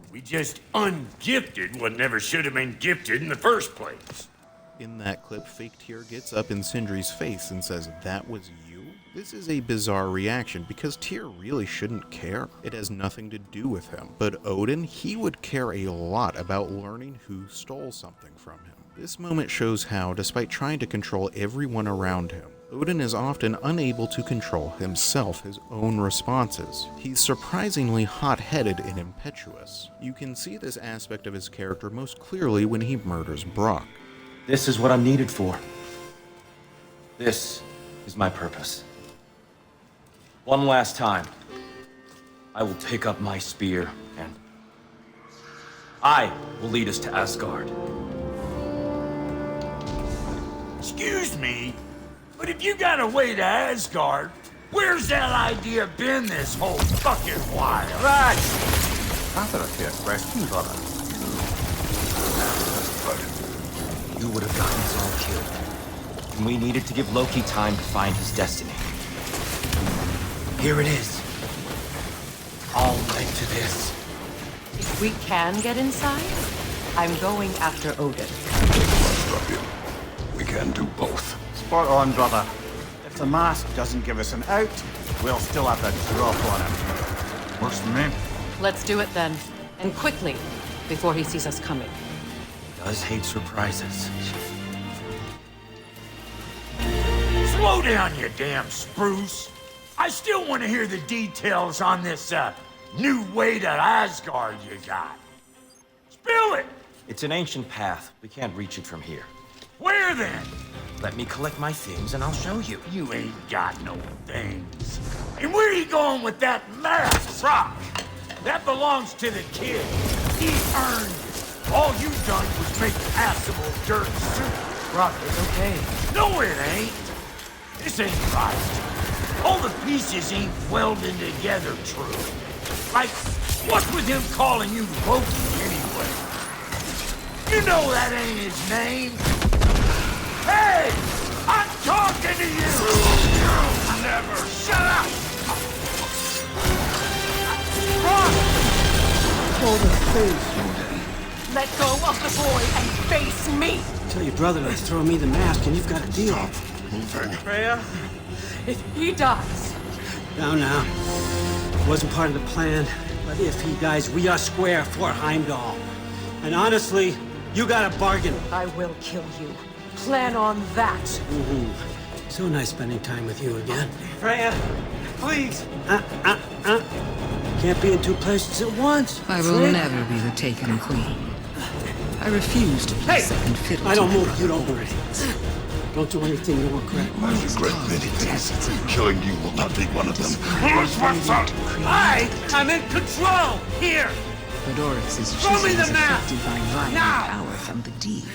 We just ungifted what never should have been gifted in the first place. In that clip, fake Tyr gets up in Sindri's face and says, "That was you?" This is a bizarre reaction because Tyr really shouldn't care. It has nothing to do with him. But Odin, he would care a lot about learning who stole something from him. This moment shows how, despite trying to control everyone around him, Odin is often unable to control himself, his own responses. He's surprisingly hot-headed and impetuous. You can see this aspect of his character most clearly when he murders Brock. This is what I'm needed for. This is my purpose. One last time, I will pick up my spear and I will lead us to Asgard. Excuse me, but if you got a way to Asgard, where's that idea been this whole fucking while? Right. Answer a few questions on it. You would have gotten us all killed. And we needed to give Loki time to find his destiny. Here it is. All led to this. If we can get inside, I'm going after Odin. Stop him. We can do both. Spot on, brother. If the mask doesn't give us an out, we'll still have the drop on him. Works for me. Let's do it then. And quickly, before he sees us coming. Does hate surprises. Slow down, you damn spruce. I still want to hear the details on this, new way to Asgard you got. Spill it! It's an ancient path. We can't reach it from here. Where then? Let me collect my things and I'll show you. You ain't got no things. And where are you going with that mask, Brock? That belongs to the kid. He earned it. All you done was make passable dirt soup. Brock, it's okay. No, it ain't. This ain't right. All the pieces ain't welded together true. Like, what's with him calling you Loki anyway? You know that ain't his name. Hey! I'm talking to you! You never shut up! Hold his face. Let go of the boy and face me! Tell your brother to throw me the mask and you've got a deal. Freya? If he dies... Now. Wasn't part of the plan, but if he dies, we are square for Heimdall. And honestly, you got a bargain. I will kill you. Plan on that. So nice spending time with you again. Freya, please. Can't be in two places at once. I will never be the taken queen. I refuse to play second fiddle. I don't move, you don't move. Don't do anything you won't correct. I regret many things. Killing you will not be one of them. I am in control here. Fedorix is Throw me the map affected by violent now. power from the deep.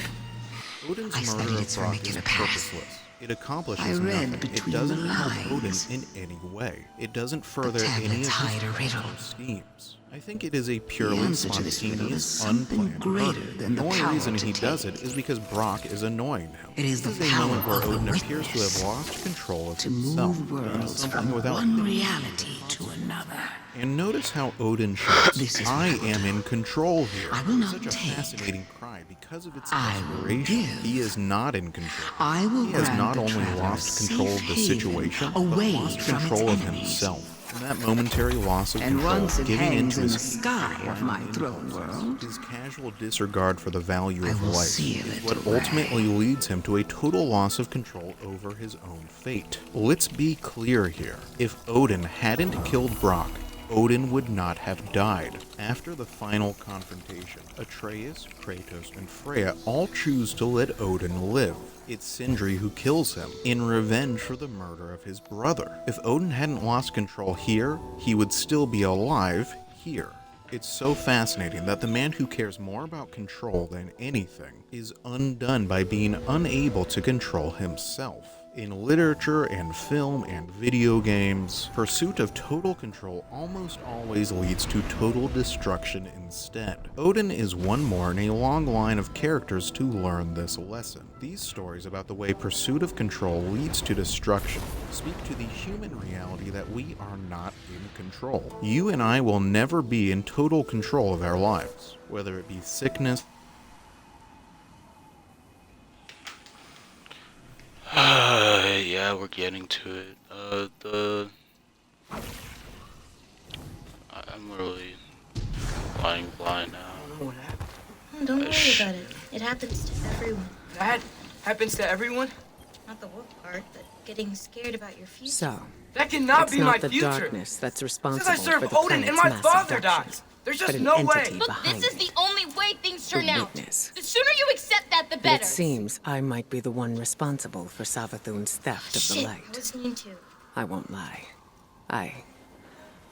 Odin's I studied murder its of Brock is vernacular past. purposeless. It accomplishes I read nothing. It between doesn't the help Odin lines. in any way. It doesn't further The any of tablets his hide a riddle. plans or schemes. I think it is a The purely answer to this riddle is spontaneous, something unplanned greater murder. than The the only power reason to he take. does it is because Brock is annoying him. It is the This is a power moment where of a Odin appears to witness have lost control of to himself. move doing worlds something from without one reality to another. And notice how Odin shouts, This is I what am in control here. I will not Such a take. fascinating cry because of its I will desperation. give. He is not in control. I will He has grant not the only traveler lost control of the safe situation, haven away but lost from its control of enemies. himself. And that momentary loss of And control, once it giving hangs into in his the sky of my throne world, his casual disregard for the value of will life seal is it what away. ultimately leads him to a total loss of control over his own fate. Let's be clear here. If Odin hadn't killed Brock, Odin would not have died. After the final confrontation, Atreus, Kratos, and Freya all choose to let Odin live. It's Sindri who kills him, in revenge for the murder of his brother. If Odin hadn't lost control here, he would still be alive here. It's so fascinating that the man who cares more about control than anything is undone by being unable to control himself. In literature and film and video games, pursuit of total control almost always leads to total destruction instead. Odin is one more in a long line of characters to learn this lesson. These stories about the way pursuit of control leads to destruction speak to the human reality that we are not in control. You and I will never be in total control of our lives, whether it be sickness, yeah, we're getting to it. I'm really flying blind now. Don't worry about it. It happens to everyone. That happens to everyone? Not the wolf part, but getting scared about your future. So, That cannot it's be not my the future. darkness that's responsible Since I serve for the Odin and planet's my mass father abduction, dies. There's but just an no entity way. Look, behind this is the only way things turn out. witness. The sooner you accept that, the But better. it seems I might be the one responsible for Savathun's theft of the Shit, light. I was mean to. I won't lie. I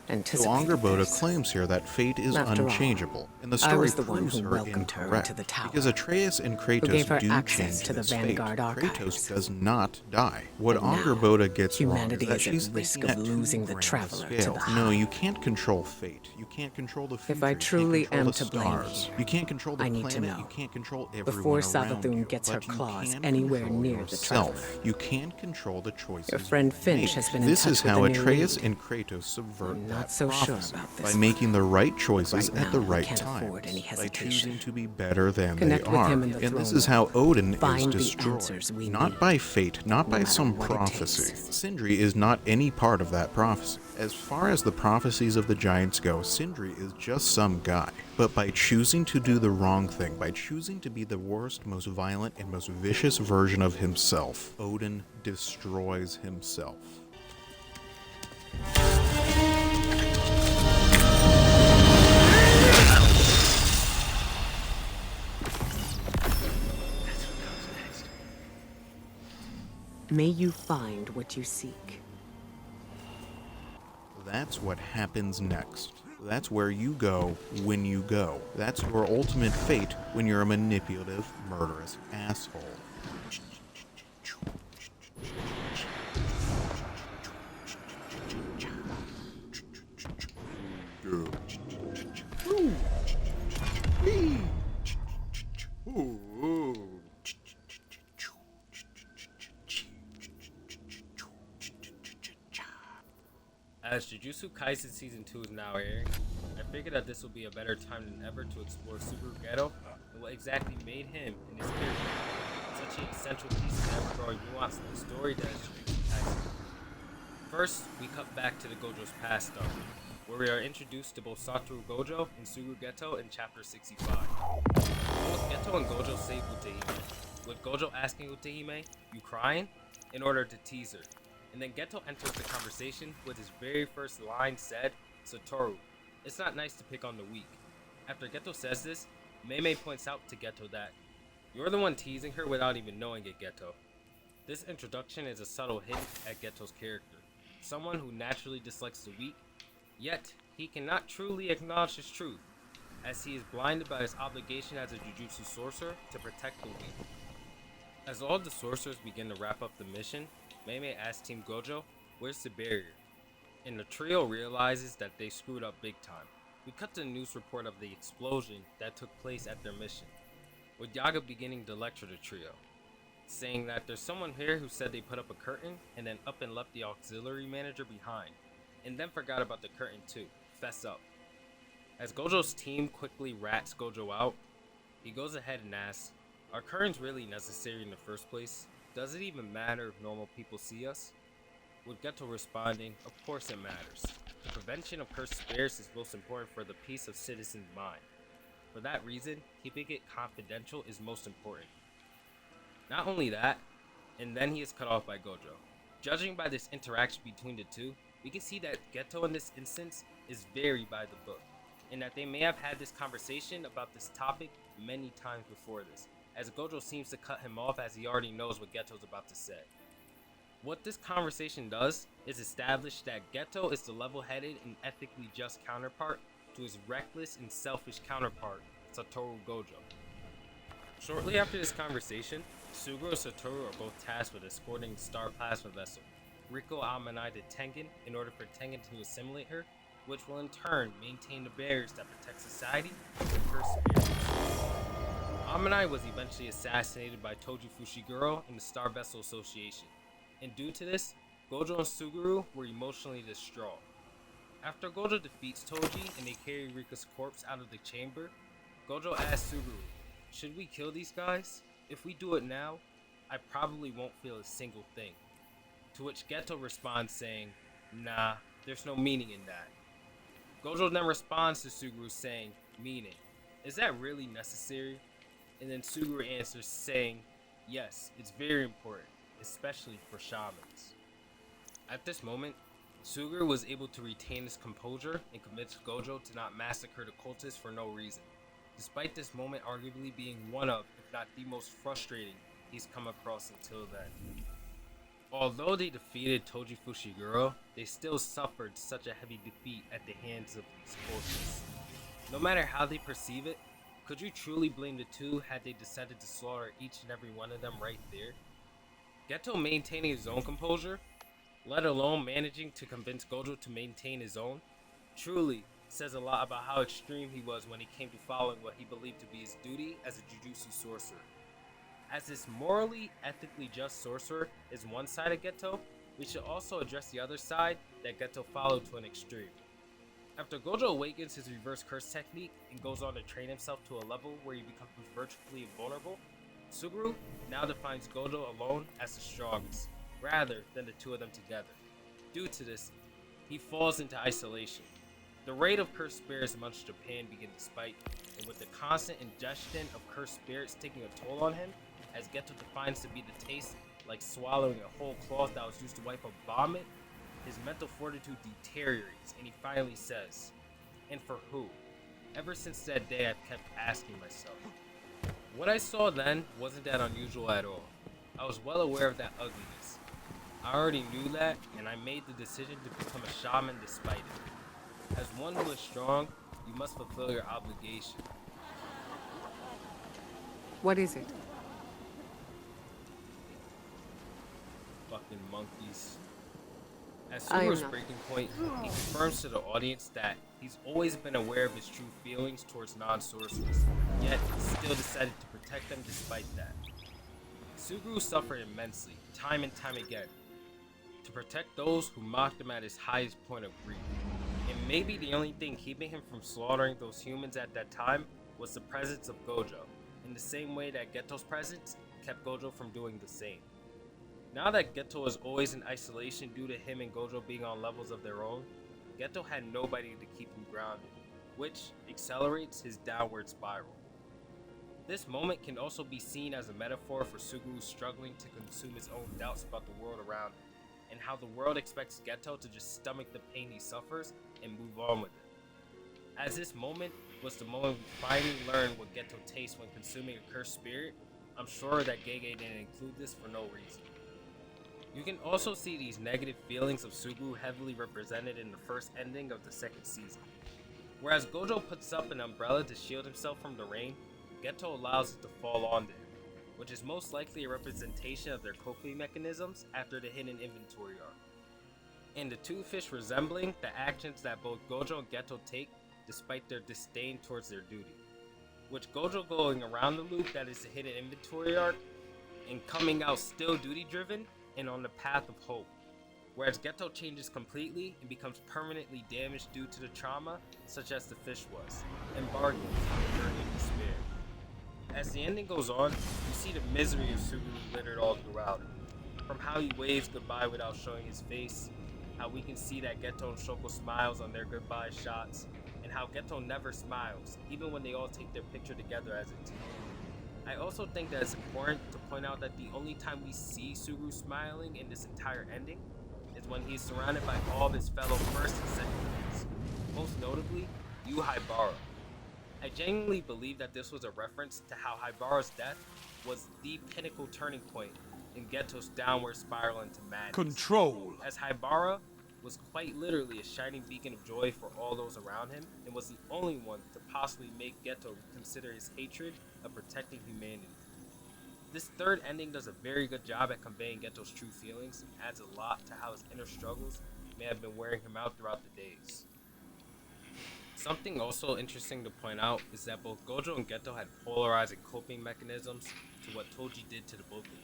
So anticipated Angerboda this. claims here that fate is After all, unchangeable, and the I story was the one proves who her welcomed her incorrect. into the tower, because Atreus and Kratos gave her do access change to the this fate. Vanguard archives. Kratos does not die. What And now, Angerboda gets wrong is humanity that is at she's risk thinking of at too losing the grand a traveler to scale. the No, you can't control fate. You can't control the future. If I you can't truly control am the to blame stars. here, You can't control the I need planet. to know. You can't control everyone Before around Savathun you, gets her but you claws can anywhere control near the yourself. traveler. You can't control the choices Your friend you Finch make. has been in This touch is with how the new Atreus lead. and Kratos subvert None not that so sure prophecy, about this by one. making the right choices Right at the now, we right can't time, afford any by hesitation. choosing to be better than Connect they with are. him in the And this throne is how Odin Find is the destroyed. answers we Not need, by fate, not by matter some what it prophecy. takes. Sindri is not any part of that prophecy. As far as the prophecies of the giants go, Sindri is just some guy. But by choosing to do the wrong thing, by choosing to be the worst, most violent, and most vicious version of himself, Odin destroys himself. May you find what you seek. That's what happens next. That's where you go when you go. That's your ultimate fate when you're a manipulative, murderous asshole. As Jujutsu Kaisen Season 2 is now airing, I figured that this will be a better time than ever to explore Suguru Geto and what exactly made him and his character such an essential piece of the ever-growing nuance of the story that is Jujutsu Kaisen. First, we cut back to the Gojo's past stuff, where we are introduced to both Satoru Gojo and Suguru Geto in Chapter 65. Both Geto and Gojo save Utehime, with Gojo asking Utehime, "You crying?" in order to tease her. And then Geto enters the conversation with his very first line said, "Satoru, it's not nice to pick on the weak." After Geto says this, Mei points out to Geto that, "You're the one teasing her without even knowing it, Geto." This introduction is a subtle hint at Geto's character, someone who naturally dislikes the weak, yet he cannot truly acknowledge his truth, as he is blinded by his obligation as a Jujutsu sorcerer to protect the weak. As all the sorcerers begin to wrap up the mission, Mei asks Team Gojo, "Where's the barrier?" And the trio realizes that they screwed up big time. We cut to the news report of the explosion that took place at their mission, with Yaga beginning to lecture the trio, saying that there's someone here who said they put up a curtain and then up and left the auxiliary manager behind, and then forgot about the curtain too. Fess up. As Gojo's team quickly rats Gojo out, he goes ahead and asks, "Are curtains really necessary in the first place? Does it even matter if normal people see us?" With Geto responding, "Of course it matters. The prevention of cursed spirits is most important for the peace of citizens' mind. For that reason, keeping it confidential is most important." Not only that, and then he is cut off by Gojo. Judging by this interaction between the two, we can see that Geto in this instance is very by the book, and that they may have had this conversation about this topic many times before this, as Gojo seems to cut him off as he already knows what Geto's about to say. What this conversation does is establish that Geto is the level-headed and ethically just counterpart to his reckless and selfish counterpart, Satoru Gojo. Shortly after this conversation, Suguru and Satoru are both tasked with escorting the Star Plasma vessel, Riko Amanai to Tengen, in order for Tengen to assimilate her, which will in turn maintain the barriers that protect society from cursed spirits. Amanai was eventually assassinated by Toji Fushiguro and the Star Vessel Association, and due to this, Gojo and Suguru were emotionally distraught. After Gojo defeats Toji and they carry Rika's corpse out of the chamber, Gojo asks Suguru, "Should we kill these guys? If we do it now, I probably won't feel a single thing." To which Geto responds saying, "Nah, there's no meaning in that." Gojo then responds to Suguru saying, "Meaning, is that really necessary?" And then Suguru answers saying, "Yes, it's very important, especially for shamans." At this moment, Suguru was able to retain his composure and convince Gojo to not massacre the cultists for no reason, despite this moment arguably being one of, if not the most frustrating he's come across until then. Although they defeated Toji Fushiguro, they still suffered such a heavy defeat at the hands of these cultists. No matter how they perceive it, could you truly blame the two had they decided to slaughter each and every one of them right there? Geto maintaining his own composure, let alone managing to convince Gojo to maintain his own, truly says a lot about how extreme he was when he came to following what he believed to be his duty as a Jujutsu sorcerer. As this morally, ethically just sorcerer is one side of Geto, we should also address the other side that Geto followed to an extreme. After Gojo awakens his reverse curse technique and goes on to train himself to a level where he becomes virtually invulnerable, Suguru now defines Gojo alone as the strongest, rather than the two of them together. Due to this, he falls into isolation. The rate of cursed spirits amongst Japan begins to spike, and with the constant ingestion of cursed spirits taking a toll on him, as Geto defines to be the taste like swallowing a whole cloth that was used to wipe a vomit, his mental fortitude deteriorates, and he finally says, "And for who?" Ever since that day, I've kept asking myself. What I saw then wasn't that unusual at all. I was well aware of that ugliness. I already knew that, and I made the decision to become a shaman despite it. As one who is strong, you must fulfill your obligation. What is it? Fucking monkeys. At I am Suguru's not. breaking point, he confirms to the audience that he's always been aware of his true feelings towards non-sorcerers, yet he still decided to protect them despite that. Suguru suffered immensely, time and time again, to protect those who mocked him at his highest point of grief. And maybe the only thing keeping him from slaughtering those humans at that time was the presence of Gojo, in the same way that Geto's presence kept Gojo from doing the same. Now that Geto was always in isolation due to him and Gojo being on levels of their own, Geto had nobody to keep him grounded, which accelerates his downward spiral. This moment can also be seen as a metaphor for Suguru struggling to consume his own doubts about the world around him, and how the world expects Geto to just stomach the pain he suffers and move on with it. As this moment was the moment we finally learned what Geto tastes when consuming a cursed spirit, I'm sure that Gege didn't include this for no reason. You can also see these negative feelings of Suguru heavily represented in the first ending of the second season. Whereas Gojo puts up an umbrella to shield himself from the rain, Geto allows it to fall onto him, which is most likely a representation of their coping mechanisms after the hidden inventory arc. And the two fish resembling the actions that both Gojo and Geto take despite their disdain towards their duty. Which Gojo going around the loop that is the hidden inventory arc, and coming out still duty driven and on the path of hope. Whereas Geto changes completely and becomes permanently damaged due to the trauma, such as the fish was, embarking on a journey of despair. As the ending goes on, you see the misery of Suguru littered all throughout it. From how he waves goodbye without showing his face, how we can see that Geto and Shoko smiles on their goodbye shots, and how Geto never smiles, even when they all take their picture together as a team. I also think that it's important to point out that the only time we see Suguru smiling in this entire ending is when he's surrounded by all of his fellow first and second grades, most notably, Yu Haibara. I genuinely believe that this was a reference to how Haibara's death was the pinnacle turning point in Geto's downward spiral into madness. Control. As Haibara was quite literally a shining beacon of joy for all those around him, and was the only one to possibly make Geto consider his hatred of protecting humanity. This third ending does a very good job at conveying Geto's true feelings, and adds a lot to how his inner struggles may have been wearing him out throughout the days. Something also interesting to point out is that both Gojo and Geto had polarizing coping mechanisms to what Toji did to the both of them.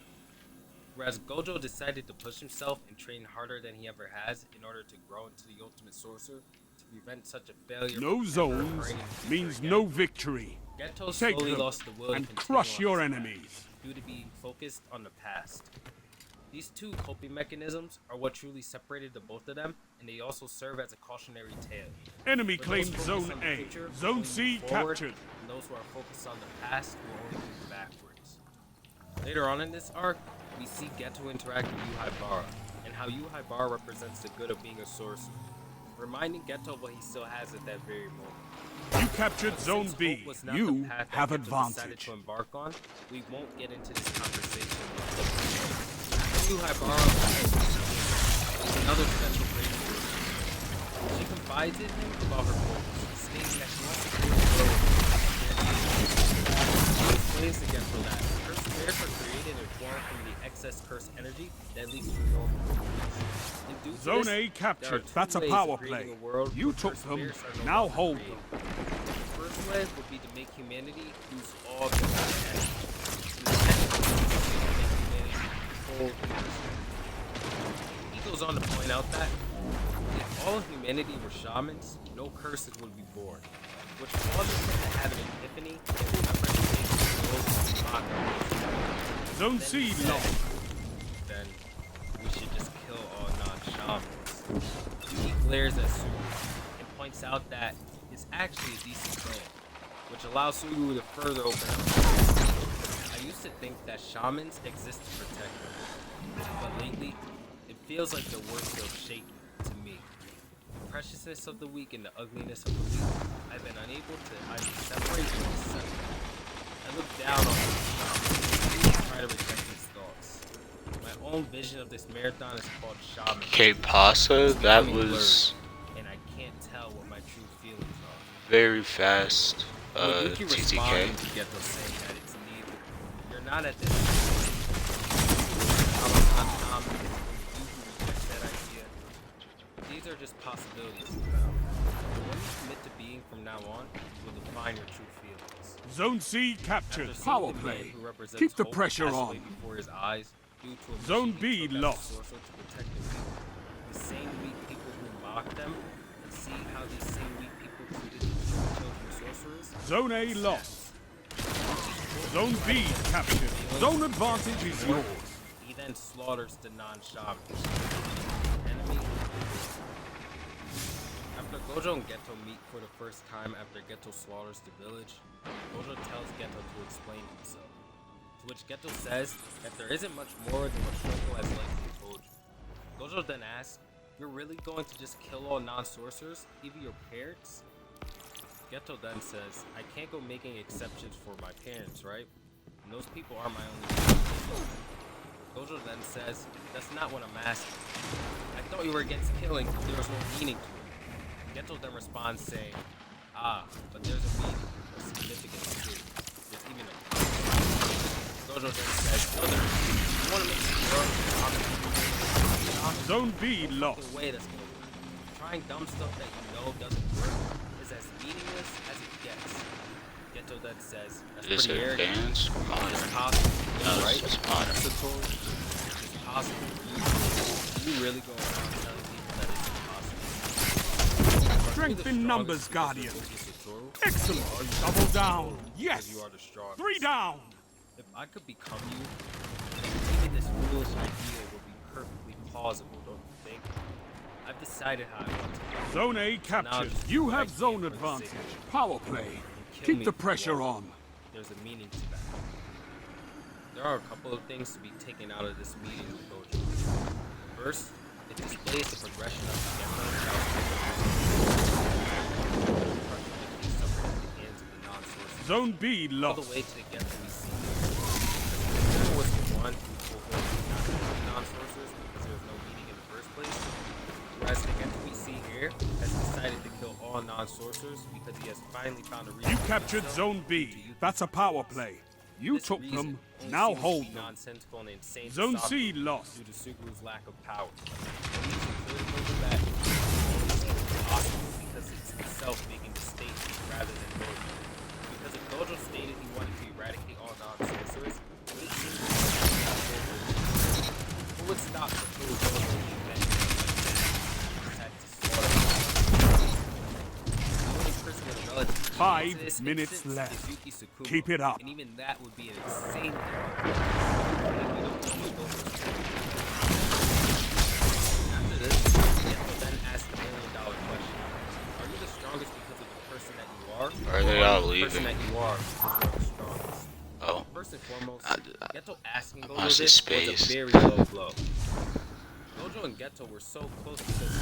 Whereas Gojo decided to push himself and train harder than he ever has in order to grow into the ultimate sorcerer to prevent such a failure. No from ever zones occurring in the future means again. no victory. Geto Take slowly them lost the will to and continue crush on your his path enemies. due to being focused on the past. These two coping mechanisms are what truly separated the both of them, and they also serve as a cautionary tale. Enemy For those claimed focused Zone on the A. future, Zone only C move forward, captured. And those who are focused on the past will only move backwards. Later on in this arc, we see Geto interact with Yu Haibara, and how Yu Haibara represents the good of being a sorcerer, reminding Geto of what he still has at that very moment. You captured Zone Since B. hope was not the You path that have Geto decided advantage. to embark on, we won't get into this conversation. Yu Haibara is another special breakthrough. She confides in him about her goals, stating that she wants to create a world She explains to Geto that her spirits are created and formed from the excess curse energy that leads to normal worlds. And due to Zone this, A there are captured. two That's a ways power of creating play. a world You where took cursed them. spirits are no Now longer hold created. them. The first way would be to make humanity lose all of their curse energy. And the second way would be to make humanity whole and merciful. Each goes on to point out that if all of humanity were shamans, no curses would be born, which causes him to have an epiphany and remember to take the Zone C lost. Then we should just kill all non-shamans. He glares at Sugu and points out that it's actually a decent plan, which allows Sugu to further open up. I used to think that shamans exist to protect them, but lately, it feels like the world feels shaky to me. The preciousness of the weak and the ugliness of the weak, I've been unable to either separate or accept. I look down on them and try to reject these thoughts. My own vision of this marathon is called shaman. Okay, Pasa, that was and I can't tell what my true feelings are. very fast. Yuki TTK. responding to Geto saying that it's neither. You're not at this. These are just possibilities. When you commit to being from now on, you will define your true feelings. Zone C captured. After seeing Power the play. man who represents Keep the hope pressure pass on. away before his eyes due to a Zone mission B he took as a lost. sorcerer to protect the weak. The same weak people who mocked them, and see how these same weak people treated the children sorcerers. Zone A lost. Zone B captured. Zone advantage is yours. He then slaughters the non-shamans. Enemy. After Gojo and Geto meet for the first time after Geto slaughters the village, Gojo tells Geto to explain himself. To which Geto says that there isn't much more than what Shoko has likely told you. Gojo then asks, "You're really going to just kill all non-sorcerers, even your parents?" Geto then says, "I can't go making exceptions for my parents, right? And those people are my only parents." Gojo then says, "That's not what I'm asking. I thought you were against killing, but there was no meaning to it." Geto then responds saying, but there's a meaning, a significance too. There's even a consequence." Gojo then says, "Brother, you want to make the world honest?" Zone B lost. Wait a second. Trying dumb stuff that you know doesn't work is as meaningless as it gets. Geto then says, "That's Is pretty it arrogant. advanced or modern? It's possible, No, right? it's modern. It's possible. You really go around telling people that it's impossible. Strength in numbers, Guardian. Excellent. Double down. Yes. You are the strongest. 3 down. If I could become you, even this foolish idea would be perfectly plausible, don't you think? I've decided how I want to go. Zone A captured. You have zone advantage. Power play. Keep the pressure on. There's a meaning to that. There are a couple of things to be taken out of this meeting with Gojo. First, it displays the progression of the Zone B lost. All the way to the Geto we see. There was the one who fulfilled non-sorcerers because there was no meaning in the first place. Whereas the Geto we see here has decided to kill all non-sorcerers because he has finally found a reason. You captured Zone B. That's a power play. You took them. Now hold them. Nonsensical and insane Zone C lost. due to Suguru's lack of power. That possible because it's itself making the statement rather than Gojo. Because if Gojo stated he wanted to eradicate all non-sorcerers, who would stop the true Gojo event? The only person with a relative 5 minutes left. Keep it up. and even that would be an insane thing. After this, Geto then asks the $1 million question. Are you the strongest because of the person that you are? Are they all the leaving? person that you are because you are the strongest? Oh. First and foremost, Geto asking Gojo Honestly, this was space. a very low blow. Gojo and Geto were so close because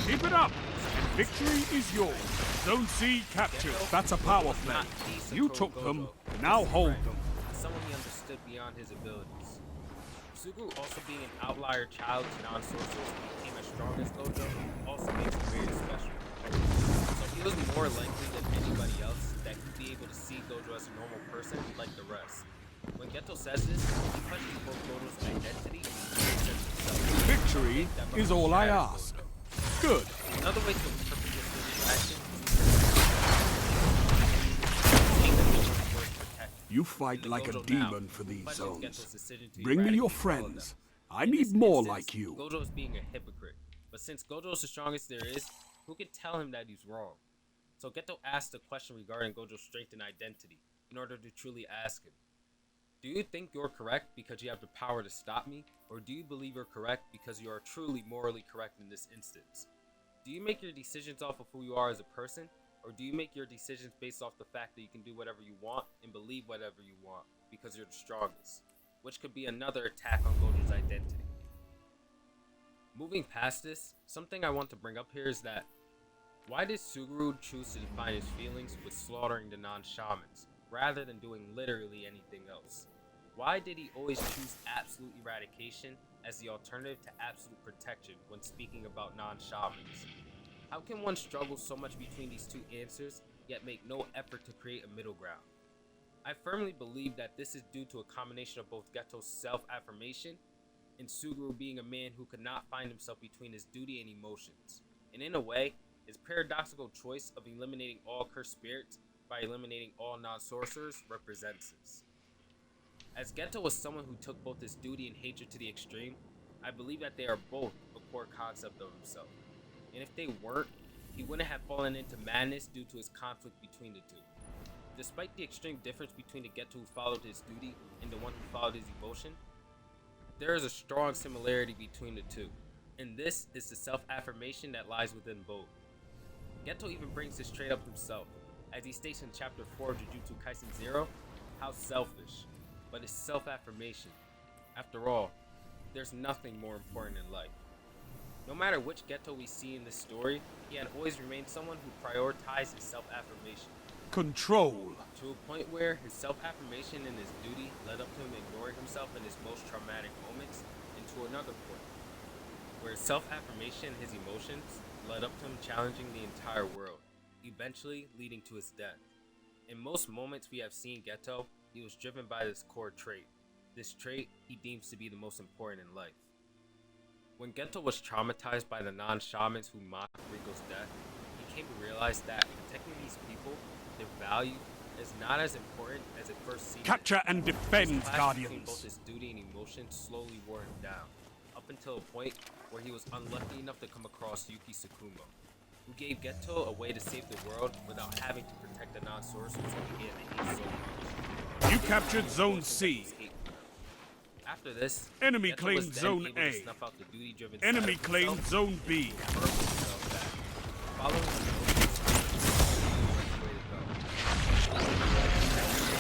Keep it up. Victory is yours. Zone C captured. That's a power play. You took them. Now hold them. someone he understood beyond his abilities. Suguru also being an outlier child to non-sorcerers who became as strong as Gojo also makes him very special. So he was more likely than anybody else that he'd be able to see Gojo as a normal person like the rest. When Geto says this, he questions both Gojo's identity and his sense of self. Victory is all I ask. Good. Another way to interpret this interaction You fight like a demon for these zones. Bring me your friends. I In need this more instance, like you. Gojo is being a hypocrite. But since Gojo is the strongest there is, who can tell him that he's wrong? So Geto asked a question regarding Gojo's strength and identity in order to truly ask him. Do you think you're correct because you have the power to stop me? Or do you believe you're correct because you are truly morally correct in this instance? Do you make your decisions off of who you are as a person? Or do you make your decisions based off the fact that you can do whatever you want and believe whatever you want because you're the strongest? Which could be another attack on Gojo's identity. Moving past this, something I want to bring up here is that why did Suguru choose to define his feelings with slaughtering the non-shamans rather than doing literally anything else? Why did he always choose absolute eradication as the alternative to absolute protection when speaking about non-shamans? How can one struggle so much between these two answers, yet make no effort to create a middle ground? I firmly believe that this is due to a combination of both Geto's self-affirmation and Suguru being a man who could not find himself between his duty and emotions. And in a way, his paradoxical choice of eliminating all cursed spirits by eliminating all non-sorcerers represents this. As Geto was someone who took both his duty and hatred to the extreme, I believe that they are both a core concept of himself. And if they weren't, he wouldn't have fallen into madness due to his conflict between the two. Despite the extreme difference between the Geto who followed his duty and the one who followed his emotion, there is a strong similarity between the two, and this is the self-affirmation that lies within both. Geto even brings this trait up himself, as he states in Chapter 4 of Jujutsu Kaisen 0, how selfish, but it's self-affirmation. After all, there's nothing more important in life. No matter which Geto we see in this story, he had always remained someone who prioritized his self-affirmation. Control. To a point where his self-affirmation and his duty led up to him ignoring himself in his most traumatic moments, and to another point, where his self-affirmation and his emotions led up to him challenging the entire world, eventually leading to his death. In most moments we have seen Geto, he was driven by this core trait. This trait he deems to be the most important in life. When Geto was traumatized by the non-shamans who mocked Riko's death, he came to realize that protecting these people, their value, is not as important as it first seemed. Capture and defend, Guardians. Between both his duty and emotion slowly wore him down, up until a point where he was unlucky enough to come across Yuki Tsukumo, who gave Geto a way to save the world without having to protect the non-sorcerers who began to hate so much. You captured Zone C. After this, enemy Geto claimed was then Zone able A. to snuff out the duty-driven Enemy side of claimed himself Zone B. and burst himself back. Following the motions, way to go.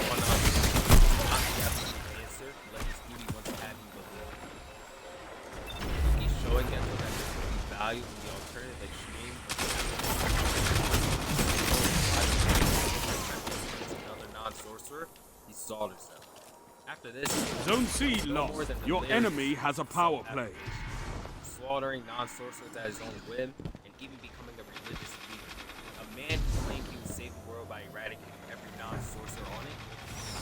One up, not the absolute answer, like his duty once had him believe. He's showing Geto that there could be value in the alternative extreme of another non-sorcerer. He saw herself. After this, Zone C no lost. Your enemy has a power play. Slaughtering non-sorcerers at his own whim, and even becoming a religious leader. A man who claimed he would save the world by eradicating every non-sorcerer on it,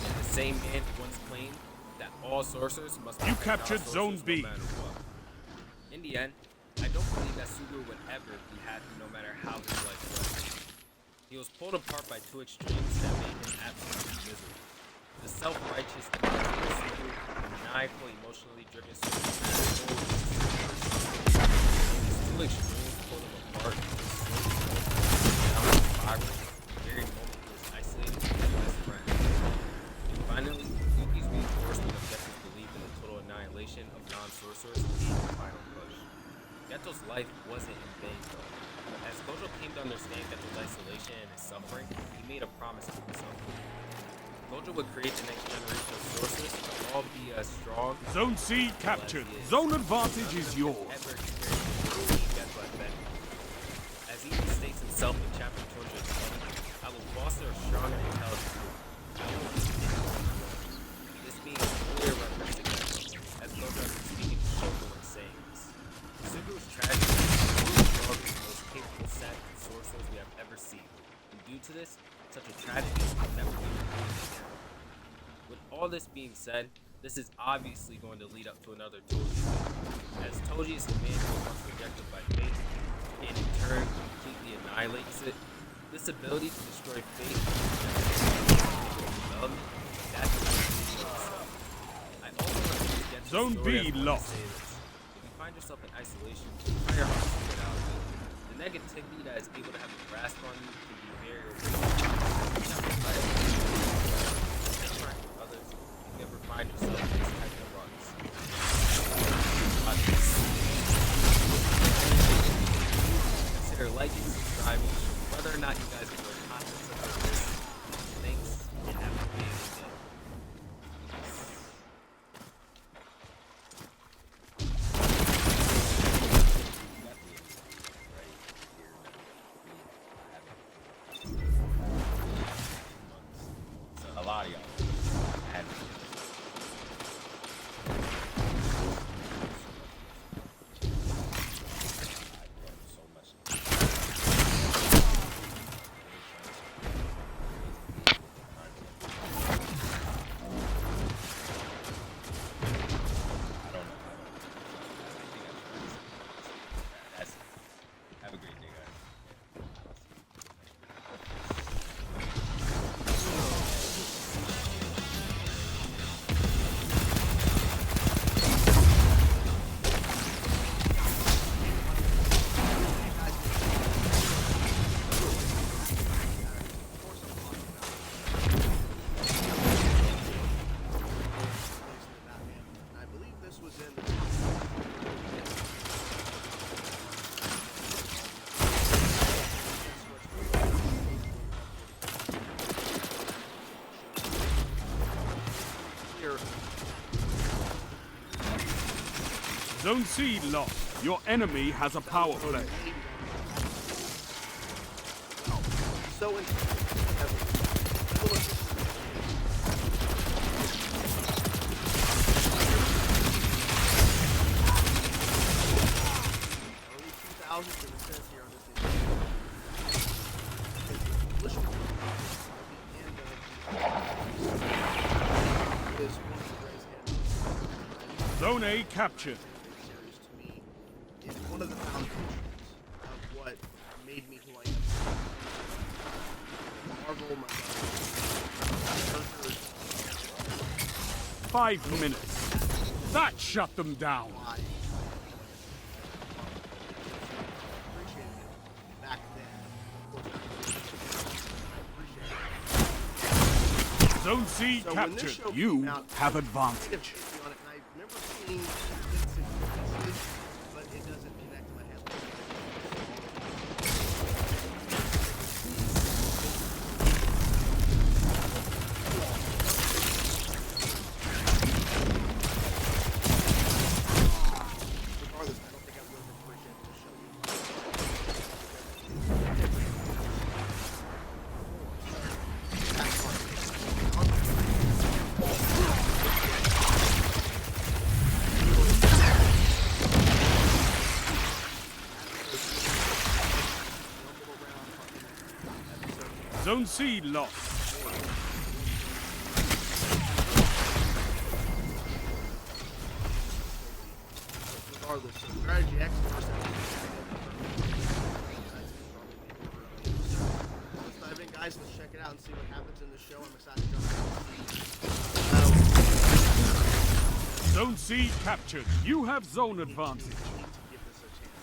and the same man who once claimed that all sorcerers must be captured Zone B. no matter what. In the end, I don't believe that Suguru would ever be happy no matter how his life was. He was pulled apart by two extremes that made him absolutely miserable. The self-righteous Suguru and maniacal, emotionally driven Suguru. These two extremes pulled him apart, down the spiral, the very moment he was isolated from his best friend. And finally, Yuki's reinforcement of Geto's belief in the total annihilation of non-sorcerers gave the final push. Geto's life wasn't in vain though. As Gojo came to understand Geto's isolation and his suffering, he made a promise to himself. Gojo would create the next generation of sorcerers to all be as strong. Zone C captured. Zone advantage is yours. As he states himself in chapter 220, I will foster a strong and intelligent group. This being a clear reference to Geto, as Gojo has been speaking to Shoko when saying this. Suguru's tragedy is one of the strongest, most capable set of sorcerers we have ever seen. And due to this, such a tragedy will never be repeated again. With all this being said, this is obviously going to lead up to another Toji, as Toji is the man who was once rejected by fate, and in turn completely annihilates it. This ability to destroy fate and development, that's what he itself. I also want to use Geto Zone B lost. If you find yourself in isolation, try your hardest to get out. The negativity that is able to have a grasp on you can be very interact with others if you ever find yourself in this type of runs. Consider liking, subscribing, whether or not you guys enjoy content such as this. Thanks, and have a amazing day. A lot of y'all had so much. That's it. Have a great day, guys. I believe this was in Zone C lost. Your enemy has a power play. so in early 2000s, and it says here on this thing, is one of the greatest animes. Zone A captured. Series to me is one of the foundations of what made me who I am. Marvel, my characters. 5 minutes. That shut them down. Back Zone C So when this captured. show You came out, have I did a advantage. review on it, and I remember seeing bits and pieces, but it doesn't connect to my head. Regardless, I don't think I would have appreciated the show. Zone C lost. Regardless, so Strategy X first let's dive in, guys. Let's check it out and see what happens in the show. I'm excited to jump in. Zone C captured. You have zone advantage. Give this a chance.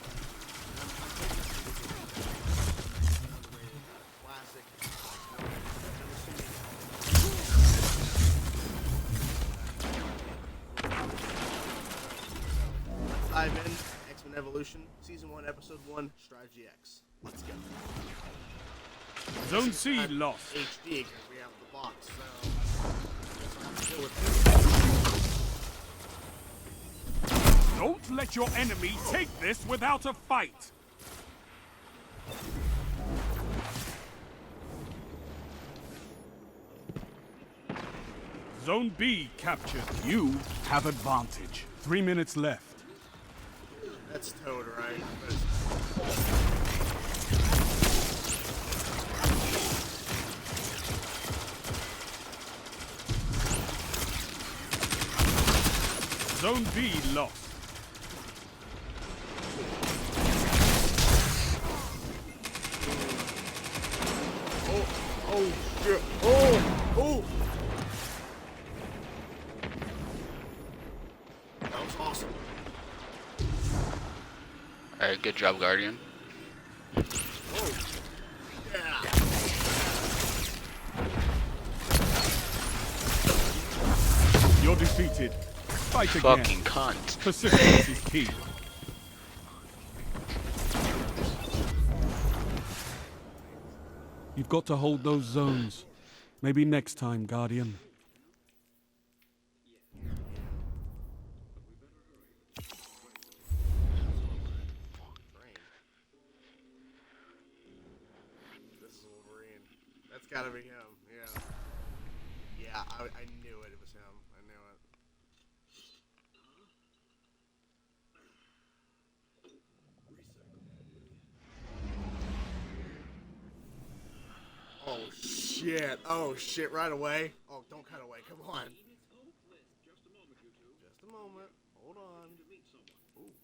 Let's dive in. X-Men Evolution, Season 1, Episode 1, Strategy X. Let's go. Zone C lost. HD, because we have the box, so I have to deal with this. Don't let your enemy take this without a fight. Zone B captured. You have advantage. 3 minutes left. That's Toad, right? Zone B lost. Oh, shit. Oh! Alright, good job, Guardian. Yeah. You're defeated. Fight again. Fucking cunt. Persistence is key. You've got to hold those zones. Maybe next time, Guardian. This is Wolverine. That's gotta be him, yeah. Yeah, I knew it was him. I knew it. Oh shit. Oh shit, right away. Oh, don't cut away. Come on. Just a moment. Hold on. Ooh.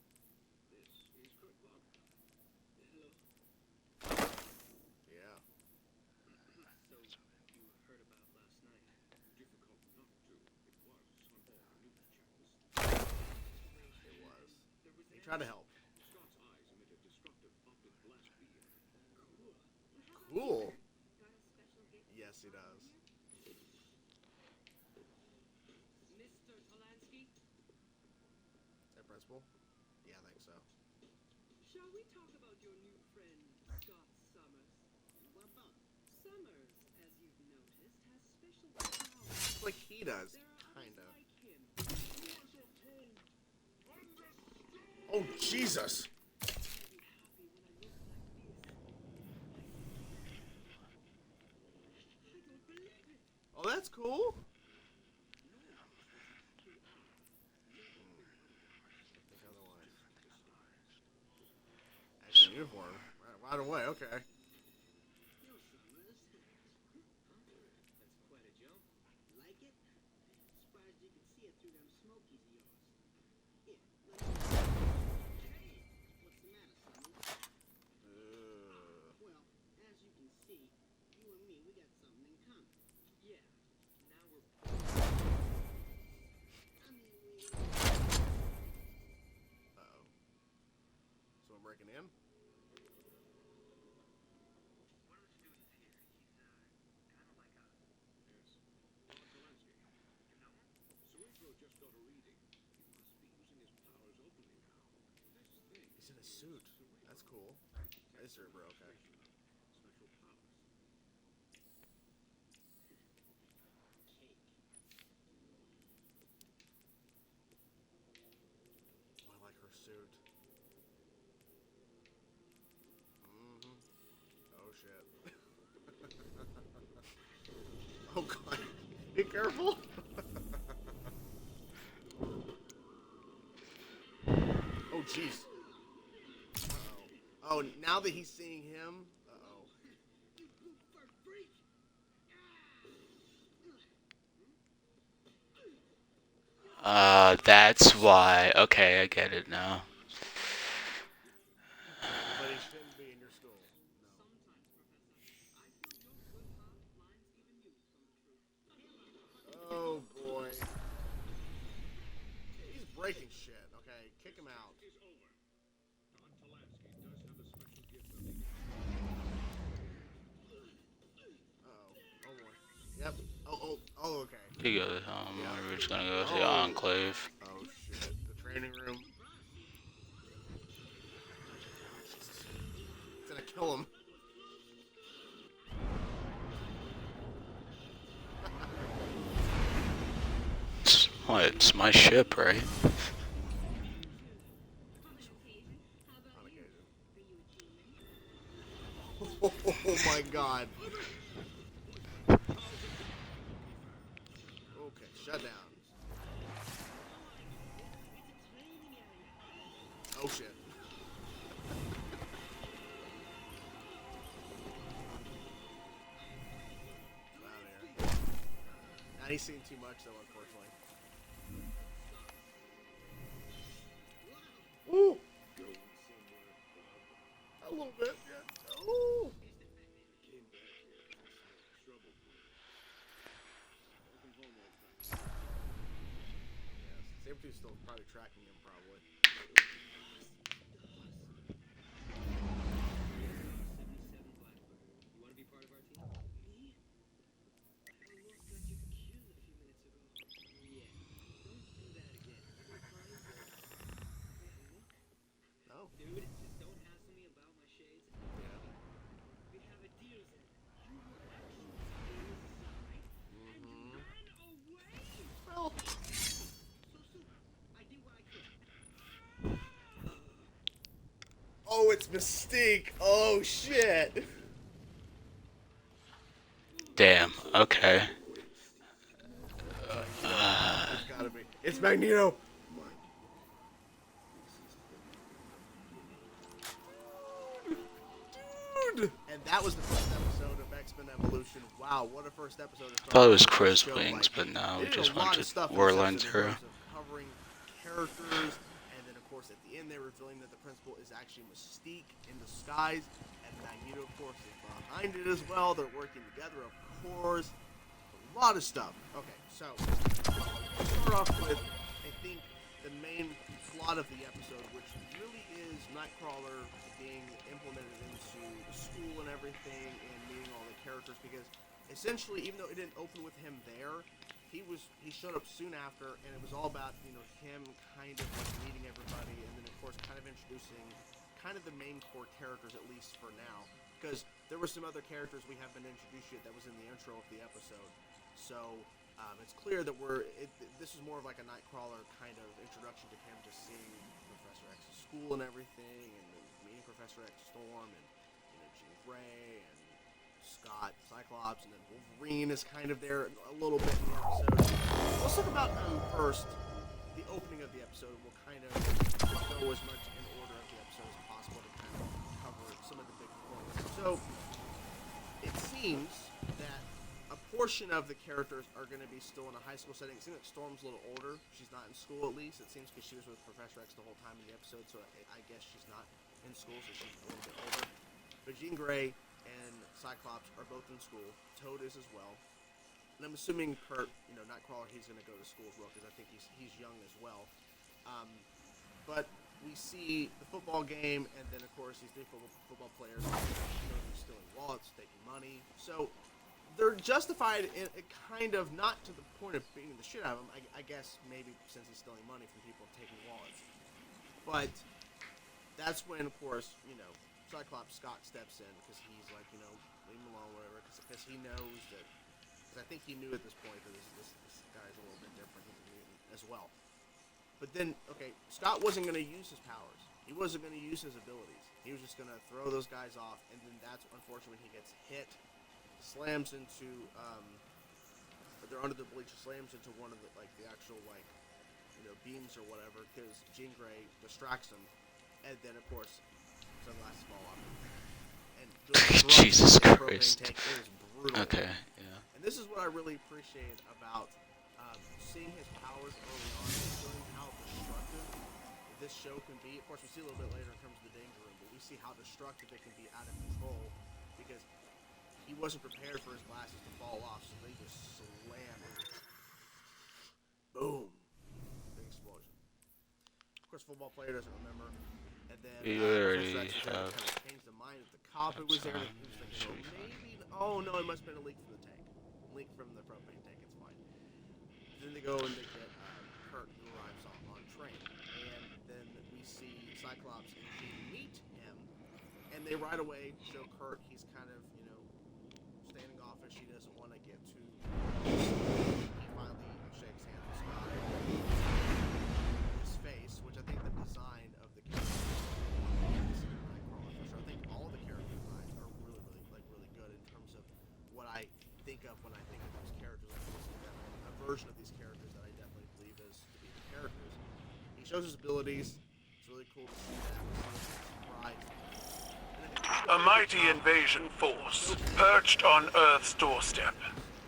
Yeah. It was. He tried to help. Cool. Yes, he does. Is that principal? Yeah, I think so. Shall we talk about your new friend, Scott Summers? What about? Summers, as you've noticed, has special powers. Like he does, kinda. Oh, Jesus! Oh, that's cool. Think otherwise. Actually, uniform. Right away, okay. That's quite a jump. Like it? Surprised you could see it through them smokies of yours. Here, let me... Hey! What's the matter, Summers? Well, as you can see, you and me, we got something in common. Yeah, now we're... I mean, we... Uh-oh. Someone breaking in? He's in a suit. That's cool. Hey, sir, bro, okay. Oh, I like her suit. Mm-hmm. Oh, shit. Oh, God. Be careful. Oh, jeez. Uh-oh. Oh, now that he's seeing him? Uh-oh. That's why. Okay, I get it now. But he shouldn't be in your school. No. Oh, boy. He's breaking shit, okay? Kick him out. Uh-oh. Oh, boy. Yep. Oh, okay. You go, we're just gonna go to the Enclave. Oh, shit. The training room. It's gonna kill him. It's my ship, right? Oh my god. Okay, shut down. Oh shit. Out of here. Now he's seen too much though, unfortunately. Ooh! A little bit, yeah. Ooh! Sabretooth's still probably tracking him, probably. Oh, it's Mystique. Oh, shit. Damn. Okay. It's gotta be. It's Magneto. Dude. And that was the first episode of X-Men Evolution. Wow, what a first episode. I thought it was Chris Wings, but now we just went to Warline Zero. Covering characters, and then of course at the end they're revealing that the principal is actually Mystique in disguise, and Magneto of course is behind it as well. They're working together, of course. A lot of stuff. Okay, so let's start off with I think the main plot of the episode, which really is Nightcrawler being implemented into the school and everything, and meeting all the characters, because essentially, even though it didn't open with him there, he showed up soon after, and it was all about, you know, him kind of like meeting everybody, and then of course kind of introducing kind of the main core characters, at least for now, because there were some other characters we haven't introduced yet that was in the intro of the episode. So it's clear that this is more of like a Nightcrawler kind of introduction to him, just seeing Professor X's school and everything, and then meeting Professor X, Storm, and you know, Jean Grey, and Scott, Cyclops, and then Wolverine is kind of there a little bit in the episode. Let's talk about first the opening of the episode. We'll kind of go as much in order of the episode as possible to kind of cover some of the big points. So it seems that a portion of the characters are going to be still in a high school setting. It seems like Storm's a little older. She's not in school, at least. It seems, because she was with Professor X the whole time in the episode, so I guess she's not in school, so she's a little bit older. But Jean Grey and Cyclops are both in school. Toad is as well. And I'm assuming Kurt, you know, Nightcrawler, he's going to go to school as well, because I think he's young as well. But we see the football game, and then, of course, these three football players, you know, stealing wallets, taking money. So they're justified in a kind of, not to the point of beating the shit out of him, I guess maybe since he's stealing money from people taking wallets. But that's when, of course, you know, Cyclops Scott steps in, because he's like, you know, leave him alone, whatever, because he knows that, because I think he knew at this point that this guy's a little bit different, he's a mutant as well. But then, okay, Scott wasn't going to use his powers. He wasn't going to use his abilities. He was just going to throw those guys off, and then that's, unfortunately, when he gets hit, slams into, they're under the bleachers, slams into one of the, like, the actual, like, you know, beams or whatever, because Jean Grey distracts him, and then, of course, sunglasses fall off. And Jesus Christ. Tank is brutal. Okay, yeah. And this is what I really appreciate about seeing his powers early on, and showing how destructive this show can be. Of course, we see a little bit later in terms of the danger room, but we see how destructive it can be out of control, because he wasn't prepared for his glasses to fall off, so they just slam him. Boom. Big explosion. Of course, football player doesn't remember. And then we already have kind of changed the mind of the cop who was there. He was thinking, oh, maybe. Oh no, it must have been a leak from the tank. Leak from the propane tank. It's fine. Then they go and they get Kurt, who arrives on train, and then we see Cyclops and Jean meet him, and they right away show Kurt. He's kind of, you know, standing off, and she doesn't want to get too. He finally shakes hands with Scott. His face, which I think the design of the character. I think all the character designs are really, really good in terms of what I think of when I think of those characters. A version of these characters that I definitely believe is to be the characters. He shows his abilities. It's really cool to see that. A mighty invasion force, perched on Earth's doorstep.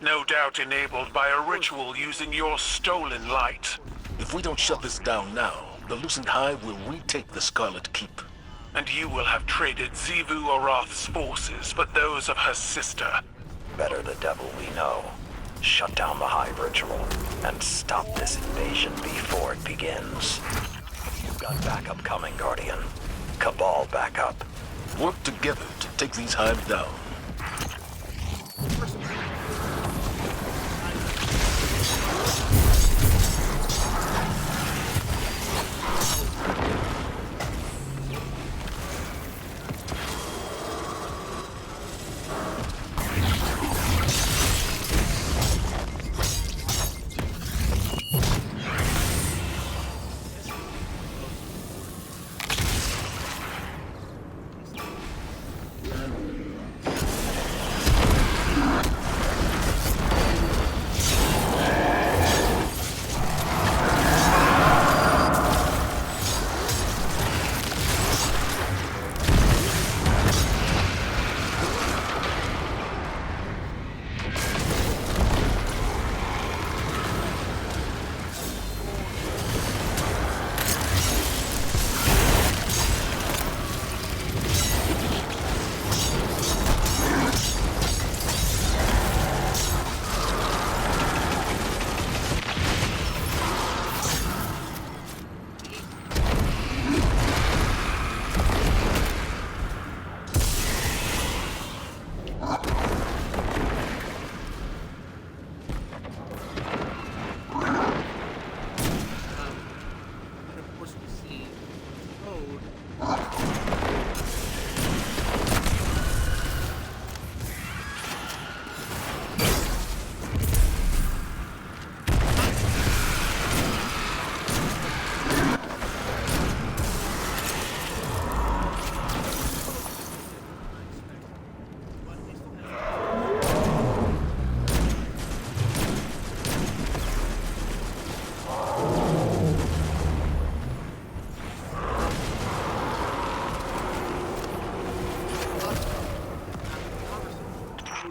No doubt enabled by a ritual using your stolen light. If we don't shut this down now, the Lucent Hive will retake the Scarlet Keep. And you will have traded Xivu Arath's forces for those of her sister. Better the devil we know. Shut down the Hive ritual, and stop this invasion before it begins. You've got backup coming, Guardian. Cabal backup. Work together to take these Hives down.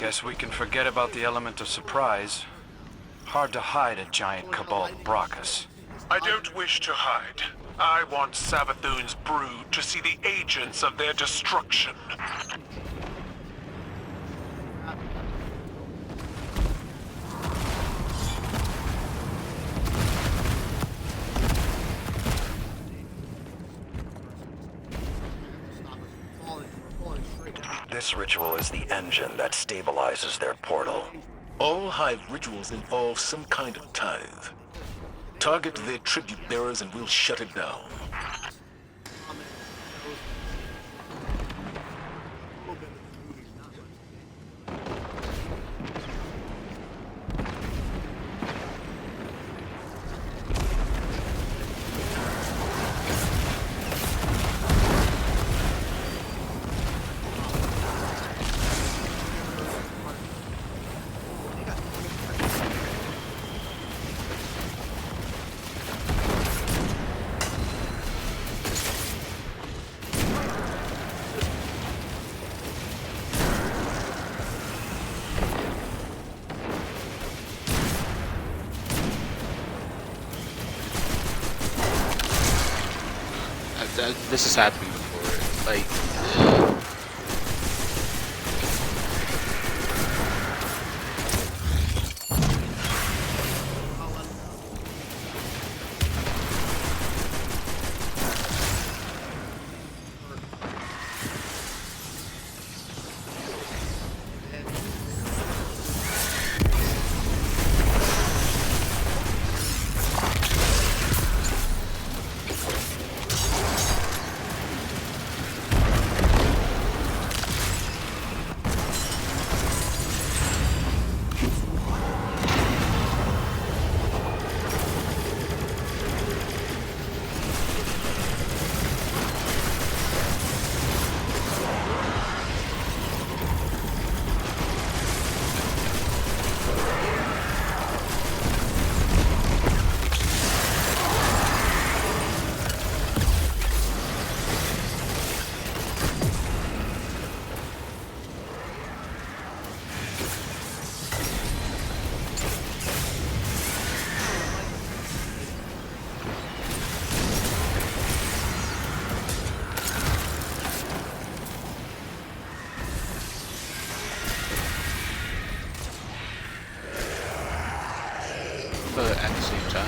Guess we can forget about the element of surprise. Hard to hide a giant Cabal Brachus. I don't wish to hide. I want Savathun's brood to see the agents of their destruction. This ritual is the engine that stabilizes their portal. All Hive rituals involve some kind of tithe. Target their tribute bearers and we'll shut it down. This has happened before. Like, but at the same time,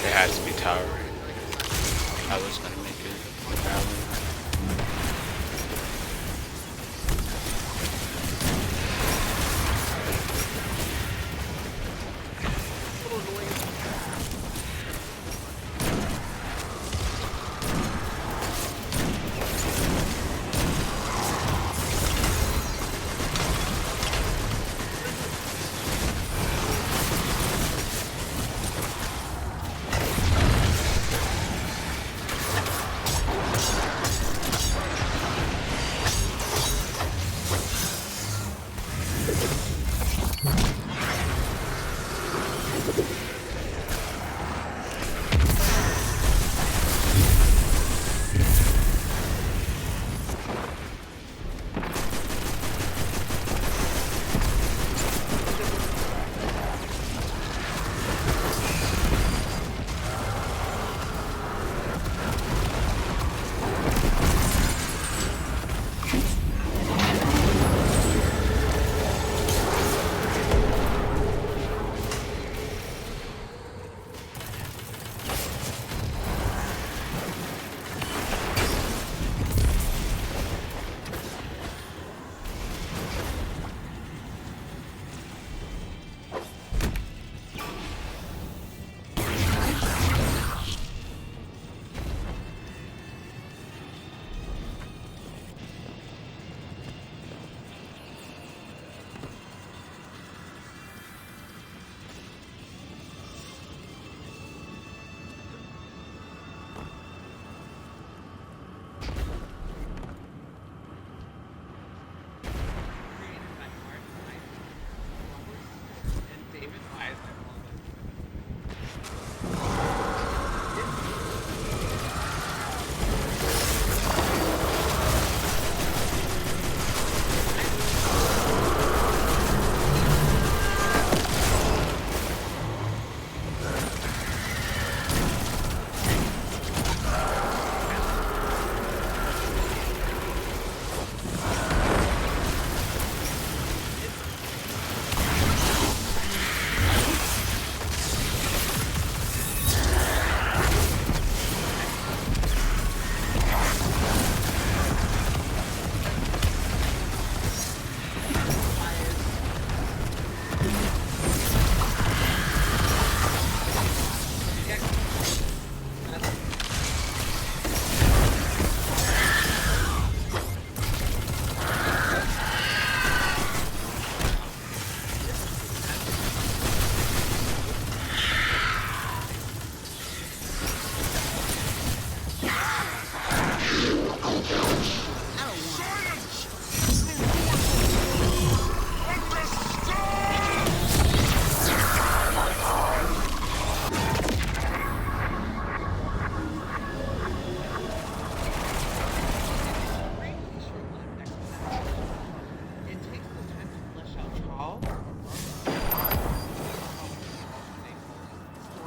it has to be towering. I was gonna make it towering.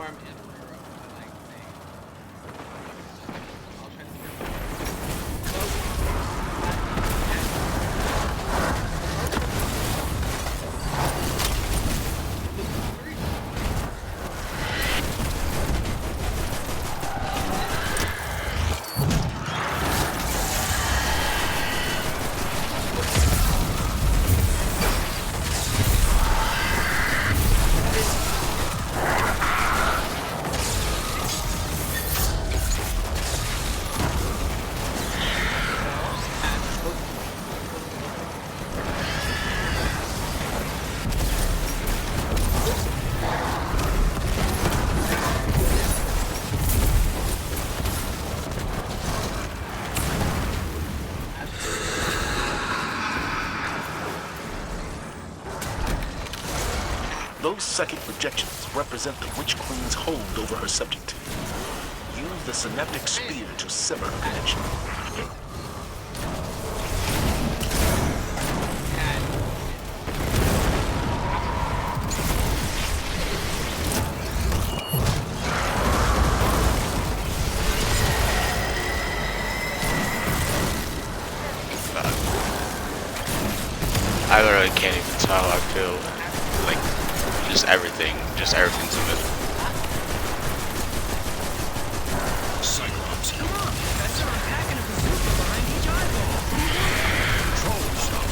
form and her like thing. I'll try to Those psychic projections represent the Witch Queen's hold over her subject. Use the synaptic spear to sever her connection. I literally can't even tell how I feel. Like, just everything's in it. Cyclops. Come on, Professor, I'm packing a bazooka behind each eyeball. Control yourself.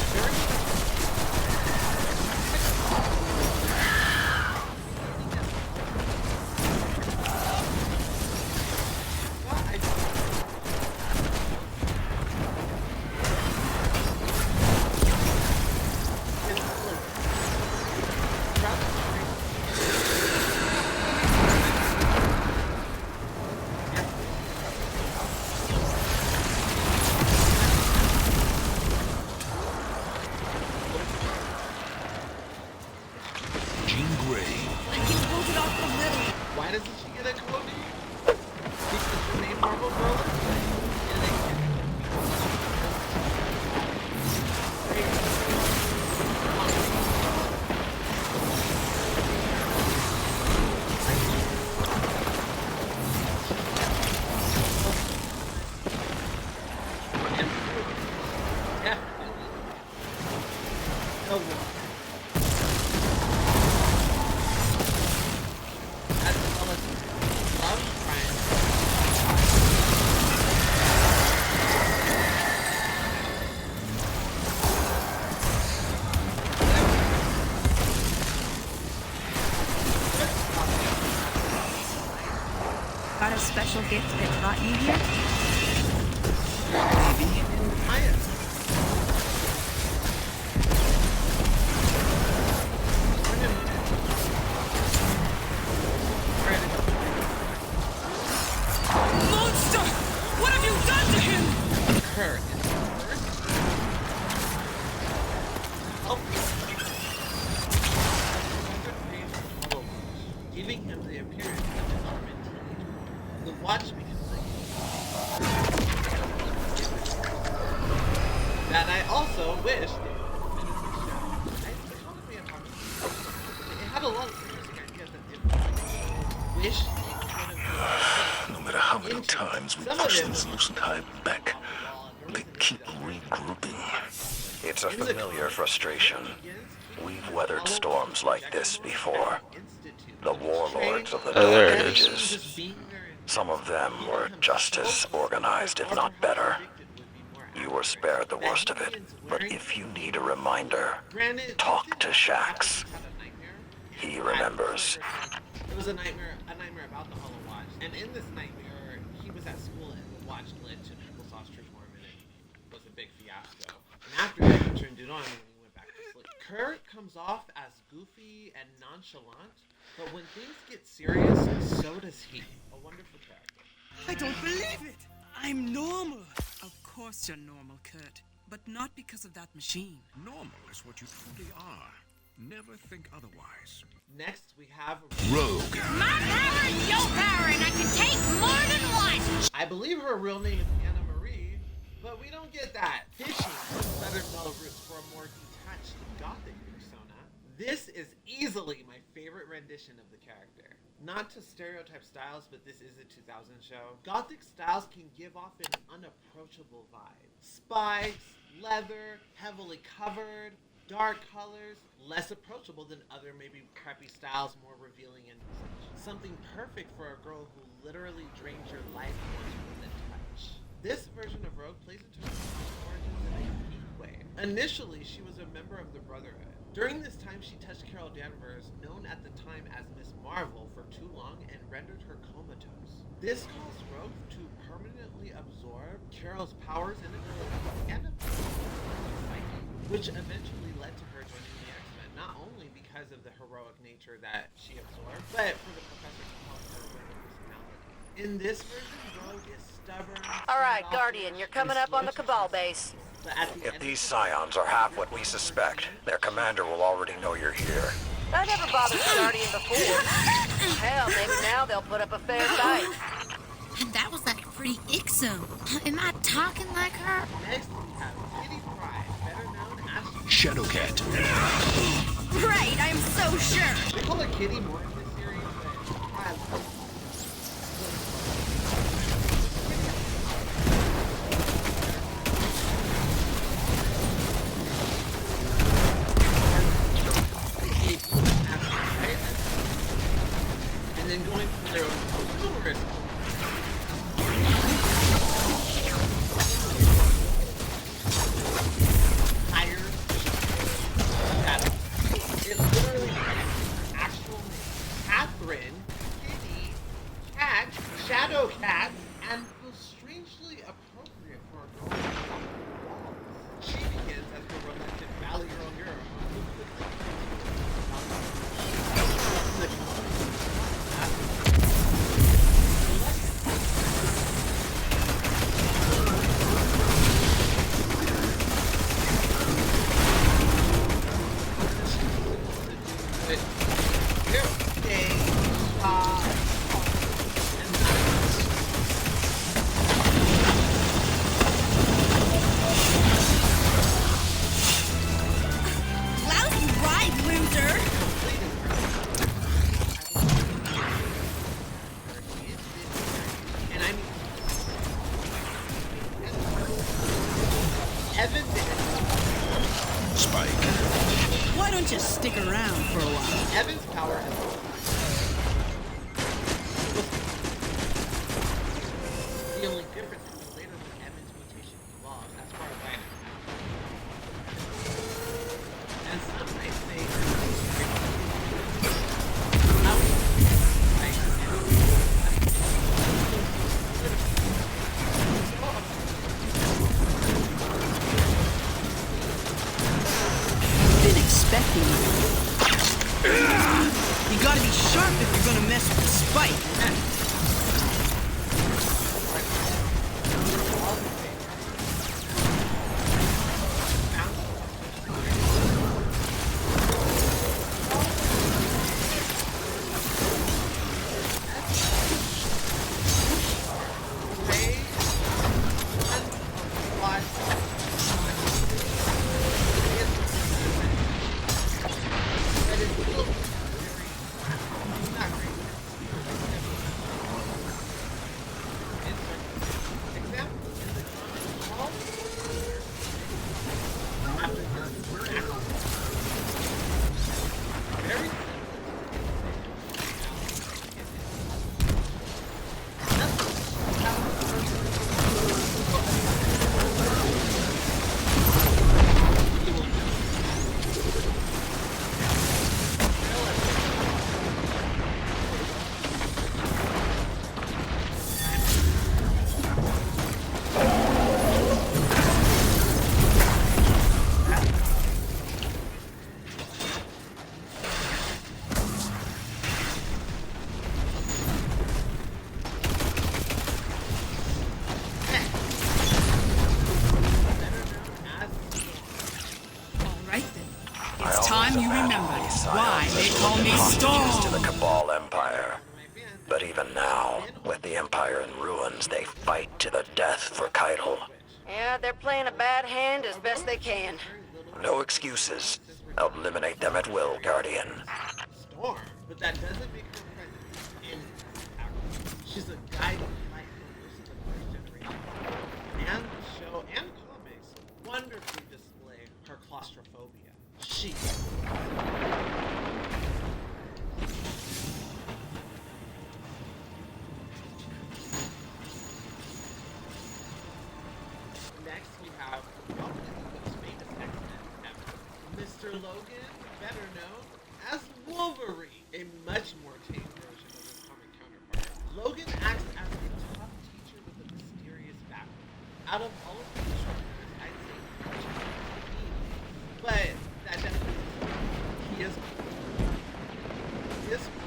Why doesn't she get a Cody? Because the main Marvel girl is like, Got a special gift that brought you here? Monster! What have you done to him? Kurt is giving him the appearance of a dormant teenager. The Watchmen that I also wish it had a lot of interesting ideas that it wish it could have. No matter how many times we push this loosened hive back, they keep regrouping. It's a familiar frustration. We've weathered storms like this before. The warlords of the there Dark it is. Ages. Some of them were just as organized, if not better. You were spared the worst of it, but if you need a reminder, talk to Shax. He remembers. It was a nightmare about the Hollow Watch, and in this nightmare, he was at school and the watch glitched, and people saw Trish Mormon, and it was a big fiasco. And after that, he turned it on, and he went back to sleep. Kurt comes off as goofy and nonchalant, but when things get serious, so does he. A wonderful character. I don't believe it! I'm normal! Of course you're normal, Kurt. But not because of that machine. Normal is what you truly are. Never think otherwise. Next, we have Rogue. My power is your power, and I can take more than one! I believe her real name is Anna Marie, but we don't get that. Fishing Southern Belarus for a more detached gothic persona. This is easily my favorite rendition of the character. Not to stereotype Styles, but this is a 2000 show. Gothic Styles can give off an unapproachable vibe. Spikes, leather, heavily covered, dark colors, less approachable than other maybe preppy styles, more revealing and such. Something perfect for a girl who literally drains your life once within touch. This version of Rogue plays into her origins in a unique way. Initially, she was a member of the Brotherhood. During this time, she touched Carol Danvers, known at the time as Miss Marvel, for too long and rendered her comatose. This caused Rogue to permanently absorb Carol's powers and abilities and fighting, which eventually led to her joining the X-Men, not only because of the heroic nature that she absorbed, but for the professor to help her with her personality. In this version, Rogue is stubborn. Alright, Guardian, you're coming up on the Cabal base. If these Scions are half what we suspect, their commander will already know you're here. I never bothered the Guardian before. Hell, maybe now they'll put up a fair fight. And that was like pretty Ixum. Am I talking like her? Next, we have Kitty Pryde, better known as Shadowcat. Right, I'm so sure. They call her Kitty more in this series, but I love it. And then going through numerous tires, it literally has actual names. Catherine, Kitty, Cat, Shadowcat, and feels strangely appropriate for a girl. She begins as the reluctant Valley Girl girl. Lousy ride, loser! And I mean, Evan Spike. Why don't you stick around for a while? Evan's power is the only difference is later when Evan's mutation evolves as far as I know. And some might say Been expecting you. You gotta be sharp if you're gonna mess with Spike. It's time you remembered why they call me Hostages to the Storm. Cabal Empire. But even now, with the Empire in ruins, they fight to the death for Keitel. Yeah, they're playing a bad hand as best they can. No excuses. Eliminate them at will, Guardian. Storm, but that doesn't make her presence any less powerful. She's a guiding light for most of the first generation. And the show and comics wonderfully display her claustrophobia. She Next, we have probably the most famous X-Men ever, Mr. Logan, better known as Wolverine, a much more tame version of his comic counterpart. Logan acts as a tough teacher with a mysterious background. Out of all of the instructors, I'd say he's but that definitely he is cool. He is cool.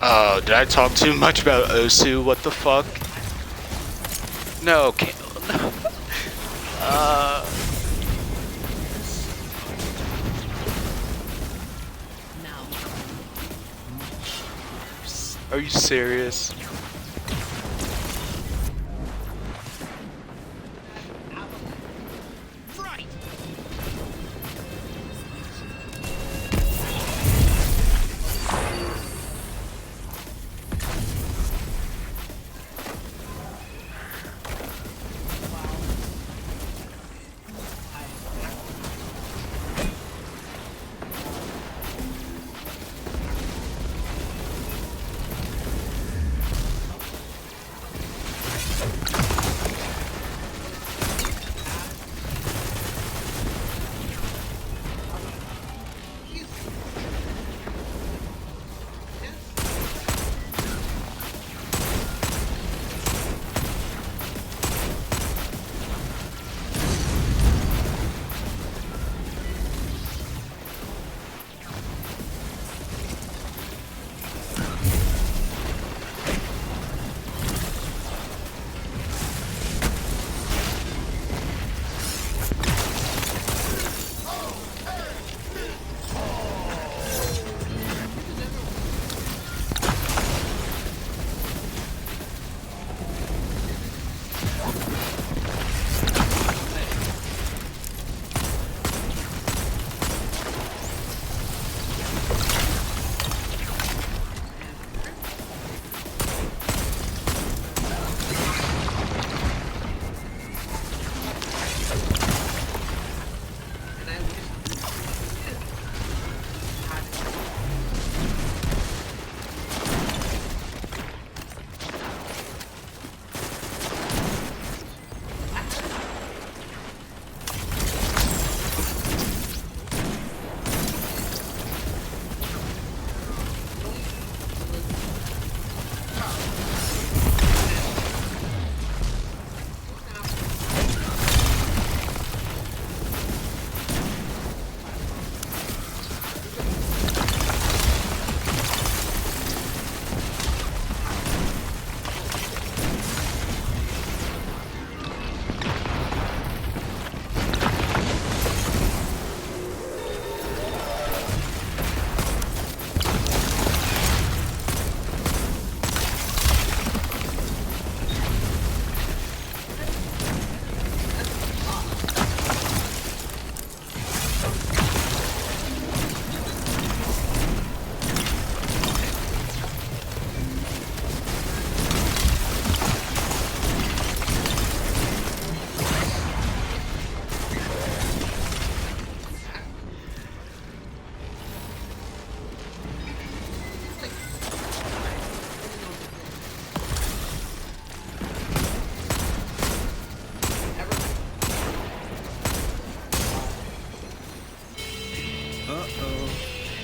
Oh, did I talk too much about Osu? What the fuck? No, no. Are you serious?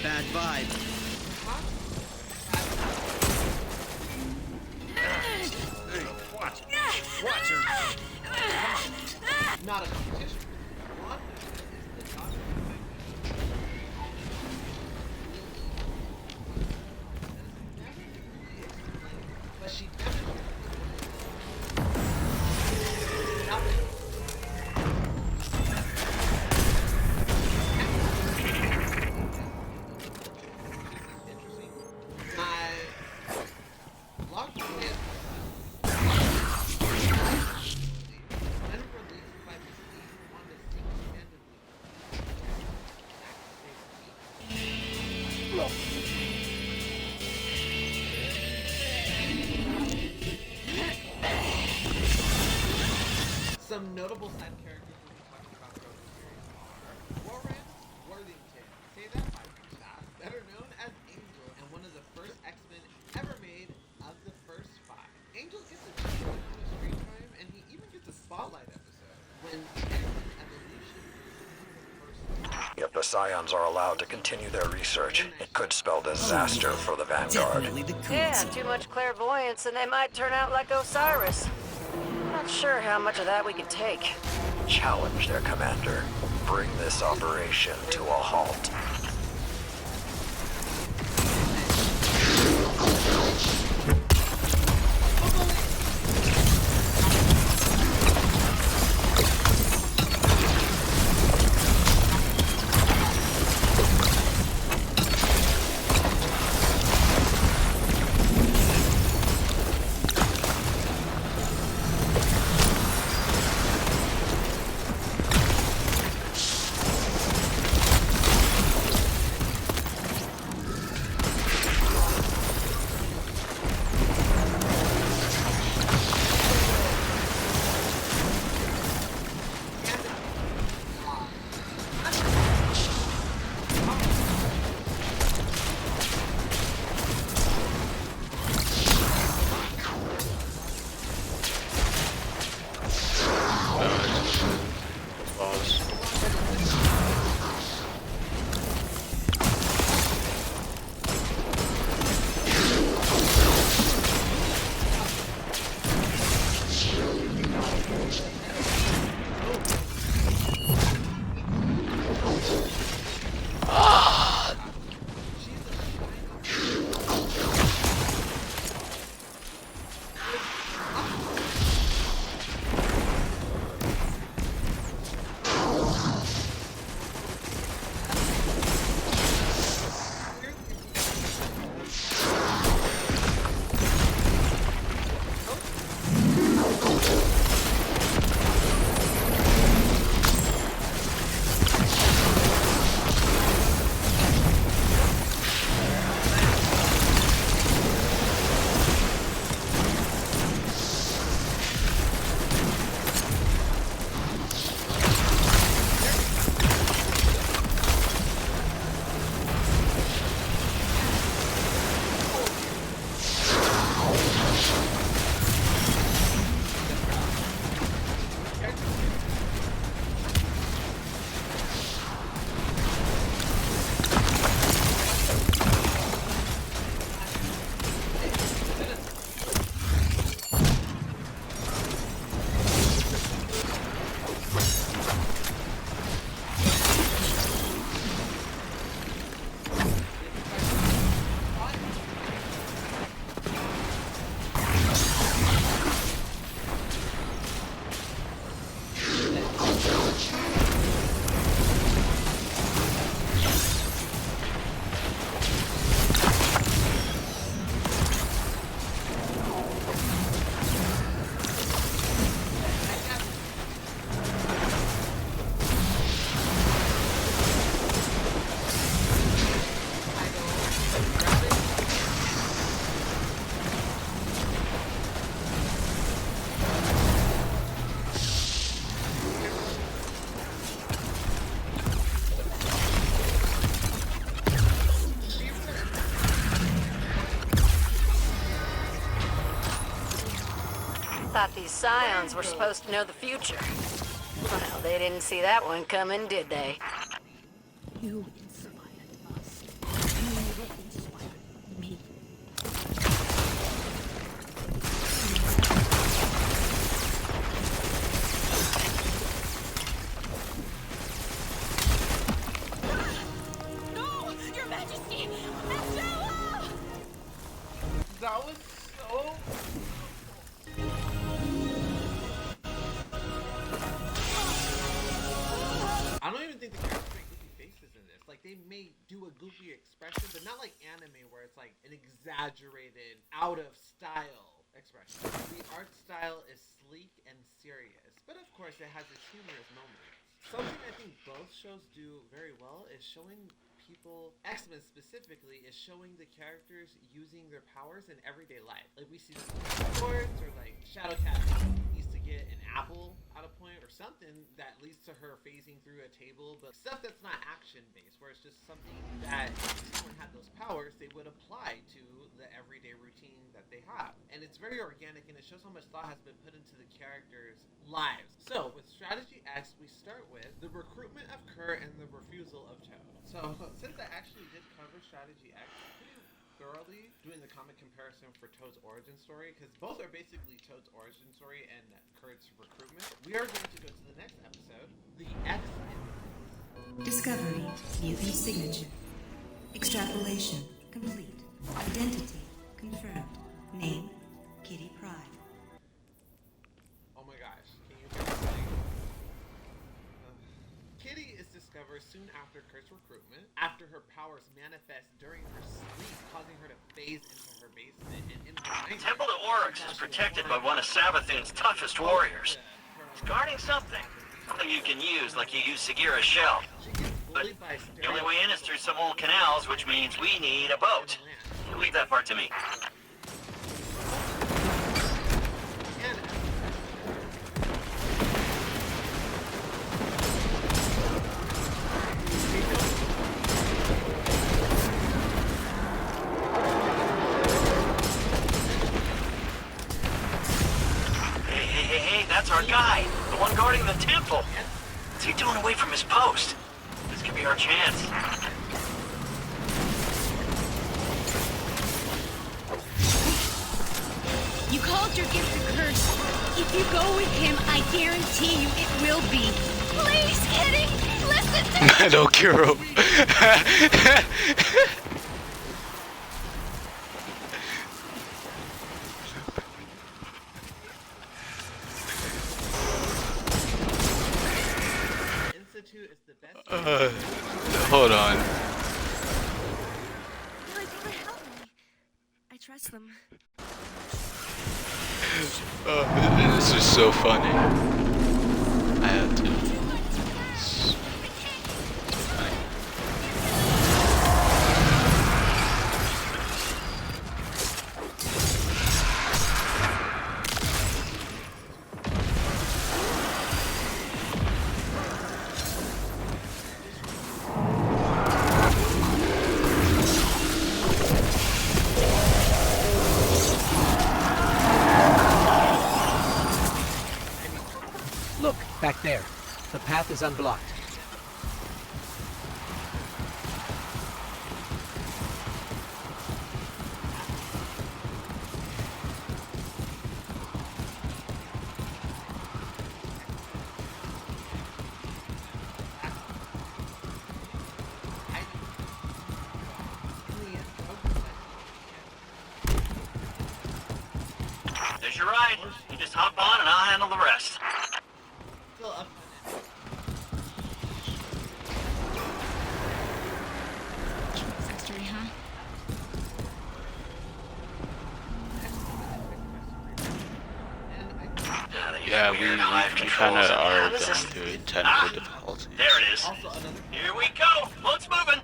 bad vibe. Hey, watch it. Watch her. Come on. Not a competition. What is the doctor? But she definitely. Some notable side characters we'll be talking about throughout the series are Warren Worthington, say that 5 times fast, better known as Angel, and one of the first X-Men ever made of the first 5. Angel gets a decent amount of screen time, and he even gets a spotlight episode when X-Men Evolution is one of the first. If the Scions are allowed to continue their research, it could spell disaster for the Vanguard. Yeah, too much clairvoyance and they might turn out like Osiris. Not sure how much of that we could take. Challenge their commander. Bring this operation to a halt. Thought these Scions were supposed to know the future. Well, they didn't see that one coming, did they? You inspired us. That was so... I don't even think the characters make goofy faces in this. Like, they may do a goofy expression, but not like anime where it's like an exaggerated, out of style expression. The art style is sleek and serious, but of course it has its humorous moments. Something I think both shows do very well is showing people, X-Men specifically, is showing the characters using their powers in everyday life. Like, we see them with swords, or like Shadowcat needs to get an apple at a point or something that leads to her phasing through a table, but stuff that's not action-based, where it's just something that if someone had those powers, they would apply to the everyday routine that they have. And it's very organic, and it shows how much thought has been put into the characters' lives. So, with Strategy X, we start with the recruitment of Kurt and the refusal of Toad. So, since I actually did cover Strategy X pretty thoroughly, doing the comic comparison for Toad's origin story, because both are basically Toad's origin story and Kurt's recruitment, we are going to go to the next episode, the X. Discovery, mutant signature. Extrapolation, complete. Identity, confirmed. Name, Kitty Pryde. Oh my gosh, can you hear me saying? Kitty is discovered soon after Kurt's recruitment, after her powers manifest during her sleep, causing her to phase into her basement and in her nightmare. Temple of Oryx is protected by one of Savathun's toughest warriors. It's guarding something. Something you can use like you use Sagira's shell. But the only way in is through some old canals, which means we need a boat. Leave that part to me. Hey, that's our guy. The one guarding the temple. What's he doing away from his post? This could be our chance. You called your gift a curse. If you go with him, I guarantee you it will be. Please, Kitty, listen to me. No, Kuro. Hold on. They're gonna help me. I trust them. Oh, this is so funny. I have to. It's funny. Back there. The path is unblocked. There's your ride. You just hop on and I'll handle the rest. Factory, huh? Yeah, we kind of are going through technical difficulties. There it is. Here we go. Boat's moving.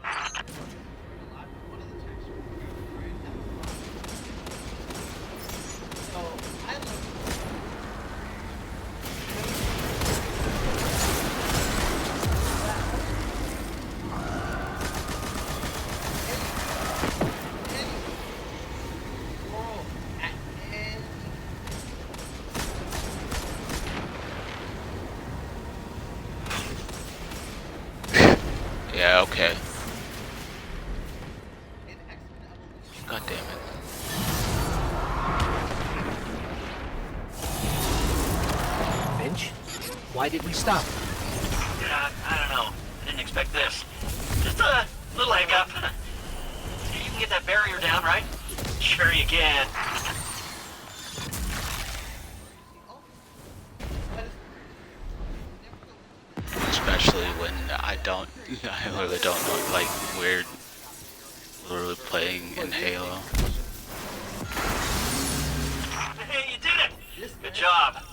Yeah, okay. God damn it. Finch, why did we stop? I don't know. I didn't expect this. Just a little hiccup. run, right? Sure you can. Especially when I literally don't know, like, we're literally playing in Halo. Hey, you did it! Good job.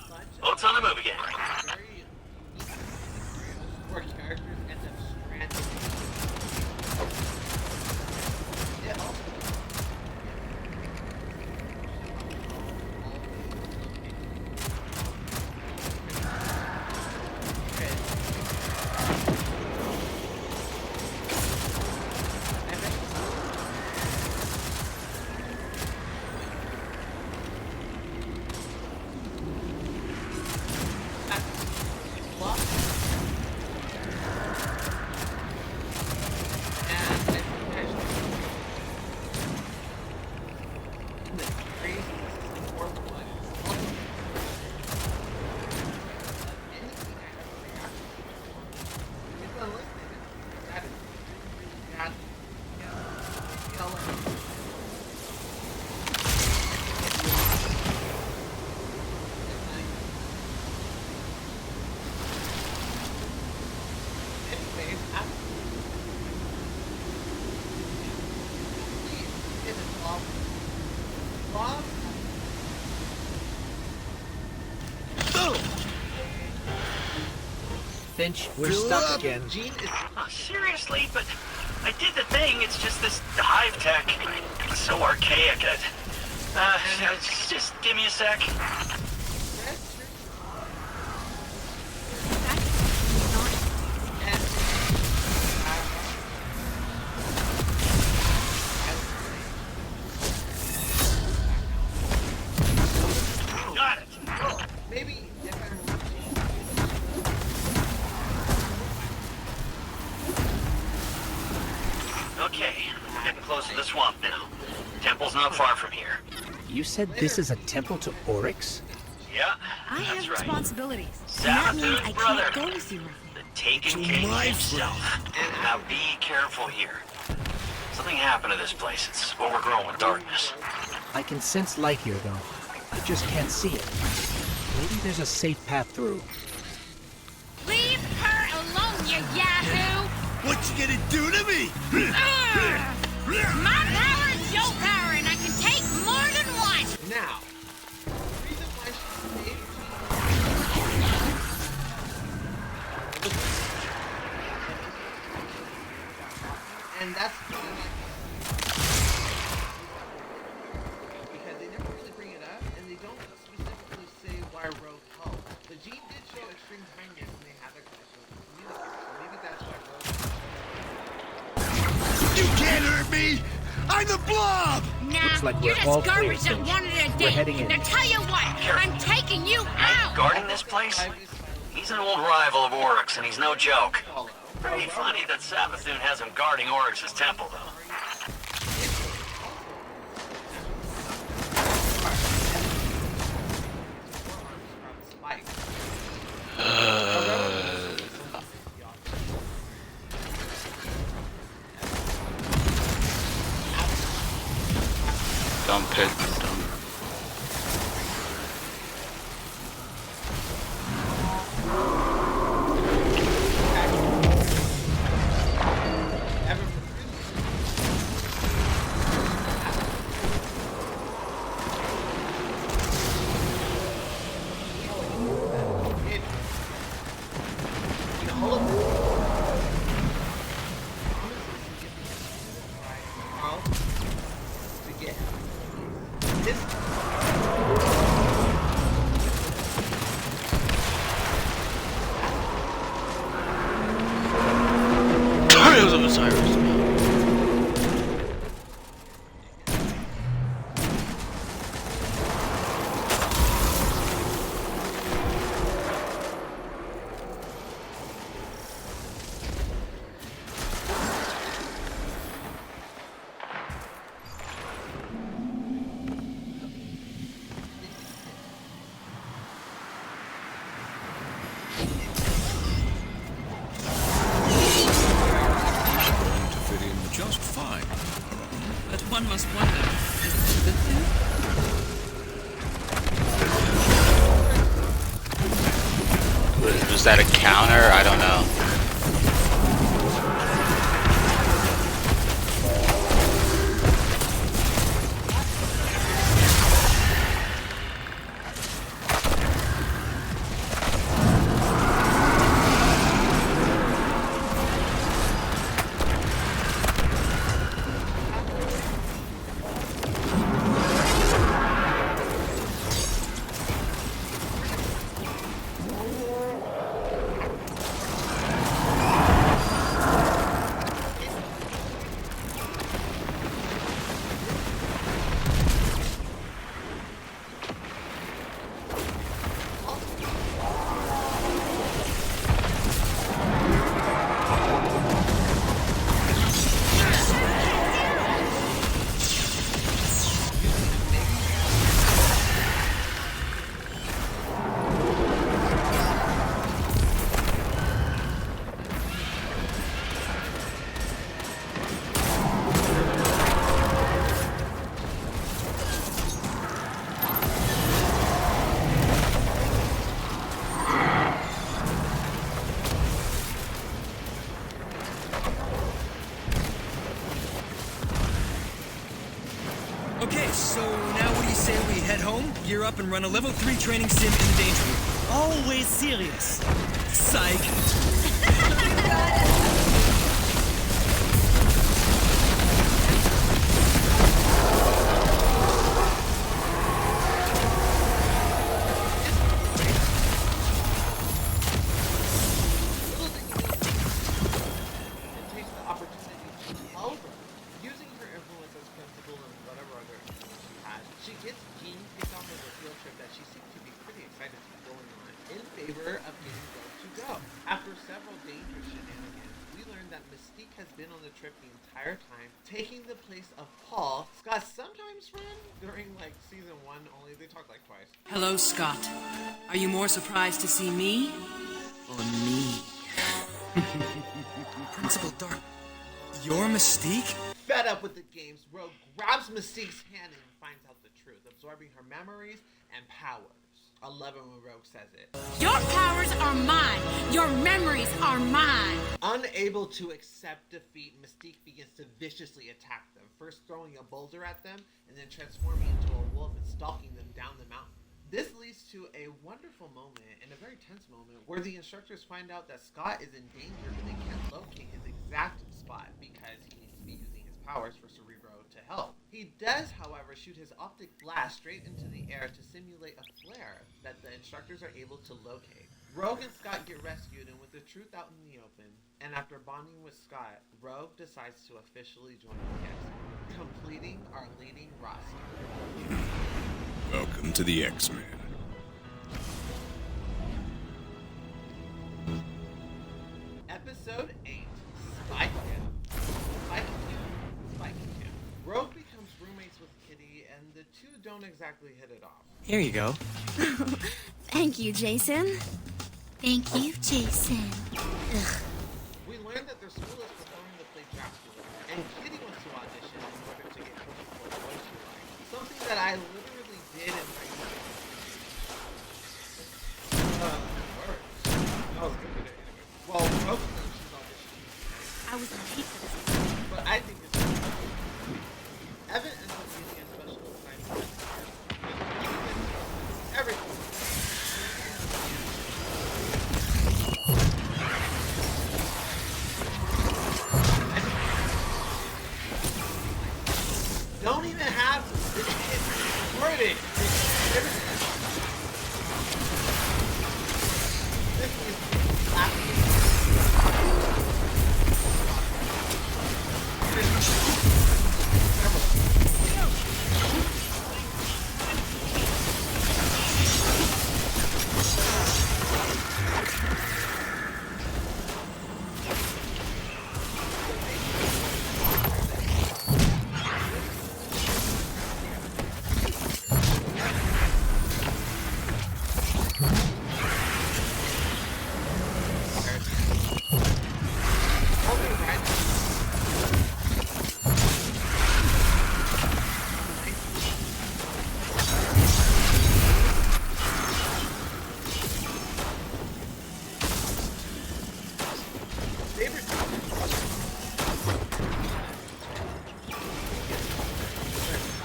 Boat's on the move again. Where characters end up stranded. Yeah, also. Finch, we're stuck again. Oh, seriously, but I did the thing. It's just this hive tech. It's so archaic. Just give me a sec. Got it. Maybe if I'm Okay, we're getting close to the swamp now. Temple's not far from here. You said this is a temple to Oryx? Yeah, I that's have right. responsibilities. And that means I brother. can't go with you right now. The Taken King himself. Now be careful here. Something happened to this place. It's overgrown with darkness. I can sense light here, though. I just can't see it. Maybe there's a safe path through. Leave her alone, you yahoo! What you gonna do to me? My power is your power, and I can take more than one! now. The reason why she saved and that's because they never really bring it up, and they don't specifically say why Rogue helped. The Gene did show extreme kindness, and they have their connection with the community. So maybe that's why Rogue. You can't hurt me! I'm the Blob! Nah, Looks like you're we're just all clear, garbage that Finch. wanted a We're date. heading in. Now tell you what, I'm taking you out! Guarding this place? He's an old rival of Oryx, and he's no joke. Pretty funny that Savathun has him guarding Oryx's temple, though. Dump it. Dump. Trials of Osiris. Just fine. Let One must wonder, is that a good thing? Was that a counter? I don't know. Okay, so now what do you say we head home, gear up, and run a level 3 training sim in the danger room? Always serious. Psych. She gets Jean kicked off of a field trip that she seems to be pretty excited to be going on in favor of getting Rogue to go. After several dangerous shenanigans, we learned that Mystique has been on the trip the entire time, taking the place of Paul, Scott's sometimes friend, during like season 1 only. They talk like twice. Hello, Scott. Are you more surprised to see me? Or me? Principal Dark, you're Mystique? Fed up with the games, Rogue grabs Mystique's hand and finds out the truth, absorbing her memories and powers. I love it when Rogue says it. Your powers are mine. Your memories are mine. Unable to accept defeat, Mystique begins to viciously attack them, first throwing a boulder at them, and then transforming into a wolf and stalking them down the mountain. This leads to a wonderful moment and a very tense moment where the instructors find out that Scott is in danger, but they can't locate his exact spot because he needs to be using his powers for Cerebro to help. He does, however, shoot his optic blast straight into the air to simulate a flare that the instructors are able to locate. Rogue and Scott get rescued, and with the truth out in the open, and after bonding with Scott, Rogue decides to officially join the X-Men, completing our leading roster. Welcome to the X-Men. Episode 8, Spike Camp. Spike Camp. Rogue becomes roommates with Kitty, and the two don't exactly hit it off. Here you go. Thank you, Jason. Thank you, Jason. Ugh. We learned that their school is performing the play Dracula, and Kitty wants to audition in order to get put for a voice she likes. Something that I literally did in high school. Well, Rogue thinks she's auditioning. I was late for this. But I think it's Evan ends up getting a special assignment. Everything. Don't even have it's worded. This is laughing.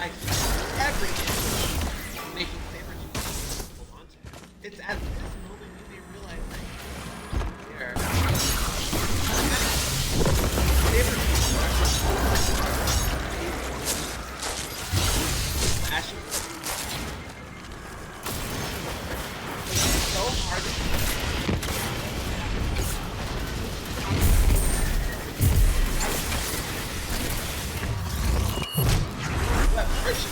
like every issue making favor to hold on to. It's at this moment you may realize like here. Favor Ashley. It's so hard to but friction.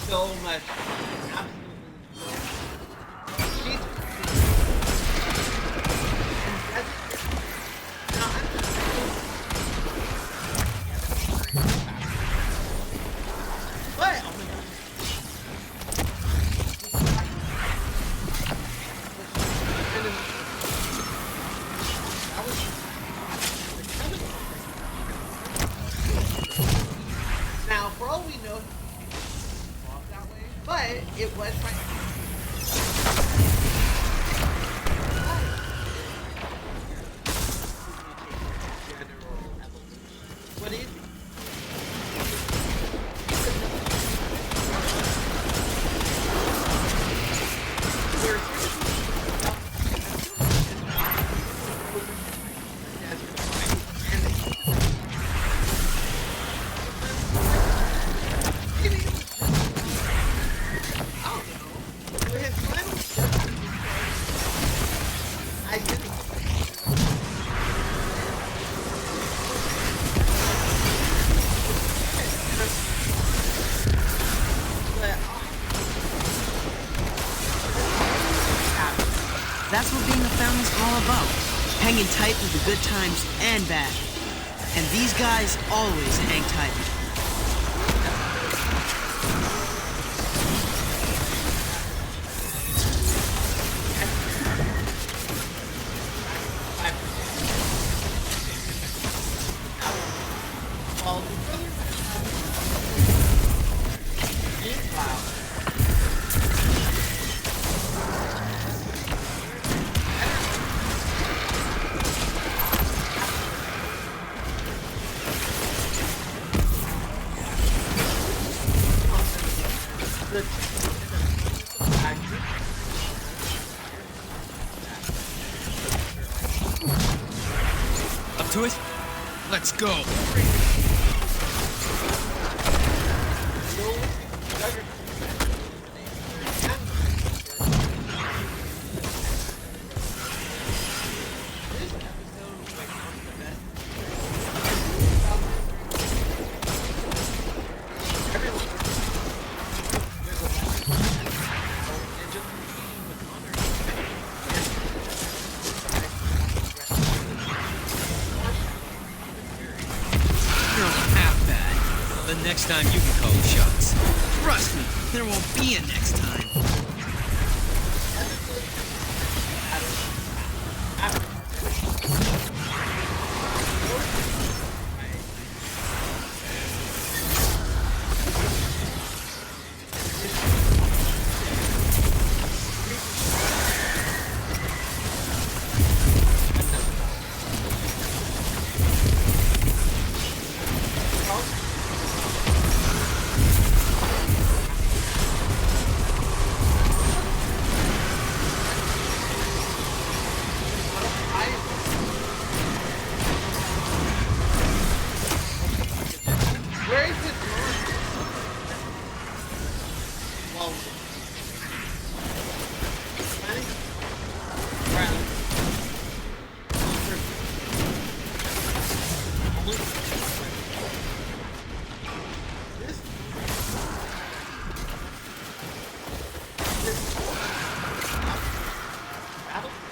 So much now, for all we know, that way, but it was like. What do you think? That's what being a family's all about. Hanging tight through the good times and bad. And these guys always hang tight. Up to it? Let's go. Next time you can call the shots. Trust me, there won't be a next time. Battle?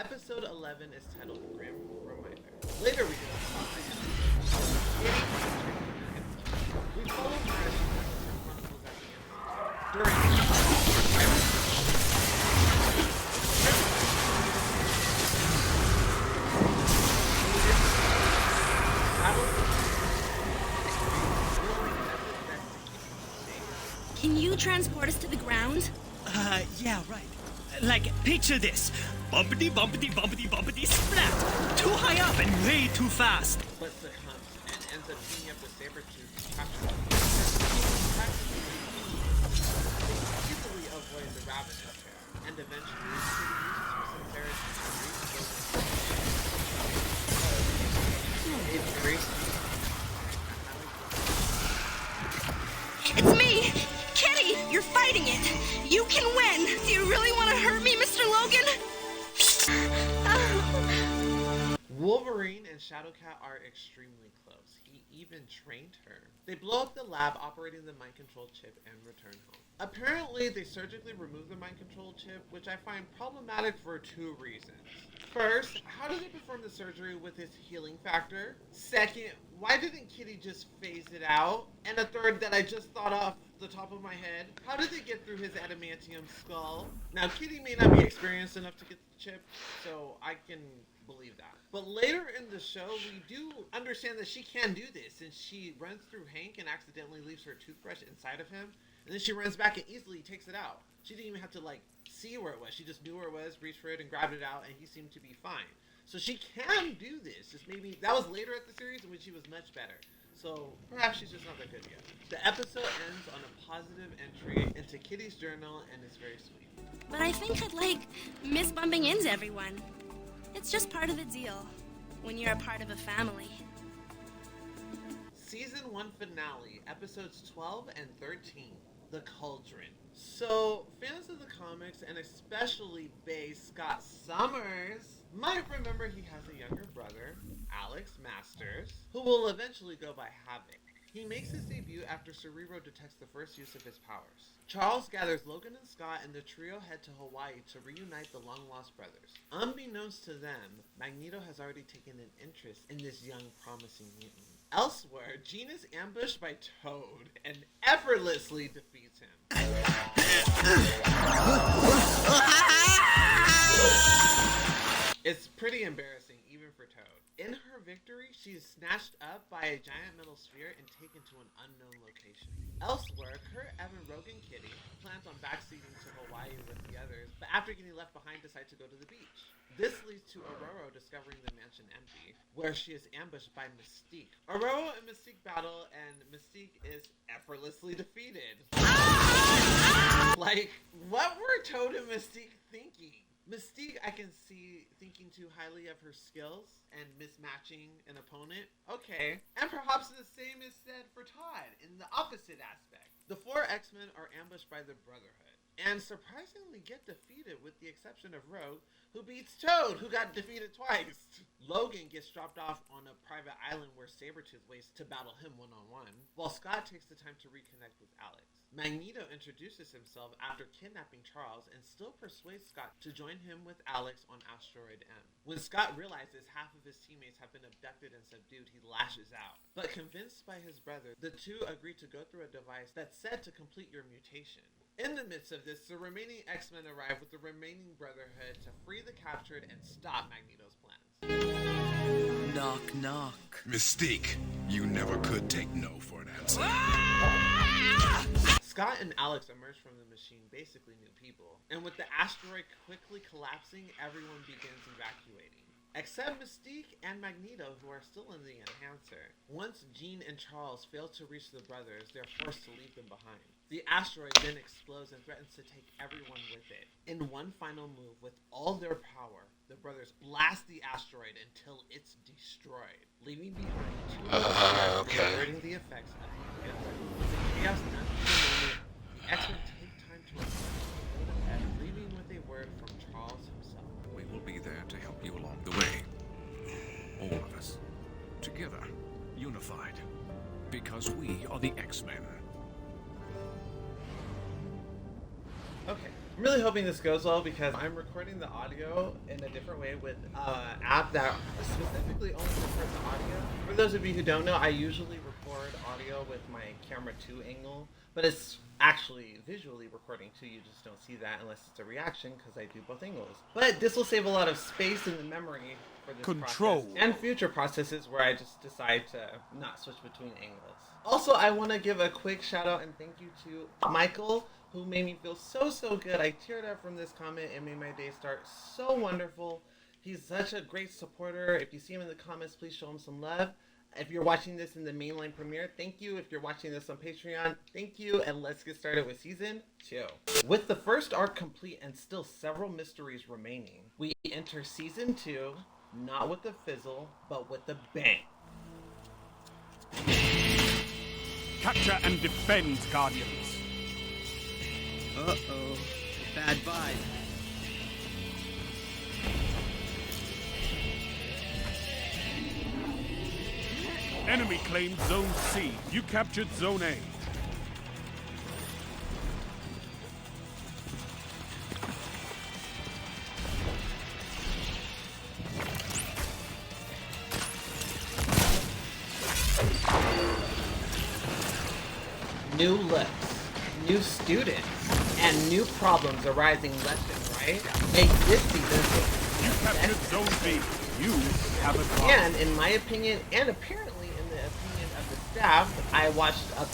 Episode 11 is titled Grim Reminder. Later we get a spotlight on we follow her as she presents her chronicles at the Institute. During Can you transport us to the ground? Yeah, right. Like, picture this. Bumpity, bumpity, bumpity, bumpity, splat! Too high up and way too fast. But succumbs and ends up teaming up with Sabretooth to capture them. Easily avoid the rabbit affair, and eventually Kitty uses her sincerity to reach the It's me! Kitty! You're fighting it! You can win! Do you really want to hurt me, Mr. Logan? Wolverine and Shadowcat are extremely close. He even trained her. They blow up the lab operating the mind control chip and return home. Apparently, they surgically remove the mind control chip, which I find problematic for 2 reasons. First, how did they perform the surgery with his healing factor? Second, why didn't Kitty just phase it out? And a third that I just thought off the top of my head, how did they get through his adamantium skull? Now, Kitty may not be experienced enough to get the chip, so I can believe that. But later in the show, we do understand that she can do this, and she runs through Hank and accidentally leaves her toothbrush inside of him, and then she runs back and easily takes it out. She didn't even have to, like, see where it was. She just knew where it was, reached for it, and grabbed it out, and he seemed to be fine. So she can do this. Just maybe that was later at the series in which she was much better. So perhaps she's just not that good yet. The episode ends on a positive entry into Kitty's journal, and it's very sweet. But I think I'd like miss bumping into everyone. It's just part of the deal when you're a part of a family. Season 1 finale, episodes 12 and 13, The Cauldron. So, fans of the comics, and especially Bay Scott Summers, might remember he has a younger brother, Alex Masters, who will eventually go by Havoc. He makes his debut after Cerebro detects the first use of his powers. Charles gathers Logan and Scott, and the trio head to Hawaii to reunite the long-lost brothers. Unbeknownst to them, Magneto has already taken an interest in this young, promising mutant. Elsewhere, Jean is ambushed by Toad and effortlessly defeats him. It's pretty embarrassing, even for Toad. In her victory, she is snatched up by a giant metal sphere and taken to an unknown location. Elsewhere, Kurt, Evan, Rogue, and Kitty plans on backseating to Hawaii with the others, but after getting left behind, decide to go to the beach. This leads to Aurora discovering the mansion empty, where she is ambushed by Mystique. Aurora and Mystique battle, and Mystique is effortlessly defeated. Like, what were Toad and Mystique thinking? Mystique, I can see thinking too highly of her skills and mismatching an opponent. Okay. And perhaps the same is said for Todd in the opposite aspect. The 4 X-Men are ambushed by the Brotherhood and surprisingly get defeated with the exception of Rogue, who beats Toad, who got defeated twice. Logan gets dropped off on a private island where Sabretooth waits to battle him one-on-one, while Scott takes the time to reconnect with Alex. Magneto introduces himself after kidnapping Charles and still persuades Scott to join him with Alex on Asteroid M. When Scott realizes half of his teammates have been abducted and subdued, he lashes out. But convinced by his brother, the two agree to go through a device that's said to complete your mutation. In the midst of this, the remaining X-Men arrive with the remaining Brotherhood to free the captured and stop Magneto's plans. Knock, knock. Mystique, you never could take no for an answer. Scott and Alex emerge from the machine basically new people, and with the asteroid quickly collapsing, everyone begins evacuating. Except Mystique and Magneto, who are still in the Enhancer. Once Jean and Charles fail to reach the brothers, they're forced to leave them behind. The asteroid then explodes and threatens to take everyone with it. In one final move, with all their power, the brothers blast the asteroid until it's destroyed, leaving behind 2 averting the effects of the event. With the chaos done in the moment, the X-Men take time to reflect on the road ahead, leaving with a word from Charles himself. We will be there to help you along the way. All of us. Together. Unified. Because we are the X-Men. Okay, I'm really hoping this goes well because I'm recording the audio in a different way with an app that specifically only records the audio. For those of you who don't know, I usually record audio with my camera 2 angle, but it's actually visually recording too. You just don't see that unless it's a reaction because I do both angles. But this will save a lot of space in the memory for this process and future processes where I just decide to not switch between angles. Also, I want to give a quick shout out and thank you to Michael, who made me feel so good. I teared up from this comment and made my day start so wonderful. He's such a great supporter. If you see him in the comments, please show him some love. If you're watching this in the mainline premiere, thank you. If you're watching this on Patreon, thank you. And let's get started with Season 2. With the first arc complete and still several mysteries remaining, we enter Season 2, not with the fizzle, but with the bang. Capture and defend, Guardians. Uh-oh. Bad vibe. Enemy claimed Zone C. You captured Zone A. New looks, new students, and new problems arising left and right make this season you captured Zone B. You have a problem. And in my opinion, and apparently in the opinion of the staff, I watched a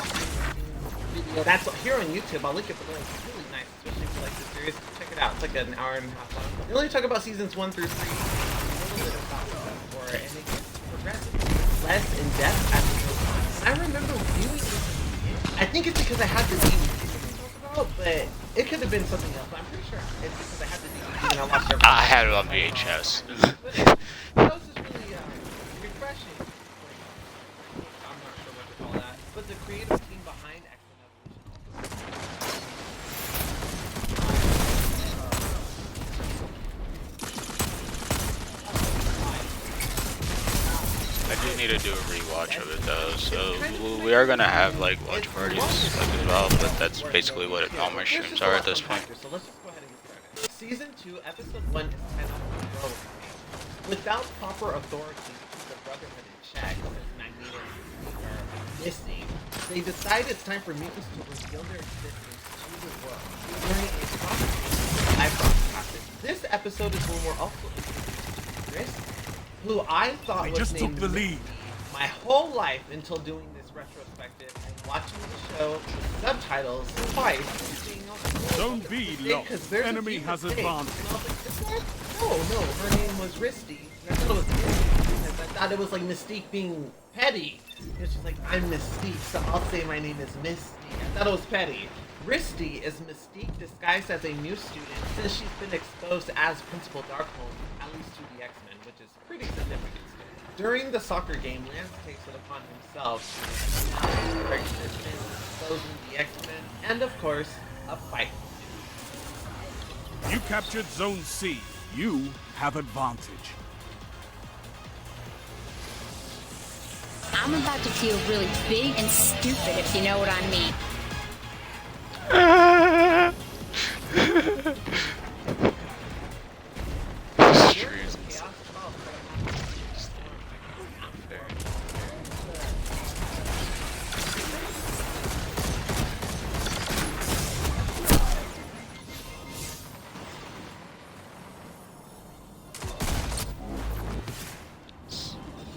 video that's here on YouTube. I'll link it below. It's really nice, especially if you like the series. Check it out. It's like an hour and a half long. They only talk about seasons 1 through 3, a little bit about stuff for it, and it gets progressively less in depth as it goes on. I remember viewing this. I think it's because I had the DVD to talk about, but it could have been something else. But I'm pretty sure it's because I had the DVD and I watched everything. I had it on VHS. That was just really refreshing. I'm not sure what to call that. But the creative team behind X-Men I do need to do a rewatch of it though, so we are gonna have like watch parties like as well, but that's basically what all my streams are at this point. So let's just go ahead and get started. Season 2, Episode 1 is titled Road. Without proper authority to keep the Brotherhood in check, as Magneto are missing, they decide it's time for mutants to reveal their existence to the world during a prophecy I broadcasted. This episode is when we're also introduced to Chris, who I thought was just took the lead my whole life until doing this retrospective and watching the show with subtitles twice. Zone B lost. Enemy has advanced. No, her name was Risty. And I thought it was Mystique because I thought it was like Mystique being petty. And she's like, I'm Mystique, so I'll say my name is Mystique. I thought it was petty. Risty is Mystique disguised as a new student since she's been exposed as Principal Darkhold, at least to the X-Men, which is pretty significant. During the soccer game, Lance takes it upon himself to announce exposing the X-Men, and of course, a fight. You captured Zone C. You have advantage. I'm about to feel really big and stupid, if you know what I mean.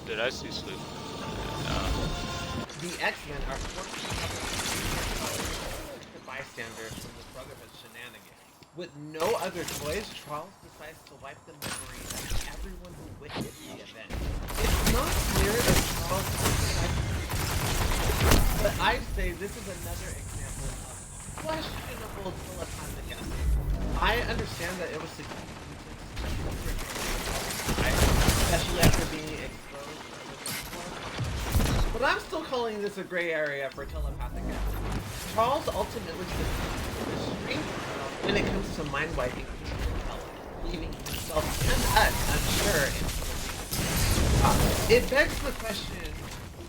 Did I see sleep? The X-Men are forced to the bystanders from the Brotherhood shenanigans. With no other choice, Charles decides to wipe the memory of everyone who witnessed the event. It's not clear if Charles decides to, but I'd say this is another example of questionable telepathic essence. I understand that it was significant, especially after being exposed. But I'm still calling this a gray area for telepathic essence. Charles ultimately succeeds in the stream when it comes to mind wiping leaving himself and us unsure. It begs the question,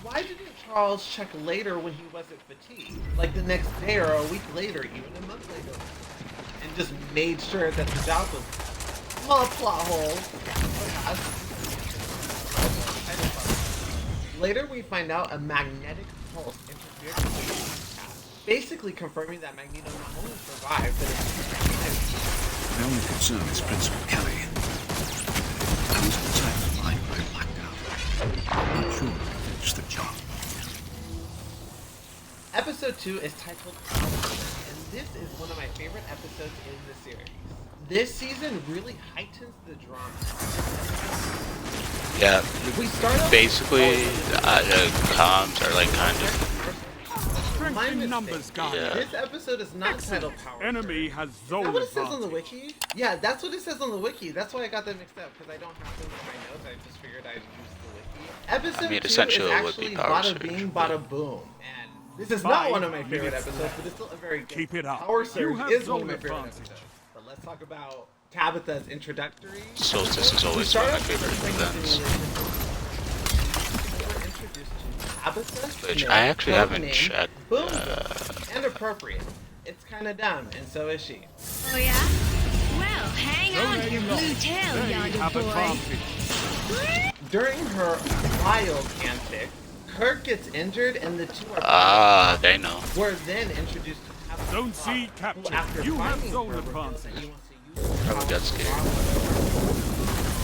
why didn't Charles check later when he wasn't fatigued? Like the next day or a week later, even a month later. And and just made sure that the job was small plot hole. Later, we find out a magnetic pulse interfered with the task, basically confirming that Magneto not only survived, but My only concern is Principal Kelly. I was inside the library blacked out. I'm not sure I finished the job. Episode 2 is titled Outlaws, and this is one of my favorite episodes in the series. This season really heightens the drama. Yeah, We start off basically, the comms are like kind of... My mistake. numbers, guys. Yeah. This episode is not titled Power. Enemy has Is zone that what it says on the advantage. wiki? Yeah, that's what it says on the wiki. That's why I got them mixed up, because I don't have them in my notes. I just figured I'd use the wiki. Episode I mean, 2 essentially is it would be actually Power Bada Surge. Bing, Bada Boom. And this is not one of my favorite episodes, but it's still a very good. Keep it up. Power You Surge have is one of zone my favorite advantage. episodes. But let's talk about Tabitha's introductory. Solstice is always one of my favorite events. We're introduced to Tabitha, Which Smith, I actually haven't codename checked. Boom Boom, and appropriate. It's kind of dumb, and so is she. Oh yeah? Well, hang on to your blue tail, They yonder have boy. advantage. During her wild antics, Kirk gets injured, and the two are They know. We're then introduced to Tabitha's Zone father, C who, captured. after You have finding zone her, reveals that advantage. he wants to use her Probably got scared.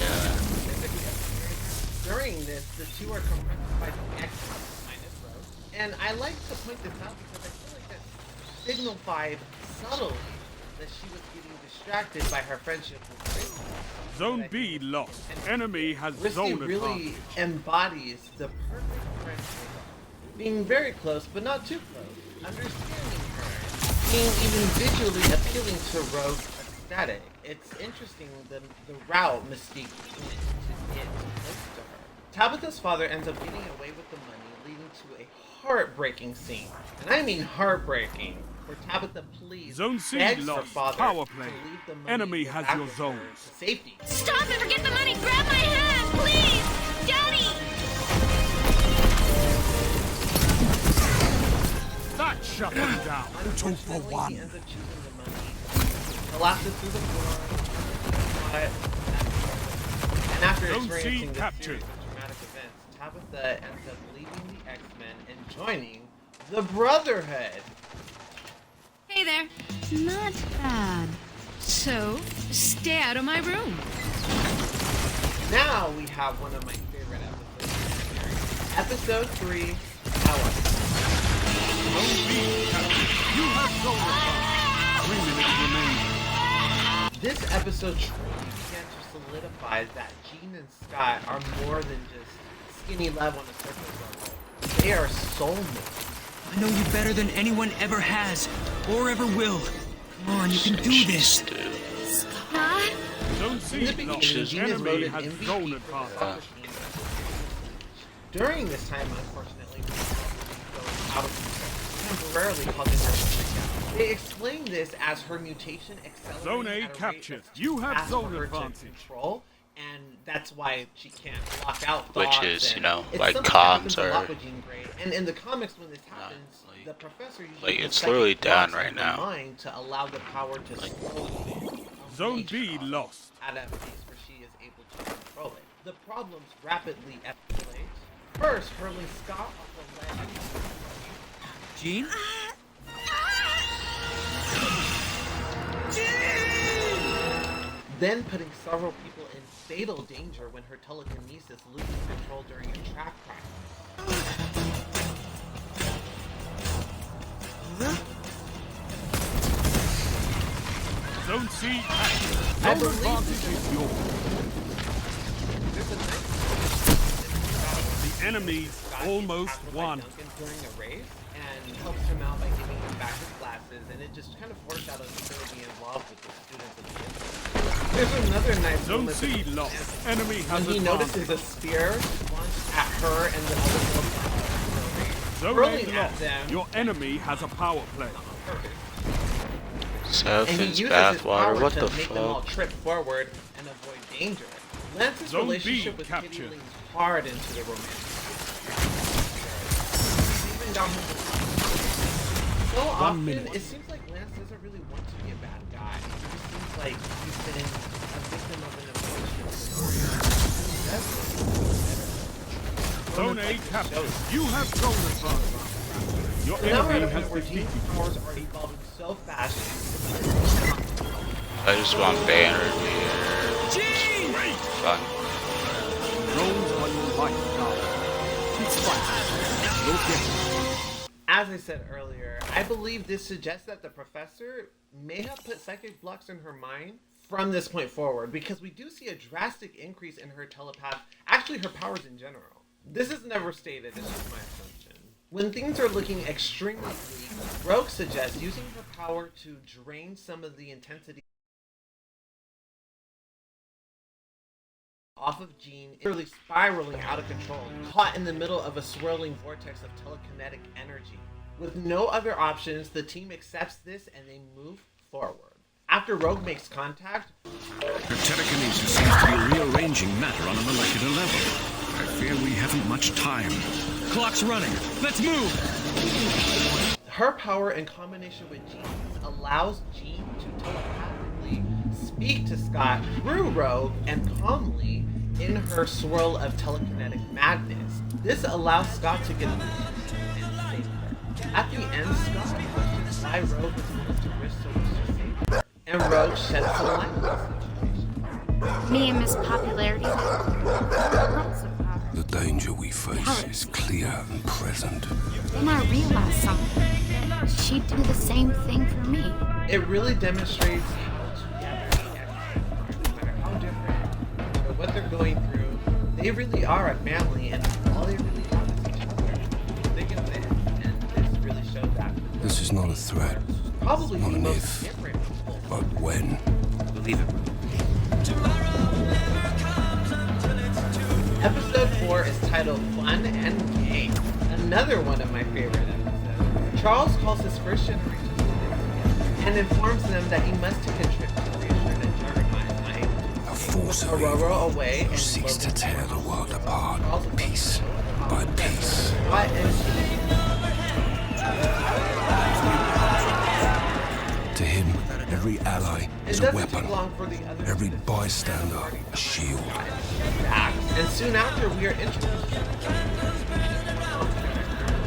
Yeah. During this, the two are confronted by the X-Men minus Rose. And I like to point this out because I feel like that signified subtly that she was getting distracted by her friendship with Christy. Zone B lost. Enemy has Christy zone really advantage. embodies the perfect friendship. Being very close, but not too close. Understanding her. Being even visually appealing to Rogue's aesthetic. It's interesting the route Mystique went to get close to her. Tabitha's father ends up getting away with the money, leading to a heartbreaking scene. And I mean heartbreaking. Where Tabitha pleads, Zone C begs her lost. father Power to play. leave the money Enemy and go has back your with her zones. to safety. Stop and forget the money! Grab my hand, please! Daddy! That shut him down. 2 for 1. He ends up choosing the money, collapses through the floor, but and after Zone C experiencing this captured. series of traumatic events, Tabitha ends up leaving the X-Men and joining the Brotherhood. Hey there. Not bad. So, stay out of my room. Now we have one of my favorite episodes of the series. Episode 3, Power. Zone B captured. You have zone advantage. 3 minutes remaining. This episode truly began to solidify that Jean and Scott are more than just skinny love on a surface level. They are soulmates. I know you better than anyone ever has, or ever will. Come on, you can do this. Scott? Zone C In the beginning, lost. Jean is Enemy voted has MVP zone for the advantage. accomplishment. During this time, unfortunately, we goes out of control, temporarily causing her to freak out. They explain this as her mutation accelerating Zone A at a rate captured. that's too You have fast zone for her to advantage. control, and that's why she can't block out Which thoughts. is, and you know, it's like something that happens comms a lot are- with Jean Grey. And in the comics, when this happens, the professor usually Like, does it's psychic literally down blocks right of the now. mind to allow the power to slowly Zone B lost. at a pace where she is able to control it. The problems rapidly escalate. First, hurling Scott off the ledge. Jean? Then putting several people in fatal danger when her telekinesis loses control during a track practice. Zone C captured. I Zone believe advantage is yours. There's a nice The enemy's almost won. Duncan during a race and helps him out by giving him back his glasses, and it just kind of foreshadows he's going to be involved with the students at the end. There's another nice Zone moment C between lost. Nancy Enemy has when he advantage. notices a spear launched at her and the other girls Zone hurling A at lost. them, Your enemy has a power play. and he Seraphim's uses his power bathwater. What to the make them all fuck? trip forward and avoid danger. Lance's Zone B relationship with Kitty captured. leans hard into the romantic. Even down his so often, minute. it seems like Lance doesn't really want to be a bad guy. A, Captain. You have thrown the front. Your So now we're at a enemy has point where defeated Gene's powers are evolving so fast. I just want Banner here. Gene! Fun. Drones are your life now. It's fine. Look at As I said earlier, I believe this suggests that the professor may have put psychic blocks in her mind from this point forward, because we do see a drastic increase in her telepath, actually her powers in general. This is never stated, it's just my assumption. When things are looking extremely bleak, Rogue suggests using her power to drain some of the intensity off of Jean, literally spiraling out of control, caught in the middle of a swirling vortex of telekinetic energy. With no other options, the team accepts this and they move forward. After Rogue makes contact, Her telekinesis seems to be rearranging matter on a molecular level. I fear we haven't much time. Clock's running. Let's move! her power in combination with Jean's allows Jean to telepathically speak to Scott through Rogue and calmly in her swirl of telekinetic madness. This allows Scott to get loose and save her. At the end, Scott questions why Rogue was willing to risk so much to save her, and Rogue sheds some light on the situation. Me and Miss Popularity. Lots of power. The danger we face is clear and present. Then I realized something. She'd do the same thing for me. It really demonstrates how together the X-Men are. No matter how different, no matter what they're going through, they really are a family, and all they really have is each other. They can win, and this really showed that. This is not a threat. Probably Not the an most if, different people. but when. Believe it. Episode 4 is titled Fun and Game. Another one of my favorite episodes. Charles calls his first generation students together and informs them that he must take a trip to reassure that Juggernaut is not able to A force of Aurora evil away who and seeks to tear the world apart, Charles is piece by piece. What is To him, every ally is It a doesn't weapon, take long for the other every bystander a shield. back, and soon after we are introduced to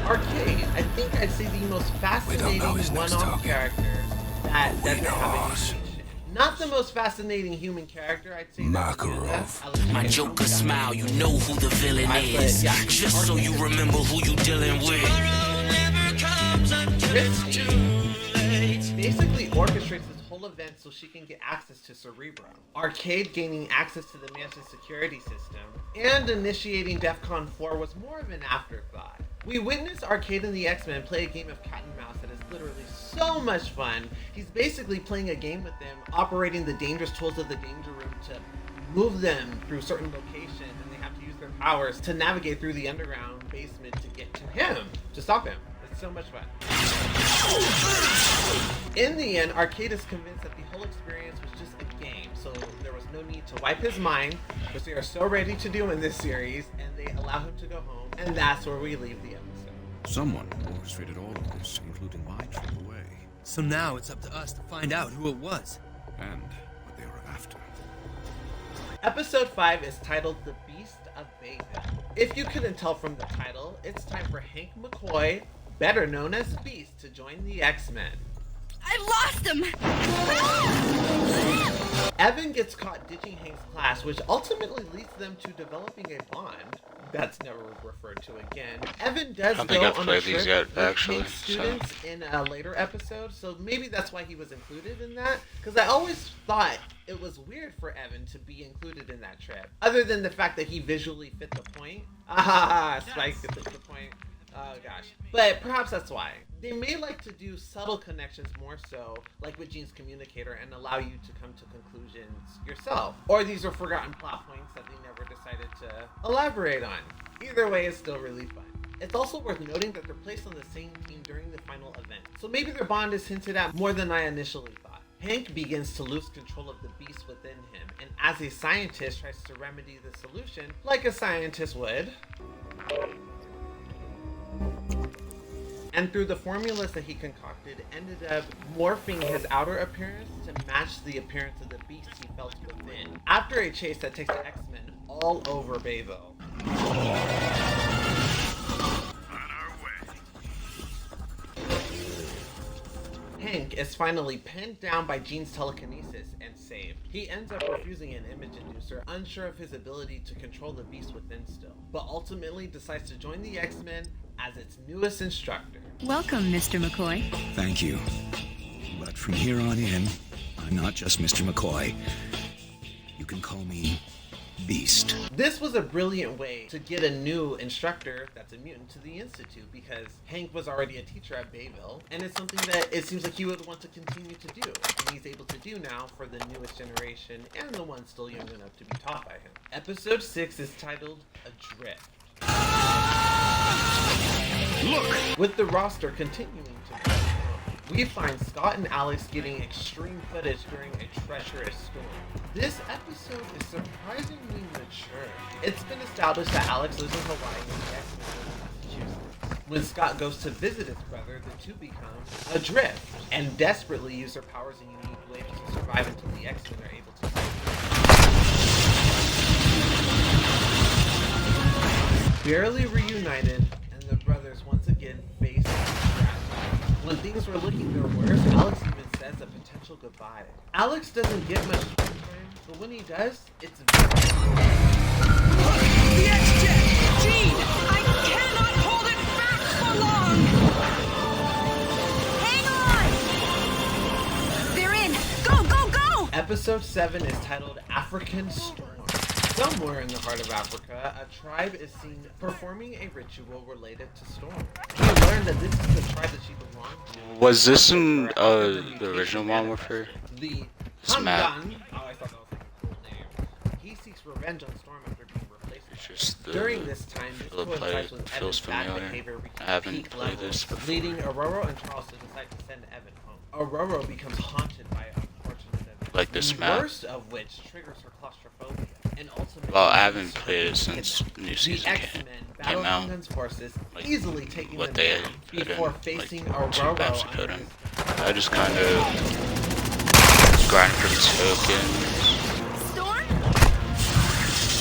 Arcade. I think I'd say the most fascinating one-off character that doesn't have animation. Not the most fascinating human character, I'd say. Makarov. My Joker smile, you know who the villain is. Just so you remember who you dealing with. Basically orchestrates this whole event so she can get access to Cerebro. Arcade gaining access to the mansion's security system, and initiating DEFCON 4 was more of an afterthought. We witnessed Arcade and the X-Men play a game of cat and mouse that is literally so much fun. He's basically playing a game with them, operating the dangerous tools of the danger room to move them through certain locations, and they have to use their powers to navigate through the underground basement to get to him, to stop him. It's so much fun. In the end, Arcade is convinced that the whole experience was just a game, so there was no need to wipe his mind, which they are so ready to do in this series, and they allow him to go home, and that's where we leave the episode. Someone orchestrated all of this, including my trip away. So now it's up to us to find out who it was. And what they were after. Episode 5 is titled The Beast of Bayville. If you couldn't tell from the title, it's time for Hank McCoy, better known as Beast, to join the X-Men. I lost him! Evan gets caught ditching Hank's class, which ultimately leads them to developing a bond that's never referred to again. Evan does I don't go think I've on a played trip these yet, with actually, Hank's students in a later episode, so maybe that's why he was included in that. Because I always thought it was weird for Evan to be included in that trip, other than the fact that he visually fit the point. Spike fits the point. Oh gosh. But perhaps that's why. They may like to do subtle connections more so, like with Jean's communicator, and allow you to come to conclusions yourself. Or these are forgotten plot points that they never decided to elaborate on. Either way, it's still really fun. It's also worth noting that they're placed on the same team during the final event, so maybe their bond is hinted at more than I initially thought. Hank begins to lose control of the beast within him, and as a scientist tries to remedy the solution, like a scientist would. And through the formulas that he concocted, ended up morphing his outer appearance to match the appearance of the beast he felt within. After a chase that takes the X-Men all over Bayville. Hank is finally pinned down by Jean's telekinesis and saved. He ends up refusing an image inducer, unsure of his ability to control the beast within still, but ultimately decides to join the X-Men as its newest instructor. Welcome, Mr. McCoy. Thank you. But from here on in, I'm not just Mr. McCoy. You can call me Beast. This was a brilliant way to get a new instructor that's a mutant to the Institute, because Hank was already a teacher at Bayville, and it's something that it seems like he would want to continue to do, and he's able to do now for the newest generation and the ones still young enough to be taught by him. Episode 6 is titled Adrift. Look! With the roster continuing to grow, we find Scott and Alex getting extreme footage during a treacherous storm. This episode is surprisingly mature. It's been established that Alex lives in Hawaii and the X-Men live in Massachusetts. When Scott goes to visit his brother, the two become adrift and desperately use their powers in unique ways to survive until the X-Men are able to fight. Barely reunited, and the brothers once again face tragedy. When things were looking their worst, Alex even says a potential goodbye. Alex doesn't get much screen time, but when he does, it's very The X-Jet! Jean! I cannot hold it back Hang on! They're in! Go, go, go! Episode 7 is titled African Storm. Somewhere in the heart of Africa, a tribe is seen performing a ritual related to storm. We learn that this is the tribe that she belonged to. Was this in the original Modern Warfare? The This map. Hamdan. Oh, I thought that was like a cool name. He seeks revenge on Storm after being replaced. Just the During this time, this coincides with feels Evan's bad familiar. behavior reaching I haven't peak played levels, this before. leading Aurora and Charles to decide to send Evan home. Aurora becomes haunted by unfortunate events, Like this the map? worst of which triggers her claustrophobia. And ultimately, Well, I haven't played it since new the season X-Men came battle out. Hamdan's forces, Like, easily taking what them they down had put before in, facing like, 2 Aurora. maps to put in. I just kind of grind for tokens, Storm?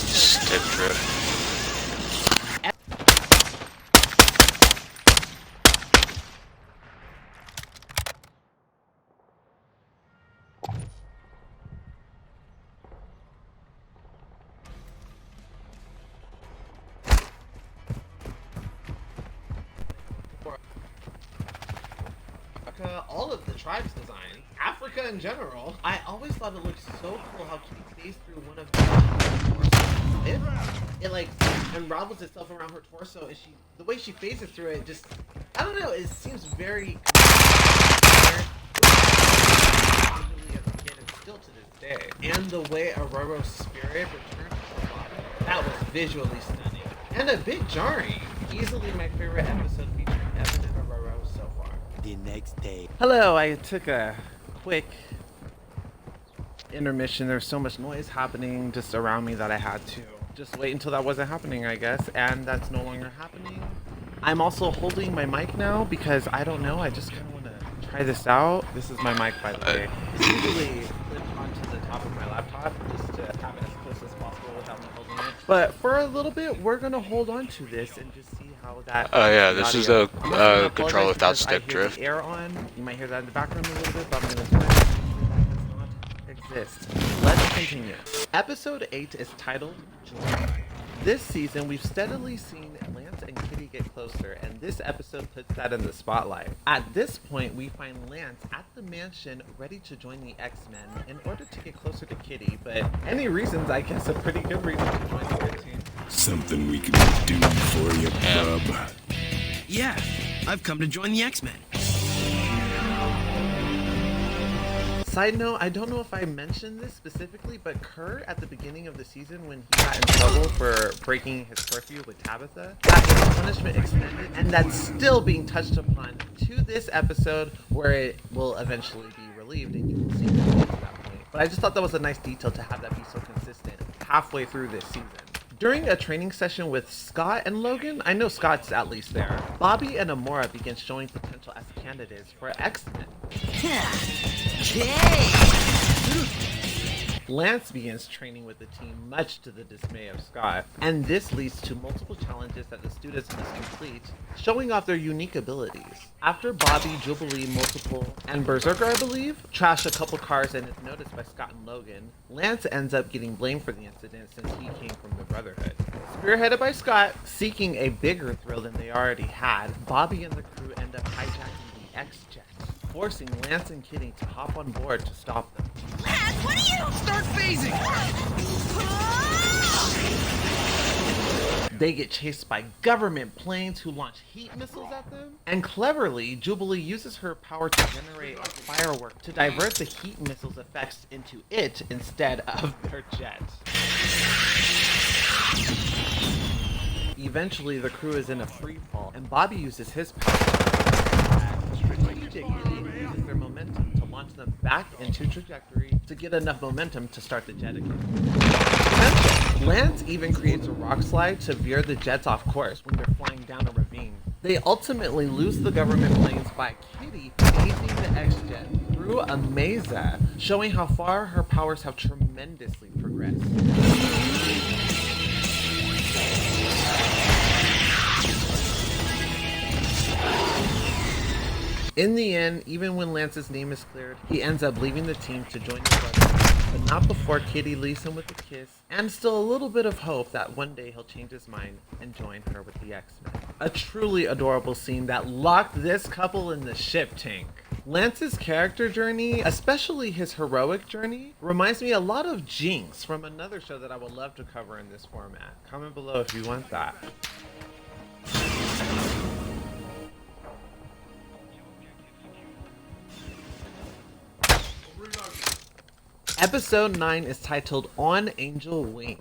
stick drift. All of the tribes' designs, Africa in general. I always thought it looked so cool how Kitty phased through one of the it like unravels itself around her torso, and the way she phases through it, just I don't know, it seems very still to this day. And the way Aurora's spirit returned to her body, that was visually stunning and a bit jarring. Easily my favorite episode featuring Evan and Aurora so far. The next day. Hello, I took a quick intermission. There's so much noise happening just around me that I had to just wait until that wasn't happening, I guess, and that's no longer happening. I'm also holding my mic now because I don't know, I just kind of want to try this out. This is my mic, by the way. It's usually clipped onto the top of my laptop just to have it as close as possible without me holding it. But for a little bit, we're going to hold on to this and just see how that... Oh yeah, this is a I'm control without because I stick hear the drift. air on. You might hear that in the background a little bit, but I'm going to try to that does not exist. Let's continue. Episode 8 is titled Joy. This season, we've steadily seen Lance and Kitty get closer, and this episode puts that in the spotlight. At this point, we find Lance at the mansion ready to join the X-Men in order to get closer to Kitty, but any reason's, I guess, a pretty good reason to join the good team. Something we can do for you, bub. Yeah, I've come to join the X-Men. Side note, I don't know if I mentioned this specifically, but Kurt at the beginning of the season when he got in trouble for breaking his curfew with Tabitha, got his punishment extended, and that's still being touched upon to this episode where it will eventually be relieved and you will see it at that point. But I just thought that was a nice detail to have that be so consistent halfway through this season. During a training session with Scott and Logan, I know Scott's at least there, Bobby and Amora begin showing potential as candidates for X-Men. Lance begins training with the team, much to the dismay of Scott, and this leads to multiple challenges that the students must complete, showing off their unique abilities. After Bobby, Jubilee, Multiple, and Berserker, I believe, trash a couple cars and is noticed by Scott and Logan, Lance ends up getting blamed for the incident since he came from the Brotherhood. Spearheaded by Scott, seeking a bigger thrill than they already had, Bobby and the crew end up hijacking the X-Jet, forcing Lance and Kitty to hop on board to stop them. Lance, what are you? Start phasing! They get chased by government planes who launch heat missiles at them. And cleverly, Jubilee uses her power to generate a firework to divert the heat missiles' effects into it instead of their jet. Eventually, the crew is in a free fall, and Bobby uses his power to strategically uses their momentum to launch them back into trajectory to get enough momentum to start the jet again. Lance even creates a rock slide to veer the jets off course when they're flying down a ravine. They ultimately lose the government planes by Kitty phasing the X-Jet through a mesa, showing how far her powers have tremendously progressed. In the end, even when Lance's name is cleared, he ends up leaving the team to join his brother, but not before Kitty leaves him with a kiss, and still a little bit of hope that one day he'll change his mind and join her with the X-Men. A truly adorable scene that locked this couple in the ship tank. Lance's character journey, especially his heroic journey, reminds me a lot of Jinx from another show that I would love to cover in this format. Comment below if you want that. Episode 9 is titled On Angel Wing.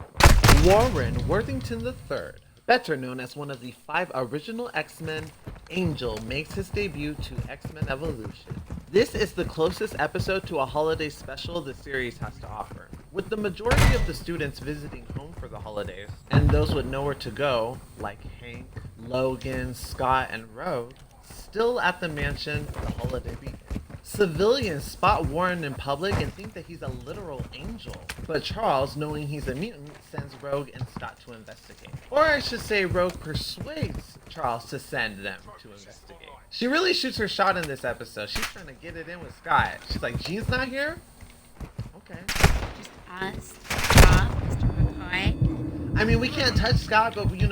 Warren Worthington III, better known as one of the 5 original X-Men, Angel makes his debut to X-Men Evolution. This is the closest episode to a holiday special the series has to offer. With the majority of the students visiting home for the holidays, and those with nowhere to go, like Hank, Logan, Scott, and Rogue, still at the mansion, the holiday begins. Civilians spot Warren in public and think that he's a literal angel, but Charles, knowing he's a mutant, sends Rogue and Scott to investigate. Or I should say Rogue persuades Charles to send them to investigate. She really shoots her shot in this episode. She's trying to get it in with Scott. She's like, Jean's not here? Okay. Just us, Scott, Mr. McCoy. I mean, we can't touch Scott, but we can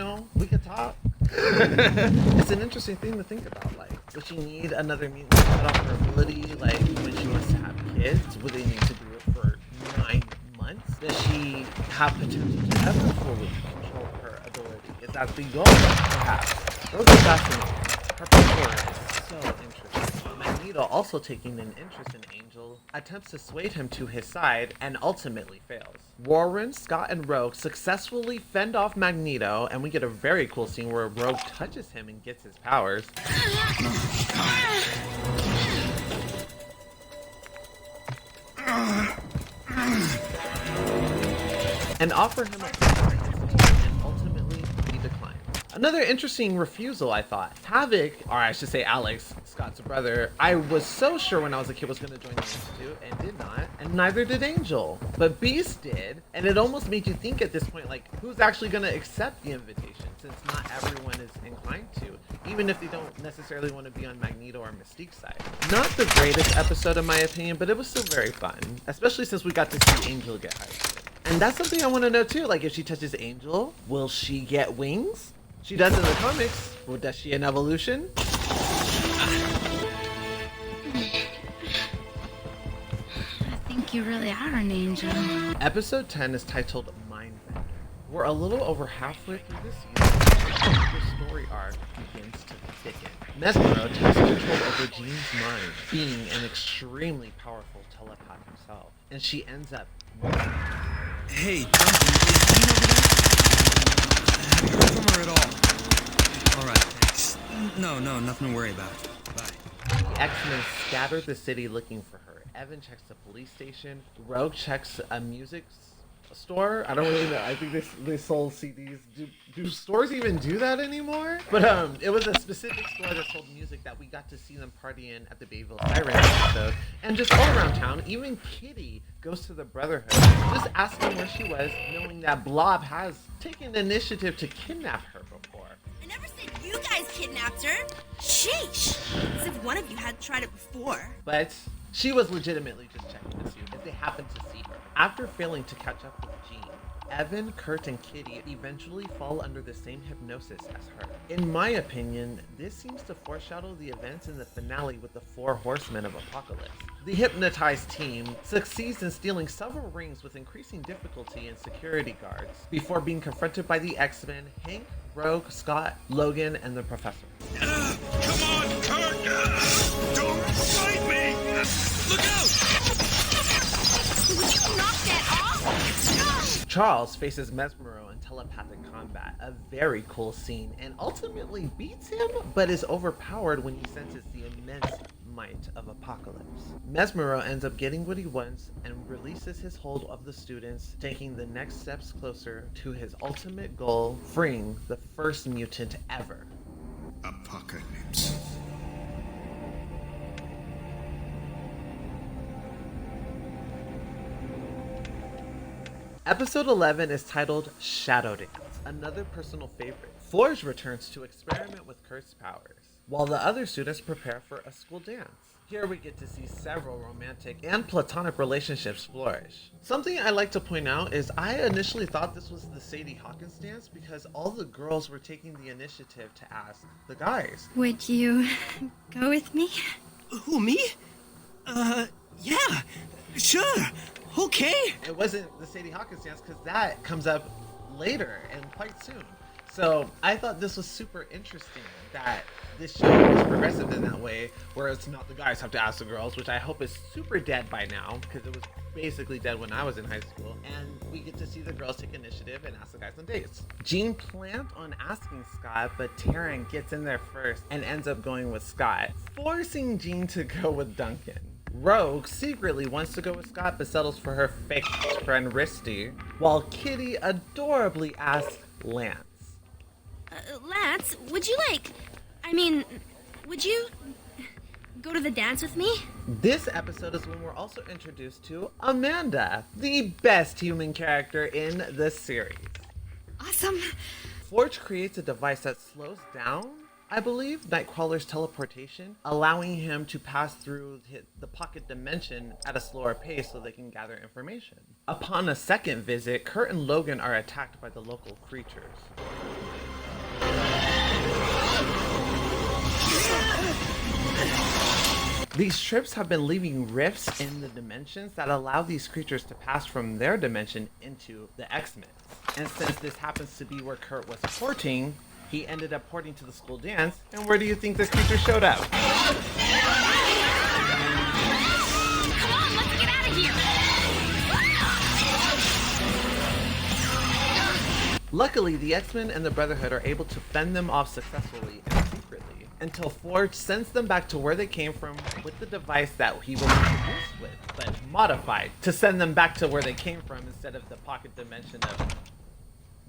talk. It's an interesting thing to think about. Like, would she need another mutant to cut off her ability? Like, when she wants to have kids, would they need to do it for 9 months? Does she have potential to ever fully control her ability? Is that the goal, perhaps? Those are fascinating. Her power is so interesting. Magneto, also taking an interest in Angel, attempts to sway him to his side and ultimately fails. Warren, Scott, and Rogue successfully fend off Magneto, and we get a very cool scene where Rogue touches him and gets his powers. And offer him a and ultimately he declines. Another interesting refusal, I thought. Havoc, or I should say Alex, Scott's brother, I was so sure when I was a kid was going to join the Institute, and did not, and neither did Angel. But Beast did, and it almost made you think at this point, like, who's actually going to accept the invitation, since not everyone is inclined to, even if they don't necessarily want to be on Magneto or Mystique's side. Not the greatest episode in my opinion, but it was still very fun, especially since we got to see Angel get hyped. And that's something I want to know too, like if she touches Angel, will she get wings? She does in the comics. Well, does she in Evolution? I think you really are an angel. Episode 10 is titled Mindbender. We're a little over halfway through the season. The story arc begins to thicken. Mesmero takes control over Jean's mind, being an extremely powerful telepath himself, and she ends up winning. Hey, Duncan, is Jean over there? Have you heard from her at all? Alright, thanks. No, nothing to worry about. Bye. The X-Men scatter the city looking for her. Evan checks the police station. Rogue checks a music store. I don't really know. I think they sold CDs. Do stores even do that anymore? But it was a specific store that sold music that we got to see them partying at the Bayville Siren episode. And just all around town, even Kitty goes to the Brotherhood, just asking where she was, knowing that Blob has taken the initiative to kidnap her before. I never said you guys kidnapped her. Sheesh. As if one of you had tried it before. But she was legitimately just checking to see if they happened to see her. After failing to catch up with Jean, Evan, Kurt, and Kitty eventually fall under the same hypnosis as her. In my opinion, this seems to foreshadow the events in the finale with the 4 Horsemen of Apocalypse. The hypnotized team succeeds in stealing several rings with increasing difficulty and security guards before being confronted by the X-Men, Hank, Rogue, Scott, Logan, and the Professor. Come on, Kurt! Don't fight me! Look out! Would you knock that off? Charles faces Mesmero in telepathic combat, a very cool scene, and ultimately beats him, but is overpowered when he senses the immense might of Apocalypse. Mesmero ends up getting what he wants and releases his hold of the students, taking the next steps closer to his ultimate goal, freeing the first mutant ever. Apocalypse. Episode 11 is titled Shadow Dance, another personal favorite. Forge returns to experiment with Kurt's powers, while the other students prepare for a school dance. Here we get to see several romantic and platonic relationships flourish. Something I like to point out is I initially thought this was the Sadie Hawkins dance because all the girls were taking the initiative to ask the guys. Would you go with me? Who, me? Yeah, sure. Okay. It wasn't the Sadie Hawkins dance because that comes up later and quite soon. So I thought this was super interesting that this show is progressive in that way, where it's not the guys have to ask the girls, which I hope is super dead by now because it was basically dead when I was in high school. And we get to see the girls take initiative and ask the guys on dates. Jean planned on asking Scott, but Taryn gets in there first and ends up going with Scott, forcing Jean to go with Duncan. Rogue secretly wants to go with Scott but settles for her fake friend Risty, while Kitty adorably asks Lance. Lance, would you would you go to the dance with me? This episode is when we're also introduced to Amanda, the best human character in the series. Awesome. Forge creates a device that slows down, I believe, Nightcrawler's teleportation, allowing him to pass through the pocket dimension at a slower pace so they can gather information. Upon a second visit, Kurt and Logan are attacked by the local creatures. These trips have been leaving rifts in the dimensions that allow these creatures to pass from their dimension into the X-Men. And since this happens to be where Kurt was porting, he ended up porting to the school dance, and where do you think this creature showed up? Come on, let's get out of here! Luckily, the X-Men and the Brotherhood are able to fend them off successfully and secretly, until Forge sends them back to where they came from with the device that he was introduced with, but modified to send them back to where they came from instead of the pocket dimension of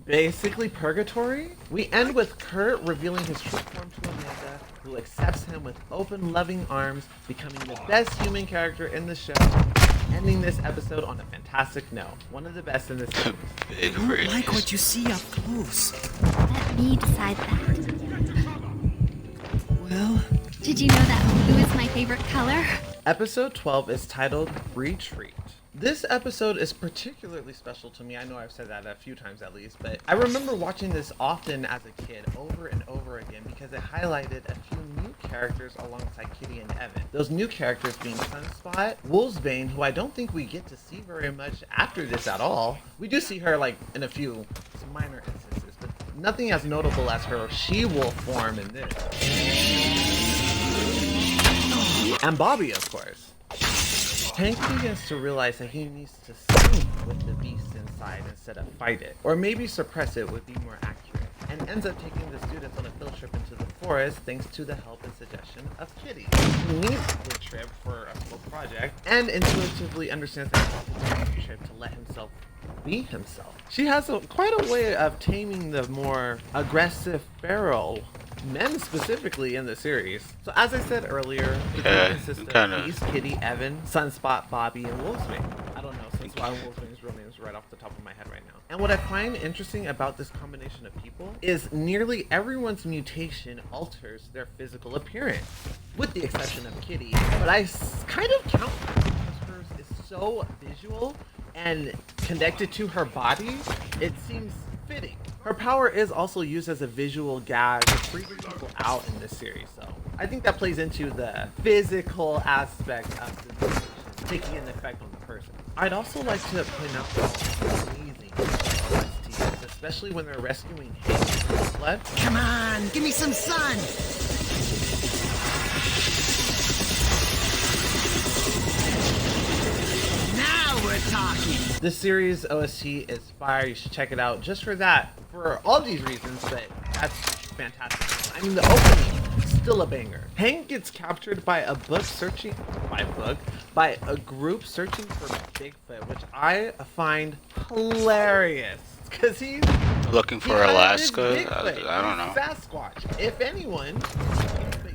basically purgatory. We end with Kurt revealing his true form to Amanda, who accepts him with open, loving arms, becoming the best human character in the show, ending this episode on a fantastic note. One of the best in this series. I don't like what you see up close. Let me decide that. Well, Did you know that blue is my favorite color? Episode 12 is titled Retreat. This episode is particularly special to me. I know I've said that a few times at least, but I remember watching this often as a kid over and over again because it highlighted a few new characters alongside Kitty and Evan. Those new characters being Sunspot, Wolfsbane, who I don't think we get to see very much after this at all. We do see her like in a few minor instances, but nothing as notable as her she-wolf form in this. And Bobby, of course. Hank begins to realize that he needs to sing with the beast inside instead of fight it, or maybe suppress it would be more accurate, and ends up taking the students on a field trip into the forest thanks to the help and suggestion of Kitty. He needs the trip for a school project, and intuitively understands that he needs the trip to let himself be himself. She has quite a way of taming the more aggressive feral men specifically in the series. So as I said earlier, the group consists of Beast, Kitty, Evan, Sunspot, Bobby, and Wolfsbane. I don't know Sunspot and Wolfsbane's real names right off the top of my head right now. And what I find interesting about this combination of people is nearly everyone's mutation alters their physical appearance, with the exception of Kitty. But I kind of count her because hers is so visual and connected to her body, it seems fitting. Her power is also used as a visual gag to freak people out in this series, so I think that plays into the physical aspect of the mutation taking an effect on the person. I'd also like to point out how amazing OST is, especially when they're rescuing Hank from the flood. Come on, give me some sun! Now we're talking! This series OST is fire, you should check it out just for that, for all these reasons, but that's fantastic. I mean, the opening, still a banger. Hank gets captured by a group searching for Bigfoot, which I find hilarious, because he's looking for Alaska. I don't know. Sasquatch. If anyone,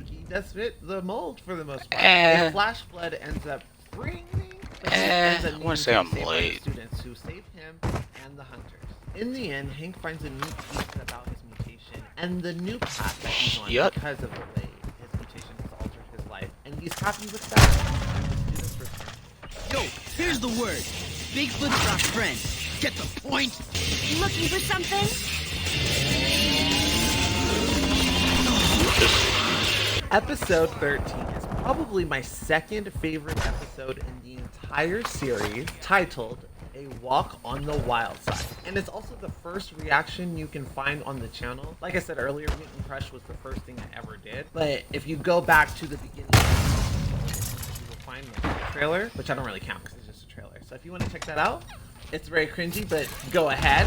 he does fit the mold for the most part. And Flash Flood ends up freeing me. I want to say I'm late. Students who save him and the hunters. In the end, Hank finds a new piece about his mutation and the new path that he's on because of the way his mutation has altered his life, and he's happy with that. And the students return. Yo, here's the word. Bigfoot's our friend. Get the point? Looking for something? Episode 13 is probably my second favorite episode in the entire series, titled A Walk on the Wild Side. And it's also the first reaction you can find on the channel. Like I said earlier, Mutant Crush was the first thing I ever did. But if you go back to the beginning, you will find the trailer, which I don't really count because it's just a trailer. So if you want to check that out, it's very cringy, but go ahead.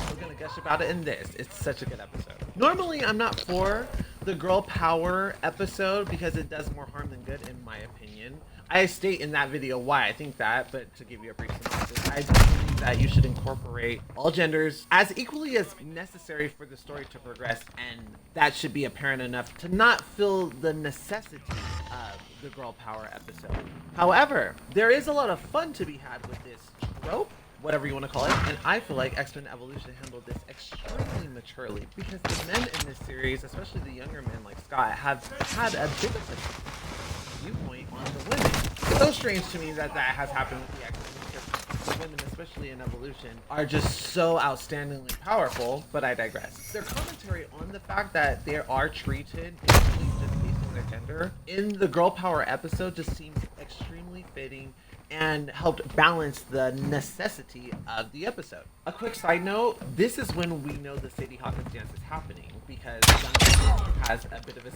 We're going to gush about it in this. It's such a good episode. Normally, I'm not for the girl power episode because it does more harm than good, in my opinion. I state in that video why I think that, but to give you a brief synopsis, I believe that you should incorporate all genders as equally as necessary for the story to progress, and that should be apparent enough to not feel the necessity of the girl power episode. However, there is a lot of fun to be had with this trope, whatever you want to call it, and I feel like X-Men Evolution handled this extremely maturely because the men in this series, especially the younger men like Scott, have had a bit of a viewpoint on the women. It's so strange to me that has happened with the X-Men because the women, especially in Evolution, are just so outstandingly powerful, but I digress. Their commentary on the fact that they are treated differently just based on their gender in the girl power episode just seems extremely fitting and helped balance the necessity of the episode. A quick side note, this is when we know the Sadie Hawkins dance is happening because Duncan has a bit of a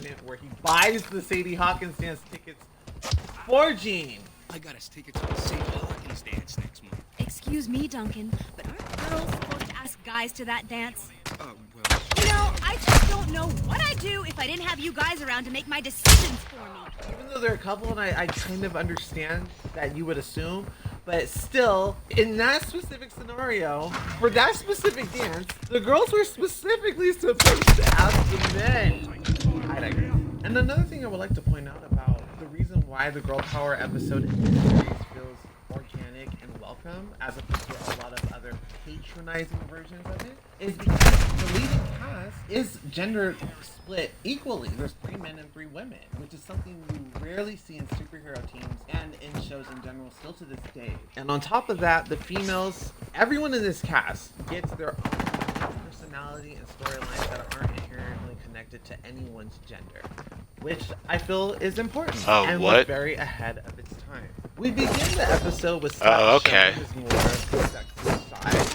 moment where he buys the Sadie Hawkins dance tickets for Jean. I got us tickets to the Sadie Hawkins dance next month. Excuse me, Duncan, but aren't girls supposed to ask guys to that dance? Well... You know, I just don't know what I'd do if I didn't have you guys around to make my decisions for me. Even though they're a couple, and I kind of understand that you would assume, but still, in that specific scenario, for that specific dance, the girls were specifically supposed to ask the men. I digress. And another thing I would like to point out about the reason why the girl power episode in this series feels organic and welcome, as opposed to a lot of other patronizing versions of it, is because the leading cast is gender split equally. There's 3 men and 3 women, which is something you rarely see in superhero teams and in shows in general still to this day. And on top of that, the females, everyone in this cast gets their own personality and storylines that aren't inherently connected to anyone's gender, which I feel is important and was very ahead of its time. We begin the episode with Scott showing his more sexual side.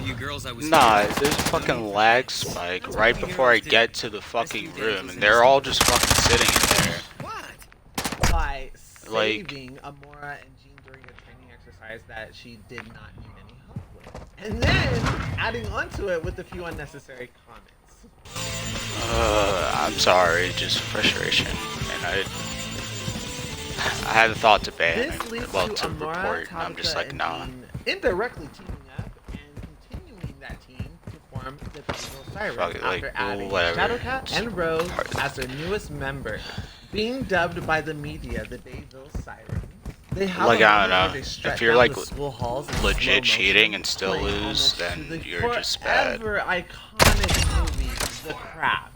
You girls, I was nah, there's a fucking lag spike right before I get to the fucking room, and they're all just fucking sitting in there. What? By saving Amora and Jean during a training exercise that she did not need any help with. And then adding onto it with a few unnecessary comments. I'm sorry, just frustration. And I had thought to ban This it, leads well, to to Amora, report, and I'm just Tabitha, like, and nah. Jean indirectly teaming up and continuing that team to form the Basil Sirens Fuck it, after like, adding whatever. Shadowcat and Rose as their newest member, being dubbed by the media the Bayville Sirens. They have Like, a I moment don't where know. they strut If you're down like the school halls in slow legit cheating motion, and still playing lose, homage to then the you're just bad. forever iconic movie, The Craft.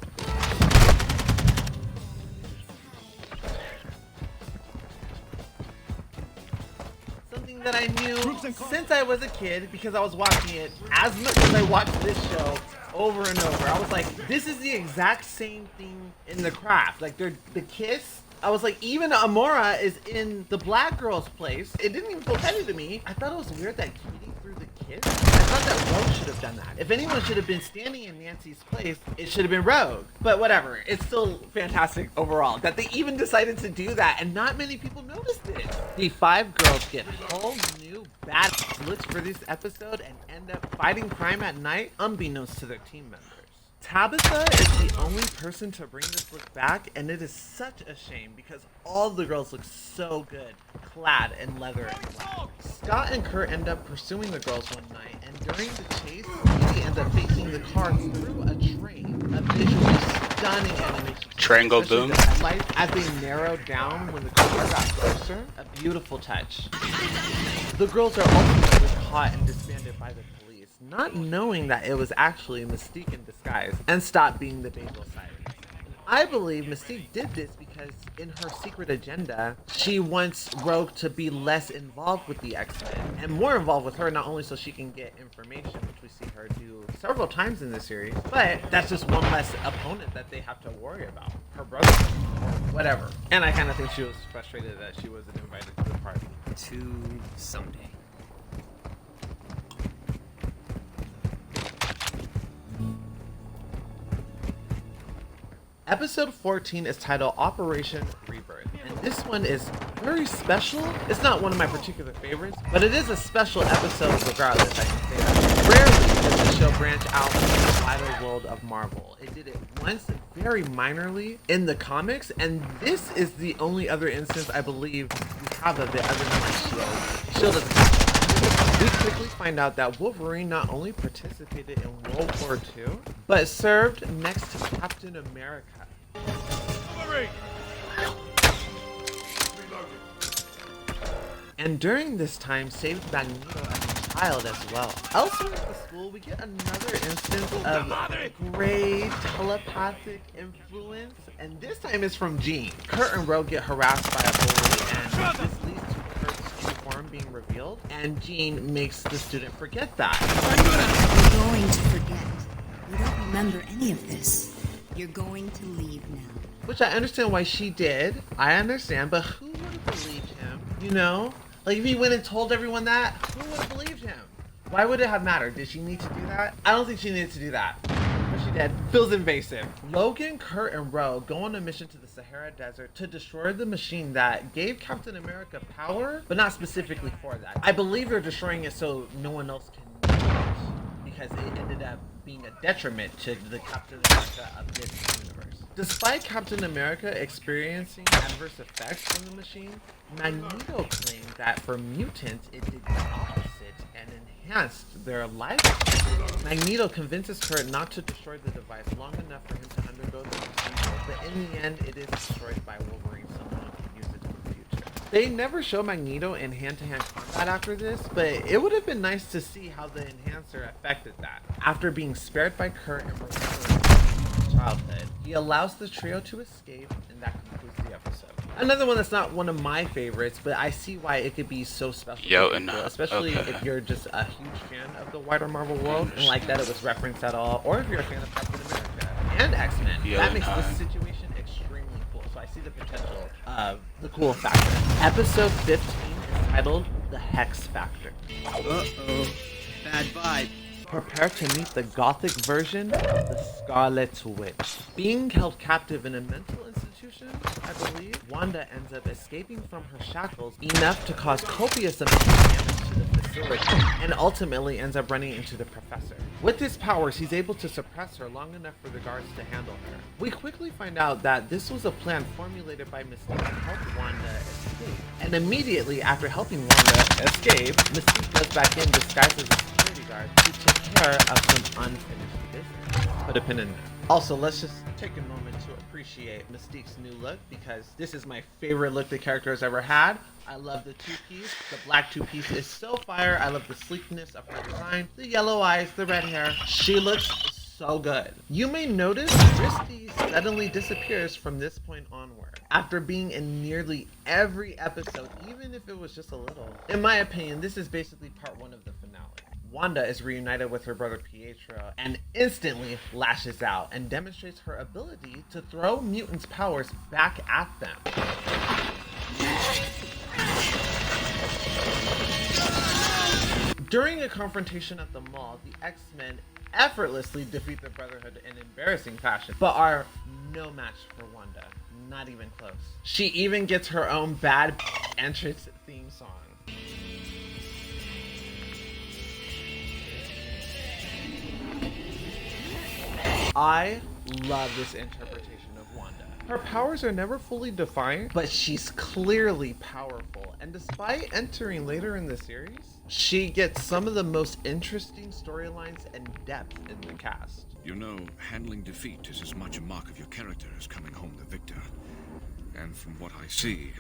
Something that I knew since I was a kid because I was watching it as much as I watched this show over and over. I was like, this is the exact same thing in The Craft. Like, the kiss. I was like, even Amora is in the black girl's place. It didn't even feel petty to me. I thought it was weird that Katie threw the kiss. I thought that Rogue should have done that. If anyone should have been standing in Nancy's place, it should have been Rogue. But whatever. It's still fantastic overall that they even decided to do that, and not many people noticed it. The 5 girls get whole new badass looks for this episode and end up fighting crime at night, unbeknownst to their team members. Tabitha is the only person to bring this look back, and it is such a shame because all the girls look so good, clad in leather and black. Scott and Kurt end up pursuing the girls one night, and during the chase, Katie ends up facing the car through a train. A visually stunning animation. Triangle Especially boom. the headlights as they narrow down when the car got closer. A beautiful touch. The girls are ultimately caught and disbanded by the police, not knowing that it was actually Mystique in disguise, and stopped being the Basil Sirens. I believe Mystique did this because in her secret agenda, she wants Rogue to be less involved with the X-Men and more involved with her, not only so she can get information, which we see her do several times in this series, but that's just one less opponent that they have to worry about. Her brother, or whatever. And I kind of think she was frustrated that she wasn't invited to the party. To someday. Episode 14 is titled Operation Rebirth, and this one is very special. It's not one of my particular favorites, but it is a special episode regardless, I can say that. Rarely does the show branch out into the wider world of Marvel. It did it once, very minorly, in the comics, and this is the only other instance I believe we have of it other than like S.H.I.E.L.D. S.H.I.E.L.D. doesn't have it. We quickly find out that Wolverine not only participated in World War II, but served next to Captain America. And during this time, saved Magneto as a child as well. Elsewhere at the school, we get another instance of great telepathic influence, and this time it's from Jean. Kurt and Rogue get harassed by a bully, and this leads to Kurt's true form being revealed, and Jean makes the student forget that. You're going to forget. You don't remember any of this. You're going to leave now. Which I understand why she did. I understand, but who would have believed him? You know? Like, if he went and told everyone that, who would have believed him? Why would it have mattered? Did she need to do that? I don't think she needed to do that. But she did. Feels invasive. Logan, Kurt, and Rogue go on a mission to the Sahara Desert to destroy the machine that gave Captain America power, but not specifically for that. I believe they're destroying it so no one else can use it, because it ended up being a detriment to the Captain America of this universe. Despite Captain America experiencing adverse effects from the machine, Magneto claimed that for mutants it did the opposite and enhanced their life. Magneto convinces Kurt not to destroy the device long enough for him to undergo the procedure, but in the end it is destroyed by Wolverine so no one can use it in the future. They never show Magneto in hand-to-hand combat after this, but it would have been nice to see how the enhancer affected that. After being spared by Kurt and remembering childhood, he allows the trio to escape, and that concludes the episode. Another one that's not one of my favorites, but I see why it could be so special to people, especially if you're just a huge fan of the wider Marvel world and like that it was referenced at all, or if you're a fan of Captain America and X-Men. That makes this situation extremely cool, so I see the potential of the cool factor. Episode 15 is titled The Hex Factor. Uh-oh. Bad vibe. Prepare to meet the gothic version of the Scarlet Witch. Being held captive in a mental institution, I believe, Wanda ends up escaping from her shackles enough to cause copious amounts of damage to the facility, and ultimately ends up running into the professor. With his powers, he's able to suppress her long enough for the guards to handle her. We quickly find out that this was a plan formulated by Mystique to help Wanda escape. And immediately after helping Wanda escape, Mystique goes back in disguised as a security guard to take care of some unfinished business. Put a pin in that. Also, let's just take a moment to appreciate Mystique's new look, because this is my favorite look the character has ever had. I love the two-piece. The black two-piece is so fire. I love the sleekness of her design. The yellow eyes, the red hair. She looks so good. You may notice Christy suddenly disappears from this point onward, after being in nearly every episode, even if it was just a little. In my opinion, this is basically part 1 of the finale. Wanda is reunited with her brother Pietro and instantly lashes out and demonstrates her ability to throw mutants' powers back at them. During a confrontation at the mall, the X-Men effortlessly defeat the Brotherhood in embarrassing fashion, but are no match for Wanda. Not even close. She even gets her own bad entrance theme song. I love this interpretation of Wanda. Her powers are never fully defined, but she's clearly powerful. And despite entering later in the series, she gets some of the most interesting storylines and depth in the cast. You know, handling defeat is as much a mark of your character as coming home the victor. And from what I see,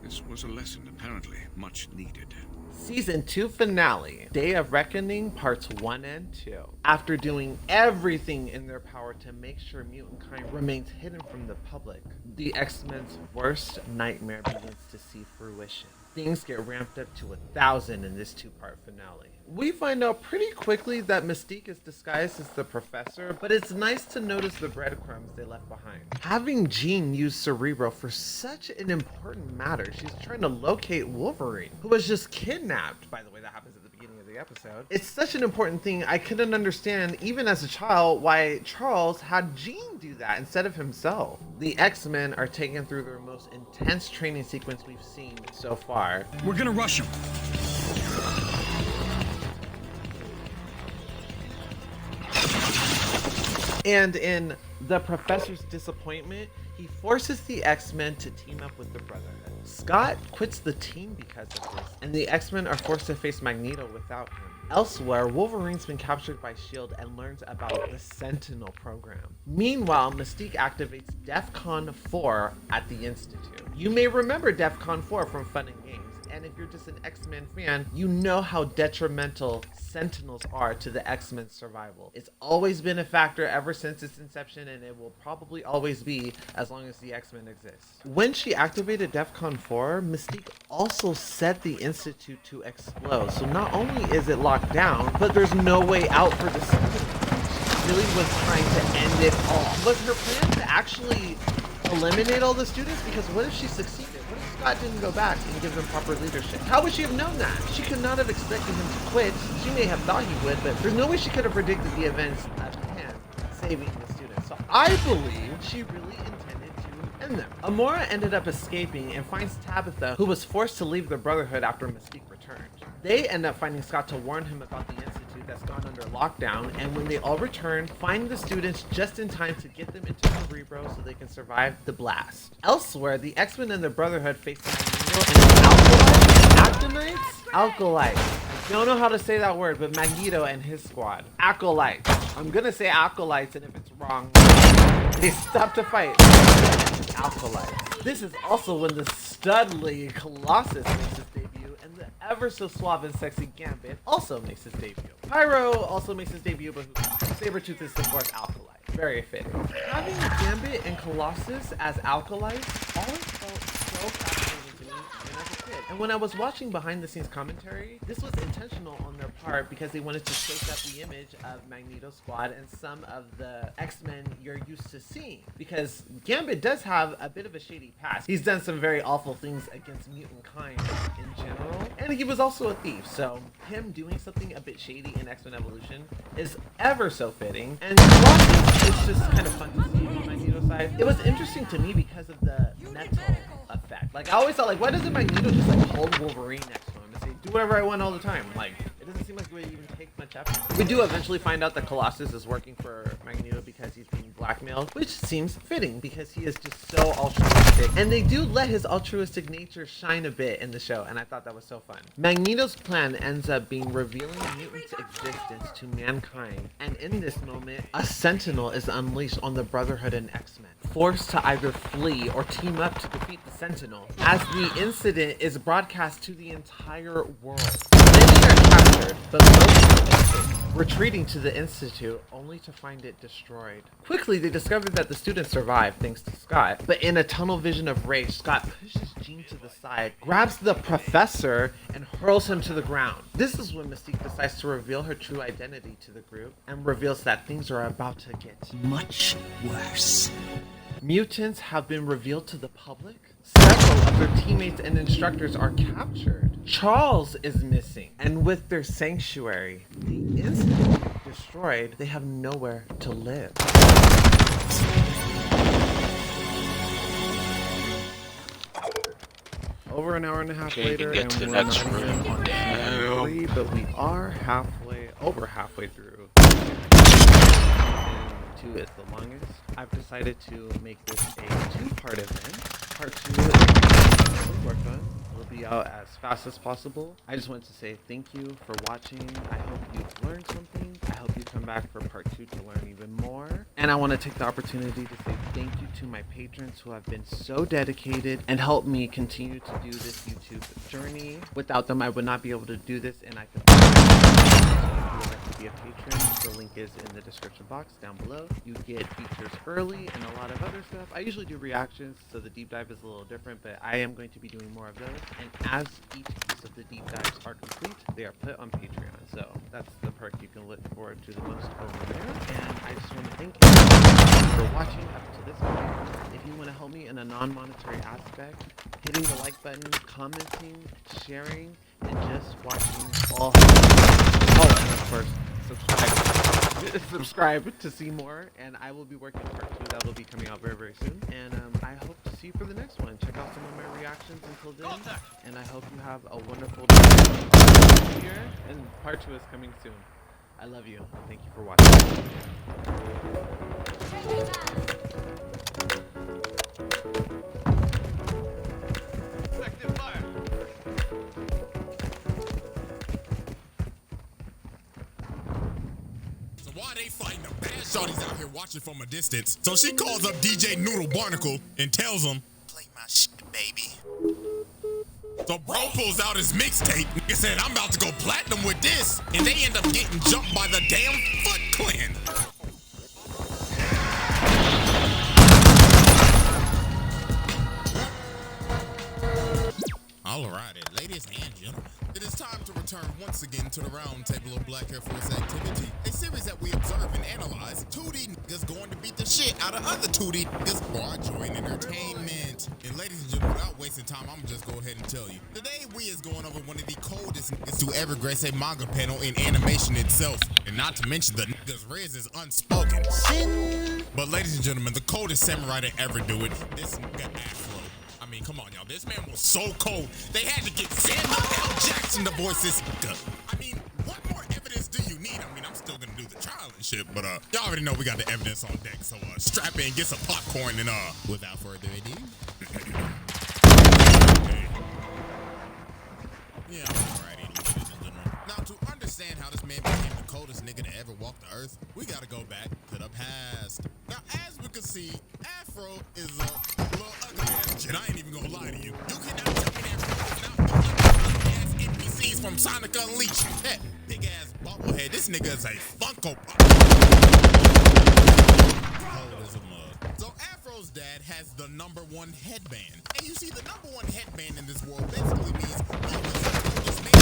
this was a lesson apparently much needed. Season 2 finale, Day of Reckoning parts 1 and 2. After doing everything in their power to make sure mutant kind remains hidden from the public, the X-Men's worst nightmare begins to see fruition. Things get ramped up to 1,000 in this 2-part finale. We find out pretty quickly that Mystique is disguised as the Professor, but it's nice to notice the breadcrumbs they left behind. Having Jean use Cerebro for such an important matter, she's trying to locate Wolverine, who was just kidnapped. By the way, that happens at the beginning of the episode. It's such an important thing, I couldn't understand, even as a child, why Charles had Jean do that instead of himself. The X-Men are taken through their most intense training sequence we've seen so far. We're gonna rush them. And in the Professor's disappointment, he forces the X-Men to team up with the Brotherhood. Scott quits the team because of this, and the X-Men are forced to face Magneto without him. Elsewhere, Wolverine's been captured by S.H.I.E.L.D. and learns about the Sentinel program. Meanwhile, Mystique activates DEFCON 4 at the Institute. You may remember DEFCON 4 from Fun and Games, and if you're just an X-Men fan, you know how detrimental Sentinels are to the X-Men's survival. It's always been a factor ever since its inception, and it will probably always be as long as the X-Men exist. When she activated DEFCON 4, Mystique also set the Institute to explode. So not only is it locked down, but there's no way out for the Sentinels. She really was trying to end it all. Was her plan to actually eliminate all the students? Because what if she succeeded? What if Scott didn't go back and give them proper leadership? How would she have known that? She could not have expected him to quit. She may have thought he would, but there's no way she could have predicted the events of him saving the students. So I believe she really intended to end them. Amora ended up escaping and finds Tabitha, who was forced to leave the Brotherhood after Mystique returned. They end up finding Scott to warn him about the Institute that's gone under lockdown, and when they all return, find the students just in time to get them into Cerebro so they can survive the blast. Elsewhere, the X-Men and the Brotherhood face Magneto and Acolytes? I don't know how to say that word, but Magneto and his squad. Acolytes. I'm gonna say Acolytes, and if it's wrong, they stop to fight. Acolytes. This is also when the studly Colossus makes his debut, and the ever so suave and sexy Gambit also makes his debut. Pyro also makes his debut, but Sabretooth is of course Acolyte. Very fitting. Having Gambit and Colossus as Acolytes always felt so fascinating to me when I was a kid. And when I was watching behind the scenes commentary, this was intentional on their part because they wanted to shake up the image of Magneto's squad and some of the X-Men you're used to seeing. Because Gambit does have a bit of a shady past. He's done some very awful things against mutant kind in general. And he was also a thief, so him doing something a bit shady in X-Men Evolution is ever so fitting. And Colossus is just kind of fun to see on Magneto's side. It was interesting to me because of the metal effect. Like, I always thought, like, why doesn't Magneto just, like, hold Wolverine next to him and say, do whatever I want all the time? Like, It doesn't seem like we even take much effort. We do eventually find out that Colossus is working for Magneto because he's being blackmailed, which seems fitting because he is just so altruistic. And they do let his altruistic nature shine a bit in the show, and I thought that was so fun. Magneto's plan ends up being revealing mutants' existence to mankind, and in this moment, a Sentinel is unleashed on the Brotherhood and X-Men, forced to either flee or team up to defeat the Sentinel, as the incident is broadcast to the entire world. Many are captured, but most escape, retreating to the Institute only to find it destroyed. Quickly, they discover that the students survived thanks to Scott, but in a tunnel vision of rage, Scott pushes Jean to the side, grabs the professor, and hurls him to the ground. This is when Mystique decides to reveal her true identity to the group, and reveals that things are about to get much worse. Mutants have been revealed to the public. Several of their teammates and instructors are captured. Charles is missing, and with their sanctuary, the Institute destroyed, they have nowhere to live. Over an hour and a half later, and we're not even on season 3, but we are over halfway through. Season 2 is the longest. I've decided to make this a two-part event. Part 2 is we worked on. It'll be out as fast as possible. I just want to say thank you for watching. I hope you've learned something. I hope you come back for part 2 to learn even more. And I want to take the opportunity to say thank you to my patrons who have been so dedicated and helped me continue to do this YouTube journey. Without them, I would not be able to do this, and I could be a patron. The link is in the description box down below. You get features early and a lot of other stuff. I usually do reactions, so the deep dive is a little different, but I am going to be doing more of those. And as each piece of the deep dives are complete, they are put on Patreon. So that's the perk you can look forward to the most over there. And I just want to thank you for watching up to this point. If you want to help me in a non-monetary aspect, hitting the like button, commenting, sharing, and just watching all. Oh, and of course, subscribe to see more, and I will be working on part 2 that will be coming out very, very soon. And I hope to see you for the next one. Check out some of my reactions until then, and I hope you have a wonderful day here. And part 2 is coming soon. I love you. Thank you for watching. Why they fighting the bad shorties out here watching from a distance? So she calls up DJ Noodle Barnacle and tells him, "Play my shit, baby." So bro pulls out his mixtape. Nigga said, "I'm about to go platinum with this," and they end up getting jumped by the damn Foot Clan. Alrighty, ladies and gentlemen, it is time to return once again to the round table of Black Air Force activity, a series that we observe and analyze 2D niggas going to beat the shit out of other 2D niggas for our joy and entertainment. And ladies and gentlemen, without wasting time, I'm just go ahead and tell you. Today we is going over one of the coldest niggas to ever grace a manga panel in animation itself. And not to mention the niggas Riz is unspoken. But ladies and gentlemen, the coldest samurai to ever do it, this nigga Afro. I mean, come on, y'all. This man was so cold, they had to get Samuel L. Jackson to voice this nigga. I mean, what more evidence do you need? I mean, I'm still gonna do the trial and shit, but y'all already know we got the evidence on deck, so strap in, get some popcorn, and without further ado. Yeah, alrighty, ladies and gentlemen. Now, to understand how this man became the coldest nigga to ever walk the earth, we gotta go back to the past. Now, as we can see, Afro is a little ugly ass shit. I ain't even gonna lie to you. You cannot tell me that Afro is not the ugly ass NPCs from Sonic Unleashed. That big ass bobblehead, this nigga is a Funko Pop. Cold as a mug. So Afro's dad has the #1 headband. And you see, the #1 headband in this world basically means you was the coolest man.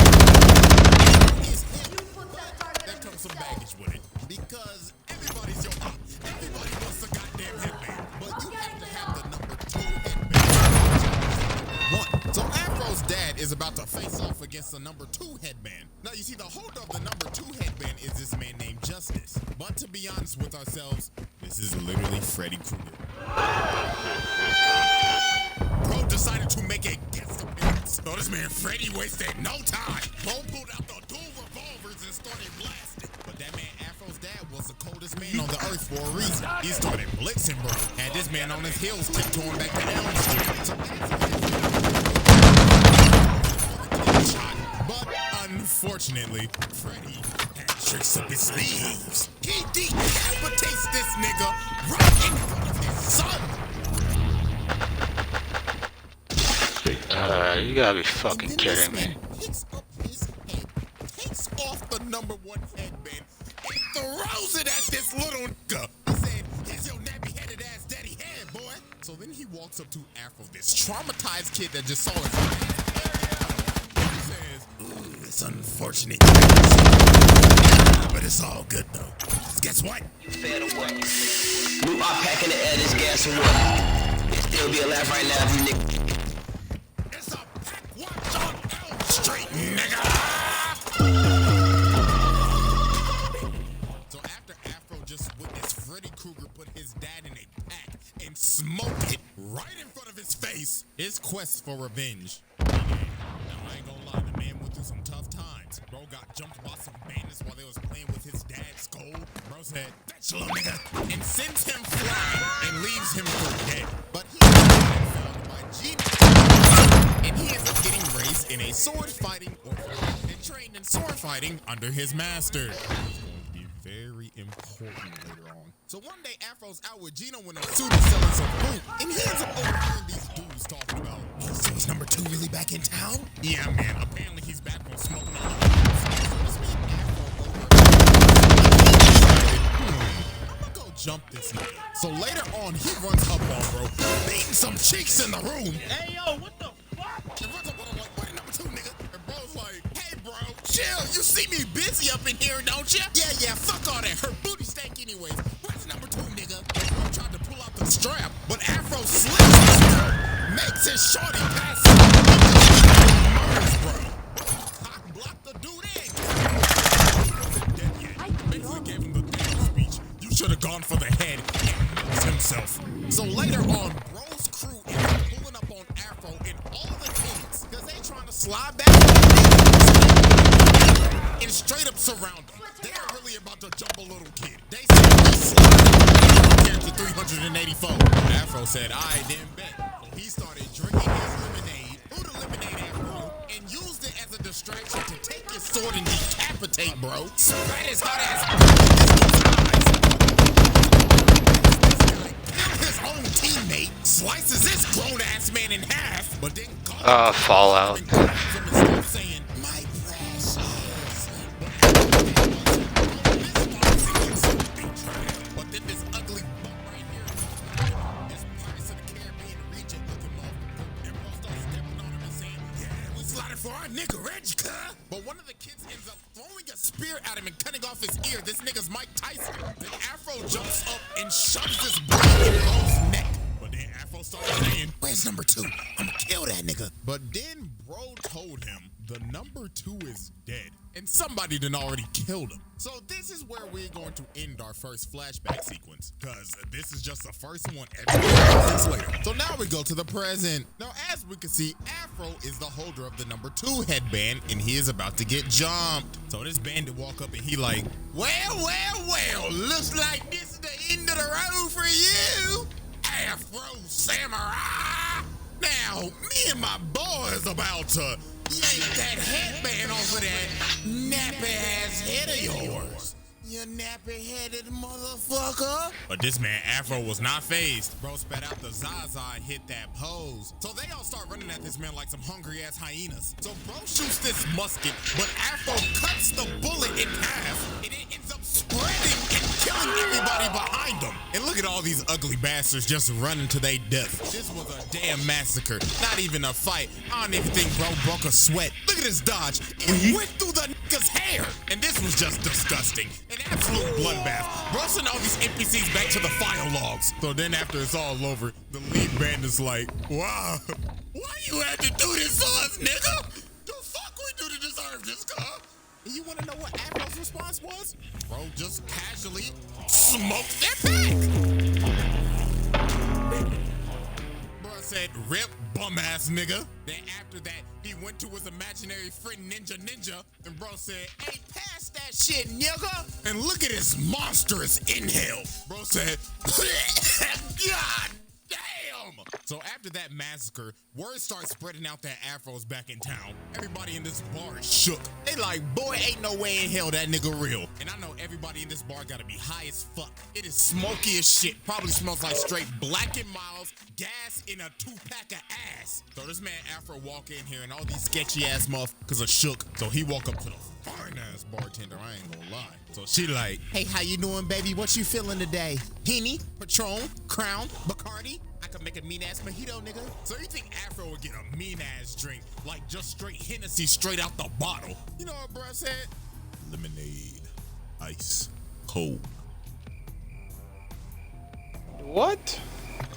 Is him. But that comes some baggage with it. Because everybody's your op. Everybody wants a goddamn headband. But you have to have the #2 headband. So Afro's dad is about to face off against the #2 headband. Now you see, the holder of the #2 headband is this man named Justice. But to be honest with ourselves, this is literally Freddy Krueger. Bro decided to make a guest appearance. So this man Freddy wasted no time. Bro pulled out the dual revolver for a reason. He started blitzing, bro. Had this man on his heels tiptoeing back to Elm Street. So but unfortunately, Freddy had tricks up his sleeves. He decapitates this nigga right in front of his son. You gotta be fucking kidding me. Picks up his head, takes off the #1 headband, and throws it at this little nigga. He said, "Here's your nappy-headed ass daddy head, boy." So then he walks up to Afro, this traumatized kid that just saw his he says, "Ooh, it's unfortunate, but it's all good though. 'Cause guess what? Fair to what? New op pack in the air, this gas and what? You'd still be alive right now if you niggas. Straight nigga. So after Afro just witnessed Freddy Krueger put his dad in a pack and smoke it right in front of his face, his quest for revenge. Now I ain't gonna lie, the man went through some tough times. Bro got jumped by some bandits while they was playing with his dad's skull. Bro said, "Fetch little nigga," and sends him flying and leaves him for dead. But he was informed by Gene, and he ends up getting raised in a sword fighting orphanage and trained in sword fighting under his master. It's going to be very important later on. So one day Afro's out with Gino when a suit is selling some fruit, and he ends up overhearing these dudes talking about, "So is #2 really back in town?" Yeah, man. Apparently he's back from smoking all the I'ma go jump this nigga. So later on, he runs up on bro, beating some cheeks in the room. Hey yo, what the fuck? He runs up on him like, "What, #2, nigga?" And bro's like, "Hey bro, chill. You see me busy up in here, don't ya?" Yeah, fuck all that. Her booty stank anyways. Where's #2, nigga? And bro tried to pull out the strap, but Afro slips his skirt, makes his shorty pass out. Murders bro. Cock blocked the dude in. Basically gave him the death speech. You should have gone for the head and knows himself. So later on, bro's crew ends up pulling up on Afro and all the kids, because they trying to slide back and straight up surround him. They are really about to jump a little kid. They said, "Slide to 384. Afro said, "I didn't bet." So he started drinking his lemonade, threw the lemonade at bro, and used it as a distraction to take his sword and decapitate bro. Spat his hot ass his own teammate, slices this grown ass man in half, but then Fallout. saying, "My precious." But then this ugly butt right here, this Pirates of the Caribbean region looking motherfucker, and bro starts stepping on him and saying, "Yeah, we slotted for our nigga Reg, cuh." But one of the kids ends up throwing a spear at him and cutting off his ear. This nigga's Mike Tyson. Then Afro jumps up and shoves his blade in bro's neck. But then Afro started saying, "Where's #2? I'ma kill that nigga." But then bro told him the #2 is dead, and somebody done already killed him. So this is where we're going to end our first flashback sequence, because this is just the first one ever later. So now we go to the present. Now as we can see, Afro is the holder of the #2 headband, and he is about to get jumped. So this bandit walk up and he like, well, looks like this is the end of the road for you, Afro Samurai. Now, me and my boys about to yank that headband off of that nappy-ass head of yours. You nappy-headed motherfucker. But this man Afro was not phased. Bro spat out the Zaza and hit that pose. So they all start running at this man like some hungry-ass hyenas. So bro shoots this musket, but Afro cuts the bullet in half, and it ends up spreading and killing everybody behind him. And look at all these ugly bastards just running to their death. This was a damn massacre. Not even a fight. I don't even think bro broke a sweat. Look at his dodge. It went through the nigga's hair. And this was just disgusting. An absolute bloodbath. Bro sent all these NPCs back to the file logs. So then after it's all over, the lead band is like, "Wow, why you had to do this to us, nigga? The fuck we do to deserve this, car?" And you want to know what Afro's response was? Bro just casually smoked their back. Bro said, "Rip, bum ass nigga." Then after that, he went to his imaginary friend Ninja, and bro said, "Hey, pass that shit, nigga. And look at his monstrous inhale. Bro said, God damn. So after that massacre, word starts spreading out that Afro's back in town. Everybody in this bar is shook. They like, boy, ain't no way in hell that nigga real. And I know everybody in this bar gotta be high as fuck. It is smoky as shit. Probably smells like straight Black and Miles, gas in a 2-pack of ass. So this man Afro walk in here and all these sketchy ass motherfuckers are shook. So he walk up to the fine ass bartender, I ain't gonna lie. So she like, hey, how you doing, baby? What you feeling today? Henny, Patron, Crown, Bacardi? I could make a mean ass mojito, nigga. So you think Afro would get a mean ass drink, like just straight Hennessy straight out the bottle? You know what bro said? Lemonade, ice, cold. What?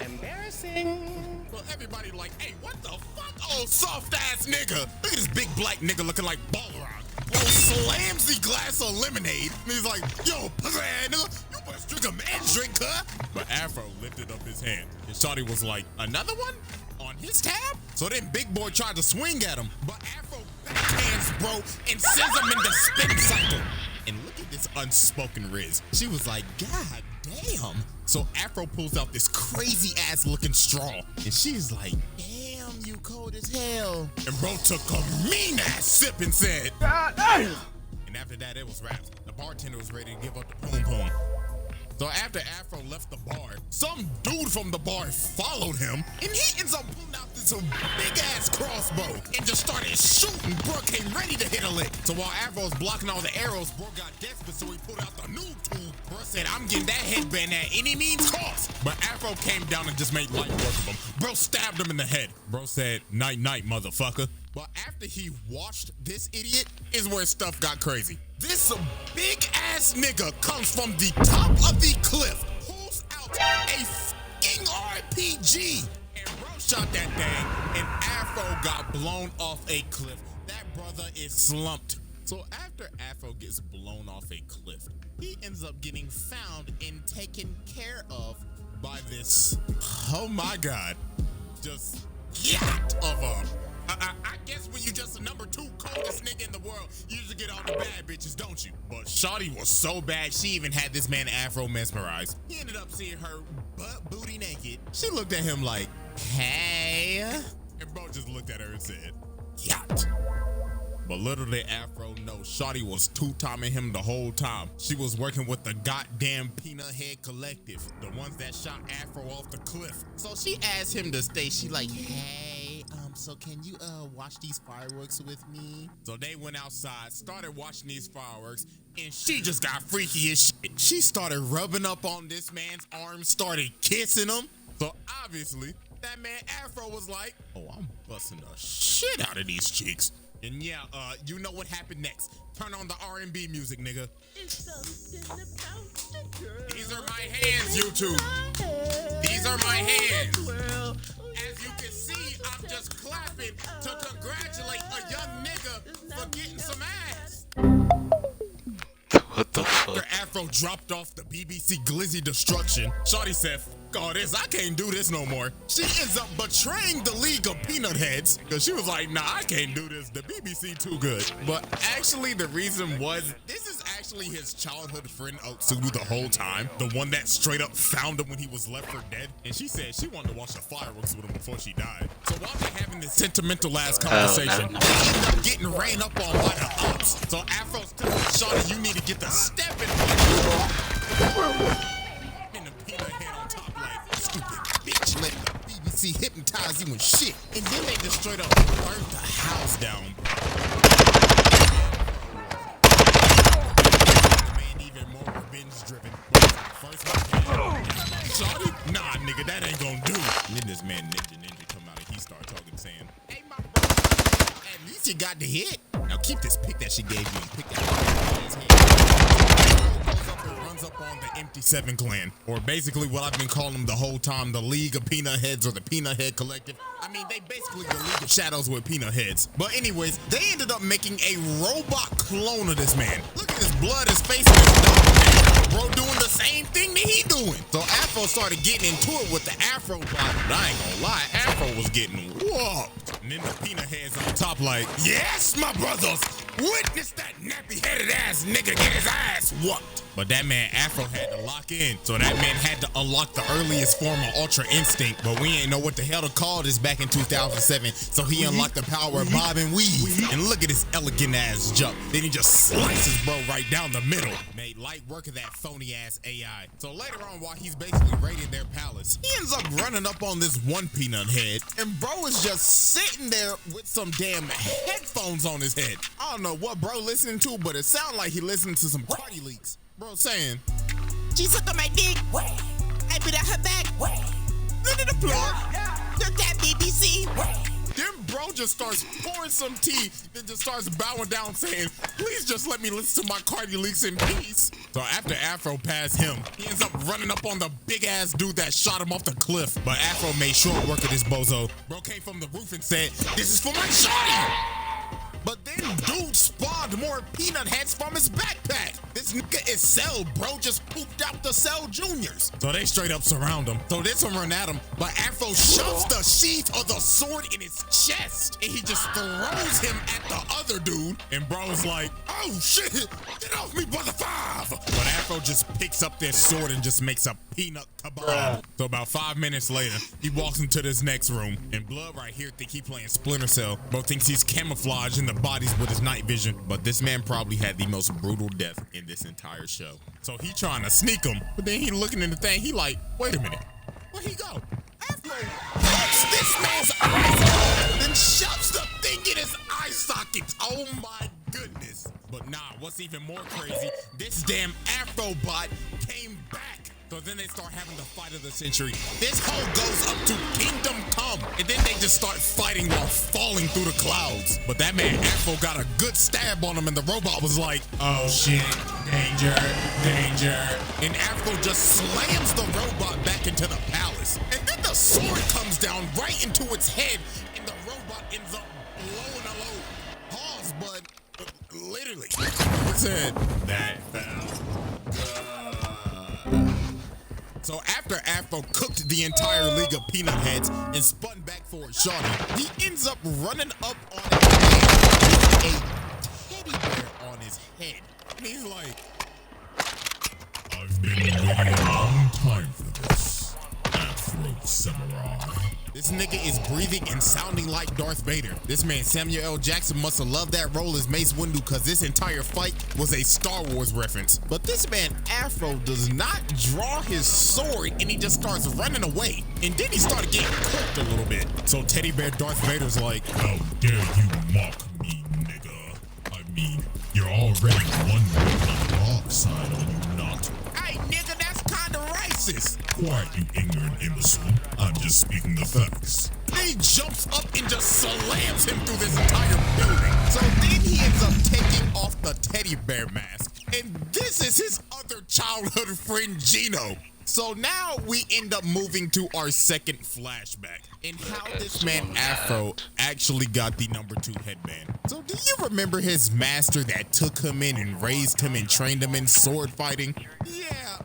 Embarrassing. Well, everybody like, hey, what the fuck? Oh, soft ass nigga. Look at this big black nigga looking like Balrog. Bro slams the glass of lemonade and he's like, yo, pussy ass nigga, you must drink a man's drink, huh? But Afro lifted up his hand and shawty was like, another one? On his tab? So then Big Boy tried to swing at him, but Afro backhands bro and sends him into spin cycle. And look at this unspoken Riz. She was like, God damn. So Afro pulls out this crazy ass looking straw and she's like, damn, you cold as hell. And bro took a mean ass sip and said, God damn. And after that, it was wraps. The bartender was ready to give up the poom poom. So after Afro left the bar, some dude from the bar followed him, and he ends up pulling out this big ass crossbow and just started shooting. Bro came ready to hit a lick. So while Afro was blocking all the arrows, bro got desperate, so he pulled out the noob tool. Bro said, I'm getting that headband at any means cost. But Afro came down and just made light work of him. Bro stabbed him in the head. Bro said, night night, motherfucker. But after he watched this idiot is where stuff got crazy. This big ass nigga comes from the top of the cliff, pulls out a fucking RPG, and bro shot that thing, and Afro got blown off a cliff. That brother is slumped. So after Afro gets blown off a cliff, he ends up getting found and taken care of by this, oh my God, just yacht of a, I guess when you just the number 2 coldest nigga in the world, you usually get all the bad bitches, don't you? But shawty was so bad, she even had this man Afro mesmerized. He ended up seeing her butt booty naked. She looked at him like, hey. And bro just looked at her and said, yacht. But little did Afro know, shawty was two-timing him the whole time. She was working with the goddamn Peanut Head Collective, the ones that shot Afro off the cliff. So she asked him to stay. She like, hey, so can you watch these fireworks with me? So they went outside, started watching these fireworks, and she just got freaky as shit. She started rubbing up on this man's arm, started kissing him. So obviously, that man Afro was like, oh, I'm busting the shit out of these chicks. And yeah, you know what happened next. Turn on the R&B music, nigga. These are my hands, YouTube. These are my hands. As you can see, I'm just clapping to congratulate a young nigga for getting some ass. What the fuck? After Afro dropped off the BBC Glizzy Destruction, shawty said, all this, I can't do this no more. She ends up betraying the League of Peanut Heads because she was like, nah, I can't do this. The BBC too good. But actually, the reason was, this is actually his childhood friend Otsudu the whole time. The one that straight up found him when he was left for dead. And she said she wanted to watch the fireworks with him before she died. So while they're having this sentimental ass conversation, they end up getting ran up on by the ops. So Afro's telling shawty, you need to get the stepping. Stupid bitch, let the BBC hypnotize you and shit. And then they just straight up burnt the house down. The man even more revenge driven. First one, shawty? Nah, nigga, that ain't gonna do. And then this man Ninja come out and he started talking, saying, hey, my brother, at least you got the hit. Now keep this pick that she gave you and pick that up in his head. Goes up and runs up on the Empty 7 clan, or basically what I've been calling them the whole time, the League of Peanut Heads or the Peanut Head Collective. I mean, they basically the League of Shadows with peanut heads. But anyways, they ended up making a robot clone of this man. Look at his blood, his face, and his dog. Bro doing the same thing that he doing. So Afro started getting into it with the Afro bot. But I ain't gonna lie, Afro was getting whooped. And then the peanut heads on top like, yes, my brothers, Witness that nappy-headed ass nigga get his ass whooped. But that man Afro had to lock in, so that man had to unlock the earliest form of Ultra Instinct, but we ain't know what the hell to call this back in 2007, so he unlocked the power of bob and weave. And look at his elegant ass jump. Then he just slices bro right down the middle. Made light work of that phony ass AI. So later on, while he's basically raiding their palace, he ends up running up on this one peanut head, and bro is just sitting there with some damn headphones on his head. I don't know what bro listening to, but it sounded like he listened to some party leaks. Bro saying, She suck on my dick. I put out her back. Look at the plug. Look that BBC. Then bro just starts pouring some tea, then just starts bowing down saying, please just let me listen to my Cardi leaks in peace. So after Afro passed him, he ends up running up on the big ass dude that shot him off the cliff. But Afro made short work of this bozo. Bro came from the roof and said, this is for my shorty. But then dude spawned more peanut heads from his backpack. This nigga is Cell, bro just pooped out the Cell Juniors. So they straight up surround him. So this one run at him, but Afro shoves the sheath of the sword in his chest, and he just throws him at the other dude. And bro's like, oh shit, get off me, brother five. But Afro just picks up their sword and just makes a peanut kebab. So about 5 minutes later, he walks into this next room, and Blood right here think he playing Splinter Cell. Bro thinks he's camouflaged in the bodies with his night vision, but this man probably had the most brutal death in this entire show. So he trying to sneak him, but then he looking in the thing, he like, wait a minute, where'd he go? Afro pokes this man's eyes, then shoves the thing in his eye sockets. Oh my goodness. But nah, what's even more crazy, this damn Afro bot came back. So then they start having the fight of the century. This whole goes up to Kingdom Come, and then they just start fighting while falling through the clouds. But that man Afro got a good stab on him, and the robot was like, oh shit, danger, danger. And Afro just slams the robot back into the palace. And then the sword comes down right into its head, and the robot ends up blowing a load. Pause, but literally. It said, that felt good. So after Afro cooked the entire League of Peanut Heads and spun back for a shawty, he ends up running up on a teddy bear on his head. And he's like, I've been waiting a long time for this, Afro Samurai. This nigga is breathing and sounding like Darth Vader. This man Samuel L. Jackson must have loved that role as Mace Windu, because this entire fight was a Star Wars reference. But this man Afro does not draw his sword, and he just starts running away. And then he started getting cooked a little bit. So Teddy Bear Darth Vader's like, how dare you mock me, nigga? I mean, you're already one with the dark side, are you not? Hey, nigga, that's kinda racist. Quiet, you ignorant imbecile. I'm just speaking the facts. Then he jumps up and just slams him through this entire building. So then he ends up taking off the teddy bear mask. And this is his other childhood friend, Gino. So now we end up moving to our second flashback and how this man Afro actually got the #2 headband. So do you remember his master that took him in and raised him and trained him in sword fighting? Yeah,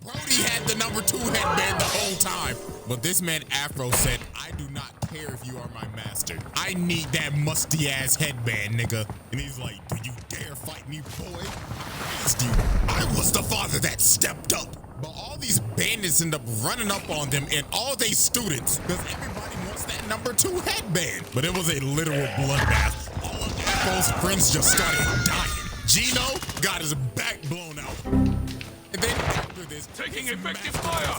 Brody had the #2 headband the whole time. But this man Afro said, I do not care if you are my master. I need that musty ass headband, nigga. And he's like, do you dare fight me, boy? I raised you. I was the father that stepped up. But all these bandits end up running up on them and all they students, because everybody wants that #2 headband. But it was a literal bloodbath. All of Afro's friends just started dying. Gino got his back blown out. And then after this, taking effective fire.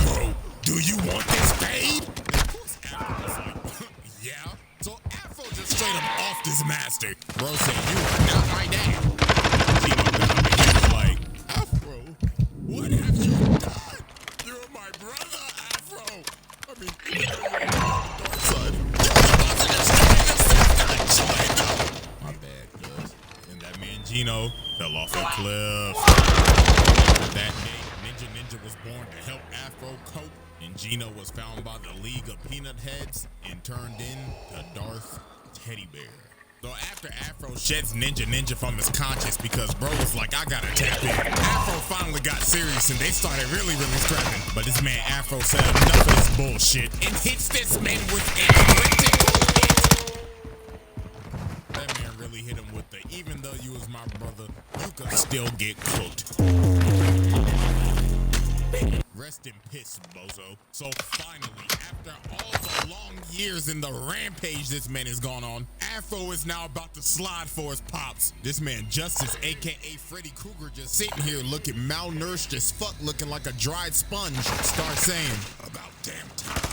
Bro, do you want this paid? And of course Afro was like, yeah. So Afro just straight up offed his master. Bro said, you are not my dad. Gino got up and he was like, Afro, what have you done? You're my brother, Afro. I mean, you're the dark side. My bad, cuz. And that man Gino fell off a cliff. That day, Ninja was born to help Afro cope, and Gino was found by the League of Peanut Heads and turned into Darth Teddy Bear. So after Afro sheds Ninja from his conscience because bro was like, I gotta tap in, Afro finally got serious and they started really scrapping. But this man Afro said enough of this bullshit and hits this man with a critical hit. That man though you was my brother, you could still get cooked. Rest in piss, bozo. So finally, after all the long years in the rampage this man has gone on, Afro is now about to slide for his pops. This man Justice, aka Freddy Krueger, just sitting here looking malnourished as fuck, looking like a dried sponge. Start saying, about damn time.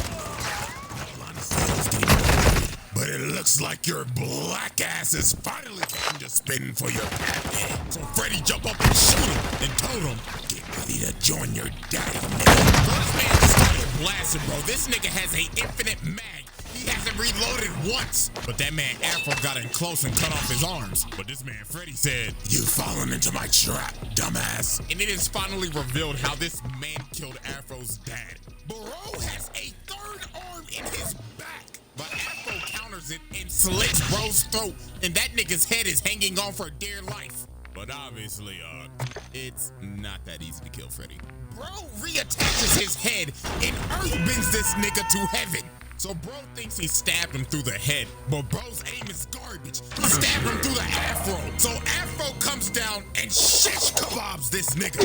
But it looks like your black ass is finally came to spin for your pappy. So Freddy jumped up and shoot him and told him, get ready to join your daddy, nigga. Bro, this man just started blasting, bro. This nigga has a infinite mag. He hasn't reloaded once. But that man Afro got in close and cut off his arms. But this man Freddy said, you've fallen into my trap, dumbass. And it is finally revealed how this man killed Afro's dad. Bro has a third arm in his back. But Afro counters it and slits bro's throat, and that nigga's head is hanging on for dear life. But obviously, it's not that easy to kill Freddy. Bro reattaches his head and earth bends this nigga to heaven. So bro thinks he stabbed him through the head, but bro's aim is garbage. He stabbed him through the afro. So Afro comes down and shish kebabs this nigga.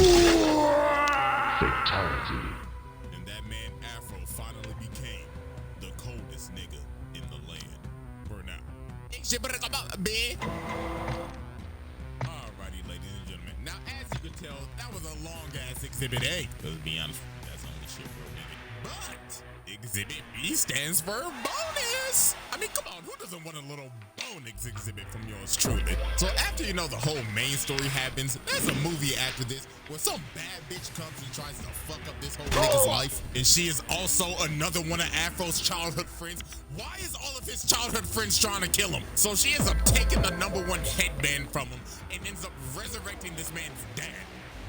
Fatality. And that man Afro finally became the coldest nigga in the land. For now. Alrighty, ladies and gentlemen. Now, as you can tell, that was a long-ass Exhibit A. Because to be honest, that's only shit for a minute. But Exhibit B stands for bonus. I mean, come on, who doesn't want a little bonus exhibit from yours truly? So after you know the whole main story happens, there's a movie after this where some bad bitch comes and tries to fuck up this whole nigga's life. And she is also another one of Afro's childhood friends. Why is all of his childhood friends trying to kill him? So she ends up taking the #1 headband from him and ends up resurrecting this man's dad.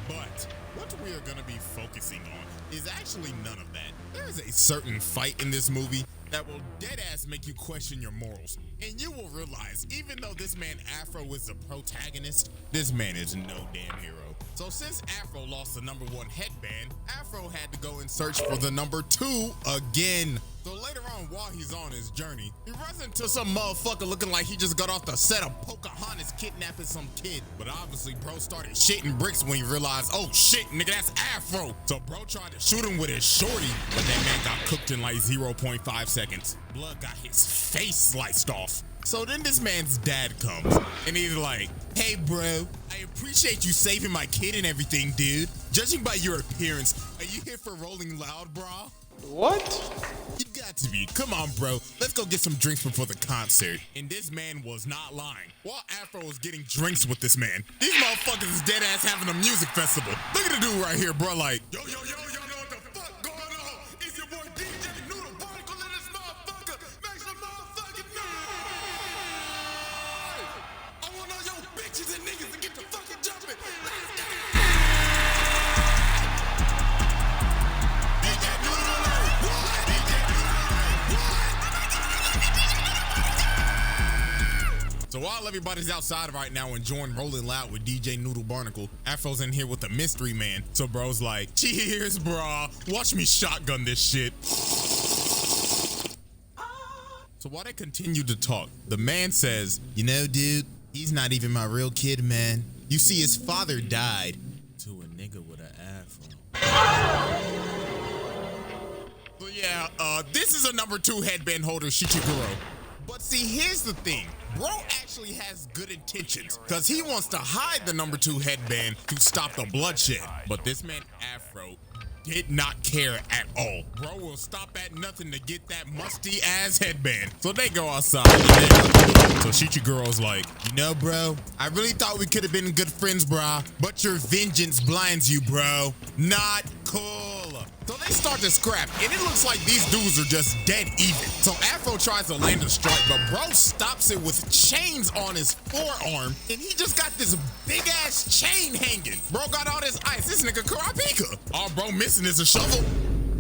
But what we are going to be focusing on is actually none of that. There is a certain fight in this movie that will deadass make you question your morals. And you will realize, even though this man Afro is the protagonist, this man is no damn hero. So since Afro lost the #1 headband, Afro had to go and search for the #2 again. So later on, while he's on his journey, he runs into some motherfucker looking like he just got off the set of Pocahontas kidnapping some kid. But obviously, bro started shitting bricks when he realized, oh shit, nigga, that's Afro. So bro tried to shoot him with his shorty, but that man got cooked in like 0.5 seconds. Blood got his face sliced off. So then this man's dad comes, and he's like, hey bro, I appreciate you saving my kid and everything, dude. Judging by your appearance, are you here for Rolling Loud, brah? What? You got to be. Come on, bro. Let's go get some drinks before the concert. And this man was not lying. While Afro was getting drinks with this man, these motherfuckers is dead ass having a music festival. Look at the dude right here, bro, like, yo, y'all know what the fuck going on? It's your boy DJ Noodle Particle in this motherfucker. Make some motherfucking noise! I want all your bitches and niggas to get the fucking jumping. Let's get it! So while everybody's outside right now enjoying Rolling Loud with DJ Noodle Barnacle, Afro's in here with the mystery man. So bro's like, cheers, brah. Watch me shotgun this shit. So while they continue to talk, the man says, you know, dude, he's not even my real kid, man. You see, his father died to a nigga with an afro. So yeah, this is a #2 headband holder, Shichiguro. But see, here's the thing. Bro actually has good intentions, because he wants to hide the #2 headband to stop the bloodshed. But this man Afro did not care at all. Bro will stop at nothing to get that musty ass headband. So they go outside. So Shichiguro's like, you know, bro, I really thought we could have been good friends, brah. But your vengeance blinds you, bro. Not cool. So they start to scrap, and it looks like these dudes are just dead even. So Afro tries to land a strike, but bro stops it with chains on his forearm, and he just got this big ass chain hanging. Bro got all this ice. This nigga Karapika. All bro missing is a shovel.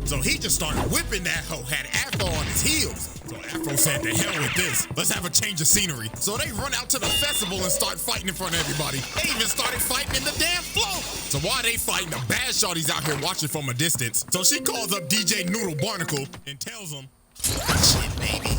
So he just started whipping that hoe, had Afro on his heels. So Afro said, to hell with this. Let's have a change of scenery. So they run out to the festival and start fighting in front of everybody. They even started fighting in the damn float. So while they fighting, the bad shorty's out here watching from a distance. So she calls up DJ Noodle Barnacle and tells him, shit, baby.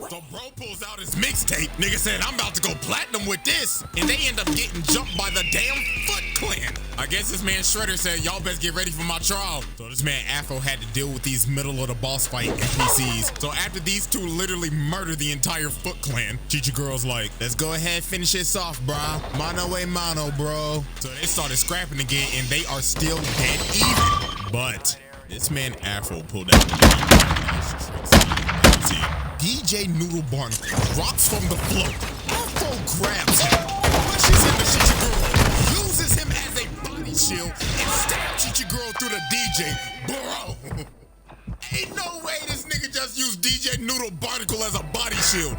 So bro Bro pulls out his mixtape. Nigga said, I'm about to go platinum with this. And they end up getting jumped by the damn Foot Clan. I guess this man Shredder said, y'all best get ready for my trial. So this man Afro had to deal with these middle of the boss fight NPCs. So after these two literally murder the entire Foot Clan, Chichi Girl's like, let's go ahead, finish this off, brah. Mano a mano, bro. So they started scrapping again, and they are still dead even. But this man Afro pulled out DJ Noodle Barn drops from the float. Afro grabs him, pushes him to Chichi Girl, uses him as a body shield, and stabs Chichi Girl through the DJ. Bro, ain't no way this nigga just used DJ Noodle Barnacle as a body shield.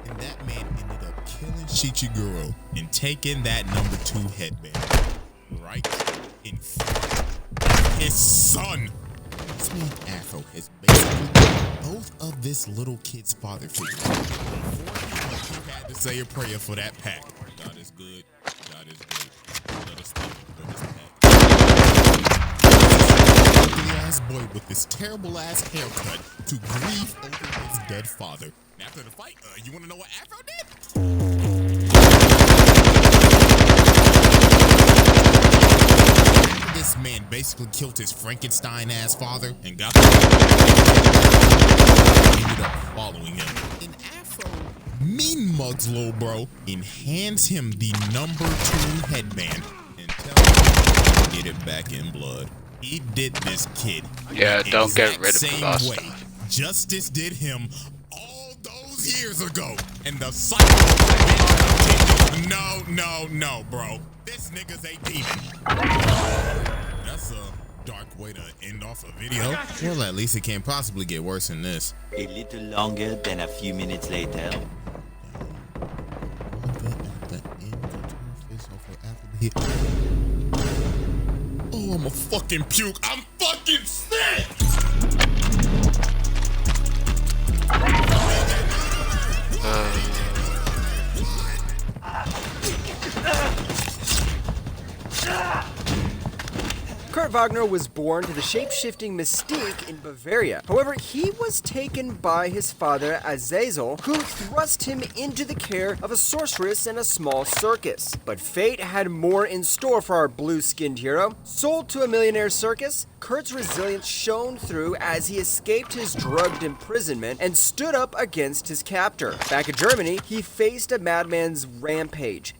And that man ended up killing Chichi Girl and taking that number 2 headband right in front of his son. This man Afro has basically both of this little kid's father figures. Before he had to say a prayer for that pack. God is good. God is good. Let us thank him for this pack. This ugly ass boy with this terrible ass haircut to grieve over his dead father. And after the fight, you want to know what Afro did? This man basically killed his Frankenstein-ass father and got the ended up following him. And Afro mean mugs little bro and hands him the number 2 headband and tells him to get it back in blood. He did this kid. Yeah, don't get rid of same Boston. way Justice did him all those years ago. And the cycle no, bro. This nigga's a demon. That's a dark way to end off a video. Well, at least it can't possibly get worse than this. A little longer than a few minutes later. Oh, I'm a fucking puke. I'm fucking sick! Kurt Wagner was born to the shape-shifting mystique in Bavaria. However, he was taken by his father, Azazel, who thrust him into the care of a sorceress in a small circus. But fate had more in store for our blue-skinned hero. Sold to a millionaire circus, Kurt's resilience shone through as he escaped his drugged imprisonment and stood up against his captor. Back in Germany, he faced a madman's rampage